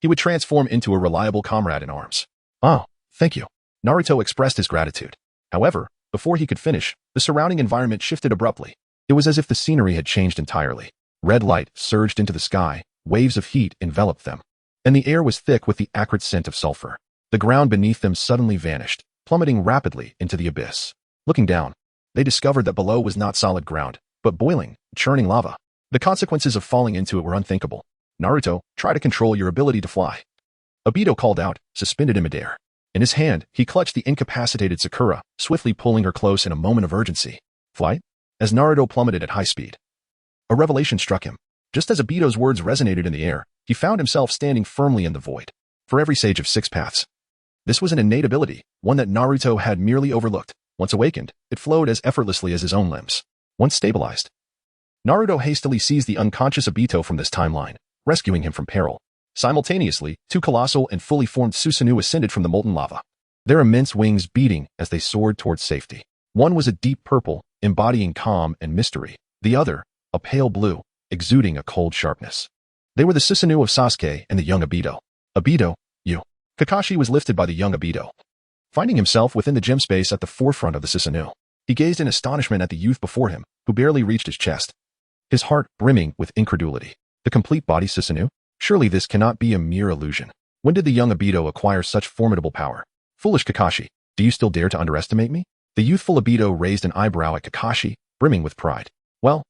he would transform into a reliable comrade in arms. Oh, thank you. Naruto expressed his gratitude. However, before he could finish, the surrounding environment shifted abruptly. It was as if the scenery had changed entirely. Red light surged into the sky, waves of heat enveloped them, and the air was thick with the acrid scent of sulfur. The ground beneath them suddenly vanished, plummeting rapidly into the abyss. Looking down, they discovered that below was not solid ground, but boiling, churning lava. The consequences of falling into it were unthinkable. Naruto, try to control your ability to fly. Obito called out, suspended in midair. In his hand, he clutched the incapacitated Sakura, swiftly pulling her close in a moment of urgency. Flight? As Naruto plummeted at high speed, a revelation struck him. Just as Obito's words resonated in the air, he found himself standing firmly in the void. For every sage of 6 paths, this was an innate ability, one that Naruto had merely overlooked. Once awakened, it flowed as effortlessly as his own limbs. Once stabilized, Naruto hastily seized the unconscious Obito from this timeline, rescuing him from peril. Simultaneously, 2 colossal and fully formed Susanoo ascended from the molten lava, their immense wings beating as they soared towards safety. One was a deep purple, embodying calm and mystery. The other, a pale blue, exuding a cold sharpness. They were the Susanoo of Sasuke and the young Obito. Obito, you. Kakashi was lifted by the young Obito. Finding himself within the gym space at the forefront of the Susanoo, he gazed in astonishment at the youth before him, who barely reached his chest, his heart brimming with incredulity. The complete body Susanoo? Surely this cannot be a mere illusion. When did the young Obito acquire such formidable power? Foolish Kakashi, do you still dare to underestimate me? The youthful Obito raised an eyebrow at Kakashi, brimming with pride. Well,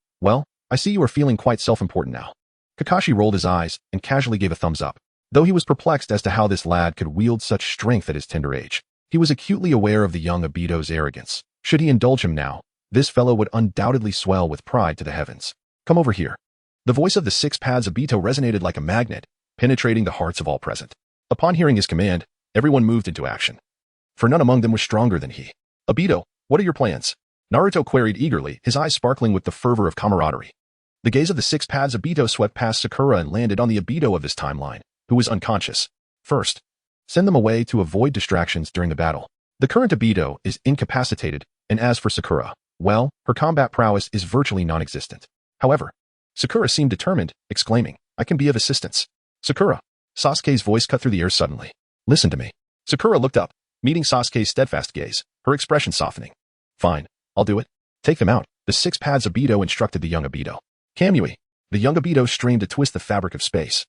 I see you are feeling quite self-important now. Kakashi rolled his eyes and casually gave a thumbs up. Though he was perplexed as to how this lad could wield such strength at his tender age, he was acutely aware of the young Obito's arrogance. Should he indulge him now, this fellow would undoubtedly swell with pride to the heavens. Come over here. The voice of the 6 paths Obito resonated like a magnet, penetrating the hearts of all present. Upon hearing his command, everyone moved into action, for none among them was stronger than he. Obito, what are your plans? Naruto queried eagerly, his eyes sparkling with the fervor of camaraderie. The gaze of the 6 paths Obito swept past Sakura and landed on the Obito of this timeline, who was unconscious. First, send them away to avoid distractions during the battle. The current Obito is incapacitated, and as for Sakura, well, her combat prowess is virtually non-existent. However, Sakura seemed determined, exclaiming, I can be of assistance. Sakura. Sasuke's voice cut through the air suddenly. Listen to me. Sakura looked up, meeting Sasuke's steadfast gaze, her expression softening. Fine, I'll do it. Take them out. The 6 paths Obito instructed the young Obito. Kamui. The young Obito strained to twist the fabric of space,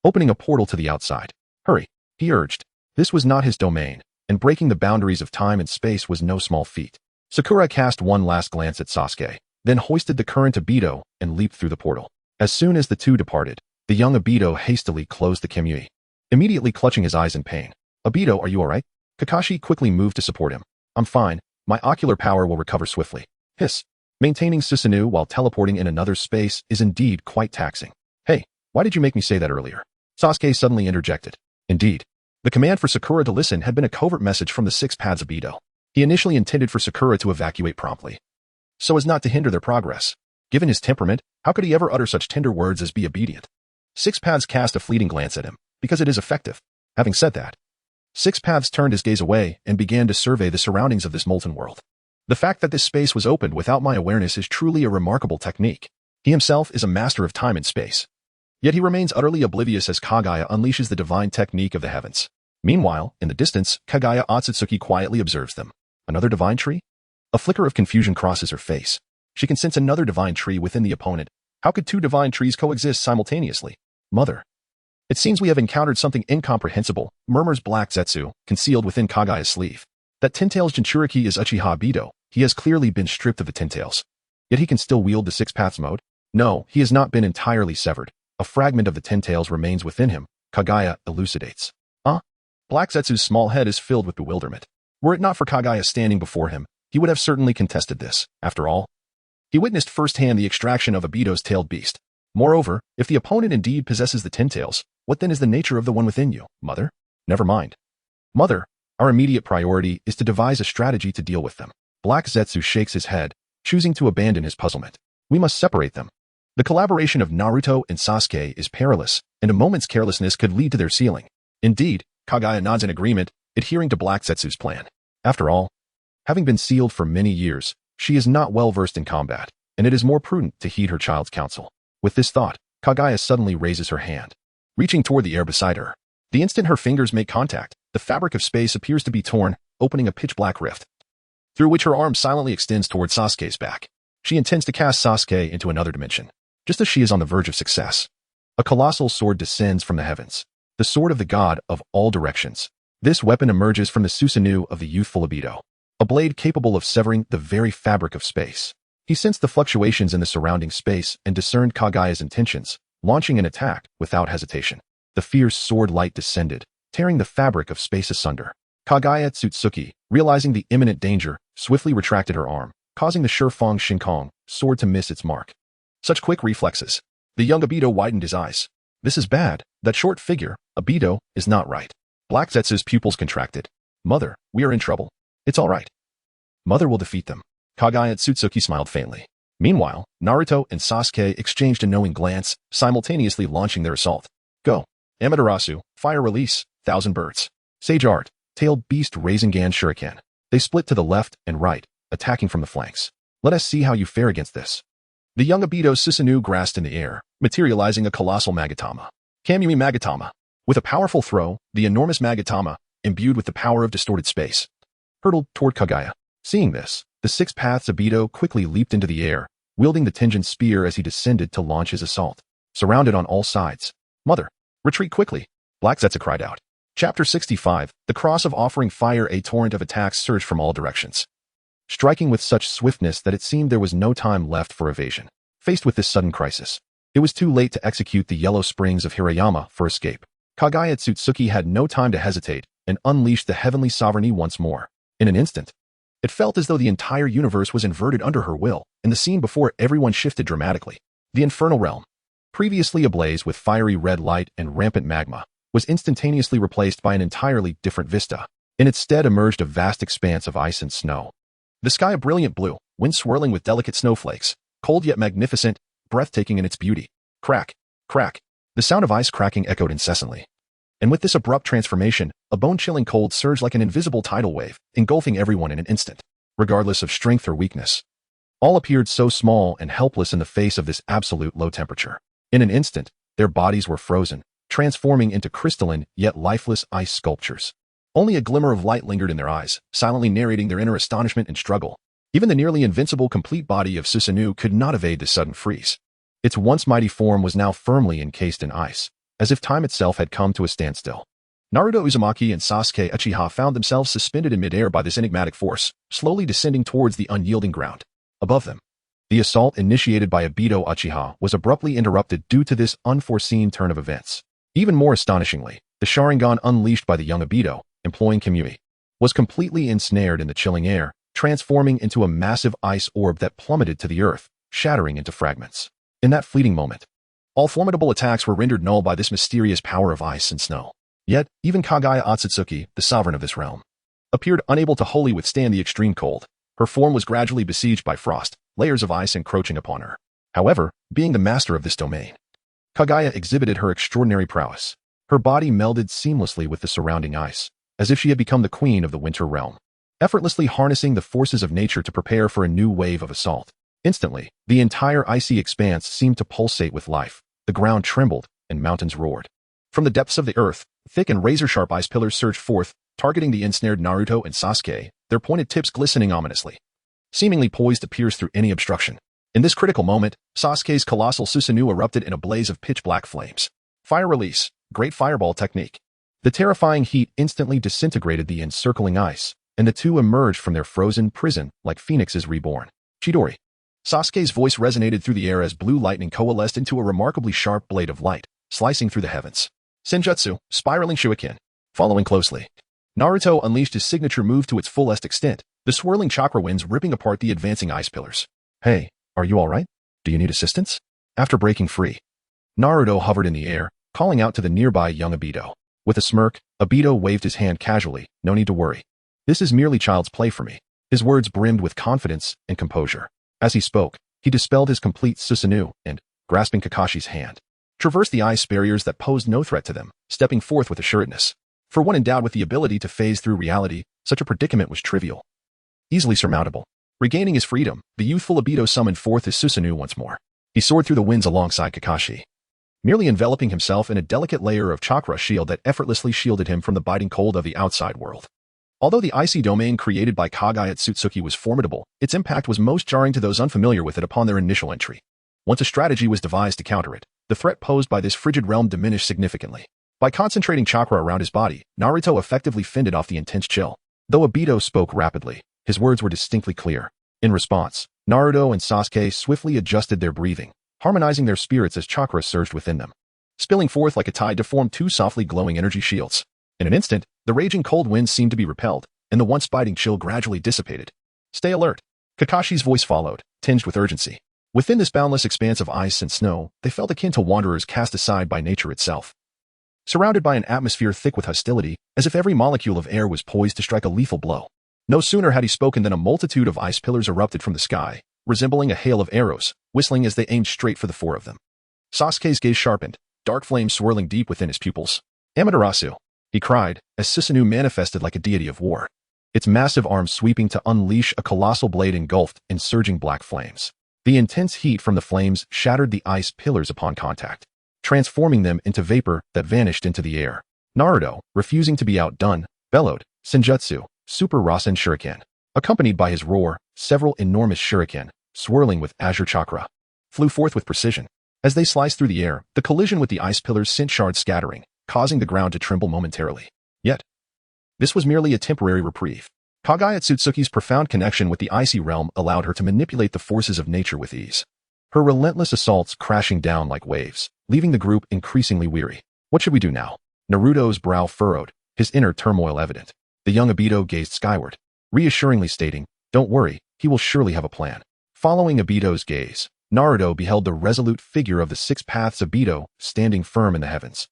opening a portal to the outside. Hurry, he urged. This was not his domain, and breaking the boundaries of time and space was no small feat. Sakura cast one last glance at Sasuke, then hoisted the current Obito and leaped through the portal. As soon as the two departed, the young Obito hastily closed the Kamui, immediately clutching his eyes in pain. Obito, are you alright? Kakashi quickly moved to support him. I'm fine. My ocular power will recover swiftly. Hiss. Maintaining Susanoo while teleporting in another space is indeed quite taxing. Hey, why did you make me say that earlier? Sasuke suddenly interjected. Indeed. The command for Sakura to listen had been a covert message from the 6 paths Obito. He initially intended for Sakura to evacuate promptly, so as not to hinder their progress. Given his temperament, how could he ever utter such tender words as be obedient? 6 paths cast a fleeting glance at him, because it is effective. Having said that, 6 paths turned his gaze away and began to survey the surroundings of this molten world. The fact that this space was opened without my awareness is truly a remarkable technique. He himself is a master of time and space. Yet he remains utterly oblivious as Kaguya unleashes the divine technique of the heavens. Meanwhile, in the distance, Kaguya Otsutsuki quietly observes them. Another divine tree? A flicker of confusion crosses her face. She can sense another divine tree within the opponent. How could 2 divine trees coexist simultaneously? Mother. It seems we have encountered something incomprehensible, murmurs Black Zetsu, concealed within Kaguya's sleeve. That Ten-Tails Jinchuriki is Uchiha Obito. He has clearly been stripped of the Ten-Tails. Yet he can still wield the 6 paths mode? No, he has not been entirely severed. A fragment of the Ten-Tails remains within him, Kaguya elucidates. Black Zetsu's small head is filled with bewilderment. Were it not for Kaguya standing before him, he would have certainly contested this. After all, he witnessed firsthand the extraction of Obito's tailed beast. Moreover, if the opponent indeed possesses the 10 tails, what then is the nature of the one within you, mother? Never mind. Mother, our immediate priority is to devise a strategy to deal with them. Black Zetsu shakes his head, choosing to abandon his puzzlement. We must separate them. The collaboration of Naruto and Sasuke is perilous, and a moment's carelessness could lead to their sealing. Indeed, Kagaya nods in agreement, adhering to Black Zetsu's plan. After all, having been sealed for many years, she is not well versed in combat, and it is more prudent to heed her child's counsel. With this thought, Kagaya suddenly raises her hand, reaching toward the air beside her. The instant her fingers make contact, the fabric of space appears to be torn, opening a pitch-black rift, through which her arm silently extends toward Sasuke's back. She intends to cast Sasuke into another dimension. Just as she is on the verge of success, a colossal sword descends from the heavens, the sword of the god of all directions. This weapon emerges from the Susanoo of the youthful Obito, a blade capable of severing the very fabric of space. He sensed the fluctuations in the surrounding space and discerned Kagaya's intentions, launching an attack without hesitation. The fierce sword light descended, tearing the fabric of space asunder. Kagaya Otsutsuki, realizing the imminent danger, swiftly retracted her arm, causing the Shifang Shinkong sword to miss its mark. Such quick reflexes. The young Obito widened his eyes. This is bad. That short figure, Obito, is not right. Black Zetsu's pupils contracted. Mother, we are in trouble. It's all right. Mother will defeat them. Kagaya Otsutsuki smiled faintly. Meanwhile, Naruto and Sasuke exchanged a knowing glance, simultaneously launching their assault. Go. Amaterasu, fire release, thousand birds. Sage art, tailed beast Rasengan shuriken. They split to the left and right, attacking from the flanks. Let us see how you fare against this. The young Obito's Susanoo grasped in the air, materializing a colossal Magatama. Kamui Magatama. With a powerful throw, the enormous Magatama, imbued with the power of distorted space, hurtled toward Kagaya. Seeing this, the Six Paths Obito quickly leaped into the air, wielding the Tenjin spear as he descended to launch his assault. Surrounded on all sides. Mother, retreat quickly. Black Zetsu cried out. Chapter 65, the cross of offering fire. A torrent of attacks surged from all directions, striking with such swiftness that it seemed there was no time left for evasion. Faced with this sudden crisis, it was too late to execute the yellow springs of Hirayama for escape. Kagaya Otsutsuki had no time to hesitate and unleashed the heavenly sovereignty once more. In an instant, it felt as though the entire universe was inverted under her will, and the scene before everyone shifted dramatically. The infernal realm, previously ablaze with fiery red light and rampant magma, was instantaneously replaced by an entirely different vista. In its stead emerged a vast expanse of ice and snow. The sky a brilliant blue, wind swirling with delicate snowflakes, cold yet magnificent, breathtaking in its beauty. Crack, crack. The sound of ice cracking echoed incessantly. And with this abrupt transformation, a bone-chilling cold surged like an invisible tidal wave, engulfing everyone in an instant, regardless of strength or weakness. All appeared so small and helpless in the face of this absolute low temperature. In an instant, their bodies were frozen, transforming into crystalline yet lifeless ice sculptures. Only a glimmer of light lingered in their eyes, silently narrating their inner astonishment and struggle. Even the nearly invincible complete body of Susanoo could not evade this sudden freeze. Its once mighty form was now firmly encased in ice, as if time itself had come to a standstill. Naruto Uzumaki and Sasuke Uchiha found themselves suspended in midair by this enigmatic force, slowly descending towards the unyielding ground. Above them, the assault initiated by Obito Uchiha was abruptly interrupted due to this unforeseen turn of events. Even more astonishingly, the Sharingan unleashed by the young Obito, employing Kamui, was completely ensnared in the chilling air, transforming into a massive ice orb that plummeted to the earth, shattering into fragments. In that fleeting moment, all formidable attacks were rendered null by this mysterious power of ice and snow. Yet, even Kagaya Otsutsuki, the sovereign of this realm, appeared unable to wholly withstand the extreme cold. Her form was gradually besieged by frost, layers of ice encroaching upon her. However, being the master of this domain, Kagaya exhibited her extraordinary prowess. Her body melded seamlessly with the surrounding ice, as if she had become the queen of the winter realm, effortlessly harnessing the forces of nature to prepare for a new wave of assault. Instantly, the entire icy expanse seemed to pulsate with life. The ground trembled, and mountains roared. From the depths of the earth, thick and razor-sharp ice pillars surged forth, targeting the ensnared Naruto and Sasuke, their pointed tips glistening ominously, seemingly poised to pierce through any obstruction. In this critical moment, Sasuke's colossal Susanoo erupted in a blaze of pitch-black flames. Fire release, great fireball technique. The terrifying heat instantly disintegrated the encircling ice, and the two emerged from their frozen prison like phoenixes reborn. Chidori. Sasuke's voice resonated through the air as blue lightning coalesced into a remarkably sharp blade of light, slicing through the heavens. Senjutsu, spiraling shuriken. Following closely, Naruto unleashed his signature move to its fullest extent, the swirling chakra winds ripping apart the advancing ice pillars. Hey, are you alright? Do you need assistance? After breaking free, Naruto hovered in the air, calling out to the nearby young Obito. With a smirk, Obito waved his hand casually. No need to worry. This is merely child's play for me. His words brimmed with confidence and composure. As he spoke, he dispelled his complete Susanoo and, grasping Kakashi's hand, traversed the ice barriers that posed no threat to them, stepping forth with assuredness. For one endowed with the ability to phase through reality, such a predicament was trivial, easily surmountable. Regaining his freedom, the youthful Obito summoned forth his Susanoo once more. He soared through the winds alongside Kakashi, merely enveloping himself in a delicate layer of chakra shield that effortlessly shielded him from the biting cold of the outside world. Although the icy domain created by Kagaya Otsutsuki was formidable, its impact was most jarring to those unfamiliar with it upon their initial entry. Once a strategy was devised to counter it, the threat posed by this frigid realm diminished significantly. By concentrating chakra around his body, Naruto effectively fended off the intense chill. Though Obito spoke rapidly, his words were distinctly clear. In response, Naruto and Sasuke swiftly adjusted their breathing, harmonizing their spirits as chakra surged within them, spilling forth like a tide to form two softly glowing energy shields. In an instant, the raging cold winds seemed to be repelled, and the once biting chill gradually dissipated. Stay alert. Kakashi's voice followed, tinged with urgency. Within this boundless expanse of ice and snow, they felt akin to wanderers cast aside by nature itself. Surrounded by an atmosphere thick with hostility, as if every molecule of air was poised to strike a lethal blow. No sooner had he spoken than a multitude of ice pillars erupted from the sky, resembling a hail of arrows, whistling as they aimed straight for the four of them. Sasuke's gaze sharpened, dark flames swirling deep within his pupils. Amaterasu, he cried, as Susanoo manifested like a deity of war, its massive arms sweeping to unleash a colossal blade engulfed in surging black flames. The intense heat from the flames shattered the ice pillars upon contact, transforming them into vapor that vanished into the air. Naruto, refusing to be outdone, bellowed, Senjutsu, Super Rasen Shuriken. Accompanied by his roar, several enormous shuriken, swirling with azure chakra, flew forth with precision. As they sliced through the air, the collision with the ice pillars sent shards scattering, causing the ground to tremble momentarily. Yet, this was merely a temporary reprieve. Kagaya Otsutsuki's profound connection with the icy realm allowed her to manipulate the forces of nature with ease. Her relentless assaults crashing down like waves, leaving the group increasingly weary. What should we do now? Naruto's brow furrowed, his inner turmoil evident. The young Obito gazed skyward, reassuringly stating, "Don't worry, he will surely have a plan." Following Obito's gaze, Naruto beheld the resolute figure of the Six Paths Obito standing firm in the heavens,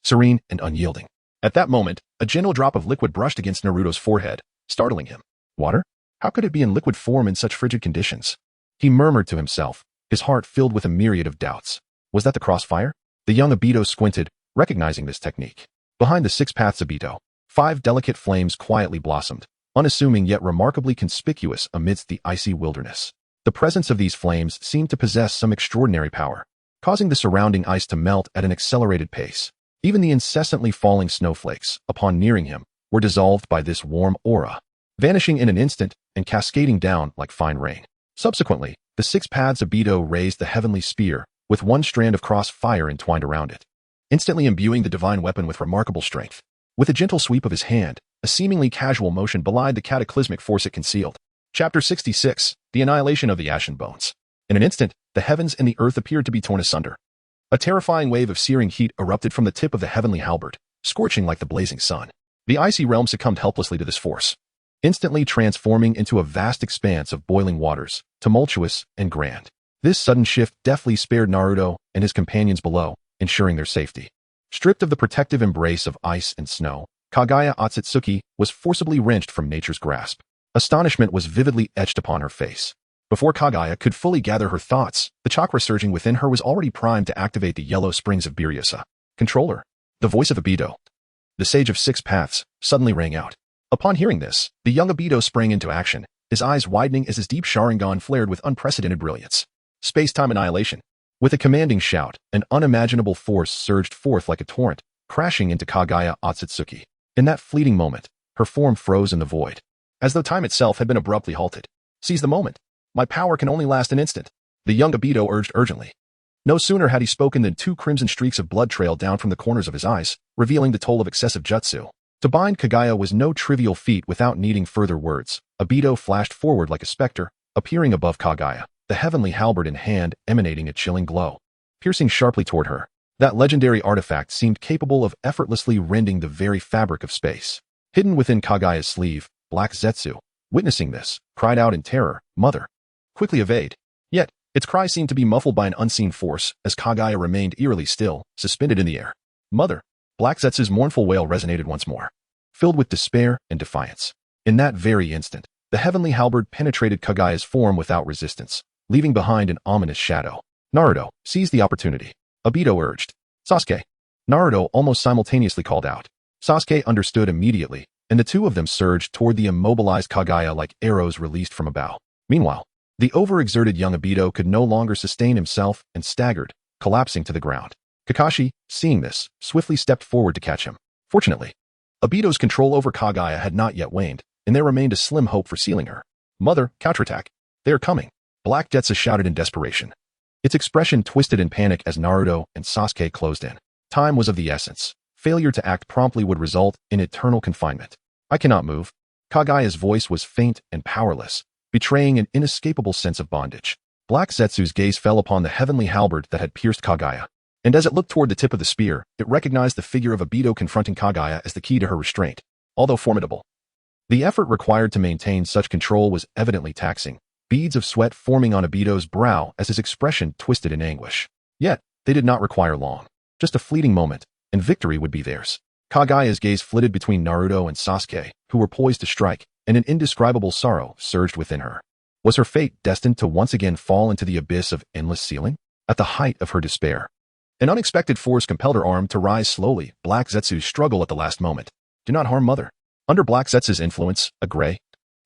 serene and unyielding. At that moment, a gentle drop of liquid brushed against Naruto's forehead, startling him. Water? How could it be in liquid form in such frigid conditions? He murmured to himself, his heart filled with a myriad of doubts. Was that the crossfire? The young Obito squinted, recognizing this technique. Behind the Six Paths Obito, 5 delicate flames quietly blossomed, unassuming yet remarkably conspicuous amidst the icy wilderness. The presence of these flames seemed to possess some extraordinary power, causing the surrounding ice to melt at an accelerated pace. Even the incessantly falling snowflakes, upon nearing him, were dissolved by this warm aura, vanishing in an instant and cascading down like fine rain. Subsequently, the Six Paths Obito raised the heavenly spear, with one strand of cross-fire entwined around it, instantly imbuing the divine weapon with remarkable strength. With a gentle sweep of his hand, a seemingly casual motion belied the cataclysmic force it concealed. Chapter 66, The Annihilation of the Ashen Bones. In an instant, the heavens and the earth appeared to be torn asunder. A terrifying wave of searing heat erupted from the tip of the heavenly halberd, scorching like the blazing sun. The icy realm succumbed helplessly to this force, instantly transforming into a vast expanse of boiling waters, tumultuous and grand. This sudden shift deftly spared Naruto and his companions below, ensuring their safety. Stripped of the protective embrace of ice and snow, Kagaya Otsutsuki was forcibly wrenched from nature's grasp. Astonishment was vividly etched upon her face. Before Kagaya could fully gather her thoughts, the chakra surging within her was already primed to activate the yellow springs of Biryusa. Controller. The voice of Obito, the sage of Six Paths, suddenly rang out. Upon hearing this, the young Obito sprang into action, his eyes widening as his deep Sharingan flared with unprecedented brilliance. Space-time annihilation. With a commanding shout, an unimaginable force surged forth like a torrent, crashing into Kagaya Otsutsuki. In that fleeting moment, her form froze in the void, as though time itself had been abruptly halted. Seize the moment. My power can only last an instant, the young Obito urged urgently. No sooner had he spoken than 2 crimson streaks of blood trailed down from the corners of his eyes, revealing the toll of excessive jutsu. To bind Kagaya was no trivial feat without needing further words. Obito flashed forward like a specter, appearing above Kagaya, the heavenly halberd in hand emanating a chilling glow, piercing sharply toward her. That legendary artifact seemed capable of effortlessly rending the very fabric of space. Hidden within Kagaya's sleeve, Black Zetsu, witnessing this, cried out in terror, "Mother! Quickly evade!" Yet, Its cry seemed to be muffled by an unseen force as Kagaya remained eerily still, suspended in the air. Mother! Black Zetsu's mournful wail resonated once more, filled with despair and defiance. In that very instant, the heavenly halberd penetrated Kagaya's form without resistance, leaving behind an ominous shadow. Naruto, seize the opportunity. Obito urged. Sasuke. Naruto almost simultaneously called out. Sasuke understood immediately, and the two of them surged toward the immobilized Kagaya like arrows released from a bow. Meanwhile, the overexerted young Obito could no longer sustain himself and staggered, collapsing to the ground. Kakashi, seeing this, swiftly stepped forward to catch him. Fortunately, Obito's control over Kagaya had not yet waned, and there remained a slim hope for sealing her. Mother, counterattack. They are coming. Black Zetsu shouted in desperation. Its expression twisted in panic as Naruto and Sasuke closed in. Time was of the essence. Failure to act promptly would result in eternal confinement. I cannot move. Kagaya's voice was faint and powerless, betraying an inescapable sense of bondage. Black Zetsu's gaze fell upon the heavenly halberd that had pierced Kagaya, and as it looked toward the tip of the spear, it recognized the figure of Obito confronting Kagaya as the key to her restraint. Although formidable, the effort required to maintain such control was evidently taxing, beads of sweat forming on Obito's brow as his expression twisted in anguish. Yet, they did not require long. Just a fleeting moment, and victory would be theirs. Kagaya's gaze flitted between Naruto and Sasuke, who were poised to strike, and an indescribable sorrow surged within her. Was her fate destined to once again fall into the abyss of endless ceiling? At the height of her despair, an unexpected force compelled her arm to rise slowly. Black Zetsu's struggle at the last moment. Do not harm Mother. Under Black Zetsu's influence, a gray,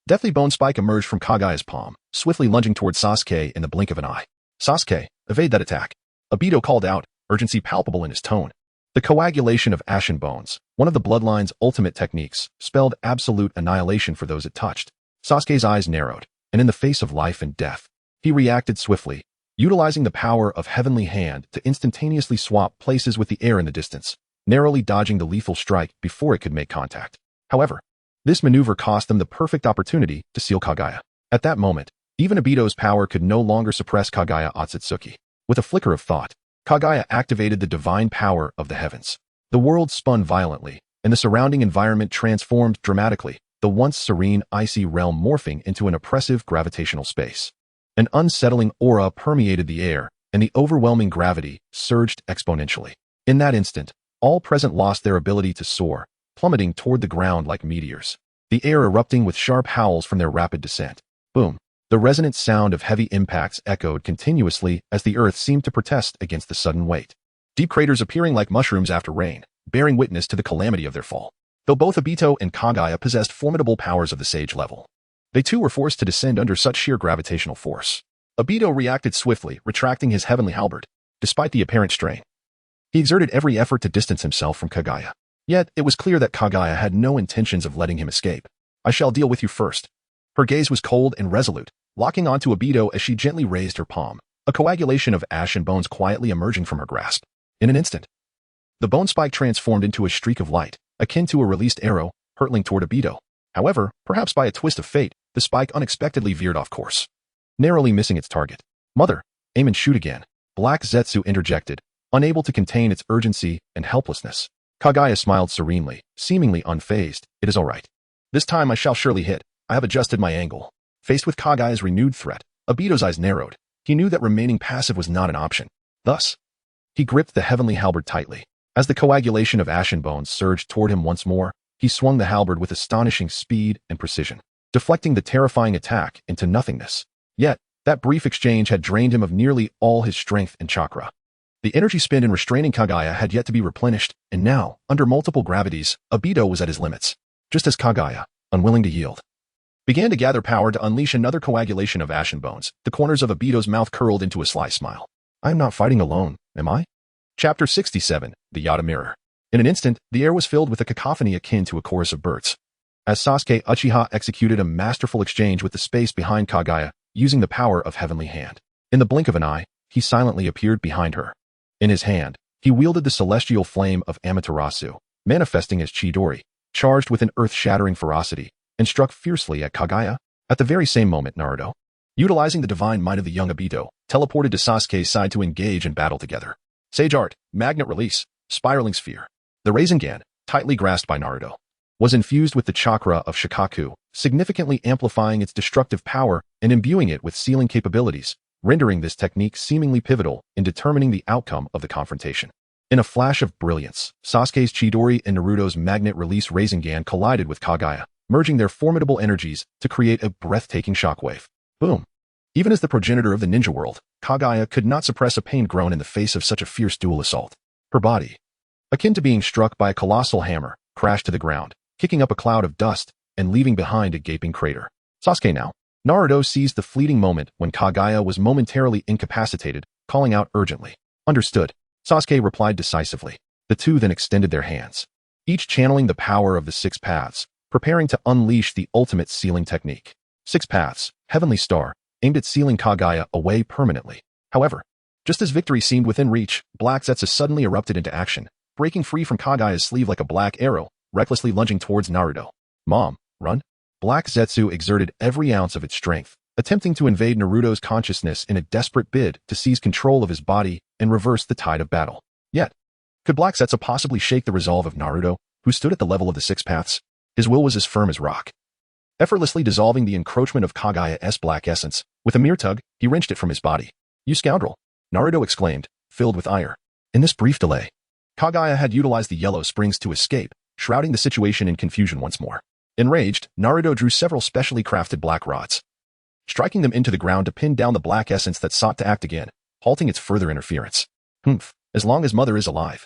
deathly bone spike emerged from Kagaya's palm, swiftly lunging toward Sasuke in the blink of an eye. Sasuke, evade that attack. Obito called out, urgency palpable in his tone. The coagulation of ashen bones, one of the bloodline's ultimate techniques, spelled absolute annihilation for those it touched. Sasuke's eyes narrowed, and in the face of life and death, he reacted swiftly, utilizing the power of Heavenly Hand to instantaneously swap places with the air in the distance, narrowly dodging the lethal strike before it could make contact. However, this maneuver cost them the perfect opportunity to seal Kagaya. At that moment, even Obito's power could no longer suppress Kagaya Otsutsuki. With a flicker of thought, Kagaya activated the divine power of the heavens. The world spun violently, and the surrounding environment transformed dramatically, the once serene, icy realm morphing into an oppressive gravitational space. An unsettling aura permeated the air, and the overwhelming gravity surged exponentially. In that instant, all present lost their ability to soar, plummeting toward the ground like meteors, the air erupting with sharp howls from their rapid descent. Boom! The resonant sound of heavy impacts echoed continuously as the earth seemed to protest against the sudden weight. Deep craters appearing like mushrooms after rain, bearing witness to the calamity of their fall. Though both Obito and Kagaya possessed formidable powers of the sage level, they too were forced to descend under such sheer gravitational force. Obito reacted swiftly, retracting his heavenly halberd. Despite the apparent strain, he exerted every effort to distance himself from Kagaya. Yet, it was clear that Kagaya had no intentions of letting him escape. I shall deal with you first. Her gaze was cold and resolute, locking onto Obito as she gently raised her palm, a coagulation of ash and bones quietly emerging from her grasp. In an instant, the bone spike transformed into a streak of light, akin to a released arrow, hurtling toward Obito. However, perhaps by a twist of fate, the spike unexpectedly veered off course, narrowly missing its target. Mother, aim and shoot again. Black Zetsu interjected, unable to contain its urgency and helplessness. Kagaya smiled serenely, seemingly unfazed. It is all right. This time I shall surely hit. I have adjusted my angle. Faced with Kagaya's renewed threat, Obito's eyes narrowed. He knew that remaining passive was not an option. Thus, he gripped the heavenly halberd tightly. As the coagulation of ashen bones surged toward him once more, he swung the halberd with astonishing speed and precision, deflecting the terrifying attack into nothingness. Yet, that brief exchange had drained him of nearly all his strength and chakra. The energy spent in restraining Kagaya had yet to be replenished, and now, under multiple gravities, Obito was at his limits. Just as Kagaya, unwilling to yield, began to gather power to unleash another coagulation of ashen bones, the corners of Obito's mouth curled into a sly smile. I am not fighting alone, am I? Chapter 67, The Yata Mirror. In an instant, the air was filled with a cacophony akin to a chorus of birds, as Sasuke Uchiha executed a masterful exchange with the space behind Kagaya, using the power of Heavenly Hand. In the blink of an eye, he silently appeared behind her. In his hand, he wielded the celestial flame of Amaterasu, manifesting as Chidori, charged with an earth-shattering ferocity, and struck fiercely at Kagaya. At the very same moment, Naruto, utilizing the divine might of the young Obito, teleported to Sasuke's side to engage in battle together. Sage Art, Magnet Release, Spiraling Sphere. The Rasengan, tightly grasped by Naruto, was infused with the chakra of Shikaku, significantly amplifying its destructive power and imbuing it with sealing capabilities, rendering this technique seemingly pivotal in determining the outcome of the confrontation. In a flash of brilliance, Sasuke's Chidori and Naruto's magnet release Rasengan collided with Kagaya, merging their formidable energies to create a breathtaking shockwave. Boom! Even as the progenitor of the ninja world, Kagaya could not suppress a pained groan in the face of such a fierce dual assault. Her body, akin to being struck by a colossal hammer, crashed to the ground, kicking up a cloud of dust and leaving behind a gaping crater. Sasuke now. Naruto seized the fleeting moment when Kagaya was momentarily incapacitated, calling out urgently. Understood. Sasuke replied decisively. The two then extended their hands, each channeling the power of the six paths, preparing to unleash the ultimate sealing technique. Six paths, Heavenly Star, aimed at sealing Kagaya away permanently. However, just as victory seemed within reach, Black Zetsu suddenly erupted into action, breaking free from Kagaya's sleeve like a black arrow, recklessly lunging towards Naruto. Mom, run! Black Zetsu exerted every ounce of its strength, attempting to invade Naruto's consciousness in a desperate bid to seize control of his body and reverse the tide of battle. Yet, could Black Zetsu possibly shake the resolve of Naruto, who stood at the level of the six paths? His will was as firm as rock. Effortlessly dissolving the encroachment of Kagaya's black essence, with a mere tug, he wrenched it from his body. You scoundrel! Naruto exclaimed, filled with ire. In this brief delay, Kagaya had utilized the yellow springs to escape, shrouding the situation in confusion once more. Enraged, Naruto drew several specially crafted black rods, striking them into the ground to pin down the black essence that sought to act again, halting its further interference. As long as Mother is alive,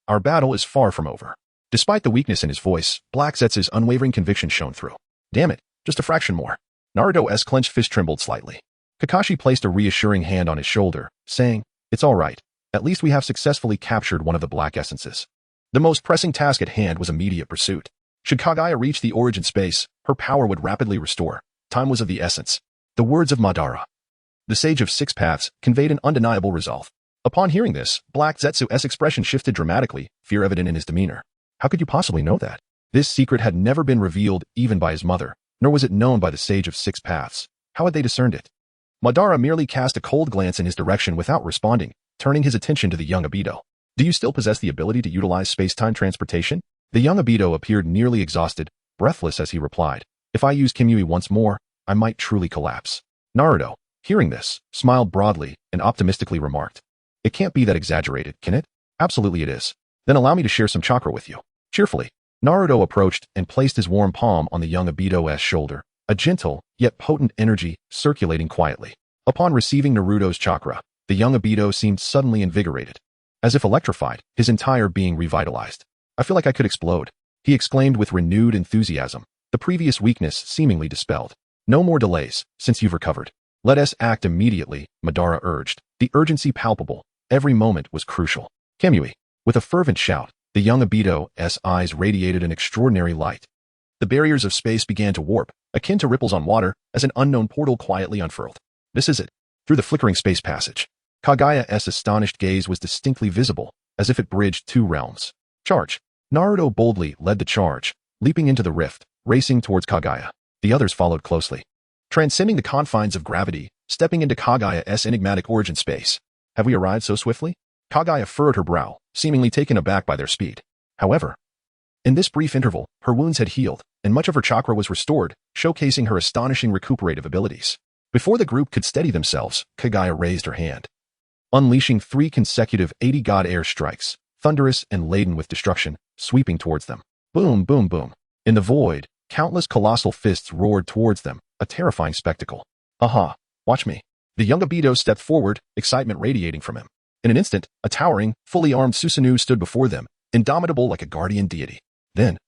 our battle is far from over. Despite the weakness in his voice, Black Zetsu's unwavering conviction shone through. Damn it, just a fraction more. Naruto's clenched fist trembled slightly. Kakashi placed a reassuring hand on his shoulder, saying, It's all right. At least we have successfully captured one of the black essences. The most pressing task at hand was immediate pursuit. Should Kagaya reach the origin space, her power would rapidly restore. Time was of the essence. The words of Madara, the sage of six paths, conveyed an undeniable resolve. Upon hearing this, Black Zetsu's expression shifted dramatically, fear evident in his demeanor. How could you possibly know that? This secret had never been revealed even by his mother, nor was it known by the sage of six paths. How had they discerned it? Madara merely cast a cold glance in his direction without responding, turning his attention to the young Obito. Do you still possess the ability to utilize space-time transportation? The young Obito appeared nearly exhausted, breathless as he replied. If I use Kimui once more, I might truly collapse. Naruto, hearing this, smiled broadly and optimistically remarked. It can't be that exaggerated, can it? Absolutely it is. Then allow me to share some chakra with you. Cheerfully, Naruto approached and placed his warm palm on the young Obito's shoulder, a gentle, yet potent energy circulating quietly. Upon receiving Naruto's chakra, the young Obito seemed suddenly invigorated. As if electrified, his entire being revitalized. I feel like I could explode, he exclaimed with renewed enthusiasm, the previous weakness seemingly dispelled. No more delays, since you've recovered. Let us act immediately, Madara urged, the urgency palpable. Every moment was crucial. Kimui. With a fervent shout, the young Obito's eyes radiated an extraordinary light. The barriers of space began to warp, akin to ripples on water, as an unknown portal quietly unfurled. This is it. Through the flickering space passage, Kagaya's astonished gaze was distinctly visible, as if it bridged two realms. Charge. Naruto boldly led the charge, leaping into the rift, racing towards Kagaya. The others followed closely, transcending the confines of gravity, stepping into Kagaya's enigmatic origin space. Have we arrived so swiftly? Kagaya furrowed her brow, seemingly taken aback by their speed. However, in this brief interval, her wounds had healed, and much of her chakra was restored, showcasing her astonishing recuperative abilities. Before the group could steady themselves, Kagaya raised her hand, unleashing 3 consecutive 80 god air strikes, thunderous and laden with destruction, sweeping towards them. Boom, boom, boom. In the void, countless colossal fists roared towards them, a terrifying spectacle. Aha, watch me. The young Obito stepped forward, excitement radiating from him. In an instant, a towering, fully armed Susanoo stood before them, indomitable like a guardian deity. Then,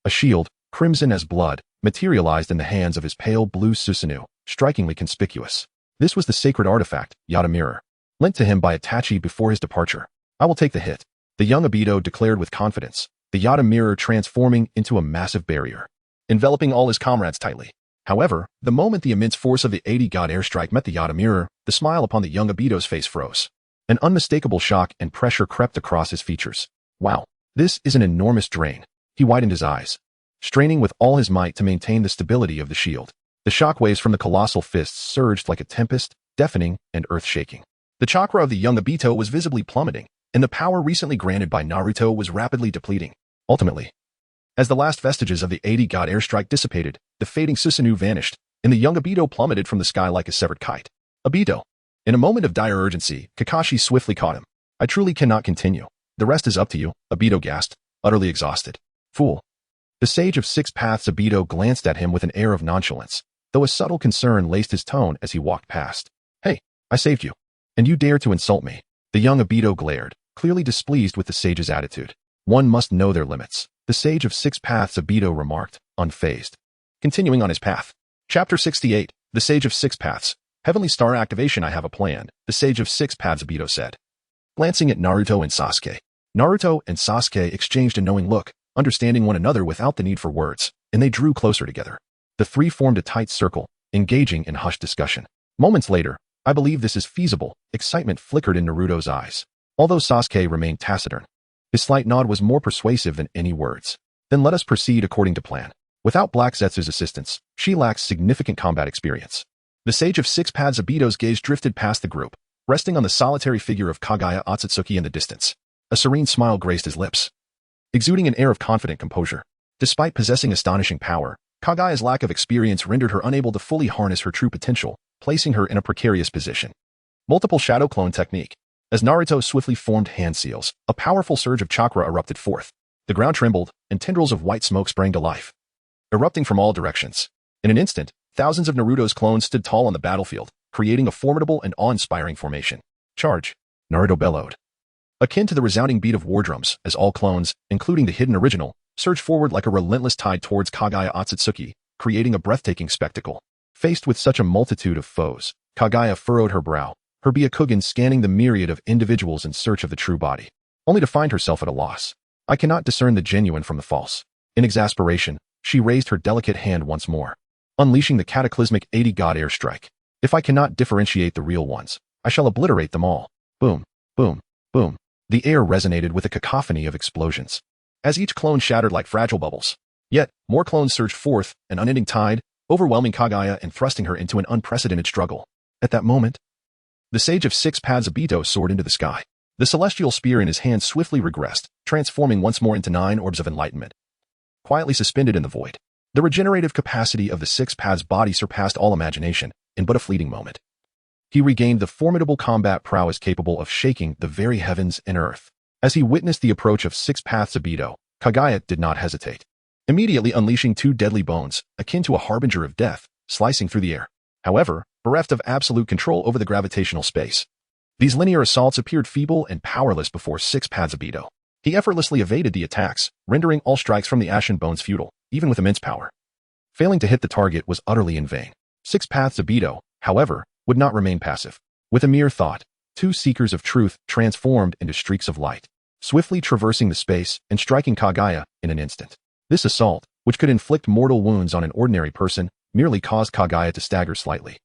a shield, crimson as blood, materialized in the hands of his pale blue Susanoo, strikingly conspicuous. This was the sacred artifact, Yata Mirror, lent to him by Itachi before his departure. I will take the hit, the young Obito declared with confidence, the Yata Mirror transforming into a massive barrier, enveloping all his comrades tightly. However, the moment the immense force of the 80 god airstrike met the Yata Mirror, the smile upon the young Obito's face froze. An unmistakable shock and pressure crept across his features. Wow, this is an enormous drain. He widened his eyes, straining with all his might to maintain the stability of the shield. The shockwaves from the colossal fists surged like a tempest, deafening and earth-shaking. The chakra of the young Obito was visibly plummeting, and the power recently granted by Naruto was rapidly depleting. Ultimately, as the last vestiges of the 80 god airstrike dissipated, the fading Susanoo vanished, and the young Obito plummeted from the sky like a severed kite. Obito, In a moment of dire urgency, Kakashi swiftly caught him. I truly cannot continue. The rest is up to you, Obito gasped, utterly exhausted. Fool. The Sage of Six Paths Obito glanced at him with an air of nonchalance, though a subtle concern laced his tone as he walked past. Hey, I saved you. And you dare to insult me. The young Obito glared, clearly displeased with the sage's attitude. One must know their limits. The Sage of Six Paths Obito remarked, unfazed. Continuing on his path. Chapter 68, The Sage of Six Paths. Heavenly Star activation. I have a plan, the Sage of Six Paths Obito said. Glancing at Naruto and Sasuke. Naruto and Sasuke exchanged a knowing look, understanding one another without the need for words, and they drew closer together. The three formed a tight circle, engaging in hushed discussion. Moments later, I believe this is feasible, excitement flickered in Naruto's eyes. Although Sasuke remained taciturn, his slight nod was more persuasive than any words. Then let us proceed according to plan. Without Black Zetsu's assistance, she lacks significant combat experience. The Sage of Six Paths Obito's gaze drifted past the group, resting on the solitary figure of Kagaya Otsutsuki in the distance. A serene smile graced his lips, exuding an air of confident composure. Despite possessing astonishing power, Kagaya's lack of experience rendered her unable to fully harness her true potential, placing her in a precarious position. Multiple shadow clone technique. As Naruto swiftly formed hand seals, a powerful surge of chakra erupted forth. The ground trembled, and tendrils of white smoke sprang to life, erupting from all directions. In an instant, thousands of Naruto's clones stood tall on the battlefield, creating a formidable and awe-inspiring formation. Charge! Naruto bellowed. Akin to the resounding beat of war drums, as all clones, including the hidden original, surged forward like a relentless tide towards Kagaya Otsutsuki, creating a breathtaking spectacle. Faced with such a multitude of foes, Kagaya furrowed her brow, her Byakugan scanning the myriad of individuals in search of the true body, only to find herself at a loss. I cannot discern the genuine from the false. In exasperation, she raised her delicate hand once more, unleashing the cataclysmic 80 God air strike. If I cannot differentiate the real ones, I shall obliterate them all. Boom, boom, boom. The air resonated with a cacophony of explosions, as each clone shattered like fragile bubbles. Yet, more clones surged forth, an unending tide, overwhelming Kagaya and thrusting her into an unprecedented struggle. At that moment, the Sage of Six Paths Obito soared into the sky. The celestial spear in his hand swiftly regressed, transforming once more into 9 orbs of enlightenment, quietly suspended in the void. The regenerative capacity of the Six Paths body surpassed all imagination, in but a fleeting moment. He regained the formidable combat prowess capable of shaking the very heavens and earth. As he witnessed the approach of Six Paths Obito, Kagaya did not hesitate, immediately unleashing 2 deadly bones, akin to a harbinger of death, slicing through the air. However, bereft of absolute control over the gravitational space, these linear assaults appeared feeble and powerless before Six Paths Obito. He effortlessly evaded the attacks, rendering all strikes from the ashen bones futile, even with immense power. Failing to hit the target was utterly in vain. Six Paths Obito, however, would not remain passive. With a mere thought, 2 seekers of truth transformed into streaks of light, swiftly traversing the space and striking Kagaya in an instant. This assault, which could inflict mortal wounds on an ordinary person, merely caused Kagaya to stagger slightly,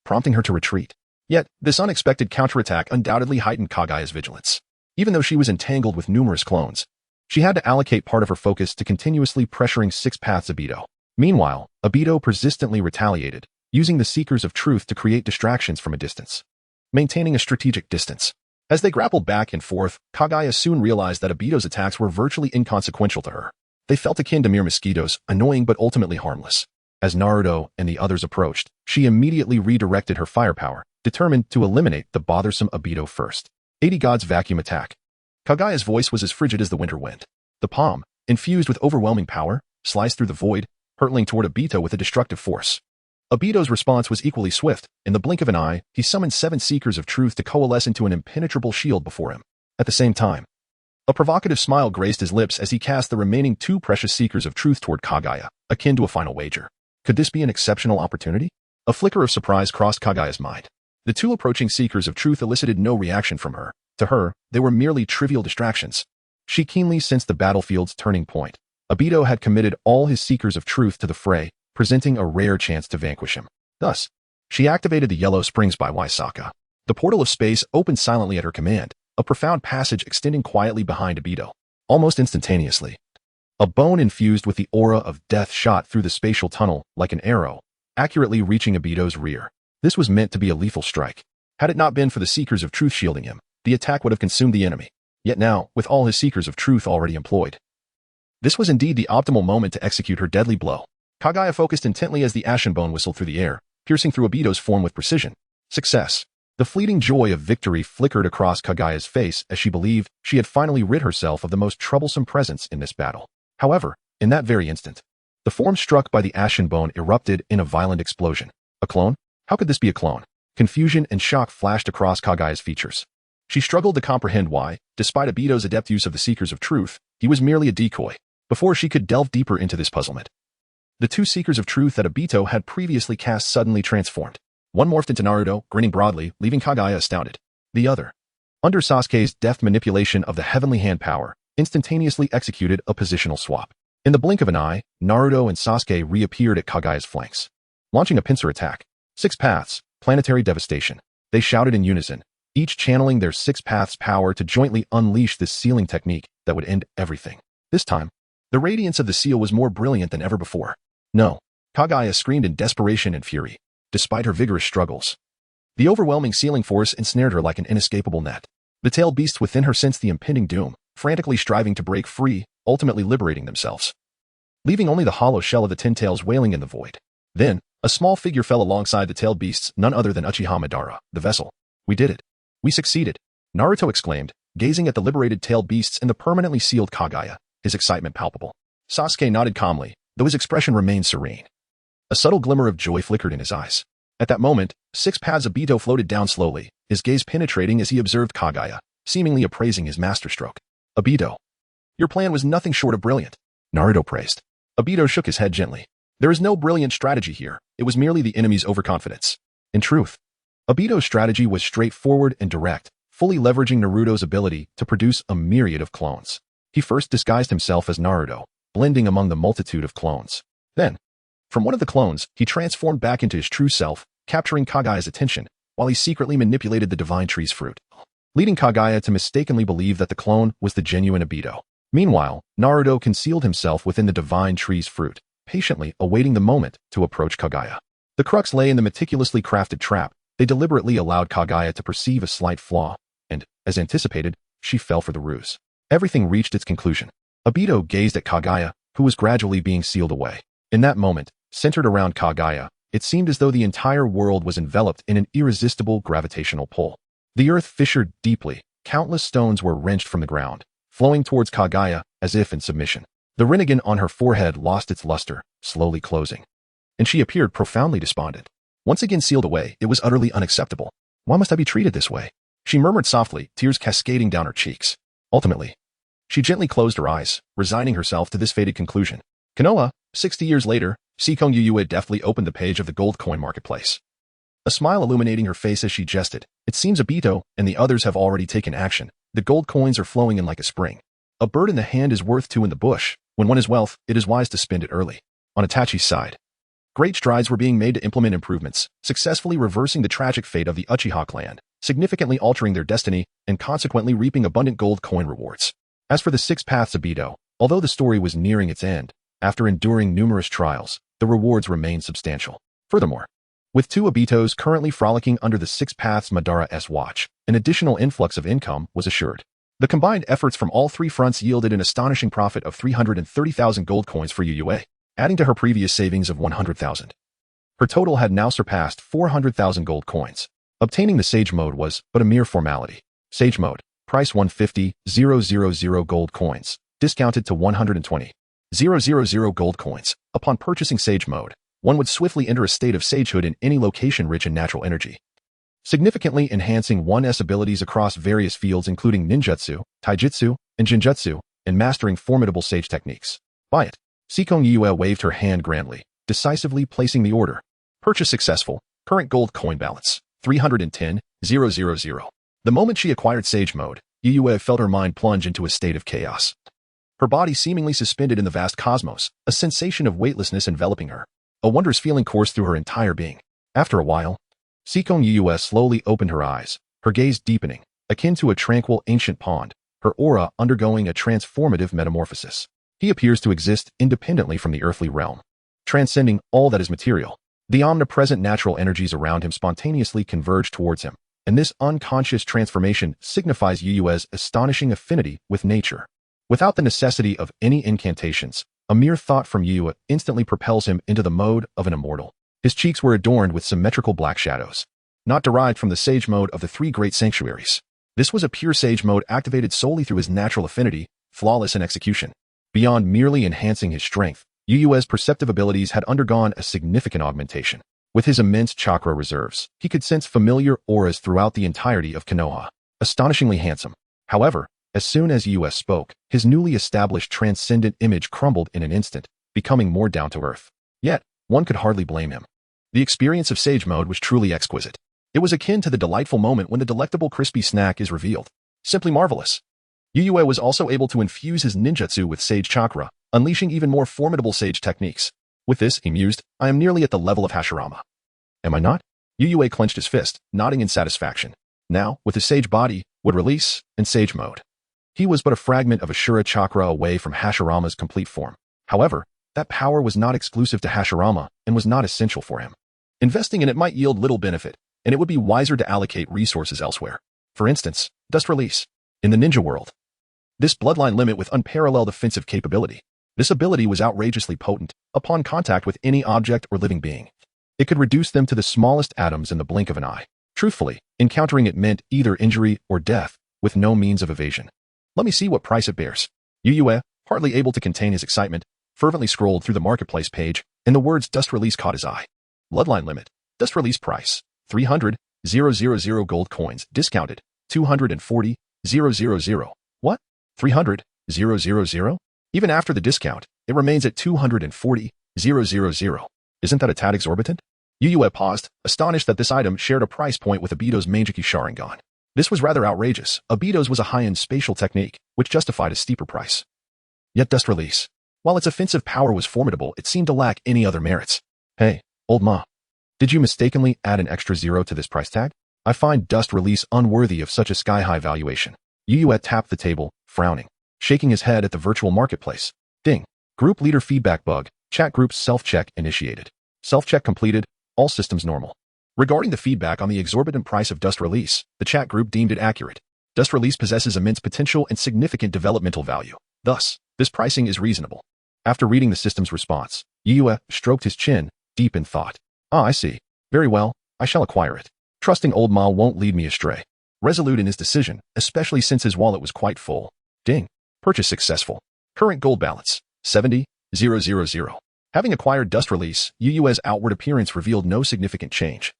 prompting her to retreat. Yet, this unexpected counterattack undoubtedly heightened Kagaya's vigilance. Even though she was entangled with numerous clones, she had to allocate part of her focus to continuously pressuring Six Paths Obito. Meanwhile, Obito persistently retaliated, using the Seekers of Truth to create distractions from a distance, maintaining a strategic distance. As they grappled back and forth, Kagaya soon realized that Obito's attacks were virtually inconsequential to her. They felt akin to mere mosquitoes, annoying but ultimately harmless. As Naruto and the others approached, she immediately redirected her firepower, determined to eliminate the bothersome Obito first. 80 God's vacuum attack. Kagaya's voice was as frigid as the winter wind. The palm, infused with overwhelming power, sliced through the void, hurtling toward Obito with a destructive force. Obito's response was equally swift. In the blink of an eye, he summoned 7 Seekers of Truth to coalesce into an impenetrable shield before him. At the same time, a provocative smile graced his lips as he cast the remaining 2 precious Seekers of Truth toward Kagaya, akin to a final wager. Could this be an exceptional opportunity? A flicker of surprise crossed Kagaya's mind. The 2 approaching Seekers of Truth elicited no reaction from her. To her, they were merely trivial distractions. She keenly sensed the battlefield's turning point. Obito had committed all his Seekers of Truth to the fray, presenting a rare chance to vanquish him. Thus, she activated the Yellow Springs by Waisaka. The portal of space opened silently at her command, a profound passage extending quietly behind Obito. Almost instantaneously, a bone infused with the aura of death shot through the spatial tunnel like an arrow, accurately reaching Obito's rear. This was meant to be a lethal strike. Had it not been for the Seekers of Truth shielding him, the attack would have consumed the enemy. Yet now, with all his Seekers of Truth already employed, this was indeed the optimal moment to execute her deadly blow. Kagaya focused intently as the ashen bone whistled through the air, piercing through Obito's form with precision. Success. The fleeting joy of victory flickered across Kagaya's face as she believed she had finally rid herself of the most troublesome presence in this battle. However, in that very instant, the form struck by the ashen bone erupted in a violent explosion. A clone? How could this be a clone? Confusion and shock flashed across Kagaya's features. She struggled to comprehend why, despite Obito's adept use of the Seekers of Truth, he was merely a decoy. Before she could delve deeper into this puzzlement, the two Seekers of Truth that Obito had previously cast suddenly transformed. One morphed into Naruto, grinning broadly, leaving Kagaya astounded. The other, under Sasuke's deft manipulation of the heavenly hand power, instantaneously executed a positional swap. In the blink of an eye, Naruto and Sasuke reappeared at Kagaya's flanks, launching a pincer attack. 6 paths, planetary devastation. They shouted in unison, each channeling their 6 paths power to jointly unleash this sealing technique that would end everything. This time, the radiance of the seal was more brilliant than ever before. No, Kagaya screamed in desperation and fury. Despite her vigorous struggles, the overwhelming sealing force ensnared her like an inescapable net. The tailed beasts within her sensed the impending doom, frantically striving to break free, ultimately liberating themselves, leaving only the hollow shell of the 10 tails wailing in the void. Then, a small figure fell alongside the tailed beasts, none other than Uchiha Madara, the vessel. We did it. We succeeded, Naruto exclaimed, gazing at the liberated tailed beasts and the permanently sealed Kagaya, his excitement palpable. Sasuke nodded calmly, though his expression remained serene. A subtle glimmer of joy flickered in his eyes. At that moment, 6 paths of Obito floated down slowly, his gaze penetrating as he observed Kagaya, seemingly appraising his masterstroke. Obito, your plan was nothing short of brilliant, Naruto praised. Obito shook his head gently. There is no brilliant strategy here, it was merely the enemy's overconfidence. In truth, Obito's strategy was straightforward and direct, fully leveraging Naruto's ability to produce a myriad of clones. He first disguised himself as Naruto, blending among the multitude of clones. Then, from one of the clones, he transformed back into his true self, capturing Kagaya's attention, while he secretly manipulated the divine tree's fruit, leading Kagaya to mistakenly believe that the clone was the genuine Obito. Meanwhile, Naruto concealed himself within the divine tree's fruit, patiently awaiting the moment to approach Kagaya. The crux lay in the meticulously crafted trap. They deliberately allowed Kagaya to perceive a slight flaw, and, as anticipated, she fell for the ruse. Everything reached its conclusion. Obito gazed at Kagaya, who was gradually being sealed away. In that moment, centered around Kagaya, it seemed as though the entire world was enveloped in an irresistible gravitational pull. The earth fissured deeply, countless stones were wrenched from the ground, flowing towards Kagaya as if in submission. The rinnegan on her forehead lost its luster, slowly closing, and she appeared profoundly despondent. Once again sealed away, it was utterly unacceptable. Why must I be treated this way? She murmured softly, tears cascading down her cheeks. Ultimately, she gently closed her eyes, resigning herself to this fated conclusion. Konoha, 60 years later, Seikong Yuyue deftly opened the page of the gold coin marketplace. A smile illuminating her face as she jested. It seems Obito and the others have already taken action. The gold coins are flowing in like a spring. A bird in the hand is worth 2 in the bush. When one has wealth, it is wise to spend it early. On Itachi's side, great strides were being made to implement improvements, successfully reversing the tragic fate of the Uchiha clan, significantly altering their destiny, and consequently reaping abundant gold coin rewards. As for the 6 paths of Obito, although the story was nearing its end, after enduring numerous trials, the rewards remained substantial. Furthermore, with 2 Obitos currently frolicking under the 6 paths Madara's watch, an additional influx of income was assured. The combined efforts from all 3 fronts yielded an astonishing profit of 330,000 gold coins for Yuyue, adding to her previous savings of 100,000. Her total had now surpassed 400,000 gold coins. Obtaining the Sage Mode was but a mere formality. Sage Mode, price 150,000 gold coins, discounted to 120,000 gold coins. Upon purchasing Sage Mode, one would swiftly enter a state of sagehood in any location rich in natural energy, significantly enhancing one's abilities across various fields including ninjutsu, taijutsu, and jinjutsu, and mastering formidable sage techniques. Buy it. Seikong Yuyue waved her hand grandly, decisively placing the order. Purchase successful. Current gold coin balance, 310,000. The moment she acquired Sage Mode, Yuyue felt her mind plunge into a state of chaos. Her body seemingly suspended in the vast cosmos, a sensation of weightlessness enveloping her. A wondrous feeling coursed through her entire being. After a while, Seikong Yuyue slowly opened her eyes, her gaze deepening, akin to a tranquil ancient pond, her aura undergoing a transformative metamorphosis. He appears to exist independently from the earthly realm, transcending all that is material. The omnipresent natural energies around him spontaneously converge towards him, and this unconscious transformation signifies Yuyue's astonishing affinity with nature. Without the necessity of any incantations, a mere thought from Yuyue instantly propels him into the mode of an immortal. His cheeks were adorned with symmetrical black shadows, not derived from the sage mode of the three great sanctuaries. This was a pure sage mode activated solely through his natural affinity, flawless in execution. Beyond merely enhancing his strength, Yuue's perceptive abilities had undergone a significant augmentation. With his immense chakra reserves, he could sense familiar auras throughout the entirety of Konoha. Astonishingly handsome. However, as soon as Yuue spoke, his newly established transcendent image crumbled in an instant, becoming more down-to-earth. Yet, one could hardly blame him. The experience of Sage Mode was truly exquisite. It was akin to the delightful moment when the delectable crispy snack is revealed. Simply marvelous. Yuue was also able to infuse his ninjutsu with Sage Chakra, unleashing even more formidable Sage techniques. With this, he mused, I am nearly at the level of Hashirama. Am I not? Yuue clenched his fist, nodding in satisfaction. Now, with his Sage body, would release, in Sage Mode. He was but a fragment of Ashura Chakra away from Hashirama's complete form. However, that power was not exclusive to Hashirama and was not essential for him. Investing in it might yield little benefit, and it would be wiser to allocate resources elsewhere. For instance, Dust Release. In the ninja world, this bloodline limit with unparalleled offensive capability. This ability was outrageously potent upon contact with any object or living being. It could reduce them to the smallest atoms in the blink of an eye. Truthfully, encountering it meant either injury or death, with no means of evasion. Let me see what price it bears. Yuue, hardly able to contain his excitement, fervently scrolled through the marketplace page, and the words Dust Release caught his eye. Bloodline limit. Dust Release price. 300,000 gold coins. Discounted. 240,000. What? 300,000? Even after the discount, it remains at 240,000. Isn't that a tad exorbitant? Yuue paused, astonished that this item shared a price point with Obito's Manjiki Sharingan. This was rather outrageous. Obito's was a high-end spatial technique, which justified a steeper price. Yet Dust Release. While its offensive power was formidable, it seemed to lack any other merits. Hey, old ma. Did you mistakenly add an extra zero to this price tag? I find Dust Release unworthy of such a sky-high valuation. Yuue tapped the table, frowning, shaking his head at the virtual marketplace. Ding. Group leader feedback bug. Chat group self-check initiated. Self-check completed. All systems normal. Regarding the feedback on the exorbitant price of Dust Release, the chat group deemed it accurate. Dust Release possesses immense potential and significant developmental value. Thus, this pricing is reasonable. After reading the system's response, Yuue stroked his chin, deep in thought. Ah, I see. Very well, I shall acquire it. Trusting old Ma won't lead me astray. Resolute in his decision, especially since his wallet was quite full. Ding. Purchase successful. Current gold balance. 70,000. Having acquired Dust Release, Yuue's outward appearance revealed no significant change.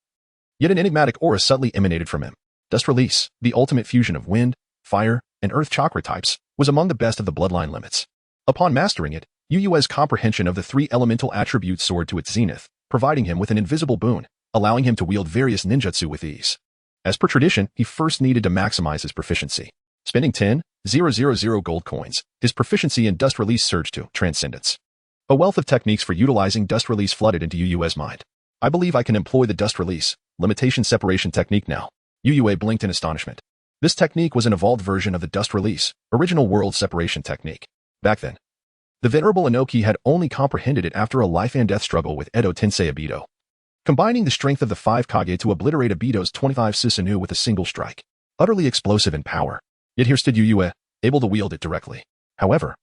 Yet an enigmatic aura subtly emanated from him. Dust Release, the ultimate fusion of wind, fire, and earth chakra types, was among the best of the bloodline limits. Upon mastering it, Yuue's comprehension of the three elemental attributes soared to its zenith, providing him with an invisible boon, allowing him to wield various ninjutsu with ease. As per tradition, he first needed to maximize his proficiency. Spending 10,000 gold coins, his proficiency in Dust Release surged to transcendence. A wealth of techniques for utilizing Dust Release flooded into Yuue's mind. I believe I can employ the Dust Release limitation separation technique now. Yuue blinked in astonishment. This technique was an evolved version of the Dust Release original world separation technique. Back then, the venerable Inoki had only comprehended it after a life-and-death struggle with Edo Tensei Obito, combining the strength of the 5 Kage to obliterate Obito's 25 Susanoo with a single strike. Utterly explosive in power. Yet here stood Yuue, able to wield it directly. However,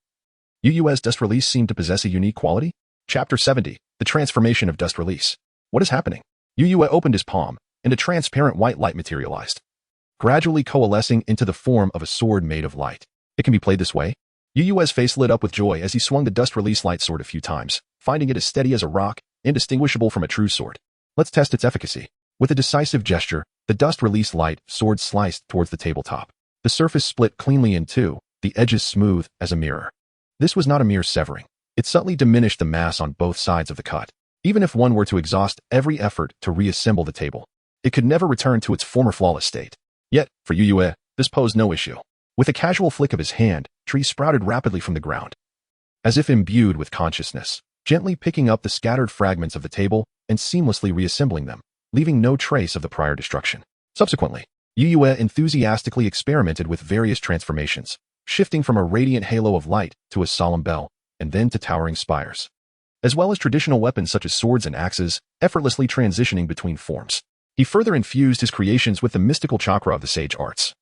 Yuue's Dust Release seemed to possess a unique quality. Chapter 70, The Transformation of Dust Release. What is happening? Yuue opened his palm, and a transparent white light materialized, gradually coalescing into the form of a sword made of light. It can be played this way? Yuue's face lit up with joy as he swung the Dust Release light sword a few times, finding it as steady as a rock, indistinguishable from a true sword. Let's test its efficacy. With a decisive gesture, the Dust Release light sword sliced towards the tabletop. The surface split cleanly in two, the edges smooth as a mirror. This was not a mere severing. It subtly diminished the mass on both sides of the cut. Even if one were to exhaust every effort to reassemble the table, it could never return to its former flawless state. Yet, for Yuue, this posed no issue. With a casual flick of his hand, trees sprouted rapidly from the ground, as if imbued with consciousness, gently picking up the scattered fragments of the table and seamlessly reassembling them, leaving no trace of the prior destruction. Subsequently, Yuue enthusiastically experimented with various transformations, shifting from a radiant halo of light to a solemn bell, and then to towering spires, as well as traditional weapons such as swords and axes, effortlessly transitioning between forms. He further infused his creations with the mystical chakra of the sage arts,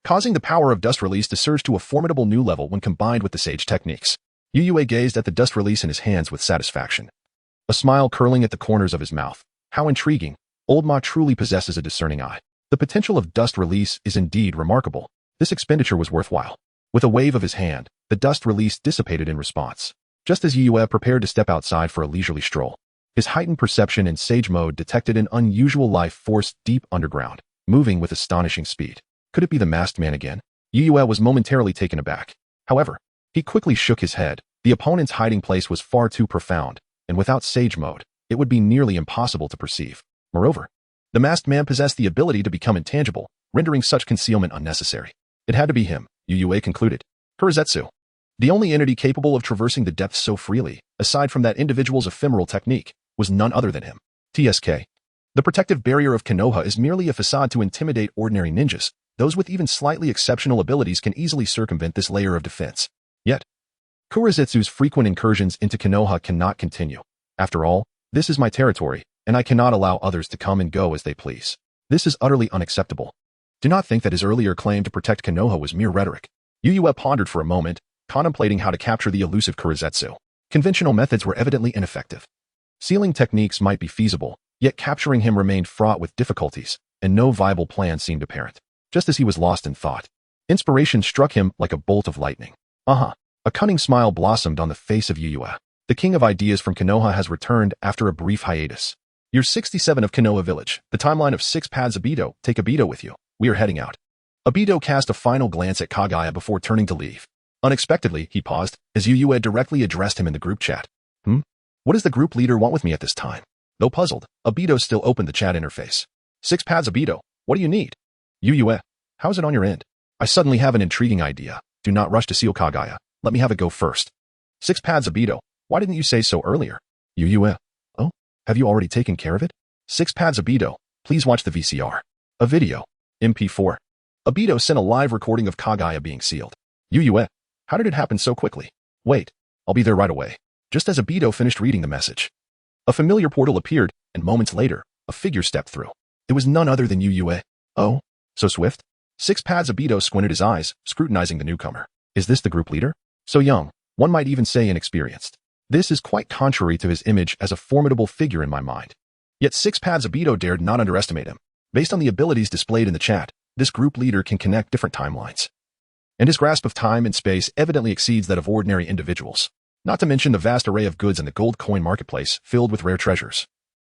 causing the power of Dust Release to surge to a formidable new level when combined with the sage techniques. Yuue gazed at the Dust Release in his hands with satisfaction, a smile curling at the corners of his mouth. How intriguing. Old Ma truly possesses a discerning eye. The potential of dust release is indeed remarkable. This expenditure was worthwhile. With a wave of his hand, the dust release dissipated in response. Just as Yue prepared to step outside for a leisurely stroll, his heightened perception in sage mode detected an unusual life force deep underground, moving with astonishing speed. Could it be the masked man again? Yue was momentarily taken aback. However, he quickly shook his head. The opponent's hiding place was far too profound, and without sage mode, it would be nearly impossible to perceive. Moreover, the masked man possessed the ability to become intangible, rendering such concealment unnecessary. It had to be him, Yue concluded. Kurizetsu, the only entity capable of traversing the depths so freely, aside from that individual's ephemeral technique, was none other than him. TSK. The protective barrier of Konoha is merely a facade to intimidate ordinary ninjas. Those with even slightly exceptional abilities can easily circumvent this layer of defense. Yet, Kurizetsu's frequent incursions into Konoha cannot continue. After all, this is my territory, and I cannot allow others to come and go as they please. This is utterly unacceptable. Do not think that his earlier claim to protect Konoha was mere rhetoric. Yue pondered for a moment, contemplating how to capture the elusive Kurizetsu. Conventional methods were evidently ineffective. Sealing techniques might be feasible, yet capturing him remained fraught with difficulties, and no viable plan seemed apparent. Just as he was lost in thought, inspiration struck him like a bolt of lightning. A cunning smile blossomed on the face of Yue. The king of ideas from Konoha has returned after a brief hiatus. Year 67 of Konoha Village, the timeline of 6 paths Obito. Take Obito with you. We are heading out. Obito cast a final glance at Kagaya before turning to leave. Unexpectedly, he paused, as Yue directly addressed him in the group chat. What does the group leader want with me at this time? Though puzzled, Obito still opened the chat interface. 6 paths Obito, what do you need? Yue, how's it on your end? I suddenly have an intriguing idea. Do not rush to seal Kagaya. Let me have it go first. 6 paths Obito, why didn't you say so earlier? Yue, oh, have you already taken care of it? 6 paths Obito, please watch the VCR. A video. MP4. Obito sent a live recording of Kagaya being sealed. Yue, how did it happen so quickly? Wait, I'll be there right away. Just as Obito finished reading the message, a familiar portal appeared, and moments later, a figure stepped through. It was none other than Yue. Oh, so swift? 6 paths Obito squinted his eyes, scrutinizing the newcomer. Is this the group leader? So young, one might even say inexperienced. This is quite contrary to his image as a formidable figure in my mind. Yet 6 paths Obito dared not underestimate him. Based on the abilities displayed in the chat, this group leader can connect different timelines. And his grasp of time and space evidently exceeds that of ordinary individuals. Not to mention the vast array of goods in the gold coin marketplace filled with rare treasures.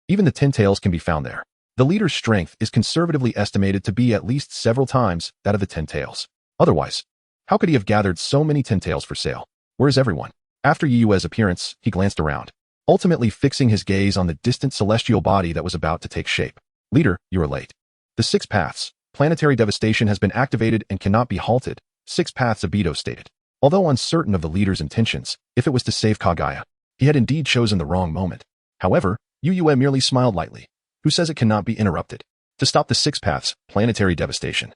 Even the 10 tails can be found there. The leader's strength is conservatively estimated to be at least several times that of the 10 tails. Otherwise, how could he have gathered so many 10 tails for sale? Where is everyone? After Yue's appearance, he glanced around, ultimately fixing his gaze on the distant celestial body that was about to take shape. Leader, you are late. The 6 paths, planetary devastation has been activated and cannot be halted, 6 paths Obito stated. Although uncertain of the leader's intentions, if it was to save Kagaya, he had indeed chosen the wrong moment. However, Yue merely smiled lightly. Who says it cannot be interrupted? To stop the 6 paths, planetary devastation,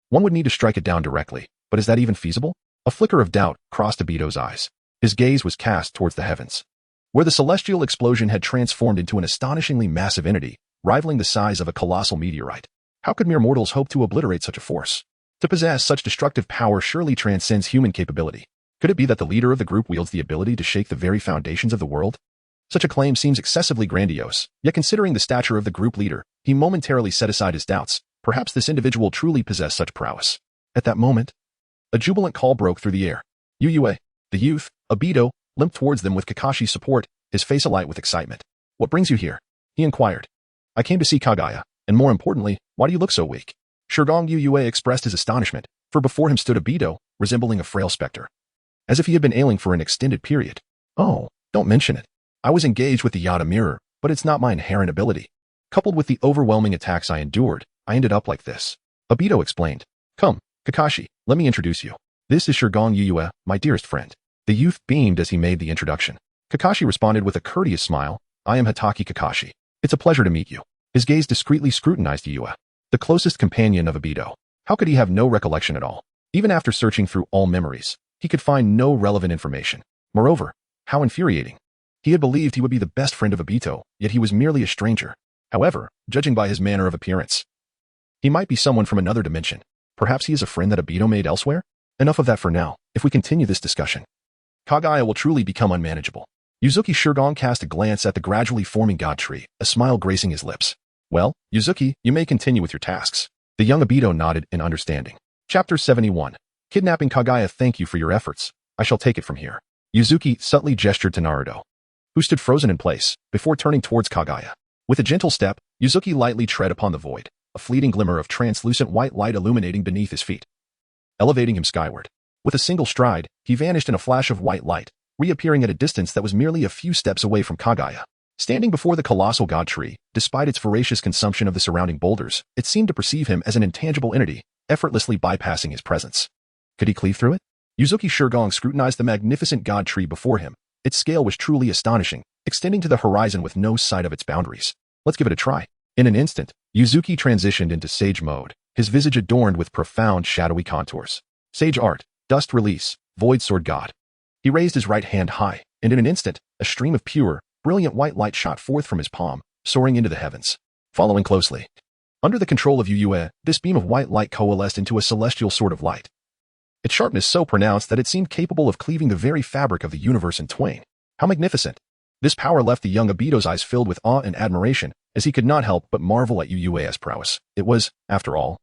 one would need to strike it down directly, but is that even feasible? A flicker of doubt crossed Obito's eyes. His gaze was cast towards the heavens, where the celestial explosion had transformed into an astonishingly massive entity, rivaling the size of a colossal meteorite. How could mere mortals hope to obliterate such a force? To possess such destructive power surely transcends human capability. Could it be that the leader of the group wields the ability to shake the very foundations of the world? Such a claim seems excessively grandiose, yet considering the stature of the group leader, he momentarily set aside his doubts. Perhaps this individual truly possessed such prowess. At that moment, a jubilant call broke through the air. Yue, the youth, Obito, limped towards them with Kakashi's support, his face alight with excitement. What brings you here? He inquired. I came to see Kagaya, and more importantly, why do you look so weak? Shurgong Yue expressed his astonishment, for before him stood Obito, resembling a frail specter, as if he had been ailing for an extended period. Oh, don't mention it. I was engaged with the Yada mirror, but it's not my inherent ability. Coupled with the overwhelming attacks I endured, I ended up like this. Obito explained. Come, Kakashi, let me introduce you. This is Shurgong Yue, my dearest friend. The youth beamed as he made the introduction. Kakashi responded with a courteous smile. I am Hatake Kakashi. It's a pleasure to meet you. His gaze discreetly scrutinized Yue, the closest companion of Obito. How could he have no recollection at all? Even after searching through all memories, he could find no relevant information. Moreover, how infuriating. He had believed he would be the best friend of Obito, yet he was merely a stranger. However, judging by his manner of appearance, he might be someone from another dimension. Perhaps he is a friend that Obito made elsewhere? Enough of that for now. If we continue this discussion, Kagaya will truly become unmanageable. Yuzuki Shurgong cast a glance at the gradually forming god tree, a smile gracing his lips. Well, Yuzuki, you may continue with your tasks. The young Obito nodded in understanding. Chapter 71. Kidnapping Kaguya. Thank you for your efforts. I shall take it from here. Yuzuki subtly gestured to Naruto, who stood frozen in place, before turning towards Kaguya. With a gentle step, Yuzuki lightly tread upon the void, a fleeting glimmer of translucent white light illuminating beneath his feet, elevating him skyward. With a single stride, he vanished in a flash of white light, reappearing at a distance that was merely a few steps away from Kaguya. Standing before the colossal god tree, despite its voracious consumption of the surrounding boulders, it seemed to perceive him as an intangible entity, effortlessly bypassing his presence. Could he cleave through it? Yuzuki Shurgong scrutinized the magnificent god tree before him. Its scale was truly astonishing, extending to the horizon with no sight of its boundaries. Let's give it a try. In an instant, Yuzuki transitioned into sage mode, his visage adorned with profound shadowy contours. Sage art, dust release, void sword god. He raised his right hand high, and in an instant, a stream of pure, brilliant white light shot forth from his palm, soaring into the heavens. Following closely. Under the control of Yuyue, this beam of white light coalesced into a celestial sword of light. Its sharpness so pronounced that it seemed capable of cleaving the very fabric of the universe in twain. How magnificent! This power left the young Obito's eyes filled with awe and admiration, as he could not help but marvel at Yuyue's prowess. It was, after all,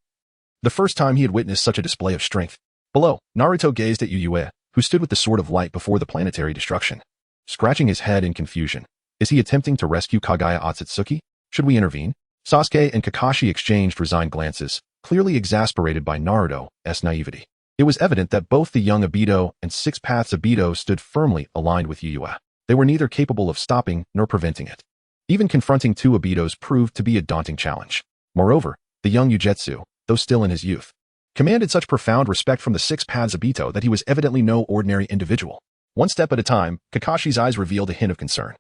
the first time he had witnessed such a display of strength. Below, Naruto gazed at Yuyue, who stood with the sword of light before the planetary destruction, scratching his head in confusion. Is he attempting to rescue Kaguya Otsutsuki? Should we intervene? Sasuke and Kakashi exchanged resigned glances, clearly exasperated by Naruto's naivety. It was evident that both the young Obito and Six Paths Obito stood firmly aligned with Yuyue. They were neither capable of stopping nor preventing it. Even confronting two Obitos proved to be a daunting challenge. Moreover, the young Ugetsu, though still in his youth, commanded such profound respect from the Six Paths Obito that he was evidently no ordinary individual. One step at a time, Kakashi's eyes revealed a hint of concern.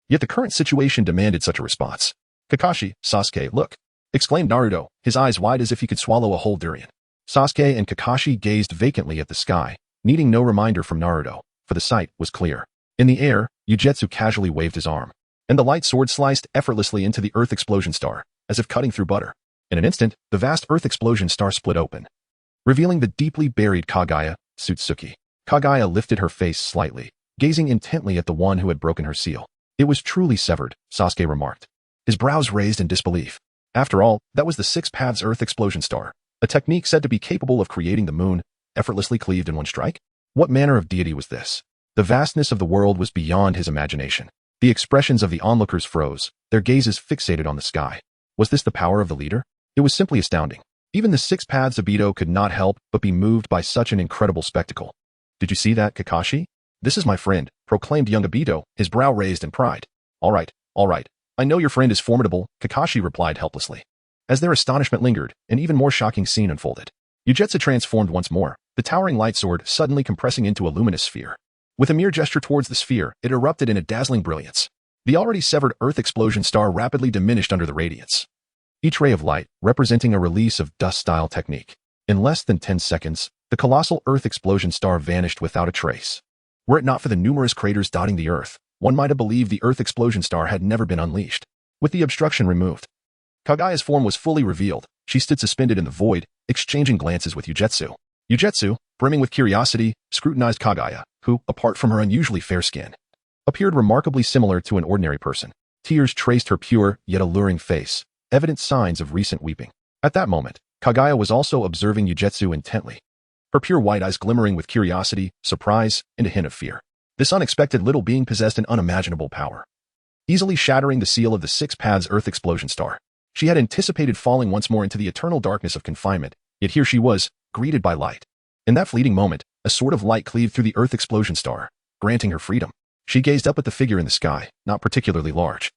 Yet the current situation demanded such a response. Kakashi, Sasuke, look! Exclaimed Naruto, his eyes wide as if he could swallow a whole durian. Sasuke and Kakashi gazed vacantly at the sky, needing no reminder from Naruto, for the sight was clear. In the air, Ugetsu casually waved his arm, and the light sword sliced effortlessly into the Earth Explosion Star, as if cutting through butter. In an instant, the vast Earth Explosion Star split open, revealing the deeply buried Kaguya, Otsutsuki. Kaguya lifted her face slightly, gazing intently at the one who had broken her seal. It was truly severed, Sasuke remarked, his brows raised in disbelief. After all, that was the Six Paths Earth Explosion Star, a technique said to be capable of creating the moon, effortlessly cleaved in one strike? What manner of deity was this? The vastness of the world was beyond his imagination. The expressions of the onlookers froze, their gazes fixated on the sky. Was this the power of the leader? It was simply astounding. Even the Six Paths Obito could not help but be moved by such an incredible spectacle. Did you see that, Kakashi? This is my friend, proclaimed young Obito, his brow raised in pride. All right. I know your friend is formidable, Kakashi replied helplessly. As their astonishment lingered, an even more shocking scene unfolded. Ugetsu transformed once more, the towering light sword suddenly compressing into a luminous sphere. With a mere gesture towards the sphere, it erupted in a dazzling brilliance. The already severed Earth Explosion Star rapidly diminished under the radiance, each ray of light representing a release of dust-style technique. In less than 10 seconds, the colossal Earth Explosion Star vanished without a trace. Were it not for the numerous craters dotting the Earth, one might have believed the Earth Explosion Star had never been unleashed. With the obstruction removed, Kaguya's form was fully revealed. She stood suspended in the void, exchanging glances with Ugetsu. Ugetsu, brimming with curiosity, scrutinized Kaguya, who, apart from her unusually fair skin, appeared remarkably similar to an ordinary person. Tears traced her pure, yet alluring face, evident signs of recent weeping. At that moment, Kaguya was also observing Ugetsu intently, her pure white eyes glimmering with curiosity, surprise, and a hint of fear. This unexpected little being possessed an unimaginable power, easily shattering the seal of the Six Paths Earth Explosion Star. She had anticipated falling once more into the eternal darkness of confinement, yet here she was, greeted by light. In that fleeting moment, a sword of light cleaved through the Earth Explosion Star, granting her freedom. She gazed up at the figure in the sky, not particularly large,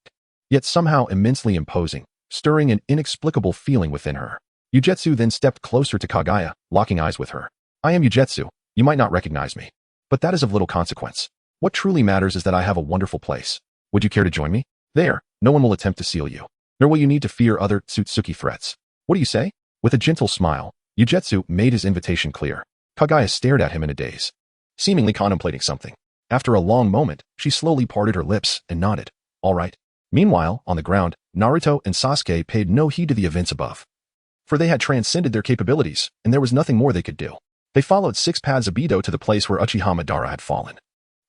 yet somehow immensely imposing, stirring an inexplicable feeling within her. Ugetsu then stepped closer to Kaguya, locking eyes with her. I am Ugetsu. You might not recognize me, but that is of little consequence. What truly matters is that I have a wonderful place. Would you care to join me? There, no one will attempt to seal you, nor will you need to fear other Otsutsuki threats. What do you say? With a gentle smile, Ugetsu made his invitation clear. Kaguya stared at him in a daze, seemingly contemplating something. After a long moment, she slowly parted her lips and nodded. All right. Meanwhile, on the ground, Naruto and Sasuke paid no heed to the events above, for they had transcended their capabilities, and there was nothing more they could do. They followed Six Paths Obito to the place where Uchiha Madara had fallen,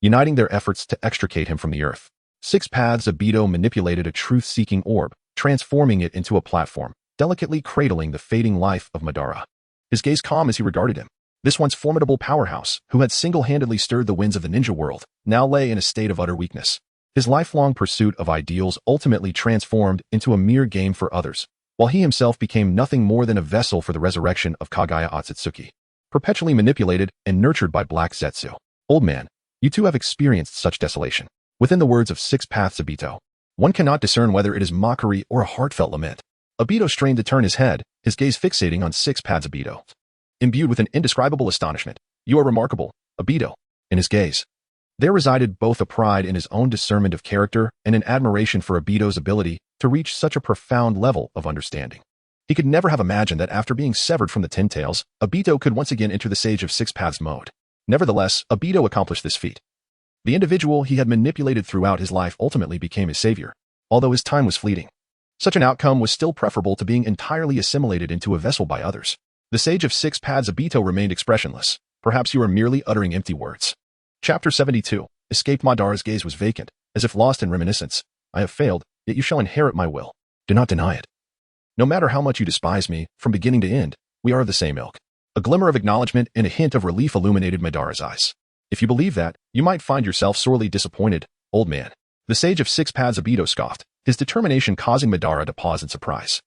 uniting their efforts to extricate him from the earth. Six Paths Obito manipulated a truth-seeking orb, transforming it into a platform, delicately cradling the fading life of Madara. His gaze calm as he regarded him. This once formidable powerhouse, who had single-handedly stirred the winds of the ninja world, now lay in a state of utter weakness. His lifelong pursuit of ideals ultimately transformed into a mere game for others, while he himself became nothing more than a vessel for the resurrection of Kaguya Otsutsuki, perpetually manipulated and nurtured by Black Zetsu. Old man, you too have experienced such desolation. Within the words of Six Paths Obito, one cannot discern whether it is mockery or a heartfelt lament. Obito strained to turn his head, his gaze fixating on Six Paths Obito. Imbued with an indescribable astonishment, "You are remarkable, Obito." In his gaze, there resided both a pride in his own discernment of character and an admiration for Obito's ability to reach such a profound level of understanding. He could never have imagined that after being severed from the Ten Tails, Obito could once again enter the Sage of Six Paths mode. Nevertheless, Obito accomplished this feat. The individual he had manipulated throughout his life ultimately became his savior, although his time was fleeting. Such an outcome was still preferable to being entirely assimilated into a vessel by others. The Sage of Six Paths Obito remained expressionless. Perhaps you are merely uttering empty words. Chapter 72. Escaped. Madara's gaze was vacant, as if lost in reminiscence. I have failed, yet you shall inherit my will. Do not deny it. No matter how much you despise me, from beginning to end, we are of the same ilk. A glimmer of acknowledgement and a hint of relief illuminated Madara's eyes. If you believe that, you might find yourself sorely disappointed, old man. The Sage of Six Paths Obito scoffed, his determination causing Madara to pause in surprise.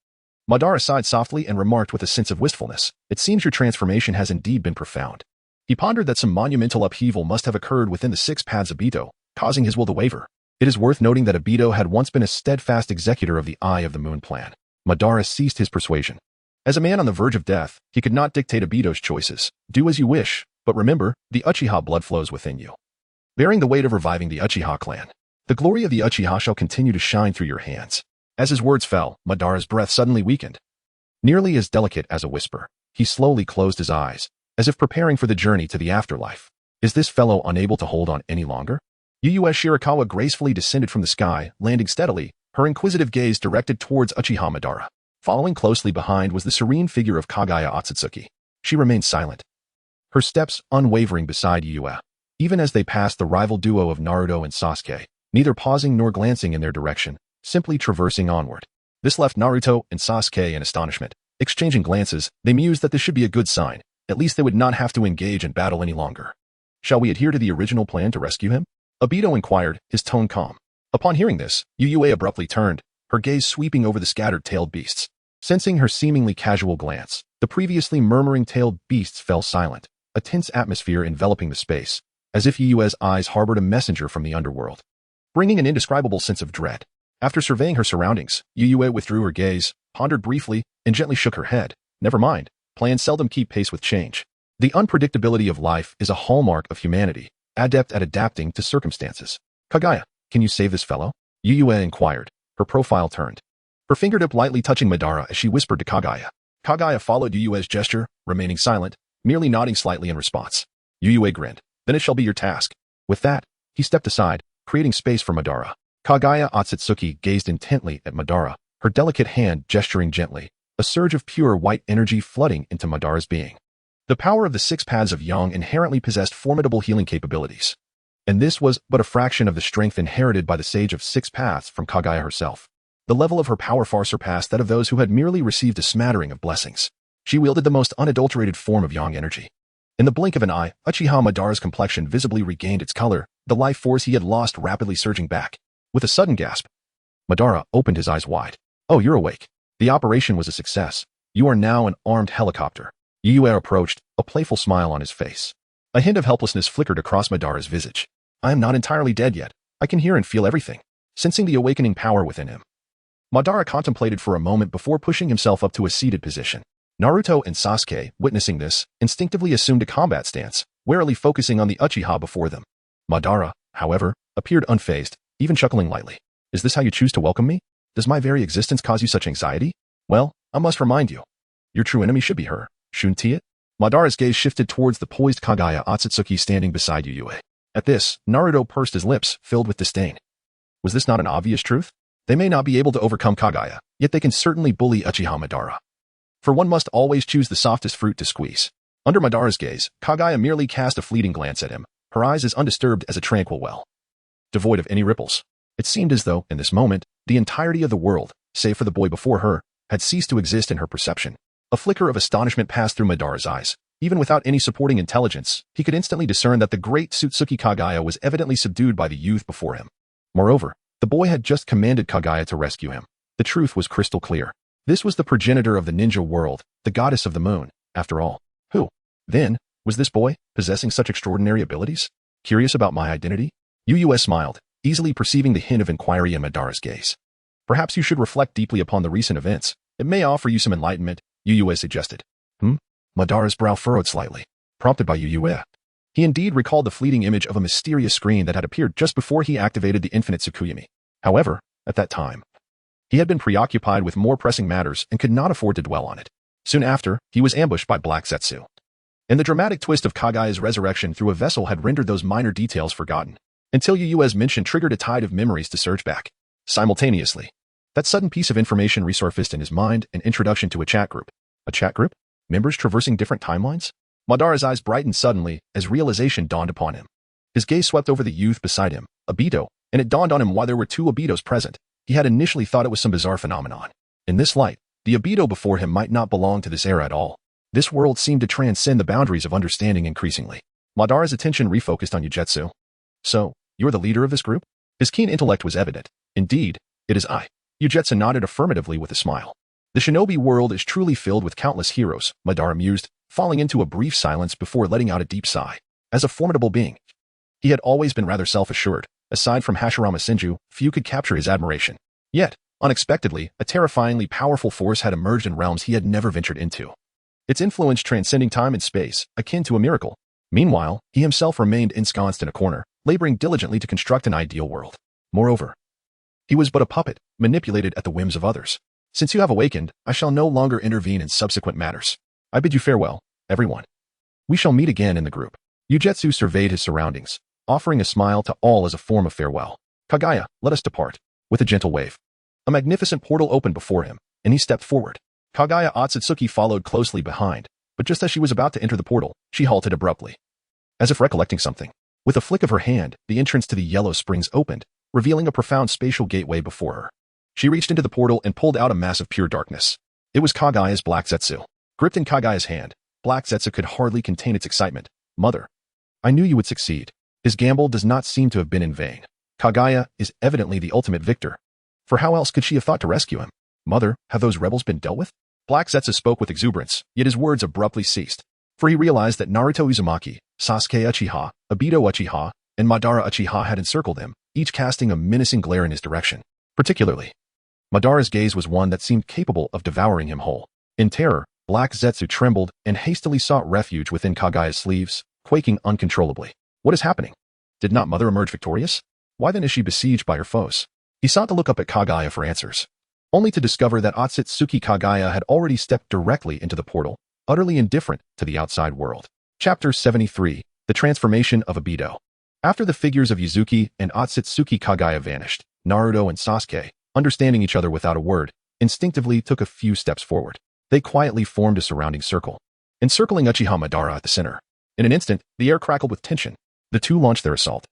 Madara sighed softly and remarked with a sense of wistfulness, "It seems your transformation has indeed been profound." He pondered that some monumental upheaval must have occurred within the Six Paths Obito, causing his will to waver. It is worth noting that Obito had once been a steadfast executor of the Eye of the Moon plan. Madara ceased his persuasion. As a man on the verge of death, he could not dictate Obito's choices. Do as you wish, but remember, the Uchiha blood flows within you, bearing the weight of reviving the Uchiha clan. The glory of the Uchiha shall continue to shine through your hands. As his words fell, Madara's breath suddenly weakened. Nearly as delicate as a whisper, he slowly closed his eyes, as if preparing for the journey to the afterlife. Is this fellow unable to hold on any longer? Yuyue Shirakawa gracefully descended from the sky, landing steadily, her inquisitive gaze directed towards Uchiha Madara. Following closely behind was the serene figure of Kaguya Otsutsuki. She remained silent, her steps unwavering beside Yuyue, even as they passed the rival duo of Naruto and Sasuke, neither pausing nor glancing in their direction, simply traversing onward. This left Naruto and Sasuke in astonishment. Exchanging glances, they mused that this should be a good sign. At least they would not have to engage in battle any longer. Shall we adhere to the original plan to rescue him? Obito inquired, his tone calm. Upon hearing this, Yuyue abruptly turned, her gaze sweeping over the scattered tailed beasts. Sensing her seemingly casual glance, the previously murmuring tailed beasts fell silent, a tense atmosphere enveloping the space, as if Yuyue's eyes harbored a messenger from the underworld, bringing an indescribable sense of dread. After surveying her surroundings, Yuyue withdrew her gaze, pondered briefly, and gently shook her head. Never mind, plans seldom keep pace with change. The unpredictability of life is a hallmark of humanity, adept at adapting to circumstances. Kaguya, can you save this fellow? Yuyue inquired, her profile turned, her fingertip lightly touching Madara as she whispered to Kaguya. Kaguya followed Yuyue's gesture, remaining silent, merely nodding slightly in response. Yuyue grinned. Then it shall be your task. With that, he stepped aside, creating space for Madara. Kaguya Otsutsuki gazed intently at Madara, her delicate hand gesturing gently, a surge of pure white energy flooding into Madara's being. The power of the Six Paths of Yang inherently possessed formidable healing capabilities, and this was but a fraction of the strength inherited by the Sage of Six Paths from Kaguya herself. The level of her power far surpassed that of those who had merely received a smattering of blessings. She wielded the most unadulterated form of Yang energy. In the blink of an eye, Uchiha Madara's complexion visibly regained its color, the life force he had lost rapidly surging back. With a sudden gasp, Madara opened his eyes wide. Oh, you're awake. The operation was a success. You are now an armed helicopter. Yuyue approached, a playful smile on his face. A hint of helplessness flickered across Madara's visage. I am not entirely dead yet. I can hear and feel everything. Sensing the awakening power within him, Madara contemplated for a moment before pushing himself up to a seated position. Naruto and Sasuke, witnessing this, instinctively assumed a combat stance, warily focusing on the Uchiha before them. Madara, however, appeared unfazed, even chuckling lightly. Is this how you choose to welcome me? Does my very existence cause you such anxiety? Well, I must remind you. Your true enemy should be her, shouldn't it? Madara's gaze shifted towards the poised Kaguya Otsutsuki standing beside Yuyue. At this, Naruto pursed his lips, filled with disdain. Was this not an obvious truth? They may not be able to overcome Kaguya, yet they can certainly bully Uchiha Madara. For one must always choose the softest fruit to squeeze. Under Madara's gaze, Kaguya merely cast a fleeting glance at him, her eyes as undisturbed as a tranquil well, devoid of any ripples. It seemed as though, in this moment, the entirety of the world, save for the boy before her, had ceased to exist in her perception. A flicker of astonishment passed through Madara's eyes. Even without any supporting intelligence, he could instantly discern that the great Otsutsuki Kagaya was evidently subdued by the youth before him. Moreover, the boy had just commanded Kagaya to rescue him. The truth was crystal clear. This was the progenitor of the ninja world, the goddess of the moon, after all. Who, then, was this boy, possessing such extraordinary abilities? Curious about my identity? UUS smiled, easily perceiving the hint of inquiry in Madara's gaze. Perhaps you should reflect deeply upon the recent events. It may offer you some enlightenment, UUS suggested. Madara's brow furrowed slightly, prompted by UUS. He indeed recalled the fleeting image of a mysterious screen that had appeared just before he activated the infinite Tsukuyami. However, at that time, he had been preoccupied with more pressing matters and could not afford to dwell on it. Soon after, he was ambushed by Black Zetsu. And the dramatic twist of Kagaya's resurrection through a vessel had rendered those minor details forgotten, until UUS's mention triggered a tide of memories to surge back. Simultaneously, that sudden piece of information resurfaced in his mind, an introduction to a chat group. A chat group? Members traversing different timelines? Madara's eyes brightened suddenly as realization dawned upon him. His gaze swept over the youth beside him, Obito, and it dawned on him why there were two Obitos present. He had initially thought it was some bizarre phenomenon. In this light, the Obito before him might not belong to this era at all. This world seemed to transcend the boundaries of understanding increasingly. Madara's attention refocused on Ugetsu. So, you're the leader of this group? His keen intellect was evident. Indeed, it is I. Ugetsu nodded affirmatively with a smile. The shinobi world is truly filled with countless heroes, Madara mused, falling into a brief silence before letting out a deep sigh. As a formidable being, he had always been rather self-assured. Aside from Hashirama Senju, few could capture his admiration. Yet, unexpectedly, a terrifyingly powerful force had emerged in realms he had never ventured into. Its influence transcending time and space, akin to a miracle. Meanwhile, he himself remained ensconced in a corner, laboring diligently to construct an ideal world. Moreover, he was but a puppet, manipulated at the whims of others. Since you have awakened, I shall no longer intervene in subsequent matters. I bid you farewell, everyone. We shall meet again in the group. Ugetsu surveyed his surroundings, offering a smile to all as a form of farewell. Kagaya, let us depart. With a gentle wave, a magnificent portal opened before him, and he stepped forward. Kagaya Otsutsuki followed closely behind, but just as she was about to enter the portal, she halted abruptly. As if recollecting something, with a flick of her hand, the entrance to the Yellow Springs opened, revealing a profound spatial gateway before her. She reached into the portal and pulled out a mass of pure darkness. It was Kagaya's Black Zetsu. Gripped in Kagaya's hand, Black Zetsu could hardly contain its excitement. Mother, I knew you would succeed. His gamble does not seem to have been in vain. Kagaya is evidently the ultimate victor. For how else could she have thought to rescue him? Mother, have those rebels been dealt with? Black Zetsu spoke with exuberance, yet his words abruptly ceased. For he realized that Naruto Uzumaki, Sasuke Uchiha, Obito Uchiha, and Madara Uchiha had encircled him, each casting a menacing glare in his direction. Particularly, Madara's gaze was one that seemed capable of devouring him whole. In terror, Black Zetsu trembled and hastily sought refuge within Kagaya's sleeves, quaking uncontrollably. What is happening? Did not Mother emerge victorious? Why then is she besieged by her foes? He sought to look up at Kagaya for answers, only to discover that Otsutsuki Kagaya had already stepped directly into the portal, utterly indifferent to the outside world. Chapter 73, The Transformation of Obito. After the figures of Yuzuki and Otsutsuki Kagaya vanished, Naruto and Sasuke, understanding each other without a word, instinctively took a few steps forward. They quietly formed a surrounding circle, encircling Uchiha Madara at the center. In an instant, the air crackled with tension. The two launched their assault.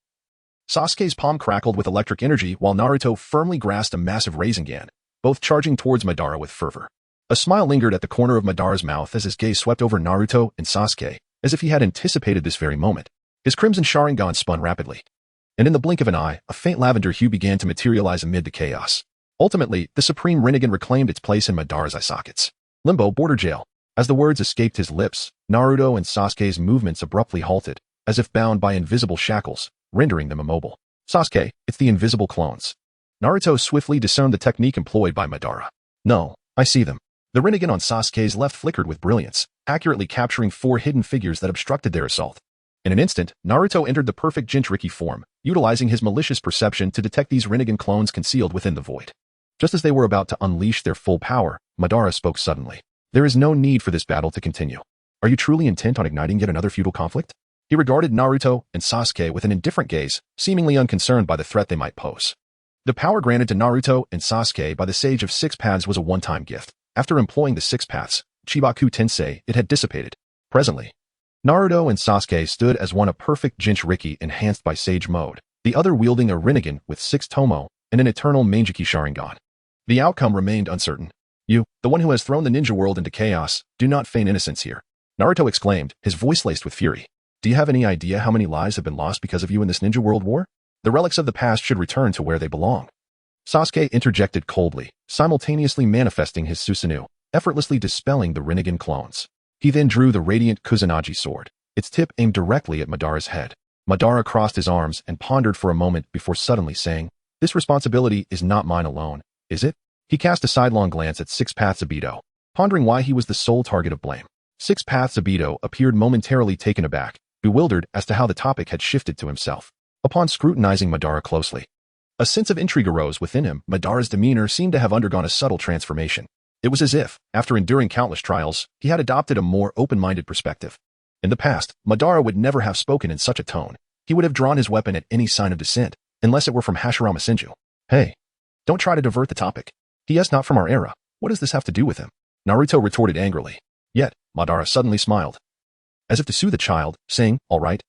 Sasuke's palm crackled with electric energy while Naruto firmly grasped a massive Rasengan, both charging towards Madara with fervor. A smile lingered at the corner of Madara's mouth as his gaze swept over Naruto and Sasuke, as if he had anticipated this very moment. His crimson Sharingan spun rapidly, and in the blink of an eye, a faint lavender hue began to materialize amid the chaos. Ultimately, the Supreme Rinnegan reclaimed its place in Madara's eye sockets. Limbo Border Jail. As the words escaped his lips, Naruto and Sasuke's movements abruptly halted, as if bound by invisible shackles, rendering them immobile. Sasuke, it's the invisible clones. Naruto swiftly discerned the technique employed by Madara. No, I see them. The Rinnegan on Sasuke's left flickered with brilliance, accurately capturing 4 hidden figures that obstructed their assault. In an instant, Naruto entered the perfect Jinchuriki form, utilizing his malicious perception to detect these Rinnegan clones concealed within the void. Just as they were about to unleash their full power, Madara spoke suddenly. There is no need for this battle to continue. Are you truly intent on igniting yet another feudal conflict? He regarded Naruto and Sasuke with an indifferent gaze, seemingly unconcerned by the threat they might pose. The power granted to Naruto and Sasuke by the Sage of Six Paths was a one-time gift. After employing the Six Paths, Chibaku Tensei, it had dissipated. Presently, Naruto and Sasuke stood as one a perfect Jinchuriki enhanced by Sage Mode, the other wielding a Rinnegan with 6 Tomo and an eternal Manjiki Sharingan. The outcome remained uncertain. You, the one who has thrown the ninja world into chaos, do not feign innocence here. Naruto exclaimed, his voice laced with fury. Do you have any idea how many lives have been lost because of you in this ninja world war? The relics of the past should return to where they belong. Sasuke interjected coldly, simultaneously manifesting his Susanoo, effortlessly dispelling the Rinnegan clones. He then drew the radiant Kusanagi sword, its tip aimed directly at Madara's head. Madara crossed his arms and pondered for a moment before suddenly saying, "This responsibility is not mine alone, is it?" He cast a sidelong glance at Six Paths Obito, pondering why he was the sole target of blame. Six Paths Obito appeared momentarily taken aback, bewildered as to how the topic had shifted to himself. Upon scrutinizing Madara closely, a sense of intrigue arose within him. Madara's demeanor seemed to have undergone a subtle transformation. It was as if, after enduring countless trials, he had adopted a more open-minded perspective. In the past, Madara would never have spoken in such a tone. He would have drawn his weapon at any sign of dissent, unless it were from Hashirama Senju. Hey, don't try to divert the topic. He is not from our era. What does this have to do with him? Naruto retorted angrily. Yet, Madara suddenly smiled, as if to soothe the child, saying, all right,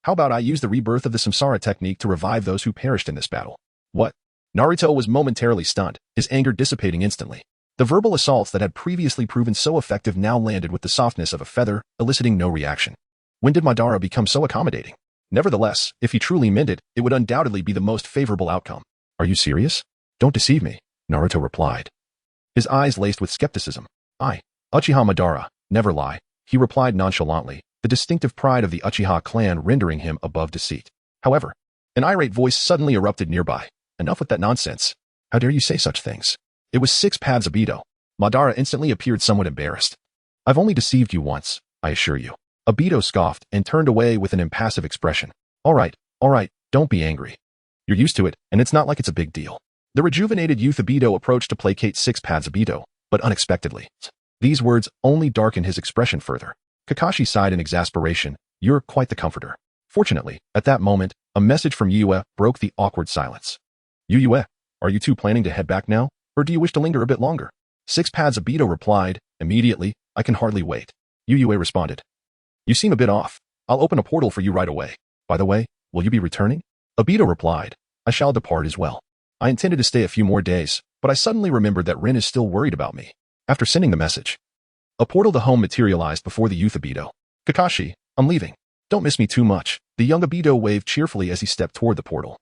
how about I use the rebirth of the Samsara technique to revive those who perished in this battle? What? Naruto was momentarily stunned, his anger dissipating instantly. The verbal assaults that had previously proven so effective now landed with the softness of a feather, eliciting no reaction. When did Madara become so accommodating? Nevertheless, if he truly meant it, it would undoubtedly be the most favorable outcome. Are you serious? Don't deceive me, Naruto replied, his eyes laced with skepticism. Uchiha Madara, never lie, he replied nonchalantly, the distinctive pride of the Uchiha clan rendering him above deceit. However, an irate voice suddenly erupted nearby. Enough with that nonsense. How dare you say such things? It was Six Paths Obito. Madara instantly appeared somewhat embarrassed. I've only deceived you once, I assure you. Obito scoffed and turned away with an impassive expression. All right, don't be angry. You're used to it, and it's not like it's a big deal. The rejuvenated youth Obito approached to placate Six Paths Obito, but unexpectedly. These words only darkened his expression further. Kakashi sighed in exasperation. You're quite the comforter. Fortunately, at that moment, a message from Yue broke the awkward silence. Yue, are you two planning to head back now, or do you wish to linger a bit longer? Six Paths Obito replied, immediately, I can hardly wait. Yue responded. You seem a bit off. I'll open a portal for you right away. By the way, will you be returning? Obito replied, I shall depart as well. I intended to stay a few more days, but I suddenly remembered that Rin is still worried about me. After sending the message, a portal to home materialized before the youth Obito. Kakashi, I'm leaving. Don't miss me too much. The young Obito waved cheerfully as he stepped toward the portal,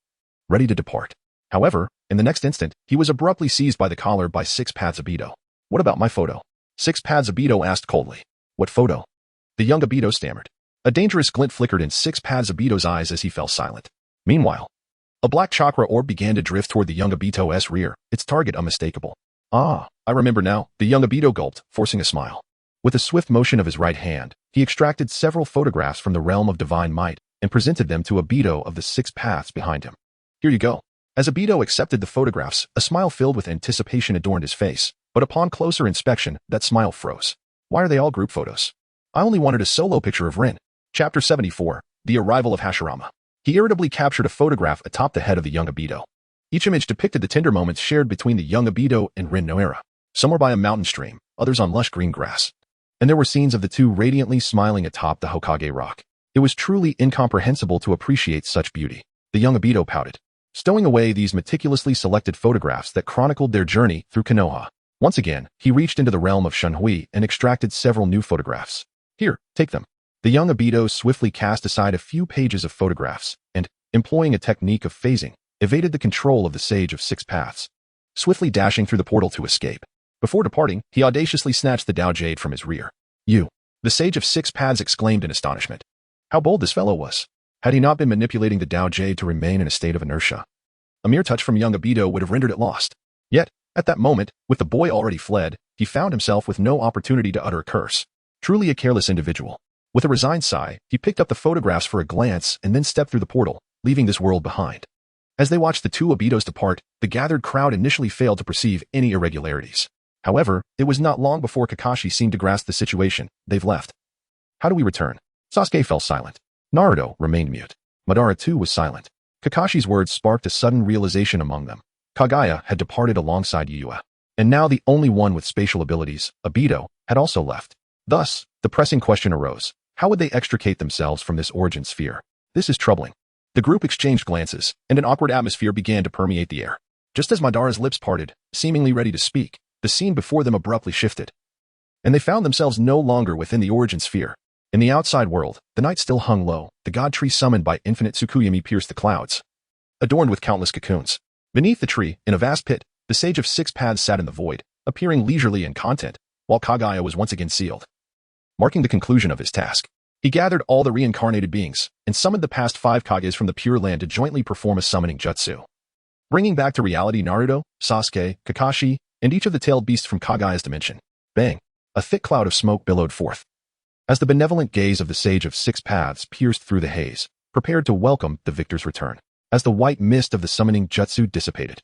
ready to depart. However, in the next instant, he was abruptly seized by the collar by Six Paths Obito. What about my photo? Six Paths Obito asked coldly. What photo? The young Obito stammered. A dangerous glint flickered in Six Paths Obito's eyes as he fell silent. Meanwhile, a black chakra orb began to drift toward the young Obito's rear, its target unmistakable. Ah, I remember now, the young Obito gulped, forcing a smile. With a swift motion of his right hand, he extracted several photographs from the realm of divine might and presented them to Obito of the Six Paths behind him. Here you go. As Obito accepted the photographs, a smile filled with anticipation adorned his face, but upon closer inspection, that smile froze. Why are they all group photos? I only wanted a solo picture of Rin. Chapter 74, The Arrival of Hashirama. He irritably captured a photograph atop the head of the young Obito. Each image depicted the tender moments shared between the young Obito and Rin Noera. Some were by a mountain stream, others on lush green grass. And there were scenes of the two radiantly smiling atop the Hokage rock. It was truly incomprehensible to appreciate such beauty. The young Obito pouted, stowing away these meticulously selected photographs that chronicled their journey through Konoha. Once again, he reached into the realm of Shunhui and extracted several new photographs. Here, take them. The young Obito swiftly cast aside a few pages of photographs and, employing a technique of phasing, evaded the control of the Sage of Six Paths, swiftly dashing through the portal to escape. Before departing, he audaciously snatched the Dao Jade from his rear. You! The Sage of Six Paths exclaimed in astonishment. How bold this fellow was. Had he not been manipulating the Dao Jade to remain in a state of inertia, a mere touch from young Obito would have rendered it lost. Yet, at that moment, with the boy already fled, he found himself with no opportunity to utter a curse. Truly a careless individual. With a resigned sigh, he picked up the photographs for a glance and then stepped through the portal, leaving this world behind. As they watched the two Obitos depart, the gathered crowd initially failed to perceive any irregularities. However, it was not long before Kakashi seemed to grasp the situation. They've left. How do we return? Sasuke fell silent. Naruto remained mute. Madara too was silent. Kakashi's words sparked a sudden realization among them. Kagaya had departed alongside Yue. And now the only one with spatial abilities, Obito, had also left. Thus, the pressing question arose. How would they extricate themselves from this origin sphere? This is troubling. The group exchanged glances, and an awkward atmosphere began to permeate the air. Just as Madara's lips parted, seemingly ready to speak, the scene before them abruptly shifted, and they found themselves no longer within the origin sphere. In the outside world, the night still hung low, the god tree summoned by infinite Tsukuyami pierced the clouds, adorned with countless cocoons. Beneath the tree, in a vast pit, the Sage of Six Paths sat in the void, appearing leisurely and content, while Kaguya was once again sealed, marking the conclusion of his task. He gathered all the reincarnated beings, and summoned the past 5 Kages from the Pure Land to jointly perform a summoning jutsu, bringing back to reality Naruto, Sasuke, Kakashi, and each of the tailed beasts from Kaguya's dimension. Bang! A thick cloud of smoke billowed forth, as the benevolent gaze of the Sage of Six Paths pierced through the haze, prepared to welcome the victor's return. As the white mist of the summoning jutsu dissipated,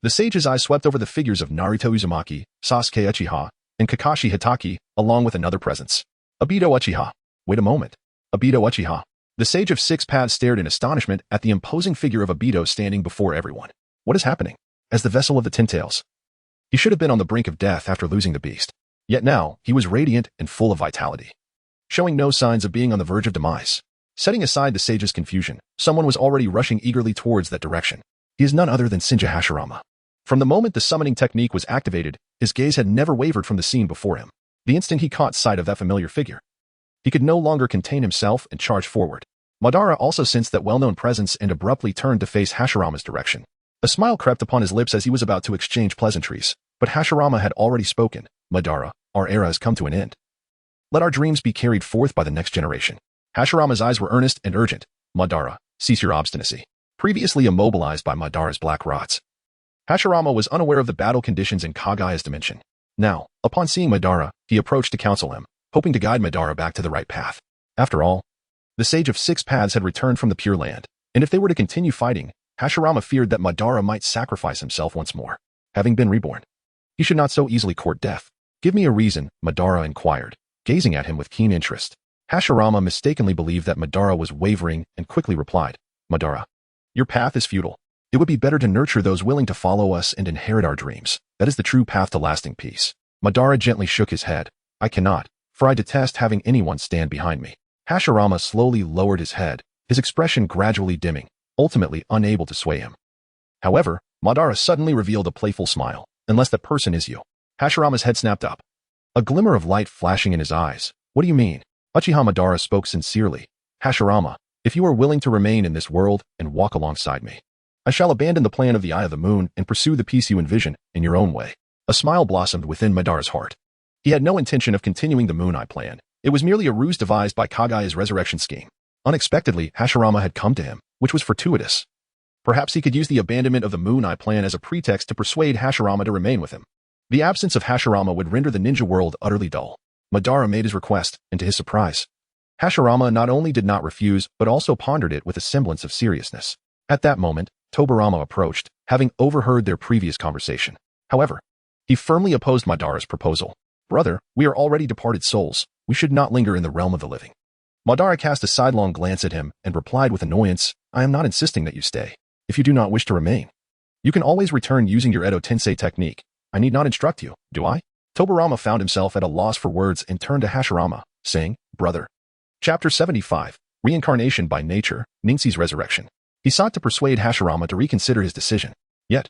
the sage's eyes swept over the figures of Naruto Uzumaki, Sasuke Uchiha, and Kakashi Hitaki, along with another presence, Obito Uchiha. Wait a moment. Obito Uchiha. The Sage of Six Paths stared in astonishment at the imposing figure of Obito standing before everyone. What is happening? As the vessel of the Ten Tails, he should have been on the brink of death after losing the beast. Yet now, he was radiant and full of vitality, showing no signs of being on the verge of demise. Setting aside the sage's confusion, someone was already rushing eagerly towards that direction. He is none other than Shinja Hashirama. From the moment the summoning technique was activated, his gaze had never wavered from the scene before him. The instant he caught sight of that familiar figure, he could no longer contain himself and charged forward. Madara also sensed that well-known presence and abruptly turned to face Hashirama's direction. A smile crept upon his lips as he was about to exchange pleasantries, but Hashirama had already spoken. Madara, our era has come to an end. Let our dreams be carried forth by the next generation. Hashirama's eyes were earnest and urgent. Madara, cease your obstinacy. Previously immobilized by Madara's black rods, Hashirama was unaware of the battle conditions in Kaguya's dimension. Now, upon seeing Madara, he approached to counsel him, hoping to guide Madara back to the right path. After all, the Sage of Six Paths had returned from the Pure Land, and if they were to continue fighting, Hashirama feared that Madara might sacrifice himself once more. Having been reborn, he should not so easily court death. Give me a reason, Madara inquired, gazing at him with keen interest. Hashirama mistakenly believed that Madara was wavering and quickly replied, Madara, your path is futile. It would be better to nurture those willing to follow us and inherit our dreams. That is the true path to lasting peace. Madara gently shook his head. I cannot, for I detest having anyone stand behind me. Hashirama slowly lowered his head, his expression gradually dimming, ultimately unable to sway him. However, Madara suddenly revealed a playful smile. Unless that person is you. Hashirama's head snapped up, a glimmer of light flashing in his eyes. What do you mean? Uchiha Madara spoke sincerely. Hashirama, if you are willing to remain in this world and walk alongside me, I shall abandon the plan of the Eye of the Moon and pursue the peace you envision in your own way. A smile blossomed within Madara's heart. He had no intention of continuing the Moon Eye plan. It was merely a ruse devised by Kaguya's resurrection scheme. Unexpectedly, Hashirama had come to him, which was fortuitous. Perhaps he could use the abandonment of the Moon Eye plan as a pretext to persuade Hashirama to remain with him. The absence of Hashirama would render the ninja world utterly dull. Madara made his request, and to his surprise, Hashirama not only did not refuse, but also pondered it with a semblance of seriousness. At that moment, Tobirama approached, having overheard their previous conversation. However, he firmly opposed Madara's proposal. Brother, we are already departed souls. We should not linger in the realm of the living. Madara cast a sidelong glance at him and replied with annoyance, I am not insisting that you stay. If you do not wish to remain, you can always return using your Edo Tensei technique. I need not instruct you, do I? Tobirama found himself at a loss for words and turned to Hashirama, saying, Brother. Chapter 75, Reincarnation by Nature, Ningxi's Resurrection. He sought to persuade Hashirama to reconsider his decision. Yet,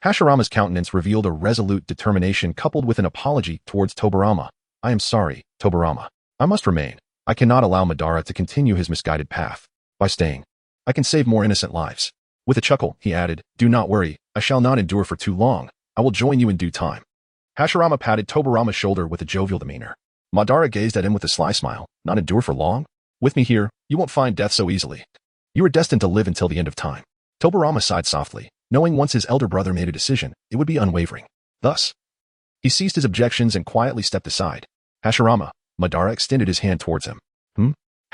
Hashirama's countenance revealed a resolute determination coupled with an apology towards Tobirama. I am sorry, Tobirama. I must remain. I cannot allow Madara to continue his misguided path. By staying, I can save more innocent lives. With a chuckle, he added, Do not worry, I shall not endure for too long. I will join you in due time. Hashirama patted Tobirama's shoulder with a jovial demeanor. Madara gazed at him with a sly smile. Not endure for long? With me here, you won't find death so easily. You are destined to live until the end of time. Tobirama sighed softly, knowing once his elder brother made a decision, it would be unwavering. Thus, he ceased his objections and quietly stepped aside. Hashirama, Madara extended his hand towards him.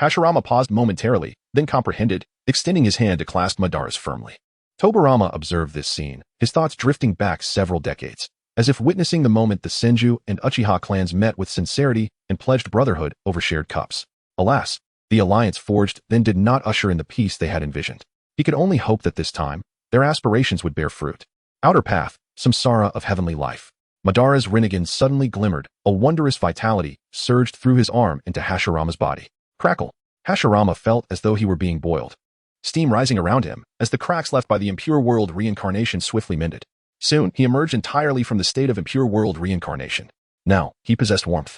Hashirama paused momentarily, then comprehended, extending his hand to clasp Madara's firmly. Tobirama observed this scene, his thoughts drifting back several decades, as if witnessing the moment the Senju and Uchiha clans met with sincerity and pledged brotherhood over shared cups. Alas, the alliance forged then did not usher in the peace they had envisioned. He could only hope that this time, their aspirations would bear fruit. Outer path, samsara of heavenly life. Madara's Rinnegan suddenly glimmered, a wondrous vitality surged through his arm into Hashirama's body. Crackle. Hashirama felt as though he were being boiled. steam rising around him as the cracks left by the impure world reincarnation swiftly mended. Soon, he emerged entirely from the state of impure world reincarnation. Now, he possessed warmth.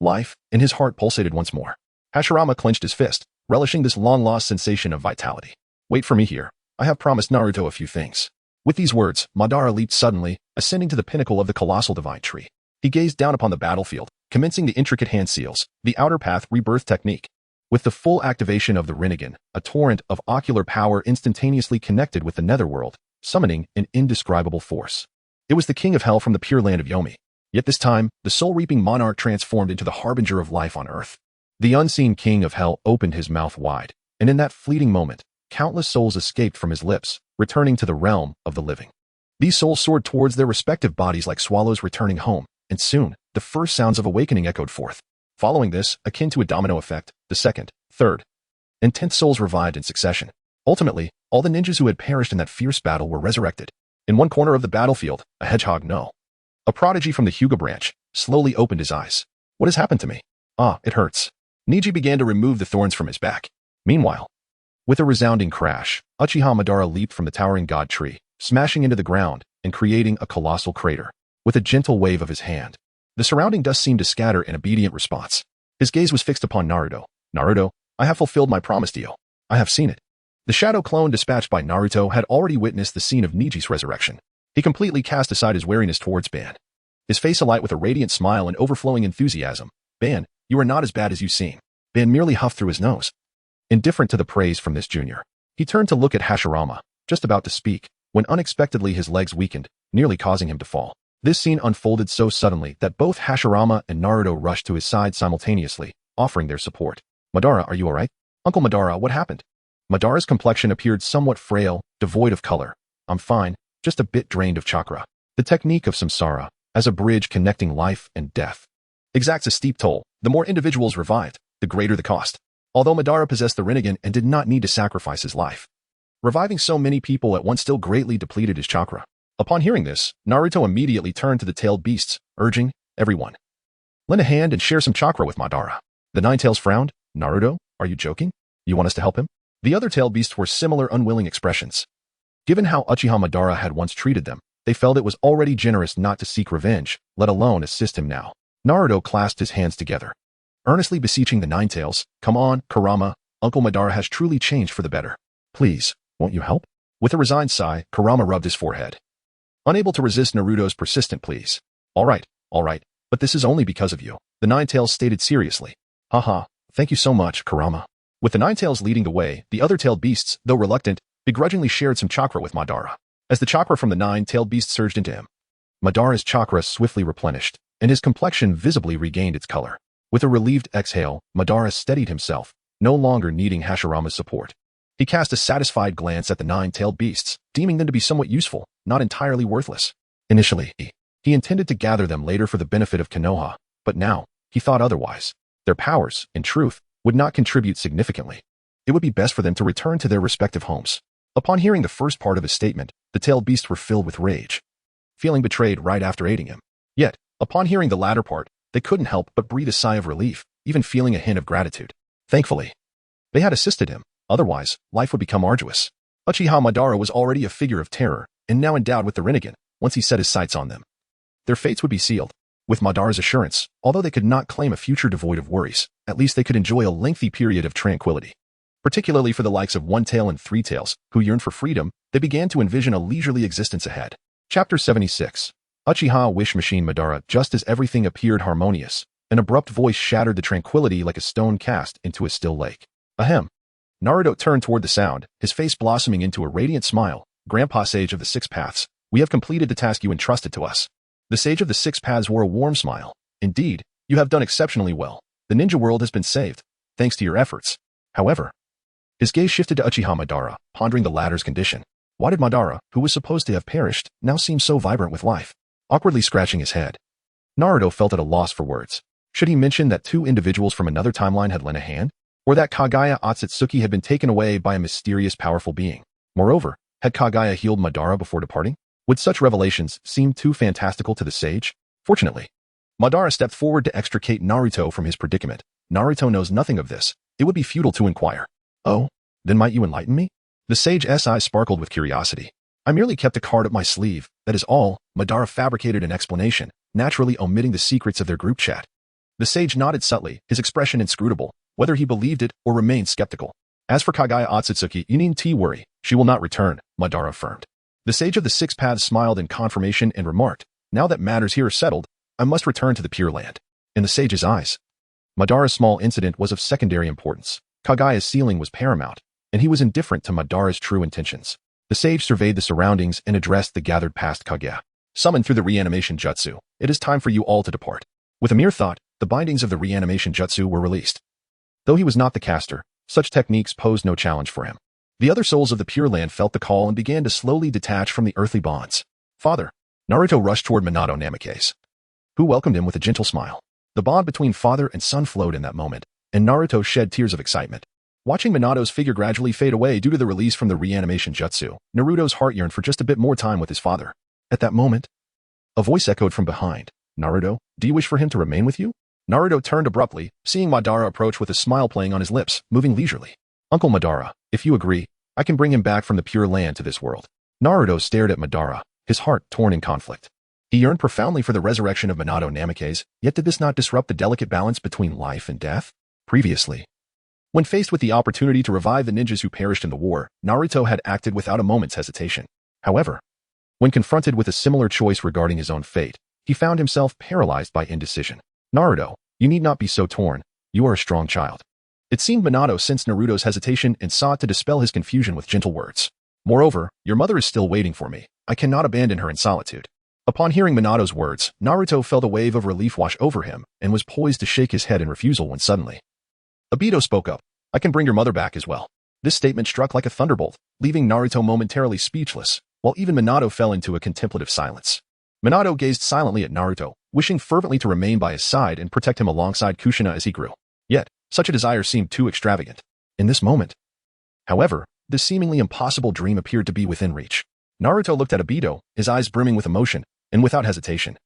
Life, and his heart pulsated once more. Hashirama clenched his fist, relishing this long-lost sensation of vitality. Wait for me here. I have promised Naruto a few things. With these words, Madara leaped suddenly, ascending to the pinnacle of the colossal divine tree. He gazed down upon the battlefield, commencing the intricate hand seals, the outer path rebirth technique. With the full activation of the Rinnegan, a torrent of ocular power instantaneously connected with the netherworld, summoning an indescribable force. It was the king of hell from the pure land of Yomi. Yet this time, the soul-reaping monarch transformed into the harbinger of life on earth. The unseen king of hell opened his mouth wide, and in that fleeting moment, countless souls escaped from his lips, returning to the realm of the living. These souls soared towards their respective bodies like swallows returning home, and soon, the first sounds of awakening echoed forth. Following this, akin to a domino effect, the second, third, and 10th souls revived in succession. Ultimately, all the ninjas who had perished in that fierce battle were resurrected. In one corner of the battlefield, a hedgehog no. A prodigy from the Hyuga branch, slowly opened his eyes. What has happened to me? Ah, it hurts. Niji began to remove the thorns from his back. Meanwhile, with a resounding crash, Uchiha Madara leaped from the towering god tree, smashing into the ground and creating a colossal crater. With a gentle wave of his hand, the surrounding dust seemed to scatter in obedient response. His gaze was fixed upon Naruto. Naruto, I have fulfilled my promise to you. I have seen it. The shadow clone dispatched by Naruto had already witnessed the scene of Niji's resurrection. He completely cast aside his wariness towards Ban. His face alight with a radiant smile and overflowing enthusiasm. Ban, you are not as bad as you seem. Ban merely huffed through his nose. Indifferent to the praise from this junior, he turned to look at Hashirama, just about to speak, when unexpectedly his legs weakened, nearly causing him to fall. This scene unfolded so suddenly that both Hashirama and Naruto rushed to his side simultaneously, offering their support. Madara, are you alright? Uncle Madara, what happened? Madara's complexion appeared somewhat frail, devoid of color. I'm fine, just a bit drained of chakra. The technique of samsara, as a bridge connecting life and death, exacts a steep toll. The more individuals revived, the greater the cost. Although Madara possessed the Rinnegan and did not need to sacrifice his life, reviving so many people at once still greatly depleted his chakra. Upon hearing this, Naruto immediately turned to the tailed beasts, urging, everyone, lend a hand and share some chakra with Madara. The Nine Tails frowned. Naruto, are you joking? You want us to help him? The other tailed beasts were similar unwilling expressions. Given how Uchiha Madara had once treated them, they felt it was already generous not to seek revenge, let alone assist him now. Naruto clasped his hands together, earnestly beseeching the Nine Tails, come on, Kurama, Uncle Madara has truly changed for the better. Please, won't you help? With a resigned sigh, Kurama rubbed his forehead, unable to resist Naruto's persistent pleas. All right, but this is only because of you, the Nine Tails stated seriously. Haha, thank you so much, Kurama. With the Nine Tails leading the way, the other tailed beasts, though reluctant, begrudgingly shared some chakra with Madara. As the chakra from the nine-tailed beast surged into him, Madara's chakra swiftly replenished, and his complexion visibly regained its color. With a relieved exhale, Madara steadied himself, no longer needing Hashirama's support. He cast a satisfied glance at the nine-tailed beasts, deeming them to be somewhat useful, not entirely worthless. Initially, he intended to gather them later for the benefit of Konoha, but now, he thought otherwise. Their powers, in truth, would not contribute significantly. It would be best for them to return to their respective homes. Upon hearing the first part of his statement, the tailed beasts were filled with rage, feeling betrayed right after aiding him. Yet, upon hearing the latter part, they couldn't help but breathe a sigh of relief, even feeling a hint of gratitude. Thankfully, they had assisted him, otherwise, life would become arduous. Uchiha Madara was already a figure of terror, and now endowed with the Rinnegan, once he set his sights on them. Their fates would be sealed. With Madara's assurance, although they could not claim a future devoid of worries, at least they could enjoy a lengthy period of tranquility. Particularly for the likes of One Tail and Three Tails, who yearned for freedom, they began to envision a leisurely existence ahead. Chapter 76. Uchiha Wish Machine Madara. Just as everything appeared harmonious, an abrupt voice shattered the tranquility like a stone cast into a still lake. Ahem. Naruto turned toward the sound, his face blossoming into a radiant smile. Grandpa Sage of the Six Paths, we have completed the task you entrusted to us. The Sage of the Six Paths wore a warm smile. Indeed, you have done exceptionally well. The ninja world has been saved, thanks to your efforts. However, his gaze shifted to Uchiha Madara, pondering the latter's condition. Why did Madara, who was supposed to have perished, now seem so vibrant with life? Awkwardly scratching his head, Naruto felt at a loss for words. Should he mention that two individuals from another timeline had lent a hand? Or that Kagaya Otsutsuki had been taken away by a mysterious powerful being? Moreover, had Kagaya healed Madara before departing? Would such revelations seem too fantastical to the sage? Fortunately, Madara stepped forward to extricate Naruto from his predicament. Naruto knows nothing of this. It would be futile to inquire. Oh, Then might you enlighten me? The sage's eyes sparkled with curiosity. I merely kept a card up my sleeve, that is all. Madara fabricated an explanation, naturally omitting the secrets of their group chat. The sage nodded subtly, his expression inscrutable, whether he believed it or remained skeptical. As for Kaguya Otsutsuki, you needn't worry, she will not return, Madara affirmed. The sage of the six paths smiled in confirmation and remarked, now that matters here are settled, I must return to the Pure Land. In the sage's eyes, Madara's small incident was of secondary importance. Kaguya's ceiling was paramount, and he was indifferent to Madara's true intentions. The sage surveyed the surroundings and addressed the gathered past Kaguya. Summoned through the reanimation jutsu, it is time for you all to depart. With a mere thought, the bindings of the reanimation jutsu were released. Though he was not the caster, such techniques posed no challenge for him. The other souls of the Pure Land felt the call and began to slowly detach from the earthly bonds. Father, Naruto rushed toward Minato Namikaze, who welcomed him with a gentle smile. The bond between father and son flowed in that moment, and Naruto shed tears of excitement. Watching Minato's figure gradually fade away due to the release from the reanimation jutsu, Naruto's heart yearned for just a bit more time with his father. At that moment, a voice echoed from behind. Naruto, do you wish for him to remain with you? Naruto turned abruptly, seeing Madara approach with a smile playing on his lips, moving leisurely. Uncle Madara, if you agree, I can bring him back from the Pure Land to this world. Naruto stared at Madara, his heart torn in conflict. He yearned profoundly for the resurrection of Minato Namikaze, yet did this not disrupt the delicate balance between life and death? Previously, when faced with the opportunity to revive the ninjas who perished in the war, Naruto had acted without a moment's hesitation. However, when confronted with a similar choice regarding his own fate, he found himself paralyzed by indecision. Naruto, you need not be so torn. You are a strong child. It seemed Minato sensed Naruto's hesitation and sought to dispel his confusion with gentle words. Moreover, your mother is still waiting for me. I cannot abandon her in solitude. Upon hearing Minato's words, Naruto felt a wave of relief wash over him and was poised to shake his head in refusal when suddenly Obito spoke up. I can bring your mother back as well. This statement struck like a thunderbolt, leaving Naruto momentarily speechless, while even Minato fell into a contemplative silence. Minato gazed silently at Naruto, wishing fervently to remain by his side and protect him alongside Kushina as he grew. Yet, such a desire seemed too extravagant. In this moment, however, the seemingly impossible dream appeared to be within reach. Naruto looked at Obito, his eyes brimming with emotion, and without hesitation,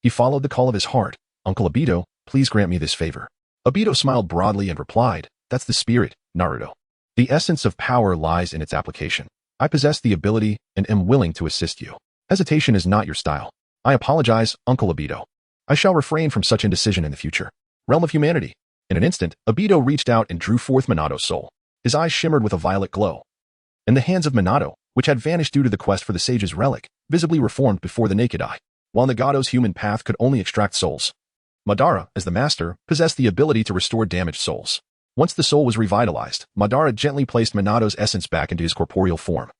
he followed the call of his heart. Uncle Obito, please grant me this favor. Obito smiled broadly and replied, that's the spirit, Naruto. The essence of power lies in its application. I possess the ability and am willing to assist you. Hesitation is not your style. I apologize, Uncle Obito. I shall refrain from such indecision in the future. Realm of humanity. In an instant, Obito reached out and drew forth Minato's soul. His eyes shimmered with a violet glow. And the hands of Minato, which had vanished due to the quest for the sage's relic, visibly reformed before the naked eye. While Nagato's human path could only extract souls, Madara, as the master, possessed the ability to restore damaged souls. Once the soul was revitalized, Madara gently placed Minato's essence back into his corporeal form,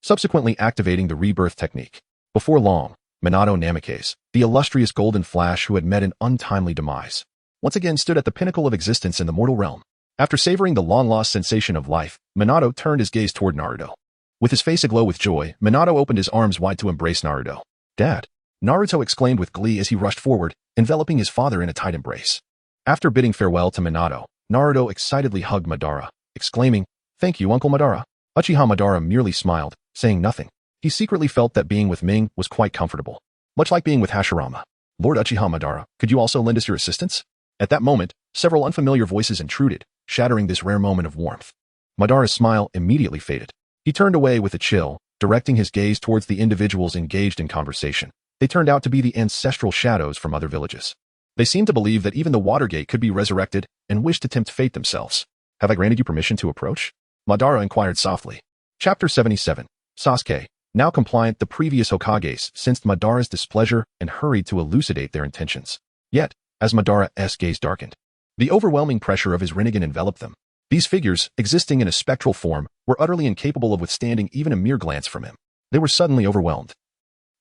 subsequently activating the rebirth technique. Before long, Minato Namikaze, the illustrious Golden Flash who had met an untimely demise, once again stood at the pinnacle of existence in the mortal realm. After savoring the long-lost sensation of life, Minato turned his gaze toward Naruto. With his face aglow with joy, Minato opened his arms wide to embrace Naruto. Dad! Naruto exclaimed with glee as he rushed forward, enveloping his father in a tight embrace. After bidding farewell to Minato, Naruto excitedly hugged Madara, exclaiming, Thank you, Uncle Madara. Uchiha Madara merely smiled, saying nothing. He secretly felt that being with Ming was quite comfortable. Much like being with Hashirama. Lord Uchiha Madara, could you also lend us your assistance? At that moment, several unfamiliar voices intruded, shattering this rare moment of warmth. Madara's smile immediately faded. He turned away with a chill, directing his gaze towards the individuals engaged in conversation. They turned out to be the ancestral shadows from other villages. They seemed to believe that even the Watergate could be resurrected and wished to tempt fate themselves. Have I granted you permission to approach? Madara inquired softly. Chapter 77. Sasuke, now compliant, the previous Hokages sensed Madara's displeasure and hurried to elucidate their intentions. Yet, as Madara's gaze darkened, the overwhelming pressure of his Rinnegan enveloped them. These figures, existing in a spectral form, were utterly incapable of withstanding even a mere glance from him. They were suddenly overwhelmed,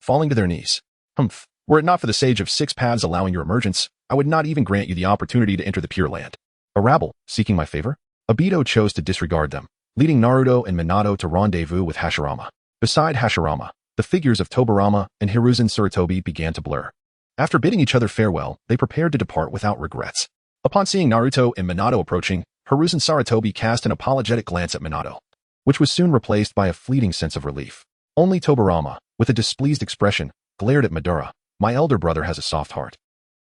falling to their knees. Humph. Were it not for the Sage of Six Paths allowing your emergence, I would not even grant you the opportunity to enter the Pure Land. A rabble, seeking my favor? Obito chose to disregard them, leading Naruto and Minato to rendezvous with Hashirama. Beside Hashirama, the figures of Tobirama and Hiruzen Sarutobi began to blur. After bidding each other farewell, they prepared to depart without regrets. Upon seeing Naruto and Minato approaching, Hiruzen Sarutobi cast an apologetic glance at Minato, which was soon replaced by a fleeting sense of relief. Only Tobirama, with a displeased expression, glared at Madara. My elder brother has a soft heart.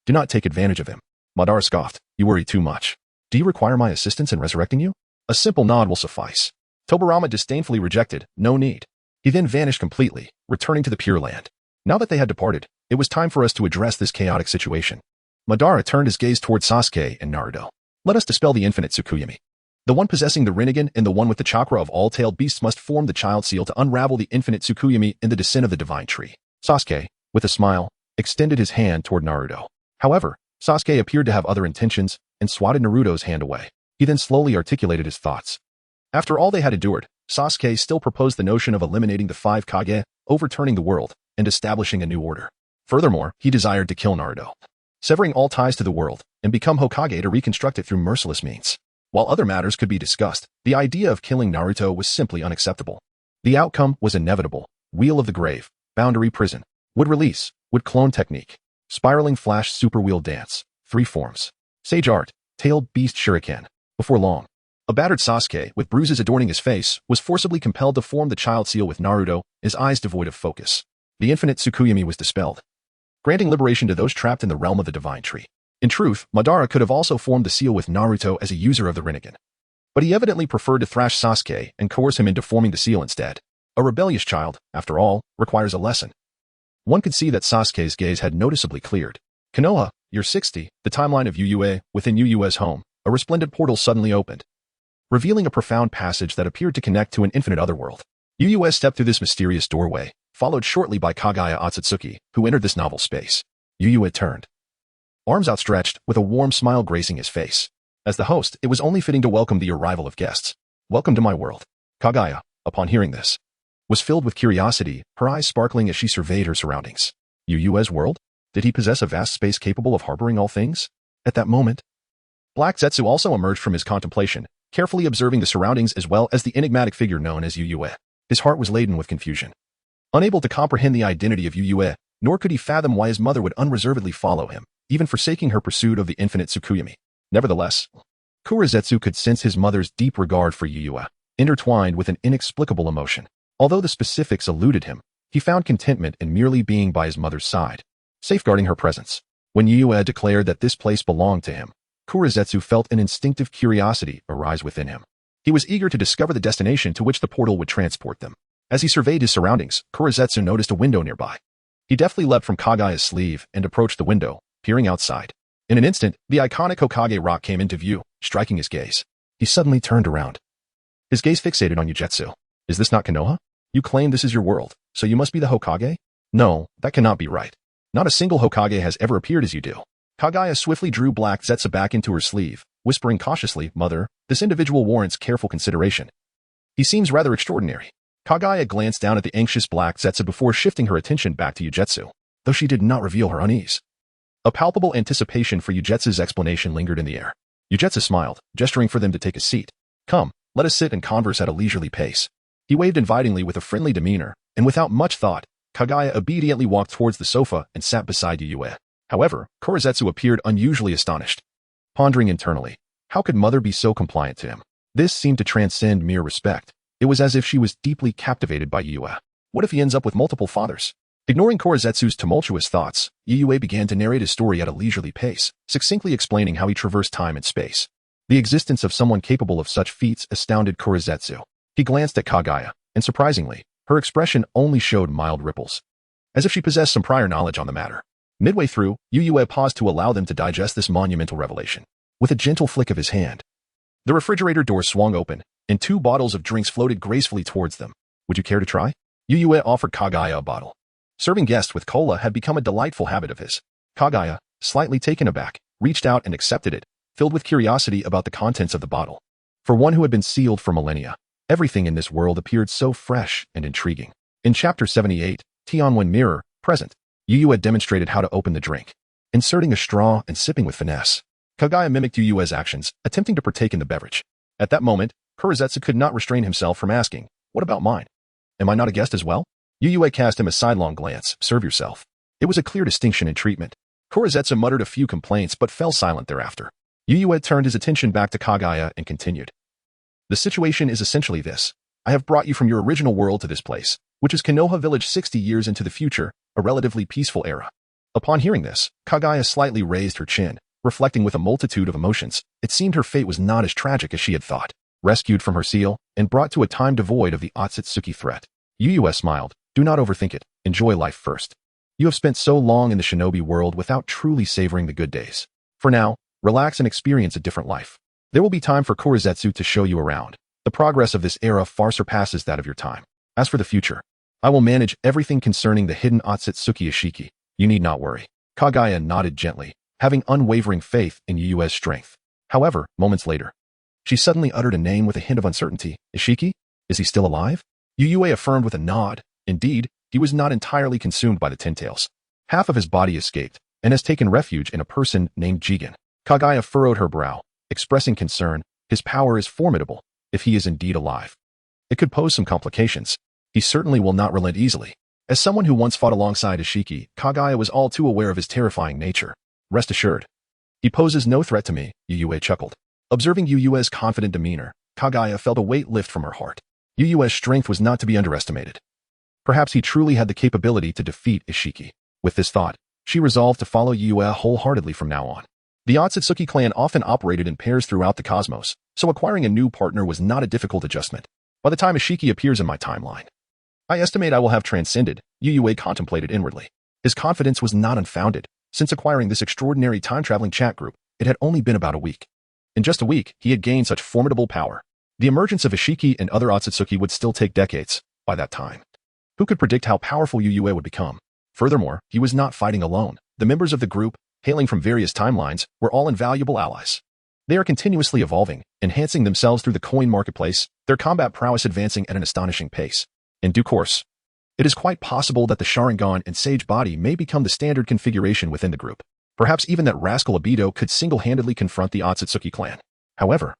Do not take advantage of him. Madara scoffed. You worry too much. Do you require my assistance in resurrecting you? A simple nod will suffice. Tobirama disdainfully rejected, no need. He then vanished completely, returning to the Pure Land. Now that they had departed, it was time for us to address this chaotic situation. Madara turned his gaze toward Sasuke and Naruto. Let us dispel the infinite Tsukuyami. The one possessing the Rinnegan and the one with the chakra of all tailed beasts must form the child seal to unravel the infinite Tsukuyami in the descent of the divine tree. Sasuke, with a smile, extended his hand toward Naruto. However, Sasuke appeared to have other intentions and swatted Naruto's hand away. He then slowly articulated his thoughts. After all they had endured, Sasuke still proposed the notion of eliminating the 5 Kage, overturning the world, and establishing a new order. Furthermore, he desired to kill Naruto, severing all ties to the world, and become Hokage to reconstruct it through merciless means. While other matters could be discussed, the idea of killing Naruto was simply unacceptable. The outcome was inevitable. Wheel of the Grave, Boundary Prison, Wood Release, Wood Clone Technique, Spiraling Flash Super Wheel Dance, 3 forms, Sage Art, Tailed Beast Shuriken. Before long, a battered Sasuke, with bruises adorning his face, was forcibly compelled to form the child seal with Naruto, his eyes devoid of focus. The infinite Tsukuyami was dispelled, granting liberation to those trapped in the realm of the divine tree. In truth, Madara could have also formed the seal with Naruto as a user of the Rinnegan. But he evidently preferred to thrash Sasuke and coerce him into forming the seal instead. A rebellious child, after all, requires a lesson. One could see that Sasuke's gaze had noticeably cleared. Konoha, year 60, the timeline of UUA, within UUA's home, a resplendent portal suddenly opened, revealing a profound passage that appeared to connect to an infinite otherworld. UUA stepped through this mysterious doorway, followed shortly by Kagaya Otsutsuki, who entered this novel space. UUA turned, arms outstretched, with a warm smile gracing his face. As the host, it was only fitting to welcome the arrival of guests. Welcome to my world. Kagaya, upon hearing this, was filled with curiosity, her eyes sparkling as she surveyed her surroundings. UUA's world? Did he possess a vast space capable of harboring all things? At that moment, Black Zetsu also emerged from his contemplation, carefully observing the surroundings as well as the enigmatic figure known as UUA. His heart was laden with confusion. Unable to comprehend the identity of UUA, nor could he fathom why his mother would unreservedly follow him, even forsaking her pursuit of the infinite Tsukuyami. Nevertheless, Kurizetsu could sense his mother's deep regard for UUA, intertwined with an inexplicable emotion. Although the specifics eluded him, he found contentment in merely being by his mother's side, safeguarding her presence. When UUA declared that this place belonged to him, Kurizetsu felt an instinctive curiosity arise within him. He was eager to discover the destination to which the portal would transport them. As he surveyed his surroundings, Kurizetsu noticed a window nearby. He deftly leapt from Kagaya's sleeve and approached the window, peering outside. In an instant, the iconic Hokage rock came into view, striking his gaze. He suddenly turned around, his gaze fixated on Ujetsu. Is this not Konoha? You claim this is your world, so you must be the Hokage? No, that cannot be right. Not a single Hokage has ever appeared as you do. Kagaya swiftly drew Black Zetsu back into her sleeve, whispering cautiously, Mother, this individual warrants careful consideration. He seems rather extraordinary. Kagaya glanced down at the anxious Black Zetsu before shifting her attention back to Ujetsu, though she did not reveal her unease. A palpable anticipation for Ujetsu's explanation lingered in the air. Ujetsu smiled, gesturing for them to take a seat. Come, let us sit and converse at a leisurely pace. He waved invitingly with a friendly demeanor, and without much thought, Kagaya obediently walked towards the sofa and sat beside UUA. However, Kurizetsu appeared unusually astonished. Pondering internally, how could Mother be so compliant to him? This seemed to transcend mere respect. It was as if she was deeply captivated by UUA. What if he ends up with multiple fathers? Ignoring Kurizetsu's tumultuous thoughts, UUA began to narrate his story at a leisurely pace, succinctly explaining how he traversed time and space. The existence of someone capable of such feats astounded Kurizetsu. He glanced at Kagaya, and surprisingly, her expression only showed mild ripples, as if she possessed some prior knowledge on the matter. Midway through, UUA paused to allow them to digest this monumental revelation. With a gentle flick of his hand, the refrigerator door swung open, and 2 bottles of drinks floated gracefully towards them. Would you care to try? UUA offered Kagaya a bottle. Serving guests with cola had become a delightful habit of his. Kagaya, slightly taken aback, reached out and accepted it, filled with curiosity about the contents of the bottle. For one who had been sealed for millennia, everything in this world appeared so fresh and intriguing. In Chapter 78, Tianwen Mirror, present, UUA demonstrated how to open the drink, inserting a straw and sipping with finesse. Kagaya mimicked UUA's actions, attempting to partake in the beverage. At that moment, Kurizetsu could not restrain himself from asking, what about mine? Am I not a guest as well? UUA cast him a sidelong glance, serve yourself. It was a clear distinction in treatment. Kurizetsu muttered a few complaints but fell silent thereafter. UUA turned his attention back to Kagaya and continued. The situation is essentially this. I have brought you from your original world to this place, which is Konoha Village 60 years into the future, a relatively peaceful era. Upon hearing this, Kagaya slightly raised her chin, reflecting with a multitude of emotions. It seemed her fate was not as tragic as she had thought. rescued from her seal, and brought to a time devoid of the Otsutsuki threat. Yu smiled. Do not overthink it. Enjoy life first. You have spent so long in the shinobi world without truly savoring the good days. For now, relax and experience a different life. There will be time for Korezetsu to show you around. The progress of this era far surpasses that of your time. As for the future, I will manage everything concerning the hidden Otsutsuki Isshiki. You need not worry. Kagaya nodded gently, having unwavering faith in Yu's strength. However, moments later, she suddenly uttered a name with a hint of uncertainty. Isshiki? Is he still alive? Yue affirmed with a nod. Indeed, he was not entirely consumed by the tintails. Half of his body escaped, and has taken refuge in a person named Jigen. Kagaya furrowed her brow, expressing concern. His power is formidable, if he is indeed alive. It could pose some complications. He certainly will not relent easily. As someone who once fought alongside Isshiki, Kagaya was all too aware of his terrifying nature. Rest assured, he poses no threat to me, Yue chuckled. Observing Yu's confident demeanor, Kagaya felt a weight lift from her heart. Yu's strength was not to be underestimated. Perhaps he truly had the capability to defeat Isshiki. With this thought, she resolved to follow Yue wholeheartedly from now on. The Otsutsuki clan often operated in pairs throughout the cosmos, so acquiring a new partner was not a difficult adjustment. By the time Isshiki appears in my timeline, I estimate I will have transcended, Yue contemplated inwardly. His confidence was not unfounded. Since acquiring this extraordinary time-traveling chat group, it had only been about a week. In just a week, he had gained such formidable power. The emergence of Isshiki and other Otsutsuki would still take decades. By that time, who could predict how powerful Yue would become? Furthermore, he was not fighting alone. The members of the group, hailing from various timelines, were all invaluable allies. They are continuously evolving, enhancing themselves through the coin marketplace, their combat prowess advancing at an astonishing pace. In due course, it is quite possible that the Sharingan and Sage Body may become the standard configuration within the group. Perhaps even that rascal Abido could single-handedly confront the Otsutsuki clan. However,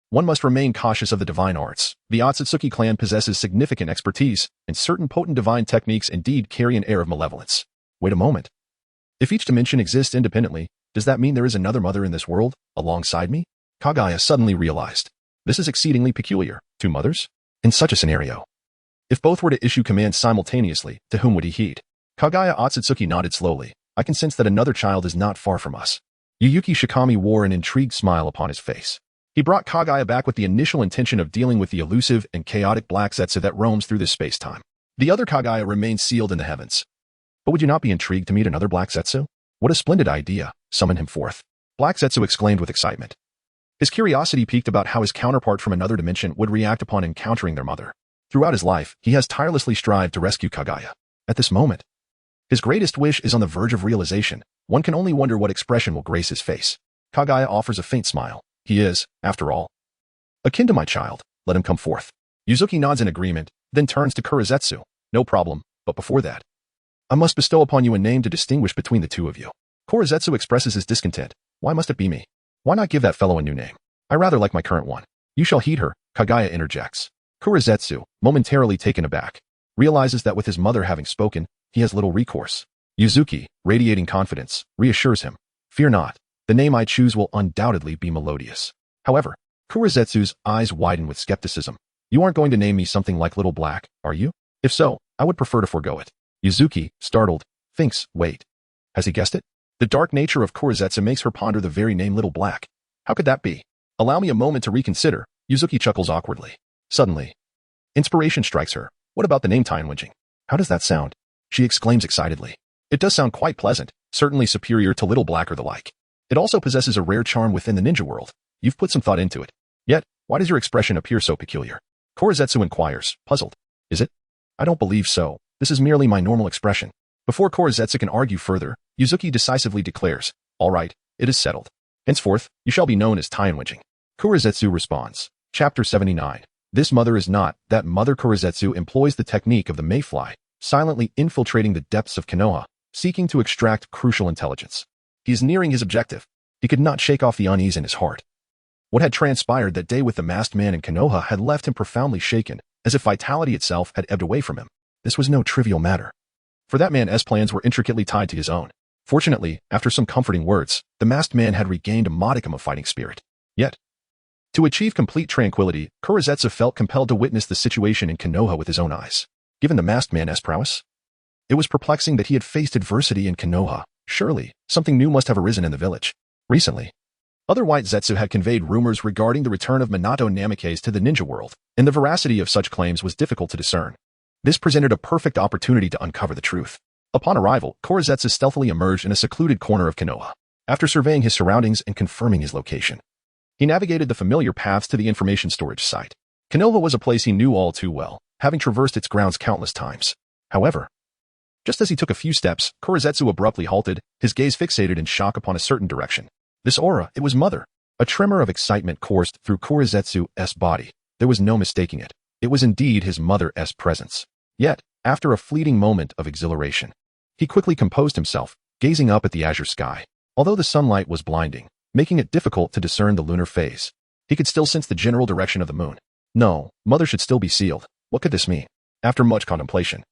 one must remain cautious of the divine arts. The Otsutsuki clan possesses significant expertise, and certain potent divine techniques indeed carry an air of malevolence. Wait a moment. If each dimension exists independently, does that mean there is another mother in this world, alongside me? Kagaya suddenly realized. This is exceedingly peculiar. Two mothers? In such a scenario, if both were to issue commands simultaneously, to whom would he heed? Kagaya Otsutsuki nodded slowly. I can sense that another child is not far from us. Yuyuki Shikami wore an intrigued smile upon his face. He brought Kagaya back with the initial intention of dealing with the elusive and chaotic Black Zetsu that roams through this space-time. The other Kagaya remained sealed in the heavens. But would you not be intrigued to meet another Black Zetsu? What a splendid idea. Summon him forth. Black Zetsu exclaimed with excitement. His curiosity piqued about how his counterpart from another dimension would react upon encountering their mother. Throughout his life, he has tirelessly strived to rescue Kagaya. At this moment, his greatest wish is on the verge of realization. One can only wonder what expression will grace his face. Kagaya offers a faint smile. He is, after all, akin to my child. Let him come forth. Yuzuki nods in agreement, then turns to Kurizetsu. No problem, but before that, I must bestow upon you a name to distinguish between the two of you. Kurizetsu expresses his discontent. Why must it be me? Why not give that fellow a new name? I rather like my current one. You shall heed her, Kagaya interjects. Kurizetsu, momentarily taken aback, realizes that with his mother having spoken, he has little recourse. Yuzuki, radiating confidence, reassures him. Fear not, the name I choose will undoubtedly be melodious. However, Kurizetsu's eyes widen with skepticism. You aren't going to name me something like Little Black, are you? If so, I would prefer to forego it. Yuzuki, startled, thinks, wait. Has he guessed it? The dark nature of Kurizetsu makes her ponder the very name Little Black. How could that be? Allow me a moment to reconsider. Yuzuki chuckles awkwardly. Suddenly, inspiration strikes her. What about the name Tainwenjing? How does that sound? She exclaims excitedly. It does sound quite pleasant, certainly superior to Little Black or the like. It also possesses a rare charm within the ninja world. You've put some thought into it. Yet, why does your expression appear so peculiar? Kurizetsu inquires, puzzled. Is it? I don't believe so. This is merely my normal expression. Before Kurizetsu can argue further, Yuzuki decisively declares, all right, it is settled. Henceforth, you shall be known as Tainwenjing. Kurizetsu responds. Chapter 79. This mother is not. That mother. Kurizetsu employs the technique of the mayfly, silently infiltrating the depths of Konoha, seeking to extract crucial intelligence. He is nearing his objective. He could not shake off the unease in his heart. What had transpired that day with the masked man in Konoha had left him profoundly shaken, as if vitality itself had ebbed away from him. This was no trivial matter. For that man's plans were intricately tied to his own. Fortunately, after some comforting words, the masked man had regained a modicum of fighting spirit. Yet, to achieve complete tranquility, Kurizetsu felt compelled to witness the situation in Konoha with his own eyes. Given the masked man's prowess, it was perplexing that he had faced adversity in Konoha. Surely, something new must have arisen in the village. Recently, Other white Zetsu had conveyed rumors regarding the return of Minato Namikaze to the ninja world, and the veracity of such claims was difficult to discern. This presented a perfect opportunity to uncover the truth. Upon arrival, Korezetsu stealthily emerged in a secluded corner of Konoha. After surveying his surroundings and confirming his location, he navigated the familiar paths to the information storage site. Konoha was a place he knew all too well, having traversed its grounds countless times. However, just as he took a few steps, Korezetsu abruptly halted, his gaze fixated in shock upon a certain direction. This aura, it was Mother. A tremor of excitement coursed through Korezetsu's body. There was no mistaking it. It was indeed his mother's presence. Yet, after a fleeting moment of exhilaration, he quickly composed himself, gazing up at the azure sky. Although the sunlight was blinding, making it difficult to discern the lunar phase, he could still sense the general direction of the moon. No, Mother should still be sealed. What could this mean? After much contemplation,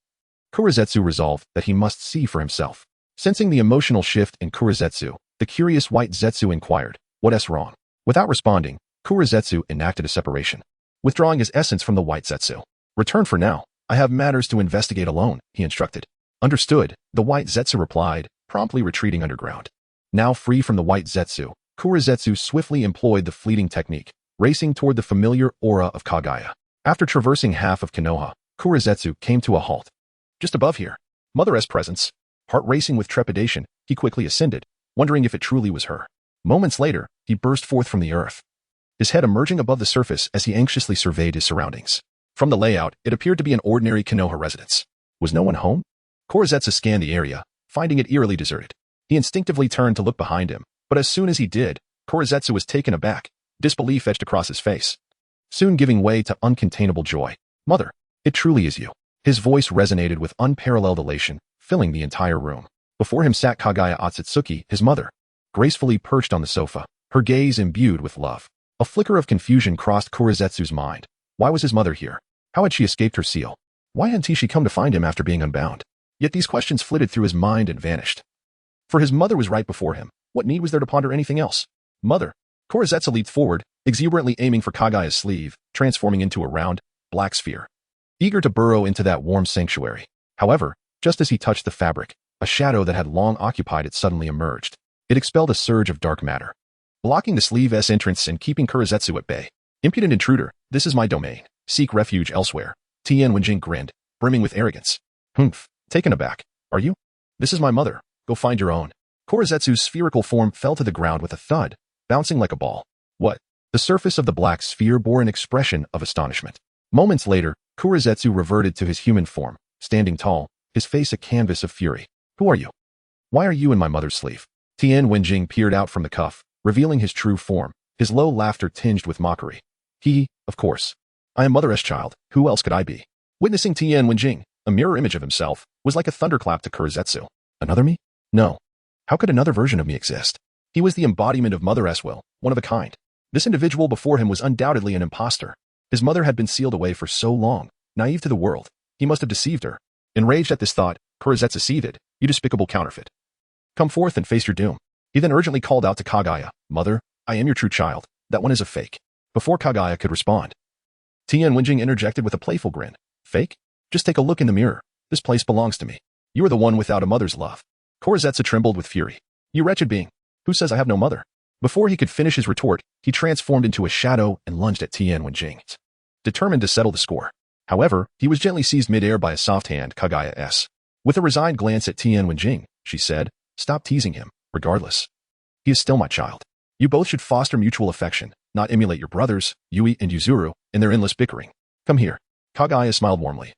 Korezetsu resolved that he must see for himself. Sensing the emotional shift in Korezetsu, the curious white Zetsu inquired, "What's wrong?" Without responding, Korezetsu enacted a separation, withdrawing his essence from the white Zetsu. "Return for now. I have matters to investigate alone," he instructed. "Understood," the white Zetsu replied, promptly retreating underground. Now free from the white Zetsu, Korezetsu swiftly employed the fleeting technique, racing toward the familiar aura of Kaguya. After traversing half of Konoha, Korezetsu came to a halt. Just above here, Mother's presence. Heart racing with trepidation, he quickly ascended, wondering if it truly was her. Moments later, he burst forth from the earth, his head emerging above the surface as he anxiously surveyed his surroundings. From the layout, it appeared to be an ordinary Konoha residence. Was no one home? Korezetsu scanned the area, finding it eerily deserted. He instinctively turned to look behind him, but as soon as he did, Korezetsu was taken aback. Disbelief etched across his face, soon giving way to uncontainable joy. "Mother, it truly is you." His voice resonated with unparalleled elation, filling the entire room. Before him sat Kaguya Otsutsuki, his mother, gracefully perched on the sofa, her gaze imbued with love. A flicker of confusion crossed Korezetsu's mind. Why was his mother here? How had she escaped her seal? Why hadn't she come to find him after being unbound? Yet these questions flitted through his mind and vanished. For his mother was right before him. What need was there to ponder anything else? "Mother." Korezetsu leaped forward, exuberantly aiming for Kaguya's sleeve, transforming into a round, black sphere, eager to burrow into that warm sanctuary. However, just as he touched the fabric, a shadow that had long occupied it suddenly emerged. It expelled a surge of dark matter, blocking the sleeve's entrance and keeping Korezetsu at bay. "Impudent intruder, this is my domain. Seek refuge elsewhere." Tien Wenjing grinned, brimming with arrogance. "Humph, taken aback, are you? This is my mother. Go find your own." Korezetsu's spherical form fell to the ground with a thud, bouncing like a ball. "What?" The surface of the black sphere bore an expression of astonishment. Moments later, Korezetsu reverted to his human form, standing tall, his face a canvas of fury. "Who are you? Why are you in my mother's sleeve?" Tien Wenjing peered out from the cuff, revealing his true form, his low laughter tinged with mockery. Of course. I am Mother's child. Who else could I be?" Witnessing Tien Wenjing, a mirror image of himself, was like a thunderclap to Korezetsu. Another me? No. How could another version of me exist? He was the embodiment of Mother's will, one of a kind. This individual before him was undoubtedly an imposter. His mother had been sealed away for so long, naive to the world. He must have deceived her. Enraged at this thought, Korezetsu seethed, "You despicable counterfeit. Come forth and face your doom." He then urgently called out to Kaguya, "Mother, I am your true child. That one is a fake." Before Kaguya could respond, Tien Wenjing interjected with a playful grin. "Fake? Just take a look in the mirror. This place belongs to me. You are the one without a mother's love." Korezetsu trembled with fury. "You wretched being. Who says I have no mother?" Before he could finish his retort, he transformed into a shadow and lunged at Tien Wenjing, determined to settle the score. However, he was gently seized midair by a soft hand, Kaguya's. With a resigned glance at Tien Wenjing, she said, "Stop teasing him, regardless. He is still my child. You both should foster mutual affection, not emulate your brothers, Yui and Yuzuru, in their endless bickering. Come here." Kaguya smiled warmly,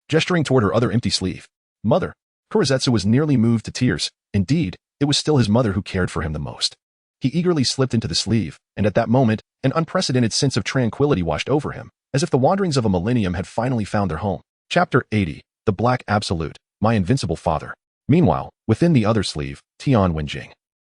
gesturing toward her other empty sleeve. "Mother." Korezetsu was nearly moved to tears. Indeed, it was still his mother who cared for him the most. He eagerly slipped into the sleeve, and at that moment, an unprecedented sense of tranquility washed over him, as if the wanderings of a millennium had finally found their home. Chapter 80, The Black Absolute, My Invincible Father. Meanwhile, within the other sleeve, Tien Wenjing